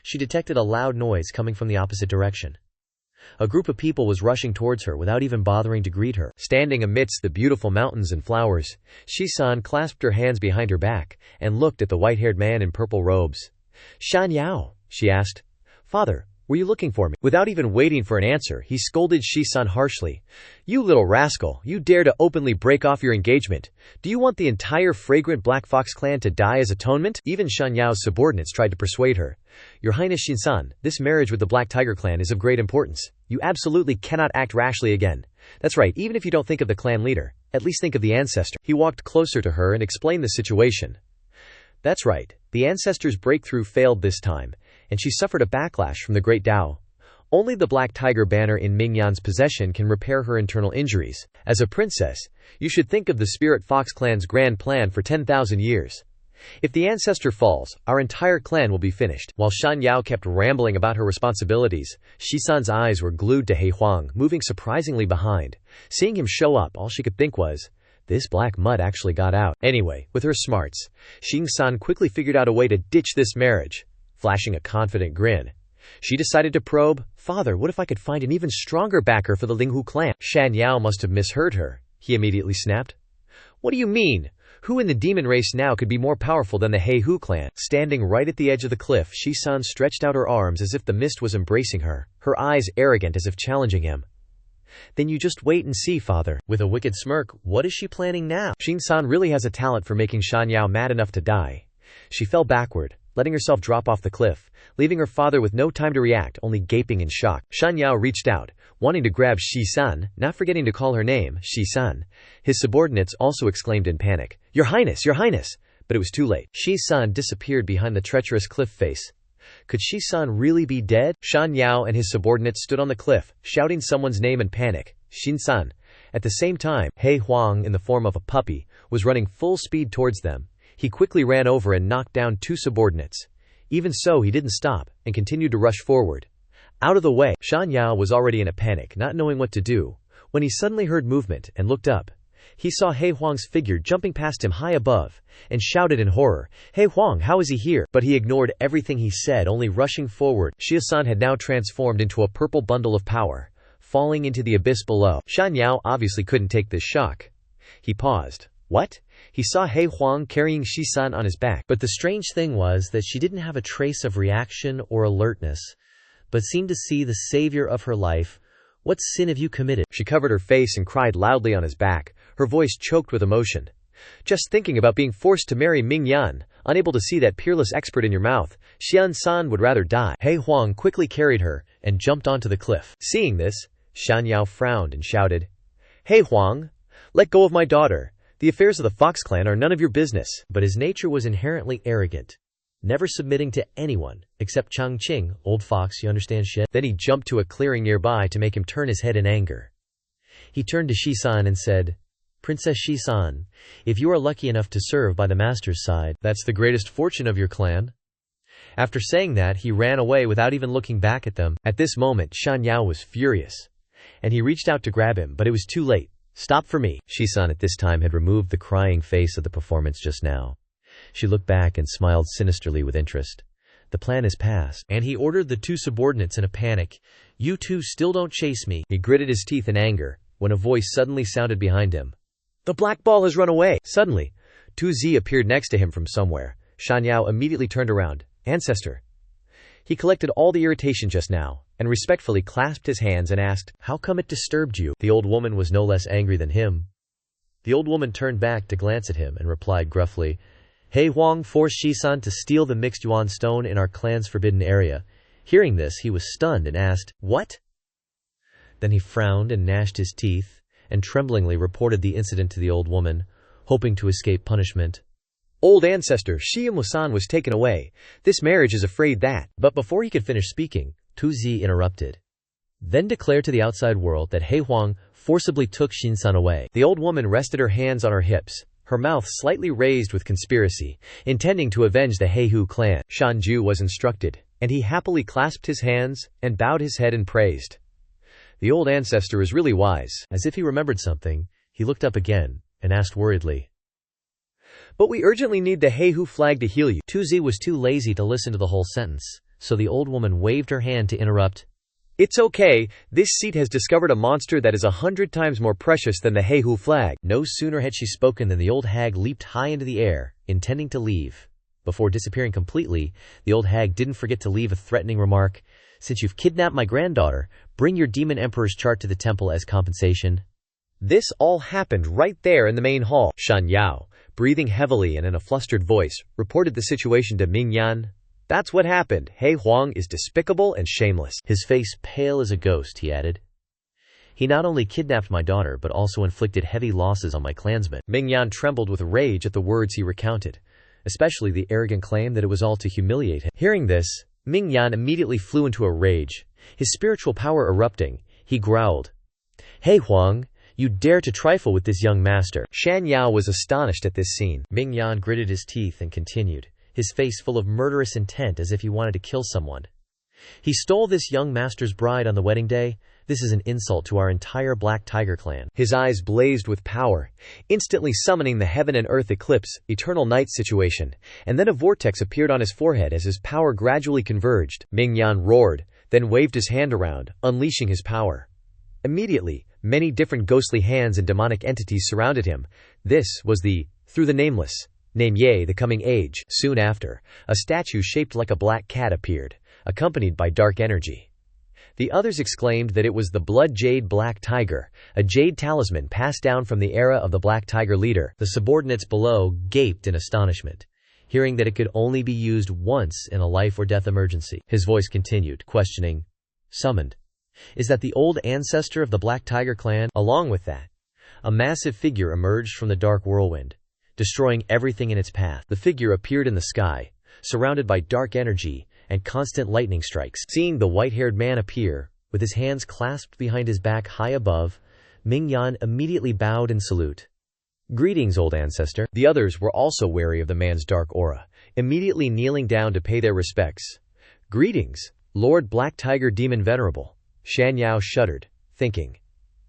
she detected a loud noise coming from the opposite direction. A group of people was rushing towards her without even bothering to greet her. Standing amidst the beautiful mountains and flowers, Shi-san clasped her hands behind her back and looked at the white-haired man in purple robes. "Shan Yao," she asked. "Father, were you looking for me?" Without even waiting for an answer, he scolded Shi-san harshly. "You little rascal, you dare to openly break off your engagement. Do you want the entire fragrant Black Fox clan to die as atonement?" Even Shan Yao's subordinates tried to persuade her. "Your Highness Shin-san, this marriage with the Black Tiger clan is of great importance. You absolutely cannot act rashly again. That's right, even if you don't think of the clan leader, at least think of the ancestor." He walked closer to her and explained the situation. "That's right, the ancestor's breakthrough failed this time, and she suffered a backlash from the Great Tao. Only the Black Tiger banner in Mingyan's possession can repair her internal injuries. As a princess, you should think of the Spirit Fox clan's grand plan for 10,000 years. If the ancestor falls, our entire clan will be finished." While Shan Yao kept rambling about her responsibilities, Shi-san's eyes were glued to He Huang, moving surprisingly behind. Seeing him show up, all she could think was, this black mud actually got out. Anyway, with her smarts, Xing-san quickly figured out a way to ditch this marriage. Flashing a confident grin, she decided to probe, "Father, what if I could find an even stronger backer for the Linghu clan?" Shan Yao must have misheard her. He immediately snapped. "What do you mean? Who in the demon race now could be more powerful than the He Hu clan?" Standing right at the edge of the cliff, Shi-san stretched out her arms as if the mist was embracing her, her eyes arrogant as if challenging him. "Then you just wait and see, father." With a wicked smirk, what is she planning now? Xin-san really has a talent for making Shan Yao mad enough to die. She fell backward, letting herself drop off the cliff, leaving her father with no time to react, only gaping in shock. Shan Yao reached out, wanting to grab Shi-san, not forgetting to call her name, Shi-san. His subordinates also exclaimed in panic, "Your Highness, Your Highness!" But it was too late. Shi-san disappeared behind the treacherous cliff face. Could Shi-san really be dead? Shan Yao and his subordinates stood on the cliff, shouting someone's name in panic, "Xin-san." At the same time, He Huang, in the form of a puppy, was running full speed towards them. He quickly ran over and knocked down two subordinates. Even so, he didn't stop, and continued to rush forward. Out of the way, Shan Yao was already in a panic, not knowing what to do, when he suddenly heard movement and looked up. He saw He Huang's figure jumping past him high above, and shouted in horror, "He Huang, how is he here?" But he ignored everything he said, only rushing forward. Xie-san had now transformed into a purple bundle of power, falling into the abyss below. Shan Yao obviously couldn't take this shock. He paused. What? He saw He Huang carrying Xie-san on his back. But the strange thing was that she didn't have a trace of reaction or alertness, but seemed to see the savior of her life. "What sin have you committed?" She covered her face and cried loudly on his back, her voice choked with emotion. "Just thinking about being forced to marry Ming Yan, unable to see that peerless expert in your mouth. Xian-san would rather die." He Huang quickly carried her and jumped onto the cliff. Seeing this, Shan Yao frowned and shouted, "He Huang, let go of my daughter. The affairs of the Fox clan are none of your business." But his nature was inherently arrogant, never submitting to anyone, except Chang Qing. "Old fox, you understand shit?" Then he jumped to a clearing nearby to make him turn his head in anger. He turned to Shi-san and said, "Princess Shi-san, if you are lucky enough to serve by the master's side, that's the greatest fortune of your clan." After saying that, he ran away without even looking back at them. At this moment, Shan Yao was furious, and he reached out to grab him, but it was too late. "Stop for me." Shi-san at this time had removed the crying face of the performance just now. She looked back and smiled sinisterly with interest. The plan is past. And he ordered the two subordinates in a panic. You two still don't chase me. He gritted his teeth in anger, when a voice suddenly sounded behind him. The black ball has run away. Suddenly, Tu Zi appeared next to him from somewhere. Shan Yao immediately turned around. Ancestor. He collected all the irritation just now, and respectfully clasped his hands and asked, How come it disturbed you? The old woman was no less angry than him. The old woman turned back to glance at him and replied gruffly, He Huang forced Shisan to steal the mixed yuan stone in our clan's forbidden area. Hearing this, he was stunned and asked, What? Then he frowned and gnashed his teeth, and tremblingly reported the incident to the old woman, hoping to escape punishment. Old ancestor, Xia Musan was taken away. This marriage is afraid that. But before he could finish speaking, Tu Zi interrupted. Then declare to the outside world that He Huang forcibly took Shinsan away. The old woman rested her hands on her hips, her mouth slightly raised with conspiracy, intending to avenge the Heihu clan. Shan Ju was instructed, and he happily clasped his hands and bowed his head and praised. The old ancestor is really wise. As if he remembered something, he looked up again and asked worriedly, But we urgently need the Heihu flag to heal you. Tu Zi was too lazy to listen to the whole sentence, so the old woman waved her hand to interrupt. It's okay, this seat has discovered a monster that is 100 times more precious than the Heihu flag. No sooner had she spoken than the old hag leaped high into the air, intending to leave. Before disappearing completely, the old hag didn't forget to leave a threatening remark. Since you've kidnapped my granddaughter, bring your demon emperor's chart to the temple as compensation. This all happened right there in the main hall. Shan Yao, breathing heavily and in a flustered voice, reported the situation to Ming Yan. That's what happened. He Huang is despicable and shameless. His face pale as a ghost, he added. He not only kidnapped my daughter but also inflicted heavy losses on my clansmen. Ming Yan trembled with rage at the words he recounted, especially the arrogant claim that it was all to humiliate him. Hearing this, Ming Yan immediately flew into a rage. His spiritual power erupting, he growled, He Huang, you dare to trifle with this young master. Shan Yao was astonished at this scene. Ming Yan gritted his teeth and continued, his face full of murderous intent as if he wanted to kill someone. He stole this young master's bride on the wedding day. This is an insult to our entire Black Tiger clan. His eyes blazed with power, instantly summoning the heaven and earth eclipse, eternal night situation, and then a vortex appeared on his forehead as his power gradually converged. Ming Yan roared, then waved his hand around, unleashing his power. Immediately, many different ghostly hands and demonic entities surrounded him. This was the Through the Nameless. Name Ye, the coming age. Soon after, a statue shaped like a black cat appeared, accompanied by dark energy. The others exclaimed that it was the Blood Jade Black Tiger, a jade talisman passed down from the era of the Black Tiger leader. The subordinates below gaped in astonishment, hearing that it could only be used once in a life or death emergency. His voice continued, questioning, Summoned. Is that the old ancestor of the Black Tiger clan? Along with that, a massive figure emerged from the dark whirlwind, destroying everything in its path. The figure appeared in the sky, surrounded by dark energy and constant lightning strikes. Seeing the white-haired man appear, with his hands clasped behind his back high above, Ming Yan immediately bowed in salute. Greetings, old ancestor. The others were also wary of the man's dark aura, immediately kneeling down to pay their respects. Greetings, Lord Black Tiger Demon Venerable. Shan Yao shuddered, thinking,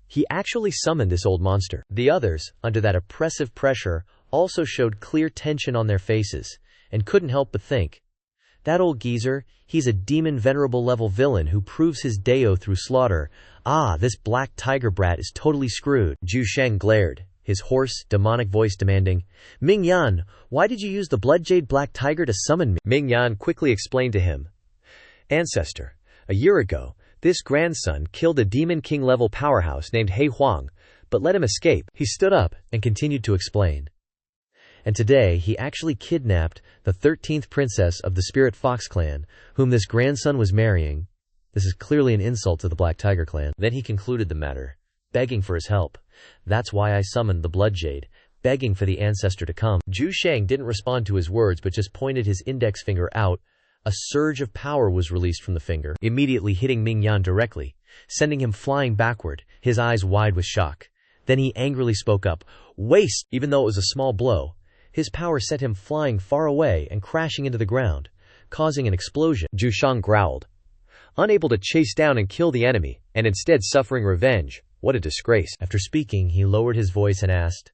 he actually summoned this old monster. The others, under that oppressive pressure, also showed clear tension on their faces, and couldn't help but think, that old geezer, he's a demon venerable level villain who proves his deo through slaughter. Ah, this black tiger brat is totally screwed. Zhu Sheng glared, his hoarse, demonic voice demanding, Ming Yan, why did you use the Blood Jade Black Tiger to summon me? Ming Yan quickly explained to him, Ancestor, a year ago, this grandson killed a demon king level powerhouse named He Huang, but let him escape. He stood up and continued to explain. And today he actually kidnapped the 13th princess of the Spirit Fox clan, whom this grandson was marrying. This is clearly an insult to the Black Tiger clan. Then he concluded the matter, begging for his help. That's why I summoned the Blood Jade, begging for the ancestor to come. Zhu Sheng didn't respond to his words but just pointed his index finger out. A surge of power was released from the finger, immediately hitting Ming Yan directly, sending him flying backward, his eyes wide with shock. Then he angrily spoke up, Waste! Even though it was a small blow, his power sent him flying far away and crashing into the ground, causing an explosion. Zhu Shang growled, unable to chase down and kill the enemy, and instead suffering revenge. What a disgrace. After speaking, he lowered his voice and asked,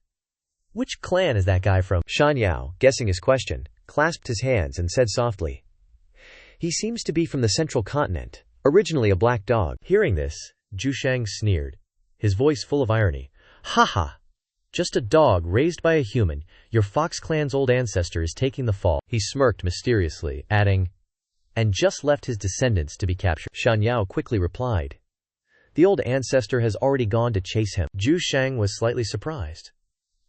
Which clan is that guy from? Shan Yao, guessing his question, clasped his hands and said softly, He seems to be from the central continent, originally a black dog. Hearing this, Zhu Shang sneered, his voice full of irony. Ha ha! Just a dog raised by a human. Your Fox clan's old ancestor is taking the fall. He smirked mysteriously, adding, and just left his descendants to be captured. Shan Yao quickly replied, the old ancestor has already gone to chase him. Zhu Shang was slightly surprised,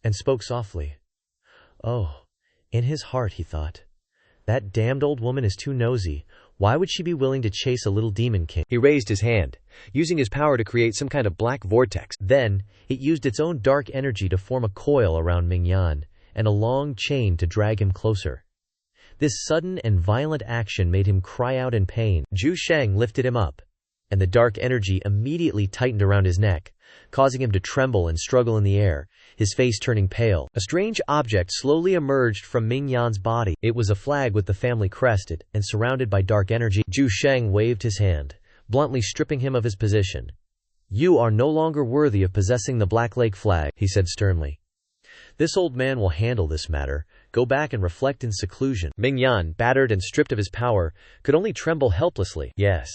and spoke softly. Oh, in his heart he thought, that damned old woman is too nosy. Why would she be willing to chase a little demon king? He raised his hand, using his power to create some kind of black vortex. Then, it used its own dark energy to form a coil around Mingyan, and a long chain to drag him closer. This sudden and violent action made him cry out in pain. Zhu Shang lifted him up, and the dark energy immediately tightened around his neck, causing him to tremble and struggle in the air, his face turning pale. A strange object slowly emerged from Mingyan's body. It was a flag with the family crested, and surrounded by dark energy. Zhu Shang waved his hand, bluntly stripping him of his position. You are no longer worthy of possessing the Black Lake flag, he said sternly. This old man will handle this matter. Go back and reflect in seclusion. Mingyan, battered and stripped of his power, could only tremble helplessly. Yes.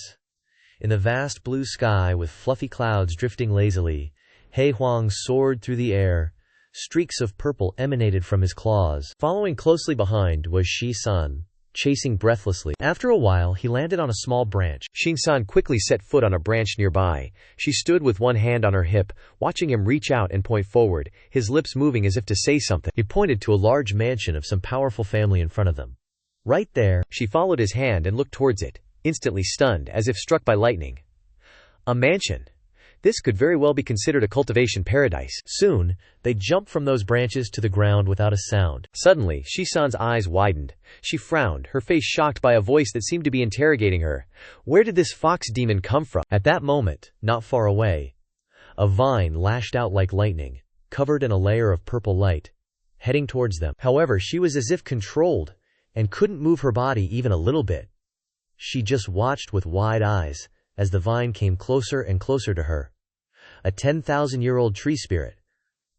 In the vast blue sky with fluffy clouds drifting lazily, He Huang soared through the air. Streaks of purple emanated from his claws. Following closely behind was Shi San, chasing breathlessly. After a while, he landed on a small branch. Xing San quickly set foot on a branch nearby. She stood with one hand on her hip, watching him reach out and point forward, his lips moving as if to say something. He pointed to a large mansion of some powerful family in front of them. Right there. She followed his hand and looked towards it, instantly stunned, as if struck by lightning. A mansion. This could very well be considered a cultivation paradise. Soon, they jumped from those branches to the ground without a sound. Suddenly, Shisan's eyes widened. She frowned, her face shocked by a voice that seemed to be interrogating her. Where did this fox demon come from? At that moment, not far away, a vine lashed out like lightning, covered in a layer of purple light, heading towards them. However, she was as if controlled, and couldn't move her body even a little bit. She just watched with wide eyes, as the vine came closer and closer to her. A 10,000-year-old tree spirit.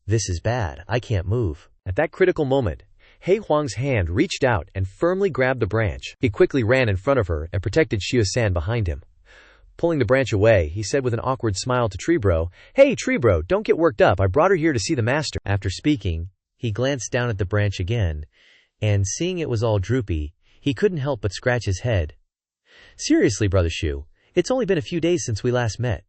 This is bad. I can't move. At that critical moment, He Huang's hand reached out and firmly grabbed the branch. He quickly ran in front of her and protected Xia San behind him. Pulling the branch away, he said with an awkward smile to Treebro, Hey Treebro, don't get worked up. I brought her here to see the master. After speaking, he glanced down at the branch again, and seeing it was all droopy, he couldn't help but scratch his head. Seriously, Brother Shu, it's only been a few days since we last met.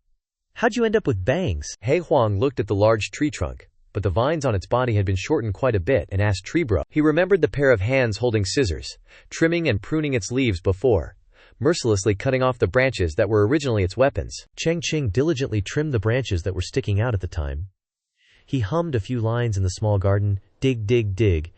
How'd you end up with bangs? He Huang looked at the large tree trunk, but the vines on its body had been shortened quite a bit, and asked Treebro. He remembered the pair of hands holding scissors, trimming and pruning its leaves before, mercilessly cutting off the branches that were originally its weapons. Chang Qing diligently trimmed the branches that were sticking out at the time. He hummed a few lines in the small garden, dig, dig, dig.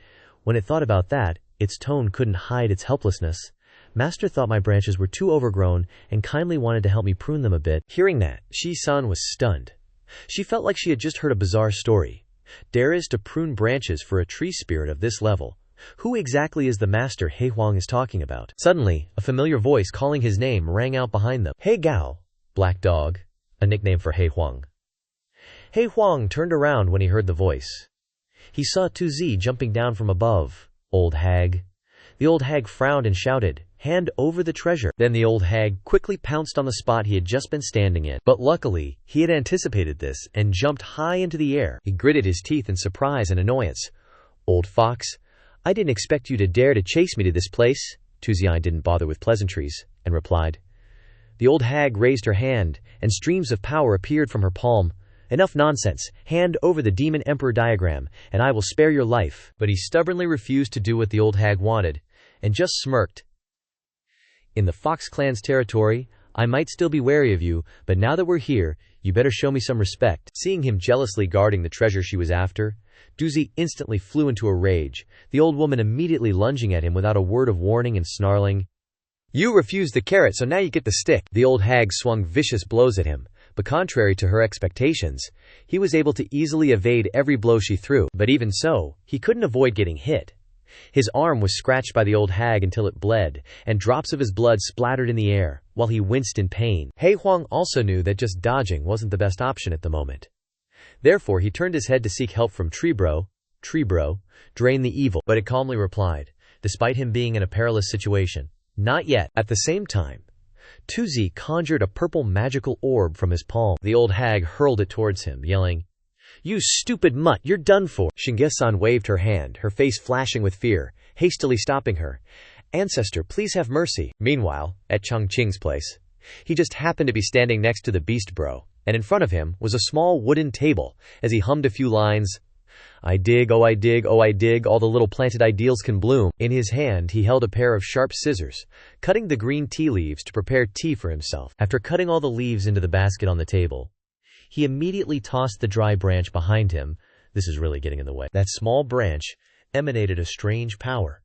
When it thought about that, its tone couldn't hide its helplessness. Master thought my branches were too overgrown and kindly wanted to help me prune them a bit. Hearing that, Shi-san was stunned. She felt like she had just heard a bizarre story. Dare is to prune branches for a tree spirit of this level. Who exactly is the master He Huang is talking about? Suddenly, a familiar voice calling his name rang out behind them. Hey Gao, Black Dog, a nickname for He Huang. He Huang turned around when he heard the voice. He saw Tuzi jumping down from above. Old hag. The old hag frowned and shouted, Hand over the treasure. Then the old hag quickly pounced on the spot he had just been standing in. But luckily, he had anticipated this and jumped high into the air. He gritted his teeth in surprise and annoyance. Old fox, I didn't expect you to dare to chase me to this place. Tuzian didn't bother with pleasantries, and replied. The old hag raised her hand, and streams of power appeared from her palm. Enough nonsense. Hand over the demon emperor diagram, and I will spare your life. But he stubbornly refused to do what the old hag wanted, and just smirked. In the Fox clan's territory, I might still be wary of you, but now that we're here, you better show me some respect. Seeing him jealously guarding the treasure she was after, Duzi instantly flew into a rage, the old woman immediately lunging at him without a word of warning and snarling, You refused the carrot, so now you get the stick. The old hag swung vicious blows at him, but contrary to her expectations, he was able to easily evade every blow she threw. But even so, he couldn't avoid getting hit. His arm was scratched by the old hag until it bled, and drops of his blood splattered in the air, while he winced in pain. He Huang also knew that just dodging wasn't the best option at the moment. Therefore, he turned his head to seek help from Treebro. Treebro, drain the evil. But it calmly replied, despite him being in a perilous situation, Not yet. At the same time, Tuzi conjured a purple magical orb from his palm. The old hag hurled it towards him, yelling, "You stupid mutt, you're done for!" Shinge-san waved her hand, her face flashing with fear, hastily stopping her. "Ancestor, please have mercy." Meanwhile, at Chang Qing's place, he just happened to be standing next to the beast bro, and in front of him was a small wooden table. As he hummed a few lines, "I dig, oh I dig, oh I dig, all the little planted ideals can bloom." In his hand he held a pair of sharp scissors, cutting the green tea leaves to prepare tea for himself. After cutting all the leaves into the basket on the table, he immediately tossed the dry branch behind him. This is really getting in the way. That small branch emanated a strange power.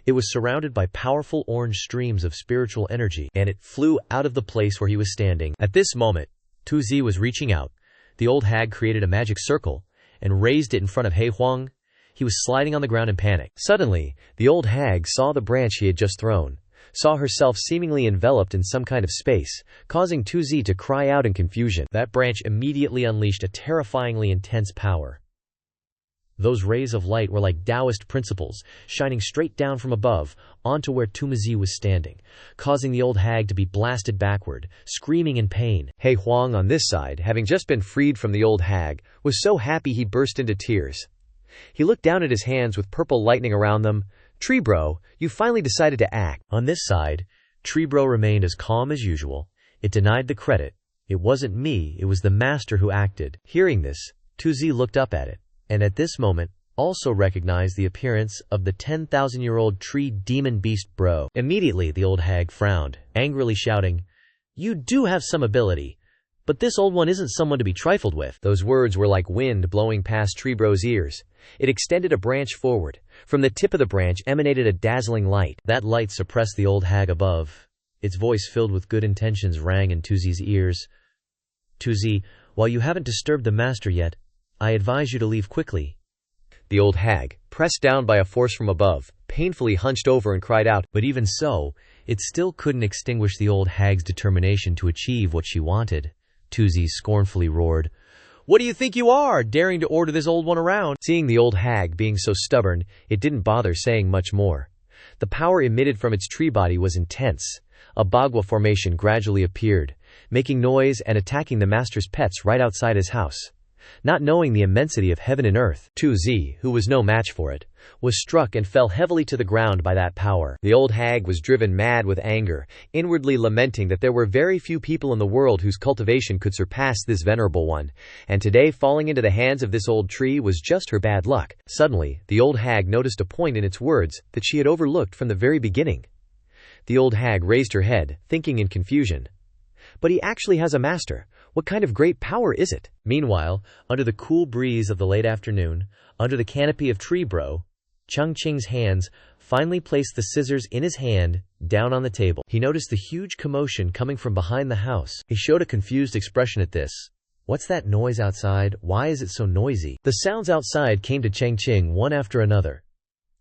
It was surrounded by powerful orange streams of spiritual energy, and it flew out of the place where he was standing. At this moment, Tuzi was reaching out. The old hag created a magic circle and raised it in front of He Huang. He was sliding on the ground in panic. Suddenly, the old hag saw the branch he had just thrown, saw herself seemingly enveloped in some kind of space, causing Tuzi to cry out in confusion. That branch immediately unleashed a terrifyingly intense power. Those rays of light were like Taoist principles, shining straight down from above, onto where Tuzi was standing, causing the old hag to be blasted backward, screaming in pain. He Huang on this side, having just been freed from the old hag, was so happy he burst into tears. He looked down at his hands with purple lightning around them. "Tree bro, you finally decided to act." On this side, Tree bro remained as calm as usual. It denied the credit. "It wasn't me, it was the master who acted." Hearing this, Tuzi looked up at it, and at this moment also recognized the appearance of the 10,000-year-old tree demon beast bro. Immediately the old hag frowned, angrily shouting, "You do have some ability, but this old one isn't someone to be trifled with." Those words were like wind blowing past Tree bro's ears. It extended a branch forward. From the tip of the branch emanated a dazzling light. That light suppressed the old hag above. Its voice, filled with good intentions, rang in Tuzi's ears. "Tuzi, while you haven't disturbed the master yet, I advise you to leave quickly." The old hag, pressed down by a force from above, painfully hunched over and cried out. But even so, it still couldn't extinguish the old hag's determination to achieve what she wanted. Tuzi scornfully roared, "What do you think you are, daring to order this old one around?" Seeing the old hag being so stubborn, it didn't bother saying much more. The power emitted from its tree body was intense. A bagua formation gradually appeared, making noise and attacking the master's pets right outside his house. Not knowing the immensity of heaven and earth, Tuzi, who was no match for it, was struck and fell heavily to the ground by that power. The old hag was driven mad with anger, inwardly lamenting that there were very few people in the world whose cultivation could surpass this venerable one, and today falling into the hands of this old tree was just her bad luck. Suddenly, the old hag noticed a point in its words that she had overlooked from the very beginning. The old hag raised her head, thinking in confusion, "But he actually has a master. What kind of great power is it?" Meanwhile, under the cool breeze of the late afternoon, under the canopy of Tree bro, Chang Qing's hands finally placed the scissors in his hand down on the table. He noticed the huge commotion coming from behind the house. He showed a confused expression at this. "What's that noise outside? Why is it so noisy?" The sounds outside came to Chang Qing one after another.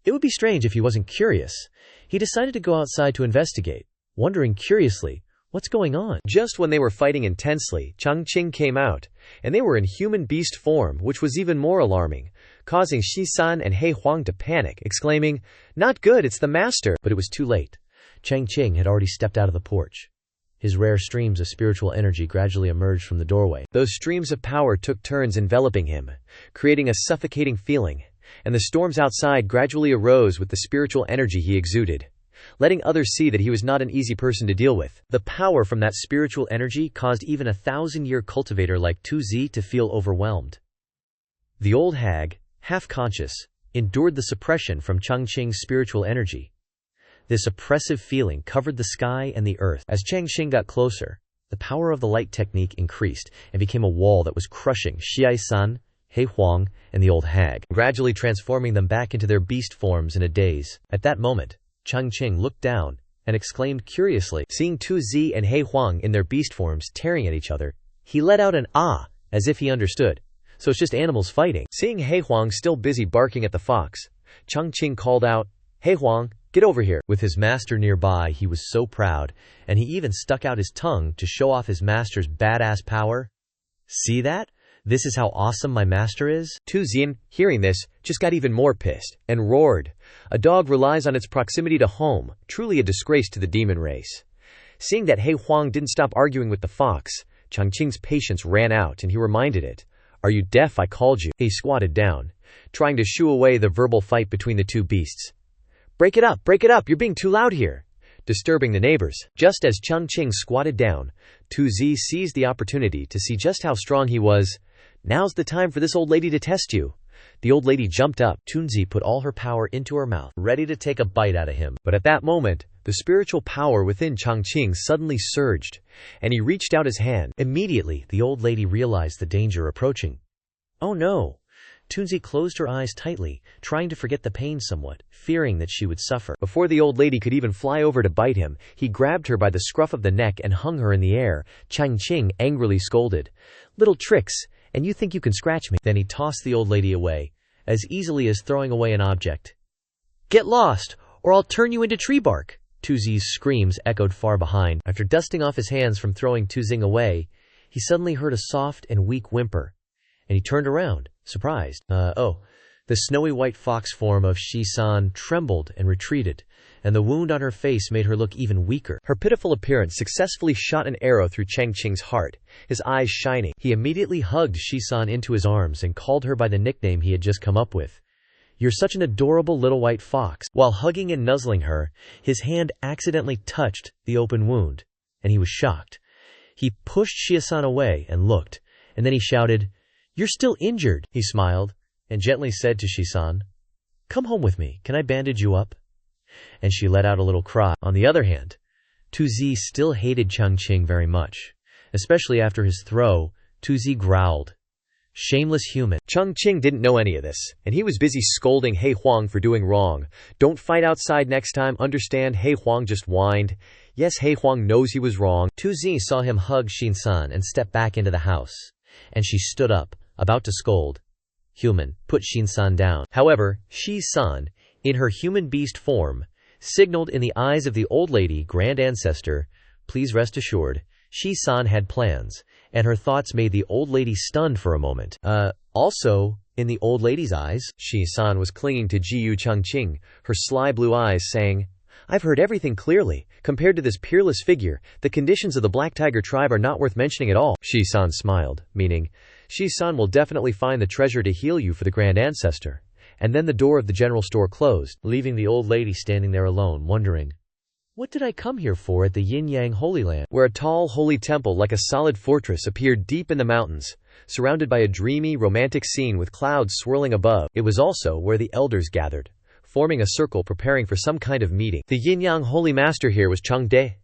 It would be strange if he wasn't curious. He decided to go outside to investigate, wondering curiously, what's going on? Just when they were fighting intensely, Chang Qing came out, and they were in human beast form, which was even more alarming, causing Shi-san and He Huang to panic, exclaiming, "Not good, it's the master!" But it was too late. Chang Qing had already stepped out of the porch. His rare streams of spiritual energy gradually emerged from the doorway. Those streams of power took turns enveloping him, creating a suffocating feeling, and the storms outside gradually arose with the spiritual energy he exuded, letting others see that he was not an easy person to deal with. The power from that spiritual energy caused even a 1,000-year cultivator like Tuzi to feel overwhelmed. The old hag, half conscious, endured the suppression from Chang Qing's spiritual energy. This oppressive feeling covered the sky and the earth. As Chang Qing got closer, the power of the light technique increased and became a wall that was crushing Shi-san, He Huang, and the old hag, gradually transforming them back into their beast forms in a daze. At that moment, Chang Qing looked down and exclaimed curiously. Seeing Tuzi and He Huang in their beast forms tearing at each other, he let out an "ah," as if he understood. So it's just animals fighting. Seeing He Huang still busy barking at the fox, Chang Qing called out, "He Huang, get over here." With his master nearby, he was so proud, and he even stuck out his tongue to show off his master's badass power. "See that? This is how awesome my master is? Tu Zian, hearing this, just got even more pissed, and roared. A dog relies on its proximity to home, truly a disgrace to the demon race. Seeing that He Huang didn't stop arguing with the fox, Chang Qing's patience ran out and he reminded it. Are you deaf? I called you. He squatted down, trying to shoo away the verbal fight between the two beasts. Break it up, you're being too loud here, disturbing the neighbors. Just as Chang Qing squatted down, Tu Zi seized the opportunity to see just how strong he was. Now's the time for this old lady to test you. The old lady jumped up. Tunzi put all her power into her mouth, ready to take a bite out of him. But at that moment, the spiritual power within Chang Qing suddenly surged, and he reached out his hand. Immediately, the old lady realized the danger approaching. Oh no! Tunzi closed her eyes tightly, trying to forget the pain somewhat, fearing that she would suffer. Before the old lady could even fly over to bite him, he grabbed her by the scruff of the neck and hung her in the air. Chang Qing angrily scolded. Little tricks, and you think you can scratch me? Then he tossed the old lady away, as easily as throwing away an object. Get lost, or I'll turn you into tree bark! Tuzi's screams echoed far behind. After dusting off his hands from throwing Tuzing away, he suddenly heard a soft and weak whimper, and he turned around, surprised. The snowy white fox form of Shi-san trembled and retreated, and the wound on her face made her look even weaker. Her pitiful appearance successfully shot an arrow through Chang Qing's heart, his eyes shining. He immediately hugged Shi-san into his arms and called her by the nickname he had just come up with. You're such an adorable little white fox. While hugging and nuzzling her, his hand accidentally touched the open wound, and he was shocked. He pushed Shi-san away and looked, and then he shouted, You're still injured. He smiled and gently said to Shi-san, Come home with me, can I bandage you up? And she let out a little cry. On the other hand, Tuzi still hated Chang Qing very much. Especially after his throw, Tuzi growled, Shameless human. Chang Qing didn't know any of this, and he was busy scolding He Huang for doing wrong. Don't fight outside next time, understand? He Huang just whined. Yes, He Huang knows he was wrong. Tuzi saw him hug Shi-san and step back into the house, and she stood up, about to scold. Human, put Shi-san down. However, Shi-san, in her human beast form, signaled in the eyes of the old lady, Grand Ancestor, please rest assured, Shi-san had plans, and her thoughts made the old lady stunned for a moment. Also, in the old lady's eyes, Shi-san was clinging to Jiyu Chang Qing, her sly blue eyes saying, I've heard everything clearly. Compared to this peerless figure, the conditions of the Black Tiger tribe are not worth mentioning at all. Shi-san smiled, meaning, Shi-san will definitely find the treasure to heal you for the Grand Ancestor. And then the door of the general store closed, leaving the old lady standing there alone, wondering, what did I come here for at the Yin-Yang Holy Land? Where a tall, holy temple like a solid fortress appeared deep in the mountains, surrounded by a dreamy, romantic scene with clouds swirling above. It was also where the elders gathered, forming a circle preparing for some kind of meeting. The Yin-Yang Holy Master here was Chang De.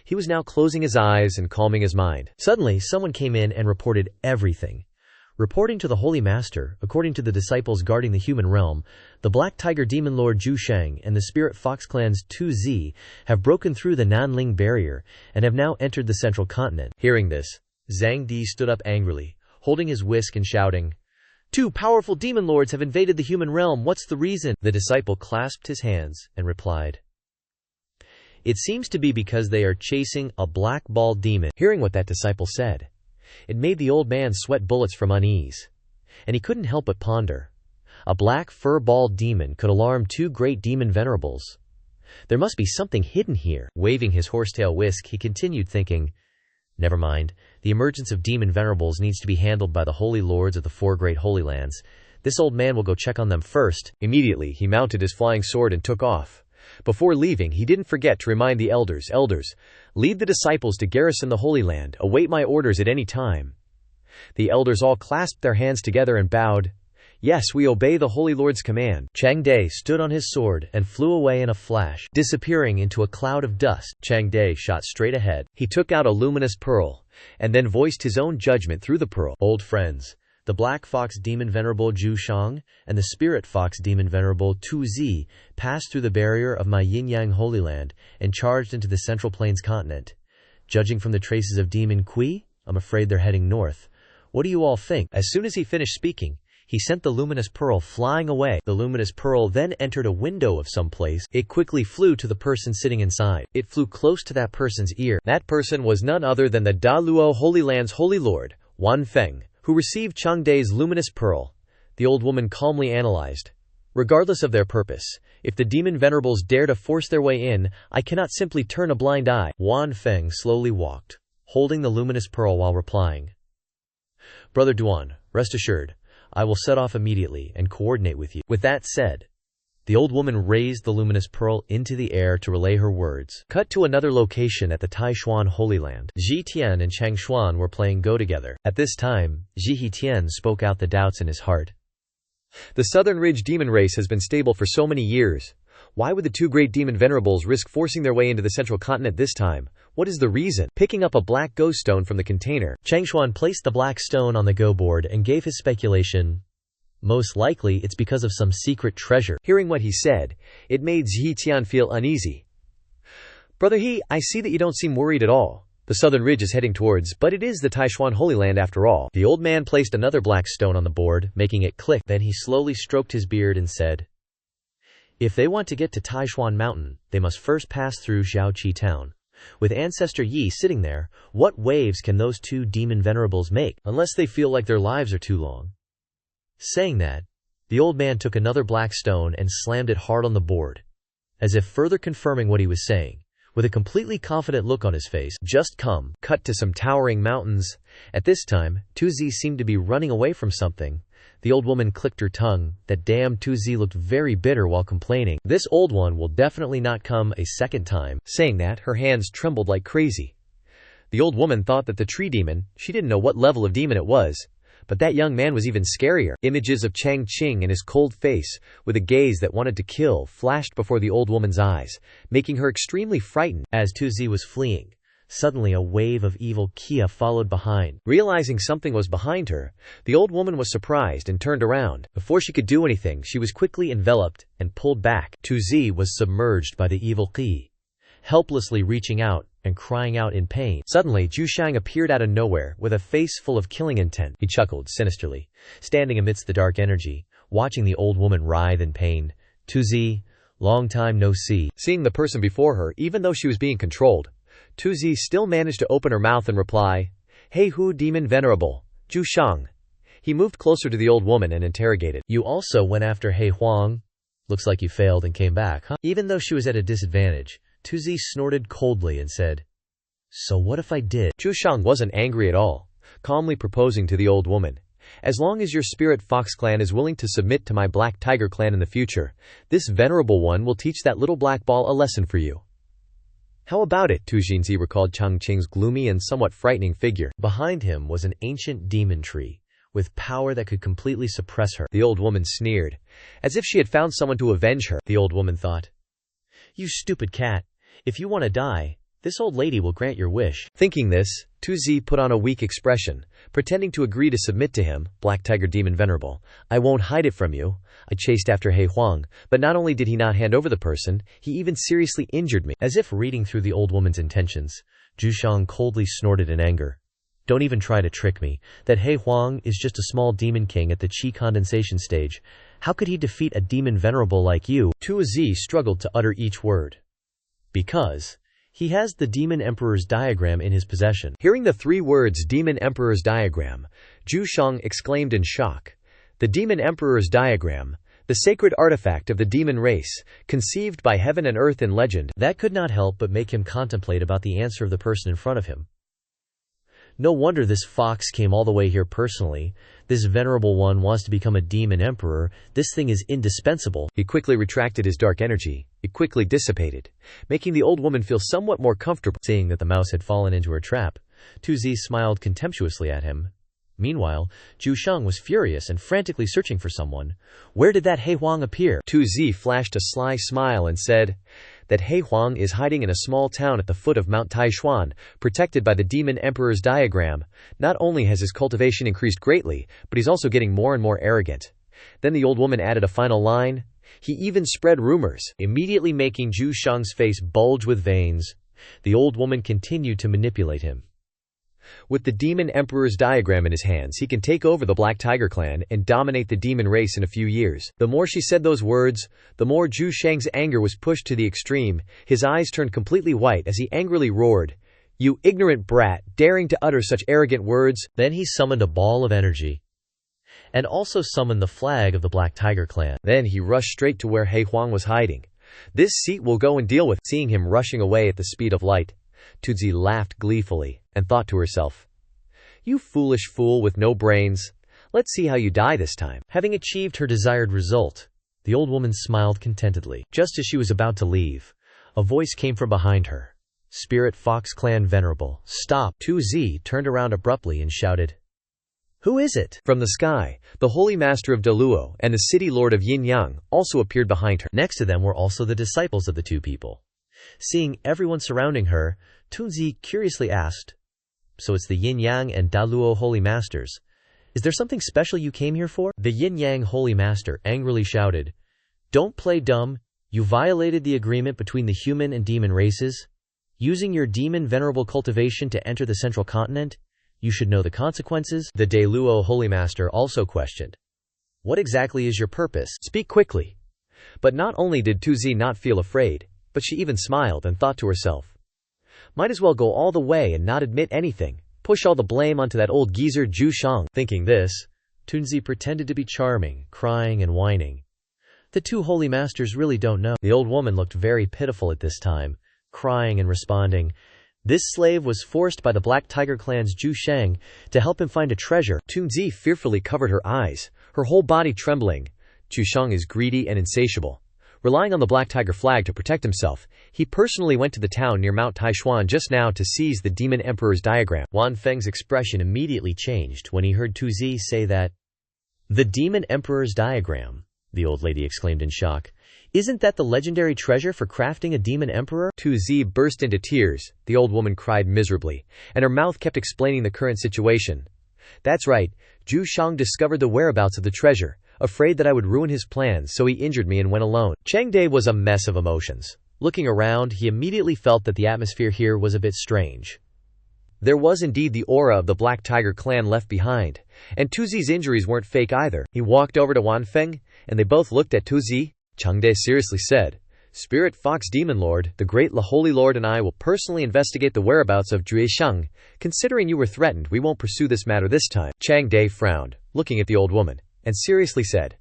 He was now closing his eyes and calming his mind. Suddenly, someone came in and reported everything. Reporting to the Holy Master, according to the disciples guarding the human realm, the Black Tiger Demon Lord Zhu Sheng and the Spirit Fox Clan's Tu Zi have broken through the Nanling barrier and have now entered the central continent. Hearing this, Zhang Di stood up angrily, holding his whisk and shouting, 2 powerful demon lords have invaded the human realm, what's the reason? The disciple clasped his hands and replied, It seems to be because they are chasing a black ball demon. Hearing what that disciple said, it made the old man sweat bullets from unease, and he couldn't help but ponder. A black fur-balled demon could alarm 2 great demon venerables. There must be something hidden here. Waving his horsetail whisk, he continued thinking, never mind, the emergence of demon venerables needs to be handled by the holy lords of the 4 great holy lands. This old man will go check on them first. Immediately, he mounted his flying sword and took off. Before leaving, he didn't forget to remind the elders, lead the disciples to garrison the Holy Land, await my orders at any time. The elders all clasped their hands together and bowed. Yes, we obey the Holy Lord's command. Chang De stood on his sword and flew away in a flash, disappearing into a cloud of dust. Chang De shot straight ahead. He took out a luminous pearl, and then voiced his own judgment through the pearl. Old friends, the Black Fox Demon Venerable Zhu Shang and the Spirit Fox Demon Venerable Tu Zi passed through the barrier of my Yin-Yang Holy Land and charged into the Central Plains continent. Judging from the traces of Demon Kui, I'm afraid they're heading north. What do you all think? As soon as he finished speaking, he sent the luminous pearl flying away. The luminous pearl then entered a window of some place. It quickly flew to the person sitting inside. It flew close to that person's ear. That person was none other than the Da Luo Holy Land's Holy Lord, Wan Feng, who received Changde's luminous pearl. The old woman calmly analyzed. Regardless of their purpose, if the demon venerables dare to force their way in, I cannot simply turn a blind eye. Wan Feng slowly walked, holding the luminous pearl while replying. Brother Duan, rest assured, I will set off immediately and coordinate with you. With that said, the old woman raised the luminous pearl into the air to relay her words. Cut to another location at the Taishuan Holy Land. Ji Tian and Chang Xuan were playing Go together. At this time, Ji Tian spoke out the doubts in his heart. The Southern Ridge demon race has been stable for so many years. Why would the two great demon venerables risk forcing their way into the central continent this time? What is the reason? Picking up a black go stone from the container, Chang Xuan placed the black stone on the go board and gave his speculation. Most likely, it's because of some secret treasure. Hearing what he said, it made Ji Tian feel uneasy. Brother He, I see that you don't seem worried at all. The Southern Ridge is heading towards, but it is the Taishuan Holy Land after all. The old man placed another black stone on the board, making it click. Then he slowly stroked his beard and said, if they want to get to Taishuan Mountain, they must first pass through Zhaoqi Town. With Ancestor Yi sitting there, what waves can those two demon venerables make, unless they feel like their lives are too long? Saying that, the old man took another black stone and slammed it hard on the board, as if further confirming what he was saying. With a completely confident look on his face, just come. Cut to some towering mountains. At this time, Tuzi seemed to be running away from something. The old woman clicked her tongue. That damn Tuzi looked very bitter while complaining. This old one will definitely not come a second time. Saying that, her hands trembled like crazy. The old woman thought that the tree demon, she didn't know what level of demon it was. But that young man was even scarier. Images of Chang Qing and his cold face, with a gaze that wanted to kill, flashed before the old woman's eyes, making her extremely frightened. As Tuzi was fleeing, suddenly a wave of evil Kia followed behind. Realizing something was behind her, the old woman was surprised and turned around. Before she could do anything, she was quickly enveloped and pulled back. Tuzi was submerged by the evil Qi, helplessly reaching out and crying out in pain. Suddenly, Zhu Shang appeared out of nowhere with a face full of killing intent. He chuckled sinisterly, standing amidst the dark energy, watching the old woman writhe in pain. Tuzi, long time no see. Seeing the person before her, even though she was being controlled, Tuzi still managed to open her mouth and reply, Hey Hu demon venerable, Zhu Shang. He moved closer to the old woman and interrogated. You also went after He Huang? Looks like you failed and came back, huh? Even though she was at a disadvantage, Tuzi snorted coldly and said, so what if I did? Zhu Shang wasn't angry at all, calmly proposing to the old woman. As long as your spirit fox clan is willing to submit to my black tiger clan in the future, this venerable one will teach that little black ball a lesson for you. How about it? Tu Jinzi recalled Chang Qing's gloomy and somewhat frightening figure. Behind him was an ancient demon tree, with power that could completely suppress her. The old woman sneered, as if she had found someone to avenge her. The old woman thought, you stupid cat. If you want to die, this old lady will grant your wish. Thinking this, Tuzi put on a weak expression, pretending to agree to submit to him. Black Tiger Demon Venerable, I won't hide it from you. I chased after He Huang, but not only did he not hand over the person, he even seriously injured me. As if reading through the old woman's intentions, Zhu Shang coldly snorted in anger. Don't even try to trick me. That He Huang is just a small demon king at the Qi condensation stage. How could he defeat a demon venerable like you? Tuzi struggled to utter each word. Because he has the Demon Emperor's diagram in his possession. Hearing the three words Demon Emperor's diagram, Zhu Shang exclaimed in shock. The Demon Emperor's diagram, the sacred artifact of the demon race, conceived by heaven and earth in legend. That could not help but make him contemplate about the answer of the person in front of him. No wonder this fox came all the way here personally. This venerable one wants to become a demon emperor. This thing is indispensable. He quickly retracted his dark energy. It quickly dissipated, making the old woman feel somewhat more comfortable. Seeing that the mouse had fallen into her trap, Tuzi smiled contemptuously at him. Meanwhile, Zhu Shang was furious and frantically searching for someone. Where did that He Huang appear? Tuzi flashed a sly smile and said that He Huang is hiding in a small town at the foot of Mount Taishuan, protected by the Demon Emperor's diagram. Not only has his cultivation increased greatly, but he's also getting more and more arrogant. Then the old woman added a final line. He even spread rumors, immediately making Zhu Shang's face bulge with veins. The old woman continued to manipulate him. With the Demon Emperor's diagram in his hands, he can take over the Black Tiger clan and dominate the demon race in a few years. The more she said those words, the more Zhu Shang's anger was pushed to the extreme. His eyes turned completely white as he angrily roared, "You ignorant brat, daring to utter such arrogant words." Then he summoned a ball of energy, and also summoned the flag of the Black Tiger clan. Then he rushed straight to where He Huang was hiding. "This seat will go and deal with." Seeing him rushing away at the speed of light, Tuzi laughed gleefully, and thought to herself, "You foolish fool with no brains. Let's see how you die this time." Having achieved her desired result, the old woman smiled contentedly. Just as she was about to leave, a voice came from behind her. "Spirit Fox Clan Venerable, stop!" Tuzi turned around abruptly and shouted, "Who is it?" From the sky, the Holy Master of Daluo and the City Lord of Yin-Yang also appeared behind her. Next to them were also the disciples of the two people. Seeing everyone surrounding her, Tunzi curiously asked, "So it's the Yin-Yang and Daluo Holy Masters. Is there something special you came here for?" The Yin-Yang Holy Master angrily shouted, "Don't play dumb. You violated the agreement between the human and demon races. Using your demon venerable cultivation to enter the central continent, you should know the consequences." The Daluo Holy Master also questioned, "What exactly is your purpose? Speak quickly." But not only did Tuzi not feel afraid, but she even smiled and thought to herself, "Might as well go all the way and not admit anything. Push all the blame onto that old geezer Zhu Shang." Thinking this, Tunzi pretended to be charming, crying and whining. The two holy masters really don't know. The old woman looked very pitiful at this time, crying and responding, "This slave was forced by the Black Tiger clan's Zhu Shang to help him find a treasure." Tunzi fearfully covered her eyes, her whole body trembling. Zhu Shang is greedy and insatiable. Relying on the Black Tiger flag to protect himself, he personally went to the town near Mount Taishuan just now to seize the Demon Emperor's diagram. Wan Feng's expression immediately changed when he heard Tuzi say that. "The Demon Emperor's diagram," the old lady exclaimed in shock. "Isn't that the legendary treasure for crafting a demon emperor?" Tuzi burst into tears. The old woman cried miserably, and her mouth kept explaining the current situation. "That's right, Zhu Shang discovered the whereabouts of the treasure, afraid that I would ruin his plans, so he injured me and went alone." Chang Day was a mess of emotions. Looking around, he immediately felt that the atmosphere here was a bit strange. There was indeed the aura of the Black Tiger clan left behind, and Tuzi's injuries weren't fake either. He walked over to Wan Feng, and they both looked at Tuzi. Chang Day seriously said, "Spirit Fox Demon Lord, the Great Holy Lord and I will personally investigate the whereabouts of Zhu Shang. Considering you were threatened, we won't pursue this matter this time." Chang Day frowned, looking at the old woman, and seriously said,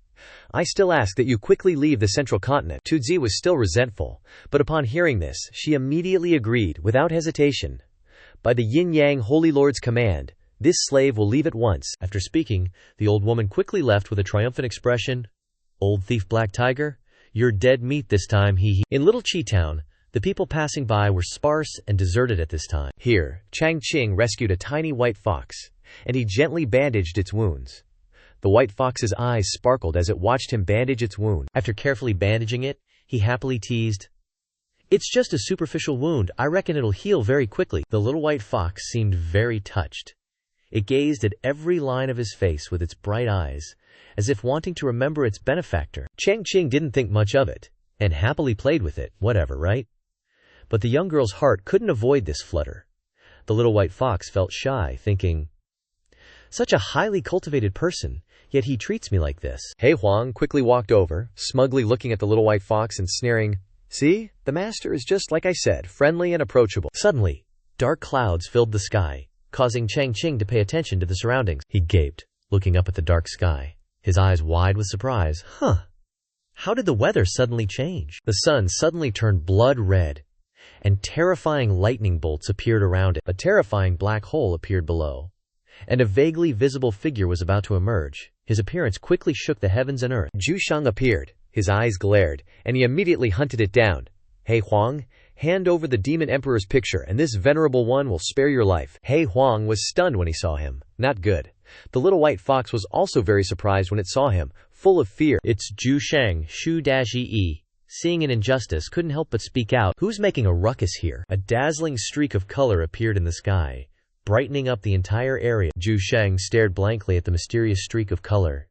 "I still ask that you quickly leave the central continent." Tuzi was still resentful, but upon hearing this, she immediately agreed, without hesitation. "By the Yin-Yang Holy Lord's command, this slave will leave at once." After speaking, the old woman quickly left with a triumphant expression. "Old thief Black Tiger, you're dead meat this time, he." In Little Chi Town, the people passing by were sparse and deserted at this time. Here, Chang Qing rescued a tiny white fox, and he gently bandaged its wounds. The white fox's eyes sparkled as it watched him bandage its wound. After carefully bandaging it, he happily teased, "It's just a superficial wound, I reckon it'll heal very quickly." The little white fox seemed very touched. It gazed at every line of his face with its bright eyes, as if wanting to remember its benefactor. Chang Qing didn't think much of it, and happily played with it, whatever, right? But the young girl's heart couldn't avoid this flutter. The little white fox felt shy, thinking, "Such a highly cultivated person, yet he treats me like this." He Huang quickly walked over, smugly looking at the little white fox and sneering, "See, the master is just like I said, friendly and approachable." Suddenly, dark clouds filled the sky, causing Chang Qing to pay attention to the surroundings. He gaped, looking up at the dark sky, his eyes wide with surprise. How did the weather suddenly change? The sun suddenly turned blood red, and terrifying lightning bolts appeared around it. A terrifying black hole appeared below, and a vaguely visible figure was about to emerge. His appearance quickly shook the heavens and earth. Zhu Shang appeared, his eyes glared, and he immediately hunted it down. "He Huang, hand over the Demon Emperor's picture, and this venerable one will spare your life." He Huang was stunned when he saw him. Not good. The little white fox was also very surprised when it saw him, full of fear. "It's Zhu Shang, Shu-Ee." Seeing an injustice, couldn't help but speak out. "Who's making a ruckus here?" A dazzling streak of color appeared in the sky, brightening up the entire area. Zhu Shang stared blankly at the mysterious streak of color.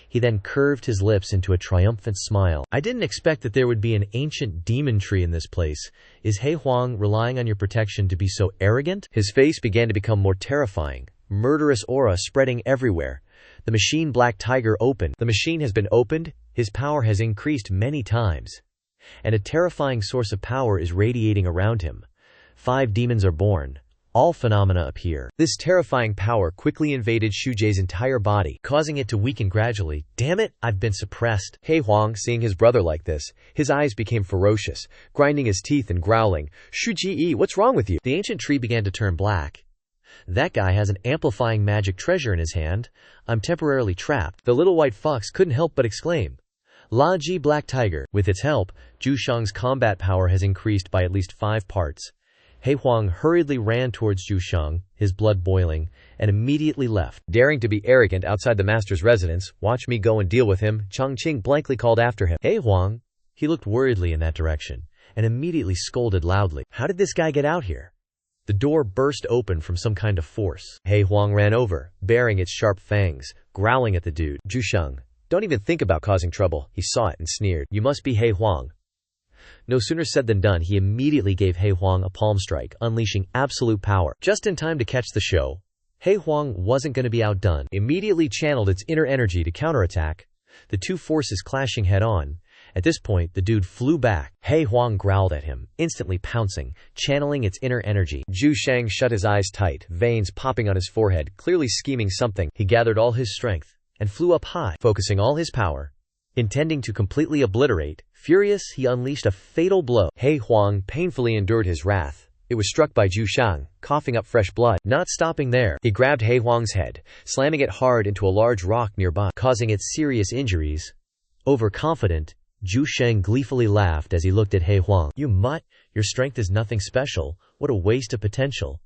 He then curved his lips into a triumphant smile. "I didn't expect that there would be an ancient demon tree in this place. Is He Huang relying on your protection to be so arrogant?" His face began to become more terrifying, murderous aura spreading everywhere. The machine Black Tiger opened. The machine has been opened, his power has increased many times, and a terrifying source of power is radiating around him. 5 demons are born. All phenomena appear. This terrifying power quickly invaded Shujie's entire body, causing it to weaken gradually. Damn it, I've been suppressed. He Huang, seeing his brother like this, his eyes became ferocious, grinding his teeth and growling, "Shujie, what's wrong with you?" The ancient tree began to turn black. That guy has an amplifying magic treasure in his hand. I'm temporarily trapped. The little white fox couldn't help but exclaim, "La Ji Black Tiger." With its help, Zhu Shang's combat power has increased by at least 5 parts. He Huang hurriedly ran towards Zhu Shang, his blood boiling, and immediately left. Daring to be arrogant outside the master's residence, watch me go and deal with him, Chang Qing blankly called after him. He Huang. He looked worriedly in that direction, and immediately scolded loudly. How did this guy get out here? The door burst open from some kind of force. He Huang ran over, baring its sharp fangs, growling at the dude. Zhu Shang, don't even think about causing trouble. He saw it and sneered. You must be He Huang. No sooner said than done, he immediately gave He Huang a palm strike, unleashing absolute power. Just in time to catch the show, He Huang wasn't going to be outdone. Immediately channeled its inner energy to counterattack, the two forces clashing head-on. At this point, the dude flew back. He Huang growled at him, instantly pouncing, channeling its inner energy. Zhu Shang shut his eyes tight, veins popping on his forehead, clearly scheming something. He gathered all his strength and flew up high, focusing all his power, intending to completely obliterate. Furious, he unleashed a fatal blow. He Huang painfully endured his wrath. It was struck by Zhu Shang, coughing up fresh blood. Not stopping there, he grabbed He Huang's head, slamming it hard into a large rock nearby, causing it serious injuries. Overconfident, Zhu Shang gleefully laughed as he looked at He Huang. You mutt, your strength is nothing special. What a waste of potential.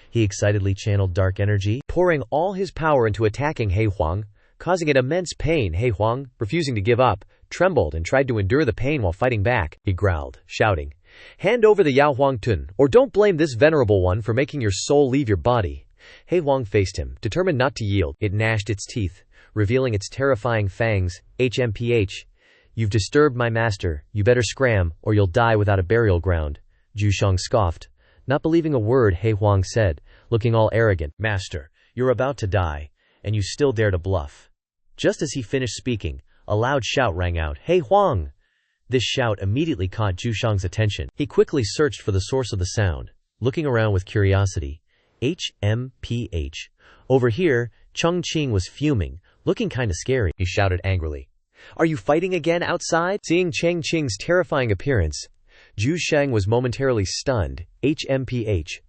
He excitedly channeled dark energy, pouring all his power into attacking He Huang, causing it immense pain. He Huang, refusing to give up, trembled and tried to endure the pain while fighting back. He growled, shouting, "Hand over the Yao Huang Tun, or don't blame this venerable one for making your soul leave your body." He Huang faced him, determined not to yield. It gnashed its teeth, revealing its terrifying fangs. "HMPH. You've disturbed my master. You better scram, or you'll die without a burial ground." Zhu Shang scoffed, not believing a word He Huang said, looking all arrogant. "Master, you're about to die, and you still dare to bluff." Just as he finished speaking, a loud shout rang out, "He Huang!" This shout immediately caught Zhu Shang's attention. He quickly searched for the source of the sound, looking around with curiosity. HMPH. Over here, Chang Qing was fuming, looking kinda scary. He shouted angrily, "Are you fighting again outside?" Seeing Chang Qing's terrifying appearance, Zhu Shang was momentarily stunned. HMPH.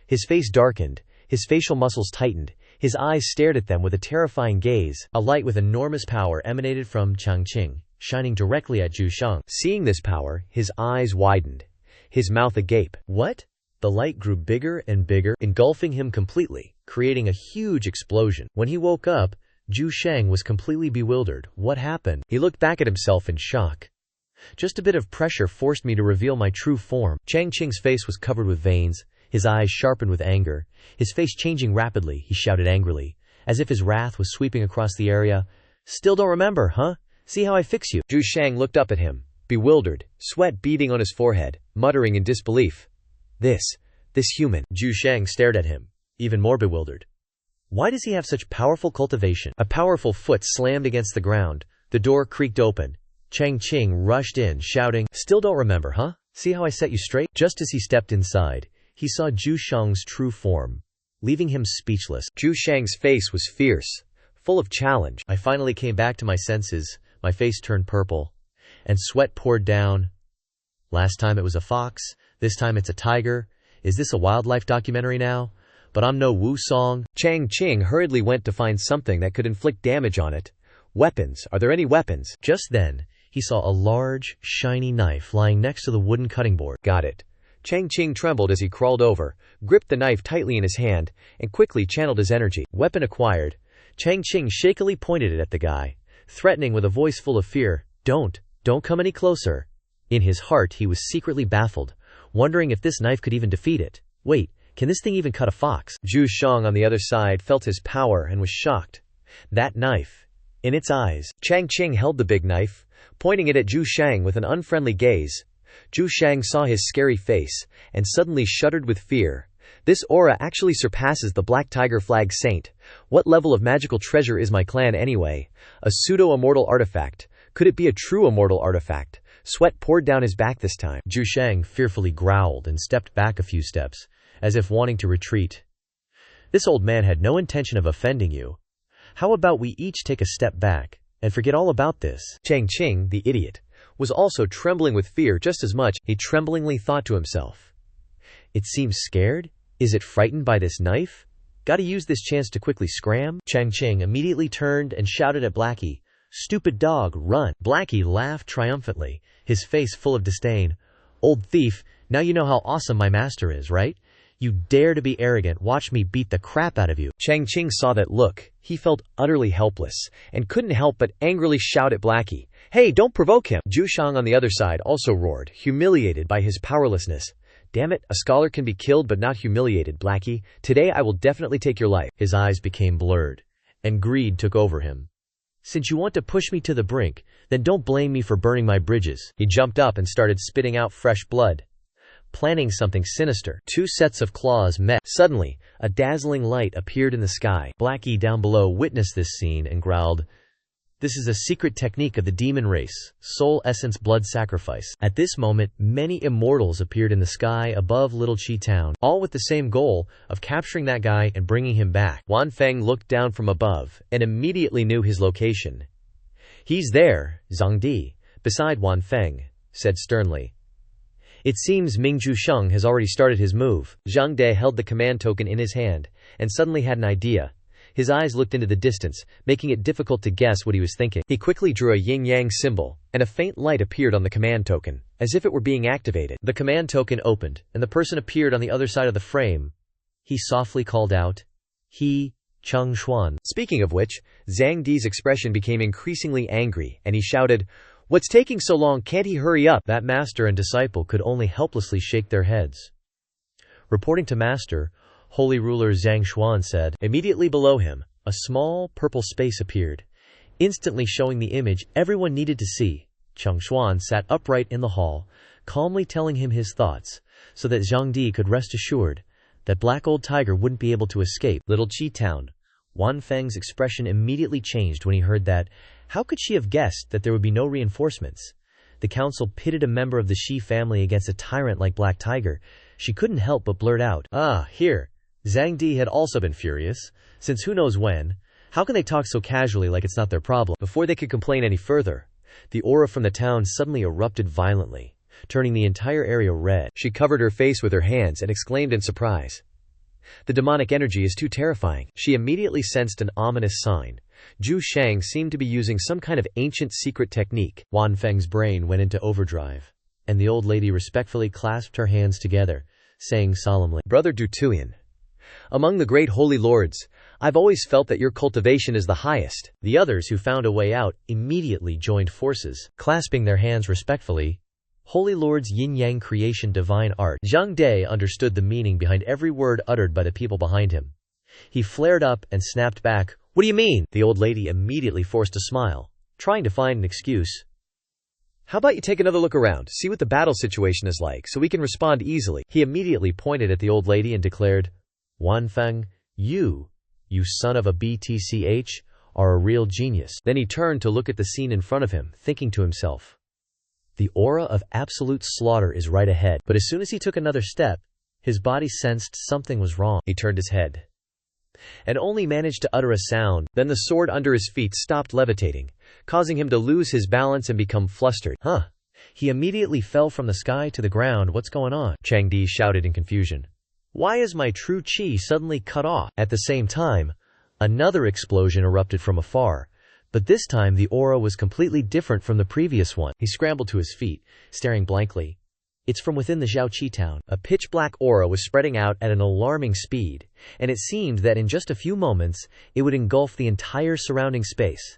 His face darkened, his facial muscles tightened, his eyes stared at them with a terrifying gaze. A light with enormous power emanated from Chang Qing, shining directly at Zhu Shang. Seeing this power, his eyes widened, his mouth agape. What? The light grew bigger and bigger, engulfing him completely, creating a huge explosion. When he woke up, Zhu Shang was completely bewildered. What happened? He looked back at himself in shock. Just a bit of pressure forced me to reveal my true form. Chang Qing's face was covered with veins, his eyes sharpened with anger, his face changing rapidly. He shouted angrily, as if his wrath was sweeping across the area. "Still don't remember, huh? See how I fix you?" Zhu Shang looked up at him, bewildered, sweat beading on his forehead, muttering in disbelief. This human." Zhu Shang stared at him, even more bewildered. Why does he have such powerful cultivation? A powerful foot slammed against the ground. The door creaked open. Chang Qing rushed in, shouting, "Still don't remember, huh? See how I set you straight?" Just as he stepped inside, he saw Zhu Shang's true form, leaving him speechless. Zhu Shang's face was fierce, full of challenge. I finally came back to my senses. My face turned purple, and sweat poured down. Last time it was a fox, this time it's a tiger. Is this a wildlife documentary now? But I'm no Wu Song. Chang Qing hurriedly went to find something that could inflict damage on it. Weapons. Are there any weapons? Just then, he saw a large, shiny knife lying next to the wooden cutting board. Got it. Chang Qing trembled as he crawled over, gripped the knife tightly in his hand, and quickly channeled his energy. Weapon acquired. Chang Qing shakily pointed it at the guy, threatening with a voice full of fear, Don't come any closer." In his heart he was secretly baffled, wondering if this knife could even defeat it. Wait, can this thing even cut a fox? Zhu Shang on the other side felt his power and was shocked. That knife. In its eyes, Chang Qing held the big knife, pointing it at Zhu Shang with an unfriendly gaze. Zhu Shang saw his scary face, and suddenly shuddered with fear. This aura actually surpasses the Black Tiger Flag Saint. What level of magical treasure is my clan anyway? A pseudo-immortal artifact. Could it be a true immortal artifact? Sweat poured down his back this time. Zhu Sheng fearfully growled and stepped back a few steps, as if wanting to retreat. This old man had no intention of offending you. How about we each take a step back and forget all about this? Chang Qing, the idiot, was also trembling with fear just as much. He tremblingly thought to himself, "It seems scared? Is it frightened by this knife? Gotta use this chance to quickly scram." Chang Qing immediately turned and shouted at Blackie, "Stupid dog, run!" Blackie laughed triumphantly, his face full of disdain. "Old thief, now you know how awesome my master is, right? You dare to be arrogant, watch me beat the crap out of you." Chang Qing saw that look. He felt utterly helpless and couldn't help but angrily shout at Blackie, "Hey, don't provoke him!" Zhu Shang on the other side also roared, humiliated by his powerlessness. "Damn it, a scholar can be killed but not humiliated, Blackie. Today I will definitely take your life." His eyes became blurred, and greed took over him. "Since you want to push me to the brink, then don't blame me for burning my bridges." He jumped up and started spitting out fresh blood, planning something sinister. 2 sets of claws met. Suddenly, a dazzling light appeared in the sky. Blackie down below witnessed this scene and growled, "This is a secret technique of the demon race, soul essence blood sacrifice." At this moment, many immortals appeared in the sky above Little Chi Town, all with the same goal of capturing that guy and bringing him back. Wan Feng looked down from above and immediately knew his location. "He's there," Zhang Di, beside Wan Feng, said sternly. "It seems Ming Zhusheng has already started his move." Zhang De held the command token in his hand and suddenly had an idea. His eyes looked into the distance, making it difficult to guess what he was thinking. He quickly drew a yin-yang symbol, and a faint light appeared on the command token, as if it were being activated. The command token opened, and the person appeared on the other side of the frame. He softly called out, "He, Cheng Xuan." Speaking of which, Zhang Di's expression became increasingly angry, and he shouted, "What's taking so long? Can't he hurry up?" That master and disciple could only helplessly shake their heads. Reporting to master, Holy Ruler Zhang Xuan said. Immediately below him, a small purple space appeared, instantly showing the image everyone needed to see. Cheng Xuan sat upright in the hall, calmly telling him his thoughts, so that Zhang Di could rest assured that Black Old Tiger wouldn't be able to escape. Little Chi Town. Wan Feng's expression immediately changed when he heard that. How could she have guessed that there would be no reinforcements? The council pitted a member of the Shi family against a tyrant like Black Tiger. She couldn't help but blurt out, "Ah, here." Zhang Di had also been furious, since who knows when. How can they talk so casually like it's not their problem? Before they could complain any further, the aura from the town suddenly erupted violently, turning the entire area red. She covered her face with her hands and exclaimed in surprise, "The demonic energy is too terrifying." She immediately sensed an ominous sign. Zhu Sheng seemed to be using some kind of ancient secret technique. Wan Feng's brain went into overdrive, and the old lady respectfully clasped her hands together, saying solemnly, "Brother Du Tuyen, among the great holy lords, I've always felt that your cultivation is the highest." The others who found a way out immediately joined forces, clasping their hands respectfully. Holy Lord's yin-yang creation divine art. Zhang De understood the meaning behind every word uttered by the people behind him. He flared up and snapped back, "What do you mean?" The old lady immediately forced a smile, trying to find an excuse. "How about you take another look around, see what the battle situation is like, so we can respond easily." He immediately pointed at the old lady and declared, "Wan Feng, you son of a BTCH, are a real genius." Then he turned to look at the scene in front of him, thinking to himself, "The aura of absolute slaughter is right ahead." But as soon as he took another step, his body sensed something was wrong. He turned his head and only managed to utter a sound. Then the sword under his feet stopped levitating, causing him to lose his balance and become flustered. "Huh." He immediately fell from the sky to the ground. "What's going on?" Chang Di shouted in confusion. "Why is my true chi suddenly cut off?" At the same time, another explosion erupted from afar, but this time the aura was completely different from the previous one. He scrambled to his feet, staring blankly. It's from within the Zhao Qi town. A pitch-black aura was spreading out at an alarming speed, and it seemed that in just a few moments, it would engulf the entire surrounding space.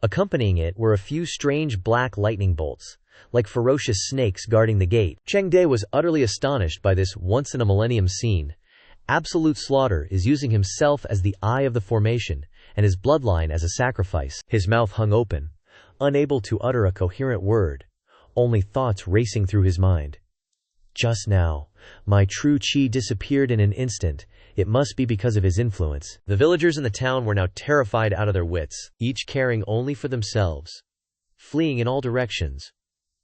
Accompanying it were a few strange black lightning bolts, like ferocious snakes guarding the gate. Cheng De was utterly astonished by this once-in-a-millennium scene. Absolute Slaughter is using himself as the eye of the formation, and his bloodline as a sacrifice. His mouth hung open, unable to utter a coherent word, only thoughts racing through his mind. Just now, my true chi disappeared in an instant. It must be because of his influence. The villagers in the town were now terrified out of their wits, each caring only for themselves, fleeing in all directions.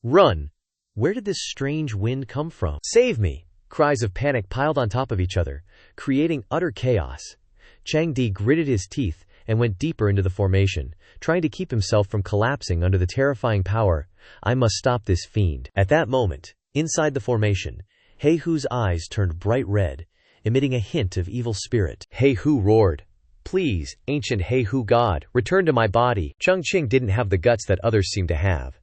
Run! Where did this strange wind come from? Save me! Cries of panic piled on top of each other, creating utter chaos. Chang Di gritted his teeth and went deeper into the formation, trying to keep himself from collapsing under the terrifying power. I must stop this fiend. At that moment, inside the formation, He Hu's eyes turned bright red, emitting a hint of evil spirit. He Hu roared, "Please, ancient He Hu god, return to my body." Chang Qing didn't have the guts that others seemed to have.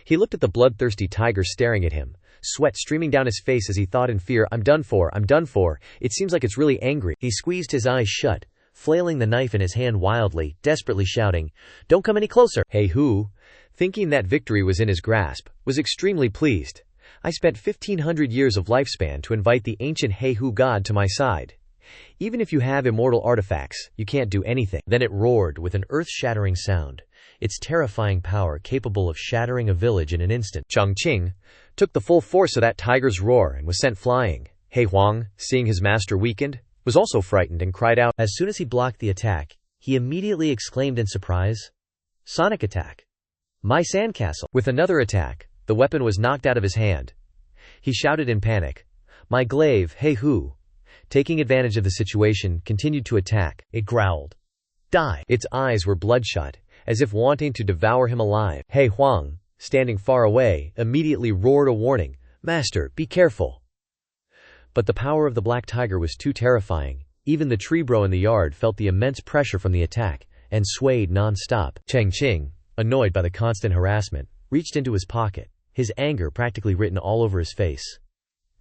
He looked at the bloodthirsty tiger staring at him, sweat streaming down his face as he thought in fear, I'm done for, it seems like it's really angry." He squeezed his eyes shut, flailing the knife in his hand wildly, desperately shouting, "Don't come any closer!" He Hu, thinking that victory was in his grasp, was extremely pleased. I spent 1,500 years of lifespan to invite the ancient He Hu god to my side. Even if you have immortal artifacts, you can't do anything. Then it roared with an earth-shattering sound, its terrifying power capable of shattering a village in an instant. Chang Qing took the full force of that tiger's roar and was sent flying. He Huang, seeing his master weakened, was also frightened and cried out. As soon as he blocked the attack, he immediately exclaimed in surprise, "Sonic attack! My sandcastle!" With another attack, the weapon was knocked out of his hand. He shouted in panic, "My glaive, He Hu!" Taking advantage of the situation, continued to attack. It growled, "Die!" Its eyes were bloodshot, as if wanting to devour him alive. He Huang, standing far away, immediately roared a warning, "Master, be careful!" But the power of the black tiger was too terrifying. Even the tree bro in the yard felt the immense pressure from the attack, and swayed non-stop. Chang Qing, annoyed by the constant harassment, reached into his pocket, his anger practically written all over his face.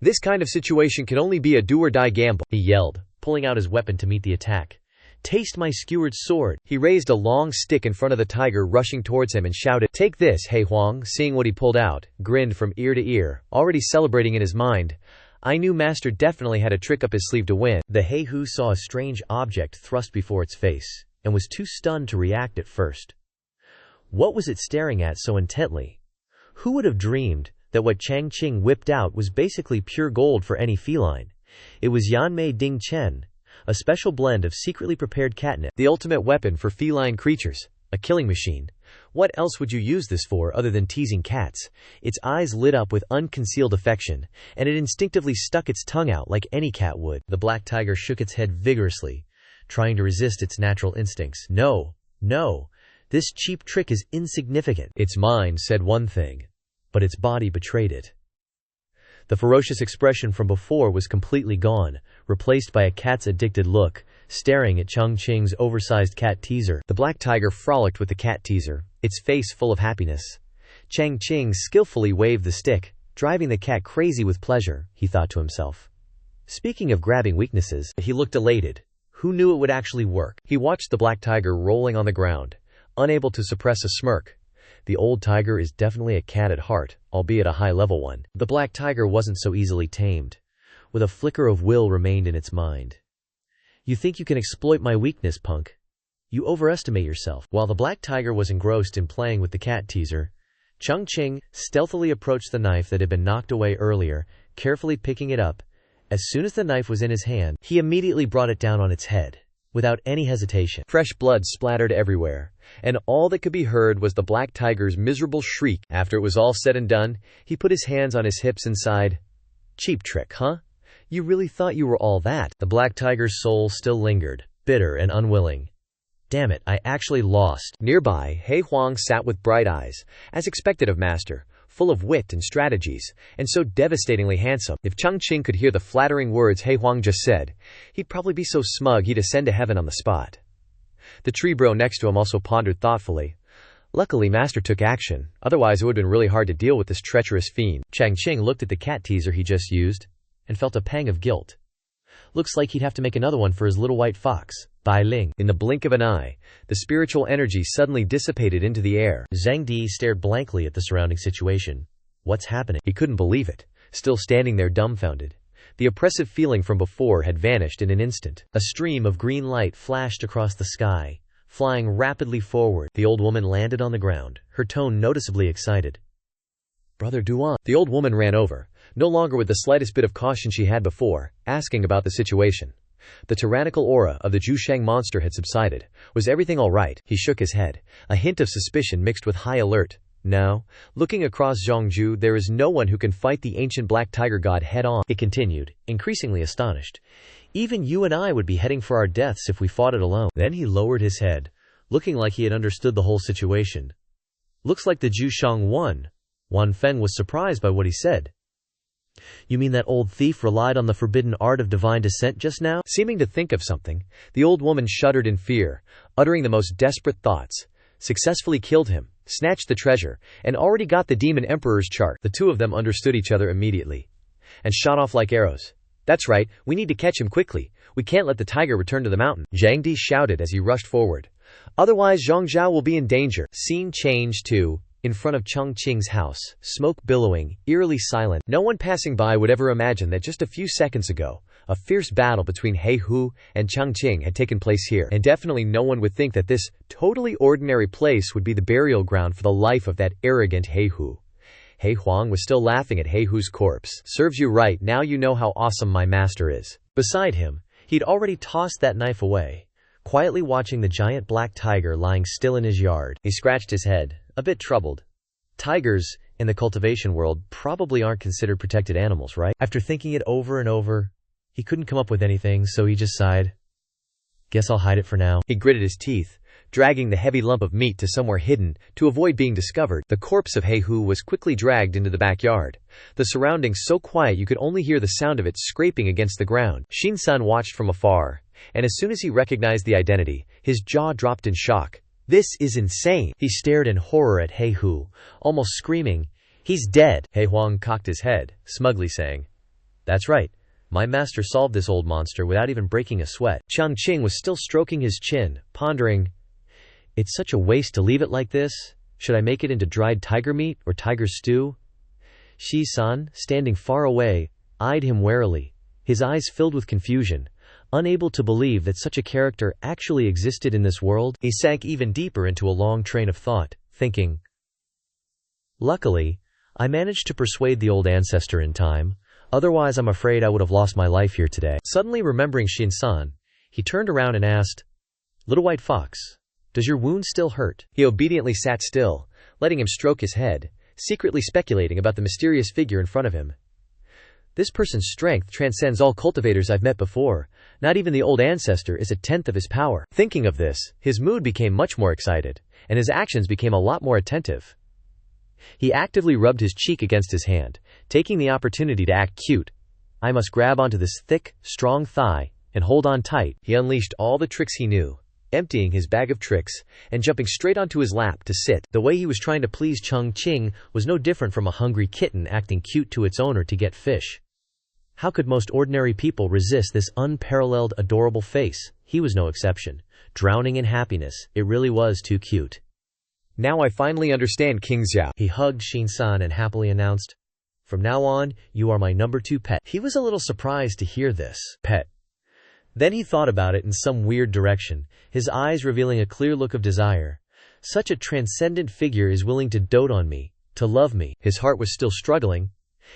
"This kind of situation can only be a do-or-die gamble," he yelled, pulling out his weapon to meet the attack. "Taste my skewered sword." He raised a long stick in front of the tiger rushing towards him and shouted, "Take this!" He Huang, seeing what he pulled out, grinned from ear to ear, already celebrating in his mind. I knew Master definitely had a trick up his sleeve to win. The He Hu saw a strange object thrust before its face, and was too stunned to react at first. What was it staring at so intently? Who would have dreamed that what Chang Qing whipped out was basically pure gold for any feline? It was Yanmei Ding Chen, a special blend of secretly prepared catnip, the ultimate weapon for feline creatures, a killing machine. What else would you use this for other than teasing cats? Its eyes lit up with unconcealed affection, and it instinctively stuck its tongue out like any cat would. The black tiger shook its head vigorously, trying to resist its natural instincts. No, this cheap trick is insignificant. Its mind said one thing, but its body betrayed it. The ferocious expression from before was completely gone, replaced by a cat's addicted look, staring at Chang Qing's oversized cat teaser. The black tiger frolicked with the cat teaser, its face full of happiness. Chang Qing skillfully waved the stick, driving the cat crazy with pleasure, he thought to himself. Speaking of grabbing weaknesses, he looked elated. Who knew it would actually work? He watched the black tiger rolling on the ground, unable to suppress a smirk. The old tiger is definitely a cat at heart, albeit a high-level one. The black tiger wasn't so easily tamed. With a flicker of will remained in its mind. You think you can exploit my weakness, punk? You overestimate yourself. While the black tiger was engrossed in playing with the cat teaser, Chang Qing stealthily approached the knife that had been knocked away earlier, carefully picking it up. As soon as the knife was in his hand, he immediately brought it down on its head, without any hesitation. Fresh blood splattered everywhere, and all that could be heard was the black tiger's miserable shriek. After it was all said and done, he put his hands on his hips and sighed. Cheap trick, huh? You really thought you were all that? The black tiger's soul still lingered, bitter and unwilling. Damn it, I actually lost. Nearby, He Huang sat with bright eyes, as expected of Master, full of wit and strategies, and so devastatingly handsome. If Chang Qing could hear the flattering words He Huang just said, he'd probably be so smug he'd ascend to heaven on the spot. The tree bro next to him also pondered thoughtfully. Luckily, Master took action, otherwise it would have been really hard to deal with this treacherous fiend. Chang Qing looked at the cat teaser he just used, and felt a pang of guilt. Looks like he'd have to make another one for his little white fox, Bai Ling. In the blink of an eye, the spiritual energy suddenly dissipated into the air. Zhang Di stared blankly at the surrounding situation. What's happening? He couldn't believe it, still standing there dumbfounded. The oppressive feeling from before had vanished in an instant. A stream of green light flashed across the sky, flying rapidly forward. The old woman landed on the ground, her tone noticeably excited. Brother Duan. The old woman ran over, no longer with the slightest bit of caution she had before, asking about the situation. The tyrannical aura of the Zhusheng monster had subsided. Was everything all right? He shook his head, a hint of suspicion mixed with high alert. Now, looking across Zhongju, there is no one who can fight the ancient black tiger god head-on, he continued, increasingly astonished. Even you and I would be heading for our deaths if we fought it alone. Then he lowered his head, looking like he had understood the whole situation. Looks like the Zhu Shang won. Wan Feng was surprised by what he said. You mean that old thief relied on the forbidden art of divine descent just now? Seeming to think of something, the old woman shuddered in fear, uttering the most desperate thoughts. Successfully killed him, snatched the treasure, and already got the demon emperor's chart. The two of them understood each other immediately, and shot off like arrows. That's right, we need to catch him quickly. We can't let the tiger return to the mountain. Zhang Di shouted as he rushed forward. Otherwise Zhang Zhao will be in danger. Scene changed to in front of Chang Qing's house, smoke billowing, eerily silent. No one passing by would ever imagine that just a few seconds ago, a fierce battle between He Hu and Chang Qing had taken place here, and definitely no one would think that this totally ordinary place would be the burial ground for the life of that arrogant He Hu. He Huang was still laughing at He Hu's corpse. Serves you right, now you know how awesome my master is. Beside him, he'd already tossed that knife away, quietly watching the giant black tiger lying still in his yard. He scratched his head, a bit troubled. Tigers, in the cultivation world, probably aren't considered protected animals, right? After thinking it over and over, he couldn't come up with anything, so he just sighed. Guess I'll hide it for now. He gritted his teeth, dragging the heavy lump of meat to somewhere hidden to avoid being discovered. The corpse of He Hu was quickly dragged into the backyard, the surroundings so quiet you could only hear the sound of it scraping against the ground. Shin-san watched from afar, and as soon as he recognized the identity, his jaw dropped in shock. This is insane. He stared in horror at He Hu, almost screaming, "He's dead!" He Huang cocked his head, smugly saying, "That's right. My master solved this old monster without even breaking a sweat." Chang Qing was still stroking his chin, pondering, "It's such a waste to leave it like this. Should I make it into dried tiger meat or tiger stew?" Shi-san, standing far away, eyed him warily, his eyes filled with confusion. Unable to believe that such a character actually existed in this world, he sank even deeper into a long train of thought, thinking, "Luckily, I managed to persuade the old ancestor in time, otherwise I'm afraid I would have lost my life here today." Suddenly remembering Shin-san, he turned around and asked, "Little White Fox, does your wound still hurt?" He obediently sat still, letting him stroke his head, secretly speculating about the mysterious figure in front of him. This person's strength transcends all cultivators I've met before. Not even the old ancestor is a tenth of his power. Thinking of this, his mood became much more excited, and his actions became a lot more attentive. He actively rubbed his cheek against his hand, taking the opportunity to act cute. I must grab onto this thick, strong thigh, and hold on tight. He unleashed all the tricks he knew, emptying his bag of tricks, and jumping straight onto his lap to sit. The way he was trying to please Chang Qing was no different from a hungry kitten acting cute to its owner to get fish. How could most ordinary people resist this unparalleled, adorable face? He was no exception. Drowning in happiness, it really was too cute. "Now I finally understand King Xiao." He hugged Shin-san and happily announced, "From now on, you are my number 2 pet." He was a little surprised to hear this, pet. Then he thought about it in some weird direction, his eyes revealing a clear look of desire. Such a transcendent figure is willing to dote on me, to love me. His heart was still struggling.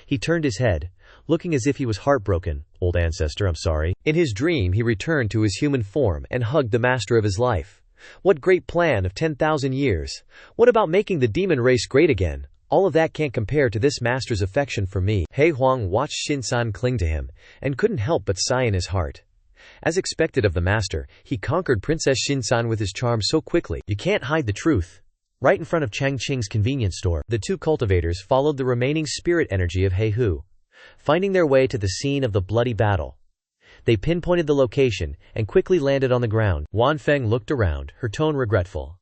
He turned his head, looking as if he was heartbroken. "Old ancestor, I'm sorry." In his dream he returned to his human form and hugged the master of his life. What great plan of 10,000 years. What about making the demon race great again? All of that can't compare to this master's affection for me. He Huang watched Shin-san cling to him, and couldn't help but sigh in his heart. As expected of the master, he conquered Princess Shin-san with his charm so quickly. You can't hide the truth. Right in front of Chang Qing's convenience store, the two cultivators followed the remaining spirit energy of He Hu, finding their way to the scene of the bloody battle. They pinpointed the location and quickly landed on the ground. Wan Feng looked around, her tone regretful.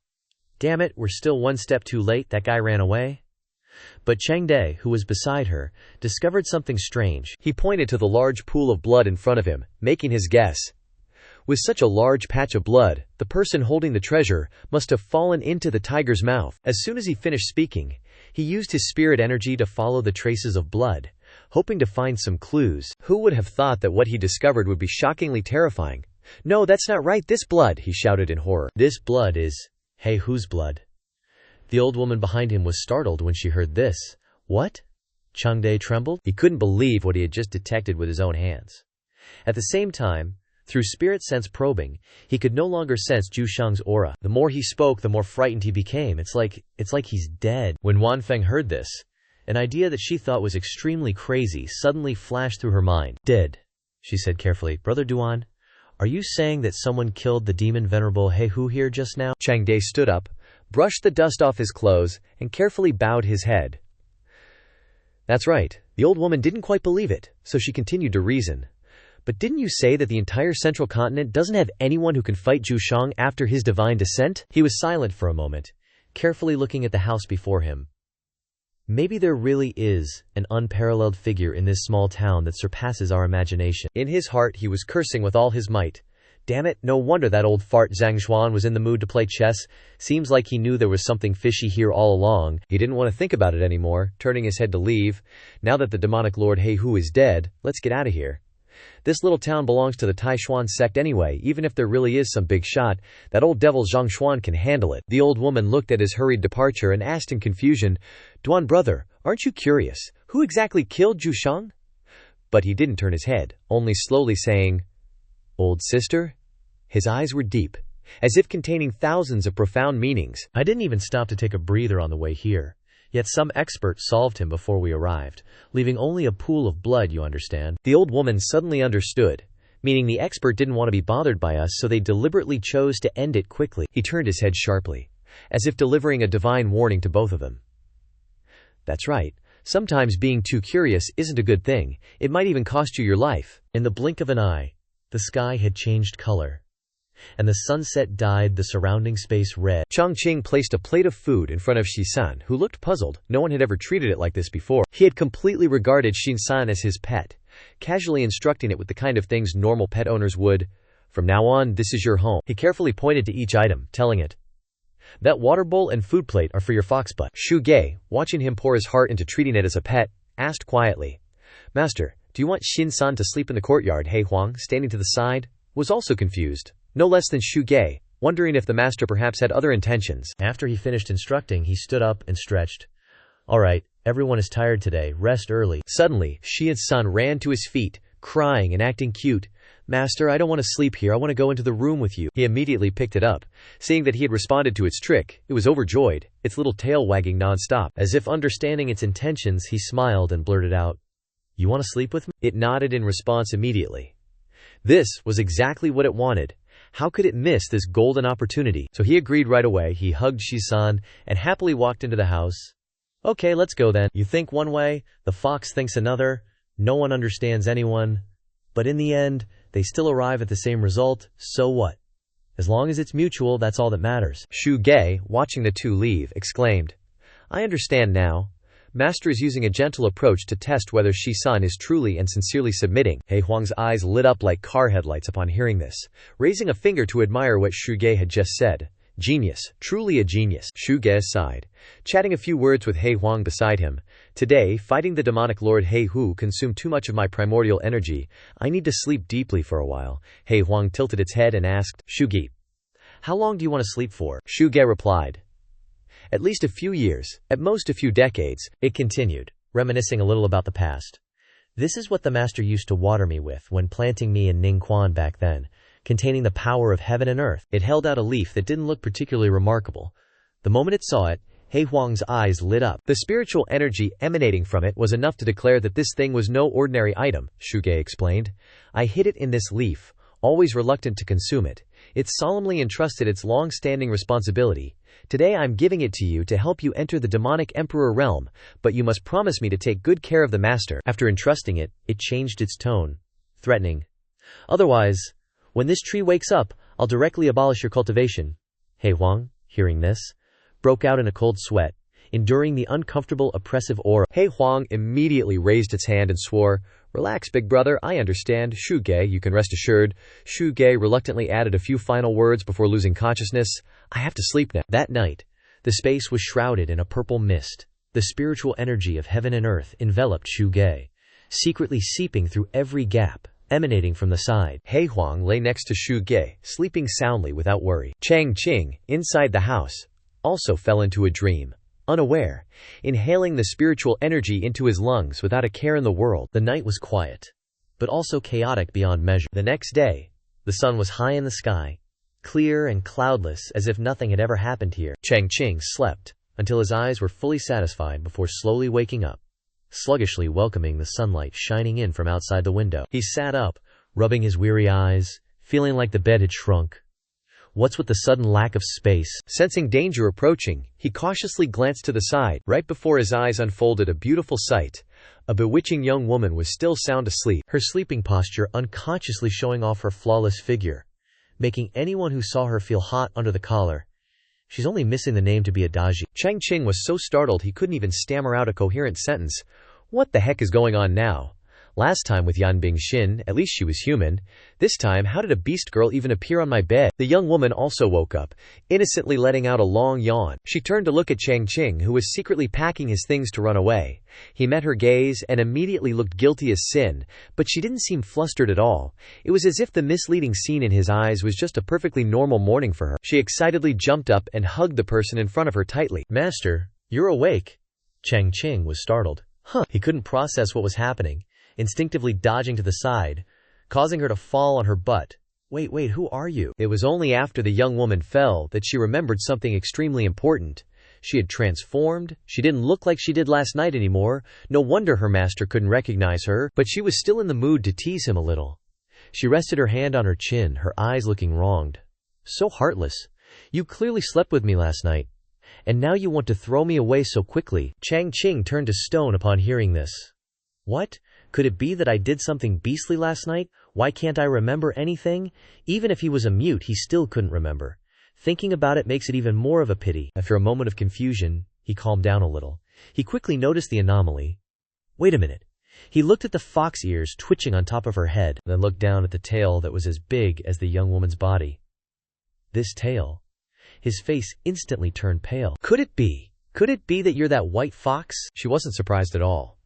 "Damn it, we're still one step too late, that guy ran away." But Chang Dai, who was beside her, discovered something strange. He pointed to the large pool of blood in front of him, making his guess. With such a large patch of blood, the person holding the treasure must have fallen into the tiger's mouth. As soon as he finished speaking, he used his spirit energy to follow the traces of blood, hoping to find some clues. Who would have thought that what he discovered would be shockingly terrifying? "No, that's not right, this blood," he shouted in horror. "This blood is He Hu's blood." The old woman behind him was startled when she heard this. "What?" Chang Dai trembled. He couldn't believe what he had just detected with his own hands. At the same time, Through spirit sense probing, he could no longer sense Zhu Shang's aura. The more he spoke, the more frightened he became. It's like he's dead. When Wanfeng heard this, an idea that she thought was extremely crazy suddenly flashed through her mind. Dead, she said carefully. Brother Duan, are you saying that someone killed the demon venerable He Hu here just now? Chang Day stood up, brushed the dust off his clothes, and carefully bowed his head. That's right. The old woman didn't quite believe it, so she continued to reason. But didn't you say that the entire central continent doesn't have anyone who can fight Zhu Shang after his divine descent? He was silent for a moment, carefully looking at the house before him. Maybe there really is an unparalleled figure in this small town that surpasses our imagination. In his heart he was cursing with all his might. Damn it, no wonder that old fart Zhang Xuan was in the mood to play chess. Seems like he knew there was something fishy here all along. He didn't want to think about it anymore, turning his head to leave. Now that the demonic lord He Hu is dead, let's get out of here. This little town belongs to the Taishuan sect anyway. Even if there really is some big shot, that old devil Zhang Xuan can handle it. The old woman looked at his hurried departure and asked in confusion, Duan brother, aren't you curious? Who exactly killed Zhu Shang? But he didn't turn his head, only slowly saying, Old sister? His eyes were deep, as if containing thousands of profound meanings. I didn't even stop to take a breather on the way here. Yet some expert solved him before we arrived, leaving only a pool of blood, you understand. The old woman suddenly understood, meaning the expert didn't want to be bothered by us, so they deliberately chose to end it quickly. He turned his head sharply, as if delivering a divine warning to both of them. That's right. Sometimes being too curious isn't a good thing. It might even cost you your life. In the blink of an eye, the sky had changed color, and the sunset dyed the surrounding space red. Chang Qing placed a plate of food in front of Shi-san, who looked puzzled. No one had ever treated it like this before. He had completely regarded Shi-san as his pet, casually instructing it with the kind of things normal pet owners would. From now on, this is your home. He carefully pointed to each item, telling it, that water bowl and food plate are for your fox butt. Shu Ge, watching him pour his heart into treating it as a pet, asked quietly, Master, do you want Shin-san to sleep in the courtyard? He Huang, standing to the side, was also confused. No less than Shu Ge, wondering if the master perhaps had other intentions. After he finished instructing, he stood up and stretched. All right, everyone is tired today, rest early. Suddenly, Shi-san ran to his feet, crying and acting cute. Master, I don't want to sleep here, I want to go into the room with you. He immediately picked it up. Seeing that he had responded to its trick, it was overjoyed, its little tail wagging non-stop. As if understanding its intentions, he smiled and blurted out, You want to sleep with me? It nodded in response immediately. This was exactly what it wanted. How could it miss this golden opportunity? So he agreed right away. He hugged Shi-san and happily walked into the house. Okay, let's go then. You think one way, the fox thinks another, no one understands anyone. But in the end, they still arrive at the same result, so what? As long as it's mutual, that's all that matters. Shu Ge, watching the two leave, exclaimed, I understand now. Master is using a gentle approach to test whether Shi-san is truly and sincerely submitting. He Huang's eyes lit up like car headlights upon hearing this, raising a finger to admire what Shu Ge had just said. Genius, truly a genius. Shu Ge sighed, chatting a few words with He Huang beside him. Today, fighting the demonic lord He Hu consumed too much of my primordial energy. I need to sleep deeply for a while. He Huang tilted its head and asked, Shu Ge, how long do you want to sleep for? Shu Ge replied, at least a few years, at most a few decades. It continued, reminiscing a little about the past. This is what the master used to water me with when planting me in Ningquan back then, containing the power of heaven and earth. It held out a leaf that didn't look particularly remarkable. The moment it saw it, He Huang's eyes lit up. The spiritual energy emanating from it was enough to declare that this thing was no ordinary item, Shu Ge explained. I hid it in this leaf, always reluctant to consume it. It solemnly entrusted its long-standing responsibility. Today I'm giving it to you to help you enter the demonic emperor realm, but you must promise me to take good care of the master. After entrusting it, it changed its tone, threatening. Otherwise, when this tree wakes up, I'll directly abolish your cultivation. He Huang, hearing this, broke out in a cold sweat, enduring the uncomfortable, oppressive aura. He Huang immediately raised its hand and swore, Relax, big brother, I understand. Shu Ge, you can rest assured. Shu Ge reluctantly added a few final words before losing consciousness. I have to sleep now. That night, the space was shrouded in a purple mist. The spiritual energy of heaven and earth enveloped Shu Ge, secretly seeping through every gap, emanating from the side. He Huang lay next to Shu Ge, sleeping soundly without worry. Chang Qing, inside the house, also fell into a dream. Unaware, inhaling the spiritual energy into his lungs without a care in the world. The night was quiet, but also chaotic beyond measure. The next day, The sun was high in the sky, clear and cloudless as if nothing had ever happened here. Chang Qing slept until his eyes were fully satisfied before slowly waking up, sluggishly welcoming the sunlight shining in from outside the window. He sat up, rubbing his weary eyes, feeling like the bed had shrunk. What's with the sudden lack of space? Sensing danger approaching, he cautiously glanced to the side. Right before his eyes unfolded a beautiful sight. A bewitching young woman was still sound asleep, her sleeping posture unconsciously showing off her flawless figure, making anyone who saw her feel hot under the collar. She's only missing the name to be a Daji. Chang Qing was so startled he couldn't even stammer out a coherent sentence. What the heck is going on now? Last time with Yan Bingxin, at least she was human. This time, how did a beast girl even appear on my bed? The young woman also woke up, innocently letting out a long yawn. She turned to look at Chang Qing, who was secretly packing his things to run away. He met her gaze and immediately looked guilty as sin, but she didn't seem flustered at all. It was as if the misleading scene in his eyes was just a perfectly normal morning for her. She excitedly jumped up and hugged the person in front of her tightly. "Master, you're awake." Chang Qing was startled. He couldn't process what was happening, instinctively dodging to the side, causing her to fall on her butt. Wait, who are you?" It was only after the young woman fell that she remembered something extremely important. She had transformed. She didn't look like she did last night anymore. No wonder her master couldn't recognize her, but she was still in the mood to tease him a little. She rested her hand on her chin, her eyes looking wronged. "So heartless. You clearly slept with me last night, and now you want to throw me away so quickly." Chang Qing turned to stone upon hearing this. "What? Could it be that I did something beastly last night? Why can't I remember anything?" Even if he was a mute, he still couldn't remember. Thinking about it makes it even more of a pity. After a moment of confusion, he calmed down a little. He quickly noticed the anomaly. Wait a minute. He looked at the fox ears twitching on top of her head, then looked down at the tail that was as big as the young woman's body. This tail. His face instantly turned pale. Could it be that you're that white fox? She wasn't surprised at all,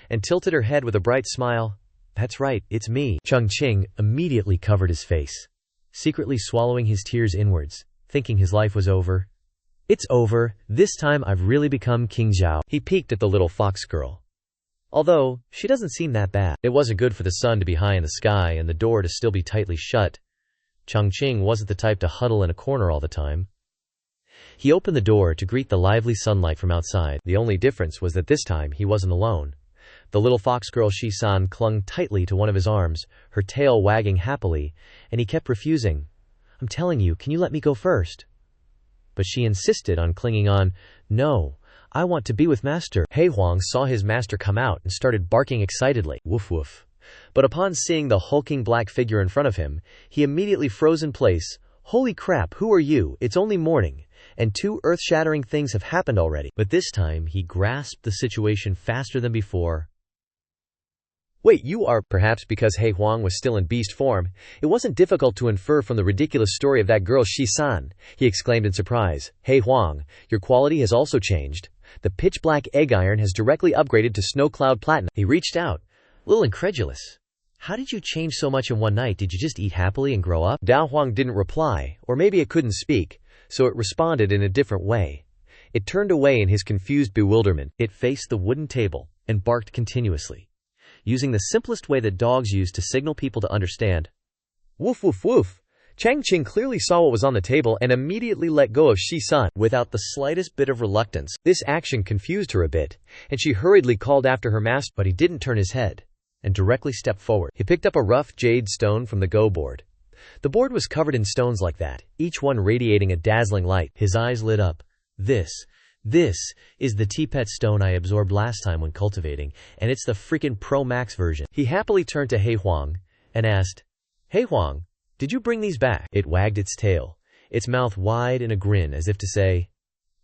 and tilted her head with a bright smile. "That's right, it's me." Chang Qing immediately covered his face, secretly swallowing his tears inwards, thinking his life was over. "It's over. This time I've really become King Zhao." He peeked at the little fox girl. Although, she doesn't seem that bad. It wasn't good for the sun to be high in the sky and the door to still be tightly shut. Chang Qing wasn't the type to huddle in a corner all the time. He opened the door to greet the lively sunlight from outside. The only difference was that this time he wasn't alone. The little fox girl Shi-san clung tightly to one of his arms, her tail wagging happily, and he kept refusing. "I'm telling you, can you let me go first?" But she insisted on clinging on. "No, I want to be with master." He Huang saw his master come out and started barking excitedly. Woof woof. But upon seeing the hulking black figure in front of him, he immediately froze in place. "Holy crap, who are you? It's only morning, and 2 earth-shattering things have happened already." But this time, he grasped the situation faster than before. "Wait, you are..." Perhaps because He Huang was still in beast form, it wasn't difficult to infer from the ridiculous story of that girl Shi-san. He exclaimed in surprise, "He Huang, your quality has also changed. The pitch-black egg iron has directly upgraded to snow cloud platinum." He reached out, a little incredulous. "How did you change so much in one night? Did you just eat happily and grow up?" Dao Huang didn't reply, or maybe it couldn't speak, so it responded in a different way. It turned away in his confused bewilderment. It faced the wooden table and barked continuously, using the simplest way that dogs use to signal people to understand. Woof woof woof. Chang Qing clearly saw what was on the table and immediately let go of Shi-san without the slightest bit of reluctance. This action confused her a bit, and she hurriedly called after her master, but he didn't turn his head and directly stepped forward. He picked up a rough jade stone from the go board. The board was covered in stones like that, each one radiating a dazzling light. His eyes lit up. This is the T-Pet stone I absorbed last time when cultivating, and it's the freaking Pro Max version." He happily turned to He Huang and asked, "He Huang, did you bring these back?" It wagged its tail, its mouth wide in a grin as if to say,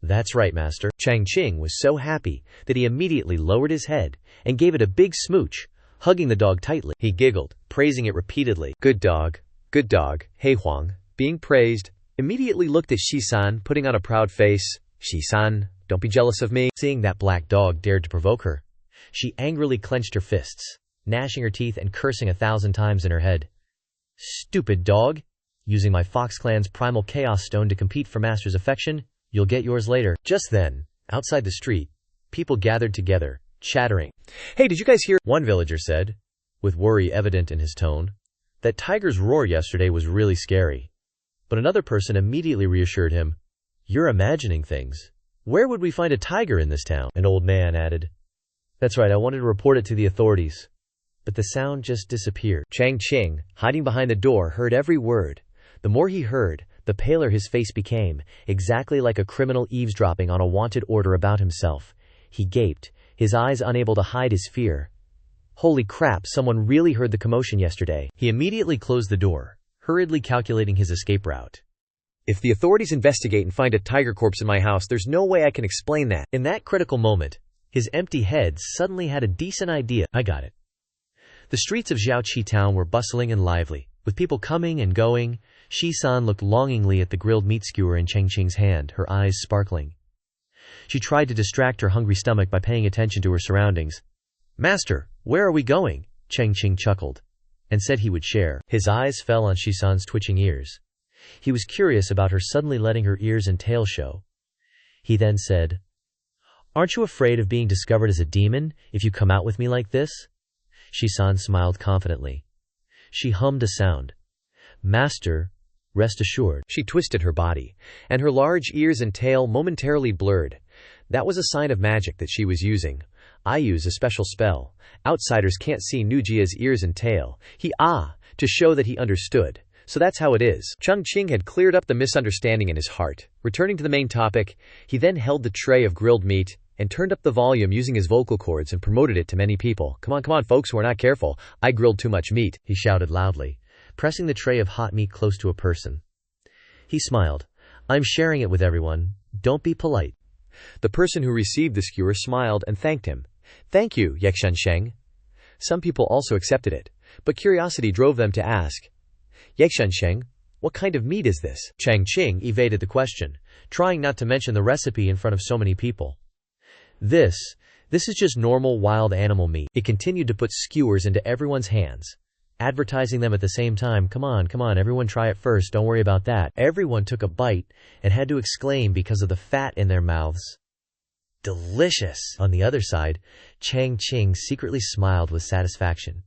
"That's right, master." Chang Qing was so happy that he immediately lowered his head and gave it a big smooch, hugging the dog tightly. He giggled, praising it repeatedly. Good dog, good dog." He Huang, being praised, immediately looked at Shi-san, putting on a proud face. "Shi-san, don't be jealous of me." Seeing that black dog dared to provoke her, she angrily clenched her fists, gnashing her teeth and cursing 1,000 times in her head. "Stupid dog! Using my Fox Clan's primal chaos stone to compete for master's affection? You'll get yours later." Just then, outside the street, people gathered together, chattering. "Hey, did you guys hear?" one villager said, with worry evident in his tone. That tiger's roar yesterday was really scary. But another person immediately reassured him, "You're imagining things. Where would we find a tiger in this town?" An old man added, "That's right, I wanted to report it to the authorities." But the sound just disappeared. Chang Qing, hiding behind the door, heard every word. The more he heard, the paler his face became, exactly like a criminal eavesdropping on a wanted order about himself. He gaped, his eyes unable to hide his fear. Holy crap, someone really heard the commotion yesterday. He immediately closed the door, hurriedly calculating his escape route. If the authorities investigate and find a tiger corpse in my house, there's no way I can explain that. In that critical moment, his empty head suddenly had a decent idea. I got it. The streets of Zhaoqi town were bustling and lively, with people coming and going. Shi-san looked longingly at the grilled meat skewer in Chang Qing's hand, her eyes sparkling. She tried to distract her hungry stomach by paying attention to her surroundings. "Master, where are we going?" Chang Qing chuckled, and said he would share. His eyes fell on Shi-san's twitching ears. He was curious about her suddenly letting her ears and tail show. He then said, "Aren't you afraid of being discovered as a demon if you come out with me like this?" Shi-san smiled confidently. She hummed a sound. "Master, rest assured." She twisted her body, and her large ears and tail momentarily blurred. That was a sign of magic that she was using. "I use a special spell. Outsiders can't see Nujia's ears and tail." To show that he understood. "So that's how it is." Chang Qing had cleared up the misunderstanding in his heart. Returning to the main topic, he then held the tray of grilled meat and turned up the volume using his vocal cords and promoted it to many people. Come on, folks who are not careful. I grilled too much meat," he shouted loudly, pressing the tray of hot meat close to a person. He smiled. "I'm sharing it with everyone. Don't be polite." The person who received the skewer smiled and thanked him. "Thank you, Yekshansheng." Some people also accepted it, but curiosity drove them to ask, "Yekshansheng, what kind of meat is this?" Chang Qing evaded the question, trying not to mention the recipe in front of so many people. This is just normal wild animal meat." It continued to put skewers into everyone's hands, advertising them at the same time. Come on, everyone try it first, don't worry about that." Everyone took a bite and had to exclaim because of the fat in their mouths. Delicious! On the other side, Chang Qing secretly smiled with satisfaction,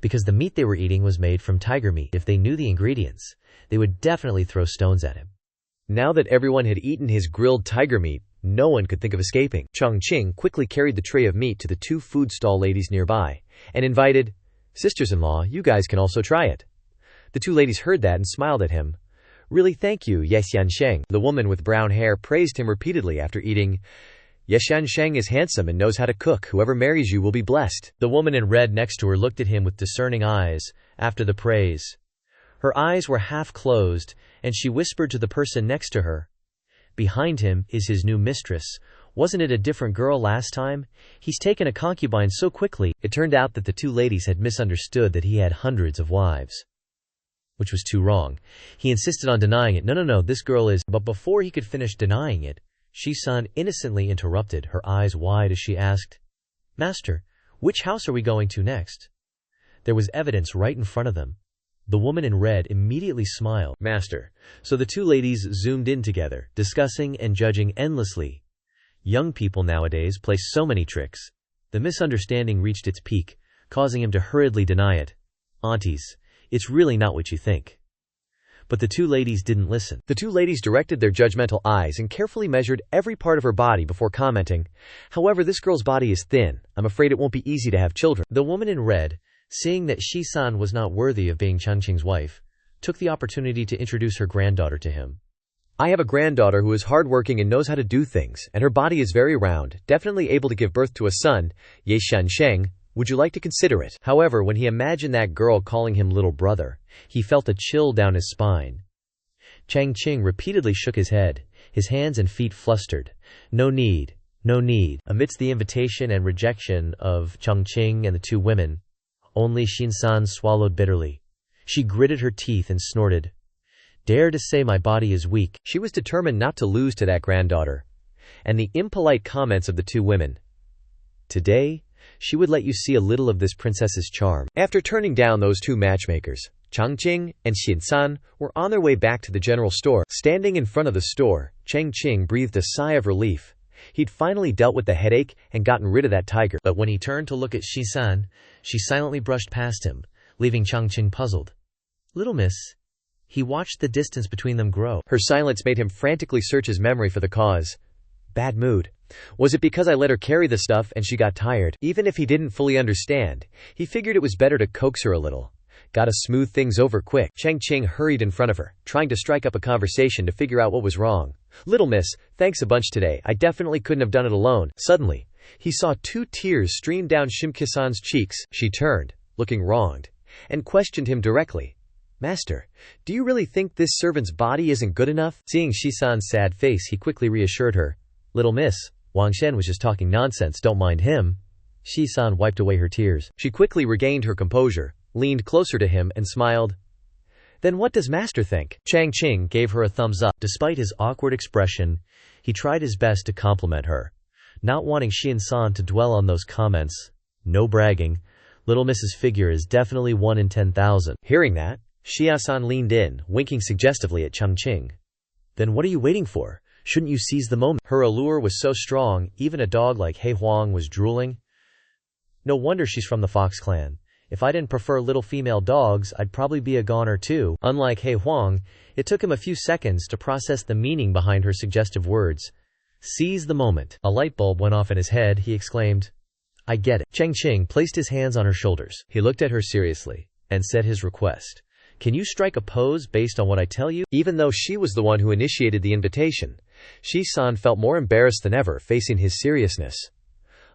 because the meat they were eating was made from tiger meat. If they knew the ingredients, they would definitely throw stones at him. Now that everyone had eaten his grilled tiger meat, no one could think of escaping. Chang Qing quickly carried the tray of meat to the two food stall ladies nearby and invited, "Sisters-in-law, you guys can also try it." The two ladies heard that and smiled at him. "Really, thank you, Yexiansheng." The woman with brown hair praised him repeatedly after eating. "Yexiansheng is handsome and knows how to cook. Whoever marries you will be blessed." The woman in red next to her looked at him with discerning eyes after the praise. Her eyes were half closed, and she whispered to the person next to her, "Behind him is his new mistress. Wasn't it a different girl last time? He's taken a concubine so quickly." It turned out that the two ladies had misunderstood that he had hundreds of wives, which was too wrong. He insisted on denying it. No, this girl is... But before he could finish denying it, Shi-san innocently interrupted, her eyes wide as she asked, "Master, which house are we going to next?" There was evidence right in front of them. The woman in red immediately smiled. "Master." So the two ladies zoomed in together, discussing and judging endlessly. Young people nowadays play so many tricks. The misunderstanding reached its peak, causing him to hurriedly deny it. "Aunties, it's really not what you think." But the two ladies didn't listen. The two ladies directed their judgmental eyes and carefully measured every part of her body before commenting, "However, this girl's body is thin. I'm afraid it won't be easy to have children." The woman in red, seeing that Shi-san was not worthy of being Chang Qing's wife, took the opportunity to introduce her granddaughter to him. "I have a granddaughter who is hardworking and knows how to do things, and her body is very round, definitely able to give birth to a son, Ye Shansheng. Would you like to consider it?" However, when he imagined that girl calling him little brother, he felt a chill down his spine. Chang Qing repeatedly shook his head, his hands and feet flustered. No need. Amidst the invitation and rejection of Chang Qing and the two women, only Shin-san swallowed bitterly. She gritted her teeth and snorted. "Dare to say my body is weak." She was determined not to lose to that granddaughter. And the impolite comments of the two women. Today, she would let you see a little of this princess's charm. After turning down those two matchmakers, Chang Qing and Xin-san were on their way back to the general store. Standing in front of the store, Chang Qing breathed a sigh of relief. He'd finally dealt with the headache and gotten rid of that tiger. But when he turned to look at Shi-san, she silently brushed past him, leaving Chang Qing puzzled. Little miss. He watched the distance between them grow. Her silence made him frantically search his memory for the cause. Bad mood. Was it because I let her carry the stuff and she got tired? Even if he didn't fully understand, he figured it was better to coax her a little. Gotta smooth things over quick. Chang Qing hurried in front of her, trying to strike up a conversation to figure out what was wrong. Little miss, thanks a bunch today. I definitely couldn't have done it alone. Suddenly, he saw 2 tears stream down Shimki-san's cheeks. She turned, looking wronged, and questioned him directly. Master, do you really think this servant's body isn't good enough? Seeing Shi-san's sad face, he quickly reassured her. Little miss, Wang Shen was just talking nonsense, don't mind him. Shi-san wiped away her tears. She quickly regained her composure, leaned closer to him and smiled. Then what does master think? Chang Qing gave her a thumbs up. Despite his awkward expression, he tried his best to compliment her, not wanting Shi-san to dwell on those comments. No bragging. Little Miss's figure is definitely 1 in 10,000. Hearing that, Shi-san leaned in, winking suggestively at Chang Qing. Then what are you waiting for? Shouldn't you seize the moment? Her allure was so strong, even a dog like He Huang was drooling. No wonder she's from the Fox clan. If I didn't prefer little female dogs, I'd probably be a goner too. Unlike He Huang, it took him a few seconds to process the meaning behind her suggestive words. Seize the moment. A light bulb went off in his head. He exclaimed, I get it. Chang Qing placed his hands on her shoulders. He looked at her seriously and said his request. Can you strike a pose based on what I tell you? Even though she was the one who initiated the invitation, Shi-san felt more embarrassed than ever facing his seriousness.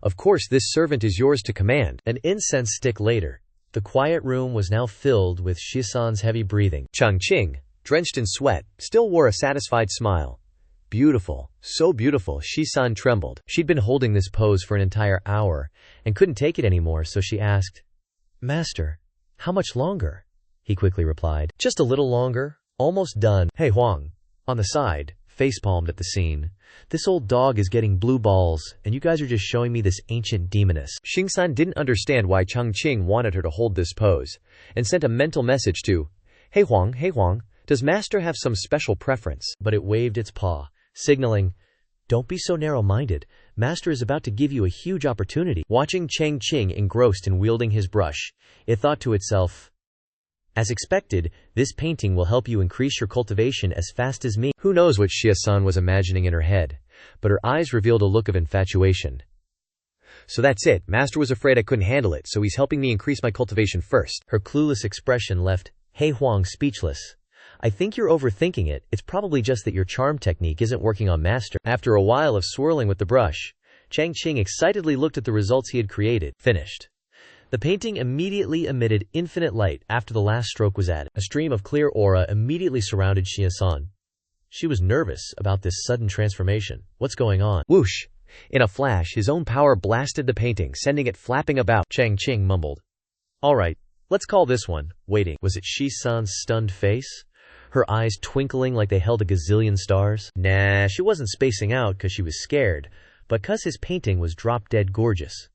Of course, this servant is yours to command. An incense stick later, the quiet room was now filled with Shi-san's heavy breathing. Chang Qing, drenched in sweat, still wore a satisfied smile. Beautiful, so beautiful. Shi-san trembled. She'd been holding this pose for an entire hour and couldn't take it anymore, so she asked, Master, how much longer? He quickly replied, just a little longer, almost done. Hey Huang, on the side, facepalmed at the scene. This old dog is getting blue balls, and you guys are just showing me this ancient demoness. Xing-san didn't understand why Chang Qing wanted her to hold this pose, and sent a mental message to, Hey Huang, does master have some special preference? But it waved its paw, signaling, don't be so narrow-minded. Master is about to give you a huge opportunity. Watching Chang Qing engrossed in wielding his brush, it thought to itself, as expected, this painting will help you increase your cultivation as fast as me. Who knows what Shi-san was imagining in her head, but her eyes revealed a look of infatuation. So that's it. Master was afraid I couldn't handle it, so he's helping me increase my cultivation first. Her clueless expression left He Huang speechless. I think you're overthinking it. It's probably just that your charm technique isn't working on master. After a while of swirling with the brush, Chang Qing excitedly looked at the results he had created. Finished. The painting immediately emitted infinite light after the last stroke was added. A stream of clear aura immediately surrounded Shi-san. She was nervous about this sudden transformation. What's going on? Whoosh! In a flash, his own power blasted the painting, sending it flapping about. Chang Qing mumbled, All right, let's call this one. Waiting. Was it Shi-san's stunned face? Her eyes twinkling like they held a gazillion stars? Nah, she wasn't spacing out because she was scared, but because his painting was drop-dead gorgeous.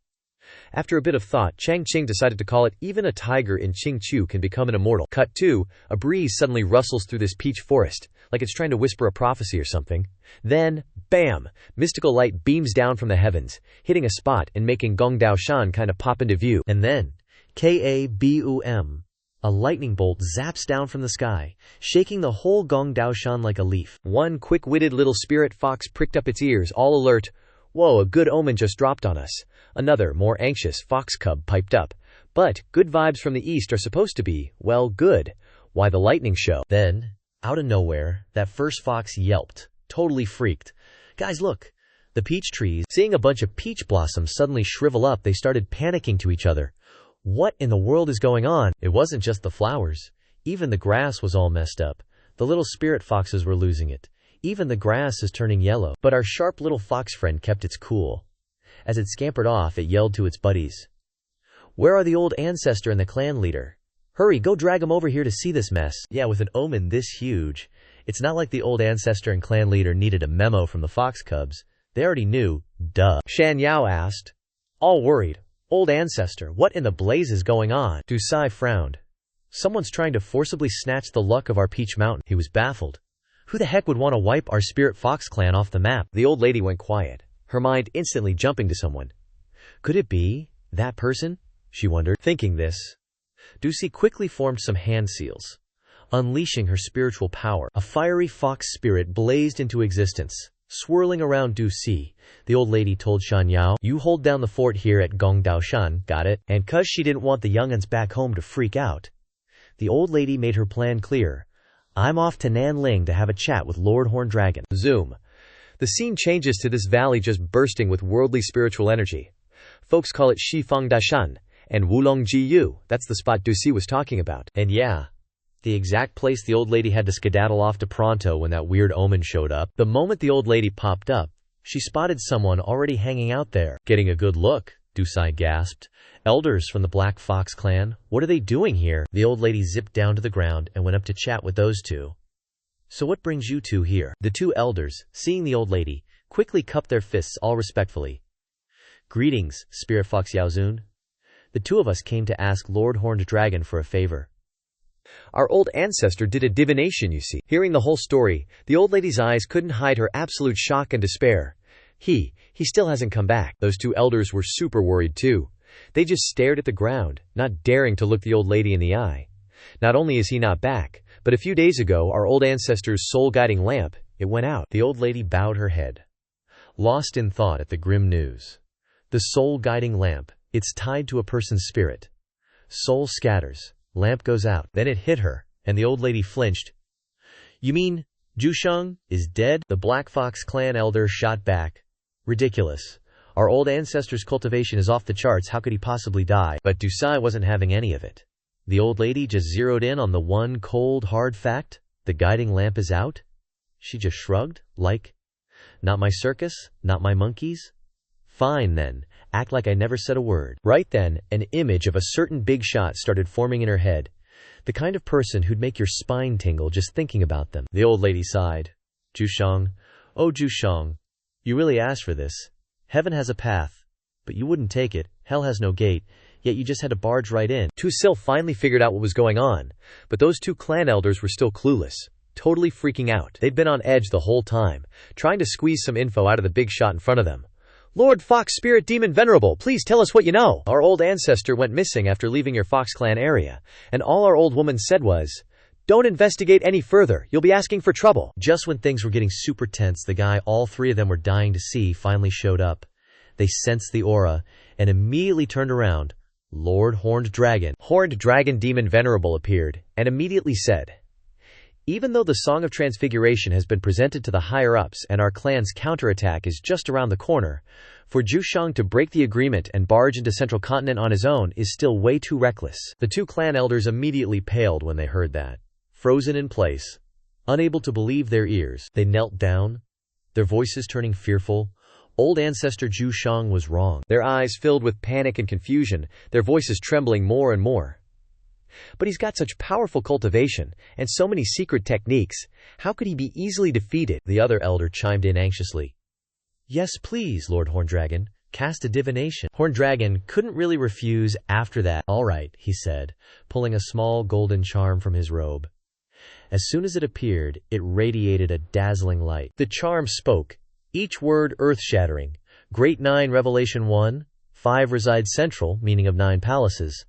After a bit of thought, Chang Qing decided to call it Even a Tiger in Qingqiu Can Become an Immortal. Cut 2, a breeze suddenly rustles through this peach forest, like it's trying to whisper a prophecy or something. Then, bam! Mystical light beams down from the heavens, hitting a spot and making Gongdao Shan kind of pop into view. And then, Kabum! A lightning bolt zaps down from the sky, shaking the whole Gongdao Shan like a leaf. One quick-witted little spirit fox pricked up its ears, all alert. Whoa, a good omen just dropped on us. Another, more anxious, fox cub piped up. But good vibes from the east are supposed to be, well, good. Why the lightning show? Then, out of nowhere, that first fox yelped, totally freaked. Guys, look! The peach trees, seeing a bunch of peach blossoms suddenly shrivel up, they started panicking to each other. What in the world is going on? It wasn't just the flowers. Even the grass was all messed up. The little spirit foxes were losing it. Even the grass is turning yellow. But our sharp little fox friend kept its cool. As it scampered off, it yelled to its buddies. Where are the old ancestor and the clan leader? Hurry, go drag them over here to see this mess. Yeah, with an omen this huge, it's not like the old ancestor and clan leader needed a memo from the fox cubs. They already knew, duh. Shan Yao asked, all worried. Old ancestor, what in the blaze is going on? Du Sai frowned. Someone's trying to forcibly snatch the luck of our peach mountain. He was baffled. Who the heck would want to wipe our spirit fox clan off the map? The old lady went quiet, her mind instantly jumping to someone. Could it be that person? She wondered. Thinking this, Ducey quickly formed some hand seals. unleashing her spiritual power. A fiery fox spirit blazed into existence. Swirling around Du Si, the old lady told Shan Yao, "You hold down the fort here at Gongdaoshan, got it?" And 'cause she didn't want the young'uns back home to freak out, the old lady made her plan clear. "I'm off to Nanling to have a chat with Lord Horned Dragon." Zoom. The scene changes to this valley just bursting with worldly spiritual energy. Folks call it Shifang Dashan, and Wulong Jiyu, that's the spot Du Si was talking about. And yeah, the exact place the old lady had to skedaddle off to pronto when that weird omen showed up. The moment the old lady popped up, she spotted someone already hanging out there. "Getting a good look," Du Si gasped. "Elders from the Black Fox clan, what are they doing here?" The old lady zipped down to the ground and went up to chat with those two. "So what brings you two here?" The two elders, seeing the old lady, quickly cupped their fists all respectfully. "Greetings, Spirit Fox Yaozun. The two of us came to ask Lord Horned Dragon for a favor." Our old ancestor did a divination, you see. Hearing the whole story, the old lady's eyes couldn't hide her absolute shock and despair. He still hasn't come back. Those two elders were super worried too. They just stared at the ground, not daring to look the old lady in the eye. Not only is he not back, but a few days ago our old ancestor's soul-guiding lamp, it went out. The old lady bowed her head, lost in thought at the grim news. The soul-guiding lamp, it's tied to a person's spirit. Soul scatters. Lamp goes out. Then it hit her, and the old lady flinched. "You mean Zhusheng is dead?" The Black Fox clan elder shot back. "Ridiculous. Our old ancestor's cultivation is off the charts. How could he possibly die?" But Du Si wasn't having any of it. The old lady just zeroed in on the one cold, hard fact: the guiding lamp is out. She just shrugged, like, "Not my circus, not my monkeys? Fine then. Act like I never said a word." Right then, an image of a certain big shot started forming in her head. The kind of person who'd make your spine tingle just thinking about them. The old lady sighed. "Zhusheng, oh Zhusheng, you really asked for this. Heaven has a path, but you wouldn't take it. Hell has no gate, yet you just had to barge right in." Tu Sil finally figured out what was going on, but those two clan elders were still clueless, totally freaking out. They'd been on edge the whole time, trying to squeeze some info out of the big shot in front of them. "Lord Fox Spirit Demon Venerable, please tell us what you know. Our old ancestor went missing after leaving your Fox clan area, and all our old woman said was, 'Don't investigate any further, you'll be asking for trouble.'" Just when things were getting super tense, the guy all three of them were dying to see finally showed up. They sensed the aura, and immediately turned around. Lord Horned Dragon. Horned Dragon Demon Venerable appeared, and immediately said, "Even though the Song of Transfiguration has been presented to the higher-ups and our clan's counterattack is just around the corner, for Zhusheng to break the agreement and barge into Central Continent on his own is still way too reckless." The two clan elders immediately paled when they heard that. Frozen in place, unable to believe their ears, they knelt down, their voices turning fearful. Old ancestor Zhusheng was wrong. Their eyes filled with panic and confusion, their voices trembling more and more. "But he's got such powerful cultivation, and so many secret techniques. How could he be easily defeated?" The other elder chimed in anxiously. "Yes, please, Lord Horndragon, cast a divination." Horndragon couldn't really refuse after that. "All right," he said, pulling a small golden charm from his robe. As soon as it appeared, it radiated a dazzling light. The charm spoke, each word earth-shattering. "Great Nine Revelation 1, 5 reside central, meaning of 9 palaces.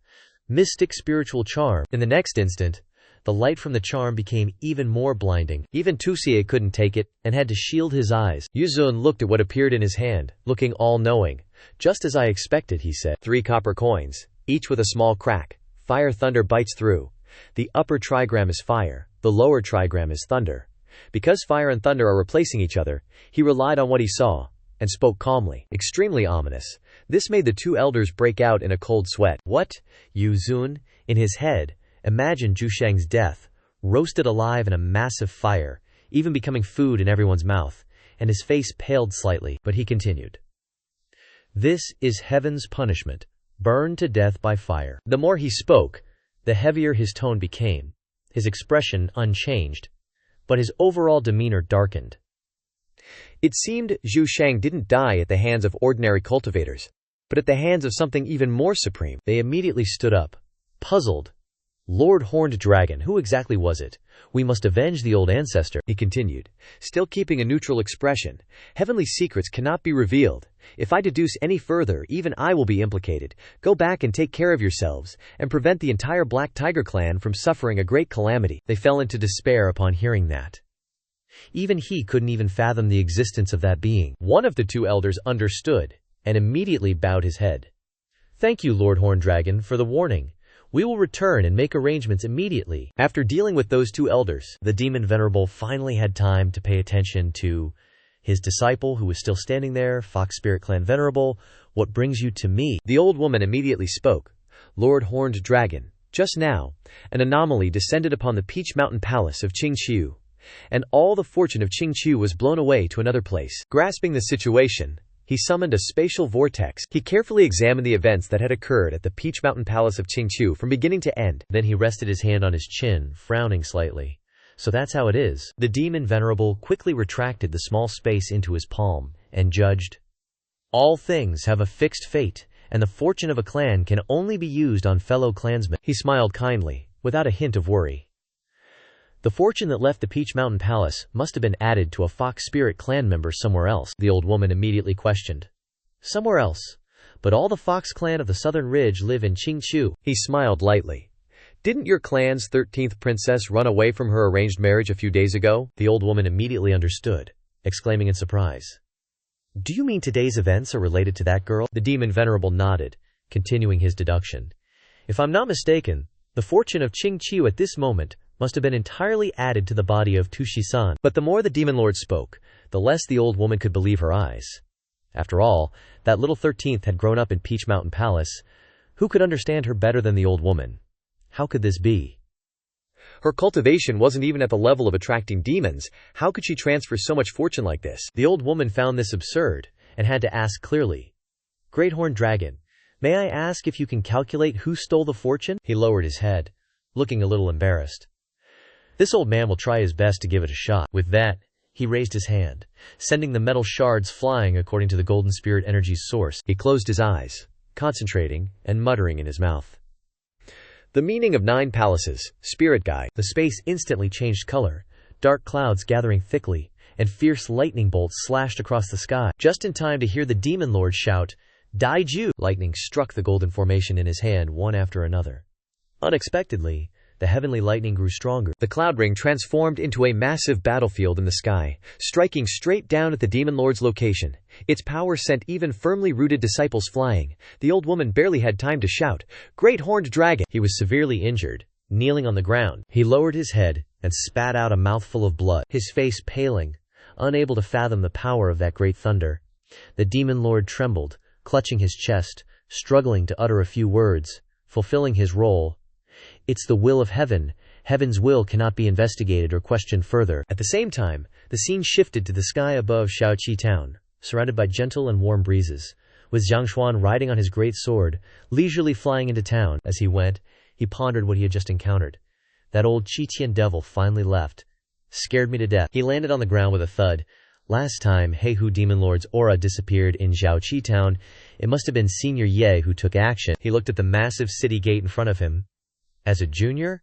Mystic spiritual charm." In the next instant, the light from the charm became even more blinding. Even Tusie couldn't take it, and had to shield his eyes. Yuzun looked at what appeared in his hand, looking all-knowing. "Just as I expected," he said. 3 copper coins, each with a small crack. Fire thunder bites through. The upper trigram is fire, the lower trigram is thunder. Because fire and thunder are replacing each other, he relied on what he saw, and spoke calmly. Extremely ominous. This made the two elders break out in a cold sweat. "What?" Yuzun, in his head, imagined Zhusheng's death, roasted alive in a massive fire, even becoming food in everyone's mouth, and his face paled slightly, but he continued. "This is heaven's punishment, burned to death by fire." The more he spoke, the heavier his tone became, his expression unchanged, but his overall demeanor darkened. It seemed Zhusheng didn't die at the hands of ordinary cultivators, but at the hands of something even more supreme. They immediately stood up, puzzled. Lord Horned Dragon, who exactly was it? We must avenge the old ancestor, he continued, still keeping a neutral expression. Heavenly secrets cannot be revealed. If I deduce any further, even I will be implicated. Go back and take care of yourselves, and prevent the entire Black Tiger clan from suffering a great calamity. They fell into despair upon hearing that. Even he couldn't even fathom the existence of that being. One of the two elders understood, and immediately bowed his head. Thank you, Lord Horned Dragon, for the warning. We will return and make arrangements immediately. After dealing with those two elders, the demon venerable finally had time to pay attention to his disciple who was still standing there. Fox Spirit Clan Venerable, what brings you to me? The old woman immediately spoke. Lord Horned Dragon, just now, an anomaly descended upon the Peach Mountain Palace of Qingqiu, and all the fortune of Qingqiu was blown away to another place. Grasping the situation, he summoned a spatial vortex. He carefully examined the events that had occurred at the Peach Mountain Palace of Qingqiu from beginning to end. Then he rested his hand on his chin, frowning slightly. So that's how it is. The demon venerable quickly retracted the small space into his palm, and judged. All things have a fixed fate, and the fortune of a clan can only be used on fellow clansmen. He smiled kindly, without a hint of worry. The fortune that left the Peach Mountain Palace must have been added to a Fox Spirit clan member somewhere else, the old woman immediately questioned. Somewhere else? But all the Fox clan of the Southern Ridge live in Qingqiu. He smiled lightly. Didn't your clan's 13th princess run away from her arranged marriage a few days ago? The old woman immediately understood, exclaiming in surprise. Do you mean today's events are related to that girl? The demon venerable nodded, continuing his deduction. If I'm not mistaken, the fortune of Qingqiu at this moment must have been entirely added to the body of Tushisan. But the more the demon lord spoke, the less the old woman could believe her eyes. After all, that little 13th had grown up in Peach Mountain Palace. Who could understand her better than the old woman? How could this be? Her cultivation wasn't even at the level of attracting demons. How could she transfer so much fortune like this? The old woman found this absurd, and had to ask clearly. Great Horned Dragon, may I ask if you can calculate who stole the fortune? He lowered his head, looking a little embarrassed. This old man will try his best to give it a shot. With that, he raised his hand, sending the metal shards flying according to the golden spirit energy's source. He closed his eyes, concentrating, and muttering in his mouth. The meaning of 9 palaces, spirit guide. The space instantly changed color, dark clouds gathering thickly, and fierce lightning bolts slashed across the sky. Just in time to hear the demon lord shout, Daiju! Lightning struck the golden formation in his hand one after another. Unexpectedly, the heavenly lightning grew stronger. The cloud ring transformed into a massive battlefield in the sky, striking straight down at the demon lord's location. Its power sent even firmly rooted disciples flying. The old woman barely had time to shout, Great Horned Dragon! He was severely injured. Kneeling on the ground, he lowered his head and spat out a mouthful of blood, his face paling, unable to fathom the power of that great thunder. The demon lord trembled, clutching his chest, struggling to utter a few words, fulfilling his role. It's the will of heaven. Heaven's will cannot be investigated or questioned further. At the same time, the scene shifted to the sky above Shaoqi town, surrounded by gentle and warm breezes, with Zhang Xuan riding on his great sword, leisurely flying into town. As he went, he pondered what he had just encountered. That old Qitian devil finally left. Scared me to death. He landed on the ground with a thud. Last time Heihu Demon Lord's aura disappeared in Zhaoqi town, it must have been Senior Ye who took action. He looked at the massive city gate in front of him. As a junior,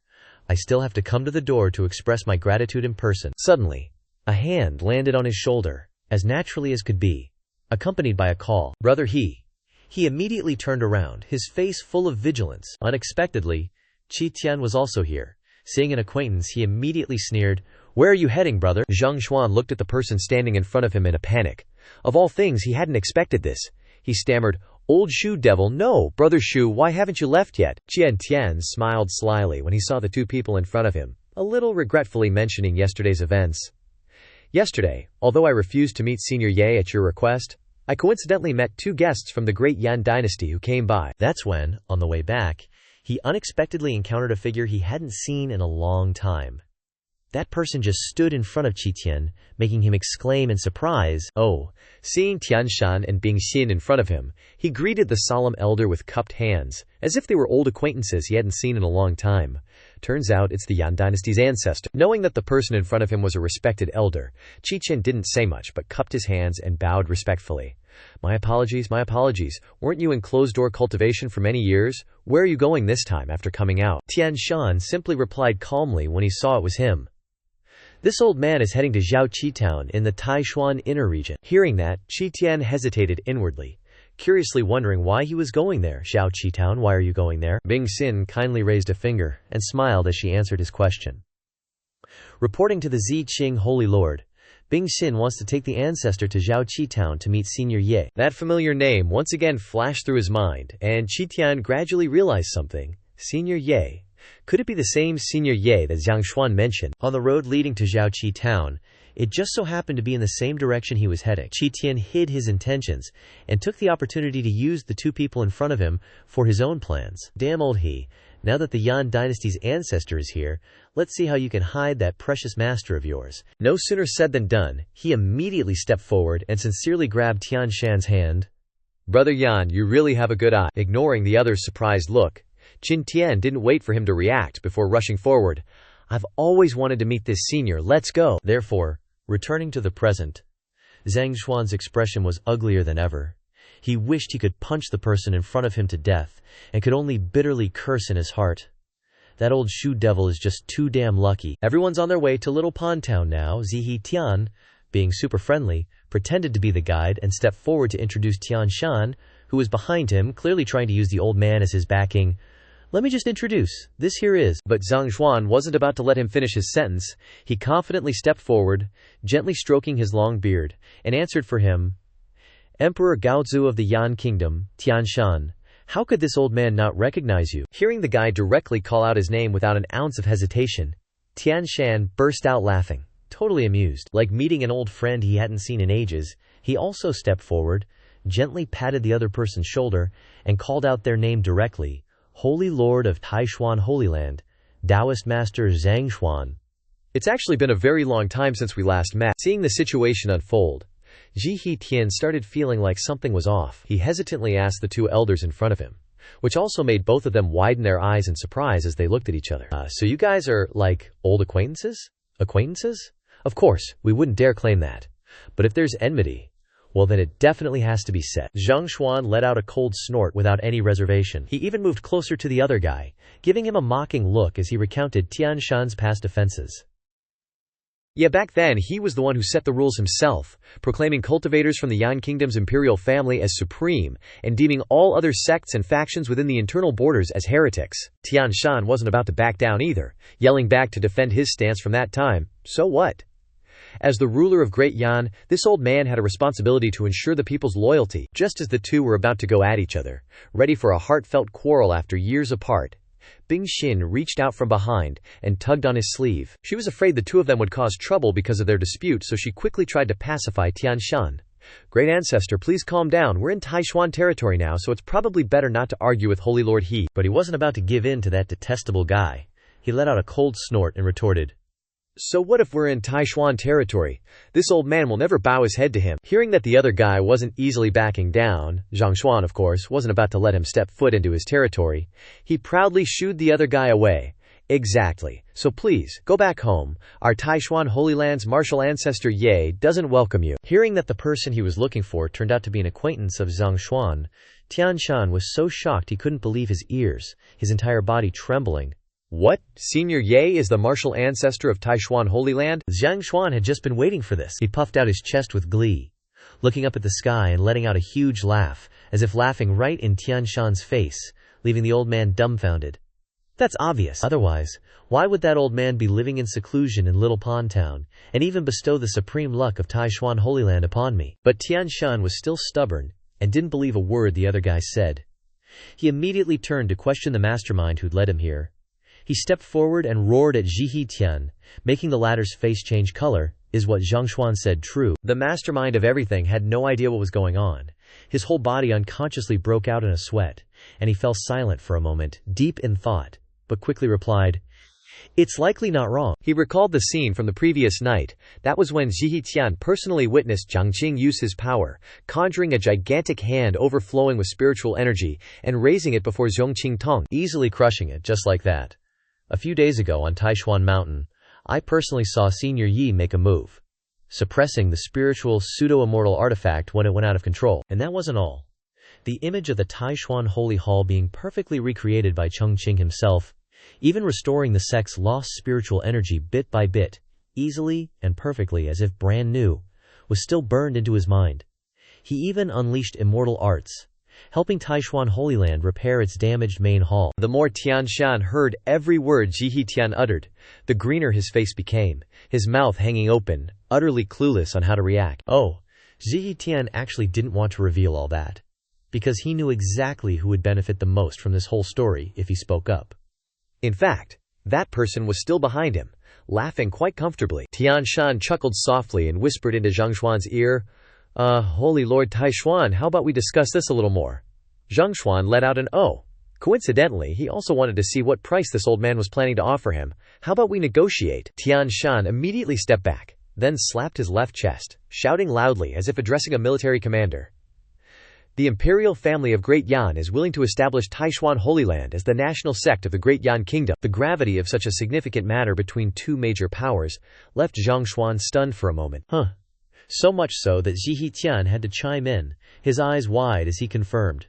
I still have to come to the door to express my gratitude in person. Suddenly, a hand landed on his shoulder, as naturally as could be, accompanied by a call. Brother He. He immediately turned around, his face full of vigilance. Unexpectedly, Qi Tian was also here. Seeing an acquaintance, he immediately sneered, Where are you heading, brother? Zhang Xuan looked at the person standing in front of him in a panic. Of all things, he hadn't expected this. He stammered, Old Shu devil, no, brother Shu, why haven't you left yet? Qian Tian smiled slyly when he saw the two people in front of him, a little regretfully mentioning yesterday's events. Yesterday, although I refused to meet Senior Ye at your request, I coincidentally met 2 guests from the great Yan dynasty who came by. That's when, on the way back, he unexpectedly encountered a figure he hadn't seen in a long time. That person just stood in front of Qitian, making him exclaim in surprise, Oh! Seeing Tianshan and Bingxin in front of him, he greeted the solemn elder with cupped hands, as if they were old acquaintances he hadn't seen in a long time. Turns out it's the Yan dynasty's ancestor. Knowing that the person in front of him was a respected elder, Qin didn't say much but cupped his hands and bowed respectfully. My apologies. Weren't you in closed-door cultivation for many years? Where are you going this time after coming out? Tian Shan simply replied calmly when he saw it was him. This old man is heading to Zhaoqi town in the Taishuan inner region. Hearing that, Qi Tian hesitated inwardly, curiously wondering why he was going there. Zhaoqi town, why are you going there? Bing Xin kindly raised a finger and smiled as she answered his question. Reporting to the Zi Qing Holy Lord, Bing Xin wants to take the ancestor to Zhaoqi town to meet Senior Ye. That familiar name once again flashed through his mind, and Qi Tian gradually realized something. Senior Ye. Could it be the same Senior Ye that Zhang Xuan mentioned? On the road leading to Zhaoqi town, it just so happened to be in the same direction he was heading. Qi Tian hid his intentions and took the opportunity to use the two people in front of him for his own plans. Damn old he. Now that the Yan dynasty's ancestor is here, let's see how you can hide that precious master of yours. No sooner said than done. He immediately stepped forward and sincerely grabbed Tian Shan's hand. Brother Yan, you really have a good eye. Ignoring the other's surprised look, Qin Tian didn't wait for him to react before rushing forward. I've always wanted to meet this senior, let's go. Therefore, returning to the present, Zhang Xuan's expression was uglier than ever. He wished he could punch the person in front of him to death, and could only bitterly curse in his heart. That old shoe devil is just too damn lucky. Everyone's on their way to Little Pond Town now. Zihi Tian, being super friendly, pretended to be the guide and stepped forward to introduce Tian Shan, who was behind him, clearly trying to use the old man as his backing. Let me just introduce, this here is. But Zhang Xuan wasn't about to let him finish his sentence. He confidently stepped forward, gently stroking his long beard, and answered for him. Emperor Gaozu of the Yan Kingdom, Tian Shan. How could this old man not recognize you? Hearing the guy directly call out his name without an ounce of hesitation, Tian Shan burst out laughing, totally amused. Like meeting an old friend he hadn't seen in ages, he also stepped forward, gently patted the other person's shoulder, and called out their name directly. Holy Lord of Taishuan Holy Land, Taoist Master Zhang Xuan. It's actually been a very long time since we last met. Seeing the situation unfold, Zihi Tian started feeling like something was off. He hesitantly asked the two elders in front of him, which also made both of them widen their eyes in surprise as they looked at each other. So you guys are, like, old acquaintances? Acquaintances? Of course, we wouldn't dare claim that. But if there's enmity, well then it definitely has to be set. Zhang Xuan let out a cold snort without any reservation. He even moved closer to the other guy, giving him a mocking look as he recounted Tian Shan's past offenses. Yeah, back then he was the one who set the rules himself, proclaiming cultivators from the Yan Kingdom's imperial family as supreme, and deeming all other sects and factions within the internal borders as heretics. Tian Shan wasn't about to back down either, yelling back to defend his stance from that time. So what? As the ruler of Great Yan, this old man had a responsibility to ensure the people's loyalty. Just as the two were about to go at each other, ready for a heartfelt quarrel after years apart, Bing Xin reached out from behind and tugged on his sleeve. She was afraid the two of them would cause trouble because of their dispute, so she quickly tried to pacify Tian Shan. Great ancestor, please calm down. We're in Taishuan territory now, so it's probably better not to argue with Holy Lord He. But he wasn't about to give in to that detestable guy. He let out a cold snort and retorted, So what if we're in Taishuan territory? This old man will never bow his head to him. Hearing that the other guy wasn't easily backing down, Zhang Xuan, of course, wasn't about to let him step foot into his territory. He proudly shooed the other guy away. Exactly. So please, go back home. Our Taishuan Holy Land's martial ancestor Ye doesn't welcome you. Hearing that the person he was looking for turned out to be an acquaintance of Zhang Xuan, Tian Shan was so shocked he couldn't believe his ears, his entire body trembling. What? Senior Ye is the martial ancestor of Taishuan Holy Land? Zhang Xuan had just been waiting for this. He puffed out his chest with glee, looking up at the sky and letting out a huge laugh, as if laughing right in Tian Shan's face, leaving the old man dumbfounded. That's obvious. Otherwise, why would that old man be living in seclusion in Little Pond Town, and even bestow the supreme luck of Taishuan Holy Land upon me? But Tian Shan was still stubborn, and didn't believe a word the other guy said. He immediately turned to question the mastermind who'd led him here. He stepped forward and roared at Zihi Tian, making the latter's face change color. Is what Zhang Xuan said true? The mastermind of everything had no idea what was going on. His whole body unconsciously broke out in a sweat, and he fell silent for a moment, deep in thought, but quickly replied, It's likely not wrong. He recalled the scene from the previous night. That was when Zihi Tian personally witnessed Chang Qing use his power, conjuring a gigantic hand overflowing with spiritual energy, and raising it before Zhongqing Tong, easily crushing it just like that. A few days ago on Taishuan Mountain, I personally saw Senior Yi make a move, suppressing the spiritual pseudo-immortal artifact when it went out of control. And that wasn't all. The image of the Taishuan Holy Hall being perfectly recreated by Chang Qing himself, even restoring the sect's lost spiritual energy bit by bit, easily and perfectly as if brand new, was still burned into his mind. He even unleashed immortal arts, helping Taishuan Holy Land repair its damaged main hall. The more Tian Shan heard every word Ji Tian uttered, the greener his face became, his mouth hanging open, utterly clueless on how to react. Oh, Ji Tian actually didn't want to reveal all that, because he knew exactly who would benefit the most from this whole story if he spoke up. In fact, that person was still behind him, laughing quite comfortably. Tian Shan chuckled softly and whispered into Zhang Xuan's ear, Holy Lord Taishuan, how about we discuss this a little more? Zhang Xuan let out an "oh." Coincidentally, he also wanted to see what price this old man was planning to offer him. How about we negotiate? Tian Shan immediately stepped back, then slapped his left chest, shouting loudly as if addressing a military commander. The imperial family of Great Yan is willing to establish Taishuan Holy Land as the national sect of the Great Yan Kingdom. The gravity of such a significant matter between two major powers left Zhang Xuan stunned for a moment. So much so that Ji Tian had to chime in, his eyes wide as he confirmed.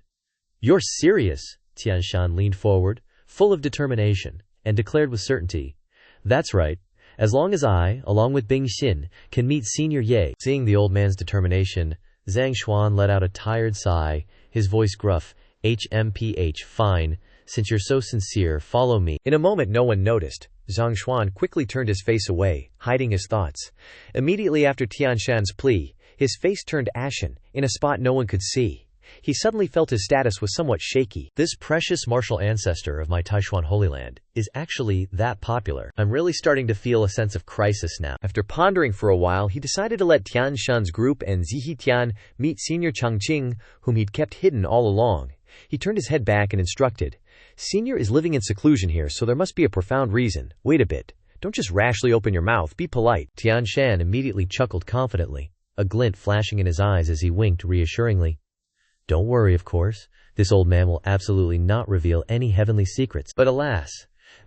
You're serious? Tian Shan leaned forward, full of determination, and declared with certainty. That's right. As long as I, along with Bing Xin, can meet Senior Ye. Seeing the old man's determination, Zhang Xuan let out a tired sigh, his voice gruff. HMPH, fine. Since you're so sincere, follow me. In a moment no one noticed. Zhang Xuan quickly turned his face away, hiding his thoughts. Immediately after Tian Shan's plea, his face turned ashen, in a spot no one could see. He suddenly felt his status was somewhat shaky. This precious martial ancestor of my Taishuan Holy Land is actually that popular. I'm really starting to feel a sense of crisis now. After pondering for a while, he decided to let Tian Shan's group and Ji Tian meet Senior Chang Qing, whom he'd kept hidden all along. He turned his head back and instructed, Senior is living in seclusion here, so there must be a profound reason. Wait a bit. Don't just rashly open your mouth, be polite. Tian Shan immediately chuckled confidently, a glint flashing in his eyes as he winked reassuringly. Don't worry, of course. This old man will absolutely not reveal any heavenly secrets. But alas,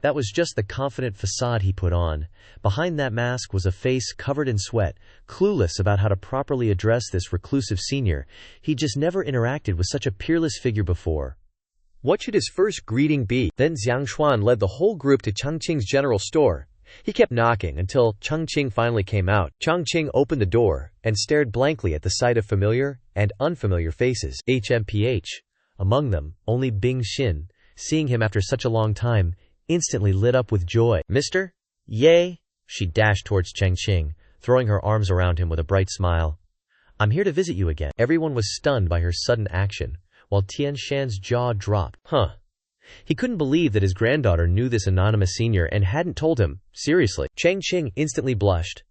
that was just the confident facade he put on. Behind that mask was a face covered in sweat, clueless about how to properly address this reclusive senior. He'd just never interacted with such a peerless figure before. What should his first greeting be? Then Zhang Xuan led the whole group to Chang Qing's general store. He kept knocking until Chang Qing finally came out. Chang Qing opened the door and stared blankly at the sight of familiar and unfamiliar faces. HMPH. Among them, only Bing Xin, seeing him after such a long time, instantly lit up with joy. Mister? Yay! She dashed towards Chang Qing, throwing her arms around him with a bright smile. I'm here to visit you again. Everyone was stunned by her sudden action, while Tian Shan's jaw dropped. He couldn't believe that his granddaughter knew this anonymous senior and hadn't told him. Seriously. Chang Qing instantly blushed.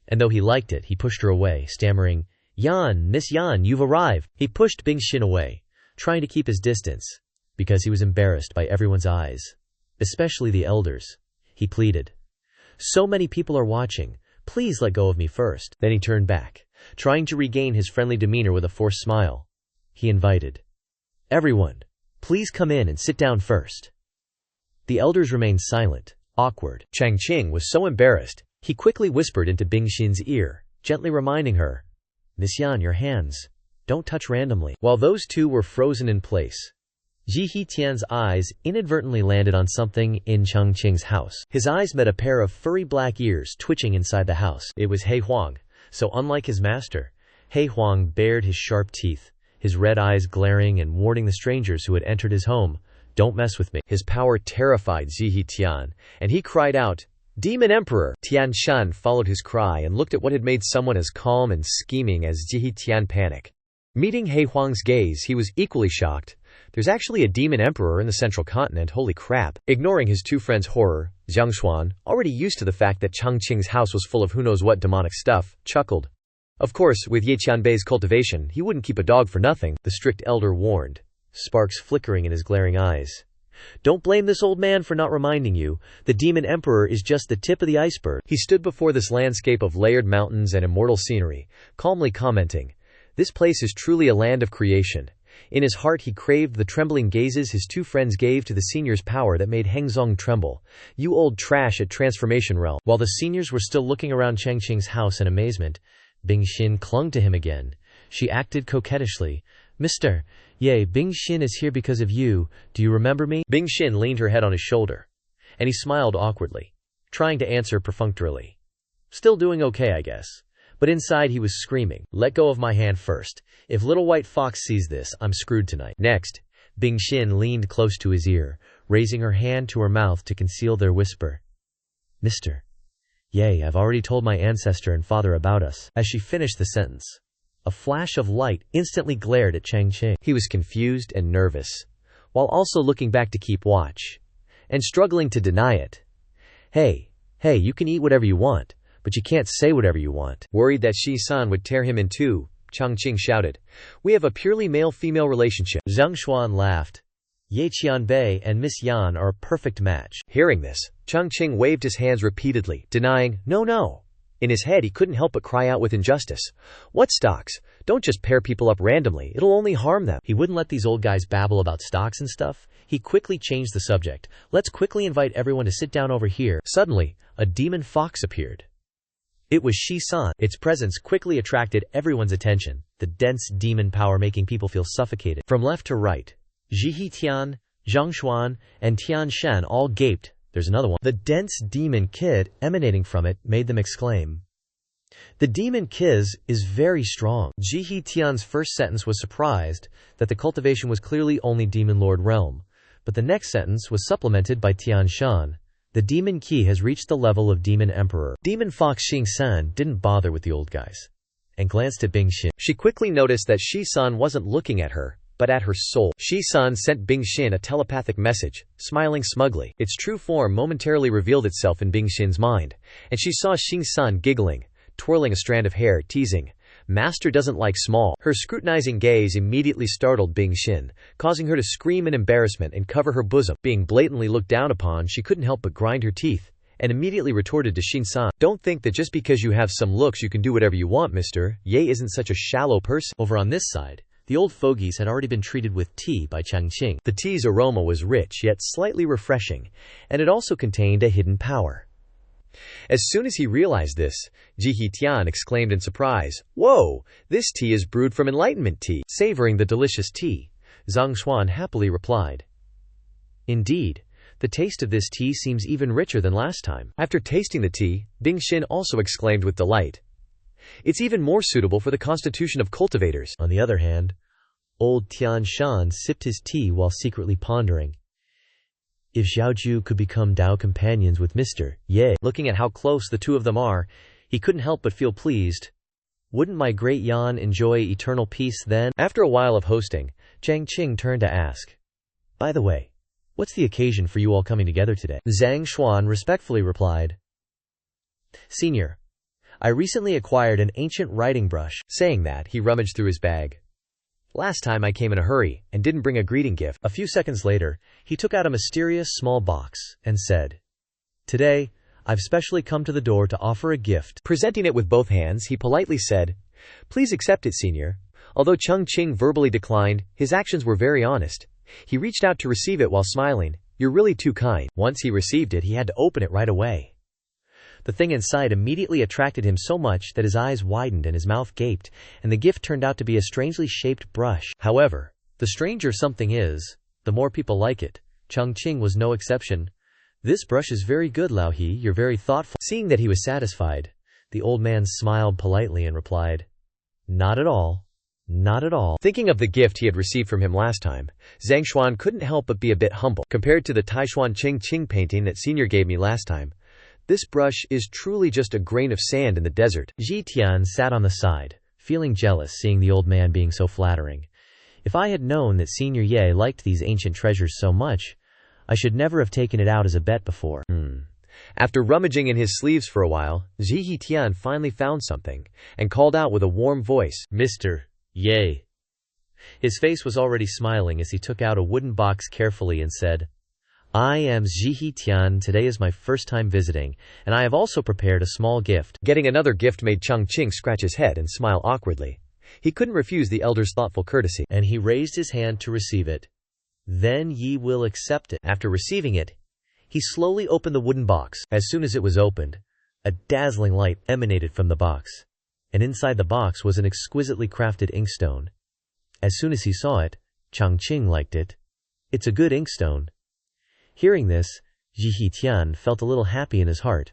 And though he liked it, he pushed her away, stammering, Yan, Miss Yan, you've arrived. He pushed Bing Xin away, trying to keep his distance, because he was embarrassed by everyone's eyes, especially the elders. He pleaded, So many people are watching. Please let go of me first. Then he turned back, trying to regain his friendly demeanor with a forced smile. He invited, Everyone, please come in and sit down first. The elders remained silent, awkward. Chang Qing was so embarrassed, he quickly whispered into Bing Xin's ear, gently reminding her, Miss Yan, your hands. Don't touch randomly. While those two were frozen in place, Ji Tian's eyes inadvertently landed on something in Chang Qing's house. His eyes met a pair of furry black ears twitching inside the house. It was He Huang, so unlike his master, He Huang bared his sharp teeth, his red eyes glaring and warning the strangers who had entered his home, Don't mess with me. His power terrified Ji Tian, and he cried out, Demon Emperor! Tian Shan followed his cry and looked at what had made someone as calm and scheming as Ji Tian panic. Meeting He Huang's gaze, he was equally shocked. There's actually a demon emperor in the central continent, holy crap. Ignoring his two friends' horror, Zhang Xuan, already used to the fact that Chang Qing's house was full of who knows what demonic stuff, chuckled. Of course, with Ye Qianbei's cultivation, he wouldn't keep a dog for nothing, the strict elder warned, sparks flickering in his glaring eyes. Don't blame this old man for not reminding you. The demon emperor is just the tip of the iceberg. He stood before this landscape of layered mountains and immortal scenery, calmly commenting, This place is truly a land of creation. In his heart he craved the trembling gazes his two friends gave to the senior's power that made Hengzong tremble. "You old trash at transformation realm." While the seniors were still looking around Chang Qing's house in amazement, Bing Xin clung to him again. She acted coquettishly. "Mr. Ye, Bing Xin is here because of you. Do you remember me?" Bing Xin leaned her head on his shoulder, and he smiled awkwardly, trying to answer perfunctorily. "Still doing okay, I guess." But inside he was screaming, "Let go of my hand first. If Little White Fox sees this, I'm screwed tonight." Next, Bing Xin leaned close to his ear, raising her hand to her mouth to conceal their whisper. "Mr. Ye, I've already told my ancestor and father about us." As she finished the sentence, a flash of light instantly glared at Chang Qing. He was confused and nervous, while also looking back to keep watch, and struggling to deny it. Hey, you can eat whatever you want, but you can't say whatever you want." Worried that Shi-san would tear him in two, Chang Qing shouted, "We have a purely male-female relationship." Zhang Xuan laughed. "Ye Qianbei and Miss Yan are a perfect match." Hearing this, Chang Qing waved his hands repeatedly, denying, No. In his head he couldn't help but cry out with injustice. "What stocks? Don't just pair people up randomly, it'll only harm them." He wouldn't let these old guys babble about stocks and stuff. He quickly changed the subject. "Let's quickly invite everyone to sit down over here." Suddenly, a demon fox appeared. It was Shi-san. Its presence quickly attracted everyone's attention, the dense demon power making people feel suffocated. From left to right, Zhihi Tian, Zhang Xuan, and Tian Shan all gaped. There's another one. The dense demon kid emanating from it made them exclaim. The demon kiz is very strong. Zhihi Tian's first sentence was surprised that the cultivation was clearly only Demon Lord realm, but the next sentence was supplemented by Tian Shan. The demon key has reached the level of demon emperor. Demon fox Xing-san didn't bother with the old guys, and glanced at Bing Xin. She quickly noticed that Shi-san wasn't looking at her, but at her soul. Shi-san sent Bing Xin a telepathic message, smiling smugly. Its true form momentarily revealed itself in Bing Xin's mind, and she saw Xing-san giggling, twirling a strand of hair, teasing, "Master doesn't like small." Her scrutinizing gaze immediately startled Bing Xin, causing her to scream in embarrassment and cover her bosom. Being blatantly looked down upon, she couldn't help but grind her teeth, and immediately retorted to Xin-san, "Don't think that just because you have some looks you can do whatever you want, mister. Ye isn't such a shallow person." Over on this side, the old fogies had already been treated with tea by Chang Qing. The tea's aroma was rich yet slightly refreshing, and it also contained a hidden power. As soon as he realized this, Zhihi Tian exclaimed in surprise, "Whoa, this tea is brewed from enlightenment tea." Savoring the delicious tea, Zhang Xuan happily replied, "Indeed, the taste of this tea seems even richer than last time." After tasting the tea, Bing Xin also exclaimed with delight, "It's even more suitable for the constitution of cultivators." On the other hand, old Tian Shan sipped his tea while secretly pondering. If Xiaoju could become Dao companions with Mr. Ye, looking at how close the two of them are, he couldn't help but feel pleased. Wouldn't my great Yan enjoy eternal peace then? After a while of hosting, Chang Qing turned to ask, "By the way, what's the occasion for you all coming together today?" Zhang Xuan respectfully replied, "Senior, I recently acquired an ancient writing brush." Saying that, he rummaged through his bag. "Last time I came in a hurry and didn't bring a greeting gift." A few seconds later, he took out a mysterious small box and said, "Today, I've specially come to the door to offer a gift." Presenting it with both hands, he politely said, "Please accept it, senior." Although Chang Qing verbally declined, his actions were very honest. He reached out to receive it while smiling. "You're really too kind." Once he received it, he had to open it right away. The thing inside immediately attracted him so much that his eyes widened and his mouth gaped, and the gift turned out to be a strangely shaped brush. However, the stranger something is, the more people like it. Chang Qing was no exception. "This brush is very good, Lao He, you're very thoughtful." Seeing that he was satisfied, the old man smiled politely and replied, "Not at all. Not at all." Thinking of the gift he had received from him last time, Zhang Xuan couldn't help but be a bit humble. Compared to the Taishuan Ching Qing painting that senior gave me last time, this brush is truly just a grain of sand in the desert. Zhi Tian sat on the side, feeling jealous seeing the old man being so flattering. If I had known that Senior Ye liked these ancient treasures so much, I should never have taken it out as a bet before. After rummaging in his sleeves for a while, Zhihi Tian finally found something, and called out with a warm voice, "Mr. Ye." His face was already smiling as he took out a wooden box carefully and said, "I am Zhihi Tian. Today is my first time visiting, and I have also prepared a small gift." Getting another gift made Chang Qing scratch his head and smile awkwardly. He couldn't refuse the elder's thoughtful courtesy, and he raised his hand to receive it. Then ye will accept it. After receiving it, he slowly opened the wooden box. As soon as it was opened, a dazzling light emanated from the box, and inside the box was an exquisitely crafted inkstone. As soon as he saw it, Chang Qing liked it. It's a good inkstone. Hearing this, Ji Tian felt a little happy in his heart.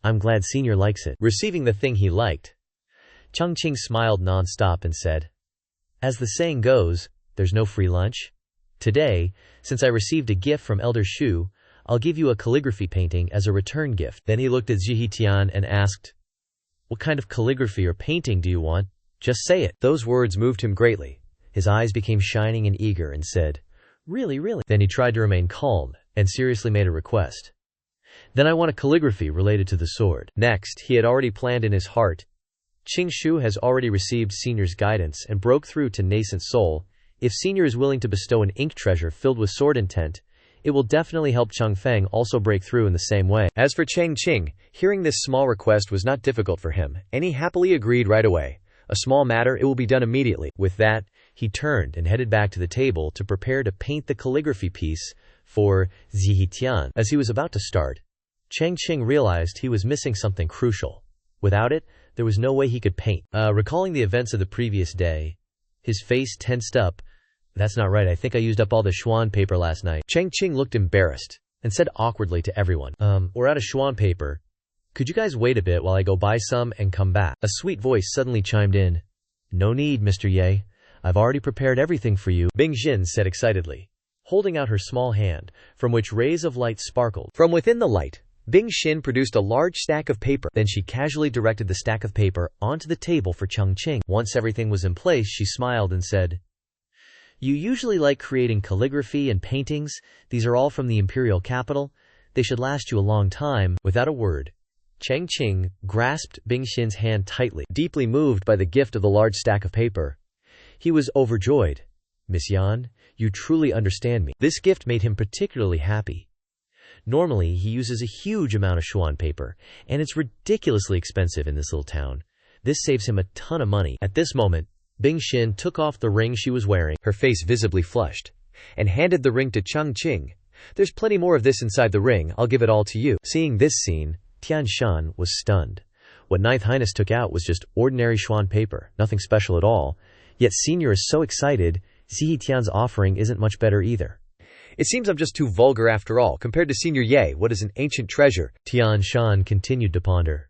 I'm glad Senior likes it. Receiving the thing he liked, Chang Qing smiled non-stop and said, as the saying goes, there's no free lunch. Today, since I received a gift from Elder Shu, I'll give you a calligraphy painting as a return gift. Then he looked at Ji Tian and asked, what kind of calligraphy or painting do you want? Just say it. Those words moved him greatly. His eyes became shining and eager and said, really, really? Then he tried to remain calm and seriously made a request. Then I want a calligraphy related to the sword. Next, he had already planned in his heart. Qing Shu has already received Senior's guidance and broke through to nascent soul. If Senior is willing to bestow an ink treasure filled with sword intent, it will definitely help Cheng Feng also break through in the same way. As for Chang Qing, hearing this small request was not difficult for him, and he happily agreed right away. A small matter, it will be done immediately. With that, he turned and headed back to the table to prepare to paint the calligraphy piece for Ji Tian. As he was about to start, Chang Qing realized he was missing something crucial. Without it, there was no way he could paint. Recalling the events of the previous day, his face tensed up. That's not right, I think I used up all the Xuan paper last night. Chang Qing looked embarrassed and said awkwardly to everyone, we're out of Xuan paper. Could you guys wait a bit while I go buy some and come back? A sweet voice suddenly chimed in. No need, Mr. Ye. I've already prepared everything for you, Bing Xin said excitedly, holding out her small hand, from which rays of light sparkled. From within the light, Bing Xin produced a large stack of paper. Then she casually directed the stack of paper onto the table for Chang Qing. Once everything was in place, she smiled and said, you usually like creating calligraphy and paintings. These are all from the imperial capital. They should last you a long time. Without a word, Chang Qing grasped Bing Xin's hand tightly, deeply moved by the gift of the large stack of paper. He was overjoyed. Miss Yan, you truly understand me. This gift made him particularly happy. Normally, he uses a huge amount of Xuan paper, and it's ridiculously expensive in this little town. This saves him a ton of money. At this moment, Bing Xin took off the ring she was wearing, her face visibly flushed, and handed the ring to Chang Qing. There's plenty more of this inside the ring, I'll give it all to you. Seeing this scene, Tian Shan was stunned. What Ninth Highness took out was just ordinary Xuan paper, nothing special at all. Yet Senior is so excited, Ziyi Tian's offering isn't much better either. It seems I'm just too vulgar after all. Compared to Senior Ye, what is an ancient treasure? Tian Shan continued to ponder.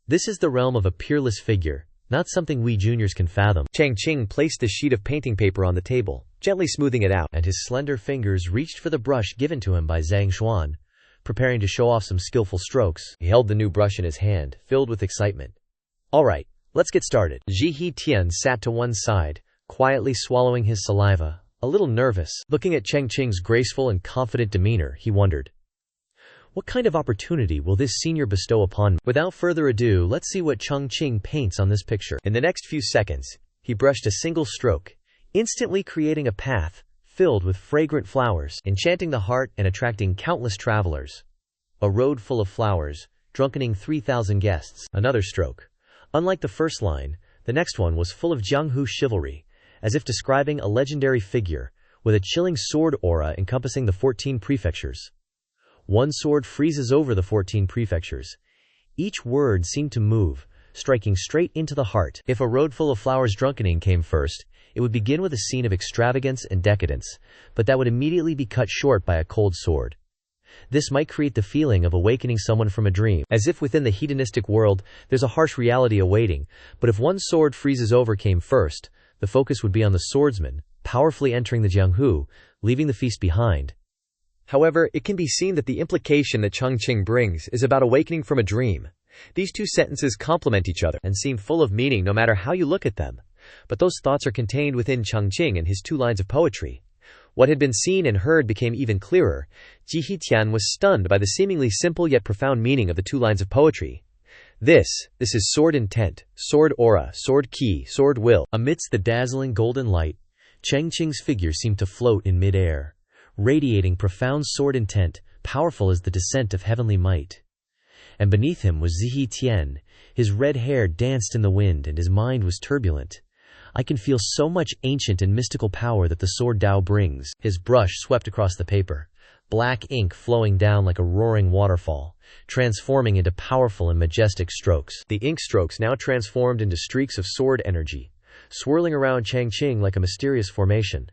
This is the realm of a peerless figure, not something we juniors can fathom. Chang Qing placed the sheet of painting paper on the table, gently smoothing it out, and his slender fingers reached for the brush given to him by Zhang Xuan, preparing to show off some skillful strokes. He held the new brush in his hand, filled with excitement. All right, let's get started. Ji Tian sat to one side, quietly swallowing his saliva, a little nervous. Looking at Chang Qing's graceful and confident demeanor, he wondered, what kind of opportunity will this senior bestow upon me? Without further ado, let's see what Chang Qing paints on this picture. In the next few seconds, he brushed a single stroke, instantly creating a path filled with fragrant flowers, enchanting the heart and attracting countless travelers. A road full of flowers, drunkening 3,000 guests. Another stroke. Unlike the first line, the next one was full of Jianghu chivalry, as if describing a legendary figure, with a chilling sword aura encompassing the 14 prefectures. One sword freezes over the 14 prefectures. Each word seemed to move, striking straight into the heart. If a road full of flowers drunkening came first, it would begin with a scene of extravagance and decadence, but that would immediately be cut short by a cold sword. This might create the feeling of awakening someone from a dream, as if within the hedonistic world there's a harsh reality awaiting, but if one sword freezes over came first, the focus would be on the swordsman, powerfully entering the Jianghu, leaving the feast behind. However, it can be seen that the implication that Chang Qing brings is about awakening from a dream. These two sentences complement each other and seem full of meaning no matter how you look at them. But those thoughts are contained within Chang Qing and his 2 lines of poetry. What had been seen and heard became even clearer. Ji Tian was stunned by the seemingly simple yet profound meaning of the 2 lines of poetry. This is sword intent, sword aura, sword ki, sword will. Amidst the dazzling golden light, Chang Qing's figure seemed to float in mid-air, radiating profound sword intent, powerful as the descent of heavenly might. And beneath him was Ziyi Tian. His red hair danced in the wind and his mind was turbulent. I can feel so much ancient and mystical power that the sword Dao brings. His brush swept across the paper, black ink flowing down like a roaring waterfall, transforming into powerful and majestic strokes. The ink strokes now transformed into streaks of sword energy, swirling around Chang Qing like a mysterious formation.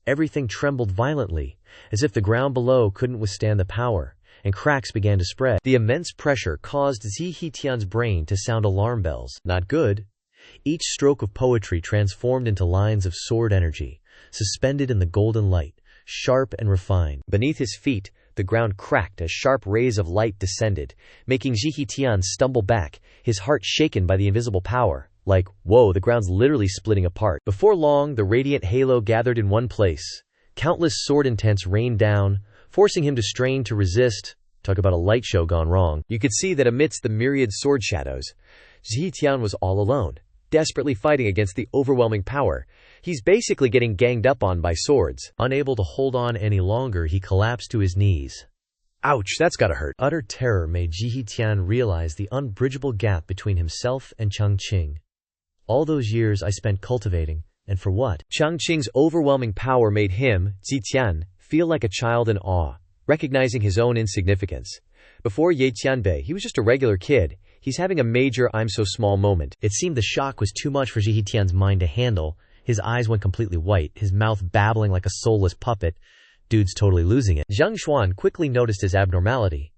Everything trembled violently, as if the ground below couldn't withstand the power, and cracks began to spread. The immense pressure caused Zhihitian's brain to sound alarm bells. Not good. Each stroke of poetry transformed into lines of sword energy, suspended in the golden light, sharp and refined. Beneath his feet, the ground cracked as sharp rays of light descended, making Zhihitian stumble back, his heart shaken by the invisible power. Like, whoa, the ground's literally splitting apart. Before long, the radiant halo gathered in one place. Countless sword intents rained down, forcing him to strain to resist. Talk about a light show gone wrong. You could see that amidst the myriad sword shadows, Zhihitian was all alone, desperately fighting against the overwhelming power. He's basically getting ganged up on by swords. Unable to hold on any longer, he collapsed to his knees. Ouch, that's gotta hurt. Utter terror made Zhihitian realize the unbridgeable gap between himself and Chang Qing. All those years I spent cultivating, and for what? Chang Qing's overwhelming power made him, Zhitian, feel like a child in awe, recognizing his own insignificance. Before Ye Tianbei, he was just a regular kid. He's having a major I'm so small moment. It seemed the shock was too much for Zhihitian's mind to handle. His eyes went completely white, his mouth babbling like a soulless puppet. Dude's totally losing it. Zhang Xuan quickly noticed his abnormality.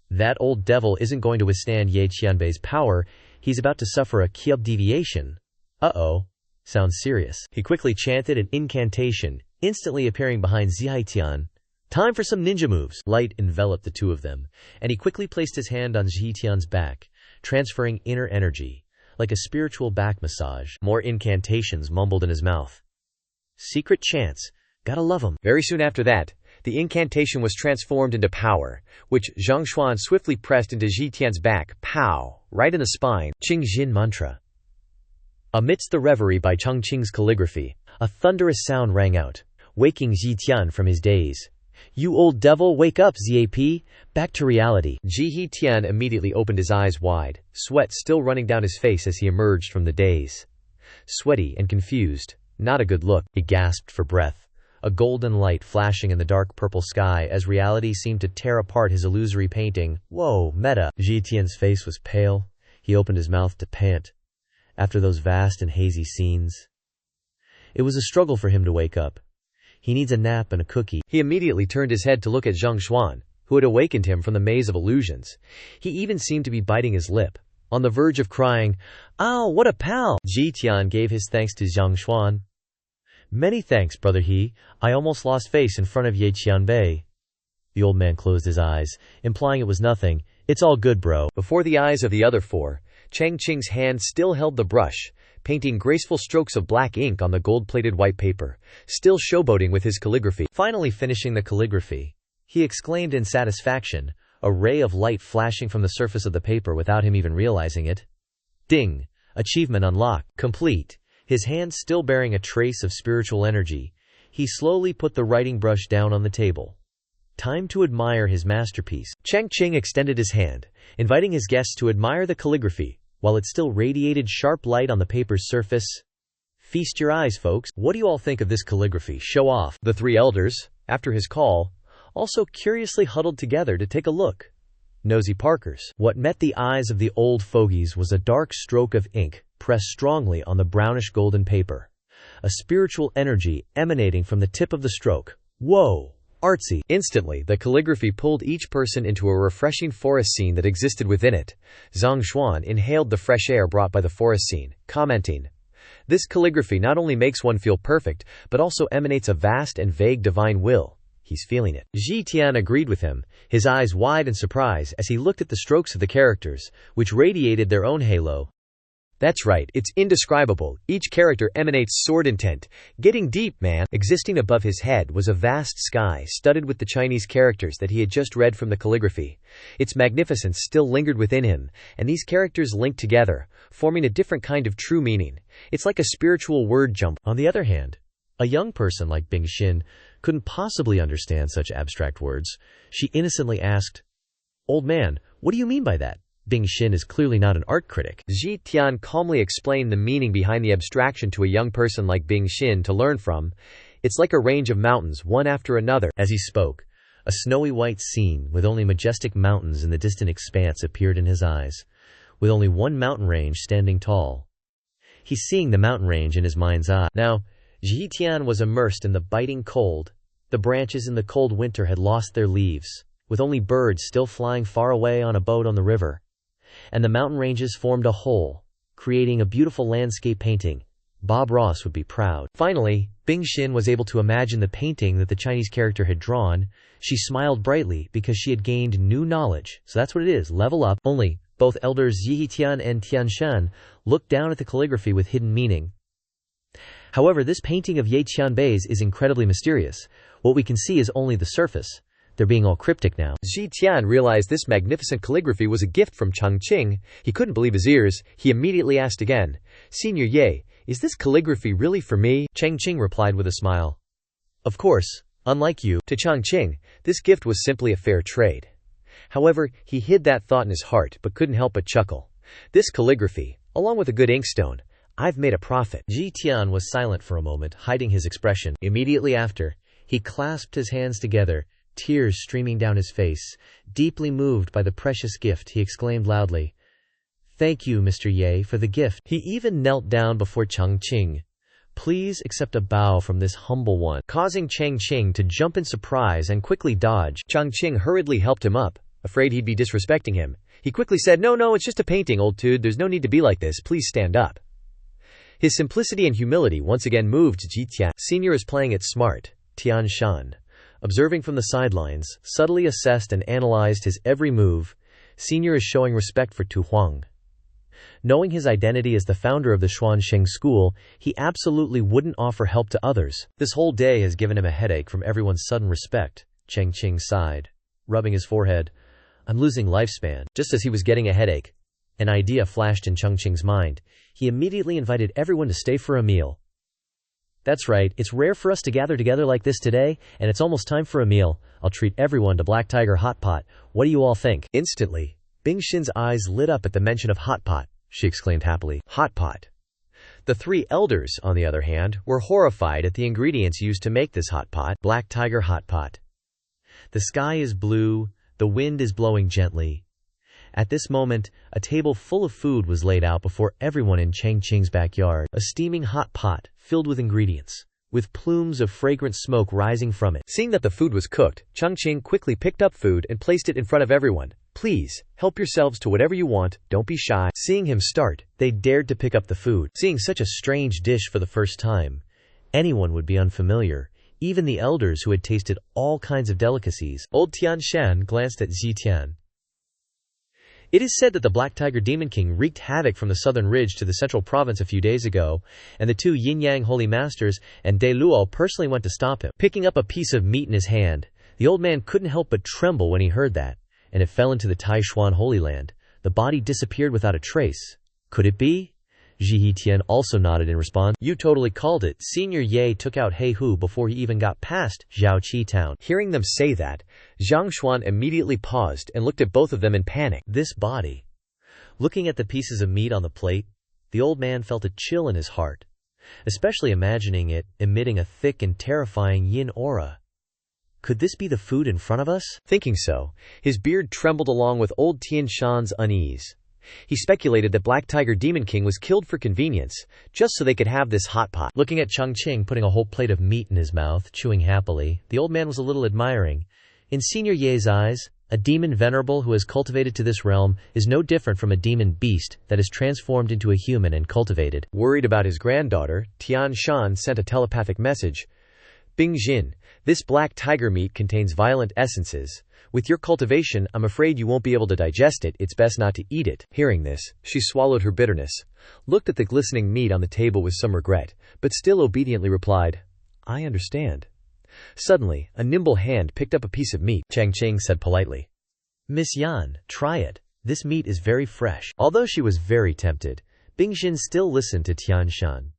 That old devil isn't going to withstand Ye Tianbei's power. He's about to suffer a Kyub deviation. Uh-oh. Sounds serious. He quickly chanted an incantation, instantly appearing behind Zhihitian. Time for some ninja moves. Light enveloped the two of them, and he quickly placed his hand on Zhihitian's back, transferring inner energy, like a spiritual back massage. More incantations mumbled in his mouth. Secret chants. Gotta love him. Very soon after that, the incantation was transformed into power, which Zhang Xuan swiftly pressed into Zhihitian's back, pow, right in the spine. Qing Jin mantra. Amidst the reverie by Chang Qing's calligraphy, a thunderous sound rang out, waking Zhihitian from his daze. You old devil, wake up, Zap! Back to reality. Zhihitian immediately opened his eyes wide, sweat still running down his face as he emerged from the daze. Sweaty and confused. Not a good look. He gasped for breath. A golden light flashing in the dark purple sky as reality seemed to tear apart his illusory painting. Whoa, meta. Zhihitian's face was pale. He opened his mouth to pant. After those vast and hazy scenes, it was a struggle for him to wake up. He needs a nap and a cookie. He immediately turned his head to look at Zhang Xuan, who had awakened him from the maze of illusions. He even seemed to be biting his lip, on the verge of crying. Ow, what a pal! Zhihitian gave his thanks to Zhang Xuan. Many thanks, brother he. I almost lost face in front of Ye Tianbei. The old man closed his eyes, implying it was nothing. It's all good, bro. Before the eyes of the other four, Chang Qing's hand still held the brush, painting graceful strokes of black ink on the gold-plated white paper, still showboating with his calligraphy. Finally finishing the calligraphy, he exclaimed in satisfaction, a ray of light flashing from the surface of the paper without him even realizing it. Ding! Achievement unlocked. Complete. His hand still bearing a trace of spiritual energy, he slowly put the writing brush down on the table. Time to admire his masterpiece. Chang Qing extended his hand, inviting his guests to admire the calligraphy, while it still radiated sharp light on the paper's surface. Feast your eyes, folks. What do you all think of this calligraphy? Show off. The three elders, after his call, also curiously huddled together to take a look. Nosy Parkers. What met the eyes of the old fogies was a dark stroke of ink, pressed strongly on the brownish golden paper. A spiritual energy emanating from the tip of the stroke. Whoa! Artsy. Instantly, the calligraphy pulled each person into a refreshing forest scene that existed within it. Zhang Xuan inhaled the fresh air brought by the forest scene, commenting, "This calligraphy not only makes one feel perfect, but also emanates a vast and vague divine will." He's feeling it. Zhihitian agreed with him, his eyes wide in surprise as he looked at the strokes of the characters, which radiated their own halo. That's right, it's indescribable. Each character emanates sword intent. Getting deep, man. Existing above his head was a vast sky studded with the Chinese characters that he had just read from the calligraphy. Its magnificence still lingered within him, and these characters linked together, forming a different kind of true meaning. It's like a spiritual word jump. On the other hand, a young person like Bing Xin couldn't possibly understand such abstract words. She innocently asked, "Old man, what do you mean by that? Bing Xin is clearly not an art critic. Ji Tian calmly explained the meaning behind the abstraction to a young person like Bing Xin to learn from. It's like a range of mountains, one after another. As he spoke, a snowy white scene with only majestic mountains in the distant expanse appeared in his eyes, with only one mountain range standing tall. He's seeing the mountain range in his mind's eye. Now, Ji Tian was immersed in the biting cold. The branches in the cold winter had lost their leaves, with only birds still flying far away on a boat on the river. And the mountain ranges formed a whole, creating a beautiful landscape painting. Bob Ross would be proud. Finally, Bing Xin was able to imagine the painting that the Chinese character had drawn. She smiled brightly because she had gained new knowledge. So that's what it is, level up. Only, both elders Yi Tian and Tian Shan looked down at the calligraphy with hidden meaning. However, this painting of Ye Tianbei's is incredibly mysterious. What we can see is only the surface. They're being all cryptic now. Ji Tian realized this magnificent calligraphy was a gift from Chang Qing. He couldn't believe his ears. He immediately asked again, "Senior Ye, is this calligraphy really for me?" Chang Qing replied with a smile. "Of course, unlike you." To Chang Qing, this gift was simply a fair trade. However, he hid that thought in his heart but couldn't help but chuckle. This calligraphy, along with a good inkstone, I've made a profit. Ji Tian was silent for a moment, hiding his expression. Immediately after, he clasped his hands together, tears streaming down his face. Deeply moved by the precious gift, he exclaimed loudly, "Thank you, Mr. Ye, for the gift." He even knelt down before Chang Qing. "Please accept a bow from this humble one," causing Chang Qing to jump in surprise and quickly dodge. Chang Qing hurriedly helped him up, afraid he'd be disrespecting him. He quickly said, No, it's just a painting, old dude. There's no need to be like this. Please stand up." His simplicity and humility once again moved Ji Tian. Senior is playing it smart. Tian Shan, observing from the sidelines, subtly assessed and analyzed his every move. Senior is showing respect for Tu Huang. Knowing his identity as the founder of the Xuanxing school, he absolutely wouldn't offer help to others. This whole day has given him a headache from everyone's sudden respect. Chang Qing sighed, rubbing his forehead. "I'm losing lifespan." Just as he was getting a headache, an idea flashed in Chang Qing's mind. He immediately invited everyone to stay for a meal. "That's right, it's rare for us to gather together like this today, and it's almost time for a meal. I'll treat everyone to Black Tiger Hot Pot. What do you all think?" Instantly, Bing Xin's eyes lit up at the mention of hot pot. She exclaimed happily, "Hot pot." The three elders, on the other hand, were horrified at the ingredients used to make this hot pot. Black Tiger Hot Pot. The sky is blue, the wind is blowing gently. At this moment, a table full of food was laid out before everyone in Chang Qing's backyard. A steaming hot pot, filled with ingredients, with plumes of fragrant smoke rising from it. Seeing that the food was cooked, Chang Qing quickly picked up food and placed it in front of everyone. "Please, help yourselves to whatever you want, don't be shy." Seeing him start, they dared to pick up the food. Seeing such a strange dish for the first time, anyone would be unfamiliar, even the elders who had tasted all kinds of delicacies. Old Tian Shan glanced at Ji Tian. It is said that the Black Tiger Demon King wreaked havoc from the southern ridge to the central province a few days ago, and the two Yin-Yang Holy Masters and De Luo personally went to stop him. Picking up a piece of meat in his hand, the old man couldn't help but tremble when he heard that, and it fell into the Taishuan Holy Land. The body disappeared without a trace. Could it be? Ji Tian also nodded in response. "You totally called it." Senior Ye took out He Hu before he even got past Zhaoqi town. Hearing them say that, Zhang Xuan immediately paused and looked at both of them in panic. This body. Looking at the pieces of meat on the plate, the old man felt a chill in his heart, especially imagining it emitting a thick and terrifying yin aura. Could this be the food in front of us? Thinking so, his beard trembled along with old Tian Shan's unease. He speculated that Black Tiger Demon King was killed for convenience, just so they could have this hot pot. Looking at Chang Qing putting a whole plate of meat in his mouth, chewing happily, the old man was a little admiring. In Senior Ye's eyes, a demon venerable who has cultivated to this realm is no different from a demon beast that is transformed into a human and cultivated. Worried about his granddaughter, Tian Shan sent a telepathic message. "Bing Xin, this black tiger meat contains violent essences. With your cultivation, I'm afraid you won't be able to digest it. It's best not to eat it." Hearing this, she swallowed her bitterness, looked at the glistening meat on the table with some regret, but still obediently replied, "I understand." Suddenly, a nimble hand picked up a piece of meat. Chang Qing said politely, "Miss Yan, try it. This meat is very fresh." Although she was very tempted, Bing Xin still listened to Tian Shan.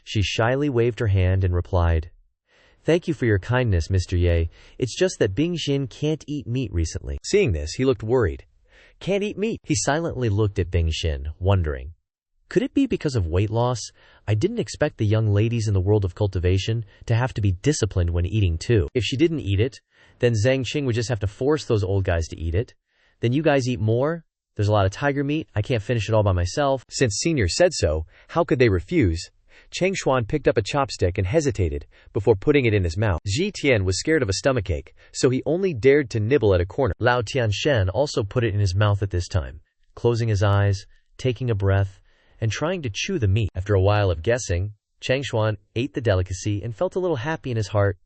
She shyly waved her hand and replied, "Thank you for your kindness, Mr. Ye. It's just that Bing Xin can't eat meat recently." Seeing this, he looked worried. Can't eat meat. He silently looked at Bingxin, wondering. Could it be because of weight loss? I didn't expect the young ladies in the world of cultivation to have to be disciplined when eating too. If she didn't eat it, then Zhang Qing would just have to force those old guys to eat it. Then you guys eat more? There's a lot of tiger meat, I can't finish it all by myself. Since Senior said so, how could they refuse? Chang Xuan picked up a chopstick and hesitated, before putting it in his mouth. Ji Tian was scared of a stomachache, so he only dared to nibble at a corner. Lao Tianshan also put it in his mouth at this time, closing his eyes, taking a breath, and trying to chew the meat. After a while of guessing, Chang Xuan ate the delicacy and felt a little happy in his heart.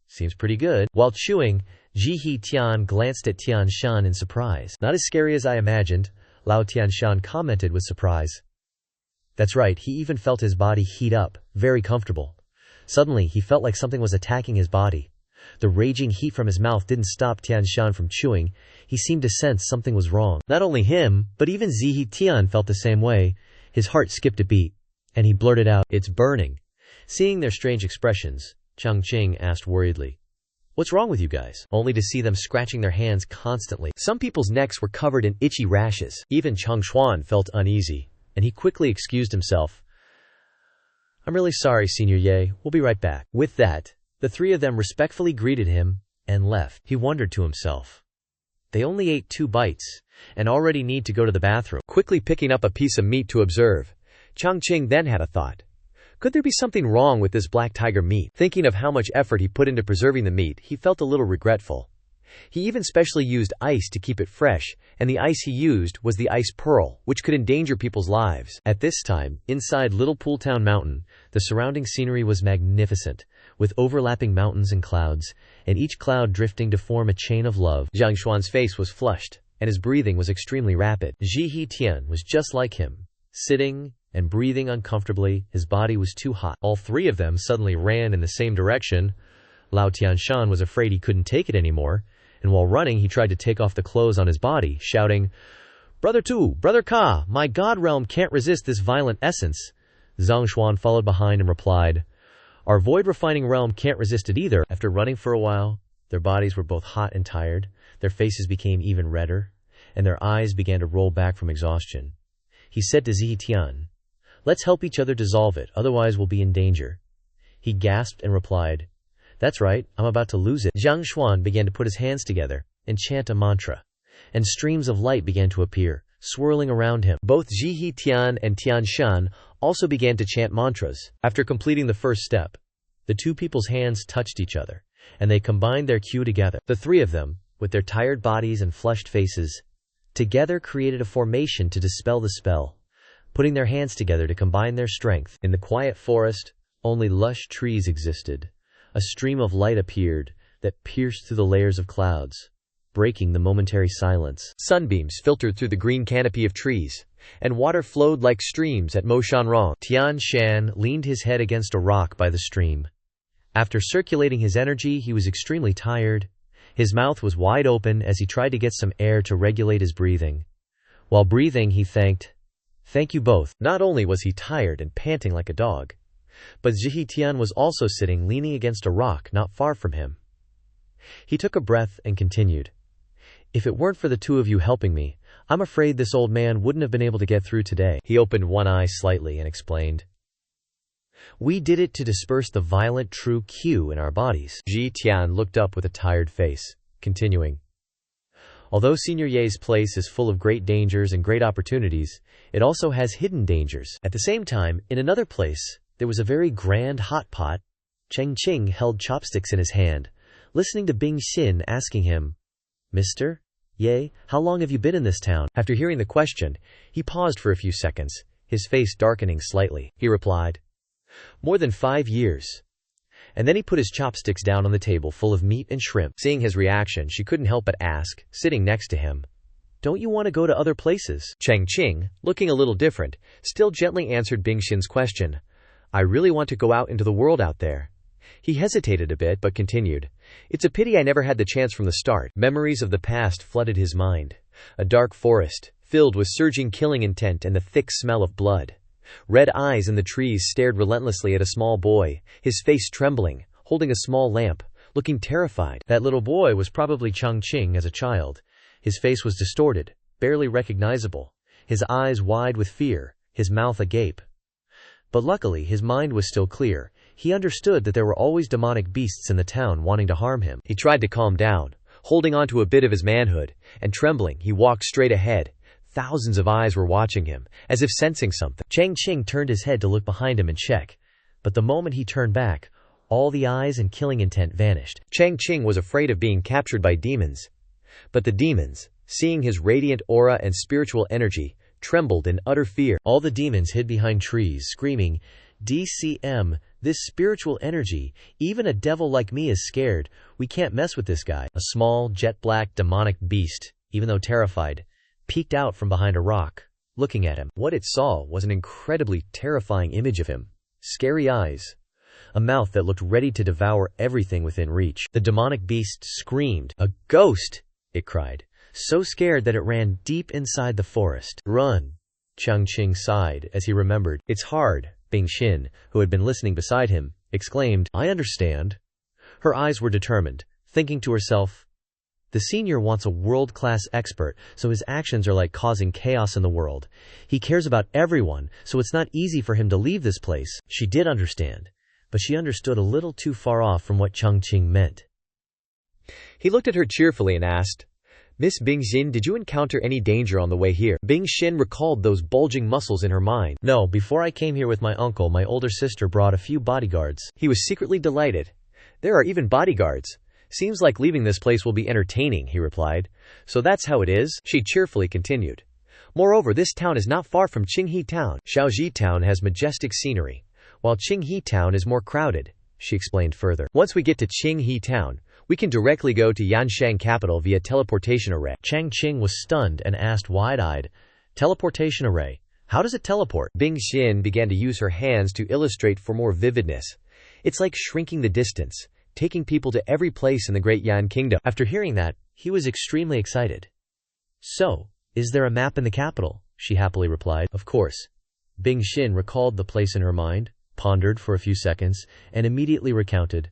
Seems pretty good. While chewing, Ji Tian glanced at Tianshan in surprise. Not as scary as I imagined, Lao Tianshan commented with surprise. That's right, he even felt his body heat up, very comfortable. Suddenly, he felt like something was attacking his body. The raging heat from his mouth didn't stop Tianshan from chewing. He seemed to sense something was wrong. Not only him, but even Zihi Tian felt the same way. His heart skipped a beat, and he blurted out, "It's burning." Seeing their strange expressions, Chang Qing asked worriedly, "What's wrong with you guys?" Only to see them scratching their hands constantly. Some people's necks were covered in itchy rashes. Even Chang Xuan felt uneasy, and he quickly excused himself. "I'm really sorry, Senior Ye. We'll be right back." With that, the three of them respectfully greeted him and left. He wondered to himself. They only ate 2 bites and already need to go to the bathroom. Quickly picking up a piece of meat to observe, Chang Qing then had a thought. Could there be something wrong with this black tiger meat? Thinking of how much effort he put into preserving the meat, he felt a little regretful. He even specially used ice to keep it fresh, and the ice he used was the ice pearl, which could endanger people's lives. At this time, inside Little Pool Town Mountain, the surrounding scenery was magnificent, with overlapping mountains and clouds, and each cloud drifting to form a chain of love. Zhang Xuan's face was flushed, and his breathing was extremely rapid. Ji Tian was just like him, sitting and breathing uncomfortably. His body was too hot. All 3 of them suddenly ran in the same direction. Lao Tianshan was afraid he couldn't take it anymore, and while running he tried to take off the clothes on his body, shouting, "Brother Tu, Brother Ka, my god realm can't resist this violent essence." Zhang Xuan followed behind and replied, "Our void refining realm can't resist it either." After running for a while, their bodies were both hot and tired, their faces became even redder, and their eyes began to roll back from exhaustion. He said to Zihi Tian, "Let's help each other dissolve it, otherwise we'll be in danger." He gasped and replied, "That's right, I'm about to lose it." Zhang Xuan began to put his hands together and chant a mantra, and streams of light began to appear, swirling around him. Both Ji Tian and Tianshan also began to chant mantras. After completing the first step, the 2 people's hands touched each other, and they combined their qi together. The 3 of them, with their tired bodies and flushed faces, together created a formation to dispel the spell, putting their hands together to combine their strength. In the quiet forest, only lush trees existed. A stream of light appeared that pierced through the layers of clouds, breaking the momentary silence. Sunbeams filtered through the green canopy of trees, and water flowed like streams at Mo Shanrong. Tian Shan leaned his head against a rock by the stream. After circulating his energy, he was extremely tired. His mouth was wide open as he tried to get some air to regulate his breathing. While breathing, he thanked, "Thank you both." Not only was he tired and panting like a dog, but Ji Tian was also sitting leaning against a rock not far from him. He took a breath and continued, "If it weren't for the 2 of you helping me, I'm afraid this old man wouldn't have been able to get through today." He opened one eye slightly and explained, "We did it to disperse the violent true Q in our bodies." Ji Tian looked up with a tired face, continuing, "Although Senior Ye's place is full of great dangers and great opportunities, it also has hidden dangers." At the same time, in another place, there was a very grand hot pot. Chang Qing held chopsticks in his hand, listening to Bing Xin asking him, "Mr. Ye, how long have you been in this town?" After hearing the question, he paused for a few seconds, his face darkening slightly. He replied, "More than 5 years." And then he put his chopsticks down on the table full of meat and shrimp. Seeing his reaction, she couldn't help but ask, sitting next to him, "Don't you want to go to other places?" Chang Qing, looking a little different, still gently answered Bing Xin's question, "I really want to go out into the world out there." He hesitated a bit but continued, "It's a pity I never had the chance from the start." Memories of the past flooded his mind. A dark forest, filled with surging killing intent and the thick smell of blood. Red eyes in the trees stared relentlessly at a small boy, his face trembling, holding a small lamp, looking terrified. That little boy was probably Chang Qing as a child. His face was distorted, barely recognizable, his eyes wide with fear, his mouth agape. But luckily his mind was still clear. He understood that there were always demonic beasts in the town wanting to harm him. He tried to calm down, holding on to a bit of his manhood, and trembling, he walked straight ahead. Thousands of eyes were watching him, as if sensing something. Chang Qing turned his head to look behind him and check, but the moment he turned back, all the eyes and killing intent vanished. Chang Qing was afraid of being captured by demons, but the demons, seeing his radiant aura and spiritual energy, trembled in utter fear. All the demons hid behind trees, screaming, "DCM, this spiritual energy, even a devil like me is scared. We can't mess with this guy." A small, jet-black, demonic beast, even though terrified, peeked out from behind a rock, looking at him. What it saw was an incredibly terrifying image of him. Scary eyes, a mouth that looked ready to devour everything within reach. The demonic beast screamed. "A ghost!" it cried, so scared that it ran deep inside the forest. "Run!" Chang Qing sighed as he remembered. "It's hard," Bing Xin, who had been listening beside him, exclaimed. "I understand." Her eyes were determined, thinking to herself, "The senior wants a world-class expert, so his actions are like causing chaos in the world. He cares about everyone, so it's not easy for him to leave this place." She did understand, but she understood a little too far off from what Chang Qing meant. He looked at her cheerfully and asked, "Miss Bing Xin, did you encounter any danger on the way here?" Bing Xin recalled those bulging muscles in her mind. "No, before I came here with my uncle, my older sister brought a few bodyguards." He was secretly delighted. "There are even bodyguards. Seems like leaving this place will be entertaining," he replied. "So that's how it is?" She cheerfully continued. "Moreover, this town is not far from Qinghe Town. Shaoji Town has majestic scenery, while Qinghe Town is more crowded," she explained further. "Once we get to Qinghe Town, we can directly go to Yanshang capital via teleportation array." Chang Qing was stunned and asked wide-eyed, "Teleportation array? How does it teleport?" Bing Xin began to use her hands to illustrate for more vividness. "It's like shrinking the distance, taking people to every place in the Great Yan Kingdom." After hearing that, he was extremely excited. "So, is there a map in the capital?" she happily replied. "Of course." Bing Xin recalled the place in her mind, pondered for a few seconds, and immediately recounted.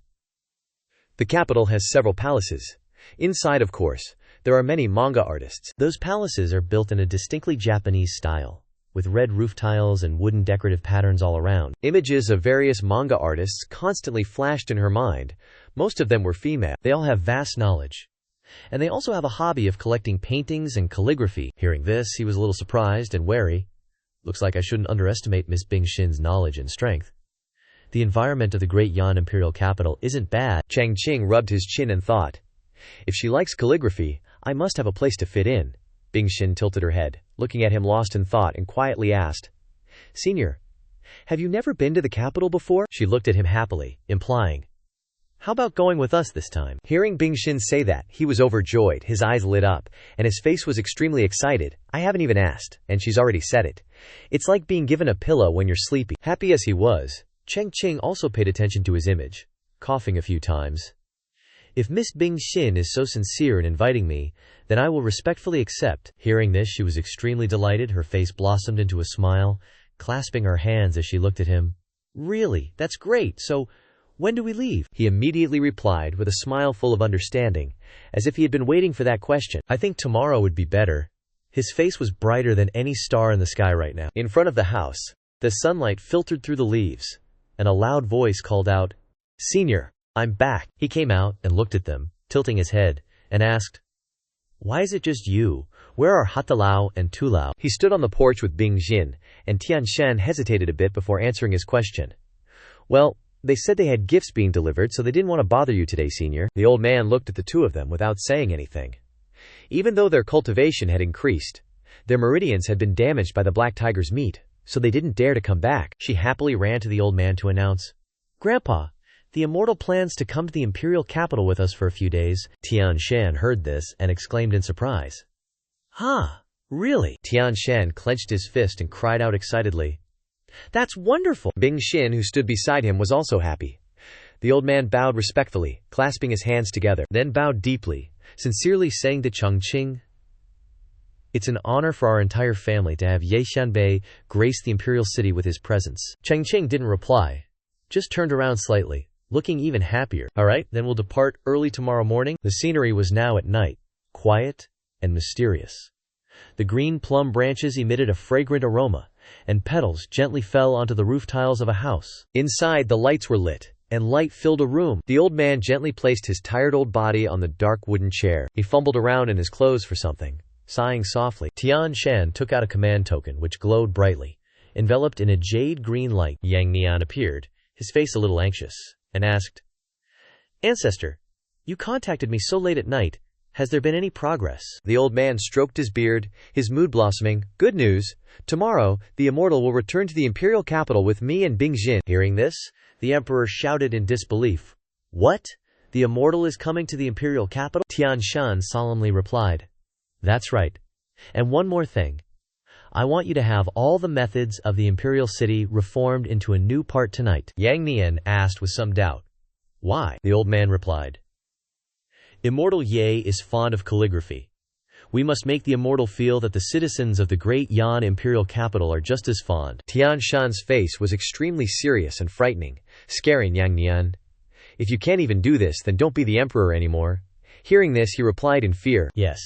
"The capital has several palaces. Inside, of course, there are many manga artists. Those palaces are built in a distinctly Japanese style, with red roof tiles and wooden decorative patterns all around." Images of various manga artists constantly flashed in her mind. Most of them were female. "They all have vast knowledge, and they also have a hobby of collecting paintings and calligraphy." Hearing this, he was a little surprised and wary. "Looks like I shouldn't underestimate Miss Bing Xin's knowledge and strength. The environment of the Great Yan Imperial Capital isn't bad." Chang Qing rubbed his chin and thought, "If she likes calligraphy, I must have a place to fit in." Bing Xin tilted her head, looking at him lost in thought, and quietly asked, "Senior, have you never been to the capital before?" She looked at him happily, implying, "How about going with us this time?" Hearing Bing Xin say that, he was overjoyed, his eyes lit up, and his face was extremely excited. "I haven't even asked, and she's already said it. It's like being given a pillow when you're sleepy." Happy as he was, Chang Qing also paid attention to his image, coughing a few times. "If Miss Bing Xin is so sincere in inviting me, then I will respectfully accept." Hearing this, she was extremely delighted. Her face blossomed into a smile, clasping her hands as she looked at him. "Really, that's great. So, when do we leave?" He immediately replied with a smile full of understanding, as if he had been waiting for that question. "I think tomorrow would be better." His face was brighter than any star in the sky right now. In front of the house, the sunlight filtered through the leaves, and a loud voice called out, "Senior, I'm back." He came out and looked at them, tilting his head, and asked, "Why is it just you? Where are Hatalao and Tulao?" He stood on the porch with Bing Xin, and Tian Shan hesitated a bit before answering his question. "Well, they said they had gifts being delivered, so they didn't want to bother you today, Senior." The old man looked at the two of them without saying anything. Even though their cultivation had increased, their meridians had been damaged by the black tiger's meat, so they didn't dare to come back. She happily ran to the old man to announce, "Grandpa, the immortal plans to come to the imperial capital with us for a few days." Tian Shan heard this and exclaimed in surprise, "Huh, really?" Tian Shan clenched his fist and cried out excitedly, "That's wonderful!" Bing Xin, who stood beside him, was also happy. The old man bowed respectfully, clasping his hands together, then bowed deeply, sincerely saying to Chang Qing, "It's an honor for our entire family to have Ye Xianbei grace the imperial city with his presence." Chang Qing didn't reply, just turned around slightly, looking even happier. "All right, then we'll depart early tomorrow morning." The scenery was now at night, quiet and mysterious. The green plum branches emitted a fragrant aroma, and petals gently fell onto the roof tiles of a house. Inside, the lights were lit, and light filled a room. The old man gently placed his tired old body on the dark wooden chair. He fumbled around in his clothes for something, sighing softly. Tian Shan took out a command token which glowed brightly. Enveloped in a jade-green light, Yang Nian appeared, his face a little anxious, and asked, "Ancestor, you contacted me so late at night. Has there been any progress?" The old man stroked his beard, his mood blossoming. "Good news. Tomorrow, the immortal will return to the imperial capital with me and Bing Jin." Hearing this, the emperor shouted in disbelief. "What? The immortal is coming to the imperial capital?" Tian Shan solemnly replied, "That's right. And one more thing. I want you to have all the methods of the imperial city reformed into a new part tonight." Yang Nian asked with some doubt. "Why?" The old man replied. "Immortal Ye is fond of calligraphy. We must make the immortal feel that the citizens of the great Yan imperial capital are just as fond." Tian Shan's face was extremely serious and frightening, scaring Yang Nian. "If you can't even do this, then don't be the emperor anymore." Hearing this, he replied in fear. Yes.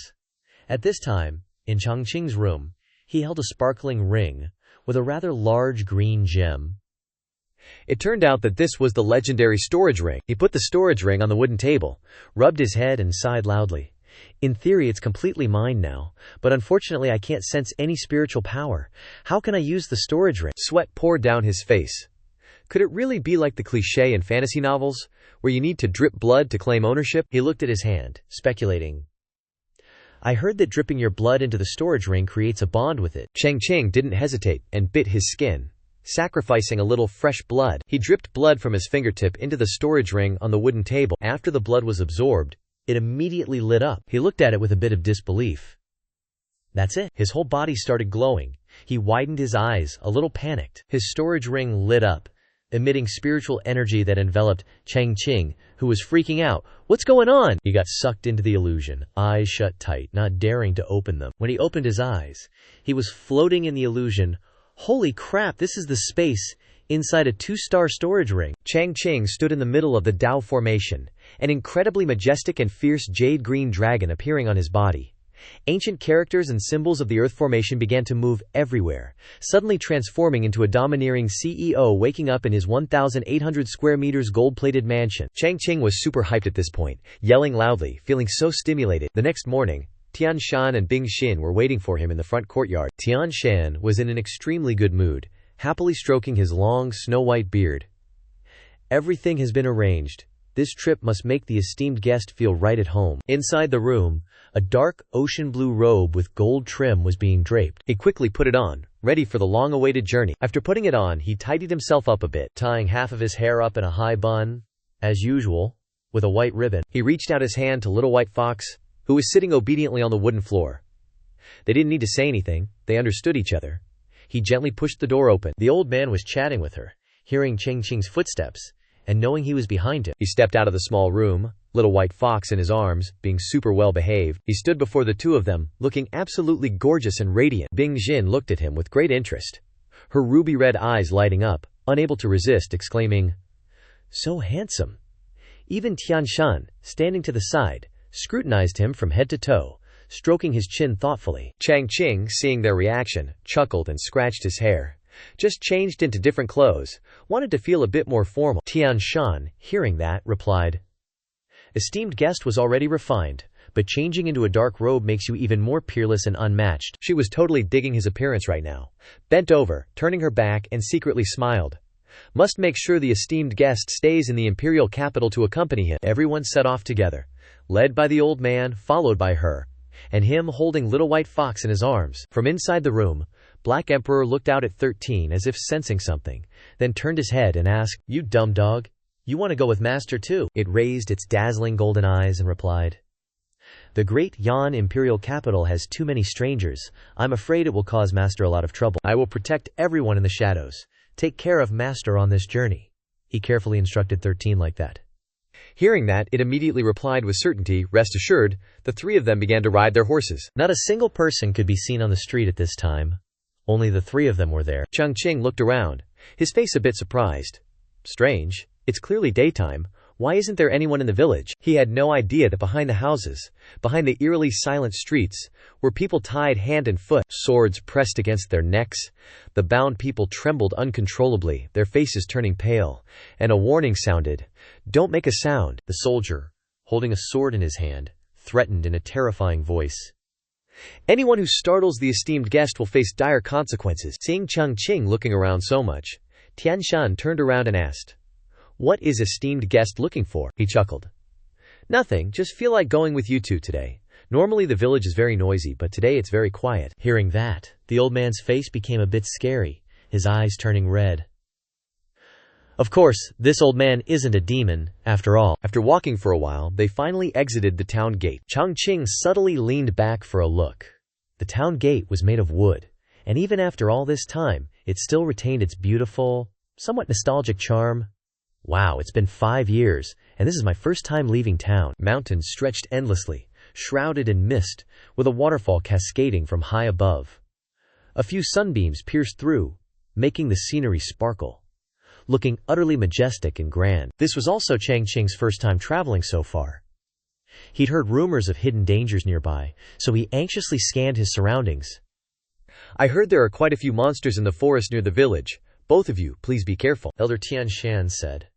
At this time, in Chang Qing's room, he held a sparkling ring with a rather large green gem. It turned out that this was the legendary storage ring. He put the storage ring on the wooden table, rubbed his head and sighed loudly. "In theory it's completely mine now, but unfortunately I can't sense any spiritual power. How can I use the storage ring?" Sweat poured down his face. Could it really be like the cliché in fantasy novels, where you need to drip blood to claim ownership? He looked at his hand, speculating. "I heard that dripping your blood into the storage ring creates a bond with it." Chang Qing didn't hesitate and bit his skin, sacrificing a little fresh blood. He dripped blood from his fingertip into the storage ring on the wooden table. After the blood was absorbed, it immediately lit up. He looked at it with a bit of disbelief. That's it. His whole body started glowing. He widened his eyes, a little panicked. His storage ring lit up, emitting spiritual energy that enveloped Chang Qing, who was freaking out. "What's going on?" He got sucked into the illusion, eyes shut tight, not daring to open them. When he opened his eyes, he was floating in the illusion. Holy crap, this is the space inside a 2-star storage ring. Chang Qing stood in the middle of the Tao formation, an incredibly majestic and fierce jade-green dragon appearing on his body. Ancient characters and symbols of the Earth formation began to move everywhere, suddenly transforming into a domineering CEO waking up in his 1,800 square meters gold-plated mansion. Chang Qing was super hyped at this point, yelling loudly, feeling so stimulated. The next morning, Tian Shan and Bing Xin were waiting for him in the front courtyard. Tian Shan was in an extremely good mood, happily stroking his long, snow-white beard. "Everything has been arranged. This trip must make the esteemed guest feel right at home." Inside the room, a dark, ocean blue robe with gold trim was being draped. He quickly put it on, ready for the long-awaited journey. After putting it on, he tidied himself up a bit, tying half of his hair up in a high bun, as usual, with a white ribbon. He reached out his hand to Little White Fox, who was sitting obediently on the wooden floor. They didn't need to say anything, they understood each other. He gently pushed the door open. The old man was chatting with her, hearing Chang Qing's footsteps, and knowing he was behind him. He stepped out of the small room, Little White Fox in his arms, being super well behaved. He stood before the two of them, looking absolutely gorgeous and radiant. Bing Xin looked at him with great interest, her ruby-red eyes lighting up, unable to resist, exclaiming, "So handsome." Even Tian Shan, standing to the side, scrutinized him from head to toe, stroking his chin thoughtfully. Chang Qing, seeing their reaction, chuckled and scratched his hair. Just changed into different clothes, wanted to feel a bit more formal. Tian Shan, hearing that, replied, "Esteemed guest was already refined, but changing into a dark robe makes you even more peerless and unmatched." She was totally digging his appearance right now, bent over, turning her back, and secretly smiled. Must make sure the esteemed guest stays in the imperial capital to accompany him. Everyone set off together, led by the old man, followed by her, and him holding Little White Fox in his arms. From inside the room, Black Emperor looked out at 13 as if sensing something, then turned his head and asked, "You dumb dog, you want to go with Master too?" It raised its dazzling golden eyes and replied, "The great Yan imperial capital has too many strangers. I'm afraid it will cause Master a lot of trouble. I will protect everyone in the shadows. Take care of Master on this journey." He carefully instructed 13 like that. Hearing that, it immediately replied with certainty, "Rest assured." The three of them began to ride their horses. Not a single person could be seen on the street at this time. Only the three of them were there. Chang Qing looked around, his face a bit surprised. Strange, it's clearly daytime. Why isn't there anyone in the village? He had no idea that behind the houses, behind the eerily silent streets, were people tied hand and foot, swords pressed against their necks. The bound people trembled uncontrollably, their faces turning pale, and a warning sounded, "Don't make a sound." The soldier, holding a sword in his hand, threatened in a terrifying voice, "Anyone who startles the esteemed guest will face dire consequences." Seeing Chang Qing looking around so much, Tian Shan turned around and asked, "What is esteemed guest looking for?" He chuckled. "Nothing, just feel like going with you two today. Normally the village is very noisy, but today it's very quiet." Hearing that, the old man's face became a bit scary, his eyes turning red. Of course, this old man isn't a demon, after all. After walking for a while, they finally exited the town gate. Chang Qing subtly leaned back for a look. The town gate was made of wood, and even after all this time, it still retained its beautiful, somewhat nostalgic charm. Wow, it's been 5 years, and this is my first time leaving town. Mountains stretched endlessly, shrouded in mist, with a waterfall cascading from high above. A few sunbeams pierced through, making the scenery sparkle, looking utterly majestic and grand. This was also Chang Qing's first time traveling so far. He'd heard rumors of hidden dangers nearby, so he anxiously scanned his surroundings. "I heard there are quite a few monsters in the forest near the village. Both of you, please be careful," Elder Tian Shan said.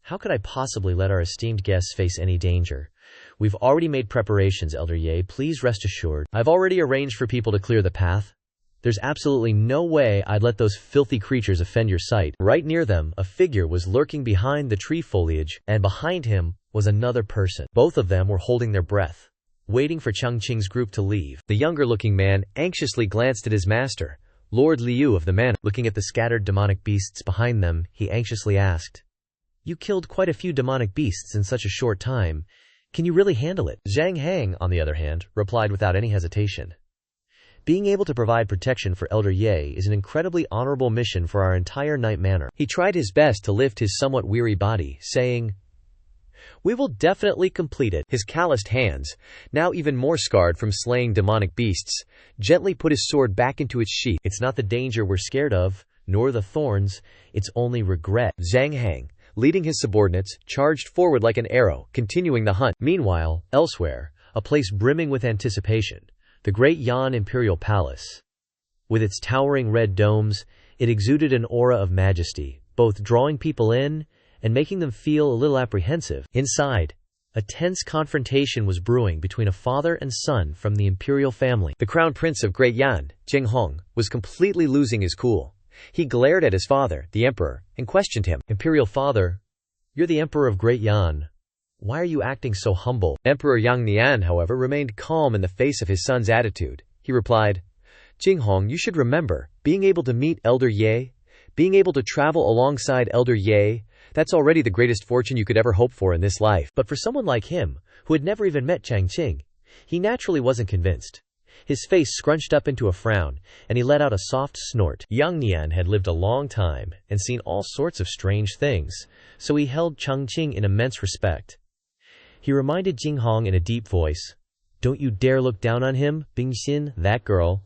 "How could I possibly let our esteemed guests face any danger? We've already made preparations, Elder Ye. Please rest assured. I've already arranged for people to clear the path. There's absolutely no way I'd let those filthy creatures offend your sight." Right near them, a figure was lurking behind the tree foliage, and behind him was another person. Both of them were holding their breath, waiting for Chang Qing's group to leave. The younger-looking man anxiously glanced at his master, Lord Liu of the manor. Looking at the scattered demonic beasts behind them, he anxiously asked, "You killed quite a few demonic beasts in such a short time. Can you really handle it?" Zhang Hang, on the other hand, replied without any hesitation, "Being able to provide protection for Elder Ye is an incredibly honorable mission for our entire Night Manor." He tried his best to lift his somewhat weary body, saying, "We will definitely complete it." His calloused hands, now even more scarred from slaying demonic beasts, gently put his sword back into its sheath. "It's not the danger we're scared of, nor the thorns, it's only regret." Zhang Hang, leading his subordinates, charged forward like an arrow, continuing the hunt. Meanwhile, elsewhere, a place brimming with anticipation, the great Yan Imperial Palace. With its towering red domes, it exuded an aura of majesty, both drawing people in and making them feel a little apprehensive. Inside, a tense confrontation was brewing between a father and son from the imperial family. The crown prince of Great Yan, Jinghong, was completely losing his cool. He glared at his father, the emperor, and questioned him. "Imperial father, you're the emperor of Great Yan. Why are you acting so humble?" Emperor Yang Nian, however, remained calm in the face of his son's attitude. He replied, "Jinghong, you should remember, being able to meet Elder Ye, being able to travel alongside Elder Ye, that's already the greatest fortune you could ever hope for in this life." But for someone like him, who had never even met Chang Qing, he naturally wasn't convinced. His face scrunched up into a frown, and he let out a soft snort. Yang Nian had lived a long time and seen all sorts of strange things, so he held Chang Qing in immense respect. He reminded Jinghong in a deep voice, "Don't you dare look down on him, Bingxin. That girl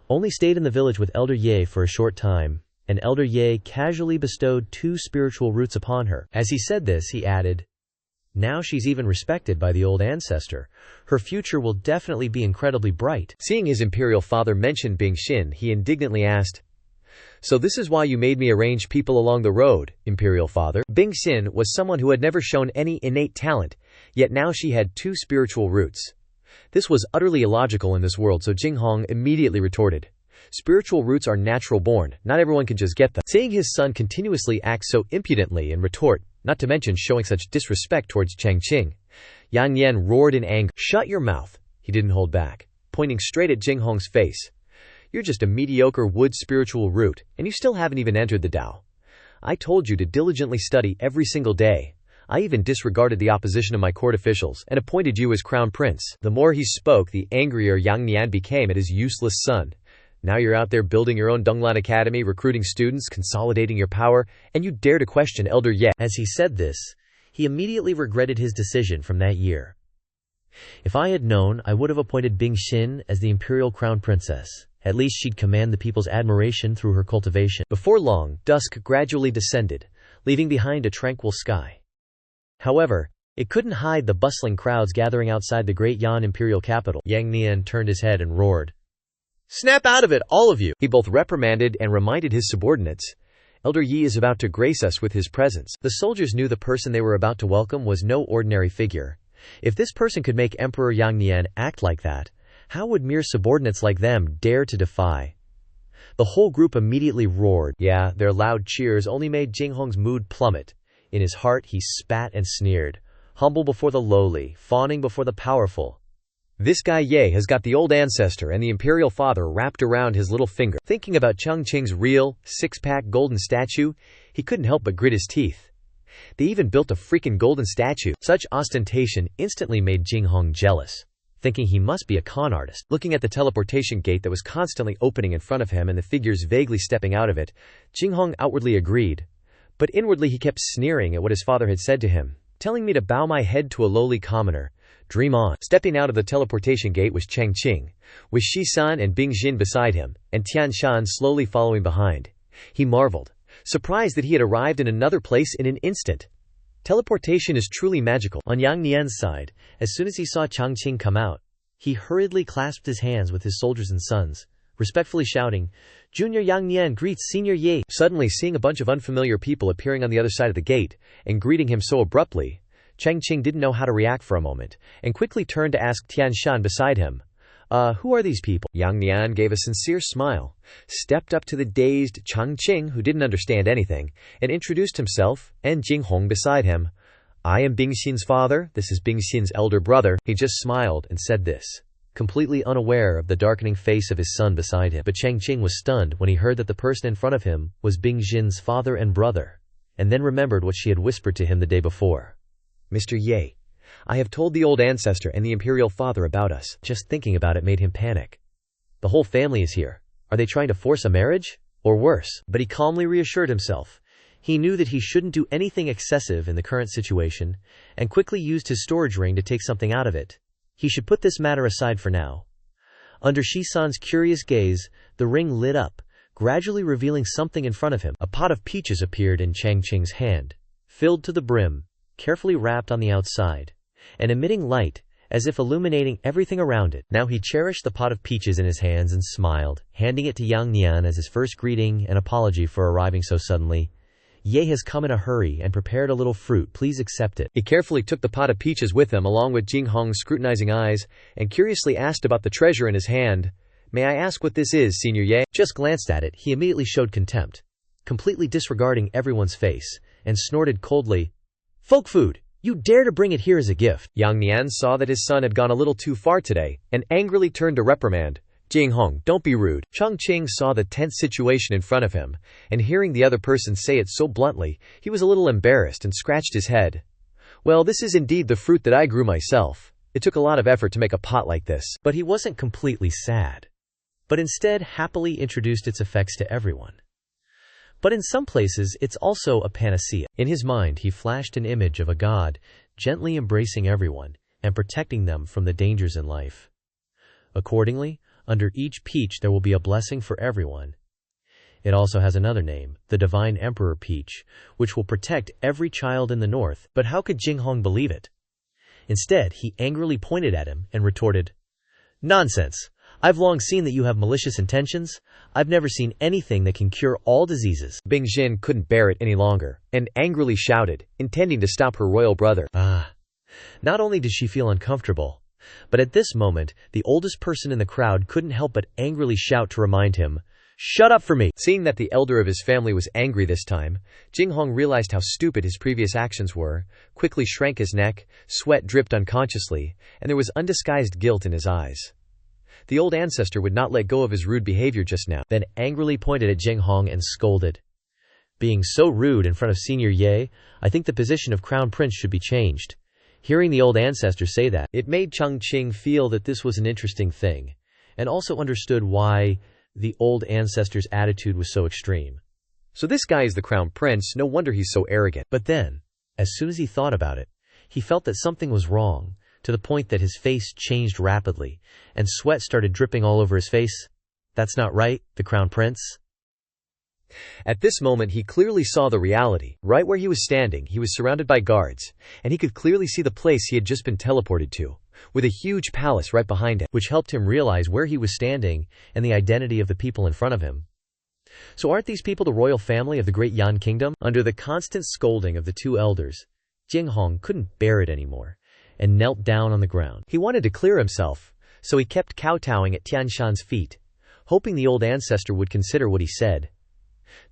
only stayed in the village with Elder Ye for a short time, and Elder Ye casually bestowed 2 spiritual roots upon her." As he said this, he added, "Now she's even respected by the old ancestor. Her future will definitely be incredibly bright." Seeing his imperial father mention Bingxin, he indignantly asked, "So this is why you made me arrange people along the road, imperial father?" Bingxin was someone who had never shown any innate talent, yet now she had 2 spiritual roots. This was utterly illogical in this world, so Jinghong immediately retorted, "Spiritual roots are natural born, not everyone can just get them." Seeing his son continuously act so impudently and retort, not to mention showing such disrespect towards Chang Qing, Yang Nian roared in anger. "Shut your mouth." He didn't hold back, pointing straight at Jinghong's face. "You're just a mediocre wood spiritual root, and you still haven't even entered the Tao. I told you to diligently study every single day. I even disregarded the opposition of my court officials and appointed you as crown prince." The more he spoke, the angrier Yang Nian became at his useless son. "Now you're out there building your own Donglan Academy, recruiting students, consolidating your power, and you dare to question Elder Ye." As he said this, he immediately regretted his decision from that year. "If I had known, I would have appointed Bingxin as the imperial crown princess. At least she'd command the people's admiration through her cultivation." Before long, dusk gradually descended, leaving behind a tranquil sky. However, it couldn't hide the bustling crowds gathering outside the great Yan imperial capital. Yang Nian turned his head and roared, "Snap out of it, all of you!" He both reprimanded and reminded his subordinates, "Elder Yi is about to grace us with his presence." The soldiers knew the person they were about to welcome was no ordinary figure. If this person could make Emperor Yang Nian act like that, how would mere subordinates like them dare to defy? The whole group immediately roared. Yeah, their loud cheers only made Jing Hong's mood plummet. In his heart he spat and sneered, humble before the lowly, fawning before the powerful. This guy Ye has got the old ancestor and the imperial father wrapped around his little finger. Thinking about Chang Qing's real, six-pack golden statue, he couldn't help but grit his teeth. They even built a freaking golden statue. Such ostentation instantly made Jing Hong jealous, thinking he must be a con artist. Looking at the teleportation gate that was constantly opening in front of him and the figures vaguely stepping out of it, Jing Hong outwardly agreed, but inwardly he kept sneering at what his father had said to him, telling me to bow my head to a lowly commoner. Dream on. Stepping out of the teleportation gate was Chang Qing, with Shi-san and Bing Xin beside him, and Tian Shan slowly following behind. He marveled, surprised that he had arrived in another place in an instant. Teleportation is truly magical. On Yang Nian's side, as soon as he saw Chang Qing come out, he hurriedly clasped his hands with his soldiers and sons, respectfully shouting, "Junior Yang Nian greets Senior Ye." Suddenly seeing a bunch of unfamiliar people appearing on the other side of the gate, and greeting him so abruptly, Chang Qing didn't know how to react for a moment, and quickly turned to ask Tian Shan beside him, "Who are these people?" Yang Nian gave a sincere smile, stepped up to the dazed Chang Qing, who didn't understand anything, and introduced himself, and Jing Hong beside him. "I am Bing Xin's father, this is Bing Xin's elder brother." He just smiled and said this, completely unaware of the darkening face of his son beside him. But Chang Qing was stunned when he heard that the person in front of him was Bing Xin's father and brother, and then remembered what she had whispered to him the day before. "Mr. Ye, I have told the old ancestor and the imperial father about us." Just thinking about it made him panic. The whole family is here. Are they trying to force a marriage? Or worse? But he calmly reassured himself. He knew that he shouldn't do anything excessive in the current situation, and quickly used his storage ring to take something out of it. He should put this matter aside for now. Under Shi-san's curious gaze, the ring lit up, gradually revealing something in front of him. A pot of peaches appeared in Chang Qing's hand, filled to the brim, carefully wrapped on the outside, and emitting light, as if illuminating everything around it. Now he cherished the pot of peaches in his hands and smiled, handing it to Yang Nian as his first greeting and apology for arriving so suddenly. "Ye has come in a hurry and prepared a little fruit, please accept it." He carefully took the pot of peaches with him along with Jing Hong's scrutinizing eyes, and curiously asked about the treasure in his hand. "May I ask what this is, Senior Ye?" Just glanced at it, he immediately showed contempt, completely disregarding everyone's face, and snorted coldly, "Folk food! You dare to bring it here as a gift!" Yang Nian saw that his son had gone a little too far today, and angrily turned to reprimand, "Jing Hong, don't be rude." Chang Qing saw the tense situation in front of him, and hearing the other person say it so bluntly, he was a little embarrassed and scratched his head. "Well, this is indeed the fruit that I grew myself. It took a lot of effort to make a pot like this." But he wasn't completely sad, but instead happily introduced its effects to everyone. But in some places, it's also a panacea. In his mind, he flashed an image of a god, gently embracing everyone, and protecting them from the dangers in life. Accordingly, under each peach there will be a blessing for everyone. It also has another name, the Divine Emperor Peach, which will protect every child in the north. But how could Jing Hong believe it? Instead, he angrily pointed at him and retorted, "Nonsense! I've long seen that you have malicious intentions. I've never seen anything that can cure all diseases." Bing Xin couldn't bear it any longer, and angrily shouted, intending to stop her royal brother. Not only did she feel uncomfortable, but at this moment, the oldest person in the crowd couldn't help but angrily shout to remind him, "Shut up for me!" Seeing that the elder of his family was angry this time, Jing Hong realized how stupid his previous actions were, quickly shrank his neck, sweat dripped unconsciously, and there was undisguised guilt in his eyes. The old ancestor would not let go of his rude behavior just now, then angrily pointed at Jing Hong and scolded, "Being so rude in front of Senior Ye, I think the position of crown prince should be changed." Hearing the old ancestor say that, it made Chang Qing feel that this was an interesting thing, and also understood why the old ancestor's attitude was so extreme. So this guy is the crown prince, no wonder he's so arrogant. But then, as soon as he thought about it, he felt that something was wrong, to the point that his face changed rapidly, and sweat started dripping all over his face. "That's not right, the crown prince." At this moment he clearly saw the reality. Right where he was standing, he was surrounded by guards, and he could clearly see the place he had just been teleported to, with a huge palace right behind him, which helped him realize where he was standing and the identity of the people in front of him. So aren't these people the royal family of the great Yan kingdom? Under the constant scolding of the two elders, Jing Hong couldn't bear it anymore, and knelt down on the ground. He wanted to clear himself, so he kept kowtowing at Tian Shan's feet, hoping the old ancestor would consider what he said.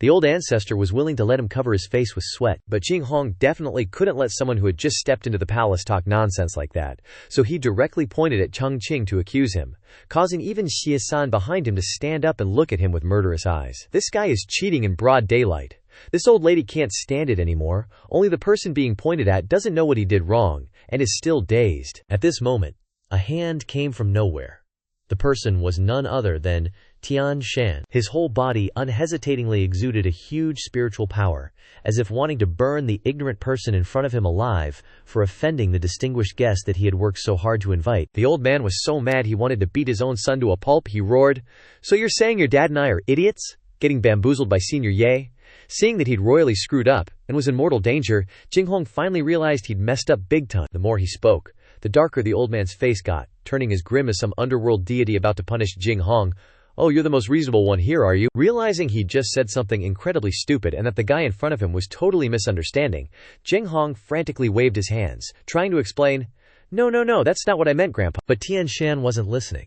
The old ancestor was willing to let him cover his face with sweat, but Jing Hong definitely couldn't let someone who had just stepped into the palace talk nonsense like that, so he directly pointed at Chang Qing to accuse him, causing even Xie behind him to stand up and look at him with murderous eyes. This guy is cheating in broad daylight. This old lady can't stand it anymore, only the person being pointed at doesn't know what he did wrong, and is still dazed. At this moment, a hand came from nowhere. The person was none other than Tian Shan. His whole body unhesitatingly exuded a huge spiritual power, as if wanting to burn the ignorant person in front of him alive for offending the distinguished guest that he had worked so hard to invite. The old man was so mad he wanted to beat his own son to a pulp. He roared, "So you're saying your dad and I are idiots? Getting bamboozled by Senior Ye?" Seeing that he'd royally screwed up, and was in mortal danger, Jing Hong finally realized he'd messed up big time. The more he spoke, the darker the old man's face got, turning as grim as some underworld deity about to punish Jing Hong. "Oh, you're the most reasonable one here, are you?" Realizing he'd just said something incredibly stupid and that the guy in front of him was totally misunderstanding, Jing Hong frantically waved his hands, trying to explain, No, that's not what I meant, Grandpa." But Tian Shan wasn't listening.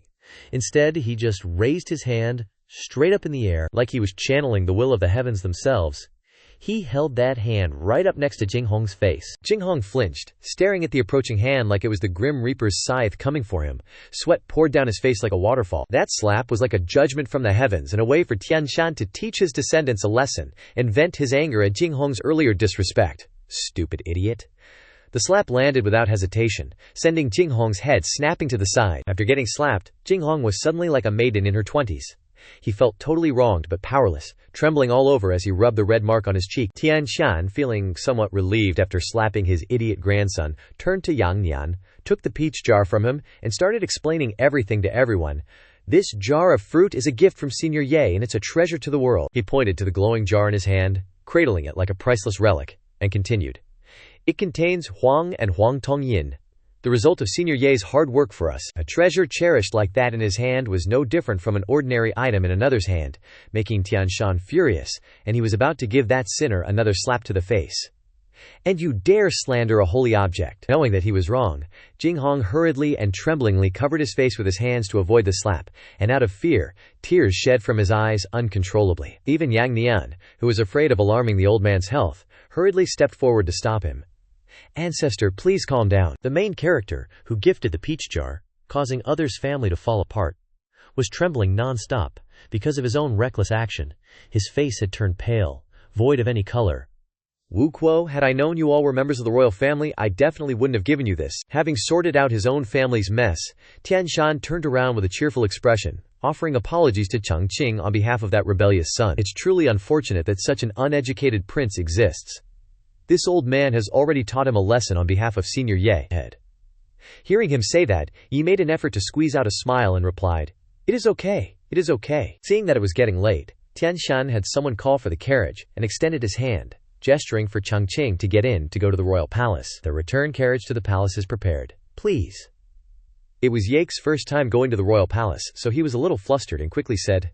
Instead, he just raised his hand straight up in the air, like he was channeling the will of the heavens themselves. He held that hand right up next to Jing Hong's face. Jing Hong flinched, staring at the approaching hand like it was the Grim Reaper's scythe coming for him. Sweat poured down his face like a waterfall. That slap was like a judgment from the heavens and a way for Tian Shan to teach his descendants a lesson and vent his anger at Jing Hong's earlier disrespect. Stupid idiot. The slap landed without hesitation, sending Jing Hong's head snapping to the side. After getting slapped, Jing Hong was suddenly like a maiden in her 20s. He felt totally wronged but powerless, trembling all over as he rubbed the red mark on his cheek. Tian Shan, feeling somewhat relieved after slapping his idiot grandson, turned to Yang Nian, took the peach jar from him, and started explaining everything to everyone. "This jar of fruit is a gift from Senior Ye, and it's a treasure to the world." He pointed to the glowing jar in his hand, cradling it like a priceless relic, and continued, "It contains Huang and Huang Tong Yin, the result of Senior Ye's hard work for us." A treasure cherished like that in his hand was no different from an ordinary item in another's hand, making Tian Shan furious, and he was about to give that sinner another slap to the face. "And you dare slander a holy object." Knowing that he was wrong, Jing Hong hurriedly and tremblingly covered his face with his hands to avoid the slap, and out of fear, tears shed from his eyes uncontrollably. Even Yang Nian, who was afraid of alarming the old man's health, hurriedly stepped forward to stop him. "Ancestor, please calm down." The main character, who gifted the peach jar, causing others' family to fall apart, was trembling non-stop because of his own reckless action. His face had turned pale, void of any color. "Wu Kuo, had I known you all were members of the royal family, I definitely wouldn't have given you this." Having sorted out his own family's mess, Tian Shan turned around with a cheerful expression, offering apologies to Chang Qing on behalf of that rebellious son. "It's truly unfortunate that such an uneducated prince exists. This old man has already taught him a lesson on behalf of Senior Ye." Hearing him say that, Yi made an effort to squeeze out a smile and replied, It is okay. Seeing that it was getting late, Tian Shan had someone call for the carriage, and extended his hand, gesturing for Chang Qing to get in to go to the royal palace. The return carriage to the palace is prepared. Please. It was Yake's first time going to the royal palace, so he was a little flustered and quickly said,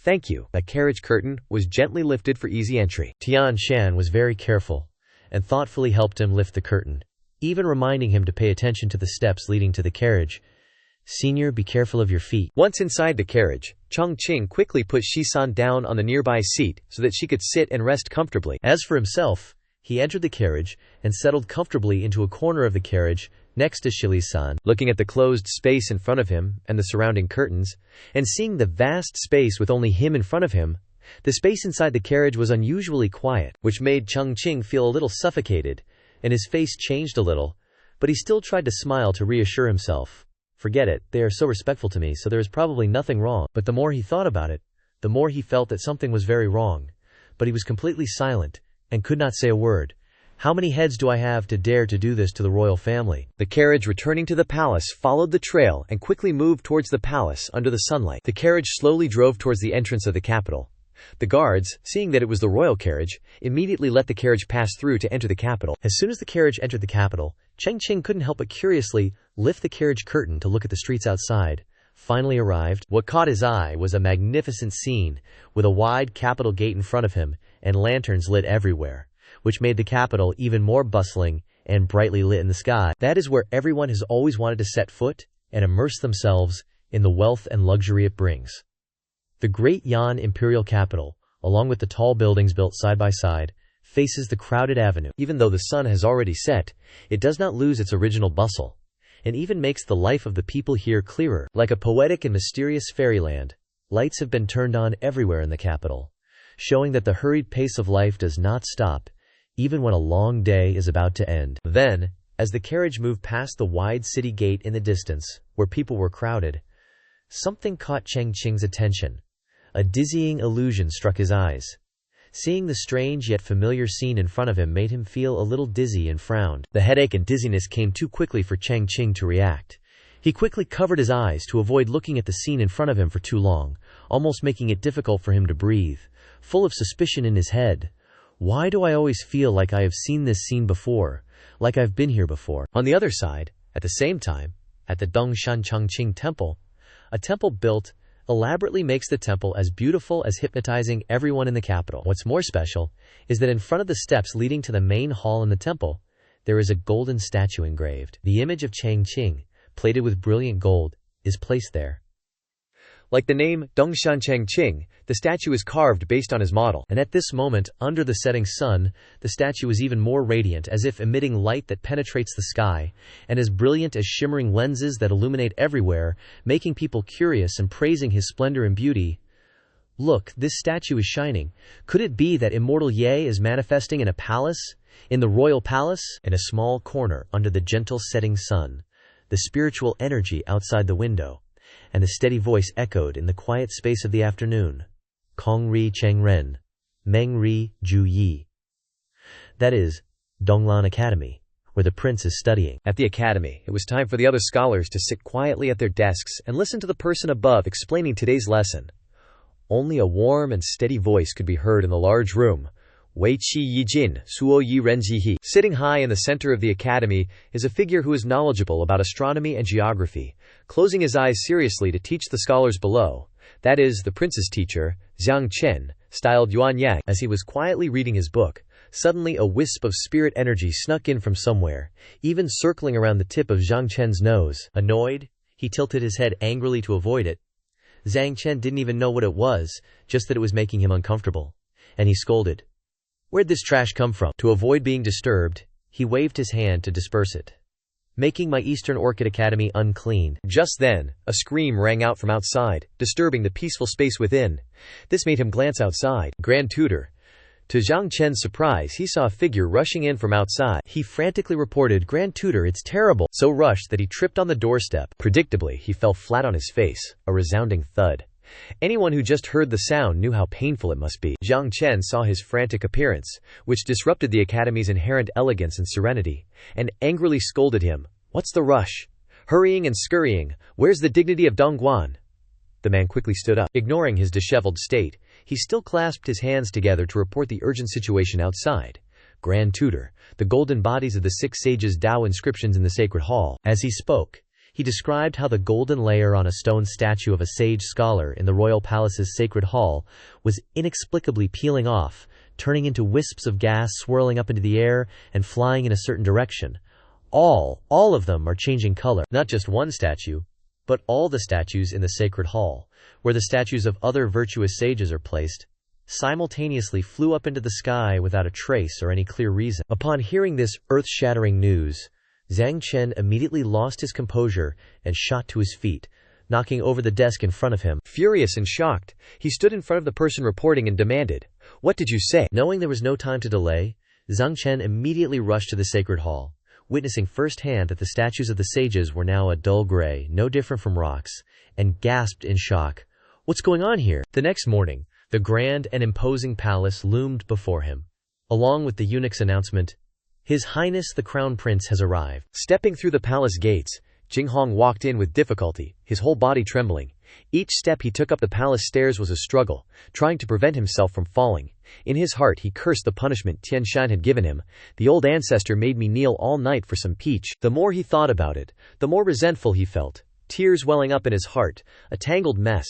Thank you." The carriage curtain was gently lifted for easy entry. Tian Shan was very careful, and thoughtfully helped him lift the curtain, even reminding him to pay attention to the steps leading to the carriage. "Senior, be careful of your feet." Once inside the carriage, Chang Qing quickly put Shisan down on the nearby seat so that she could sit and rest comfortably. As for himself, he entered the carriage and settled comfortably into a corner of the carriage next to Shili-san, looking at the closed space in front of him and the surrounding curtains, and seeing the vast space with only him in front of him. The space inside the carriage was unusually quiet, which made Chang Qing feel a little suffocated, and his face changed a little, but he still tried to smile to reassure himself. Forget it, they are so respectful to me, so there is probably nothing wrong. But the more he thought about it, the more he felt that something was very wrong. But he was completely silent, and could not say a word. How many heads do I have to dare to do this to the royal family? The carriage returning to the palace followed the trail and quickly moved towards the palace under the sunlight. The carriage slowly drove towards the entrance of the capital. The guards, seeing that it was the royal carriage, immediately let the carriage pass through to enter the capital. As soon as the carriage entered the capital, Chang Qing couldn't help but curiously lift the carriage curtain to look at the streets outside. Finally arrived, what caught his eye was a magnificent scene, with a wide capital gate in front of him, and lanterns lit everywhere, which made the capital even more bustling and brightly lit in the sky. That is where everyone has always wanted to set foot and immerse themselves in the wealth and luxury it brings. The great Yan imperial capital, along with the tall buildings built side by side, faces the crowded avenue. Even though the sun has already set, it does not lose its original bustle, and even makes the life of the people here clearer. Like a poetic and mysterious fairyland, lights have been turned on everywhere in the capital, showing that the hurried pace of life does not stop, even when a long day is about to end. Then, as the carriage moved past the wide city gate in the distance, where people were crowded, something caught Chang Qing's attention. A dizzying illusion struck his eyes. Seeing the strange yet familiar scene in front of him made him feel a little dizzy and frowned. The headache and dizziness came too quickly for Chang Qing to react. He quickly covered his eyes to avoid looking at the scene in front of him for too long, almost making it difficult for him to breathe. Full of suspicion in his head, why do I always feel like I have seen this scene before, like I've been here before? On the other side, at the same time, at the Dongshan Chang Qing temple, a temple built elaborately makes the temple as beautiful as hypnotizing everyone in the capital. What's more special is that in front of the steps leading to the main hall in the temple, there is a golden statue engraved. The image of Chang Qing, plated with brilliant gold, is placed there. Like the name Dongshan Chang Qing, the statue is carved based on his model. And at this moment, under the setting sun, the statue is even more radiant, as if emitting light that penetrates the sky, and as brilliant as shimmering lenses that illuminate everywhere, making people curious and praising his splendor and beauty. Look, this statue is shining. Could it be that immortal Ye is manifesting in a palace? In the royal palace? In a small corner under the gentle setting sun, the spiritual energy outside the window, and the steady voice echoed in the quiet space of the afternoon. Kong Ri Cheng Ren, Meng Ri Ju Yi. That is, Donglan Academy, where the prince is studying. At the academy, it was time for the other scholars to sit quietly at their desks and listen to the person above explaining today's lesson. Only a warm and steady voice could be heard in the large room. Wei Qi Yi Jin, Suo Yi Ren Ji He. Sitting high in the center of the academy is a figure who is knowledgeable about astronomy and geography, closing his eyes seriously to teach the scholars below. That is, the prince's teacher, Zhang Chen, styled Yuan Yang. As he was quietly reading his book, suddenly a wisp of spirit energy snuck in from somewhere, even circling around the tip of Zhang Chen's nose. Annoyed, he tilted his head angrily to avoid it. Zhang Chen didn't even know what it was, just that it was making him uncomfortable. And he scolded. Where'd this trash come from? To avoid being disturbed, he waved his hand to disperse it, making my Eastern Orchid Academy unclean. Just then, a scream rang out from outside, disturbing the peaceful space within. This made him glance outside. Grand Tutor. To Zhang Chen's surprise, he saw a figure rushing in from outside. He frantically reported, Grand Tutor, it's terrible. So rushed that he tripped on the doorstep. Predictably, he fell flat on his face, a resounding thud. Anyone who just heard the sound knew how painful it must be. Zhang Chen saw his frantic appearance, which disrupted the academy's inherent elegance and serenity, and angrily scolded him. What's the rush? Hurrying and scurrying, where's the dignity of Dongguan? The man quickly stood up. Ignoring his disheveled state, he still clasped his hands together to report the urgent situation outside. Grand Tutor, the golden bodies of the 6 sages' Tao inscriptions in the sacred hall. As he spoke, he described how the golden layer on a stone statue of a sage scholar in the royal palace's sacred hall was inexplicably peeling off, turning into wisps of gas swirling up into the air and flying in a certain direction. All of them are changing color. Not just one statue, but all the statues in the sacred hall, where the statues of other virtuous sages are placed, simultaneously flew up into the sky without a trace or any clear reason. Upon hearing this earth-shattering news, Zhang Chen immediately lost his composure and shot to his feet, knocking over the desk in front of him. Furious and shocked, he stood in front of the person reporting and demanded, What did you say? Knowing there was no time to delay, Zhang Chen immediately rushed to the sacred hall, witnessing firsthand that the statues of the sages were now a dull gray, no different from rocks, and gasped in shock. What's going on here? The next morning, the grand and imposing palace loomed before him, along with the eunuch's announcement, His Highness the Crown Prince has arrived. Stepping through the palace gates, Jinghong walked in with difficulty, his whole body trembling. Each step he took up the palace stairs was a struggle, trying to prevent himself from falling. In his heart he cursed the punishment Tian Shan had given him. The old ancestor made me kneel all night for some peach. The more he thought about it, the more resentful he felt. Tears welling up in his heart, a tangled mess.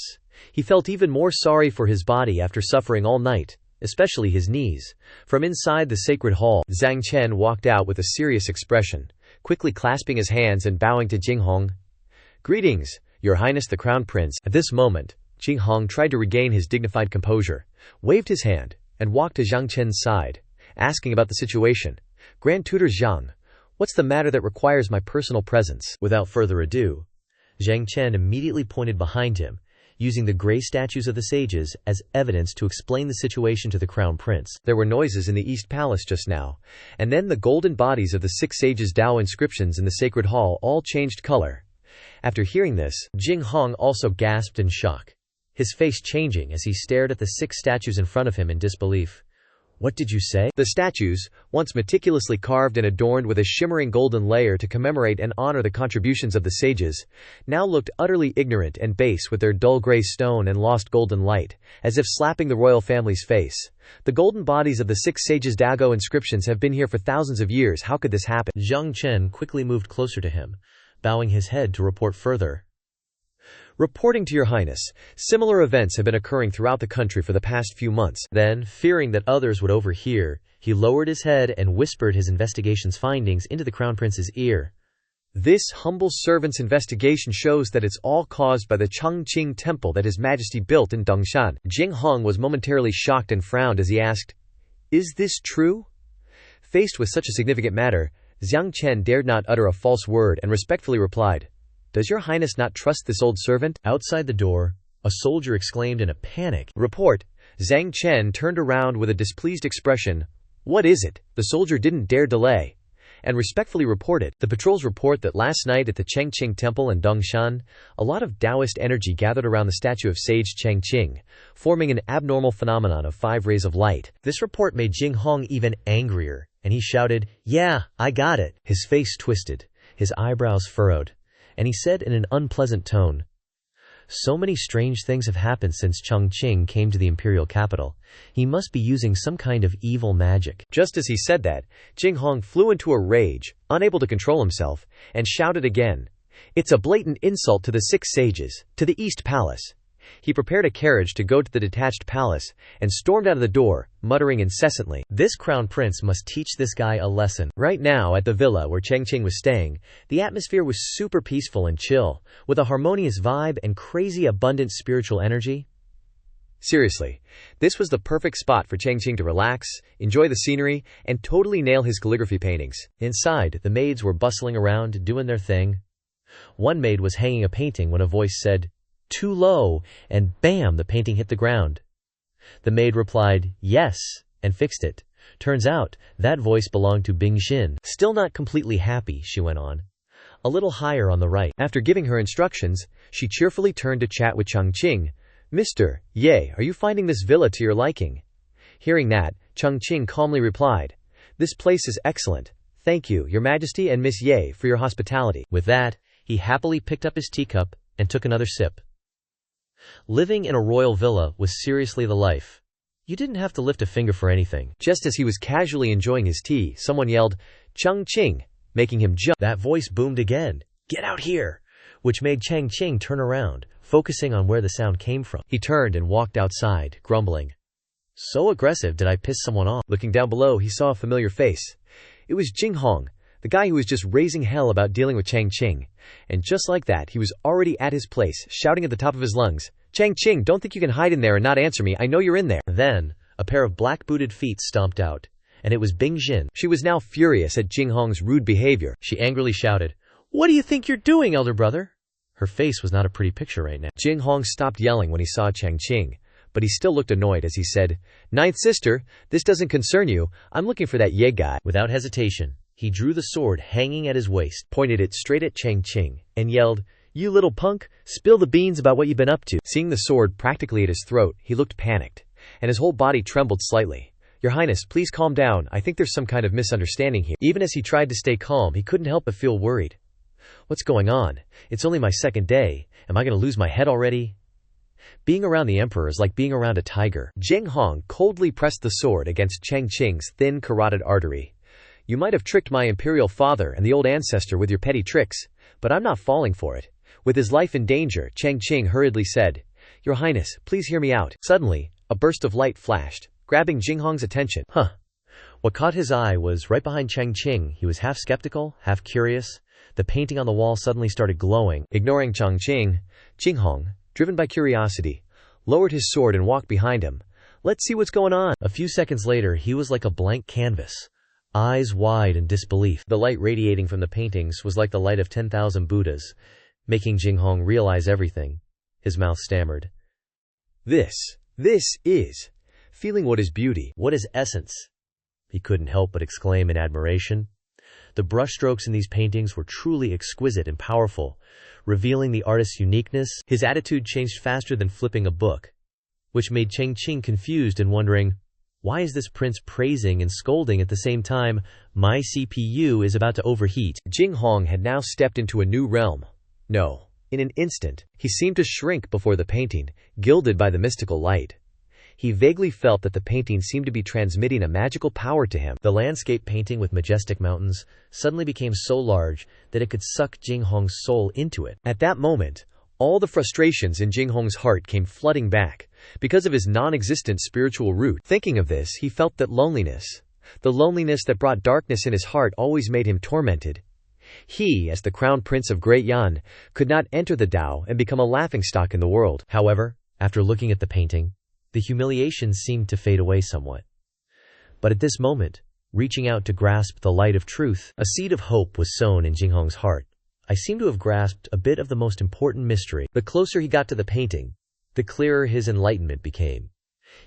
He felt even more sorry for his body after suffering all night, especially his knees. From inside the sacred hall, Zhang Chen walked out with a serious expression, quickly clasping his hands and bowing to Jinghong. "Greetings, Your Highness the Crown Prince." At this moment, Jinghong tried to regain his dignified composure, waved his hand, and walked to Zhang Chen's side, asking about the situation. "Grand Tutor Zhang, what's the matter that requires my personal presence?" Without further ado, Zhang Chen immediately pointed behind him, using the gray statues of the sages as evidence to explain the situation to the Crown Prince. There were noises in the East Palace just now, and then the golden bodies of the 6 sages' Dao inscriptions in the sacred hall all changed color. After hearing this, Jinghong also gasped in shock, his face changing as he stared at the 6 statues in front of him in disbelief. "What did you say?" The statues, once meticulously carved and adorned with a shimmering golden layer to commemorate and honor the contributions of the sages, now looked utterly ignorant and base with their dull gray stone and lost golden light, as if slapping the royal family's face. "The golden bodies of the 6 sages' Dago inscriptions have been here for thousands of years. How could this happen?" Zhang Chen quickly moved closer to him, bowing his head to report further. "Reporting to Your Highness, similar events have been occurring throughout the country for the past few months." Then, fearing that others would overhear, he lowered his head and whispered his investigation's findings into the Crown Prince's ear. "This humble servant's investigation shows that it's all caused by the Chang Qing temple that His Majesty built in Dongshan." Jinghong was momentarily shocked and frowned as he asked, "Is this true?" Faced with such a significant matter, Zhang Chen dared not utter a false word and respectfully replied, "Does Your Highness not trust this old servant?" Outside the door, a soldier exclaimed in a panic, "Report!" Zhang Chen turned around with a displeased expression. "What is it?" The soldier didn't dare delay, and respectfully reported. "The patrols report that last night at the Chang Qing temple in Dongshan, a lot of Taoist energy gathered around the statue of sage Chang Qing, forming an abnormal phenomenon of 5 rays of light." This report made Jinghong even angrier, and he shouted, "Yeah, I got it." His face twisted, his eyebrows furrowed, and he said in an unpleasant tone, "So many strange things have happened since Chang Qing came to the imperial capital. He must be using some kind of evil magic." Just as he said that, Jinghong flew into a rage, unable to control himself, and shouted again, "It's a blatant insult to the 6 sages, to the East Palace." He prepared a carriage to go to the detached palace, and stormed out of the door, muttering incessantly, "This Crown Prince must teach this guy a lesson." Right now, at the villa where Chang Qing was staying, the atmosphere was super peaceful and chill, with a harmonious vibe and crazy abundant spiritual energy. Seriously, this was the perfect spot for Chang Qing to relax, enjoy the scenery, and totally nail his calligraphy paintings. Inside, the maids were bustling around, doing their thing. One maid was hanging a painting when a voice said, "Too low," and bam, the painting hit the ground. The maid replied, "Yes," and fixed it. Turns out, that voice belonged to Bing Xin. Still not completely happy, she went on. A little higher on the right. After giving her instructions, she cheerfully turned to chat with Chang Qing. "Mr. Ye, are you finding this villa to your liking?" Hearing that, Chang Qing calmly replied, "This place is excellent. Thank you, Your Majesty and Miss Ye, for your hospitality." With that, he happily picked up his teacup and took another sip. Living in a royal villa was seriously the life. You didn't have to lift a finger for anything. Just as he was casually enjoying his tea, someone yelled, "Chang Qing," making him jump. That voice boomed again, "Get out here," which made Chang Qing turn around, focusing on where the sound came from. He turned and walked outside, grumbling, "So aggressive, did I piss someone off?" Looking down below, he saw a familiar face. It was Jinghong, the guy who was just raising hell about dealing with Chang Qing. And just like that, he was already at his place, shouting at the top of his lungs, "Chang Qing, don't think you can hide in there and not answer me. I know you're in there." Then, a pair of black-booted feet stomped out, and it was Bing Xin. She was now furious at Jinghong's rude behavior. She angrily shouted, "What do you think you're doing, elder brother?" Her face was not a pretty picture right now. Jinghong stopped yelling when he saw Chang Qing, but he still looked annoyed as he said, "Ninth sister, this doesn't concern you. I'm looking for that Ye guy." Without hesitation, he drew the sword hanging at his waist, pointed it straight at Chang Qing, and yelled, "You little punk, spill the beans about what you've been up to." Seeing the sword practically at his throat, he looked panicked, and his whole body trembled slightly. "Your Highness, please calm down. I think there's some kind of misunderstanding here." Even as he tried to stay calm, he couldn't help but feel worried. What's going on? It's only my second day. Am I going to lose my head already? Being around the emperor is like being around a tiger. Jing Hong coldly pressed the sword against Chang Qing's thin carotid artery. You might have tricked my imperial father and the old ancestor with your petty tricks, but I'm not falling for it. With his life in danger, Chang Qing hurriedly said, Your Highness, please hear me out. Suddenly, a burst of light flashed, grabbing Jing Hong's attention. What caught his eye was right behind Chang Qing. He was half skeptical, half curious. The painting on the wall suddenly started glowing. Ignoring Chang Qing, Jing Hong, driven by curiosity, lowered his sword and walked behind him. Let's see what's going on. A few seconds later, he was like a blank canvas, eyes wide in disbelief. The light radiating from the paintings was like the light of 10,000 Buddhas, making Jing Hong realize everything. His mouth stammered. This is. Feeling what is beauty, what is essence? He couldn't help but exclaim in admiration. The brushstrokes in these paintings were truly exquisite and powerful, revealing the artist's uniqueness. His attitude changed faster than flipping a book, which made Chang Qing confused and wondering, why is this prince praising and scolding at the same time? My CPU is about to overheat. Jing Hong had now stepped into a new realm. No, in an instant, he seemed to shrink before the painting, gilded by the mystical light. He vaguely felt that the painting seemed to be transmitting a magical power to him. The landscape painting with majestic mountains suddenly became so large that it could suck Jing Hong's soul into it. At that moment, all the frustrations in Jing Hong's heart came flooding back, because of his non-existent spiritual root. Thinking of this, he felt that loneliness, the loneliness that brought darkness in his heart, always made him tormented. He, as the crown prince of Great Yan, could not enter the Tao and become a laughingstock in the world. However, after looking at the painting, the humiliation seemed to fade away somewhat. But at this moment, reaching out to grasp the light of truth, a seed of hope was sown in Jing Hong's heart. I seem to have grasped a bit of the most important mystery. The closer he got to the painting, the clearer his enlightenment became.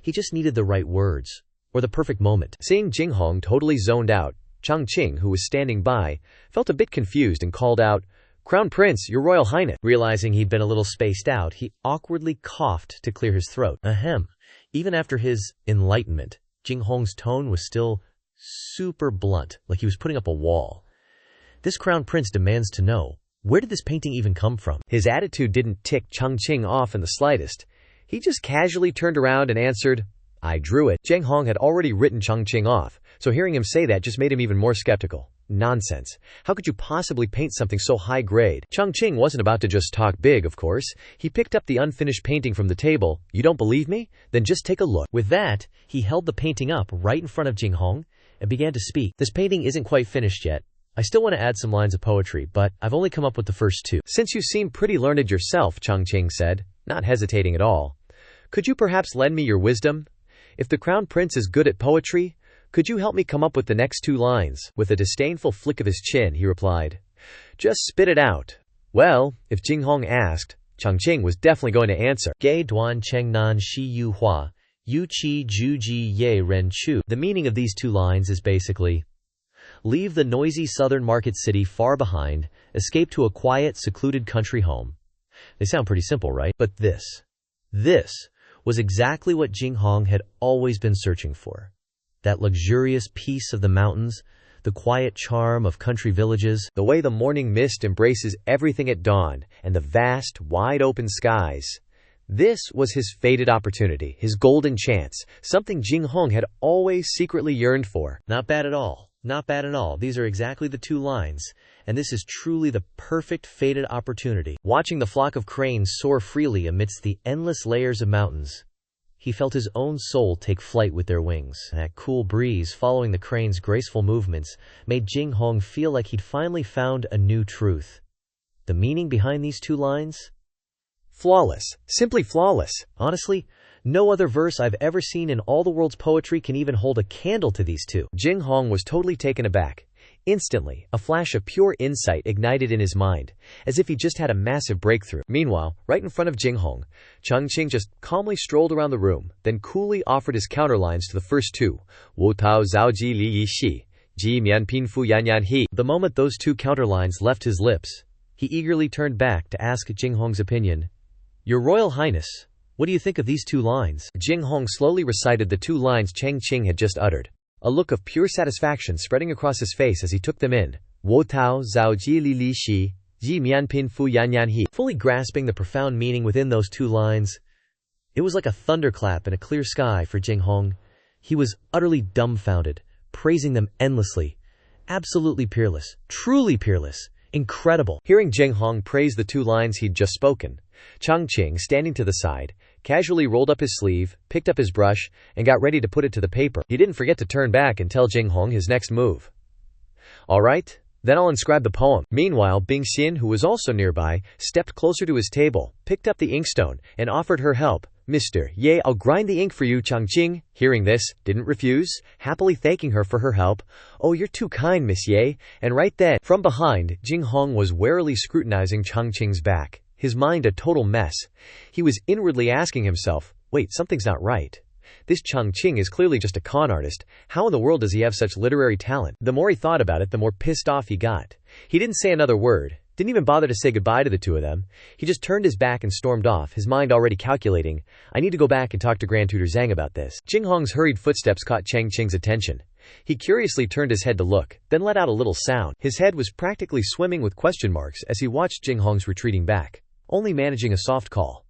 He just needed the right words, or the perfect moment. Seeing Jing Hong totally zoned out, Chang Qing, who was standing by, felt a bit confused and called out, Crown Prince, Your Royal Highness. Realizing he'd been a little spaced out, he awkwardly coughed to clear his throat. Ahem. Even after his enlightenment, Jing Hong's tone was still super blunt, like he was putting up a wall. This crown prince demands to know, where did this painting even come from? His attitude didn't tick Chang Qing off in the slightest. He just casually turned around and answered, I drew it. Jing Hong had already written Chang Qing off, so hearing him say that just made him even more skeptical. Nonsense. How could you possibly paint something so high grade? Chang Qing wasn't about to just talk big, of course. He picked up the unfinished painting from the table. You don't believe me? Then just take a look. With that, he held the painting up right in front of Jing Hong and began to speak. This painting isn't quite finished yet. I still want to add some lines of poetry, but I've only come up with the first two. Since you seem pretty learned yourself, Chang Qing said, not hesitating at all. Could you perhaps lend me your wisdom? If the crown prince is good at poetry, could you help me come up with the next two lines? With a disdainful flick of his chin, he replied, Just spit it out. Well, if Jing Hong asked, Chang Qing was definitely going to answer. Gei duan cheng nan shi yu hua, yu qi ju ji ye ren chu. The meaning of these two lines is basically, leave the noisy southern market city far behind, escape to a quiet, secluded country home. They sound pretty simple, right? But this was exactly what Jing Hong had always been searching for. That luxurious peace of the mountains, the quiet charm of country villages, the way the morning mist embraces everything at dawn, and the vast, wide-open skies. This was his fated opportunity, his golden chance, something Jing Hong had always secretly yearned for. Not bad at all. Not bad at all. These are exactly the two lines, and this is truly the perfect fated opportunity. Watching the flock of cranes soar freely amidst the endless layers of mountains, he felt his own soul take flight with their wings. That cool breeze following the crane's graceful movements made Jing Hong feel like he'd finally found a new truth. The meaning behind these two lines? Flawless. Simply flawless. Honestly, no other verse I've ever seen in all the world's poetry can even hold a candle to these two. Jing Hong was totally taken aback. Instantly, a flash of pure insight ignited in his mind, as if he just had a massive breakthrough. Meanwhile, right in front of Jing Hong, Chang Qing just calmly strolled around the room, then coolly offered his counterlines to the first two. Wu tao zao ji li yi shi, ji mian pin fu yan yan he. The moment those two counterlines left his lips, he eagerly turned back to ask Jing Hong's opinion. Your Royal Highness, what do you think of these two lines? Jing Hong slowly recited the two lines Chang Qing had just uttered. A look of pure satisfaction spreading across his face as he took them in. Wo tao zao ji li li shi, Yi mianpin fu yanyan he. Fully grasping the profound meaning within those two lines, it was like a thunderclap in a clear sky for Jing Hong. He was utterly dumbfounded, praising them endlessly. Absolutely peerless, truly peerless, incredible. Hearing Jing Hong praise the two lines he'd just spoken, Chang Qing, standing to the side, casually rolled up his sleeve, picked up his brush, and got ready to put it to the paper. He didn't forget to turn back and tell Jing Hong his next move. "All right, then I'll inscribe the poem." Meanwhile, Bing Xian, who was also nearby, stepped closer to his table, picked up the inkstone, and offered her help. "Mr. Ye, I'll grind the ink for you." Chang Qing, hearing this, didn't refuse, happily thanking her for her help. "Oh, you're too kind, Miss Ye." And right then, from behind, Jing Hong was warily scrutinizing Chang Qing's back, his mind a total mess. He was inwardly asking himself, wait, something's not right. This Chang Qing is clearly just a con artist. How in the world does he have such literary talent? The more he thought about it, the more pissed off he got. He didn't say another word, didn't even bother to say goodbye to the two of them. He just turned his back and stormed off, his mind already calculating, I need to go back and talk to Grand Tutor Zhang about this. Jing Hong's hurried footsteps caught Chang Qing's attention. He curiously turned his head to look, then let out a little sound. His head was practically swimming with question marks as he watched Jing Hong's retreating back, only managing a soft call.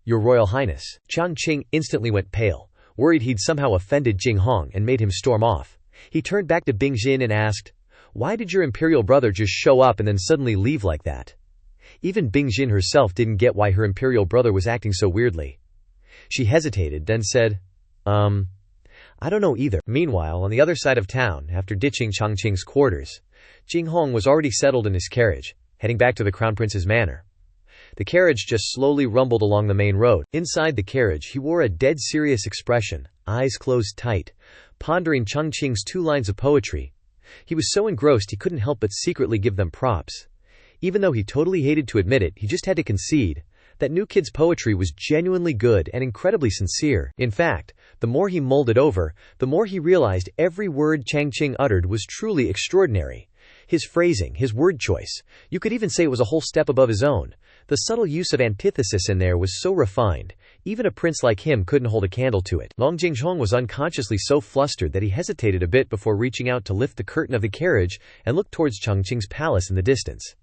"Your Royal Highness." Chang Qing instantly went pale, worried he'd somehow offended Jing Hong and made him storm off. He turned back to Bing Xin and asked, "Why did your imperial brother just show up and then suddenly leave like that?" Even Bing Xin herself didn't get why her imperial brother was acting so weirdly. She hesitated, then said, I don't know either." Meanwhile, on the other side of town, after ditching Chang Qing's quarters, Jing Hong was already settled in his carriage, heading back to the Crown Prince's manor. The carriage just slowly rumbled along the main road. Inside the carriage, he wore a dead serious expression, eyes closed tight, pondering Chang Qing's two lines of poetry. He was so engrossed he couldn't help but secretly give them props. Even though he totally hated to admit it, he just had to concede that new kid's poetry was genuinely good and incredibly sincere. In fact, the more he mulled it over, the more he realized every word Chang Qing uttered was truly extraordinary. His phrasing, his word choice, you could even say it was a whole step above his own. The subtle use of antithesis in there was so refined, even a prince like him couldn't hold a candle to it. Long Jingzhong was unconsciously so flustered that he hesitated a bit before reaching out to lift the curtain of the carriage and look towards Changqing's palace in the distance.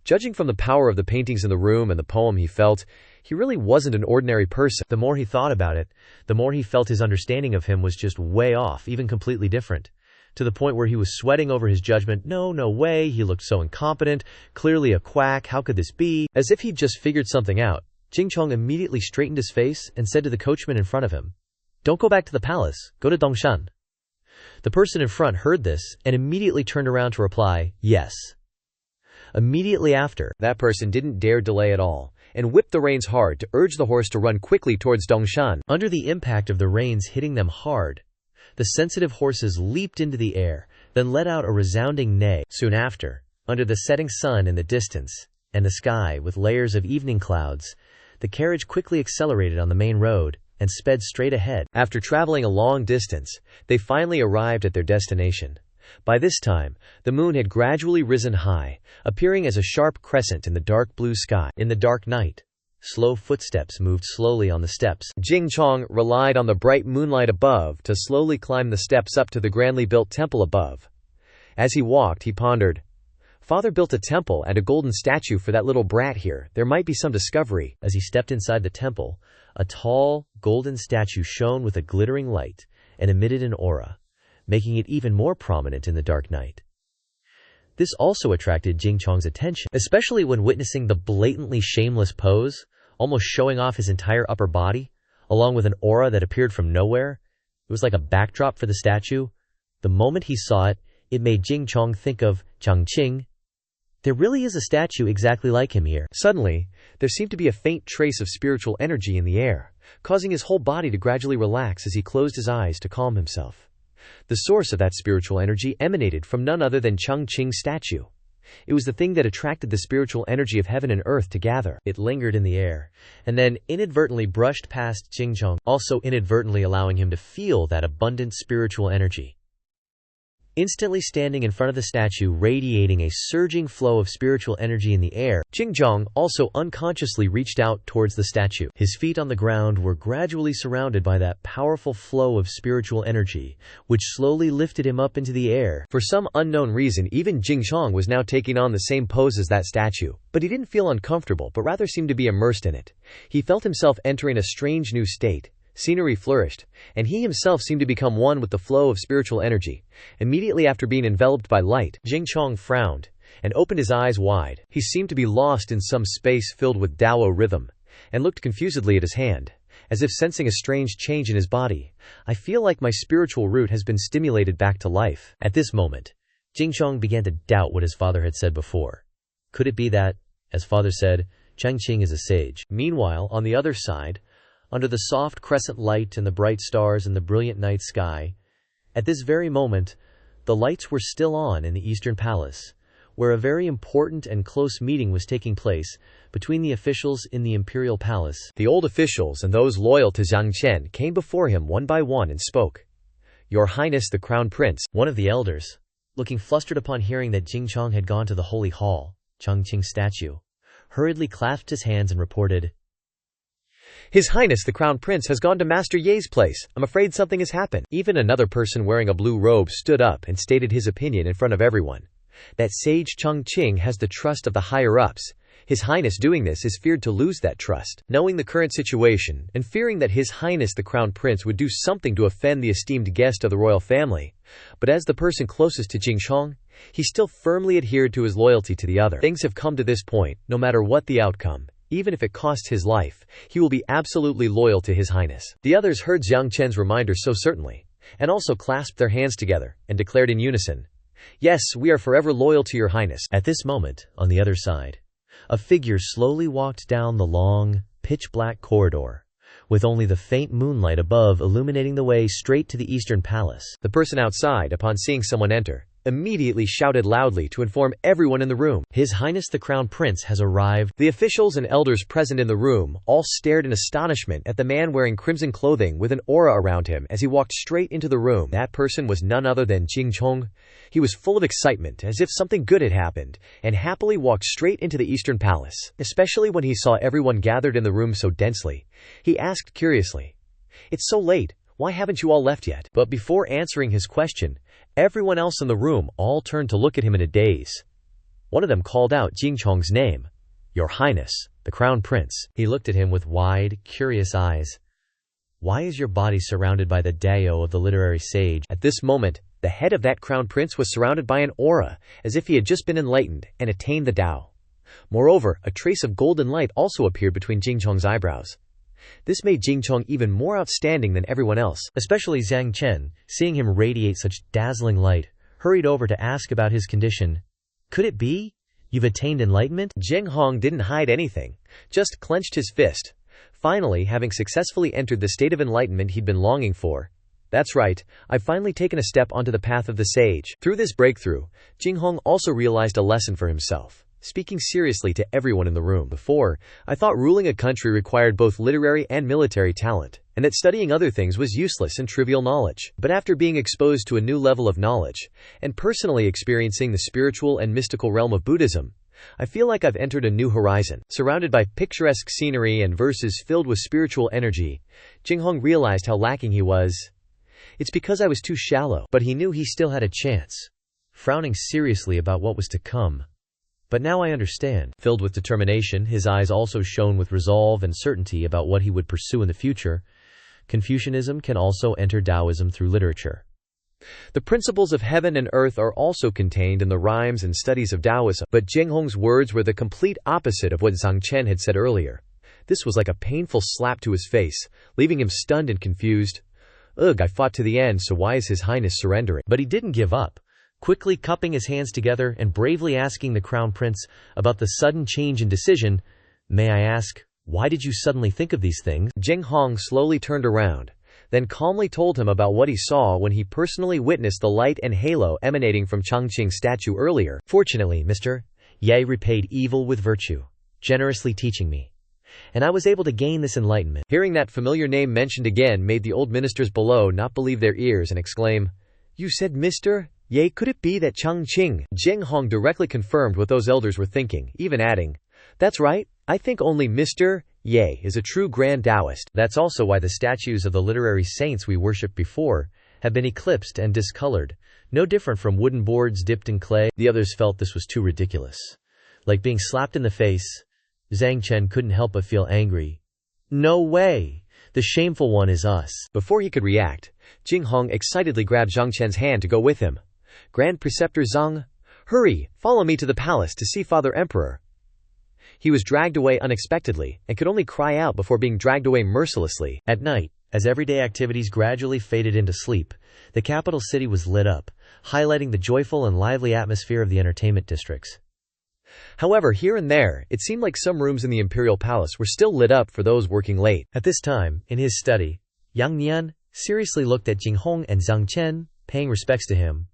Judging from the power of the paintings in the room and the poem, he felt he really wasn't an ordinary person. The more he thought about it, the more he felt his understanding of him was just way off, even completely different. To the point where he was sweating over his judgment. No way, he looked so incompetent, clearly a quack, how could this be? As if he'd just figured something out, Jingchong immediately straightened his face and said to the coachman in front of him, "Don't go back to the palace, go to Dongshan." The person in front heard this and immediately turned around to reply, "Yes." Immediately after, that person didn't dare delay at all, and whipped the reins hard to urge the horse to run quickly towards Dongshan. Under the impact of the reins hitting them hard, the sensitive horses leaped into the air, then let out a resounding neigh. Soon after, under the setting sun in the distance, and the sky with layers of evening clouds, the carriage quickly accelerated on the main road and sped straight ahead. After traveling a long distance, they finally arrived at their destination. By this time, the moon had gradually risen high, appearing as a sharp crescent in the dark blue sky. In the dark night, slow footsteps moved slowly on the steps. Jing Chong relied on the bright moonlight above to slowly climb the steps up to the grandly built temple above. As he walked, he pondered, "Father built a temple and a golden statue for that little brat here. There might be some discovery." As he stepped inside the temple, a tall, golden statue shone with a glittering light and emitted an aura, making it even more prominent in the dark night. This also attracted Jing Chong's attention, especially when witnessing the blatantly shameless pose, almost showing off his entire upper body, along with an aura that appeared from nowhere. It was like a backdrop for the statue. The moment he saw it, it made Jing Chong think of Chang Qing. There really is a statue exactly like him here. Suddenly, there seemed to be a faint trace of spiritual energy in the air, causing his whole body to gradually relax as he closed his eyes to calm himself. The source of that spiritual energy emanated from none other than Chang Qing's statue. It was the thing that attracted the spiritual energy of heaven and earth together. It lingered in the air, and then inadvertently brushed past Jingchong, also inadvertently allowing him to feel that abundant spiritual energy. Instantly standing in front of the statue, radiating a surging flow of spiritual energy in the air, Jingzhong also unconsciously reached out towards the statue. His feet on the ground were gradually surrounded by that powerful flow of spiritual energy, which slowly lifted him up into the air. For some unknown reason, even Jingzhong was now taking on the same pose as that statue, but he didn't feel uncomfortable, but rather seemed to be immersed in it. He felt himself entering a strange new state. Scenery flourished, and he himself seemed to become one with the flow of spiritual energy. Immediately after being enveloped by light, Jingzhong frowned and opened his eyes wide. He seemed to be lost in some space filled with Dao rhythm, and looked confusedly at his hand, as if sensing a strange change in his body. I feel like my spiritual root has been stimulated back to life. At this moment, Jingzhong began to doubt what his father had said before. Could it be that, as father said, Chang Qing is a sage? Meanwhile, on the other side, under the soft crescent light and the bright stars in the brilliant night sky, at this very moment, the lights were still on in the Eastern Palace, where a very important and close meeting was taking place between the officials in the Imperial Palace. The old officials and those loyal to Zhang Chen came before him one by one and spoke. "Your Highness the Crown Prince," one of the elders, looking flustered upon hearing that Jingzhong had gone to the Holy Hall, Chang Qing statue, hurriedly clasped his hands and reported, "His Highness the Crown Prince has gone to Master Ye's place. I'm afraid something has happened." Even another person wearing a blue robe stood up and stated his opinion in front of everyone. That sage Chang Qing has the trust of the higher-ups. His Highness doing this is feared to lose that trust. Knowing the current situation, and fearing that His Highness the Crown Prince would do something to offend the esteemed guest of the royal family, but as the person closest to Jingzhong, he still firmly adhered to his loyalty to the other. Things have come to this point, no matter what the outcome. Even if it costs his life, he will be absolutely loyal to His Highness. The others heard Zhang Chen's reminder so certainly, and also clasped their hands together, and declared in unison, "Yes, we are forever loyal to your Highness." At this moment, on the other side, a figure slowly walked down the long, pitch-black corridor, with only the faint moonlight above illuminating the way straight to the Eastern Palace. The person outside, upon seeing someone enter, immediately shouted loudly to inform everyone in the room, "His Highness the Crown Prince has arrived." The officials and elders present in the room all stared in astonishment at the man wearing crimson clothing with an aura around him as he walked straight into the room. That person was none other than Jingzhong. He was full of excitement, as if something good had happened, and happily walked straight into the Eastern Palace. Especially when he saw everyone gathered in the room so densely, he asked curiously, "It's so late, why haven't you all left yet?" But before answering his question, everyone else in the room all turned to look at him in a daze. One of them called out Jingzhong's name, "Your Highness, the Crown Prince." He looked at him with wide, curious eyes. "Why is your body surrounded by the Dao of the literary sage?" At this moment, the head of that Crown Prince was surrounded by an aura, as if he had just been enlightened and attained the Dao. Moreover, a trace of golden light also appeared between Jingzhong's eyebrows. This made Jingzhong even more outstanding than everyone else. Especially Zhang Chen, seeing him radiate such dazzling light, hurried over to ask about his condition. "Could it be? You've attained enlightenment?" Jingzhong didn't hide anything, just clenched his fist. Finally, having successfully entered the state of enlightenment he'd been longing for. "That's right, I've finally taken a step onto the path of the sage." Through this breakthrough, Jingzhong also realized a lesson for himself. Speaking seriously to everyone in the room. "Before, I thought ruling a country required both literary and military talent, and that studying other things was useless and trivial knowledge. But after being exposed to a new level of knowledge, and personally experiencing the spiritual and mystical realm of Buddhism, I feel like I've entered a new horizon." Surrounded by picturesque scenery and verses filled with spiritual energy, Jingzhong realized how lacking he was. "It's because I was too shallow." But he knew he still had a chance. Frowning seriously about what was to come. "But now I understand." Filled with determination, his eyes also shone with resolve and certainty about what he would pursue in the future. Confucianism can also enter Taoism through literature. The principles of heaven and earth are also contained in the rhymes and studies of Taoism. But Jingzhong's words were the complete opposite of what Zhang Chen had said earlier. This was like a painful slap to his face, leaving him stunned and confused. "Ugh, I fought to the end, so why is His Highness surrendering?" But he didn't give up. Quickly cupping his hands together and bravely asking the Crown Prince about the sudden change in decision, "May I ask, why did you suddenly think of these things?" Jingzhong slowly turned around, then calmly told him about what he saw when he personally witnessed the light and halo emanating from Chang Qing's statue earlier. "Fortunately, Mr. Ye repaid evil with virtue, generously teaching me, and I was able to gain this enlightenment." Hearing that familiar name mentioned again made the old ministers below not believe their ears and exclaim, "You said Mr. Ye, could it be that Chang Qing? Jing Hong directly confirmed what those elders were thinking, even adding, "That's right, I think only Mr. Ye is a true grand Taoist." That's also why the statues of the literary saints we worshipped before have been eclipsed and discolored, no different from wooden boards dipped in clay. The others felt this was too ridiculous. Like being slapped in the face, Zhang Chen couldn't help but feel angry. "No way! The shameful one is us." Before he could react, Jing Hong excitedly grabbed Zhang Chen's hand to go with him. "Grand Preceptor Zhang, hurry, follow me to the palace to see Father Emperor." He was dragged away unexpectedly, and could only cry out before being dragged away mercilessly. At night, as everyday activities gradually faded into sleep, the capital city was lit up, highlighting the joyful and lively atmosphere of the entertainment districts. However, here and there, it seemed like some rooms in the imperial palace were still lit up for those working late. At this time, in his study, Yang Nian seriously looked at Jing Hong and Zhang Chen, paying respects to him.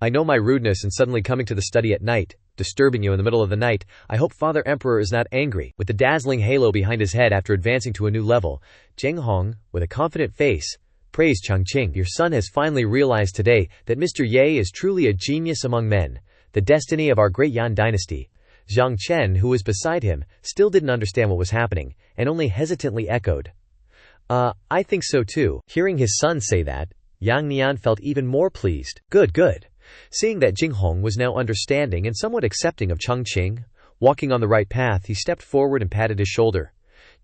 "I know my rudeness in suddenly coming to the study at night, disturbing you in the middle of the night. I hope Father Emperor is not angry." With the dazzling halo behind his head after advancing to a new level, Jing Hong, with a confident face, praised Chang Qing. "Your son has finally realized today that Mr. Ye is truly a genius among men, the destiny of our great Yan dynasty." Zhang Chen, who was beside him, still didn't understand what was happening, and only hesitantly echoed, I think so too." Hearing his son say that, Yang Nian felt even more pleased. Good. Seeing that Jing Hong was now understanding and somewhat accepting of Chang Qing, walking on the right path, he stepped forward and patted his shoulder.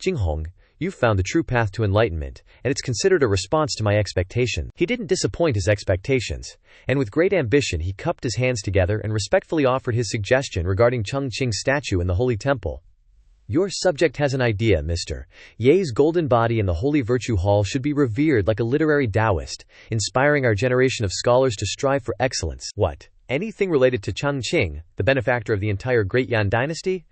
"Jing Hong, you've found the true path to enlightenment, and it's considered a response to my expectation." He didn't disappoint his expectations, and with great ambition he cupped his hands together and respectfully offered his suggestion regarding Chang Qing's statue in the Holy Temple. "Your subject has an idea, Mr. Ye's golden body in the Holy Virtue Hall should be revered like a literary Taoist, inspiring our generation of scholars to strive for excellence." What? Anything related to Chang Qing, the benefactor of the entire Great Yan dynasty?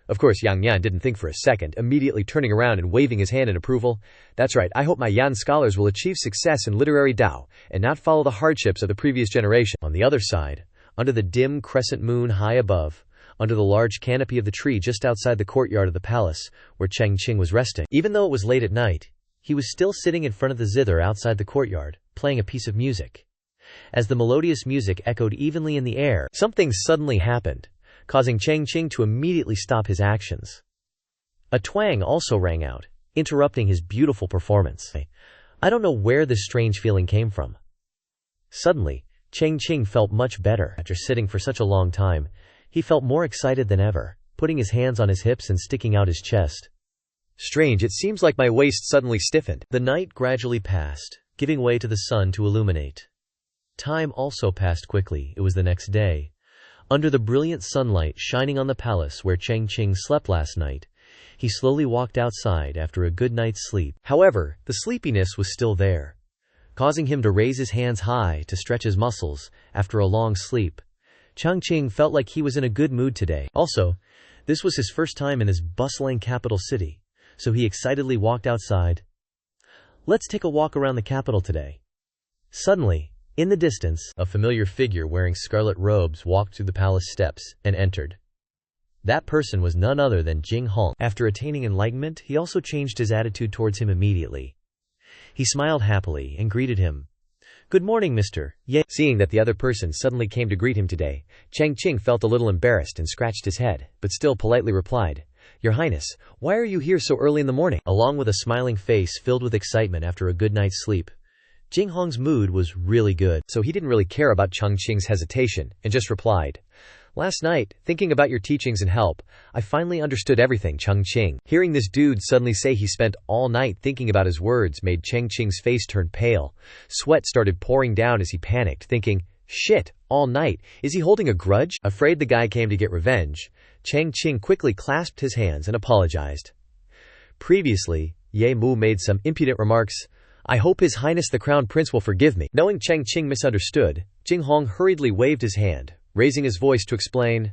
Of course, Yang Yan didn't think for a second, immediately turning around and waving his hand in approval. "That's right, I hope my Yan scholars will achieve success in literary Tao, and not follow the hardships of the previous generation." On the other side, under the dim crescent moon high above, under the large canopy of the tree just outside the courtyard of the palace, where Chang Qing was resting. Even though it was late at night, he was still sitting in front of the zither outside the courtyard, playing a piece of music. As the melodious music echoed evenly in the air, something suddenly happened, causing Chang Qing to immediately stop his actions. A twang also rang out, interrupting his beautiful performance. I don't know where this strange feeling came from. Suddenly, Chang Qing felt much better. After sitting for such a long time, he felt more excited than ever, putting his hands on his hips and sticking out his chest. "Strange, it seems like my waist suddenly stiffened." The night gradually passed, giving way to the sun to illuminate. Time also passed quickly. It was the next day. Under the brilliant sunlight shining on the palace where Chang Qing slept last night, he slowly walked outside after a good night's sleep. However, the sleepiness was still there, causing him to raise his hands high to stretch his muscles after a long sleep. Chang Qing felt like he was in a good mood today. Also, this was his first time in his bustling capital city, so he excitedly walked outside. "Let's take a walk around the capital today." Suddenly, in the distance, a familiar figure wearing scarlet robes walked through the palace steps and entered. That person was none other than Jing Hong. After attaining enlightenment, he also changed his attitude towards him immediately. He smiled happily and greeted him. "Good morning, Mr. Ye." Seeing that the other person suddenly came to greet him today, Chang Qing felt a little embarrassed and scratched his head, but still politely replied, "Your Highness, why are you here so early in the morning?" Along with a smiling face filled with excitement after a good night's sleep, Jing Hong's mood was really good, so he didn't really care about Chang Qing's hesitation, and just replied, "Last night, thinking about your teachings and help, I finally understood everything, Chang Qing." Hearing this dude suddenly say he spent all night thinking about his words made Chang Qing's face turn pale. Sweat started pouring down as he panicked, thinking, "Shit, all night, is he holding a grudge?" Afraid the guy came to get revenge, Chang Qing quickly clasped his hands and apologized. Previously, Ye Mu made some impudent remarks. "I hope His Highness the Crown Prince will forgive me." Knowing Chang Qing misunderstood, Jing Hong hurriedly waved his hand, raising his voice to explain,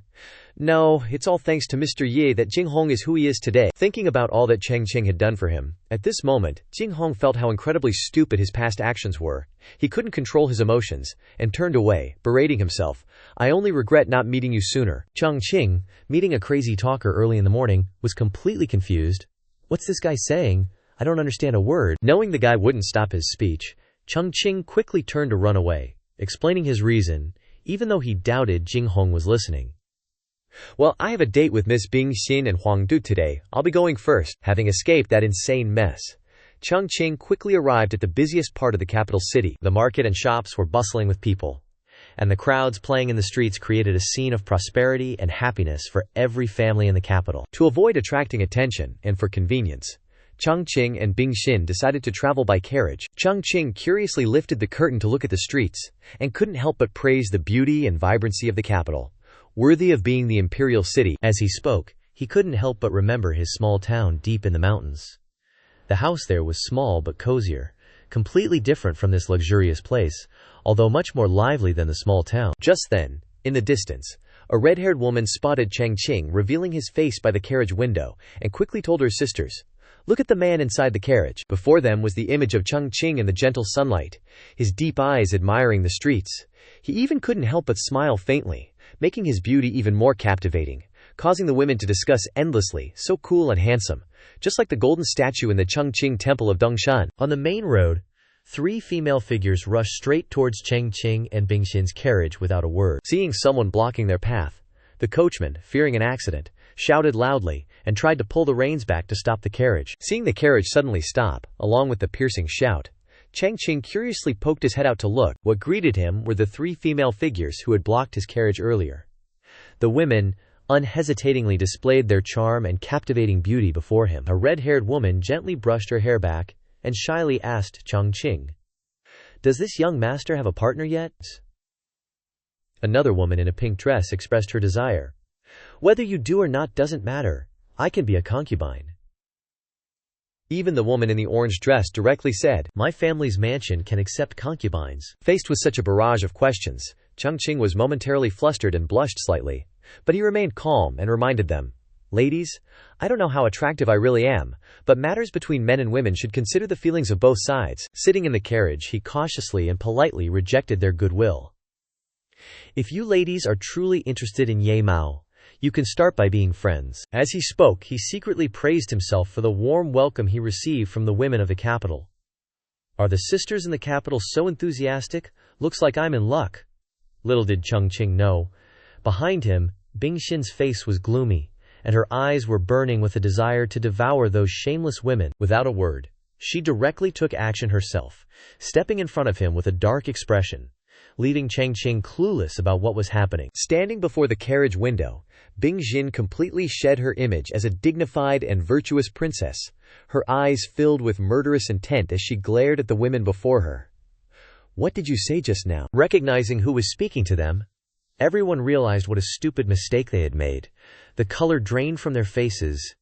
"No, it's all thanks to Mr. Ye that Jing Hong is who he is today." Thinking about all that Chang Qing had done for him, at this moment, Jing Hong felt how incredibly stupid his past actions were. He couldn't control his emotions, and turned away, berating himself. "I only regret not meeting you sooner." Chang Qing, meeting a crazy talker early in the morning, was completely confused. "What's this guy saying? I don't understand a word." Knowing the guy wouldn't stop his speech, Chang Qing quickly turned to run away. explaining his reason, even though he doubted Jing Hong was listening. Well, I have a date with Miss Bing Xin and Huang Du today. I'll be going first, having escaped that insane mess. Chang Qing quickly arrived at the busiest part of the capital city. The market and shops were bustling with people, and the crowds playing in the streets created a scene of prosperity and happiness for every family in the capital. To avoid attracting attention, and for convenience, Chang Qing and Bing Xin decided to travel by carriage. Chang Qing curiously lifted the curtain to look at the streets, and couldn't help but praise the beauty and vibrancy of the capital, worthy of being the imperial city. As he spoke, he couldn't help but remember his small town deep in the mountains. The house there was small but cozier, completely different from this luxurious place, although much more lively than the small town. Just then, in the distance, a red-haired woman spotted Chang Qing revealing his face by the carriage window, and quickly told her sisters, "Look at the man inside the carriage." Before them was the image of Chang Qing in the gentle sunlight, his deep eyes admiring the streets. He even couldn't help but smile faintly, making his beauty even more captivating, causing the women to discuss endlessly, so cool and handsome, just like the golden statue in the Chang Qing temple of Dongshan. On the main road, 3 female figures rushed straight towards Chang Qing and Bing Xin's carriage without a word. Seeing someone blocking their path, the coachman, fearing an accident, shouted loudly and tried to pull the reins back to stop the carriage. Seeing the carriage suddenly stop, along with the piercing shout, Chang Qing curiously poked his head out to look. What greeted him were the 3 female figures who had blocked his carriage earlier. The women unhesitatingly displayed their charm and captivating beauty before him. A red-haired woman gently brushed her hair back and shyly asked Chang Qing, "Does this young master have a partner yet?" Another woman in a pink dress expressed her desire. "Whether you do or not doesn't matter. I can be a concubine." Even the woman in the orange dress directly said, "My family's mansion can accept concubines." Faced with such a barrage of questions, Chang Qing was momentarily flustered and blushed slightly, but he remained calm and reminded them, "Ladies, I don't know how attractive I really am, but matters between men and women should consider the feelings of both sides." Sitting in the carriage, he cautiously and politely rejected their goodwill. "If you ladies are truly interested in Ye Mao, you can start by being friends." As he spoke, he secretly praised himself for the warm welcome he received from the women of the capital. "Are the sisters in the capital so enthusiastic? Looks like I'm in luck." Little did Chang Qing know, behind him, Bing Xin's face was gloomy, and her eyes were burning with a desire to devour those shameless women. Without a word, she directly took action herself, stepping in front of him with a dark expression, leaving Chang Qing clueless about what was happening. Standing before the carriage window, Bing Xin completely shed her image as a dignified and virtuous princess, her eyes filled with murderous intent as she glared at the women before her. "What did you say just now?" Recognizing who was speaking to them, everyone realized what a stupid mistake they had made. The color drained from their faces.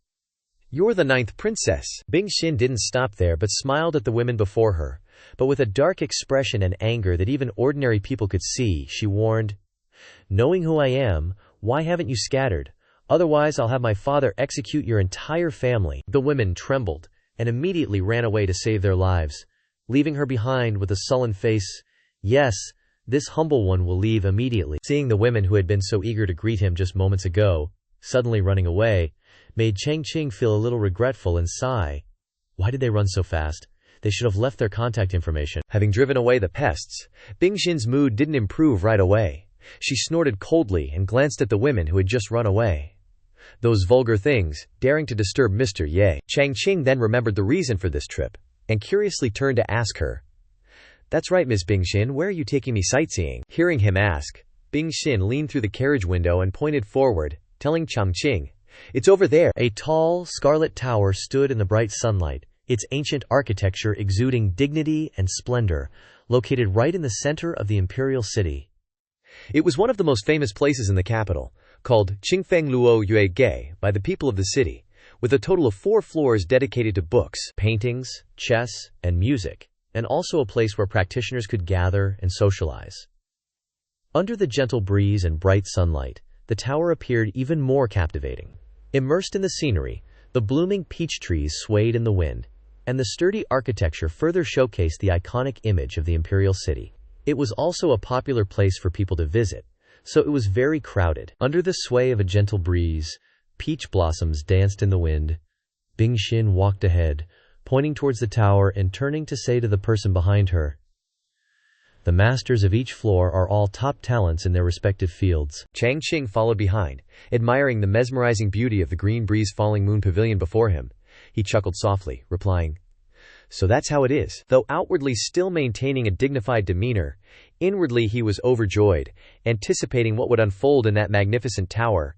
"You're the 9th princess." Bing Xin didn't stop there but smiled at the women before her, but with a dark expression and anger that even ordinary people could see, she warned, "Knowing who I am, why haven't you scattered? Otherwise I'll have my father execute your entire family." The women trembled and immediately ran away to save their lives, leaving her behind with a sullen face. "Yes, this humble one will leave immediately." Seeing the women who had been so eager to greet him just moments ago suddenly running away, made Chang Qing feel a little regretful and sigh. Why did they run so fast? They should have left their contact information. Having driven away the pests, Bing Xin's mood didn't improve right away. She snorted coldly and glanced at the women who had just run away. Those vulgar things, daring to disturb Mr. Ye. Chang Qing then remembered the reason for this trip, and curiously turned to ask her, "That's right, Miss Bing Xin, where are you taking me sightseeing?" Hearing him ask, Bing Xin leaned through the carriage window and pointed forward, telling Chang Qing, "It's over there." A tall, scarlet tower stood in the bright sunlight, its ancient architecture exuding dignity and splendor, located right in the center of the imperial city. It was one of the most famous places in the capital, called Qingfeng Luo Yue Ge by the people of the city, with a total of 4 floors dedicated to books, paintings, chess, and music, and also a place where practitioners could gather and socialize. Under the gentle breeze and bright sunlight, the tower appeared even more captivating. Immersed in the scenery, the blooming peach trees swayed in the wind, and the sturdy architecture further showcased the iconic image of the imperial city. It was also a popular place for people to visit, so it was very crowded. Under the sway of a gentle breeze, peach blossoms danced in the wind. Bing Xin walked ahead, pointing towards the tower and turning to say to the person behind her, The masters of each floor are all top talents in their respective fields. Chang Qing followed behind, admiring the mesmerizing beauty of the green breeze falling moon pavilion before him. He chuckled softly, replying, "So that's how it is." Though outwardly still maintaining a dignified demeanor, inwardly he was overjoyed, anticipating what would unfold in that magnificent tower.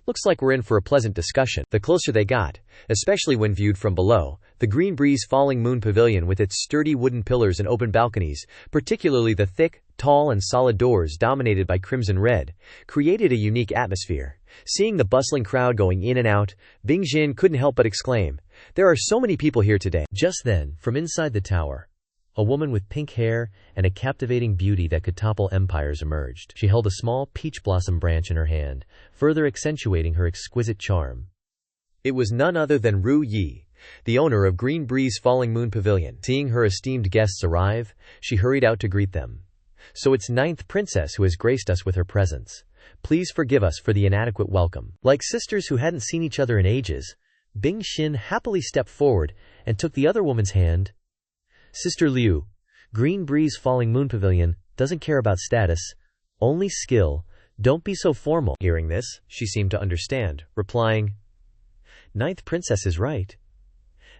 Looks like we're in for a pleasant discussion. The closer they got, especially when viewed from below, the green breeze falling moon pavilion with its sturdy wooden pillars and open balconies, particularly the thick, tall and solid doors dominated by crimson red, created a unique atmosphere. Seeing the bustling crowd going in and out, Bing Xin couldn't help but exclaim, "There are so many people here today." Just then, from inside the tower, a woman with pink hair and a captivating beauty that could topple empires emerged. She held a small peach blossom branch in her hand, further accentuating her exquisite charm. It was none other than Ru Yi, the owner of Green Breeze Falling Moon Pavilion. Seeing her esteemed guests arrive, she hurried out to greet them. "So it's ninth princess who has graced us with her presence. Please forgive us for the inadequate welcome." Like sisters who hadn't seen each other in ages, Bing Xin happily stepped forward and took the other woman's hand. "Sister Liu, Green Breeze Falling Moon Pavilion doesn't care about status, only skill. Don't be so formal." Hearing this, she seemed to understand, replying, "Ninth princess is right."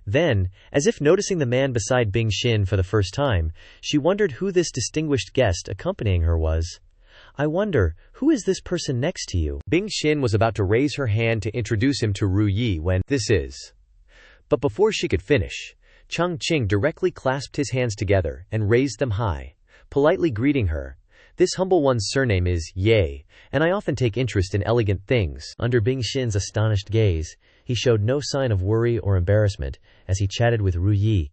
Then, as if noticing the man beside Bing Xin for the first time, she wondered who this distinguished guest accompanying her was. "I wonder, who is this person next to you?" Bing Xin was about to raise her hand to introduce him to Ru Yi when, "This is." But before she could finish, Chang Qing directly clasped his hands together and raised them high, politely greeting her. "This humble one's surname is Ye, and I often take interest in elegant things." Under Bing Xin's astonished gaze, he showed no sign of worry or embarrassment as he chatted with Ru Yi.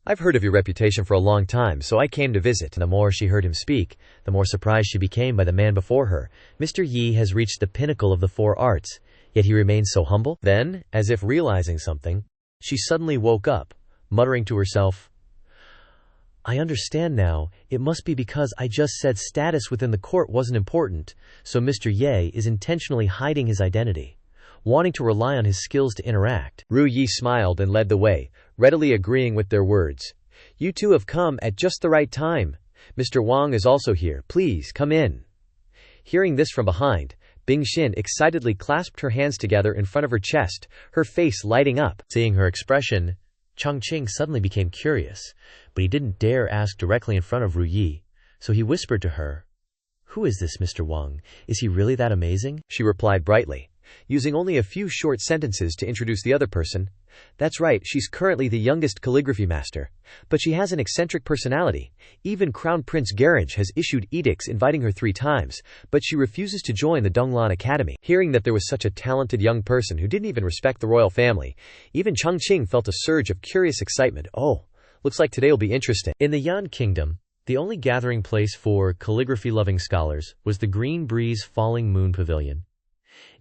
"I've heard of your reputation for a long time, so I came to visit." The more she heard him speak, the more surprised she became by the man before her. Mr. Yi has reached the pinnacle of the four arts, yet he remains so humble. Then, as if realizing something, she suddenly woke up, muttering to herself, "I understand now. It must be because I just said status within the court wasn't important, so Mr. Ye is intentionally hiding his identity, wanting to rely on his skills to interact." Ru Yi smiled and led the way, readily agreeing with their words. "You two have come at just the right time. Mr. Wang is also here. Please, come in." Hearing this from behind, Bing Xin excitedly clasped her hands together in front of her chest, her face lighting up. Seeing her expression, Chang Qing suddenly became curious, but he didn't dare ask directly in front of Ru Yi, so he whispered to her, "Who is this Mr. Wang? Is he really that amazing?" She replied brightly, using only a few short sentences to introduce the other person. "That's right, she's currently the youngest calligraphy master, but she has an eccentric personality. Even Crown Prince Garage has issued edicts inviting her 3 times, but she refuses to join the Donglan Academy." Hearing that there was such a talented young person who didn't even respect the royal family, even Chang Qing felt a surge of curious excitement. "Oh, looks like today will be interesting." In the Yan Kingdom, the only gathering place for calligraphy-loving scholars was the Green Breeze Falling Moon Pavilion.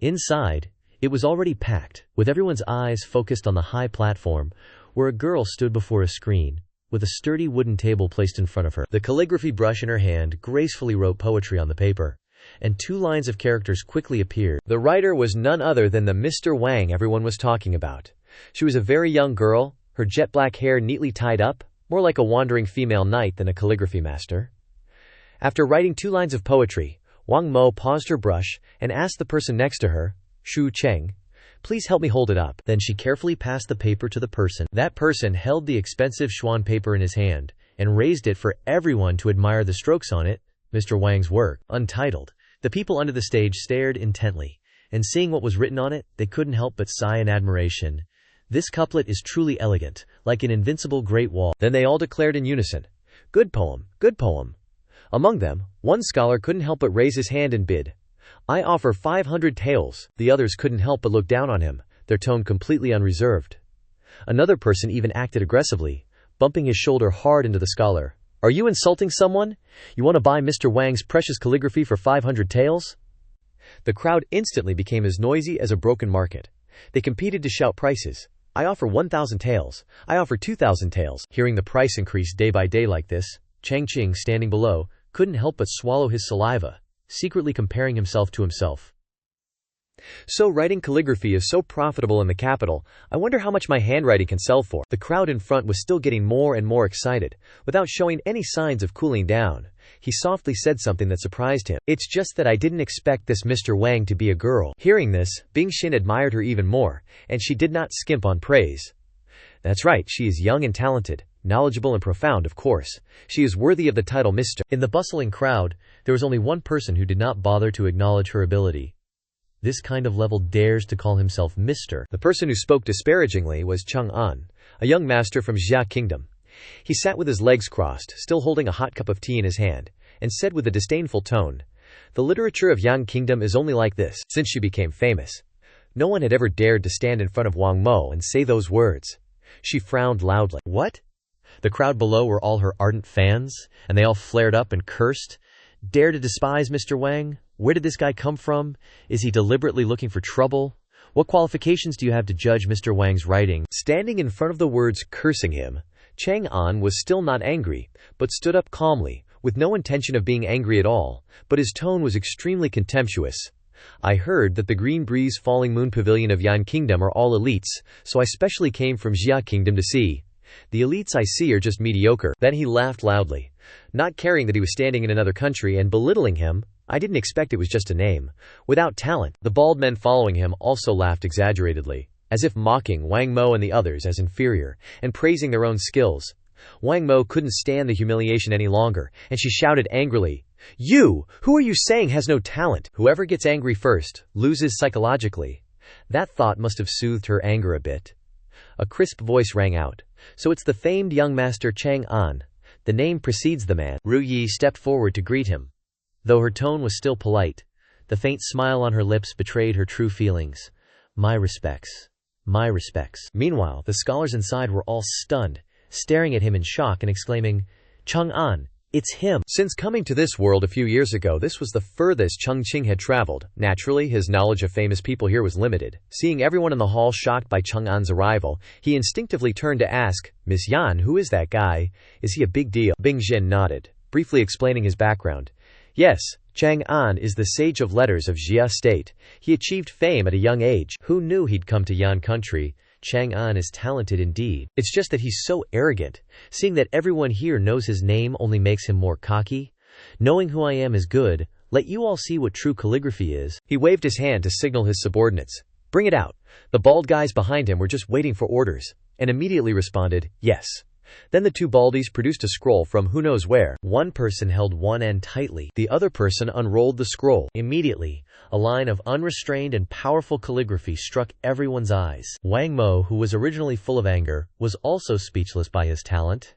Inside, it was already packed, with everyone's eyes focused on the high platform, where a girl stood before a screen, with a sturdy wooden table placed in front of her. The calligraphy brush in her hand gracefully wrote poetry on the paper, and 2 lines of characters quickly appeared. The writer was none other than the Mr. Wang everyone was talking about. She was a very young girl, her jet black hair neatly tied up, more like a wandering female knight than a calligraphy master. After writing 2 lines of poetry, Wang Mo paused her brush and asked the person next to her, Shu Cheng, "Please help me hold it up." Then she carefully passed the paper to the person. That person held the expensive Xuan paper in his hand and raised it for everyone to admire the strokes on it, Mr. Wang's work, untitled. The people under the stage stared intently, and seeing what was written on it, they couldn't help but sigh in admiration. "This couplet is truly elegant, like an invincible great wall." Then they all declared in unison, "Good poem, good poem." Among them, one scholar couldn't help but raise his hand and bid, "I offer 500 taels." The others couldn't help but look down on him, their tone completely unreserved. Another person even acted aggressively, bumping his shoulder hard into the scholar. "Are you insulting someone? You want to buy Mr. Wang's precious calligraphy for 500 taels?" The crowd instantly became as noisy as a broken market. They competed to shout prices. "I offer 1,000 taels. I offer 2,000 taels." Hearing the price increase day by day like this, Chang Qing, standing below, couldn't help but swallow his saliva, secretly comparing himself to himself. "So writing calligraphy is so profitable in the capital. I wonder how much my handwriting can sell for." The crowd in front was still getting more and more excited, without showing any signs of cooling down. he softly said something that surprised him. "It's just that I didn't expect this Mr. Wang to be a girl." Hearing this, Bing Xin admired her even more, and she did not skimp on praise. "That's right, she is young and talented, knowledgeable and profound, of course. She is worthy of the title Mr." In the bustling crowd, there was only one person who did not bother to acknowledge her ability. This kind of level dares to call himself Mr. The person who spoke disparagingly was Chang An, a young master from Xia Kingdom. He sat with his legs crossed, still holding a hot cup of tea in his hand, and said with a disdainful tone, "The literature of Yang Kingdom is only like this since she became famous." No one had ever dared to stand in front of Wang Mo and say those words. She frowned loudly. What? The crowd below were all her ardent fans, and they all flared up and cursed. Dare to despise Mr. Wang? Where did this guy come from? Is he deliberately looking for trouble? What qualifications do you have to judge Mr. Wang's writing? Standing in front of the words cursing him, Chang An was still not angry, but stood up calmly, with no intention of being angry at all, but his tone was extremely contemptuous. "I heard that the Green Breeze Falling Moon Pavilion of Yan Kingdom are all elites, so I specially came from Xia Kingdom to see. The elites I see are just mediocre." Then he laughed loudly. Not caring that he was standing in another country and belittling him, "I didn't expect it was just a name. Without talent." The bald men following him also laughed exaggeratedly, as if mocking Wang Mo and the others as inferior, and praising their own skills. Wang Mo couldn't stand the humiliation any longer, and she shouted angrily, "You! Who are you saying has no talent?" Whoever gets angry first loses psychologically. That thought must have soothed her anger a bit. A crisp voice rang out. "So it's the famed young master Chang An. The name precedes the man." Ru Yi stepped forward to greet him. Though her tone was still polite, the faint smile on her lips betrayed her true feelings. "My respects. My respects." Meanwhile, the scholars inside were all stunned, staring at him in shock and exclaiming, "Chang An, it's him!" Since coming to this world a few years ago, this was the furthest Chang Qing had traveled. Naturally, his knowledge of famous people here was limited. Seeing everyone in the hall shocked by Chang An's arrival, he instinctively turned to ask, "Miss Yan, who is that guy? Is he a big deal?" Bing Xin nodded, briefly explaining his background. "Yes, Chang An is the sage of letters of Xia State. He achieved fame at a young age. Who knew he'd come to Yan country? Chang An is talented indeed. It's just that he's so arrogant. Seeing that everyone here knows his name only makes him more cocky. Knowing who I am is good. Let you all see what true calligraphy is." He waved his hand to signal his subordinates. "Bring it out." The bald guys behind him were just waiting for orders, and immediately responded, "Yes." Then the two baldies produced a scroll from who knows where. One person held one end tightly. The other person unrolled the scroll. Immediately, a line of unrestrained and powerful calligraphy struck everyone's eyes. Wang Mo, who was originally full of anger, was also speechless by his talent.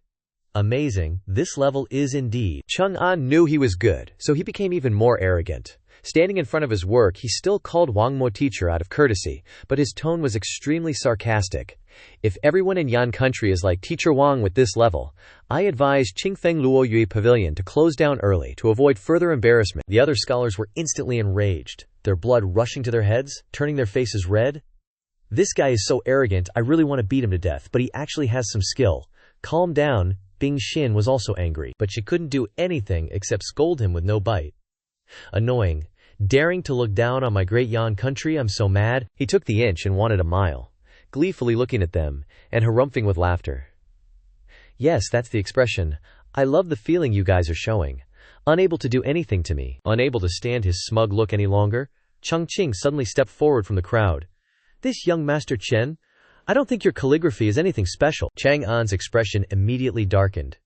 Amazing, this level is indeed. Chang An knew he was good, so he became even more arrogant. Standing in front of his work, he still called Wang Mo teacher out of courtesy, but his tone was extremely sarcastic. "If everyone in Yan country is like Teacher Wang with this level, I advise Qingfeng Luoyue Pavilion to close down early to avoid further embarrassment." The other scholars were instantly enraged, their blood rushing to their heads, turning their faces red. "This guy is so arrogant, I really want to beat him to death, but he actually has some skill. Calm down." Bing Xin was also angry, but she couldn't do anything except scold him with no bite. "Annoying. Daring to look down on my great Yan country, I'm so mad." He took the inch and wanted a mile, gleefully looking at them, and harumphing with laughter. "Yes, that's the expression. I love the feeling you guys are showing. Unable to do anything to me." Unable to stand his smug look any longer, Chang Qing suddenly stepped forward from the crowd. "This young Master Chen, I don't think your calligraphy is anything special." Chang An's expression immediately darkened.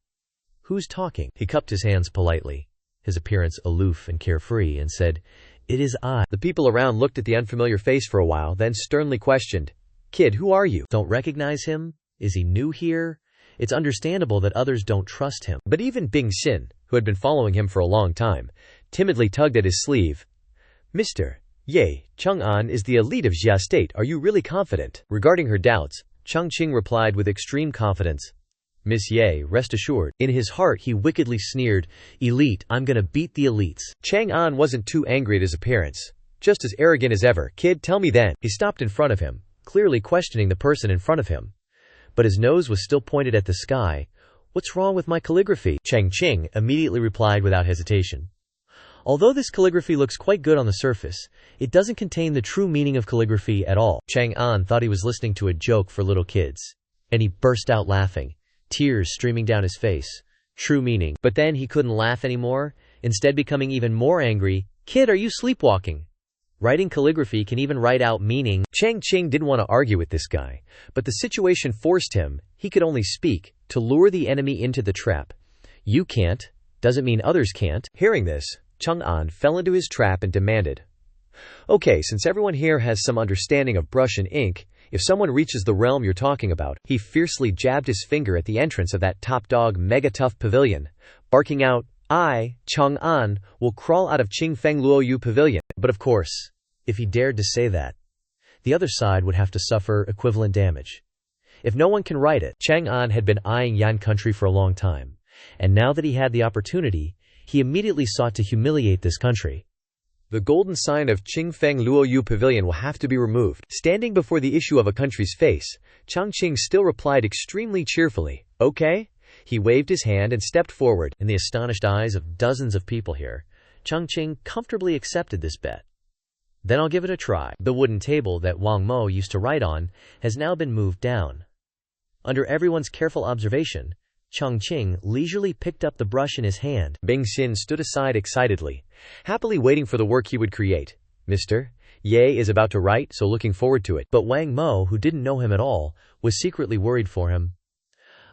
"Who's talking?" He cupped his hands politely, his appearance aloof and carefree, and said, "It is I." The people around looked at the unfamiliar face for a while, then sternly questioned, "Kid, who are you? Don't recognize him? Is he new here?" It's understandable that others don't trust him. But even Bing Xin, who had been following him for a long time, timidly tugged at his sleeve. "Mr. Ye, Chang An is the elite of Xia State. Are you really confident?" Regarding her doubts, Chang Qing replied with extreme confidence, "Miss Ye, rest assured." In his heart he wickedly sneered, "Elite, I'm gonna beat the elites." Chang An wasn't too angry at his appearance, just as arrogant as ever. "Kid, tell me then." He stopped in front of him, clearly questioning the person in front of him. But his nose was still pointed at the sky. "What's wrong with my calligraphy?" Chang Qing immediately replied without hesitation. "Although this calligraphy looks quite good on the surface, it doesn't contain the true meaning of calligraphy at all." Chang An thought he was listening to a joke for little kids, and he burst out laughing, tears streaming down his face. true meaning. But then he couldn't laugh anymore, instead becoming even more angry. Kid, are you sleepwalking? Writing calligraphy can even write out meaning. Chang Qing didn't want to argue with this guy, but the situation forced him. He could only speak, to lure the enemy into the trap. You can't, doesn't mean others can't. Hearing this, Chang An fell into his trap and demanded, okay, since everyone here has some understanding of brush and ink, if someone reaches the realm you're talking about, he fiercely jabbed his finger at the entrance of that top-dog mega-tough pavilion, barking out, I, Chang An, will crawl out of Qingfeng Luoyu Pavilion. But of course, if he dared to say that, the other side would have to suffer equivalent damage. If no one can write it, Chang An had been eyeing Yan country for a long time, and now that he had the opportunity, he immediately sought to humiliate this country. The golden sign of Qingfeng Luoyu Pavilion will have to be removed. Standing before the issue of a country's face, Chang Qing still replied extremely cheerfully, okay? He waved his hand and stepped forward. In the astonished eyes of dozens of people here, Chang Qing comfortably accepted this bet. Then I'll give it a try. The wooden table that Wang Mo used to write on has now been moved down. Under everyone's careful observation, Chang Qing leisurely picked up the brush in his hand. Bing Xin stood aside excitedly, happily waiting for the work he would create. Mr. Ye is about to write, so looking forward to it. But Wang Mo, who didn't know him at all, was secretly worried for him.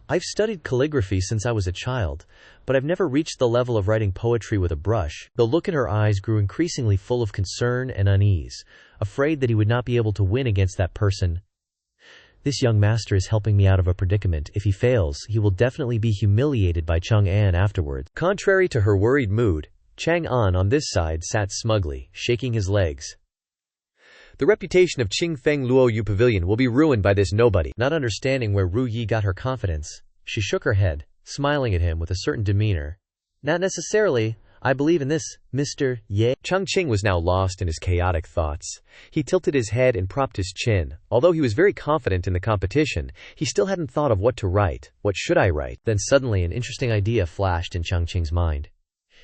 I've studied calligraphy since I was a child, but I've never reached the level of writing poetry with a brush. The look in her eyes grew increasingly full of concern and unease, afraid that he would not be able to win against that person. This young master is helping me out of a predicament. If he fails, he will definitely be humiliated by Chang An afterwards. Contrary to her worried mood, Chang An on this side sat smugly, shaking his legs. The reputation of Qingfeng Luoyu Pavilion will be ruined by this nobody. Not understanding where Ru Yi got her confidence, she shook her head, smiling at him with a certain demeanor. Not necessarily. I believe in this, Mr. Ye. Chang Qing was now lost in his chaotic thoughts. He tilted his head and propped his chin. Although he was very confident in the competition, he still hadn't thought of what to write. What should I write? Then suddenly an interesting idea flashed in Chang Qing's mind.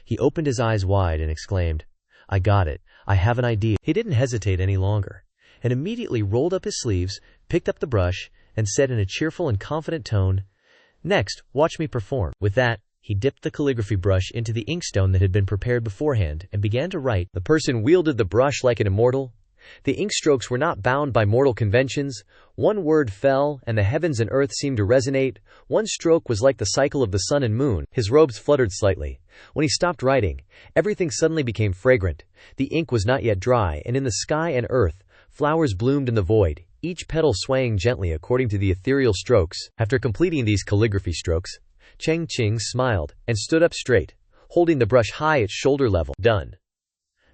He opened his eyes wide and exclaimed, I got it. I have an idea. He didn't hesitate any longer, and immediately rolled up his sleeves, picked up the brush, and said in a cheerful and confident tone, Next, watch me perform. With that, he dipped the calligraphy brush into the inkstone that had been prepared beforehand and began to write. The person wielded the brush like an immortal. The inkstrokes were not bound by mortal conventions. One word fell, and the heavens and earth seemed to resonate. One stroke was like the cycle of the sun and moon. His robes fluttered slightly. When he stopped writing, everything suddenly became fragrant. The ink was not yet dry, and in the sky and earth, flowers bloomed in the void, each petal swaying gently according to the ethereal strokes. After completing these calligraphy strokes, Chang Qing smiled and stood up straight, holding the brush high at shoulder level. Done.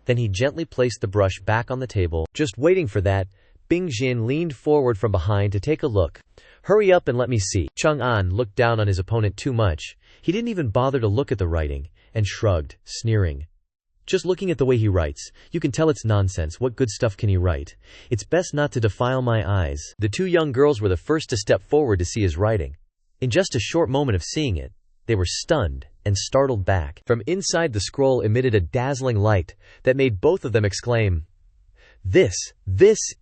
Then he gently placed the brush back on the table. Just waiting for that, Bing Xin leaned forward from behind to take a look. Hurry up and let me see. Chang An looked down on his opponent too much. He didn't even bother to look at the writing, and shrugged, sneering. Just looking at the way he writes, you can tell it's nonsense. What good stuff can he write? It's best not to defile my eyes. The two young girls were the first to step forward to see his writing. In just a short moment of seeing it, they were stunned and startled back. From inside the scroll emitted a dazzling light that made both of them exclaim, This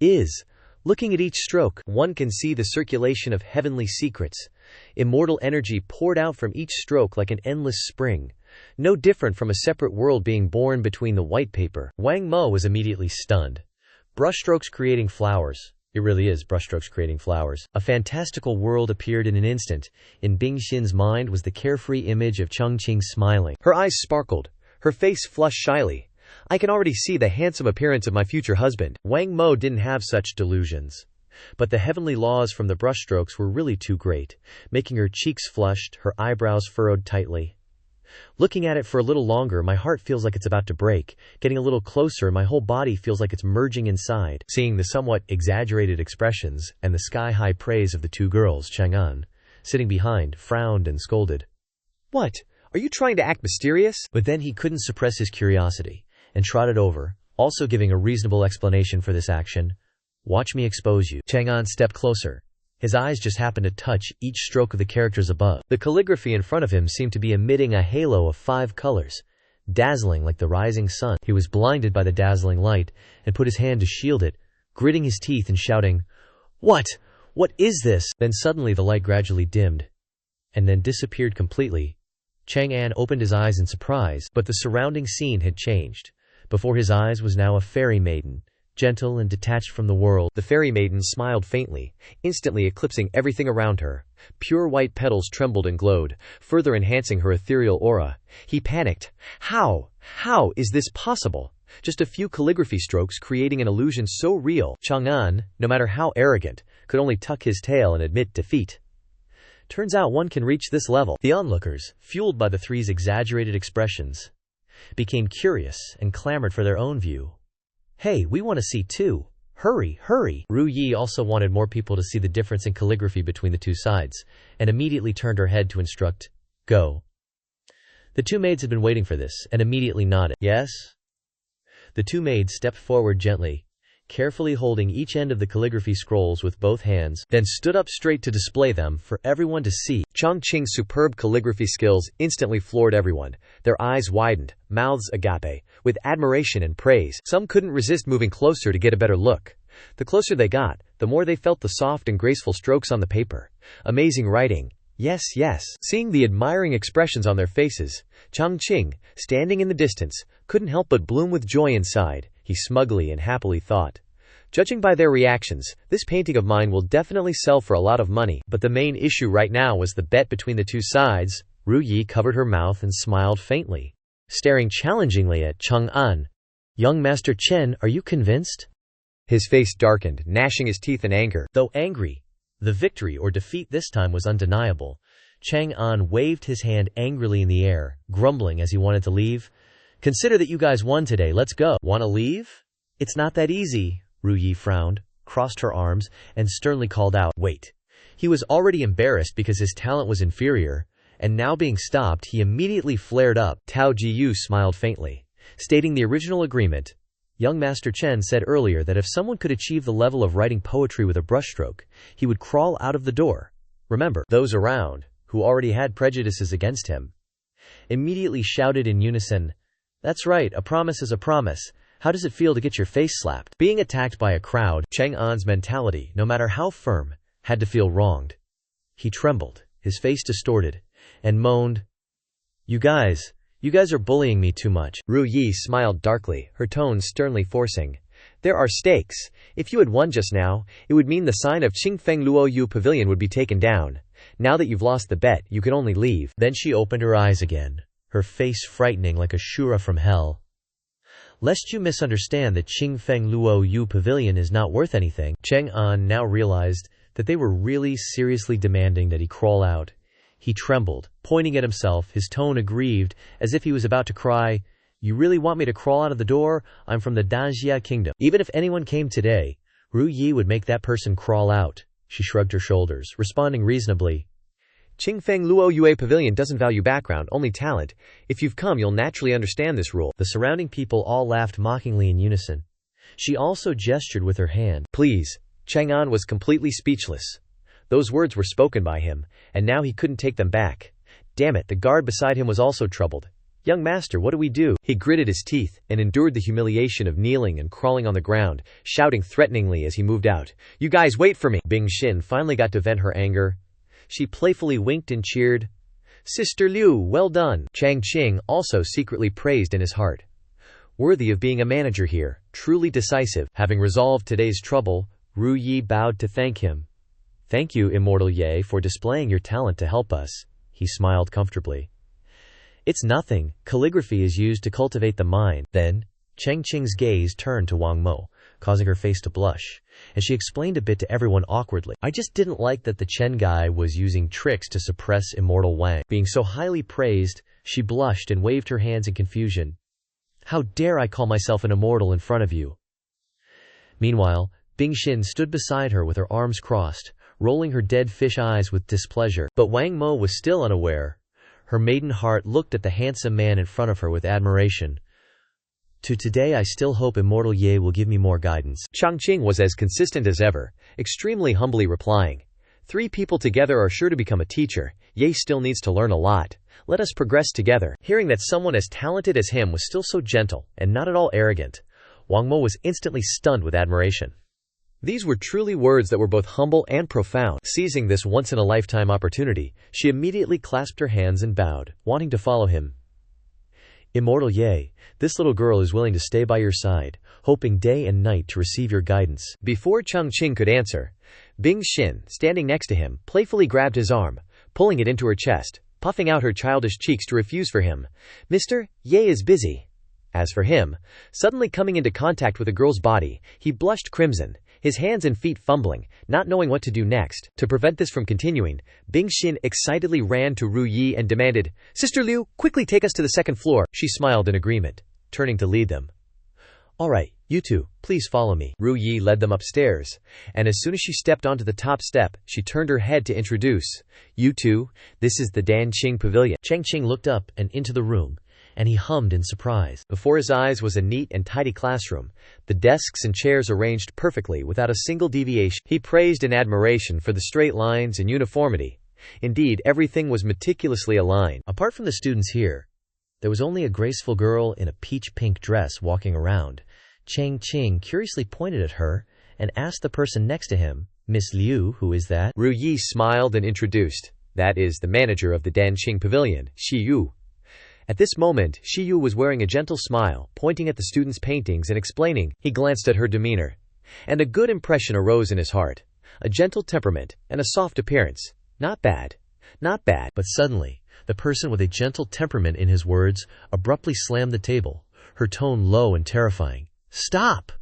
is... Looking at each stroke, one can see the circulation of heavenly secrets. Immortal energy poured out from each stroke like an endless spring, no different from a separate world being born between the white paper. Wang Mo was immediately stunned. Brushstrokes creating flowers. It really is brushstrokes creating flowers. A fantastical world appeared in an instant. In Bing Xin's mind was the carefree image of Chang Qing smiling. Her eyes sparkled. Her face flushed shyly. I can already see the handsome appearance of my future husband. Wang Mo didn't have such delusions. But the heavenly laws from the brushstrokes were really too great, making her cheeks flushed, her eyebrows furrowed tightly. Looking at it for a little longer, my heart feels like it's about to break. Getting a little closer, my whole body feels like it's merging inside. Seeing the somewhat exaggerated expressions and the sky-high praise of the two girls, Chang An, sitting behind, frowned and scolded. What? Are you trying to act mysterious? But then he couldn't suppress his curiosity, and trotted over, also giving a reasonable explanation for this action. Watch me expose you. Chang An stepped closer. His eyes just happened to touch each stroke of the characters above. The calligraphy in front of him seemed to be emitting a halo of 5 colors, dazzling like the rising sun. He was blinded by the dazzling light and put his hand to shield it, gritting his teeth and shouting, What? What is this? Then suddenly the light gradually dimmed, and then disappeared completely, Chang'an opened his eyes in surprise, but the surrounding scene had changed. Before his eyes was now a fairy maiden, gentle and detached from the world. The fairy maiden smiled faintly, instantly eclipsing everything around her. Pure white petals trembled and glowed, further enhancing her ethereal aura. He panicked. How is this possible? Just a few calligraphy strokes creating an illusion so real. Chang'an, no matter how arrogant, could only tuck his tail and admit defeat. Turns out one can reach this level. The onlookers, fueled by the three's exaggerated expressions, became curious and clamored for their own view. Hey, we want to see too. Hurry, hurry. Ru Yi also wanted more people to see the difference in calligraphy between the two sides, and immediately turned her head to instruct, go. The two maids had been waiting for this, and immediately nodded. Yes? The two maids stepped forward gently, carefully holding each end of the calligraphy scrolls with both hands, then stood up straight to display them for everyone to see. Chang Qing's superb calligraphy skills instantly floored everyone. Their eyes widened, mouths agape, with admiration and praise. Some couldn't resist moving closer to get a better look. The closer they got, the more they felt the soft and graceful strokes on the paper. Amazing writing. Yes, yes. Seeing the admiring expressions on their faces, Chang Qing, standing in the distance, couldn't help but bloom with joy inside. He smugly and happily thought, judging by their reactions, this painting of mine will definitely sell for a lot of money. But the main issue right now was the bet between the two sides. Ru Yi covered her mouth and smiled faintly, staring challengingly at Chang'an. Young Master Chen, are you convinced? His face darkened, gnashing his teeth in anger. Though angry, the victory or defeat this time was undeniable. Chang'an waved his hand angrily in the air, grumbling as he wanted to leave. Consider that you guys won today, let's go. Wanna leave? It's not that easy. Ru Yi frowned, crossed her arms, and sternly called out, wait. He was already embarrassed because his talent was inferior, and now being stopped, he immediately flared up. Tao Jiyu smiled faintly, stating the original agreement. Young Master Chen said earlier that if someone could achieve the level of writing poetry with a brushstroke, he would crawl out of the door. Remember, those around, who already had prejudices against him, immediately shouted in unison, that's right, a promise is a promise. How does it feel to get your face slapped? Being attacked by a crowd, Chang'an's mentality, no matter how firm, had to feel wronged. He trembled, his face distorted, and moaned, You guys are bullying me too much. Ru Yi smiled darkly, her tone sternly forcing, there are stakes. If you had won just now, it would mean the sign of Qingfeng Luoyu Pavilion would be taken down. Now that you've lost the bet, you can only leave. Then she opened her eyes again, her face frightening like a shura from hell. Lest you misunderstand that Qingfeng Luoyu Pavilion is not worth anything. Chang'an now realized that they were really seriously demanding that he crawl out. He trembled, pointing at himself, his tone aggrieved, as if he was about to cry, You really want me to crawl out of the door? I'm from the Danjia Kingdom. Even if anyone came today, Ru Yi would make that person crawl out. She shrugged her shoulders, responding reasonably, Qingfeng Luoyue Pavilion doesn't value background, only talent. If you've come, you'll naturally understand this rule. The surrounding people all laughed mockingly in unison. She also gestured with her hand. Please. Chang'an was completely speechless. Those words were spoken by him, and now he couldn't take them back. Damn it, the guard beside him was also troubled. Young master, what do we do? He gritted his teeth, and endured the humiliation of kneeling and crawling on the ground, shouting threateningly as he moved out. You guys wait for me! Bing Xin finally got to vent her anger. She playfully winked and cheered. Sister Liu, well done. Chang Qing also secretly praised in his heart. Worthy of being a manager here, truly decisive. Having resolved today's trouble, Ru Yi bowed to thank him. Thank you, Immortal Ye, for displaying your talent to help us. He smiled comfortably. It's nothing. Calligraphy is used to cultivate the mind. Then, Chang Qing's gaze turned to Wang Mo, causing her face to blush, and she explained a bit to everyone awkwardly. I just didn't like that the Chen guy was using tricks to suppress Immortal Wang. Being so highly praised, she blushed and waved her hands in confusion. How dare I call myself an immortal in front of you? Meanwhile, Bing Xin stood beside her with her arms crossed, rolling her dead fish eyes with displeasure. But Wang Mo was still unaware. Her maiden heart looked at the handsome man in front of her with admiration. To today I still hope Immortal Ye will give me more guidance. Chang Qing was as consistent as ever, extremely humbly replying. 3 people together are sure to become a teacher. Ye still needs to learn a lot. Let us progress together. Hearing that someone as talented as him was still so gentle, and not at all arrogant, Wang Mo was instantly stunned with admiration. These were truly words that were both humble and profound. Seizing this once-in-a-lifetime opportunity, she immediately clasped her hands and bowed, wanting to follow him. Immortal Ye, this little girl is willing to stay by your side, hoping day and night to receive your guidance. Before Chang Qing could answer, Bing Xin, standing next to him, playfully grabbed his arm, pulling it into her chest, puffing out her childish cheeks to refuse for him. Mr. Ye is busy. As for him, suddenly coming into contact with a girl's body, he blushed crimson, his hands and feet fumbling, not knowing what to do next. To prevent this from continuing, Bing Xin excitedly ran to Ru Yi and demanded, Sister Liu, quickly take us to the second floor. She smiled in agreement, turning to lead them. All right, you two, please follow me. Ru Yi led them upstairs, and as soon as she stepped onto the top step, she turned her head to introduce, You two, this is the Dan Qing Pavilion. Chang Qing looked up and into the room, and he hummed in surprise. Before his eyes was a neat and tidy classroom, the desks and chairs arranged perfectly without a single deviation. He praised in admiration for the straight lines and uniformity. Indeed, everything was meticulously aligned. Apart from the students here, there was only a graceful girl in a peach-pink dress walking around. Chang Qing curiously pointed at her and asked the person next to him, Miss Liu, who is that? Ru Yi smiled and introduced, That is the manager of the Dan Qing Pavilion, Shi Yu. At this moment, Shi Yu was wearing a gentle smile, pointing at the students' paintings and explaining. He glanced at her demeanor, and a good impression arose in his heart. A gentle temperament, and a soft appearance. Not bad. Not bad. But suddenly, the person with a gentle temperament in his words abruptly slammed the table, her tone low and terrifying. Stop!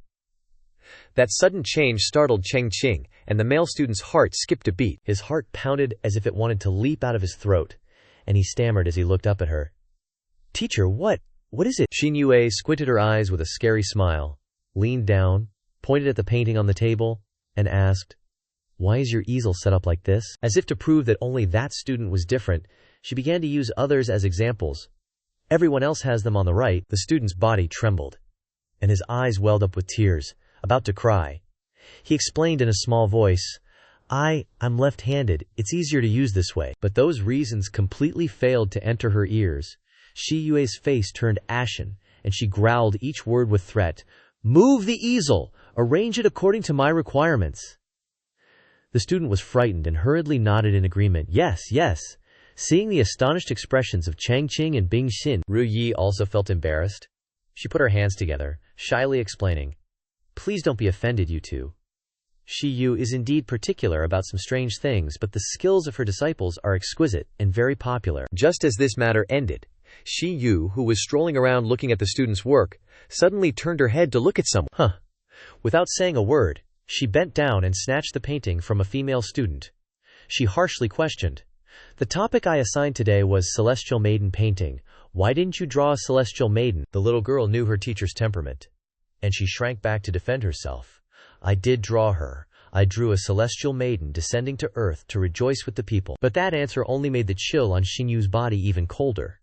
That sudden change startled Chang Qing, and the male student's heart skipped a beat. His heart pounded as if it wanted to leap out of his throat, and he stammered as he looked up at her. Teacher, what is it? Xin Yue squinted her eyes with a scary smile, leaned down, pointed at the painting on the table, and asked, Why is your easel set up like this? As if to prove that only that student was different, she began to use others as examples. Everyone else has them on the right. The student's body trembled, and his eyes welled up with tears, about to cry. He explained in a small voice, I'm left-handed, it's easier to use this way. But those reasons completely failed to enter her ears. Shi Yue's face turned ashen, and she growled each word with threat. Move the easel! Arrange it according to my requirements. The student was frightened and hurriedly nodded in agreement. Yes, yes. Seeing the astonished expressions of Chang Qing and Bing Xin, Ru Yi also felt embarrassed. She put her hands together, shyly explaining, Please don't be offended, you two. Shi Yu is indeed particular about some strange things, but the skills of her disciples are exquisite and very popular. Just as this matter ended, Shi Yu, who was strolling around looking at the student's work, suddenly turned her head to look at someone. Without saying a word, she bent down and snatched the painting from a female student. She harshly questioned, The topic I assigned today was Celestial Maiden painting. Why didn't you draw a celestial maiden? The little girl knew her teacher's temperament, and she shrank back to defend herself. I did draw her. I drew a celestial maiden descending to earth to rejoice with the people. But that answer only made the chill on Xin Yu's body even colder.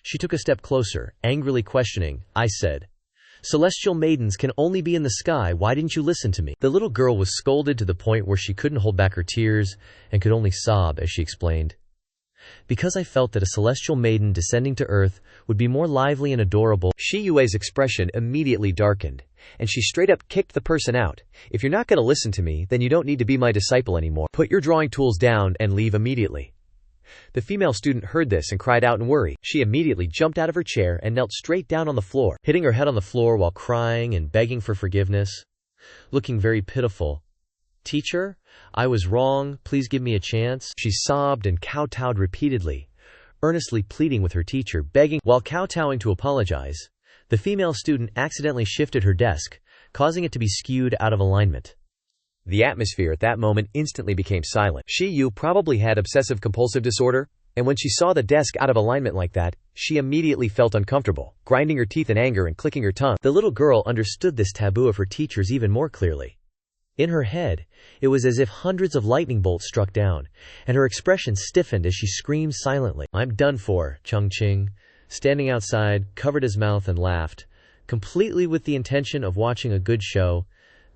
She took a step closer, angrily questioning. I said, Celestial maidens can only be in the sky. Why didn't you listen to me? The little girl was scolded to the point where she couldn't hold back her tears and could only sob as she explained. Because I felt that a celestial maiden descending to earth would be more lively and adorable. Shi Yue's expression immediately darkened, and she straight up kicked the person out. If you're not going to listen to me, then you don't need to be my disciple anymore. Put your drawing tools down and leave immediately. The female student heard this and cried out in worry. She immediately jumped out of her chair and knelt straight down on the floor, hitting her head on the floor while crying and begging for forgiveness, looking very pitiful. Teacher, I was wrong, please give me a chance. She sobbed and kowtowed repeatedly, earnestly pleading with her teacher, begging. While kowtowing to apologize, the female student accidentally shifted her desk, causing it to be skewed out of alignment. The atmosphere at that moment instantly became silent. Shi Yu probably had obsessive-compulsive disorder, and when she saw the desk out of alignment like that, she immediately felt uncomfortable, grinding her teeth in anger and clicking her tongue. The little girl understood this taboo of her teachers even more clearly. In her head, it was as if hundreds of lightning bolts struck down, and her expression stiffened as she screamed silently. I'm done for, Chang Qing, standing outside, covered his mouth and laughed, completely with the intention of watching a good show.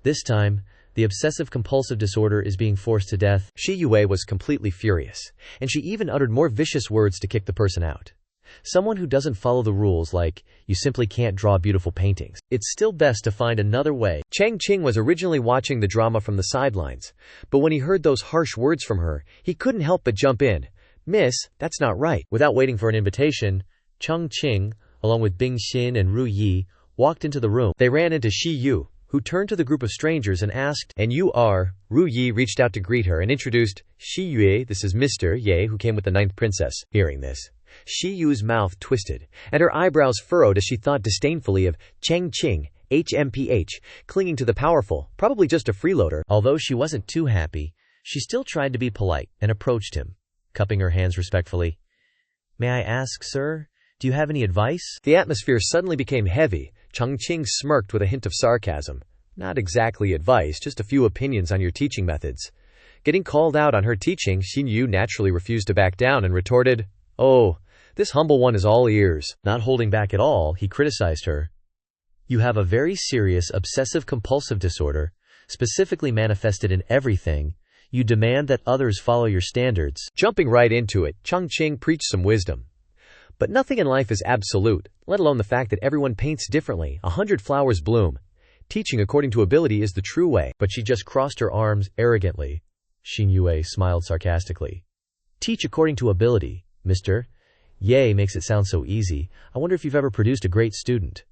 This time, the obsessive-compulsive disorder is being forced to death. Shi Yue was completely furious, and she even uttered more vicious words to kick the person out. Someone who doesn't follow the rules, like, you simply can't draw beautiful paintings. It's still best to find another way. Chang Qing was originally watching the drama from the sidelines, but when he heard those harsh words from her, he couldn't help but jump in. "Miss, that's not right." Without waiting for an invitation, Chang Qing, along with Bing Xin and Ru Yi, walked into the room. They ran into Shi Yu, who turned to the group of strangers and asked, "And you are?" Ru Yi reached out to greet her and introduced, "Shi Yue, this is Mr. Ye who came with the 9th princess." Hearing this, Shi Yu's mouth twisted, and her eyebrows furrowed as she thought disdainfully of Chang Qing, HMPH, clinging to the powerful, probably just a freeloader. Although she wasn't too happy, she still tried to be polite and approached him, cupping her hands respectfully. "May I ask, sir, do you have any advice?" The atmosphere suddenly became heavy. Chang Qing smirked with a hint of sarcasm. "Not exactly advice, just a few opinions on your teaching methods." Getting called out on her teaching, Xin Yu naturally refused to back down and retorted, "Oh, this humble one is all ears." Not holding back at all, he criticized her. "You have a very serious obsessive-compulsive disorder, specifically manifested in everything. You demand that others follow your standards." Jumping right into it, Chang Qing preached some wisdom. But nothing in life is absolute, let alone the fact that everyone paints differently. 100 flowers bloom. Teaching according to ability is the true way. But she just crossed her arms arrogantly. Xin Yue smiled sarcastically. "Teach according to ability, mister. Ye makes it sound so easy. I wonder if you've ever produced a great student."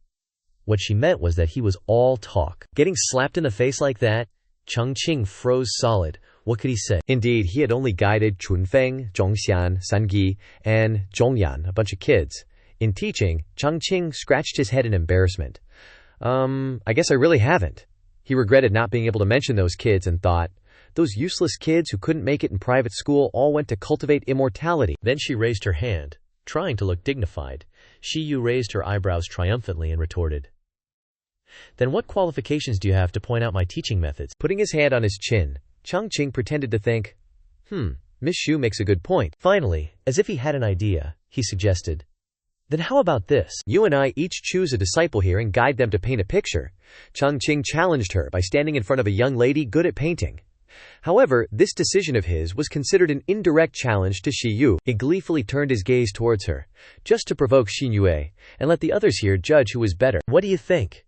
What she meant was that he was all talk. Getting slapped in the face like that, Chang Qing froze solid. What could he say? Indeed, he had only guided Chunfeng, Zhongxian, Sangi, and Zhongyan, a bunch of kids. In teaching, Chang Qing scratched his head in embarrassment. I guess I really haven't." He regretted not being able to mention those kids and thought, those useless kids who couldn't make it in private school all went to cultivate immortality. Then she raised her hand, trying to look dignified. Shi Yu raised her eyebrows triumphantly and retorted, "Then what qualifications do you have to point out my teaching methods?" Putting his hand on his chin, Chang Qing pretended to think, Miss Shu makes a good point. Finally, as if he had an idea, he suggested, "Then how about this? You and I each choose a disciple here and guide them to paint a picture." Chang Qing challenged her by standing in front of a young lady good at painting. However, this decision of his was considered an indirect challenge to Shi Yu. He gleefully turned his gaze towards her, just to provoke Xin Yue, and let the others here judge who was better. "What do you think?"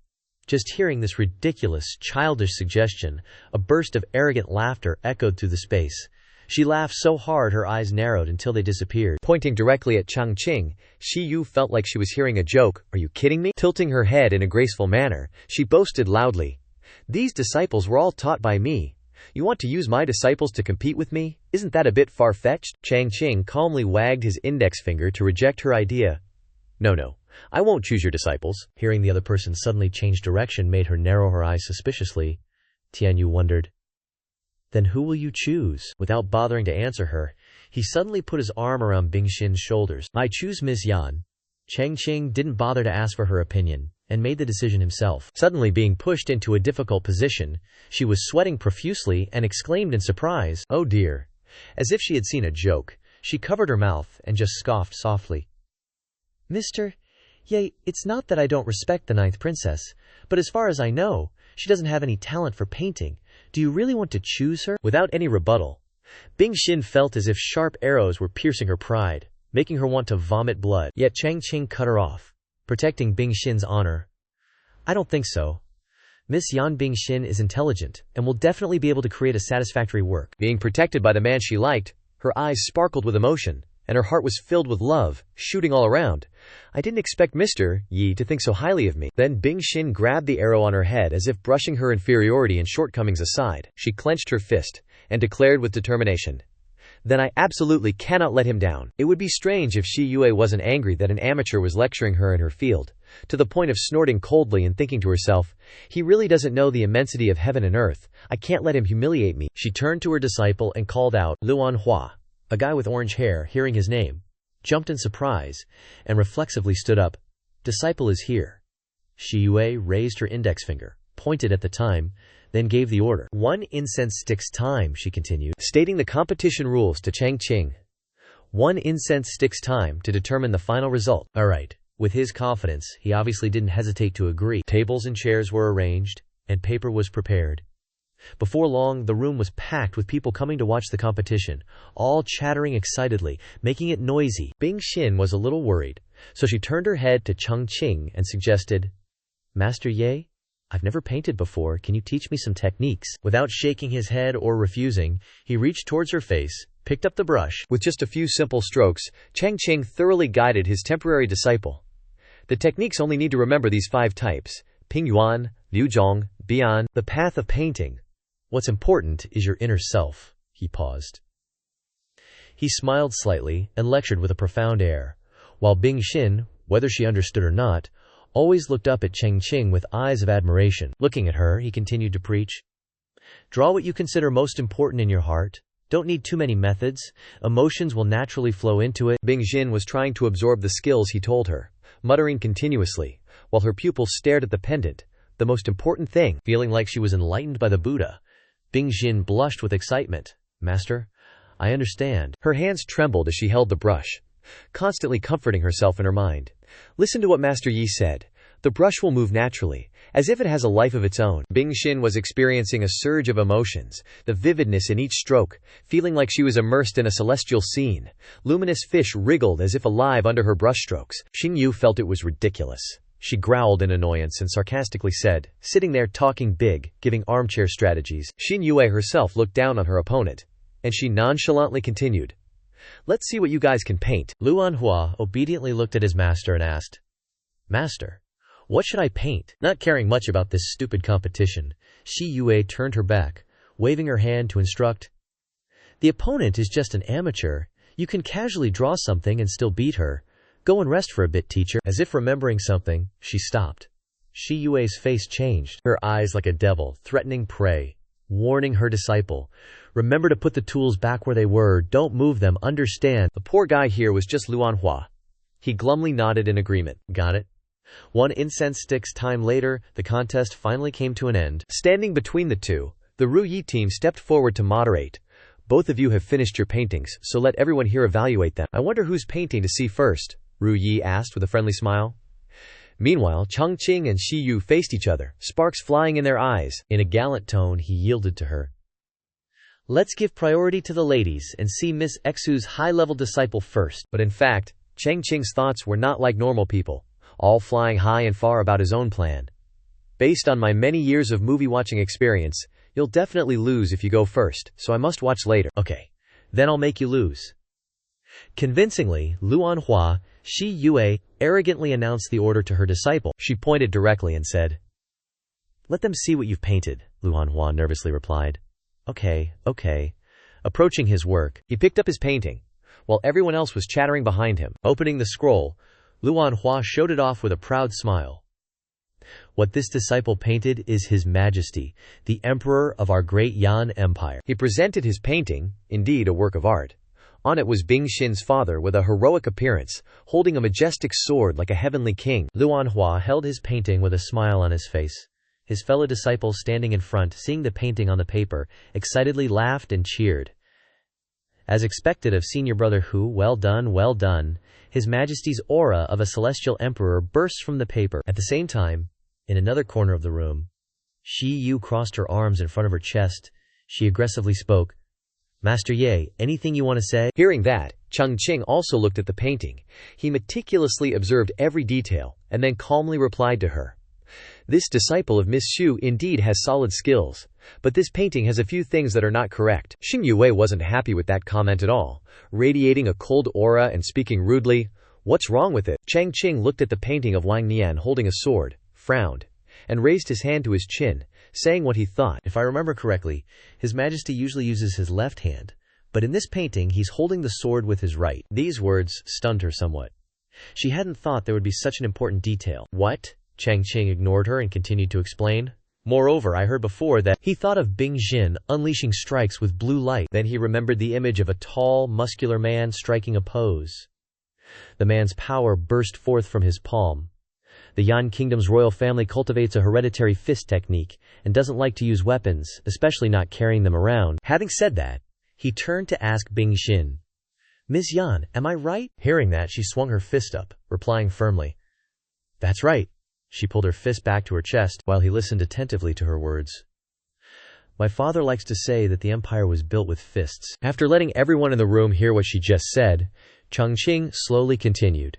Just hearing this ridiculous, childish suggestion, a burst of arrogant laughter echoed through the space. She laughed so hard her eyes narrowed until they disappeared. Pointing directly at Chang Qing, Shi Yu felt like she was hearing a joke. "Are you kidding me?" Tilting her head in a graceful manner, she boasted loudly, "These disciples were all taught by me. You want to use my disciples to compete with me? Isn't that a bit far-fetched?" Chang Qing calmly wagged his index finger to reject her idea. No, I won't choose your disciples." Hearing the other person suddenly change direction made her narrow her eyes suspiciously. Tianyu wondered, "Then who will you choose?" Without bothering to answer her, he suddenly put his arm around Bing Xin's shoulders. "I choose Ms. Yan." Chang Qing didn't bother to ask for her opinion, and made the decision himself. Suddenly being pushed into a difficult position, she was sweating profusely and exclaimed in surprise, "Oh dear." As if she had seen a joke, she covered her mouth and just scoffed softly. "Mr. Ye, it's not that I don't respect the 9th princess, but as far as I know, she doesn't have any talent for painting. Do you really want to choose her?" Without any rebuttal, Bing Xin felt as if sharp arrows were piercing her pride, making her want to vomit blood. Yet Chang Qing cut her off, protecting Bing Xin's honor. "I don't think so. Miss Yan Bing Xin is intelligent, and will definitely be able to create a satisfactory work." Being protected by the man she liked, her eyes sparkled with emotion, and her heart was filled with love, shooting all around. "I didn't expect Mr. Yi to think so highly of me." Then Bing Xin grabbed the arrow on her head as if brushing her inferiority and shortcomings aside. She clenched her fist, and declared with determination, "Then I absolutely cannot let him down." It would be strange if Shi Yue wasn't angry that an amateur was lecturing her in her field, to the point of snorting coldly and thinking to herself, "He really doesn't know the immensity of heaven and earth. I can't let him humiliate me." She turned to her disciple and called out, "Luan Hua." A guy with orange hair, hearing his name, jumped in surprise, and reflexively stood up. "Disciple is here." Shi Yue raised her index finger, pointed at the time, then gave the order. "1 incense sticks time," she continued, stating the competition rules to Chang Qing. 1 incense sticks time to determine the final result. All right. With his confidence, he obviously didn't hesitate to agree. Tables and chairs were arranged, and paper was prepared. Before long, the room was packed with people coming to watch the competition, all chattering excitedly, making it noisy. Bing Xin was a little worried, so she turned her head to Chang Qing and suggested, "Master Ye, I've never painted before, can you teach me some techniques?" Without shaking his head or refusing, he reached towards her face, picked up the brush. With just a few simple strokes, Chang Qing thoroughly guided his temporary disciple. The techniques only need to remember these 5 types: Ping Yuan, Liu Zhong, Bian, the path of painting. What's important is your inner self. He paused. He smiled slightly and lectured with a profound air, while Bing Xin, whether she understood or not, always looked up at Chang Qing with eyes of admiration. Looking at her, he continued to preach. Draw what you consider most important in your heart. Don't need too many methods. Emotions will naturally flow into it. Bing Xin was trying to absorb the skills he told her, muttering continuously, while her pupils stared at the pendant. The most important thing. Feeling like she was enlightened by the Buddha, Bing Xin blushed with excitement. "Master, I understand." Her hands trembled as she held the brush, constantly comforting herself in her mind. "Listen to what Master Yi said. The brush will move naturally, as if it has a life of its own." Bing Xin was experiencing a surge of emotions, the vividness in each stroke, feeling like she was immersed in a celestial scene. Luminous fish wriggled as if alive under her brushstrokes. Xing Yu felt it was ridiculous. She growled in annoyance and sarcastically said, sitting there talking big, giving armchair strategies. Xin Yue herself looked down on her opponent, and she nonchalantly continued, "Let's see what you guys can paint." Manhua obediently looked at his master and asked, "Master, what should I paint?" Not caring much about this stupid competition, Shi Yue turned her back, waving her hand to instruct. "The opponent is just an amateur. You can casually draw something and still beat her. Go and rest for a bit, teacher." As if remembering something, she stopped. Shi Yue's face changed, her eyes like a devil, threatening prey, warning her disciple, "Remember to put the tools back where they were, don't move them, understand?" The poor guy here was just Luanhua. He glumly nodded in agreement. "Got it." One incense stick's time later, the contest finally came to an end. Standing between the two, the Ru Yi team stepped forward to moderate. "Both of you have finished your paintings, so let everyone here evaluate them." "I wonder whose painting to see first," Ru Yi asked with a friendly smile. Meanwhile, Chang Qing and Shi Yu faced each other, sparks flying in their eyes. In a gallant tone, he yielded to her. "Let's give priority to the ladies and see Miss Xu's high-level disciple first." But in fact, Chang Qing's thoughts were not like normal people, all flying high and far about his own plan. "Based on my many years of movie-watching experience, you'll definitely lose if you go first, so I must watch later." "Okay, then I'll make you lose." Convincingly, Luanhua, Shi Yue, arrogantly announced the order to her disciple. She pointed directly and said, "Let them see what you've painted," Luanhua nervously replied. Okay. Approaching his work, he picked up his painting, while everyone else was chattering behind him. Opening the scroll, Luanhua showed it off with a proud smile. "What this disciple painted is His Majesty, the Emperor of our great Yan Empire." He presented his painting, indeed a work of art. On it was Bing Xin's father with a heroic appearance, holding a majestic sword like a heavenly king. Luanhua held his painting with a smile on his face. His fellow disciples standing in front, seeing the painting on the paper, excitedly laughed and cheered. As expected of senior brother Hu, well done, well done. His Majesty's aura of a celestial emperor burst from the paper. At the same time, in another corner of the room, Shi Yu crossed her arms in front of her chest. She aggressively spoke. "Master Ye, anything you want to say?" Hearing that, Chang Qing also looked at the painting. He meticulously observed every detail, and then calmly replied to her. "This disciple of Miss Xu indeed has solid skills, but this painting has a few things that are not correct." Xing Yue wasn't happy with that comment at all, radiating a cold aura and speaking rudely. "What's wrong with it?" Chang Qing looked at the painting of Wang Nian holding a sword, frowned, and raised his hand to his chin, saying what he thought. "If I remember correctly, His Majesty usually uses his left hand, but in this painting he's holding the sword with his right." These words stunned her somewhat. She hadn't thought there would be such an important detail. "What?" Chang Qing ignored her and continued to explain. "Moreover, I heard before that..." He thought of Bing Xin unleashing strikes with blue light. Then he remembered the image of a tall, muscular man striking a pose. The man's power burst forth from his palm. The Yan Kingdom's royal family cultivates a hereditary fist technique and doesn't like to use weapons, especially not carrying them around. Having said that, he turned to ask Bing Xin, "Ms. Yan, am I right?" Hearing that, she swung her fist up, replying firmly, "That's right." She pulled her fist back to her chest while he listened attentively to her words. My father likes to say that the empire was built with fists." After letting everyone in the room hear what she just said, Chang Qing slowly continued.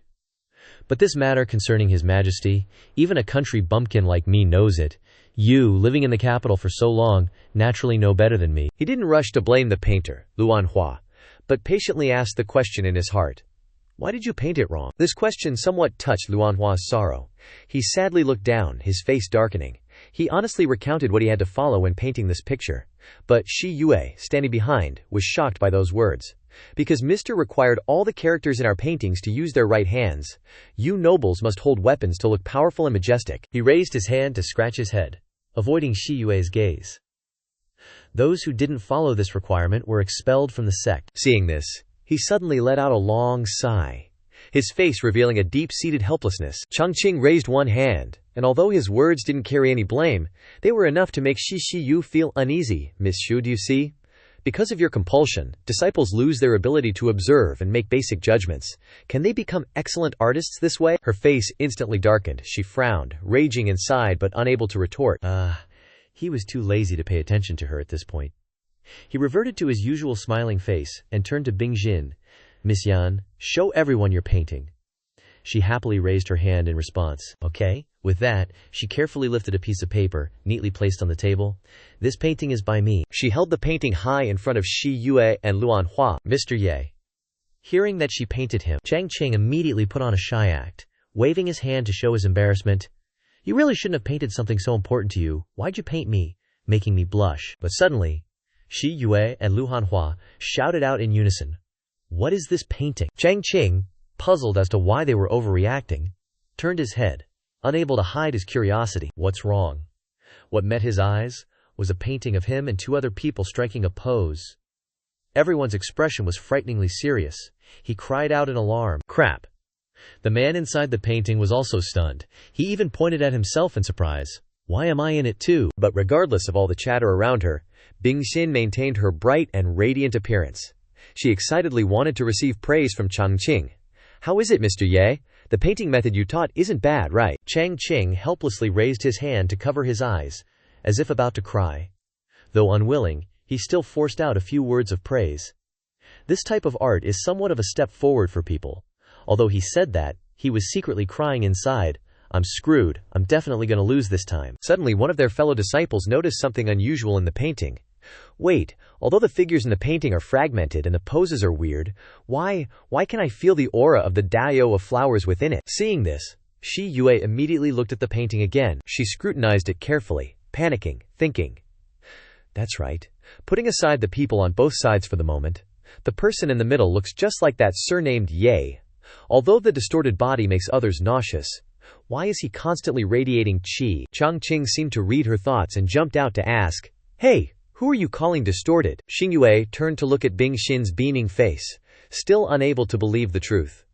"But this matter concerning His Majesty, even a country bumpkin like me knows it. You, living in the capital for so long, naturally know better than me." He didn't rush to blame the painter, Manhua, but patiently asked the question in his heart. "Why did you paint it wrong?" This question somewhat touched Manhua's sorrow. He sadly looked down, his face darkening. He honestly recounted what he had to follow when painting this picture. But Shi Yue, standing behind, was shocked by those words. "Because Mr. required all the characters in our paintings to use their right hands. You nobles must hold weapons to look powerful and majestic." He raised his hand to scratch his head, avoiding Shi Yue's gaze. Those who didn't follow this requirement were expelled from the sect. Seeing this, he suddenly let out a long sigh, his face revealing a deep-seated helplessness. Chang Qing raised one hand, and although his words didn't carry any blame, they were enough to make Shi Yu feel uneasy. "Miss Xu, do you see? Because of your compulsion, disciples lose their ability to observe and make basic judgments. Can they become excellent artists this way?" Her face instantly darkened. She frowned, raging inside but unable to retort. He was too lazy to pay attention to her at this point. He reverted to his usual smiling face and turned to Bing Xin. "Miss Yan, show everyone your painting." She happily raised her hand in response. "Okay." With that, she carefully lifted a piece of paper, neatly placed on the table. "This painting is by me." She held the painting high in front of Shi Yue and Luanhua. "Mr. Ye." Hearing that she painted him, Chang Qing immediately put on a shy act, waving his hand to show his embarrassment. "You really shouldn't have painted something so important to you. Why'd you paint me, making me blush?" But suddenly, Shi Yue and Lu Hanhua shouted out in unison, "What is this painting?" Chang Qing, puzzled as to why they were overreacting, turned his head, unable to hide his curiosity. What's wrong? What met his eyes was a painting of him and two other people striking a pose. Everyone's expression was frighteningly serious. He cried out in alarm, "Crap!" The man inside the painting was also stunned. He even pointed at himself in surprise. "Why am I in it too?" But regardless of all the chatter around her, Bing Xin maintained her bright and radiant appearance. She excitedly wanted to receive praise from Chang Qing. "How is it, Mr. Ye? The painting method you taught isn't bad, right?" Chang Qing helplessly raised his hand to cover his eyes, as if about to cry. Though unwilling, he still forced out a few words of praise. This type of art is somewhat of a step forward for people. Although he said that, he was secretly crying inside. "I'm screwed. I'm definitely going to lose this time." Suddenly, one of their fellow disciples noticed something unusual in the painting. "Wait, although the figures in the painting are fragmented and the poses are weird, why can I feel the aura of the Daio of flowers within it?" Seeing this, Shi Yue immediately looked at the painting again. She scrutinized it carefully, panicking, thinking, "That's right. Putting aside the people on both sides for the moment, the person in the middle looks just like that surnamed Ye. Although the distorted body makes others nauseous, why is he constantly radiating qi?" Chang Qing seemed to read her thoughts and jumped out to ask, "Hey, who are you calling distorted?" Xing Yue turned to look at Bing Xin's beaming face, still unable to believe the truth.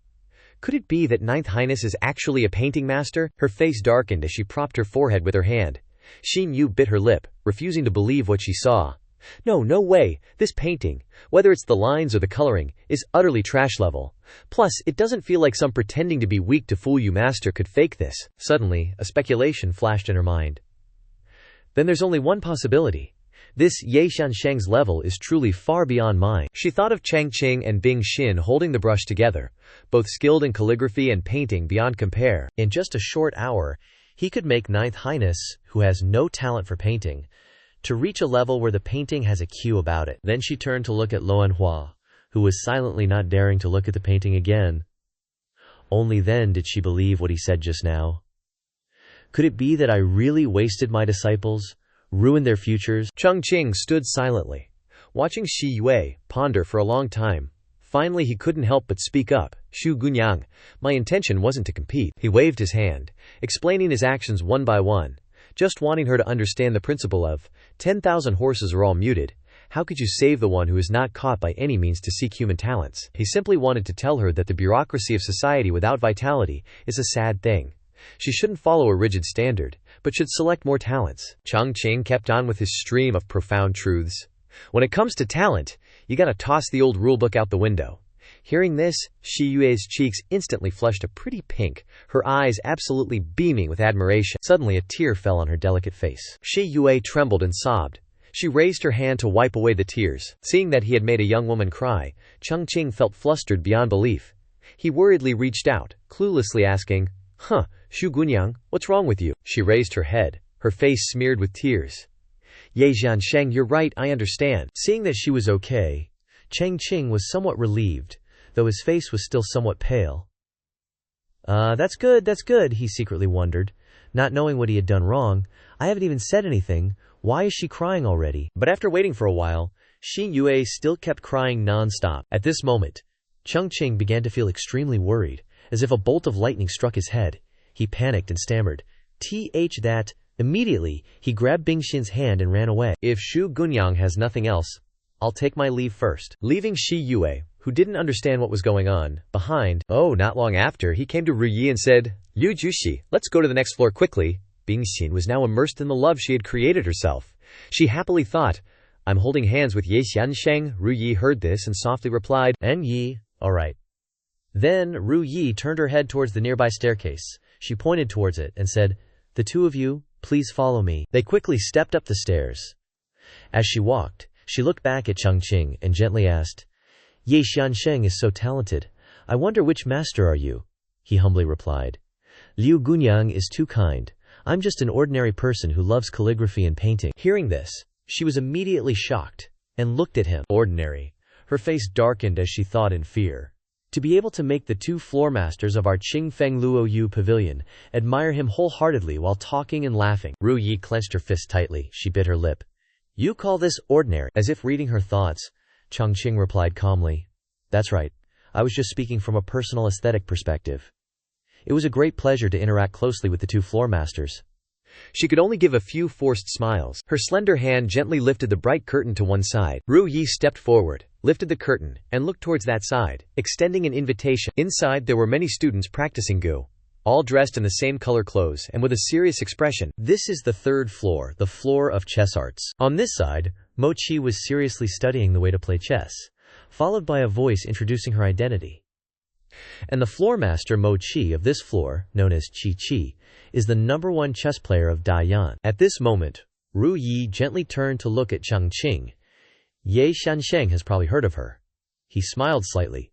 Could it be that Ninth Highness is actually a painting master? Her face darkened as she propped her forehead with her hand. Xin Yu bit her lip, refusing to believe what she saw. No way, this painting, whether it's the lines or the coloring, is utterly trash level. Plus, it doesn't feel like some pretending to be weak to fool you master could fake this. Suddenly, a speculation flashed in her mind. Then there's only one possibility. This Ye Shansheng's level is truly far beyond mine. She thought of Chang Qing and Bing Xin holding the brush together, both skilled in calligraphy and painting beyond compare. In just a short hour, he could make Ninth Highness, who has no talent for painting, to reach a level where the painting has a cue about it. Then she turned to look at Luanhua, who was silently not daring to look at the painting again. Only then did she believe what he said just now. Could it be that I really wasted my disciples, ruined their futures? Chang Qing stood silently, watching Shi Yue ponder for a long time. Finally he couldn't help but speak up. "Shu Gunyang, my intention wasn't to compete." He waved his hand, explaining his actions one by one, just wanting her to understand the principle of 10,000 horses are all muted. How could you save the one who is not caught by any means to seek human talents? He simply wanted to tell her that the bureaucracy of society without vitality is a sad thing. She shouldn't follow a rigid standard, but should select more talents. Chang Qing kept on with his stream of profound truths. When it comes to talent, you gotta toss the old rulebook out the window. Hearing this, Shi Yue's cheeks instantly flushed a pretty pink, her eyes absolutely beaming with admiration. Suddenly a tear fell on her delicate face. Shi Yue trembled and sobbed. She raised her hand to wipe away the tears. Seeing that he had made a young woman cry, Chang Qing felt flustered beyond belief. He worriedly reached out, cluelessly asking, Xu Gunyang, what's wrong with you? She raised her head, her face smeared with tears. Ye Jiansheng, you're right, I understand. Seeing that she was okay, Chang Qing was somewhat relieved, though his face was still somewhat pale. That's good, he secretly wondered, not knowing what he had done wrong. I haven't even said anything. Why is she crying already? But after waiting for a while, Xi Yue still kept crying non-stop. At this moment, Chang Qing began to feel extremely worried, as if a bolt of lightning struck his head. He panicked and stammered, that. Immediately, he grabbed Bingxin's hand and ran away. If Xu Gunyang has nothing else, I'll take my leave first. Leaving Xi Yue, who didn't understand what was going on, behind. Not long after, he came to Ru Yi and said, Liu Juxi, let's go to the next floor quickly. Bingxin was now immersed in the love she had created herself. She happily thought, I'm holding hands with Ye Xiansheng. Ru Yi heard this and softly replied, En Yi, all right. Then Ru Yi turned her head towards the nearby staircase. She pointed towards it and said, The two of you, please follow me. They quickly stepped up the stairs. As she walked, she looked back at Chang Qing and gently asked, Ye Xiansheng is so talented. I wonder which master are you? He humbly replied, Liu Gunyang is too kind. I'm just an ordinary person who loves calligraphy and painting. Hearing this, she was immediately shocked and looked at him. Ordinary. Her face darkened as she thought in fear. To be able to make the two floor masters of our Qingfeng Luoyu pavilion admire him wholeheartedly while talking and laughing. Ru Yi clenched her fist tightly. She bit her lip. You call this ordinary? As if reading her thoughts, Chang Qing replied calmly, That's right. I was just speaking from a personal aesthetic perspective. It was a great pleasure to interact closely with the two floor masters. She could only give a few forced smiles. Her slender hand gently lifted the bright curtain to one side. Ru Yi stepped forward, lifted the curtain, and looked towards that side, extending an invitation. Inside there were many students practicing Gu, all dressed in the same color clothes and with a serious expression. This is the third floor, the floor of chess arts. On this side, Mo Qi was seriously studying the way to play chess, followed by a voice introducing her identity. And the floor master Mo Qi of this floor, known as Qi Qi, is the #1 chess player of Daiyan. At this moment, Ru Yi gently turned to look at Chang Qing. Ye Xiansheng has probably heard of her. He smiled slightly.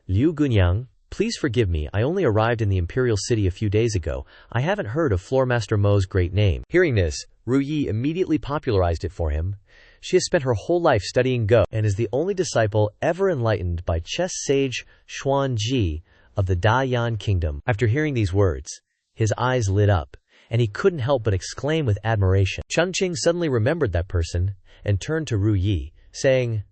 Liu Gunyang, please forgive me, I only arrived in the imperial city a few days ago. I haven't heard of Floor Master Mo's great name. Hearing this, Ru Yi immediately popularized it for him. She has spent her whole life studying Go and is the only disciple ever enlightened by chess sage Xuan Ji of the Daiyan kingdom. After hearing these words, his eyes lit up, and he couldn't help but exclaim with admiration. Chang Qing suddenly remembered that person and turned to Ru Yi, saying,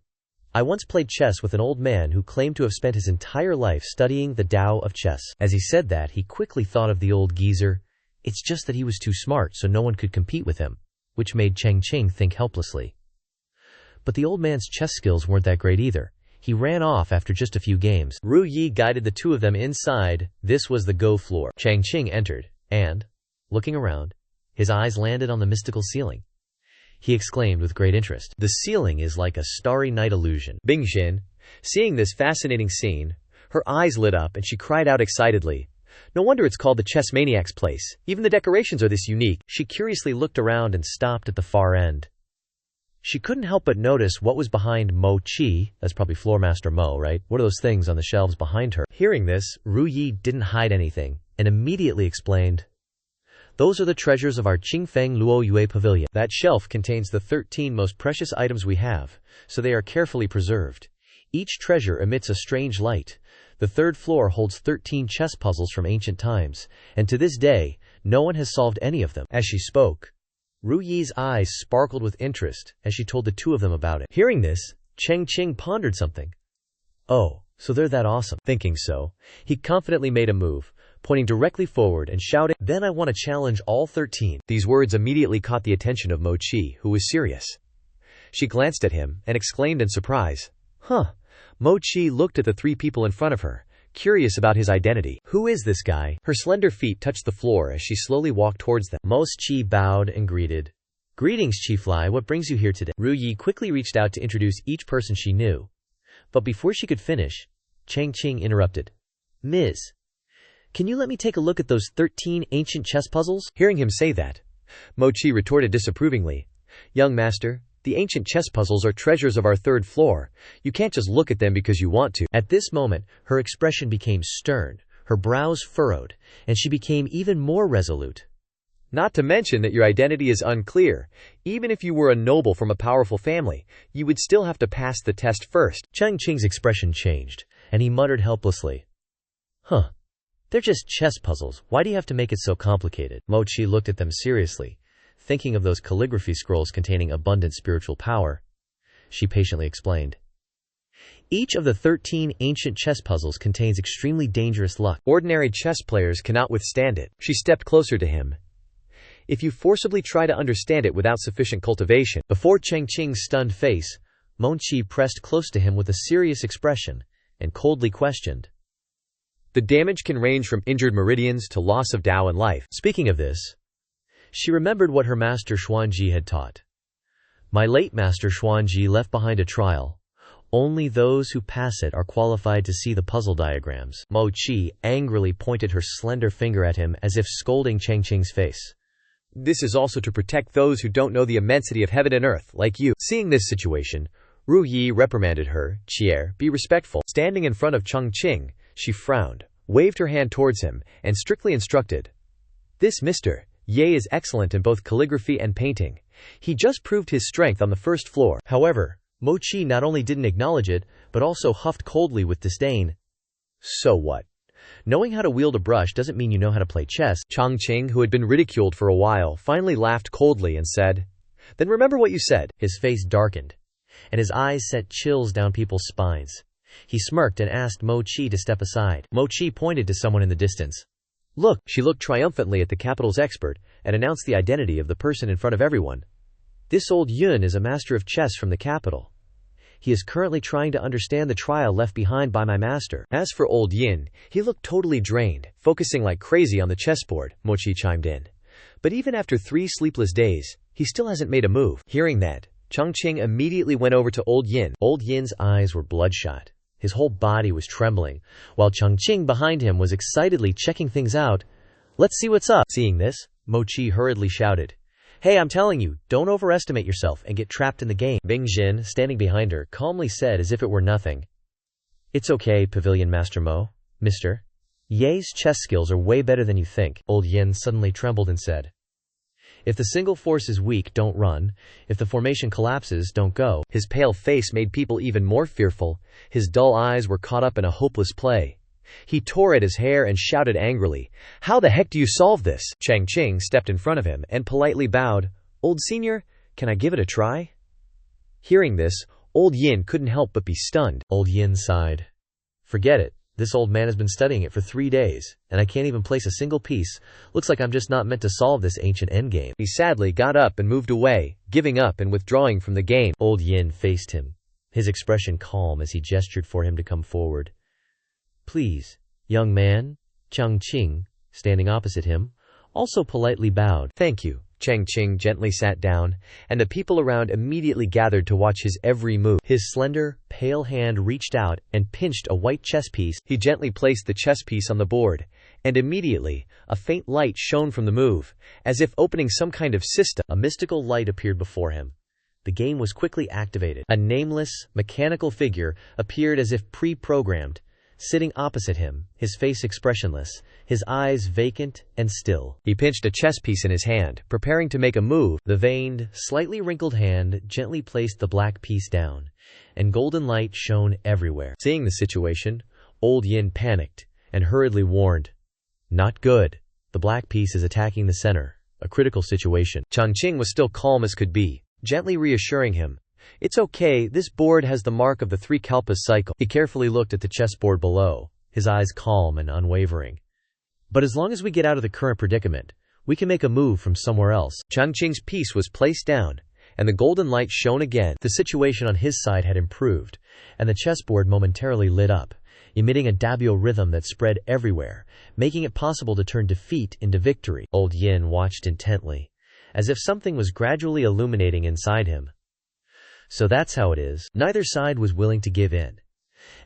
I once played chess with an old man who claimed to have spent his entire life studying the Tao of chess. As he said that, he quickly thought of the old geezer. It's just that he was too smart, so no one could compete with him, which made Chang Qing think helplessly. But the old man's chess skills weren't that great either. He ran off after just a few games. Ru Yi guided the two of them inside. This was the Go floor. Chang Qing entered, and, looking around, his eyes landed on the mystical ceiling. He exclaimed with great interest, The ceiling is like a starry night illusion. Bingxin, seeing this fascinating scene, her eyes lit up and she cried out excitedly, No wonder it's called the chess maniac's place. Even the decorations are this unique. She curiously looked around and stopped at the far end. She couldn't help but notice what was behind Mo Qi. That's probably Floor Master Mo, right? What are those things on the shelves behind her? Hearing this, Ru Yi didn't hide anything and immediately explained, Those are the treasures of our Qingfeng Luoyue pavilion. That shelf contains the 13 most precious items we have, so they are carefully preserved. Each treasure emits a strange light. The third floor holds 13 chess puzzles from ancient times, and to this day, no one has solved any of them. As she spoke, Ru Yi's eyes sparkled with interest as she told the two of them about it. Hearing this, Chang Qing pondered something. Oh, so they're that awesome. Thinking so, he confidently made a move, pointing directly forward and shouting, Then I want to challenge all 13. These words immediately caught the attention of Mo Qi, who was serious. She glanced at him and exclaimed in surprise, Mo Qi looked at the three people in front of her, curious about his identity. Who is this guy? Her slender feet touched the floor as she slowly walked towards them. Mo Qi bowed and greeted. Greetings, Qifly, what brings you here today? Ru Yi quickly reached out to introduce each person she knew. But before she could finish, Chang Qing interrupted. Ms. Can you let me take a look at those 13 ancient chess puzzles? Hearing him say that, Mo Qi retorted disapprovingly. Young master, the ancient chess puzzles are treasures of our third floor. You can't just look at them because you want to. At this moment, her expression became stern, her brows furrowed, and she became even more resolute. Not to mention that your identity is unclear. Even if you were a noble from a powerful family, you would still have to pass the test first. Chang Qing's expression changed, and he muttered helplessly, They're just chess puzzles. Why do you have to make it so complicated? Mochi looked at them seriously, thinking of those calligraphy scrolls containing abundant spiritual power. She patiently explained. Each of the 13 ancient chess puzzles contains extremely dangerous luck. Ordinary chess players cannot withstand it. She stepped closer to him. If you forcibly try to understand it without sufficient cultivation. Before Chang Qing's stunned face, Mochi pressed close to him with a serious expression and coldly questioned. The damage can range from injured meridians to loss of Tao and life. Speaking of this, she remembered what her master Xuanji had taught. My late master Xuanji left behind a trial. Only those who pass it are qualified to see the puzzle diagrams. Mochi angrily pointed her slender finger at him as if scolding Chang Qing's face. This is also to protect those who don't know the immensity of heaven and earth, like you. Seeing this situation, Ru Yi reprimanded her. Chier, be respectful. Standing in front of Chang Qing, she frowned, waved her hand towards him, and strictly instructed. This Mr. Ye is excellent in both calligraphy and painting. He just proved his strength on the first floor. However, Mochi not only didn't acknowledge it, but also huffed coldly with disdain. So what? Knowing how to wield a brush doesn't mean you know how to play chess. Chang Qing, who had been ridiculed for a while, finally laughed coldly and said, Then remember what you said. His face darkened, and his eyes sent chills down people's spines. He smirked and asked Mochi to step aside. Mochi pointed to someone in the distance. Look, she looked triumphantly at the capital's expert and announced the identity of the person in front of everyone. This old Yun is a master of chess from the capital. He is currently trying to understand the trial left behind by my master. As for old Yin, he looked totally drained, focusing like crazy on the chessboard, Mochi chimed in. But even after 3 sleepless days, he still hasn't made a move. Hearing that, Chang Qing immediately went over to old Yin. Old Yin's eyes were bloodshot. His whole body was trembling, while Chang Qing behind him was excitedly checking things out. Let's see what's up. Seeing this, Mochi hurriedly shouted. Hey, I'm telling you, don't overestimate yourself and get trapped in the game. Bing Jin, standing behind her, calmly said as if it were nothing. It's okay, Pavilion Master Mo. Mister Ye's chess skills are way better than you think. Old Yin suddenly trembled and said. If the single force is weak, don't run. If the formation collapses, don't go. His pale face made people even more fearful. His dull eyes were caught up in a hopeless play. He tore at his hair and shouted angrily, How the heck do you solve this? Chang Qing stepped in front of him and politely bowed. Old senior, can I give it a try? Hearing this, old Yin couldn't help but be stunned. Old Yin sighed. Forget it. This old man has been studying it for 3 days, and I can't even place a single piece. Looks like I'm just not meant to solve this ancient endgame. He sadly got up and moved away, giving up and withdrawing from the game. Old Yin faced him, his expression calm as he gestured for him to come forward. Please, young man. Chang Qing, standing opposite him, also politely bowed. Thank you. Chang Qing gently sat down, and the people around immediately gathered to watch his every move. His slender, pale hand reached out and pinched a white chess piece. He gently placed the chess piece on the board, and immediately, a faint light shone from the move, as if opening some kind of system. A mystical light appeared before him. The game was quickly activated. A nameless, mechanical figure appeared as if pre-programmed, sitting opposite him, his face expressionless, his eyes vacant and still. He pinched a chess piece in his hand, preparing to make a move. The veined, slightly wrinkled hand gently placed the black piece down, and golden light shone everywhere. Seeing the situation, old Yin panicked and hurriedly warned, Not good. The black piece is attacking the center. A critical situation. Chang Qing was still calm as could be, gently reassuring him. It's okay, this board has the mark of the 3 kalpas cycle. He carefully looked at the chessboard below, his eyes calm and unwavering. But as long as we get out of the current predicament, we can make a move from somewhere else. Chang Qing's piece was placed down, and the golden light shone again. The situation on his side had improved, and the chessboard momentarily lit up, emitting a dabio rhythm that spread everywhere, making it possible to turn defeat into victory. Old Yin watched intently, as if something was gradually illuminating inside him. So that's how it is. Neither side was willing to give in,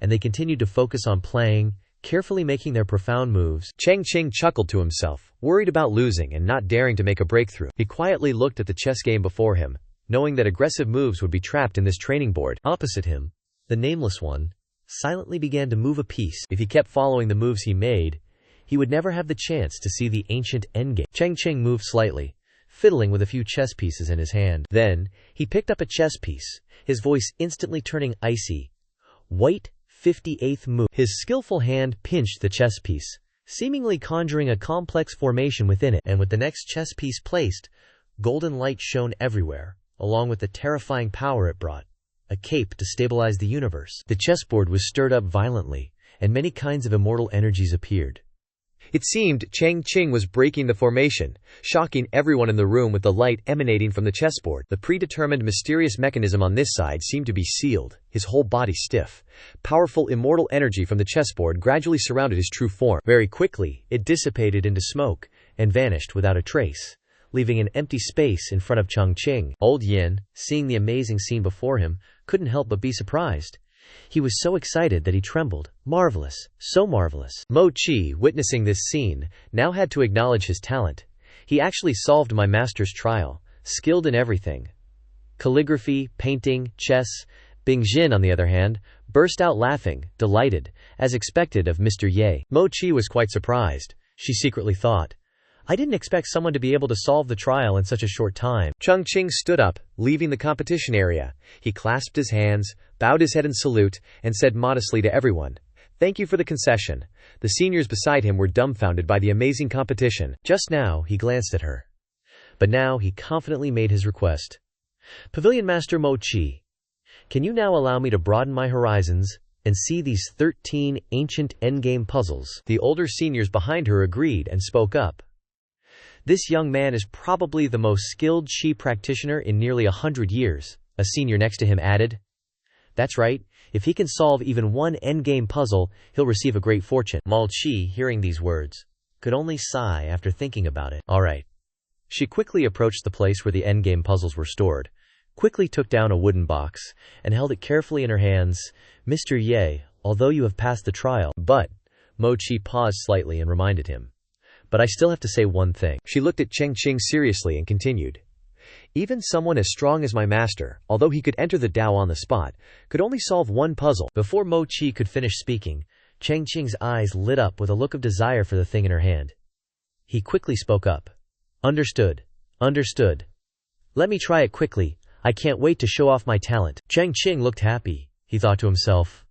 and they continued to focus on playing, carefully making their profound moves. Chang Qing chuckled to himself, worried about losing and not daring to make a breakthrough. He quietly looked at the chess game before him, knowing that aggressive moves would be trapped in this training board. Opposite him, the nameless one silently began to move a piece. If he kept following the moves he made, he would never have the chance to see the ancient endgame. Chang Qing moved slightly, fiddling with a few chess pieces in his hand. Then, he picked up a chess piece, his voice instantly turning icy. White 58th move. His skillful hand pinched the chess piece, seemingly conjuring a complex formation within it, and with the next chess piece placed, golden light shone everywhere, along with the terrifying power it brought. A cape to stabilize the universe. The chessboard was stirred up violently, and many kinds of immortal energies appeared. It seemed Chang Qing was breaking the formation, shocking everyone in the room with the light emanating from the chessboard. The predetermined mysterious mechanism on this side seemed to be sealed, his whole body stiff. Powerful immortal energy from the chessboard gradually surrounded his true form. Very quickly, it dissipated into smoke and vanished without a trace, leaving an empty space in front of Chang Qing. Old Yin, seeing the amazing scene before him, couldn't help but be surprised. He was so excited that he trembled. Marvelous, so marvelous. Mo Qi, witnessing this scene, now had to acknowledge his talent. He actually solved my master's trial, skilled in everything. Calligraphy, painting, chess. Bing Jin, on the other hand, burst out laughing, delighted, as expected of Mr. Ye. Mo Qi was quite surprised. She secretly thought, I didn't expect someone to be able to solve the trial in such a short time. Chang Qing stood up, leaving the competition area. He clasped his hands, bowed his head in salute, and said modestly to everyone, Thank you for the concession. The seniors beside him were dumbfounded by the amazing competition. Just now, he glanced at her. But now he confidently made his request. Pavilion Master Mo Qi, can you now allow me to broaden my horizons and see these 13 ancient endgame puzzles? The older seniors behind her agreed and spoke up. This young man is probably the most skilled Qi practitioner in nearly 100 years, a senior next to him added. That's right, if he can solve even one endgame puzzle, he'll receive a great fortune. Mo Qi, hearing these words, could only sigh after thinking about it. All right. She quickly approached the place where the endgame puzzles were stored, quickly took down a wooden box, and held it carefully in her hands. Mr. Ye, although you have passed the trial, but, Mo Qi paused slightly and reminded him. But I still have to say one thing. She looked at Chang Qing seriously and continued. Even someone as strong as my master, although he could enter the Tao on the spot, could only solve one puzzle. Before Mo Qi could finish speaking, Chang Qing's eyes lit up with a look of desire for the thing in her hand. He quickly spoke up. Understood. Understood. Let me try it quickly. I can't wait to show off my talent. Chang Qing looked happy. He thought to himself,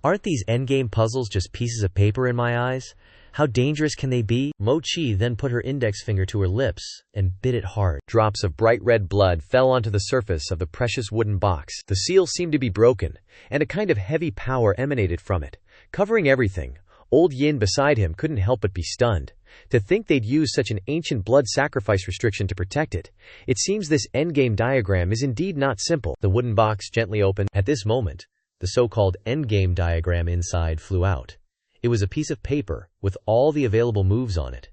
aren't these endgame puzzles just pieces of paper in my eyes? How dangerous can they be? Mo Qi then put her index finger to her lips and bit it hard. Drops of bright red blood fell onto the surface of the precious wooden box. The seal seemed to be broken, and a kind of heavy power emanated from it, covering everything. Old Yin beside him couldn't help but be stunned. To think they'd use such an ancient blood sacrifice restriction to protect it. It seems this endgame diagram is indeed not simple. The wooden box gently opened. At this moment, the so-called endgame diagram inside flew out. It was a piece of paper with all the available moves on it.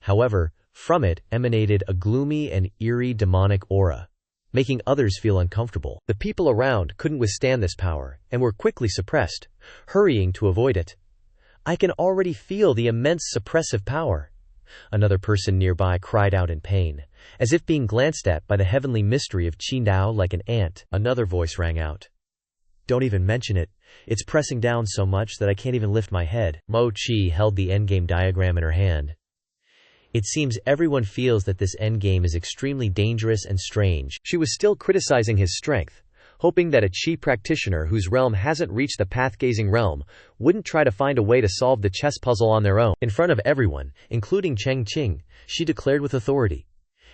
However, from it emanated a gloomy and eerie demonic aura, making others feel uncomfortable. The people around couldn't withstand this power and were quickly suppressed, hurrying to avoid it. I can already feel the immense suppressive power. Another person nearby cried out in pain, as if being glanced at by the heavenly mystery of Qin Dao like an ant. Another voice rang out. Don't even mention it. It's pressing down so much that I can't even lift my head. Mo Qi held the endgame diagram in her hand. It seems everyone feels that this endgame is extremely dangerous and strange. She was still criticizing his strength, hoping that a Qi practitioner whose realm hasn't reached the path-gazing realm wouldn't try to find a way to solve the chess puzzle on their own. In front of everyone, including Chang Qing, she declared with authority,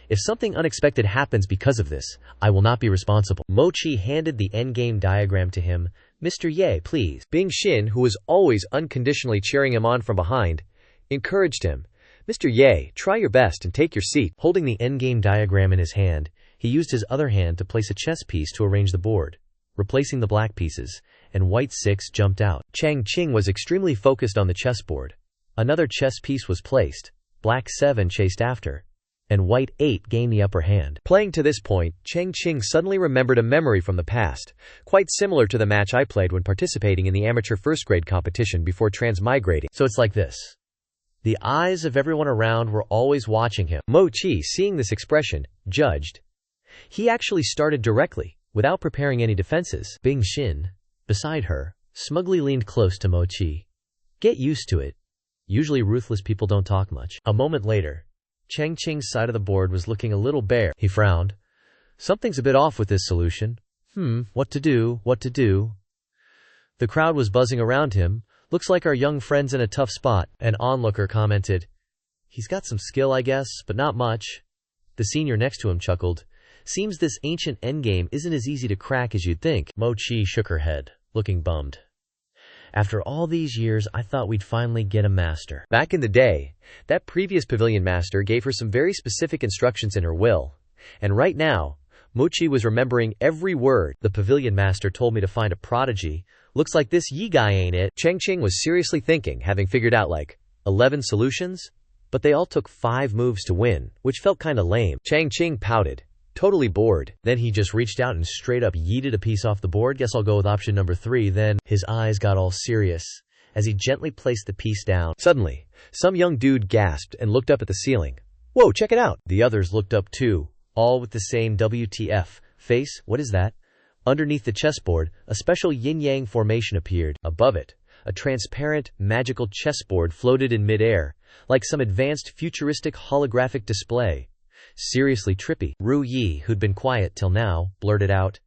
if something unexpected happens because of this, I will not be responsible. Mo Qi handed the endgame diagram to him. Mr. Ye, please. Bing Xin, who was always unconditionally cheering him on from behind, encouraged him. Mr. Ye, try your best and take your seat. Holding the endgame diagram in his hand, he used his other hand to place a chess piece to arrange the board, replacing the black pieces, and white 6 jumped out. Chang Qing was extremely focused on the chessboard. Another chess piece was placed. Black 7 chased after, and white 8 gained the upper hand. Playing to this point, Chang Qing suddenly remembered a memory from the past, quite similar to the match I played when participating in the amateur first-grade competition before transmigrating. So it's like this. The eyes of everyone around were always watching him. Mo Qi, seeing this expression, judged. He actually started directly, without preparing any defenses. Bing Xin, beside her, smugly leaned close to Mochi. Get used to it. Usually ruthless people don't talk much. A moment later, Chang Qing's side of the board was looking a little bare. He frowned. Something's a bit off with this solution. What to do? The crowd was buzzing around him. Looks like our young friend's in a tough spot. An onlooker commented. He's got some skill, I guess, but not much. The senior next to him chuckled. Seems this ancient endgame isn't as easy to crack as you'd think. Mochi shook her head, looking bummed. After all these years, I thought we'd finally get a master. Back in the day, that previous pavilion master gave her some very specific instructions in her will. And right now, Mochi was remembering every word. The pavilion master told me to find a prodigy. Looks like this Yi guy ain't it. Chang Qing was seriously thinking, having figured out like 11 solutions, but they all took 5 moves to win, which felt kinda lame. Chang Qing pouted, totally bored. Then he just reached out and straight up yeeted a piece off the board. Guess I'll go with option number 3 then. His eyes got all serious as he gently placed the piece down. Suddenly, some young dude gasped and looked up at the ceiling. Whoa, check it out. The others looked up too, all with the same WTF face. What is that? Underneath the chessboard, a special yin-yang formation appeared. Above it, a transparent, magical chessboard floated in midair, like some advanced futuristic holographic display. Seriously trippy. Ru Yi, who'd been quiet till now, blurted out,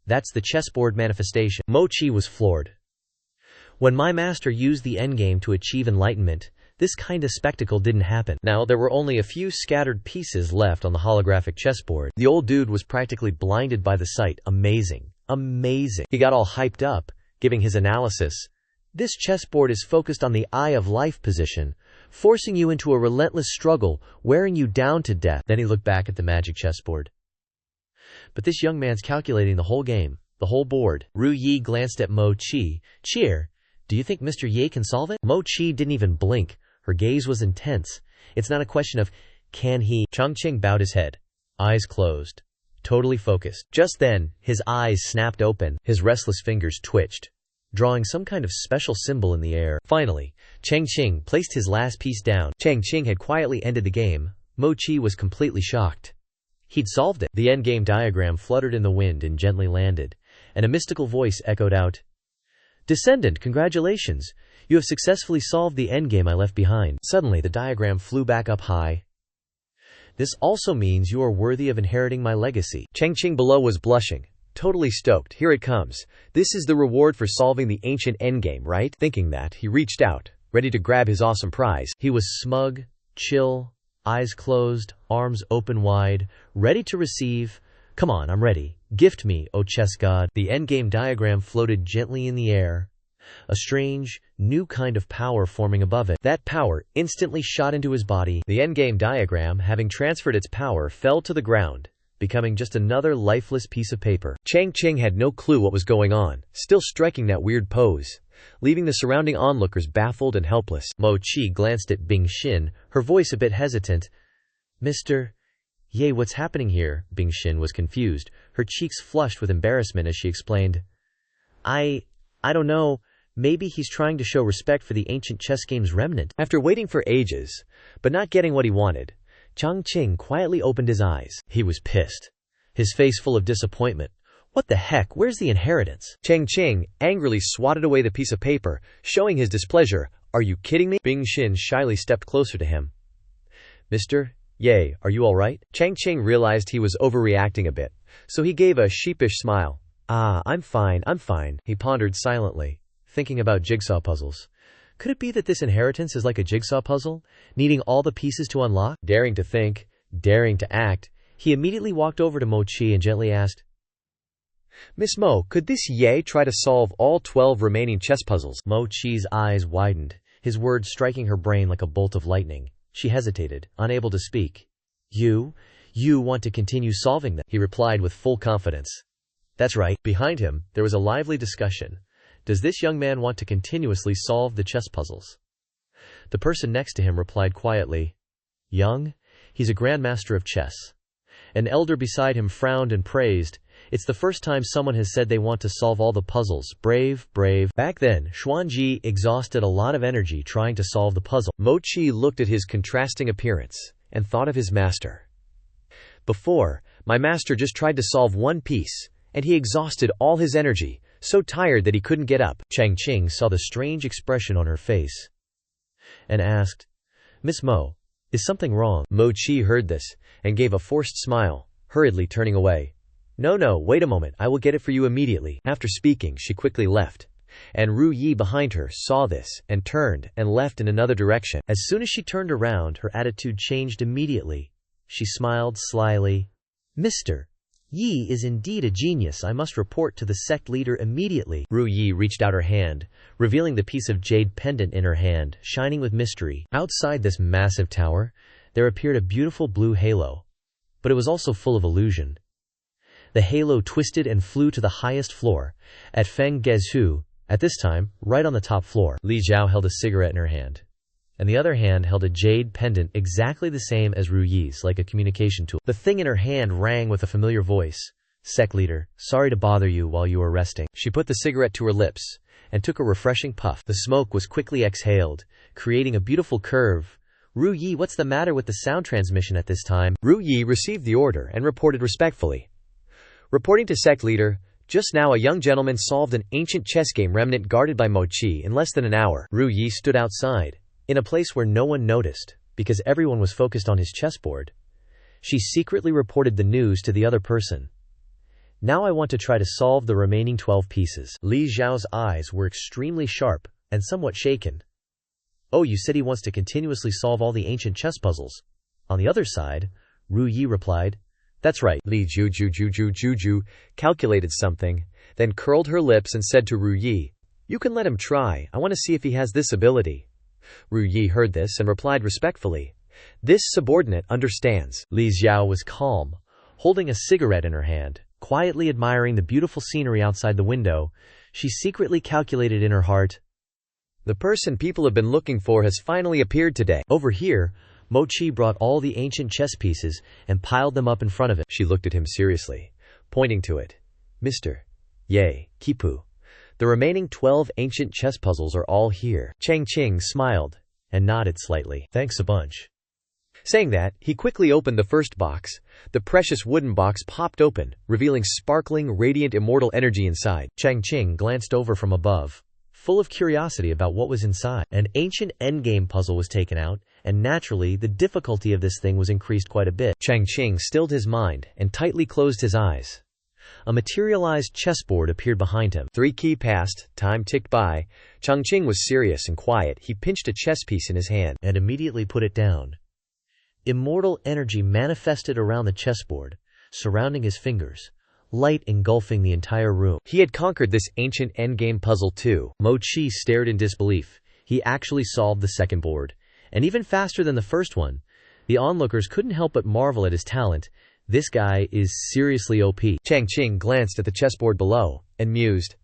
"That's the chessboard manifestation." Mochi was floored. When my master used the endgame to achieve enlightenment, this kind of spectacle didn't happen. Now there were only a few scattered pieces left on the holographic chessboard. The old dude was practically blinded by the sight. Amazing. He got all hyped up, giving his analysis. This chessboard is focused on the eye of life position, forcing you into a relentless struggle, wearing you down to death. Then he looked back at the magic chessboard. But this young man's calculating the whole game, the whole board. Ru Yi glanced at Mochi. Cheer, do you think Mr. Ye can solve it? Mochi didn't even blink. Her gaze was intense. It's not a question of, can he? Chang Qing bowed his head, eyes closed, totally focused. Just then, his eyes snapped open, his restless fingers twitched, drawing some kind of special symbol in the air. Finally, Chang Qing placed his last piece down. Chang Qing had quietly ended the game. Mochi was completely shocked. He'd solved it. The endgame diagram fluttered in the wind and gently landed, and a mystical voice echoed out, "Descendant, congratulations! You have successfully solved the endgame I left behind." Suddenly, the diagram flew back up high. "This also means you are worthy of inheriting my legacy." Chang Qing below was blushing, totally stoked. Here it comes. This is the reward for solving the ancient endgame, right? Thinking that, he reached out, ready to grab his awesome prize. He was smug, chill, eyes closed, arms open wide, ready to receive. "Come on, I'm ready. Gift me, O chess god." The endgame diagram floated gently in the air, a strange, new kind of power forming above it. That power instantly shot into his body. The endgame diagram, having transferred its power, fell to the ground, becoming just another lifeless piece of paper. Chang Qing had no clue what was going on, still striking that weird pose, leaving the surrounding onlookers baffled and helpless. Mochi glanced at Bing Xin, her voice a bit hesitant. "Mr. Ye, what's happening here?" Bing Xin was confused, her cheeks flushed with embarrassment as she explained. I don't know. Maybe he's trying to show respect for the ancient chess game's remnant." After waiting for ages, but not getting what he wanted, Chang Qing quietly opened his eyes. He was pissed, his face full of disappointment. What the heck, where's the inheritance? Chang Qing angrily swatted away the piece of paper, showing his displeasure. "Are you kidding me?" Bing Xin shyly stepped closer to him. "Mr. Ye, are you alright?" Chang Qing realized he was overreacting a bit, so he gave a sheepish smile. I'm fine. He pondered silently, thinking about jigsaw puzzles. Could it be that this inheritance is like a jigsaw puzzle, needing all the pieces to unlock? Daring to think, daring to act, he immediately walked over to Mochi and gently asked, "Miss Mo, could this Ye try to solve all 12 remaining chess puzzles?" Mochi's eyes widened, his words striking her brain like a bolt of lightning. She hesitated, unable to speak. You want to continue solving them," he replied with full confidence. "That's right." Behind him, there was a lively discussion. Does this young man want to continuously solve the chess puzzles? The person next to him replied quietly, "Young? He's a grandmaster of chess." An elder beside him frowned and praised. "It's the first time someone has said they want to solve all the puzzles. Brave." Back then, Xuanji exhausted a lot of energy trying to solve the puzzle. Mochi looked at his contrasting appearance and thought of his master. Before, My master just tried to solve one piece, and he exhausted all his energy, so tired that he couldn't get up. Chang Qing saw the strange expression on her face and asked, Miss Mo, is something wrong? Mo Chi heard this, and gave a forced smile, hurriedly turning away. No, wait a moment, I will get it for you immediately. After speaking, she quickly left. And Ru Yi behind her saw this, and turned, and left in another direction. As soon as she turned around, her attitude changed immediately. She smiled slyly. Mr. Yi is indeed a genius. I must report to the sect leader immediately. Ru Yi reached out her hand, revealing the piece of jade pendant in her hand, shining with mystery. Outside this massive tower, there appeared a beautiful blue halo. But it was also full of illusion. The halo twisted and flew to the highest floor, at Feng Gezhu, at this time, right on the top floor. Li Zhao held a cigarette in her hand, and the other hand held a jade pendant exactly the same as Ru Yi's, like a communication tool. The thing in her hand rang with a familiar voice. Sect leader, sorry to bother you while you were resting. She put the cigarette to her lips, and took a refreshing puff. The smoke was quickly exhaled, creating a beautiful curve. Ru Yi, what's the matter with the sound transmission at this time? Ru Yi received the order and reported respectfully. Reporting to sect leader, just now a young gentleman solved an ancient chess game remnant guarded by Mo Chi in less than an hour. Ru Yi stood outside, in a place where no one noticed, because everyone was focused on his chessboard. She secretly reported the news to the other person. Now I want to try to solve the remaining 12 pieces. Li Zhao's eyes were extremely sharp, and somewhat shaken. Oh, you said he wants to continuously solve all the ancient chess puzzles. On the other side, Ru Yi replied, That's right. Li Juju calculated something, then curled her lips and said to Ru Yi, You can let him try, I want to see if he has this ability. Ru Yi heard this and replied respectfully, This subordinate understands. Li Zhao was calm, holding a cigarette in her hand, quietly admiring the beautiful scenery outside the window. She secretly calculated in her heart, The person people have been looking for has finally appeared today. Over here, Mo Chi brought all the ancient chess pieces and piled them up in front of it. She looked at him seriously, pointing to it. Mr. Ye, Kipu. The remaining 12 ancient chess puzzles are all here. Chang Qing smiled and nodded slightly. Thanks a bunch. Saying that, he quickly opened the first box. The precious wooden box popped open, revealing sparkling, radiant immortal energy inside. Chang Qing glanced over from above, full of curiosity about what was inside. An ancient endgame puzzle was taken out, and naturally, the difficulty of this thing was increased quite a bit. Chang Qing stilled his mind and tightly closed his eyes. A materialized chessboard appeared behind him. 3 key passed, time ticked by. Chang Qing was serious and quiet. He pinched a chess piece in his hand and immediately put it down. Immortal energy manifested around the chessboard, surrounding his fingers, light engulfing the entire room. He had conquered this ancient endgame puzzle too. Mo Chi stared in disbelief. He actually solved the second board, and even faster than the first one. The onlookers couldn't help but marvel at his talent. This guy is seriously OP. Chang Qing glanced at the chessboard below and mused.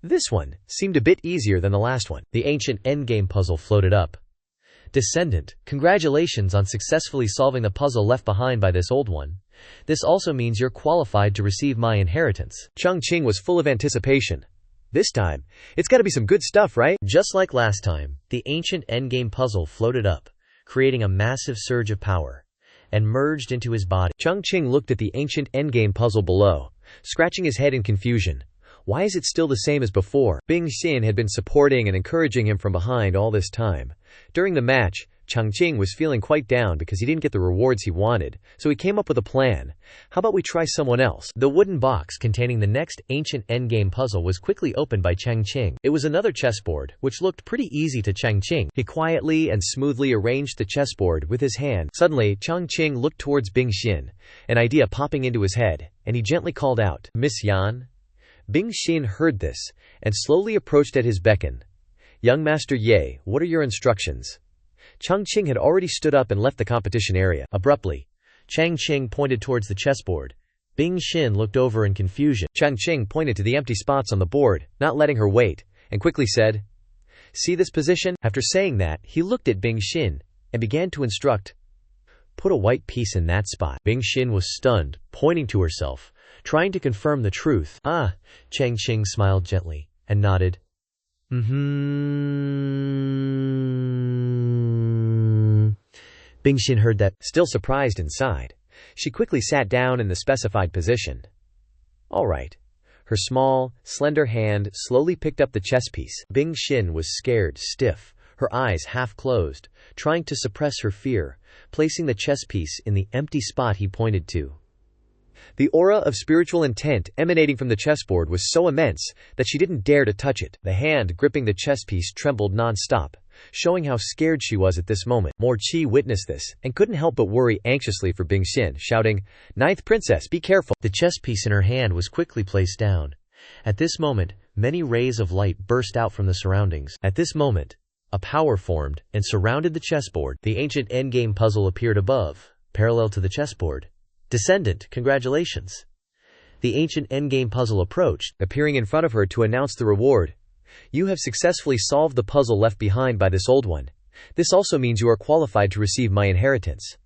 This one seemed a bit easier than the last one. The ancient endgame puzzle floated up. Descendant, congratulations on successfully solving the puzzle left behind by this old one. This also means you're qualified to receive my inheritance. Chang Qing was full of anticipation. This time, it's gotta be some good stuff, right? Just like last time, the ancient endgame puzzle floated up, creating a massive surge of power, and merged into his body. Chang Qing looked at the ancient endgame puzzle below, scratching his head in confusion. Why is it still the same as before? Bing Xin had been supporting and encouraging him from behind all this time. During the match, Chang Qing was feeling quite down because he didn't get the rewards he wanted, so he came up with a plan. How about we try someone else? The wooden box containing the next ancient endgame puzzle was quickly opened by Chang Qing. It was another chessboard, which looked pretty easy to Chang Qing. He quietly and smoothly arranged the chessboard with his hand. Suddenly, Chang Qing looked towards Bing Xin, an idea popping into his head, and he gently called out, Miss Yan? Bing Xin heard this, and slowly approached at his beckon. Young Master Ye, what are your instructions? Chang Qing had already stood up and left the competition area. Abruptly, Chang Qing pointed towards the chessboard. Bing Xin looked over in confusion. Chang Qing pointed to the empty spots on the board, not letting her wait, and quickly said, See this position? After saying that, he looked at Bing Xin and began to instruct. Put a white piece in that spot. Bing Xin was stunned, pointing to herself, trying to confirm the truth. Ah, Chang Qing smiled gently and nodded. Bing Xin heard that, still surprised inside. She quickly sat down in the specified position. All right. Her small, slender hand slowly picked up the chess piece. Bing Xin was scared, stiff, her eyes half closed, trying to suppress her fear, placing the chess piece in the empty spot he pointed to. The aura of spiritual intent emanating from the chessboard was so immense that she didn't dare to touch it. The hand gripping the chess piece trembled non-stop, showing how scared she was at this moment. Mo Qi witnessed this and couldn't help but worry anxiously for Bing Xin, shouting, "Ninth princess, be careful." The chess piece in her hand was quickly placed down. At this moment, many rays of light burst out from the surroundings. At this moment, a power formed and surrounded the chessboard. The ancient endgame puzzle appeared above, parallel to the chessboard. "Descendant, congratulations." The ancient endgame puzzle approached, appearing in front of her to announce the reward. "You have successfully solved the puzzle left behind by this old one. This also means you are qualified to receive my inheritance.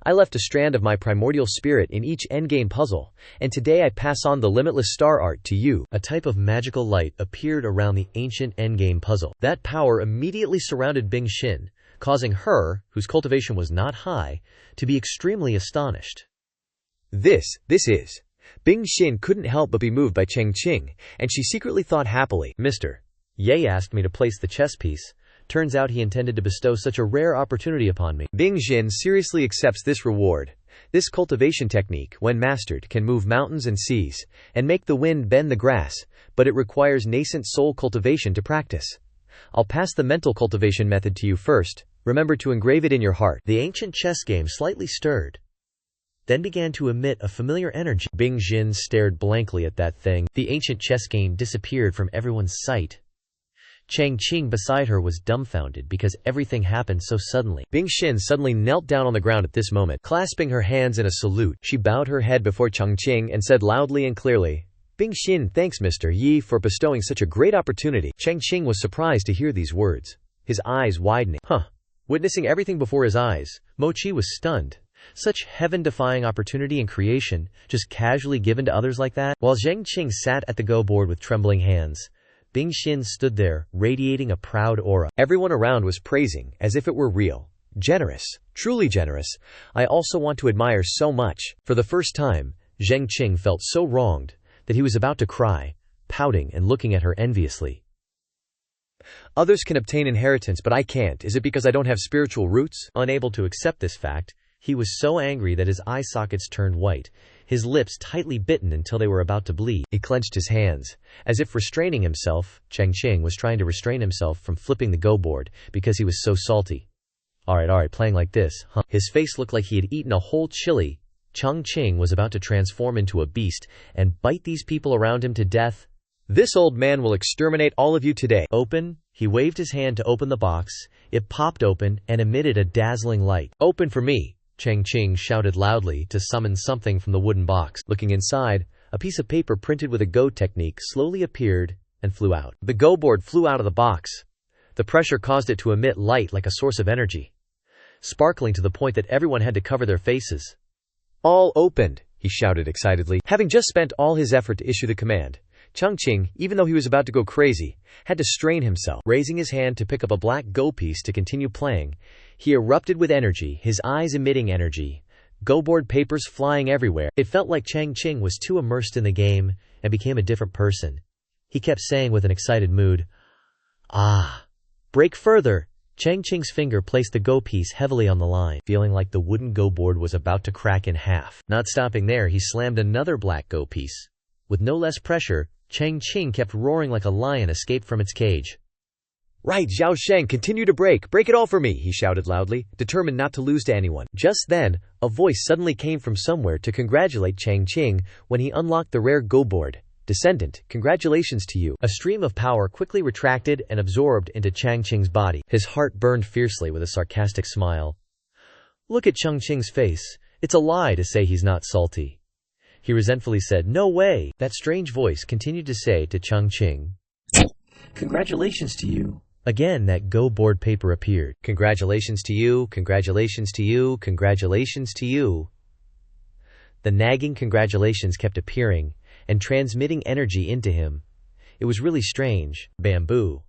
I left a strand of my primordial spirit in each endgame puzzle, and today I pass on the limitless star art to you." A type of magical light appeared around the ancient endgame puzzle. That power immediately surrounded Bing Xin, causing her, whose cultivation was not high, to be extremely astonished. This is. Bing Xin couldn't help but be moved by Chang Qing, and she secretly thought happily, "Mr. Ye asked me to place the chess piece. Turns out he intended to bestow such a rare opportunity upon me." Bing Xin seriously accepts this reward. This cultivation technique, when mastered, can move mountains and seas, and make the wind bend the grass, but it requires nascent soul cultivation to practice. I'll pass the mental cultivation method to you first. Remember to engrave it in your heart. The ancient chess game slightly stirred, then began to emit a familiar energy. Bing Xin stared blankly at that thing. The ancient chess game disappeared from everyone's sight. Chang Qing beside her was dumbfounded because everything happened so suddenly. Bing Xin suddenly knelt down on the ground at this moment. Clasping her hands in a salute, she bowed her head before Chang Qing and said loudly and clearly, "Bing Xin thanks Mr. Yi for bestowing such a great opportunity." Chang Qing was surprised to hear these words, his eyes widening. Witnessing everything before his eyes, Mo Qi was stunned. Such heaven-defying opportunity and creation, just casually given to others like that? While Zheng Qing sat at the go board with trembling hands, Bing Xin stood there, radiating a proud aura. Everyone around was praising, as if it were real. Generous, truly generous. I also want to admire so much. For the first time, Zheng Qing felt so wronged that he was about to cry, pouting and looking at her enviously. Others can obtain inheritance, but I can't. Is it because I don't have spiritual roots? Unable to accept this fact, he was so angry that his eye sockets turned white, his lips tightly bitten until they were about to bleed. He clenched his hands, as if restraining himself. Chang Qing was trying to restrain himself from flipping the go board because he was so salty. All right, playing like this, huh? His face looked like he had eaten a whole chili. Chang Qing was about to transform into a beast and bite these people around him to death. "This old man will exterminate all of you today." "Open." He waved his hand to open the box. It popped open and emitted a dazzling light. "Open for me," Chang Qing shouted loudly to summon something from the wooden box. Looking inside, a piece of paper printed with a Go technique slowly appeared and flew out. The Go board flew out of the box. The pressure caused it to emit light like a source of energy, sparkling to the point that everyone had to cover their faces. "All opened," he shouted excitedly. Having just spent all his effort to issue the command, Chang Qing, even though he was about to go crazy, had to strain himself. Raising his hand to pick up a black Go piece to continue playing, he erupted with energy, his eyes emitting energy, Go board papers flying everywhere. It felt like Chang Qing was too immersed in the game and became a different person. He kept saying with an excited mood, "Ah, break further." Chang Qing's finger placed the Go piece heavily on the line, feeling like the wooden Go board was about to crack in half. Not stopping there, he slammed another black Go piece. With no less pressure, Chang Qing kept roaring like a lion escaped from its cage. "Right, Zhao Sheng, continue to break. Break it all for me," he shouted loudly, determined not to lose to anyone. Just then, a voice suddenly came from somewhere to congratulate Chang Qing when he unlocked the rare Go board. "Descendant, congratulations to you." A stream of power quickly retracted and absorbed into Chang Qing's body. His heart burned fiercely with a sarcastic smile. Look at Chang Qing's face. It's a lie to say he's not salty. He resentfully said, "No way." That strange voice continued to say to Chang Qing, "Congratulations to you." Again, that Go board paper appeared. "Congratulations to you, congratulations to you, congratulations to you." The nagging congratulations kept appearing and transmitting energy into him. It was really strange. Bamboo.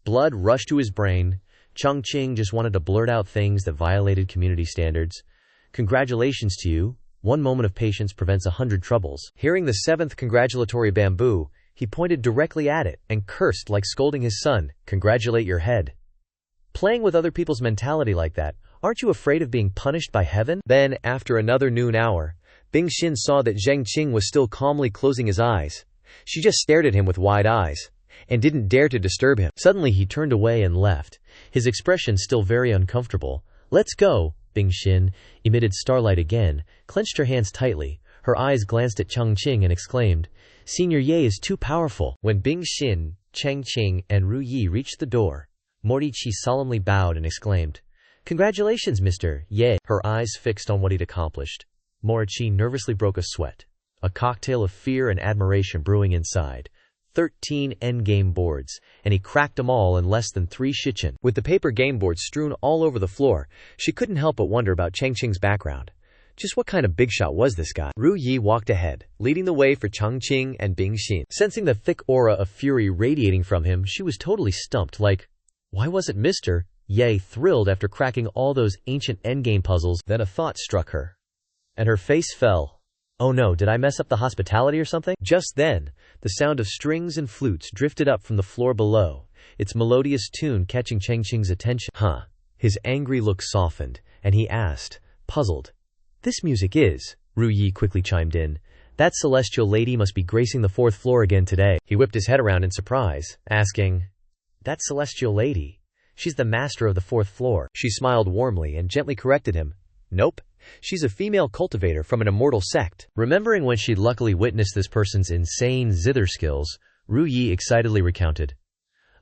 Blood rushed to his brain. Chang Qing just wanted to blurt out things that violated community standards. "Congratulations to you. One moment of patience prevents 100 troubles. Hearing the 7th congratulatory bamboo, he pointed directly at it and cursed like scolding his son, "Congratulate your head. Playing with other people's mentality like that, aren't you afraid of being punished by heaven?" Then, after another noon hour, Bing Xin saw that Chang Qing was still calmly closing his eyes. She just stared at him with wide eyes, and didn't dare to disturb him. Suddenly he turned away and left, his expression still very uncomfortable. "Let's go." Bing Xin emitted starlight again, clenched her hands tightly. Her eyes glanced at Chang Qing and exclaimed, "Senior Ye is too powerful." When Bing Xin, Chang Qing, and Ru Yi reached the door, Morichi solemnly bowed and exclaimed, "Congratulations, Mr. Ye." Her eyes fixed on what he'd accomplished, Morichi nervously broke a sweat, a cocktail of fear and admiration brewing inside. 13 endgame boards, and he cracked them all in less than 3 shichen. With the paper game boards strewn all over the floor, she couldn't help but wonder about Chang Qing's background. Just what kind of big shot was this guy? Ru Yi walked ahead, leading the way for Chang Qing and Bing Xin. Sensing the thick aura of fury radiating from him, she was totally stumped, like, why wasn't Mr. Ye thrilled after cracking all those ancient endgame puzzles? Then a thought struck her, and her face fell. Oh no, did I mess up the hospitality or something? Just then, the sound of strings and flutes drifted up from the floor below, its melodious tune catching Chang Qing's attention. Huh. His angry look softened, and he asked, puzzled, "This music is," Ru Yi quickly chimed in, "that celestial lady must be gracing the 4th floor again today." He whipped his head around in surprise, asking, "That celestial lady? She's the master of the 4th floor." She smiled warmly and gently corrected him. "Nope. She's a female cultivator from an immortal sect." Remembering when she'd luckily witnessed this person's insane zither skills, Ru Yi excitedly recounted.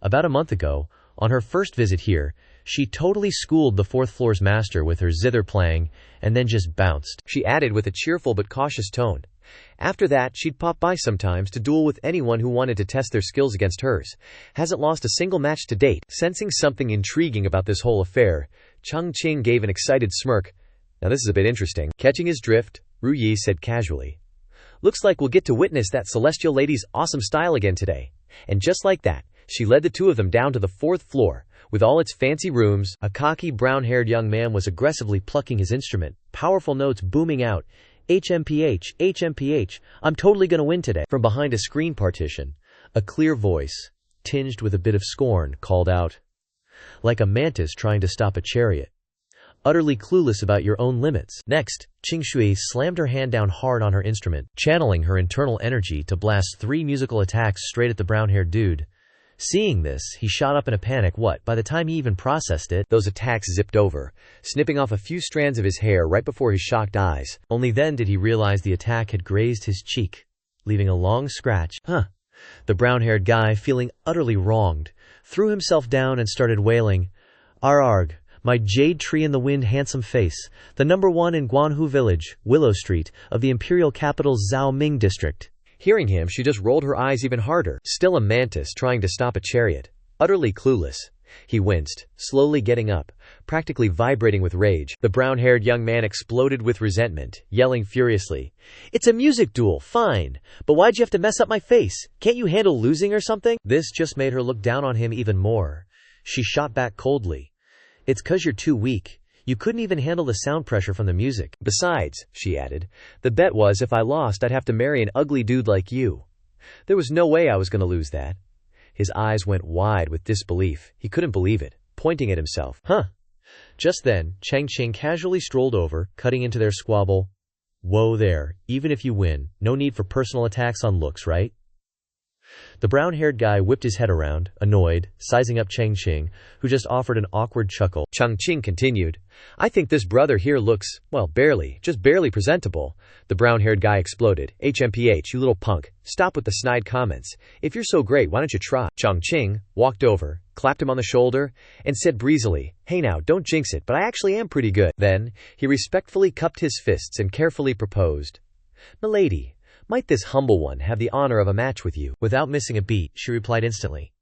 About a month ago, on her first visit here, she totally schooled the 4th floor's master with her zither playing, and then just bounced. She added with a cheerful but cautious tone. After that, she'd pop by sometimes to duel with anyone who wanted to test their skills against hers. Hasn't lost a single match to date. Sensing something intriguing about this whole affair, Chang Qing gave an excited smirk. Now this is a bit interesting. Catching his drift, Ru Yi said casually, "Looks like we'll get to witness that celestial lady's awesome style again today." And just like that, she led the two of them down to the 4th floor. With all its fancy rooms, a cocky brown-haired young man was aggressively plucking his instrument, powerful notes booming out. "HMPH, HMPH, I'm totally gonna win today." From behind a screen partition, a clear voice, tinged with a bit of scorn, called out, "Like a mantis trying to stop a chariot. Utterly clueless about your own limits." Next, Qing Shui slammed her hand down hard on her instrument, channeling her internal energy to blast 3 musical attacks straight at the brown-haired dude. Seeing this, he shot up in a panic. By the time he even processed it, those attacks zipped over, snipping off a few strands of his hair right before his shocked eyes. Only then did he realize the attack had grazed his cheek, leaving a long scratch. The brown-haired guy, feeling utterly wronged, threw himself down and started wailing, "Arg, my jade tree in the wind handsome face, the #1 in Guanhu Village, Willow Street, of the imperial capital Zhao Ming district." Hearing him, she just rolled her eyes even harder. Still a mantis trying to stop a chariot. Utterly clueless. He winced, slowly getting up, practically vibrating with rage. The brown-haired young man exploded with resentment, yelling furiously, "It's a music duel, fine, but why'd you have to mess up my face? Can't you handle losing or something?" This just made her look down on him even more. She shot back coldly, "It's 'cause you're too weak. You couldn't even handle the sound pressure from the music. Besides," she added, "the bet was if I lost I'd have to marry an ugly dude like you. There was no way I was going to lose that." His eyes went wide with disbelief. He couldn't believe it, pointing at himself. Just then, Chang Qing casually strolled over, cutting into their squabble. "Whoa there, even if you win, no need for personal attacks on looks, right?" The brown-haired guy whipped his head around, annoyed, sizing up Chang Qing, who just offered an awkward chuckle. Chang Qing continued, "I think this brother here looks, well, just barely presentable." The brown-haired guy exploded. "HMPH, you little punk. Stop with the snide comments. If you're so great, why don't you try?" Chang Qing walked over, clapped him on the shoulder, and said breezily, "Hey now, don't jinx it, but I actually am pretty good." Then, he respectfully cupped his fists and carefully proposed, "Milady, might this humble one have the honor of a match with you?" Without missing a beat, she replied instantly,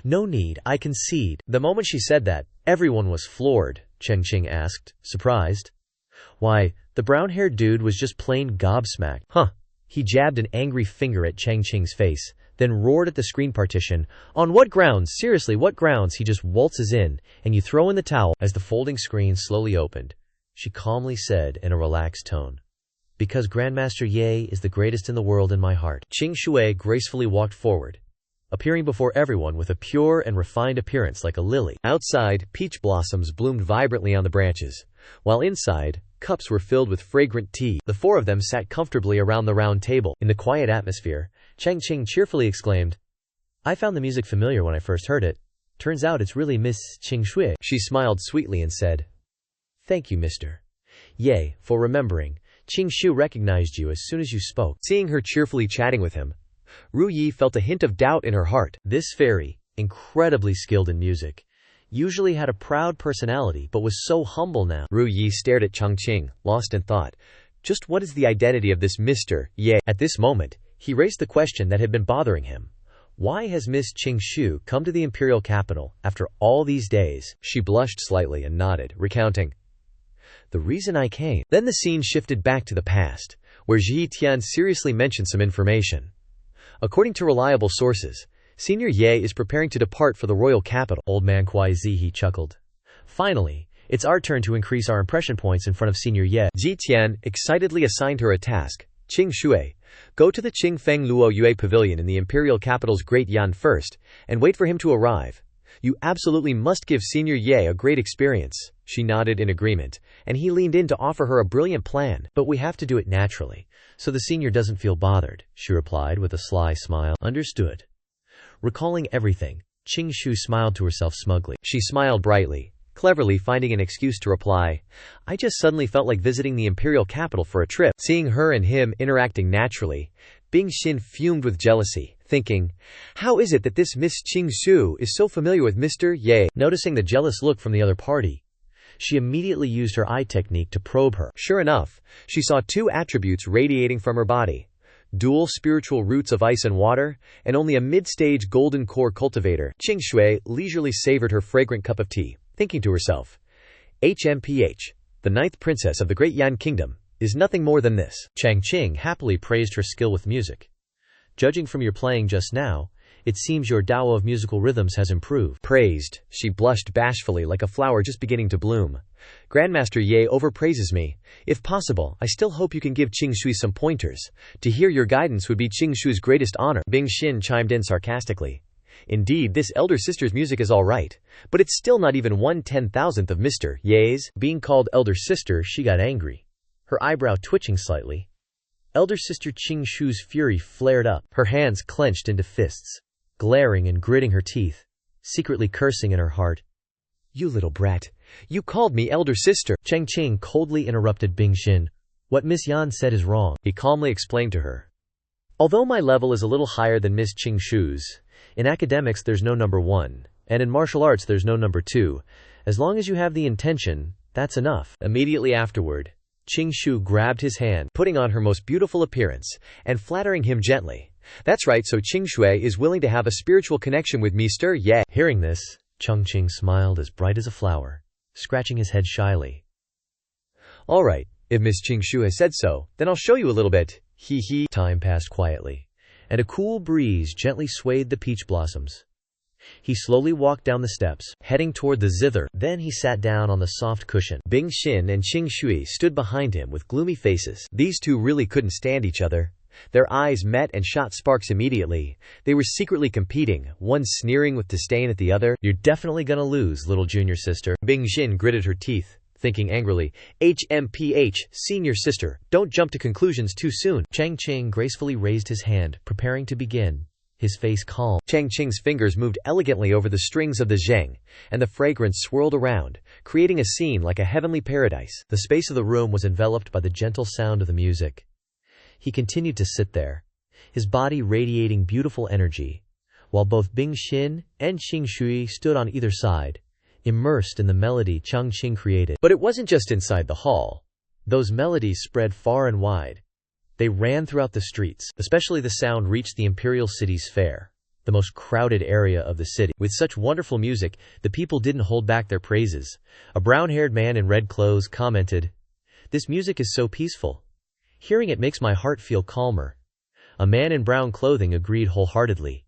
"No need, I concede." The moment she said that, everyone was floored. Chang Qing asked, surprised. Why, the brown-haired dude was just plain gobsmacked. He jabbed an angry finger at Chang Qing's face, then roared at the screen partition, "On what grounds, seriously, what grounds? He just waltzes in, and you throw in the towel." As the folding screen slowly opened, she calmly said in a relaxed tone, Because Grandmaster Ye is the greatest in the world in my heart. Qing Shui gracefully walked forward, appearing before everyone with a pure and refined appearance like a lily. Outside, peach blossoms bloomed vibrantly on the branches, while inside, cups were filled with fragrant tea. The four of them sat comfortably around the round table. In the quiet atmosphere, Chang Qing cheerfully exclaimed, "I found the music familiar when I first heard it. Turns out it's really Miss Qing Shui." She smiled sweetly and said, "Thank you, Mr. Ye, for remembering. Qing Shu recognized you as soon as you spoke." Seeing her cheerfully chatting with him, Ru Yi felt a hint of doubt in her heart. This fairy, incredibly skilled in music, usually had a proud personality but was so humble now. Ru Yi stared at Chang Qing, lost in thought. Just what is the identity of this Mr. Ye? At this moment, he raised the question that had been bothering him. Why has Miss Qing Shu come to the imperial capital after all these days? She blushed slightly and nodded, recounting, "The reason I came." Then the scene shifted back to the past, where Ji Tian seriously mentioned some information. According to reliable sources, Senior Ye is preparing to depart for the royal capital. Old man Kuai Zihe chuckled. "Finally, it's our turn to increase our impression points in front of Senior Ye." Ji Tian excitedly assigned her a task. "Qing Shui, go to the Qingfeng Luo Yue Pavilion in the imperial capital's Great Yan first, and wait for him to arrive. You absolutely must give Senior Ye a great experience." She nodded in agreement, and he leaned in to offer her a brilliant plan. "But we have to do it naturally, so the senior doesn't feel bothered," she replied with a sly smile. "Understood." Recalling everything, Qing Shu smiled to herself smugly. She smiled brightly, cleverly finding an excuse to reply, "I just suddenly felt like visiting the imperial capital for a trip." Seeing her and him interacting naturally, Bing Xin fumed with jealousy, thinking, "How is it that this Miss Qing Shu is so familiar with Mr. Ye?" Noticing the jealous look from the other party, she immediately used her eye technique to probe her. Sure enough, she saw two attributes radiating from her body: dual spiritual roots of ice and water, and only a mid-stage golden core cultivator. Qing Shui leisurely savored her fragrant cup of tea, thinking to herself, "HMPH, the ninth princess of the Great Yan Kingdom, is nothing more than this." Chang Qing happily praised her skill with music. "Judging from your playing just now, it seems your Dao of musical rhythms has improved." Praised, she blushed bashfully like a flower just beginning to bloom. "Grandmaster Ye overpraises me. If possible, I still hope you can give Qing Shui some pointers. To hear your guidance would be Qing Shui's greatest honor." Bing Xin chimed in sarcastically. "Indeed, this elder sister's music is all right, but it's still not even 1/10,000th of Mr. Ye's." Being called elder sister, she got angry, her eyebrow twitching slightly. Elder sister Qing Shu's fury flared up, her hands clenched into fists, glaring and gritting her teeth, secretly cursing in her heart. "You little brat, you called me elder sister." Chang Qing coldly interrupted Bing Xin. "What Miss Yan said is wrong," he calmly explained to her. "Although my level is a little higher than Miss Qing Shu's, in academics there's no number one, and in martial arts there's no number two. As long as you have the intention, that's enough." Immediately afterward, Qing Shu grabbed his hand, putting on her most beautiful appearance, and flattering him gently. "That's right, so Qing Shui is willing to have a spiritual connection with Mr. Ye." Hearing this, Chang Qing smiled as bright as a flower, scratching his head shyly. "All right, if Miss Qing Shu has said so, then I'll show you a little bit. Hee hee." Time passed quietly, and a cool breeze gently swayed the peach blossoms. He slowly walked down the steps, heading toward the zither. Then he sat down on the soft cushion. Bing Xin and Qing Shui stood behind him with gloomy faces. These two really couldn't stand each other. Their eyes met and shot sparks immediately. They were secretly competing, one sneering with disdain at the other. "You're definitely gonna lose, little junior sister." Bing Xin gritted her teeth, thinking angrily, "HMPH, senior sister, don't jump to conclusions too soon." Chang Qing gracefully raised his hand, preparing to begin, his face calm. Chang Qing's fingers moved elegantly over the strings of the zheng, and the fragrance swirled around, creating a scene like a heavenly paradise. The space of the room was enveloped by the gentle sound of the music. He continued to sit there, his body radiating beautiful energy, while both Bing Xin and Qing Shui stood on either side, immersed in the melody Chang Qing created. But it wasn't just inside the hall. Those melodies spread far and wide. They ran throughout the streets, especially the sound reached the imperial city's fair, the most crowded area of the city. With such wonderful music, the people didn't hold back their praises. A brown-haired man in red clothes commented, "This music is so peaceful. Hearing it makes my heart feel calmer." A man in brown clothing agreed wholeheartedly.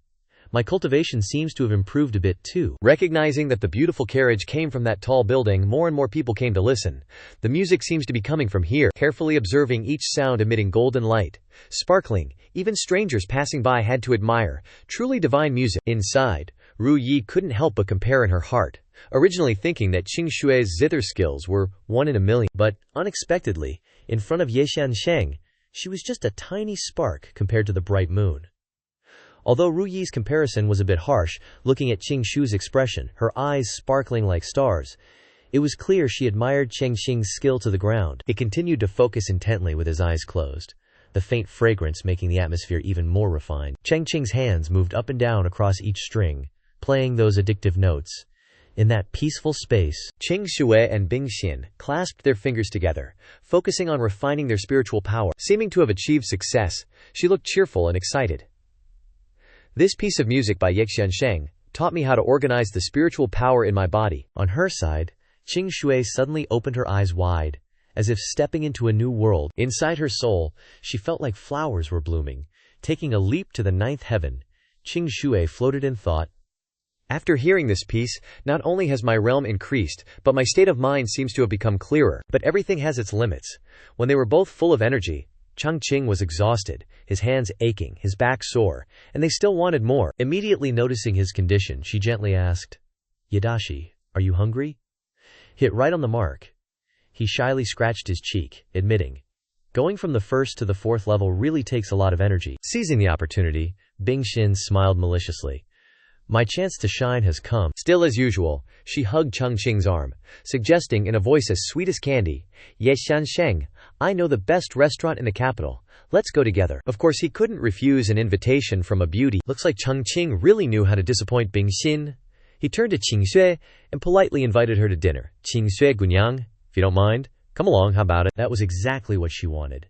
My cultivation seems to have improved a bit too." Recognizing that the beautiful carriage came from that tall building, more and more people came to listen. "The music seems to be coming from here," carefully observing each sound emitting golden light. Sparkling, even strangers passing by had to admire. Truly divine music. Inside, Ru Yi couldn't help but compare in her heart, originally thinking that Qing Shui's zither skills were 1 in a million. But, unexpectedly, in front of Yeshan Sheng, she was just a tiny spark compared to the bright moon. Although Ru Yi's comparison was a bit harsh, looking at Qing Shu's expression, her eyes sparkling like stars, it was clear she admired Chang Qing's skill to the ground. He continued to focus intently with his eyes closed, the faint fragrance making the atmosphere even more refined. Chang Qing's hands moved up and down across each string, playing those addictive notes. In that peaceful space, Qing Shui and Bing Xin clasped their fingers together, focusing on refining their spiritual power. Seeming to have achieved success, she looked cheerful and excited. "This piece of music by Yexuan Sheng taught me how to organize the spiritual power in my body." On her side, Qing Shui suddenly opened her eyes wide, as if stepping into a new world. Inside her soul, she felt like flowers were blooming. Taking a leap to the 9th heaven, Qing Shui floated in thought. "After hearing this piece, not only has my realm increased, but my state of mind seems to have become clearer. But everything has its limits." When they were both full of energy, Chang Qing was exhausted, his hands aching, his back sore, and they still wanted more. Immediately noticing his condition, she gently asked, "Yadashi, are you hungry?" Hit right on the mark. He shyly scratched his cheek, admitting, "Going from the 1st to the 4th level really takes a lot of energy." Seizing the opportunity, Bing Xin smiled maliciously. "My chance to shine has come." Still as usual, she hugged Chang Qing's arm, suggesting in a voice as sweet as candy, "Yeshan Sheng, I know the best restaurant in the capital. Let's go together." Of course, he couldn't refuse an invitation from a beauty. Looks like Chang Qing really knew how to disappoint Bing Xin. He turned to Qing Shui and politely invited her to dinner. "Qing Shui Gunyang, if you don't mind, come along, how about it?" That was exactly what she wanted.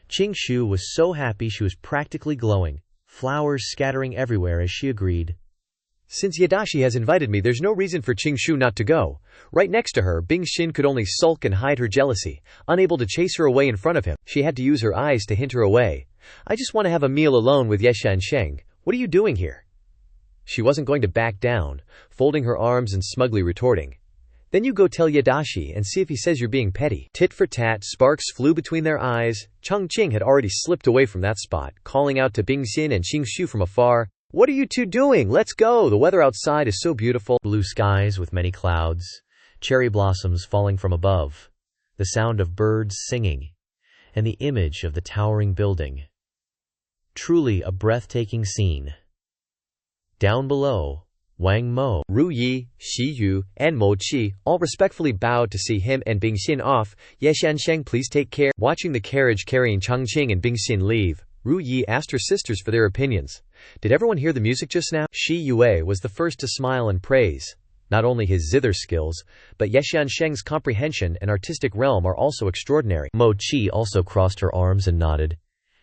Qing Shu was so happy she was practically glowing, flowers scattering everywhere as she agreed. "Since Yadashi has invited me, there's no reason for Qing Shu not to go." Right next to her, Bing Xin could only sulk and hide her jealousy. Unable to chase her away in front of him, she had to use her eyes to hint her away. "I just want to have a meal alone with Yeshan Sheng. What are you doing here?" She wasn't going to back down, folding her arms and smugly retorting, "Then you go tell Yadashi and see if he says you're being petty." Tit for tat, sparks flew between their eyes. Chang Qing had already slipped away from that spot, calling out to Bing Xin and Qing Shu from afar, "What are you two doing? Let's go! The weather outside is so beautiful." Blue skies with many clouds, cherry blossoms falling from above, the sound of birds singing, and the image of the towering building. Truly a breathtaking scene. Down below, Wang Mo, Ru Yi, Xi Yu, and Mo Qi all respectfully bowed to see him and Bing Xin off. "Yeshan Sheng, please take care." Watching the carriage carrying Chang Qing and Bing Xin leave, Ru Yi asked her sisters for their opinions. "Did everyone hear the music just now?" Shi Yue was the first to smile and praise. Not only his zither skills, but Yeshan Sheng's comprehension and artistic realm are also extraordinary. Mo Qi also crossed her arms and nodded.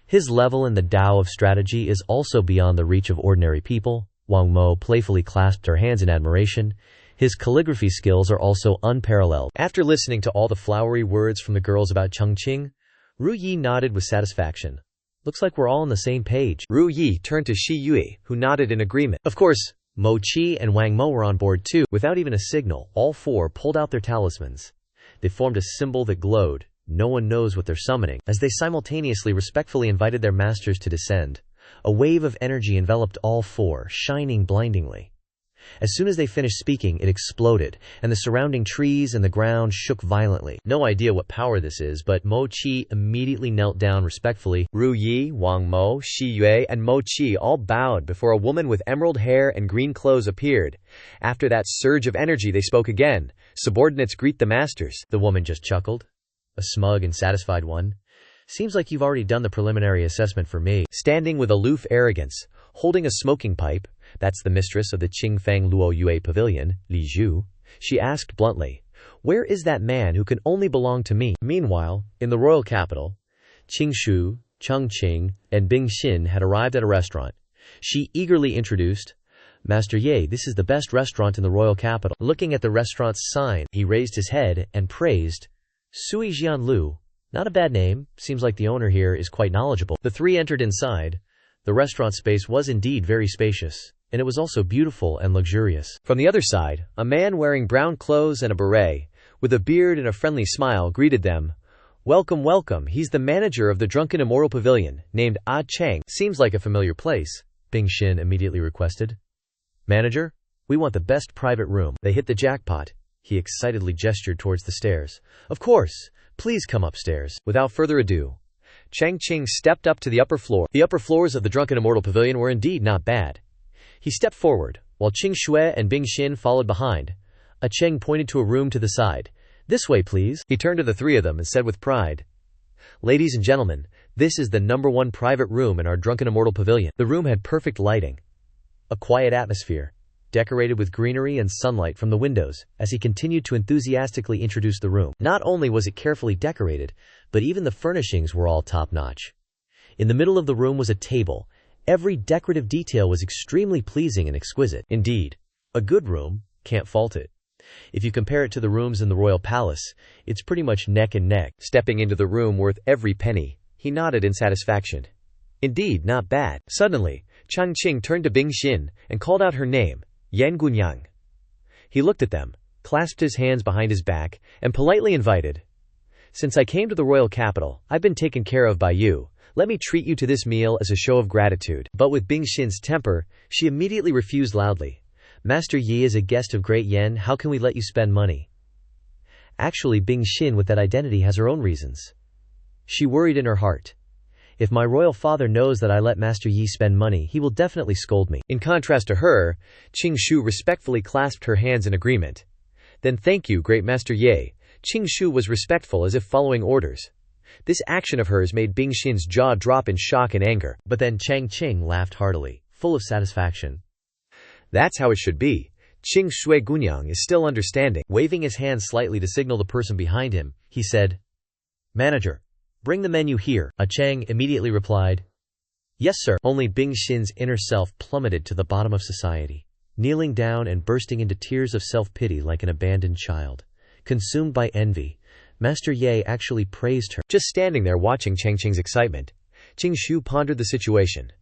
His level in the Tao of strategy is also beyond the reach of ordinary people. Wang Mo playfully clasped her hands in admiration. His calligraphy skills are also unparalleled. After listening to all the flowery words from the girls about Chang Qing, Ru Yi nodded with satisfaction. "Looks like we're all on the same page." Ru Yi turned to Shi Yue, who nodded in agreement. Of course, Mo Qi and Wang Mo were on board too. Without even a signal, all four pulled out their talismans. They formed a symbol that glowed. No one knows what they're summoning. As they simultaneously respectfully invited their masters to descend, a wave of energy enveloped all four, shining blindingly. As soon as they finished speaking, it exploded, and the surrounding trees and the ground shook violently. No idea what power this is, but Mo Qi immediately knelt down respectfully. Ru Yi, Wang Mo, Shi Yue, and Mo Qi all bowed before a woman with emerald hair and green clothes appeared. After that surge of energy, they spoke again. "Subordinates greet the masters." The woman just chuckled, a smug and satisfied one. "Seems like you've already done the preliminary assessment for me." Standing with aloof arrogance, holding a smoking pipe, that's the mistress of the Qingfang Luo Yue Pavilion, Li Zhu, she asked bluntly, "Where is that man who can only belong to me?" Meanwhile, in the royal capital, Qing Shu, Chang Qing, and Bing Xin had arrived at a restaurant. She eagerly introduced, "Master Ye, this is the best restaurant in the royal capital." Looking at the restaurant's sign, he raised his head and praised, "Sui Jian Lu. Not a bad name. Seems like the owner here is quite knowledgeable." The three entered inside. The restaurant space was indeed very spacious, and it was also beautiful and luxurious. From the other side, a man wearing brown clothes and a beret, with a beard and a friendly smile, greeted them. "Welcome, welcome, he's the manager of the Drunken Immortal Pavilion, named Chang. Seems like a familiar place," Bing Xin immediately requested. "Manager, we want the best private room." They hit the jackpot. He excitedly gestured towards the stairs. "Of course, please come upstairs." Without further ado, Chang Qing stepped up to the upper floor. The upper floors of the Drunken Immortal Pavilion were indeed not bad. He stepped forward, while Qing Shui and Bing Xin followed behind. Cheng pointed to a room to the side. "This way, please." He turned to the three of them and said with pride, "Ladies and gentlemen, this is the #1 private room in our Drunken Immortal Pavilion." The room had perfect lighting, a quiet atmosphere, decorated with greenery and sunlight from the windows. As he continued to enthusiastically introduce the room, not only was it carefully decorated, but even the furnishings were all top-notch. In the middle of the room was a table. Every decorative detail was extremely pleasing and exquisite. Indeed, a good room, can't fault it. If you compare it to the rooms in the royal palace, it's pretty much neck and neck. Stepping into the room worth every penny, he nodded in satisfaction. Indeed, not bad. Suddenly, Chang Qing turned to Bing Xin and called out her name, Yan Gunyang. He looked at them, clasped his hands behind his back, and politely invited, "Since I came to the royal capital, I've been taken care of by you. Let me treat you to this meal as a show of gratitude." But with Bing Xin's temper, she immediately refused loudly. "Master Yi is a guest of Great Yen, how can we let you spend money?" Actually, Bing Xin with that identity has her own reasons. She worried in her heart. "If my royal father knows that I let Master Yi spend money, he will definitely scold me." In contrast to her, Qing Shu respectfully clasped her hands in agreement. "Then thank you, Great Master Ye." Qing Shu was respectful as if following orders. This action of hers made Bing Xin's jaw drop in shock and anger. But then Chang Qing laughed heartily, full of satisfaction. "That's how it should be." Qing Shui Gunyang is still understanding. Waving his hand slightly to signal the person behind him, he said, "Manager, bring the menu here." Chang immediately replied, "Yes, sir." Only Bing Xin's inner self plummeted to the bottom of society, kneeling down and bursting into tears of self-pity like an abandoned child. Consumed by envy, Master Ye actually praised her. Just standing there watching Chang Qing's excitement, Qing Shu pondered the situation.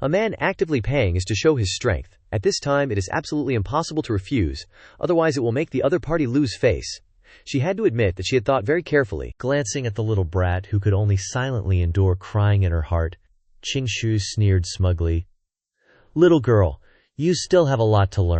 A man actively paying is to show his strength. At this time it is absolutely impossible to refuse, otherwise it will make the other party lose face. She had to admit that she had thought very carefully. Glancing at the little brat who could only silently endure crying in her heart, Qing Shu sneered smugly, "Little girl, you still have a lot to learn."